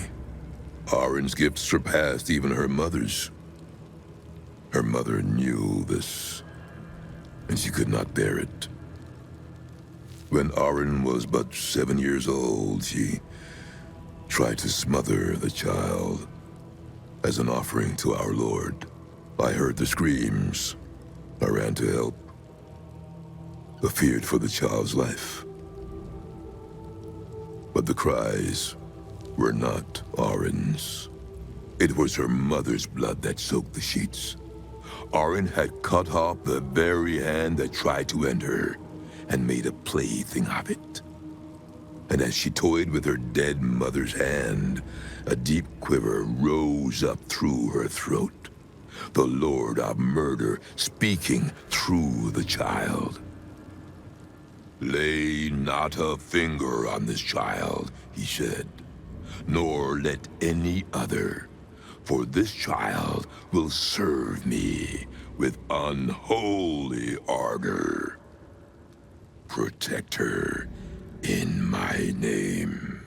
Arin's gifts surpassed even her mother's. Her mother knew this, and she could not bear it. When Arin was but 7 years old, she tried to smother the child as an offering to our Lord. I heard the screams. I ran to help, but feared for the child's life. But the cries were not Arin's. It was her mother's blood that soaked the sheets. Arin had cut off the very hand that tried to end her, and made a plaything of it. And as she toyed with her dead mother's hand, a deep quiver rose up through her throat. The Lord of Murder speaking through the child. Lay not a finger on this child, he said, nor let any other, for this child will serve me with unholy ardor. Protect her in my name.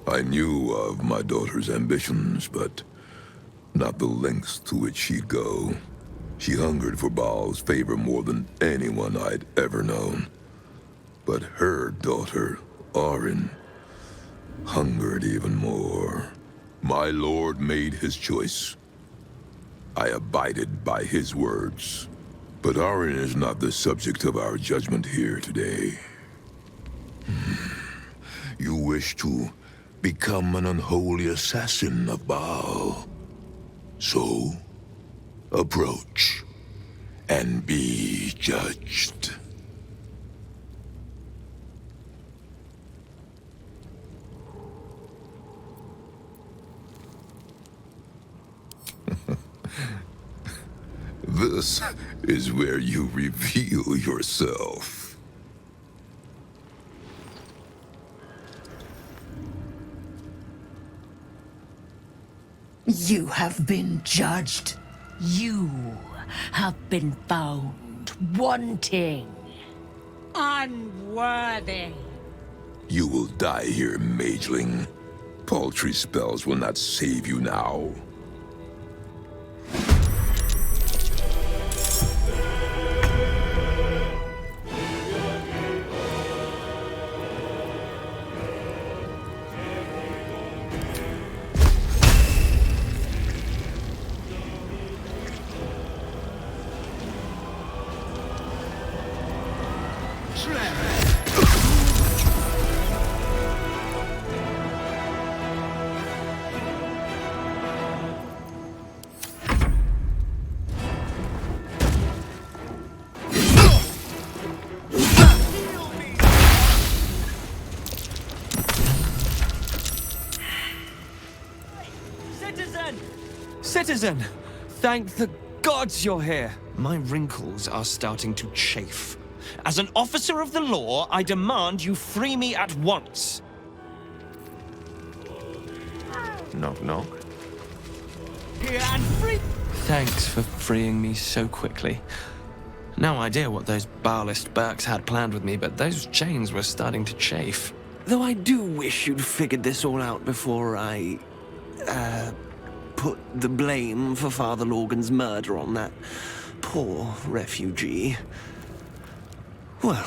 I knew of my daughter's ambitions, but not the lengths to which she'd go. She hungered for Baal's favor more than anyone I'd ever known. But her daughter, Arin, hungered even more. My lord made his choice. I abided by his words. But Arin is not the subject of our judgment here today. You wish to become an unholy assassin of Baal. So, approach and be judged. This is where you reveal yourself. You have been judged. You have been found wanting. Unworthy. You will die here, mageling. Paltry spells will not save you now. Citizen! Thank the gods you're here. My wrinkles are starting to chafe. As an officer of the law, I demand you free me at once. Knock, knock. Here and free! Thanks for freeing me so quickly. No idea what those Barlist Burks had planned with me, but those chains were starting to chafe. Though I do wish you'd figured this all out before I, put the blame for Father Lorgan's murder on that poor refugee. Well,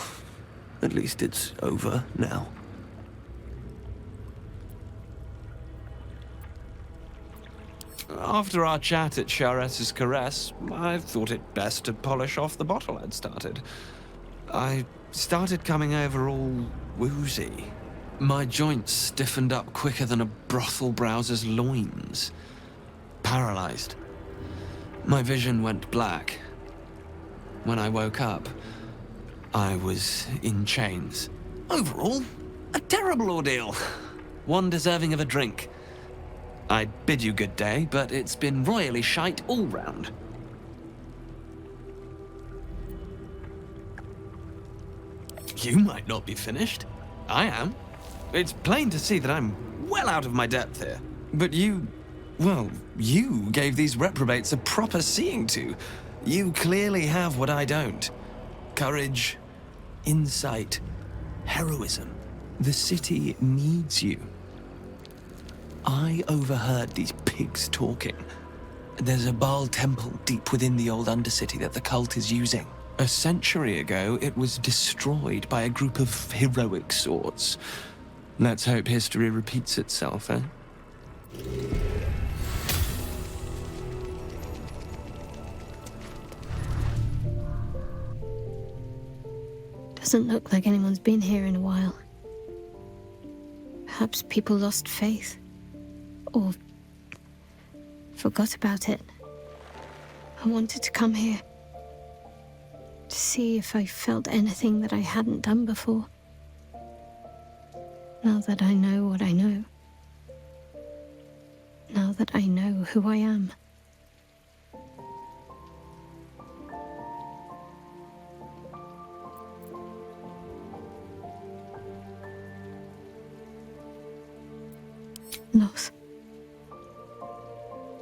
at least it's over now. After our chat at Charessa's Caress, I thought it best to polish off the bottle I'd started. I started coming over all woozy. My joints stiffened up quicker than a brothel browser's loins. Paralyzed. My vision went black. When I woke up, I was in chains. Overall, a terrible ordeal. One deserving of a drink. I bid you good day, but it's been royally shite all round. You might not be finished. I am. It's plain to see that I'm well out of my depth here. But you... well, you gave these reprobates a proper seeing to. You clearly have what I don't. Courage, insight, heroism. The city needs you. I overheard these pigs talking. There's a Baal temple deep within the old Undercity that the cult is using. A century ago, it was destroyed by a group of heroic sorts. Let's hope history repeats itself, eh? Doesn't look like anyone's been here in a while. Perhaps people lost faith. Or forgot about it. I wanted to come here to see if I felt anything that I hadn't done before. Now that I know what I know. Now that I know who I am. Loss.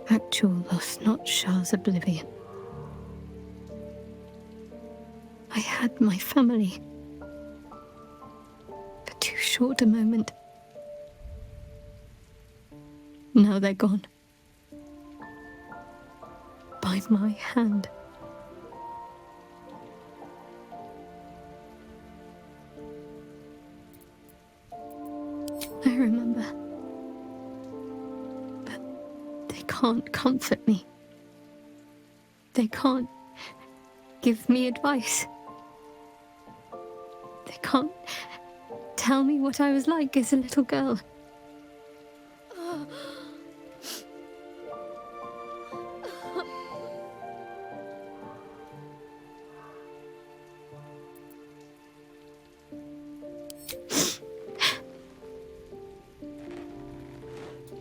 Actual loss, not Shah's oblivion. I had my family. For too short a moment. Now they're gone. By my hand. I remember. But they can't comfort me. They can't give me advice. They can't tell me what I was like as a little girl.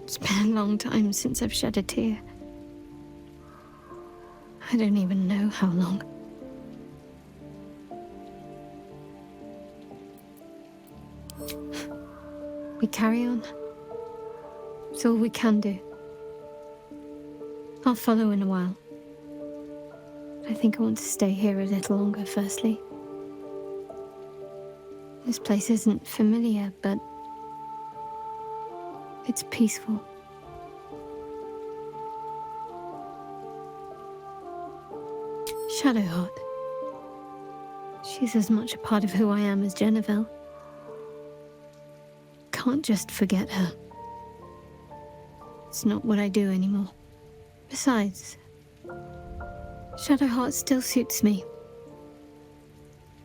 It's been a long time since I've shed a tear. I don't even know how long. We carry on. It's all we can do. I'll follow in a while. I think I want to stay here a little longer, firstly. This place isn't familiar, but it's peaceful. Shadowheart. She's as much a part of who I am as Jennifer. Can't just forget her. It's not what I do anymore. Besides, Shadowheart still suits me.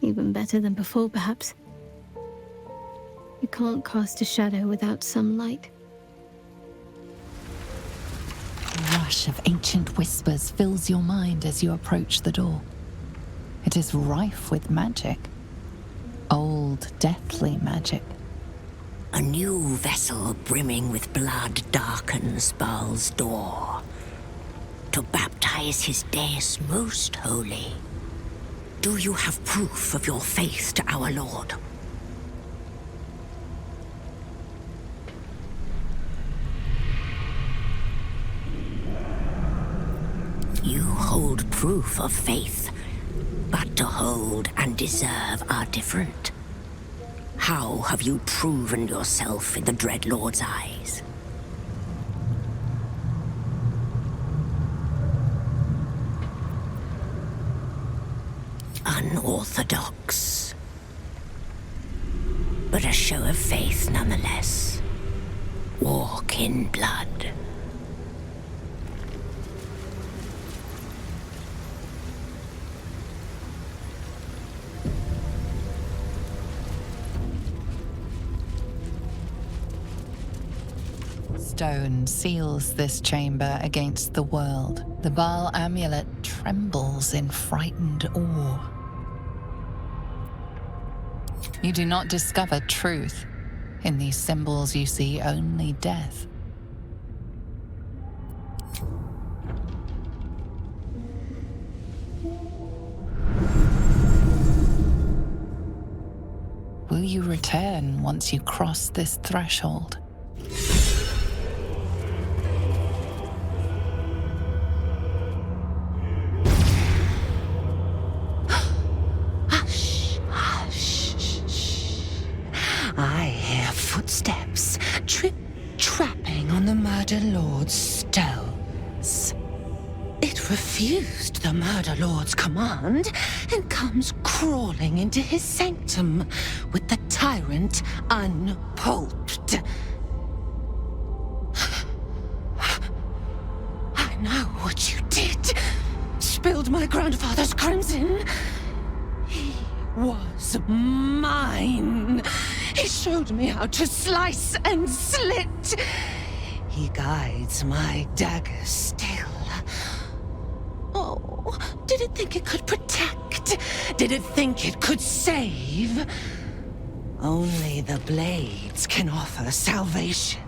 Even better than before, perhaps. You can't cast a shadow without some light. A rush of ancient whispers fills your mind as you approach the door. It is rife with magic. Old, deathly magic. A new vessel brimming with blood darkens Baal's door to baptize his deus most holy. Do you have proof of your faith to our Lord? You hold proof of faith, but to hold and deserve are different. How have you proven yourself in the Dread Lord's eyes? Unorthodox, but a show of faith nonetheless. Walk in blood. Stone seals this chamber against the world. The Baal amulet trembles in frightened awe. You do not discover truth. In these symbols you see only death. Will you return once you cross this threshold? I hear footsteps trip-trapping on the Murder Lord's stones. It refused the Murder Lord's command and comes crawling into his sanctum with the tyrant unpulped. I know what you did. Spilled my grandfather's crimson. He was mine. He showed me how to slice and slit. He guides my dagger still. Oh, did it think it could protect? Did it think it could save? Only the blades can offer salvation.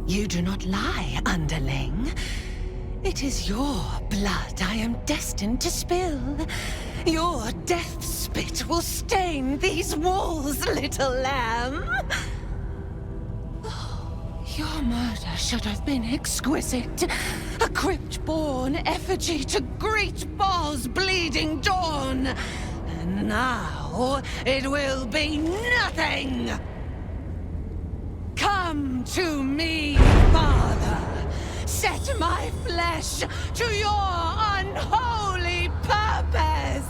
You do not lie, underling. It is your blood I am destined to spill. Your death spit will stain these walls, little lamb. Oh, your murder should have been exquisite. A crypt-born effigy to greet Baal's bleeding dawn. And now it will be nothing. Come to me, Father. Set my flesh to your unholy purpose.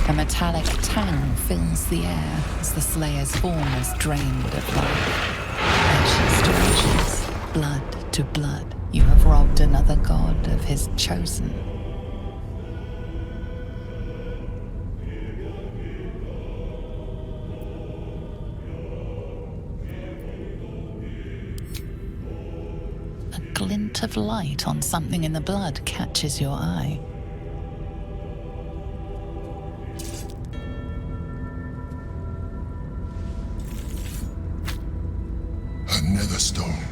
A metallic tang fills the air as the Slayer's form is drained of life. Ashes to ashes, blood to blood, you have robbed another god of his chosen. A glint of light on something in the blood catches your eye. Another stone.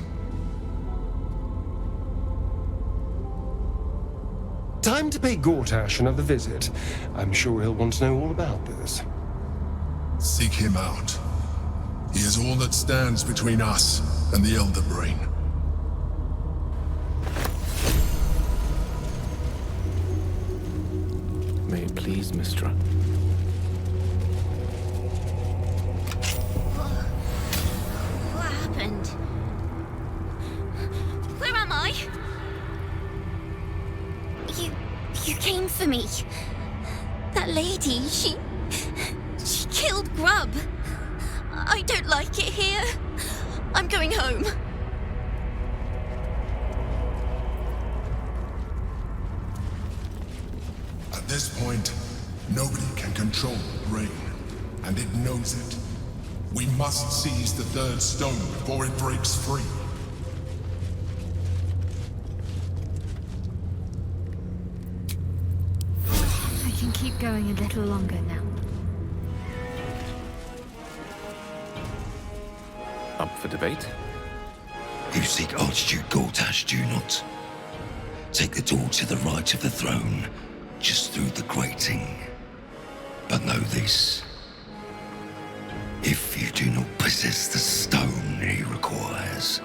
Time to pay Gortash another visit. I'm sure he'll want to know all about this. Seek him out. He is all that stands between us and the Elder Brain. May it please, Mistra. What happened? Where am I? You came for me. That lady, she killed Grub. I don't like it here. I'm going home. At this point, nobody can control the brain, and it knows it. We must seize the third stone before it breaks free. I can keep going a little longer now. Up for debate? You seek Archduke Gortash, do you not? Take the door to the right of the throne, just through the grating. But know this. If you do not possess the stone he requires,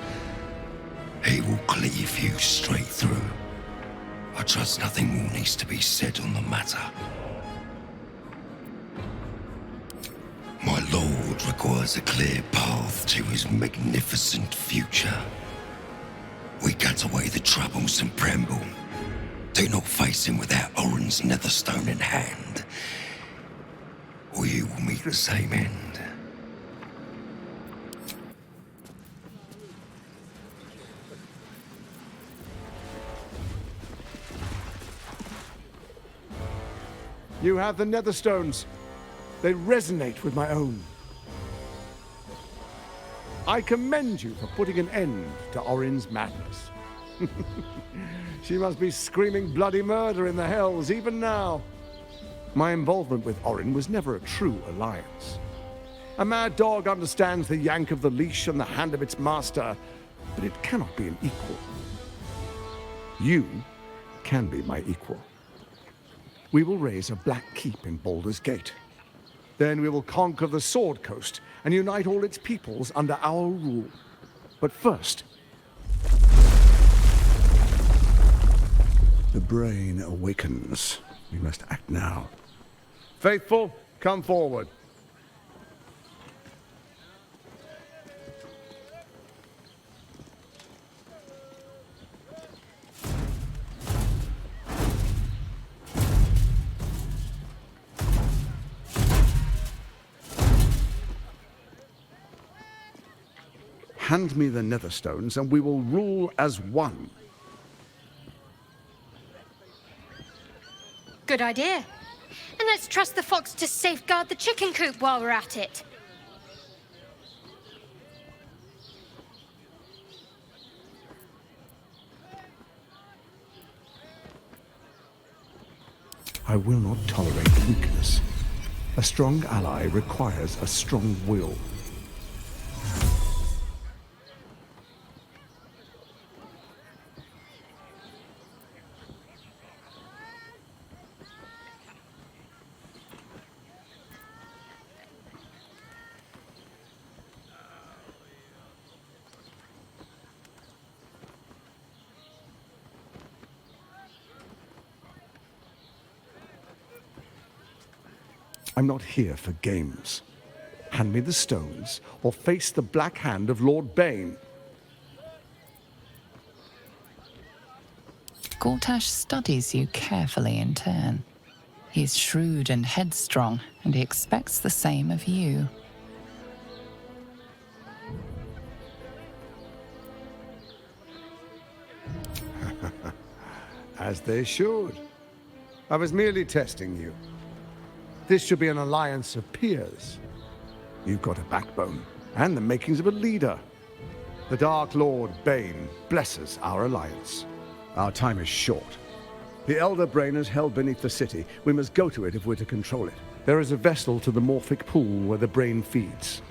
he will cleave you straight through. I trust nothing more needs to be said on the matter. My lord requires a clear path to his magnificent future. We cut away the troubles and Premble. Do not face him without Orin's netherstone in hand, or you will meet the same end. You have the netherstones. They resonate with my own. I commend you for putting an end to Orin's madness. She must be screaming bloody murder in the hells even now. My involvement with Orin was never a true alliance. A mad dog understands the yank of the leash and the hand of its master, but it cannot be an equal. You can be my equal. We will raise a black keep in Baldur's Gate. Then we will conquer the Sword Coast and unite all its peoples under our rule. But first, the brain awakens. We must act now. Faithful, come forward. Hand me the netherstones and we will rule as one. Good idea. And let's trust the fox to safeguard the chicken coop while we're at it. I will not tolerate weakness. A strong ally requires a strong will. I'm not here for games. Hand me the stones, or face the black hand of Lord Bane. Gortash studies you carefully in turn. He's shrewd and headstrong, and he expects the same of you. As they should. I was merely testing you. This should be an alliance of peers. You've got a backbone, and the makings of a leader. The Dark Lord Bane blesses our alliance. Our time is short. The Elder Brain is held beneath the city. We must go to it if we're to control it. There is a vessel to the Morphic pool where the brain feeds.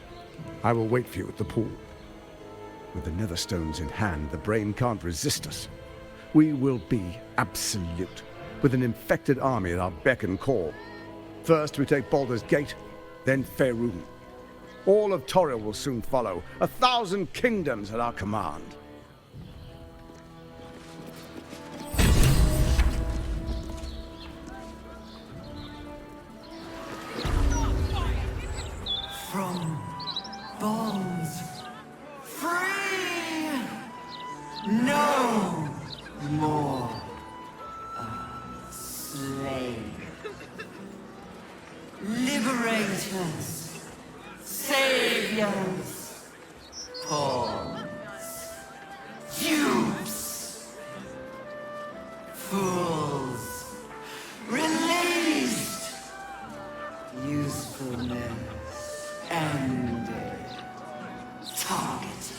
I will wait for you at the pool. With the netherstones in hand, the brain can't resist us. We will be absolute, with an infected army at our beck and call. First, we take Baldur's Gate, then Faerun. All of Toril will soon follow. 1,000 kingdoms at our command. From bonds free, no more slave. Liberators, saviors, pawns, dupes, fools, released, usefulness ended, targeted,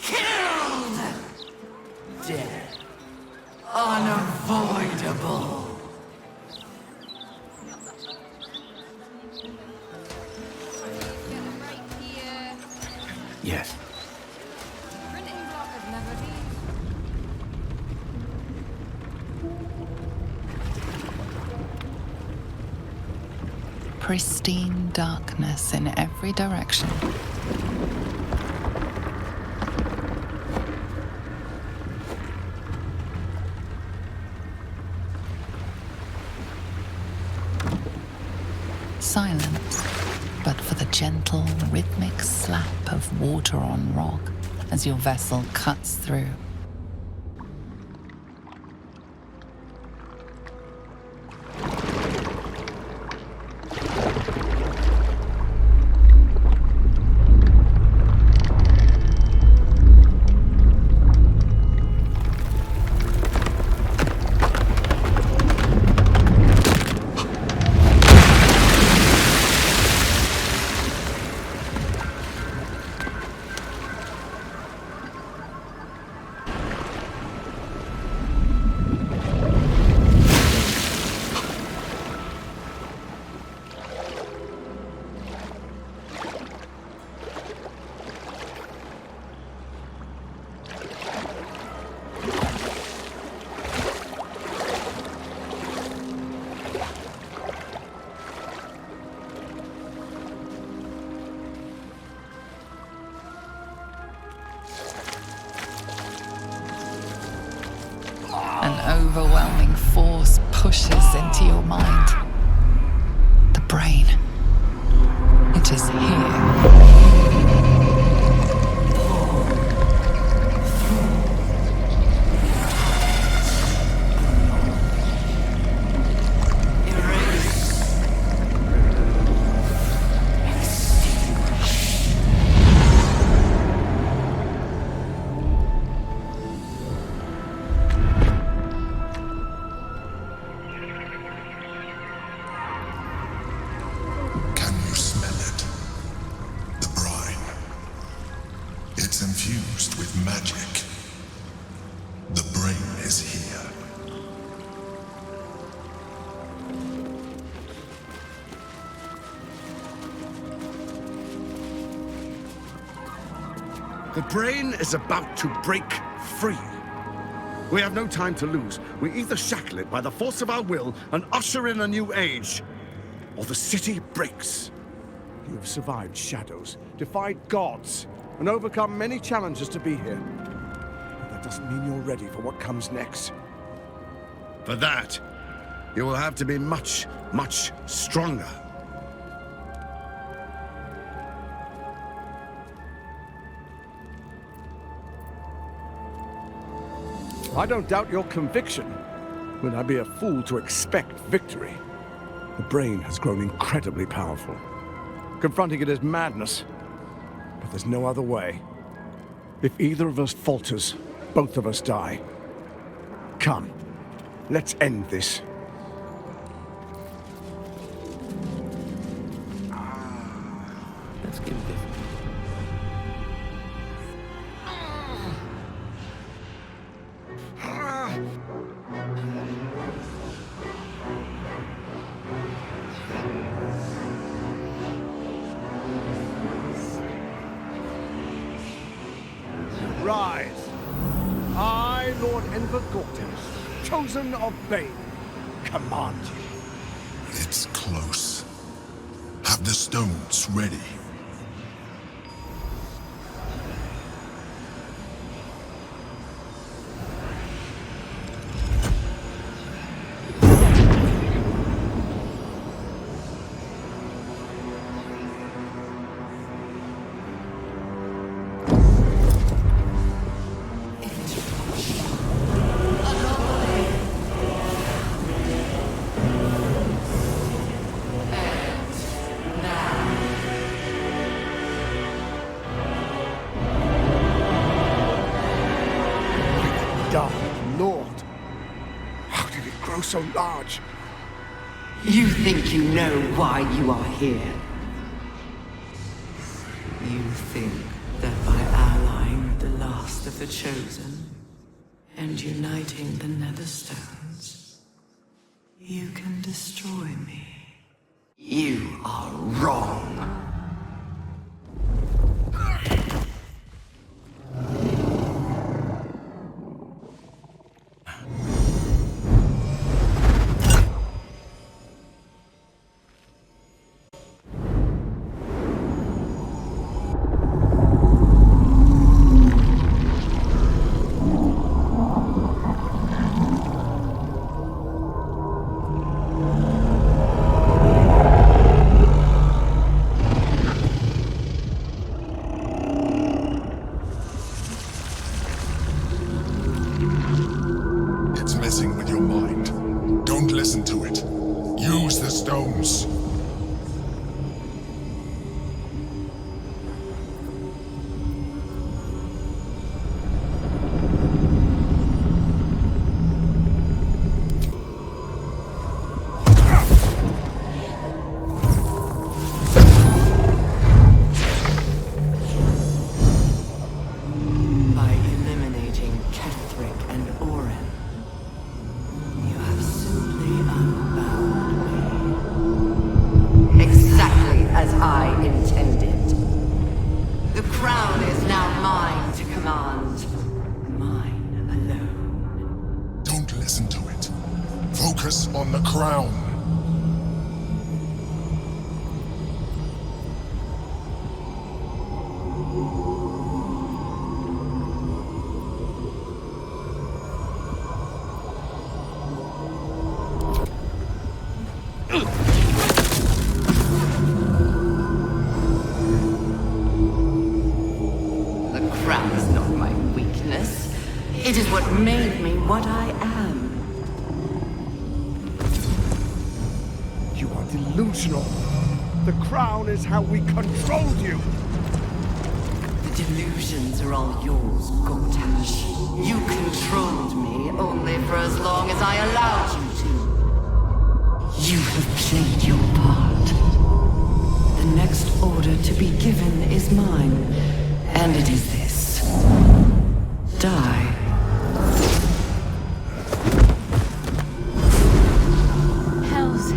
killed, death unavoidable. Yes. Pristine darkness in every direction. Silence, but for the gentle, rhythmic slap of water on rock as your vessel cuts through. An overwhelming force pushes into your mind. The brain. It is here. Infused with magic. The brain is here. The brain is about to break free. We have no time to lose. We either shackle it by the force of our will and usher in a new age, or the city breaks. You have survived shadows, defied gods, and overcome many challenges to be here. But that doesn't mean you're ready for what comes next. For that, you will have to be much, much stronger. I don't doubt your conviction, but I'd be a fool to expect victory. The brain has grown incredibly powerful. Confronting it is madness. But there's no other way. If either of us falters, both of us die. Come, let's end this. Let's give this. Rise. I, Lord Envergortes, chosen of Bane, command you. It's close. Have the stones ready. so large. You think you know why you are here. You think that by allying with the last of the Chosen and uniting the Netherstones, you can destroy me. You are wrong. It's messing with your mind. Don't listen to it. Use the stones. By eliminating Kethric and Oren, you have simply unbound me. Exactly as I intended. The crown is now mine to command. Mine alone. Don't listen to it. Focus on the crown. The crown is not my weakness. It is what made me what I am. You are delusional. The crown is how we controlled you. The delusions are all yours, Gortash. You controlled me only for as long as I allowed you to. You have played your part. The next order to be given is mine, and it is this. Die. Hells.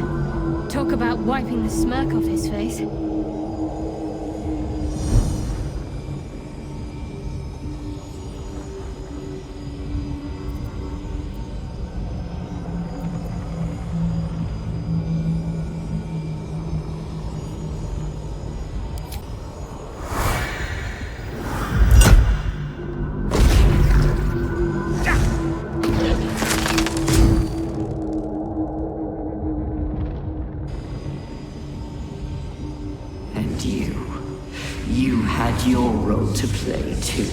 Talk about wiping the smirk off his face. And you had your role to play too.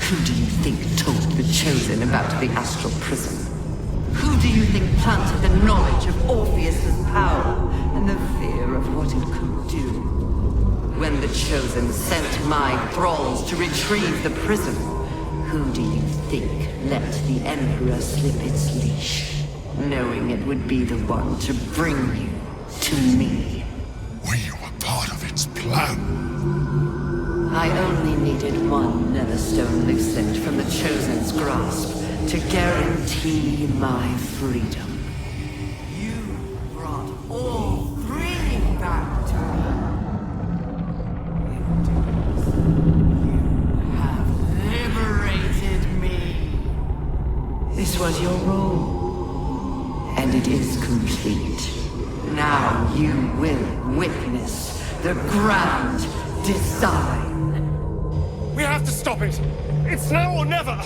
Who do you think told the Chosen about the astral prism? Who do you think planted the knowledge of Orpheus's power and the fear of what it could do? When the Chosen sent my thralls to retrieve the prism, who do you think let the Emperor slip its leash, knowing it would be the one to bring you to me? We were part of its plan. I only needed one Netherstone loosened from the Chosen's grasp to guarantee my freedom. You brought all three back to me. You have liberated me. This was your role, and it is complete. Now you will witness the grand design. We have to stop it! It's now or never!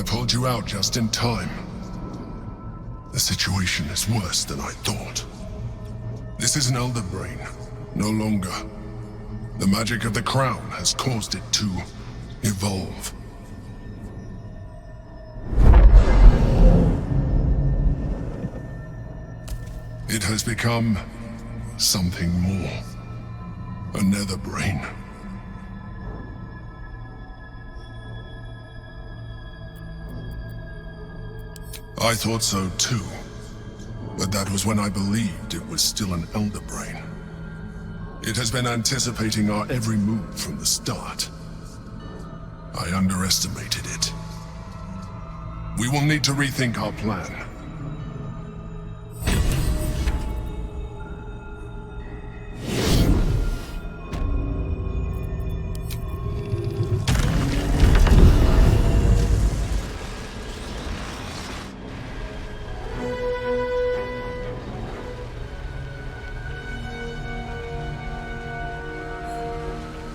I pulled you out just in time. The situation is worse than I thought. This is an elder brain, no longer. The magic of the crown has caused it to evolve. It has become something more. A nether brain. I thought so too, but that was when I believed it was still an elder brain. It has been anticipating our every move from the start. I underestimated it. We will need to rethink our plan.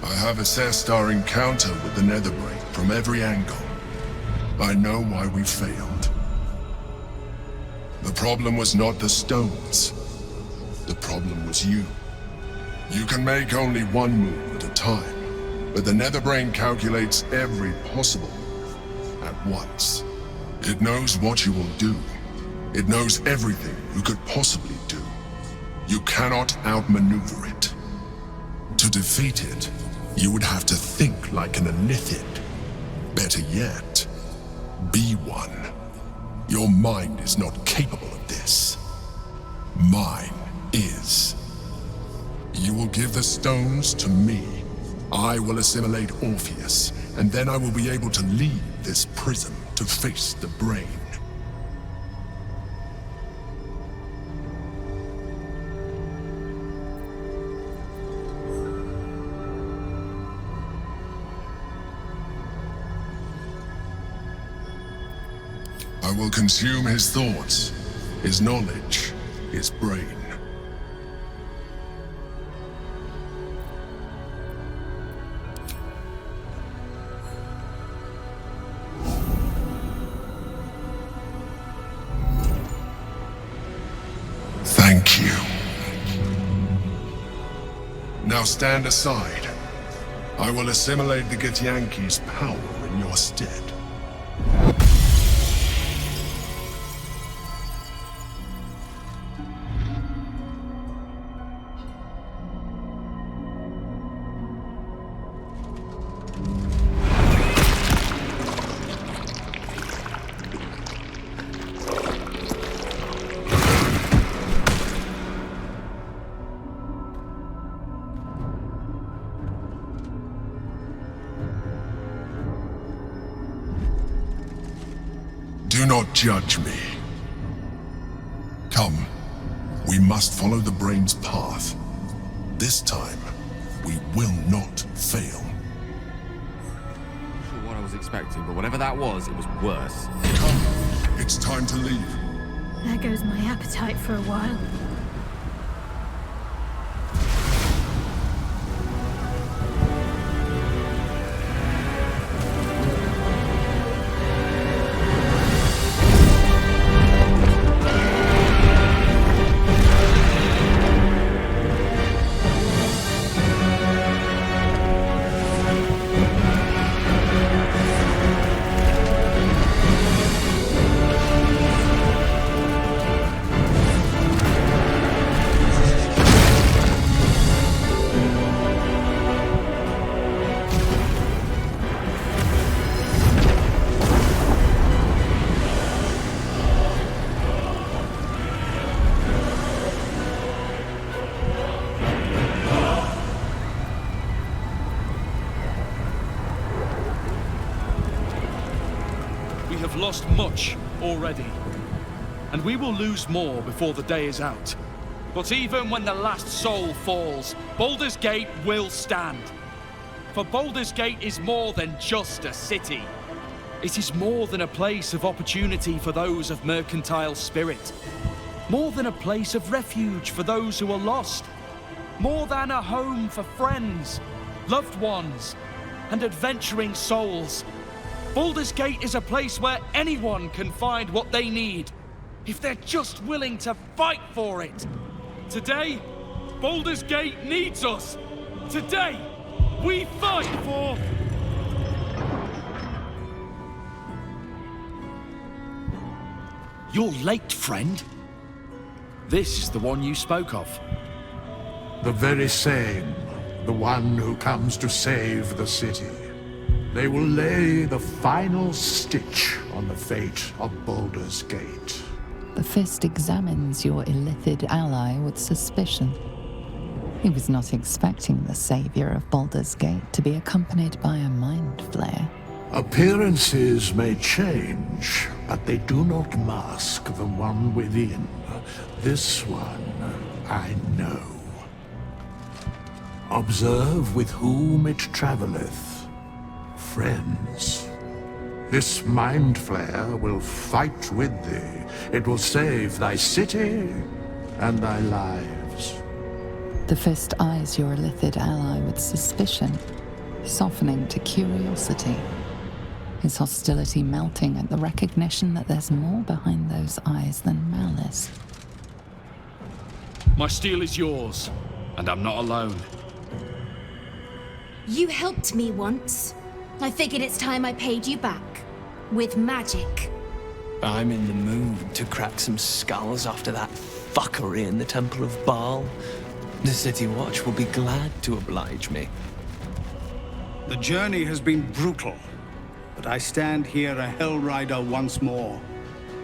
I have assessed our encounter with the Netherbrain from every angle. I know why we failed. The problem was not the stones. The problem was you. You can make only one move at a time, but the Netherbrain calculates every possible move at once. It knows what you will do. It knows everything you could possibly do. You cannot outmaneuver it. To defeat it, you would have to think like an Elithid. Better yet, be one. Your mind is not capable of this. Mine is. You will give the stones to me. I will assimilate Orpheus, and then I will be able to leave this prison to face the brain. I will consume his thoughts, his knowledge, his brain. Thank you. Now stand aside. I will assimilate the Githyanki's power in your stead. Do not judge me. Come, we must follow the brain's path. This time, we will not fail. Not sure what I was expecting, but whatever that was, it was worse. Come, it's time to leave. There goes my appetite for a while. We have lost much already, and we will lose more before the day is out. But even when the last soul falls, Baldur's Gate will stand. For Baldur's Gate is more than just a city. It is more than a place of opportunity for those of mercantile spirit. More than a place of refuge for those who are lost. More than a home for friends, loved ones, and adventuring souls. Baldur's Gate is a place where anyone can find what they need, if they're just willing to fight for it. Today, Baldur's Gate needs us. Today, we fight for... You're late, friend. This is the one you spoke of. The very same. The one who comes to save the city. They will lay the final stitch on the fate of Baldur's Gate. The fist examines your illithid ally with suspicion. He was not expecting the savior of Baldur's Gate to be accompanied by a mind flare. Appearances may change, but they do not mask the one within. This one I know. Observe with whom it traveleth. Friends. This mind flare will fight with thee. It will save thy city and thy lives. The fist eyes your illithid ally with suspicion, softening to curiosity. His hostility melting at the recognition that there's more behind those eyes than malice. My steel is yours, and I'm not alone. You helped me once. I figured it's time I paid you back. With magic. I'm in the mood to crack some skulls after that fuckery in the Temple of Baal. The City Watch will be glad to oblige me. The journey has been brutal, but I stand here a Hell Rider once more,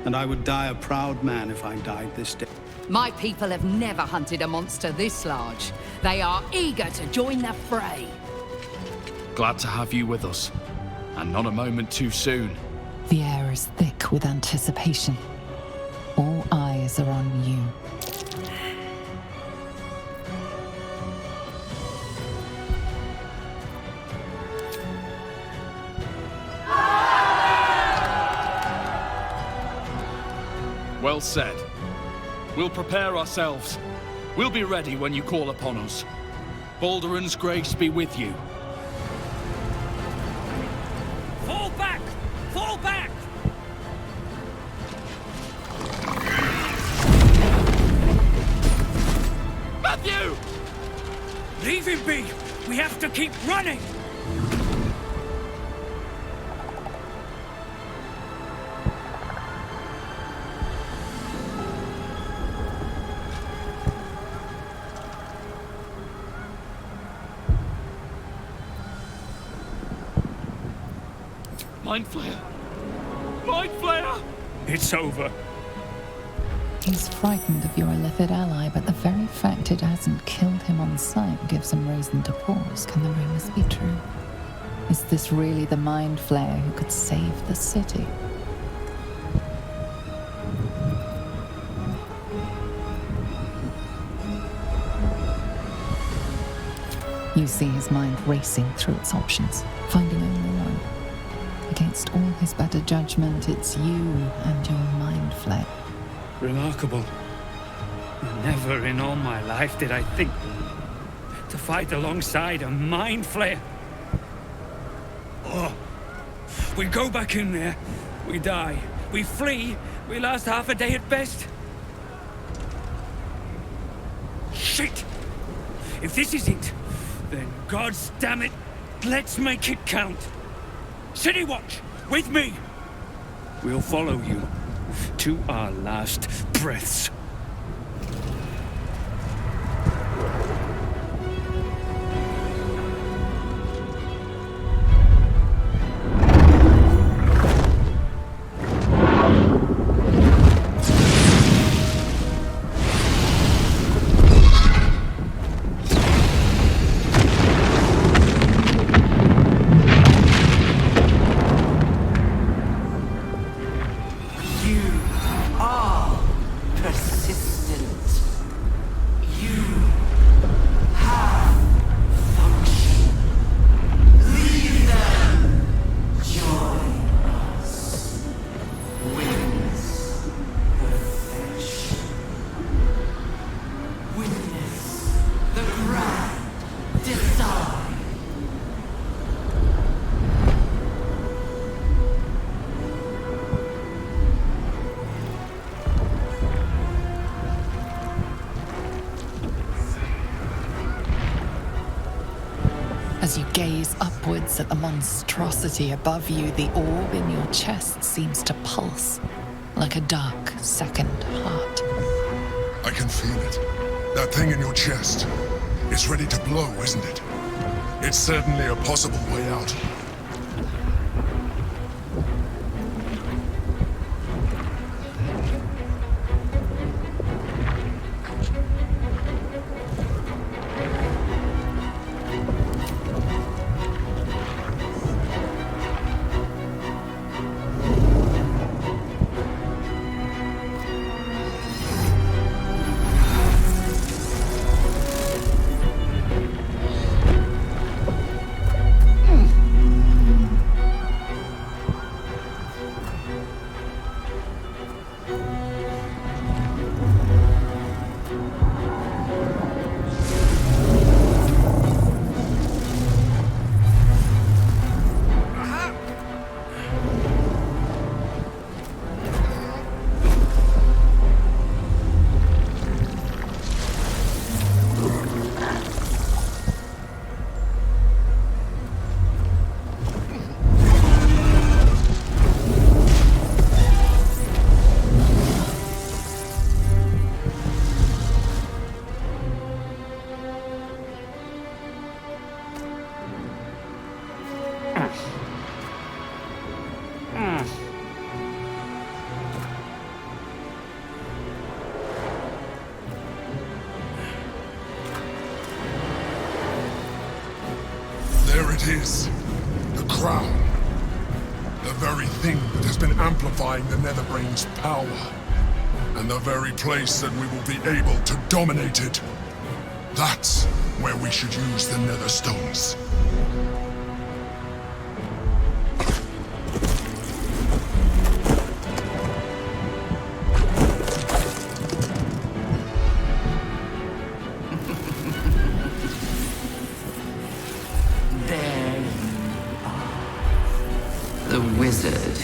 and I would die a proud man if I died this day. My people have never hunted a monster this large. They are eager to join the fray. Glad to have you with us, and not a moment too soon. The air is thick with anticipation. All eyes are on you. Well said. We'll prepare ourselves. We'll be ready when you call upon us. Balduran's grace be with you. Fall back! Fall back! Matthew! Leave him be! We have to keep running! Mind Flayer! Mind Flayer! It's over. He's frightened of your illithid ally, but the very fact it hasn't killed him on sight gives him reason to pause. Can the rumors be true? Is this really the Mind Flayer who could save the city? You see his mind racing through its options, finding only one. Against all his better judgment, it's you and your Mind Flayer. Remarkable. Never in all my life did I think to fight alongside a Mind Flayer. Oh, we go back in there, we die. We flee, we last half a day at best. Shit! If this is it, then God's damn it, let's make it count. City Watch, with me! We'll follow you to our last breaths. Precision. gaze upwards at the monstrosity above you, the orb in your chest seems to pulse like a dark second heart. I can feel it. That thing in your chest. It's ready to blow, isn't it? It's certainly a possible way out. There it is. The crown. The very thing that has been amplifying the Netherbrain's power. And the very place that we will be able to dominate it. That's where we should use the Nether Stones.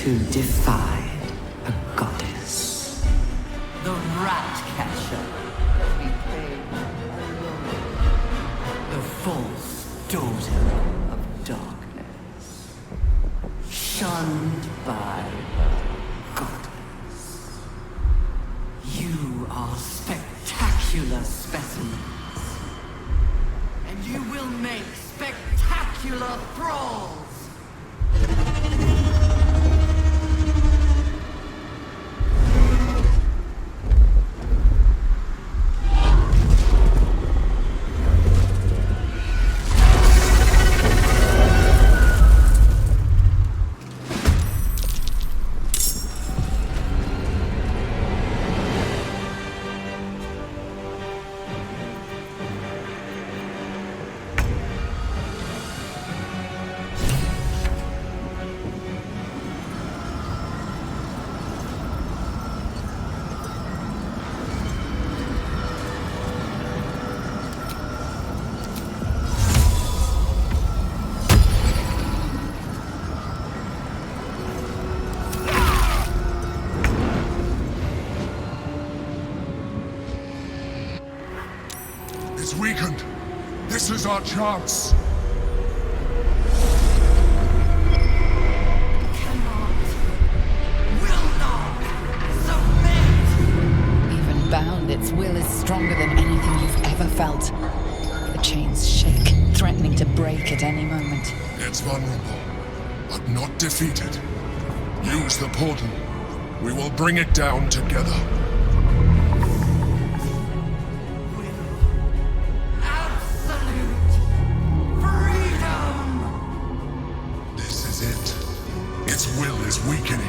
Who defied a goddess. The rat catcher we played the false daughter of darkness, shunned by a goddess. You are spectacular specimens, and you will make spectacular thralls. Weakened. This is our chance. Even bound, its will is stronger than anything you've ever felt. The chains shake, threatening to break at any moment. It's vulnerable, but not defeated. Use the portal. We will bring it down together. Weakening.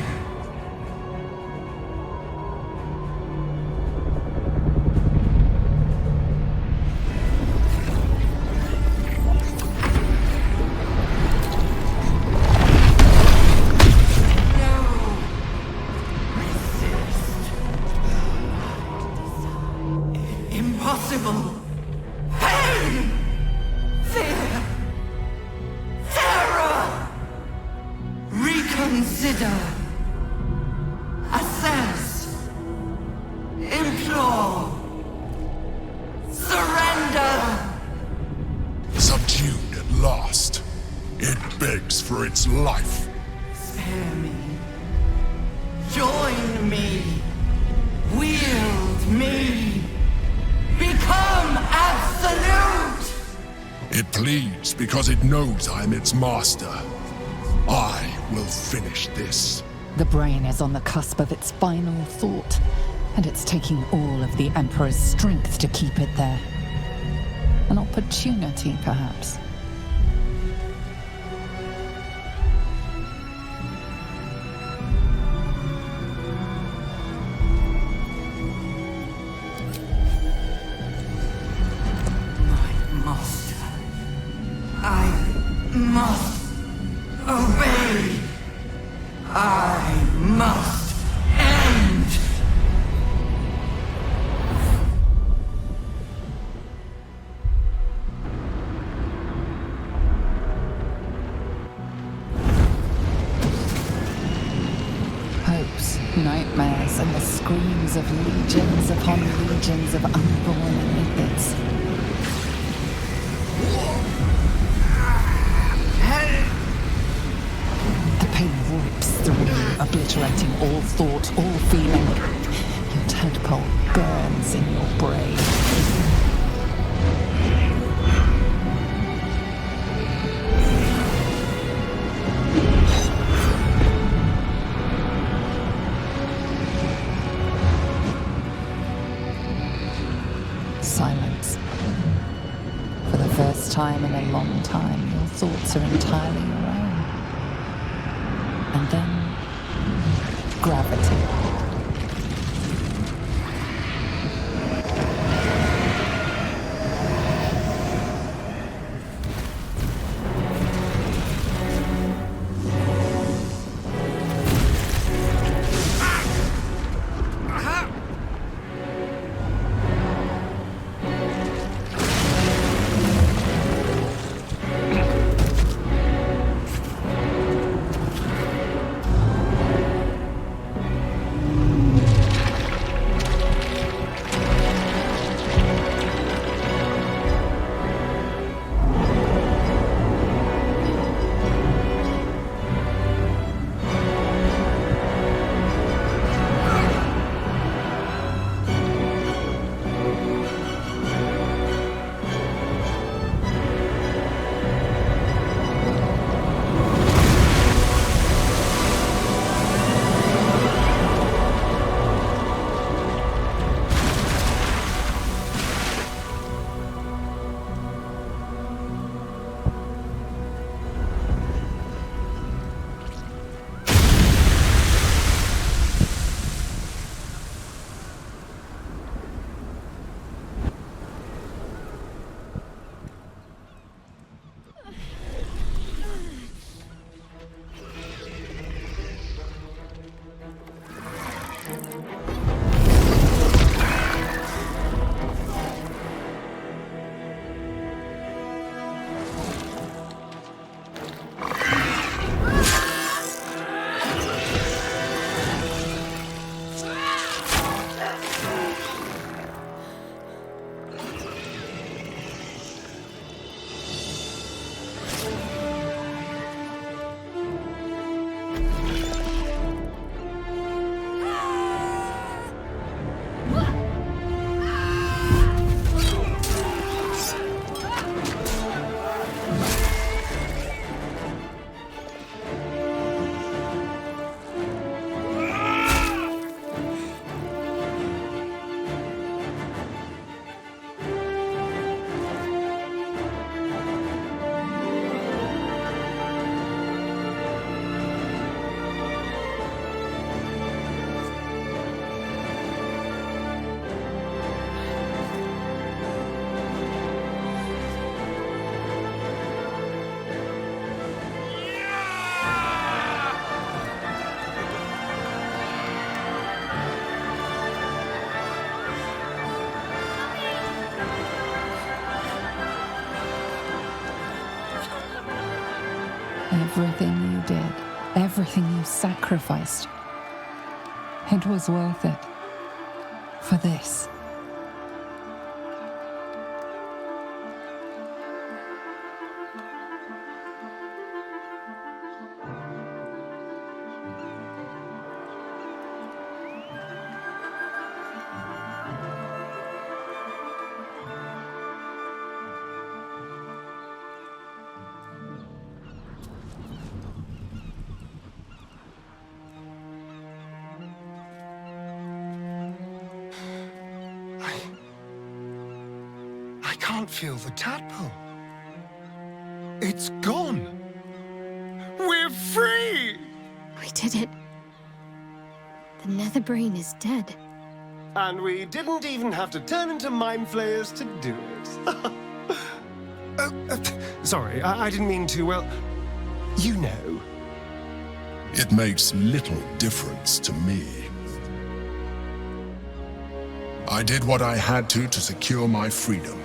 Impossible. Pain. Fear. Terror. Reconsider. Assess. Implore. Surrender. Subdued at last. its life. Spare me. Join me. Wield me. Become absolute! It pleads because it knows I am its master. I will finish this. The brain is on the cusp of its final thought, and it's taking all of the Emperor's strength to keep it there. An opportunity, perhaps. Nightmares and the screams of legions upon legions of unborn idiots. The pain rips through you, obliterating all thought, all feeling. Your tadpole burns in your brain. Silence. For the first time in a long time, your thoughts are entirely your own. And then, gravity. Everything you did, everything you sacrificed, it was worth it. For this. can't feel the tadpole. It's gone. We're free! We did it. The nether brain is dead. And we didn't even have to turn into mind flayers to do it. Sorry, I didn't mean to, well, you know. It makes little difference to me. I did what I had to secure my freedom.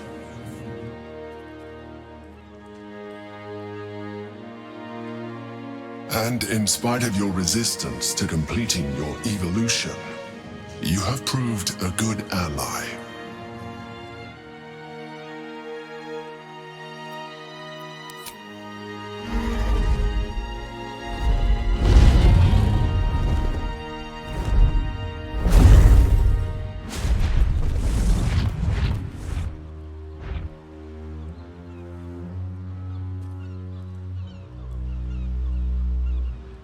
And in spite of your resistance to completing your evolution, you have proved a good ally.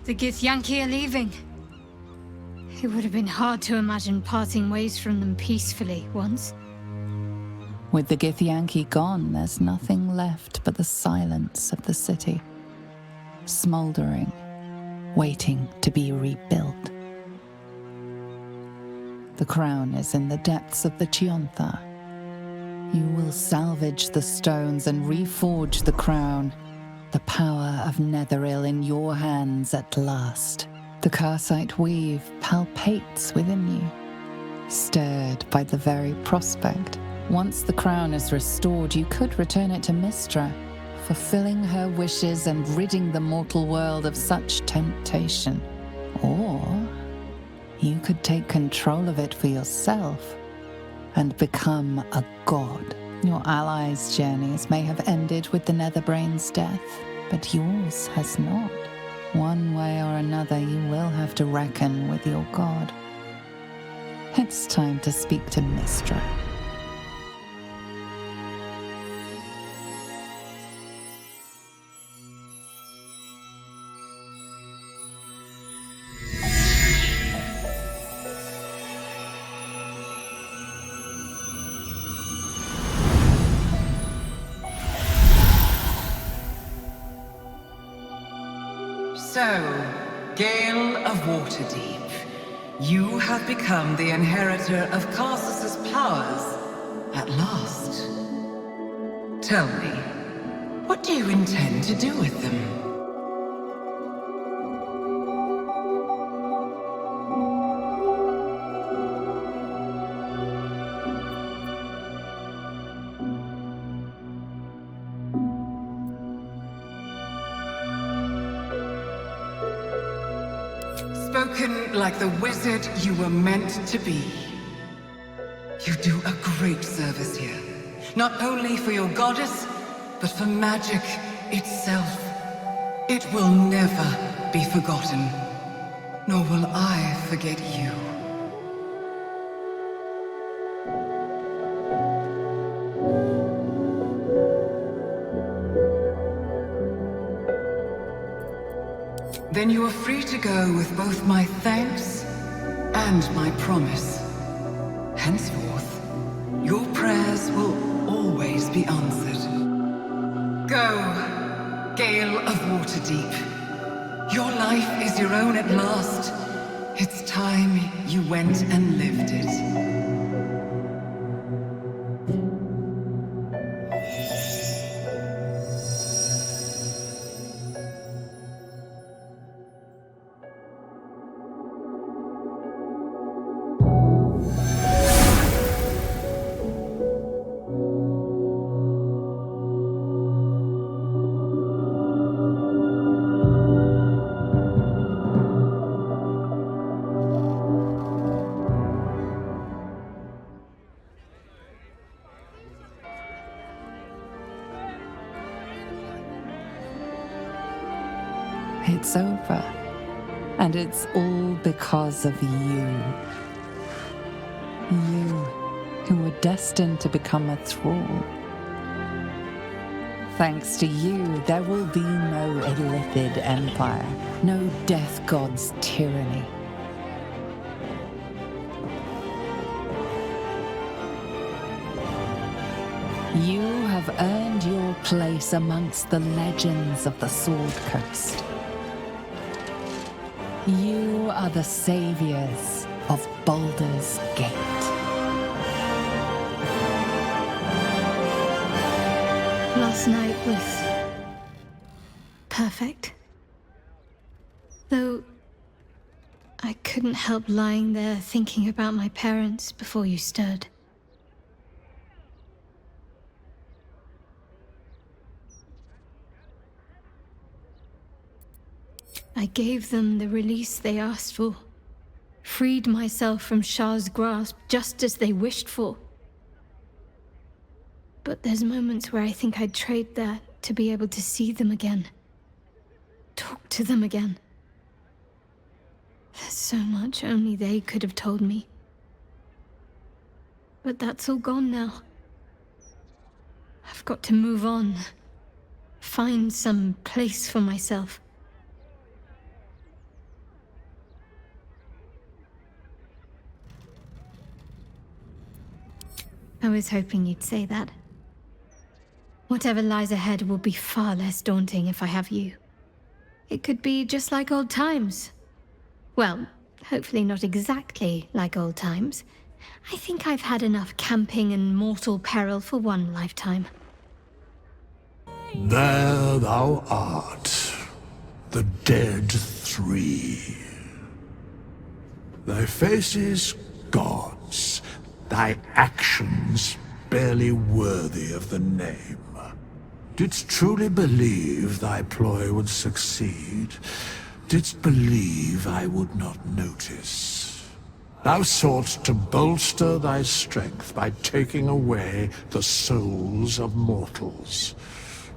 The Githyanki are leaving. It would have been hard to imagine parting ways from them peacefully once. With the Githyanki gone, there's nothing left but the silence of the city, smouldering, waiting to be rebuilt. The crown is in the depths of the Chiontha. You will salvage the stones and reforge the crown. The power of Netheril in your hands at last. The Karsite weave palpates within you, stirred by the very prospect. Once the crown is restored, you could return it to Mystra, fulfilling her wishes and ridding the mortal world of such temptation. Or you could take control of it for yourself and become a god. Your allies' journeys may have ended with the Netherbrain's death, but yours has not. One way or another, you will have to reckon with your god. It's time to speak to Mystra. So, Gale of Waterdeep, you have become the inheritor of Karsus's powers at last. Tell me, what do you intend to do with them? Spoken like the wizard you were meant to be. You do a great service here. Not only for your goddess, but for magic itself. It will never be forgotten. Nor will I forget you. Then you are free to go with both my thanks and my promise. Henceforth, your prayers will always be answered. Go, Gale of Waterdeep. Your life is your own at last. It's time you went and lived it. It's over, and it's all because of you. You, who were destined to become a thrall. Thanks to you, there will be no Illithid empire, no death god's tyranny. You have earned your place amongst the legends of the Sword Coast. You are the saviors of Baldur's Gate. Last night was perfect. Though I couldn't help lying there thinking about my parents before you stirred. I gave them the release they asked for, freed myself from Shah's grasp just as they wished for. But there's moments where I think I'd trade that to be able to see them again, talk to them again. There's so much only they could have told me. But that's all gone now. I've got to move on, find some place for myself. I was hoping you'd say that. Whatever lies ahead will be far less daunting if I have you. It could be just like old times. Well, hopefully not exactly like old times. I think I've had enough camping and mortal peril for one lifetime. There thou art, the dead three. Thy faces gods, thy actions barely worthy of the name. Didst truly believe thy ploy would succeed? Didst believe I would not notice? Thou soughtst to bolster thy strength by taking away the souls of mortals.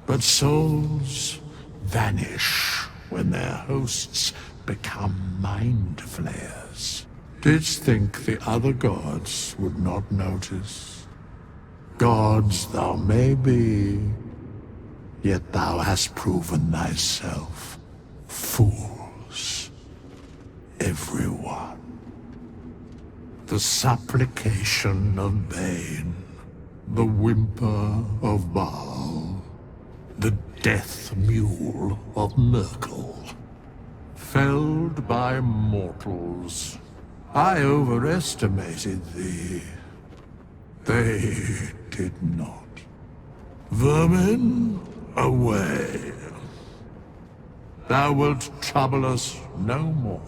But souls vanish when their hosts become mind flayers. Didst think the other gods would not notice? Gods thou may be, yet thou hast proven thyself fools, everyone. The supplication of vain, the whimper of Baal, the death mule of Merkel, felled by mortals. I overestimated thee. They did not. Vermin, away. Thou wilt trouble us no more.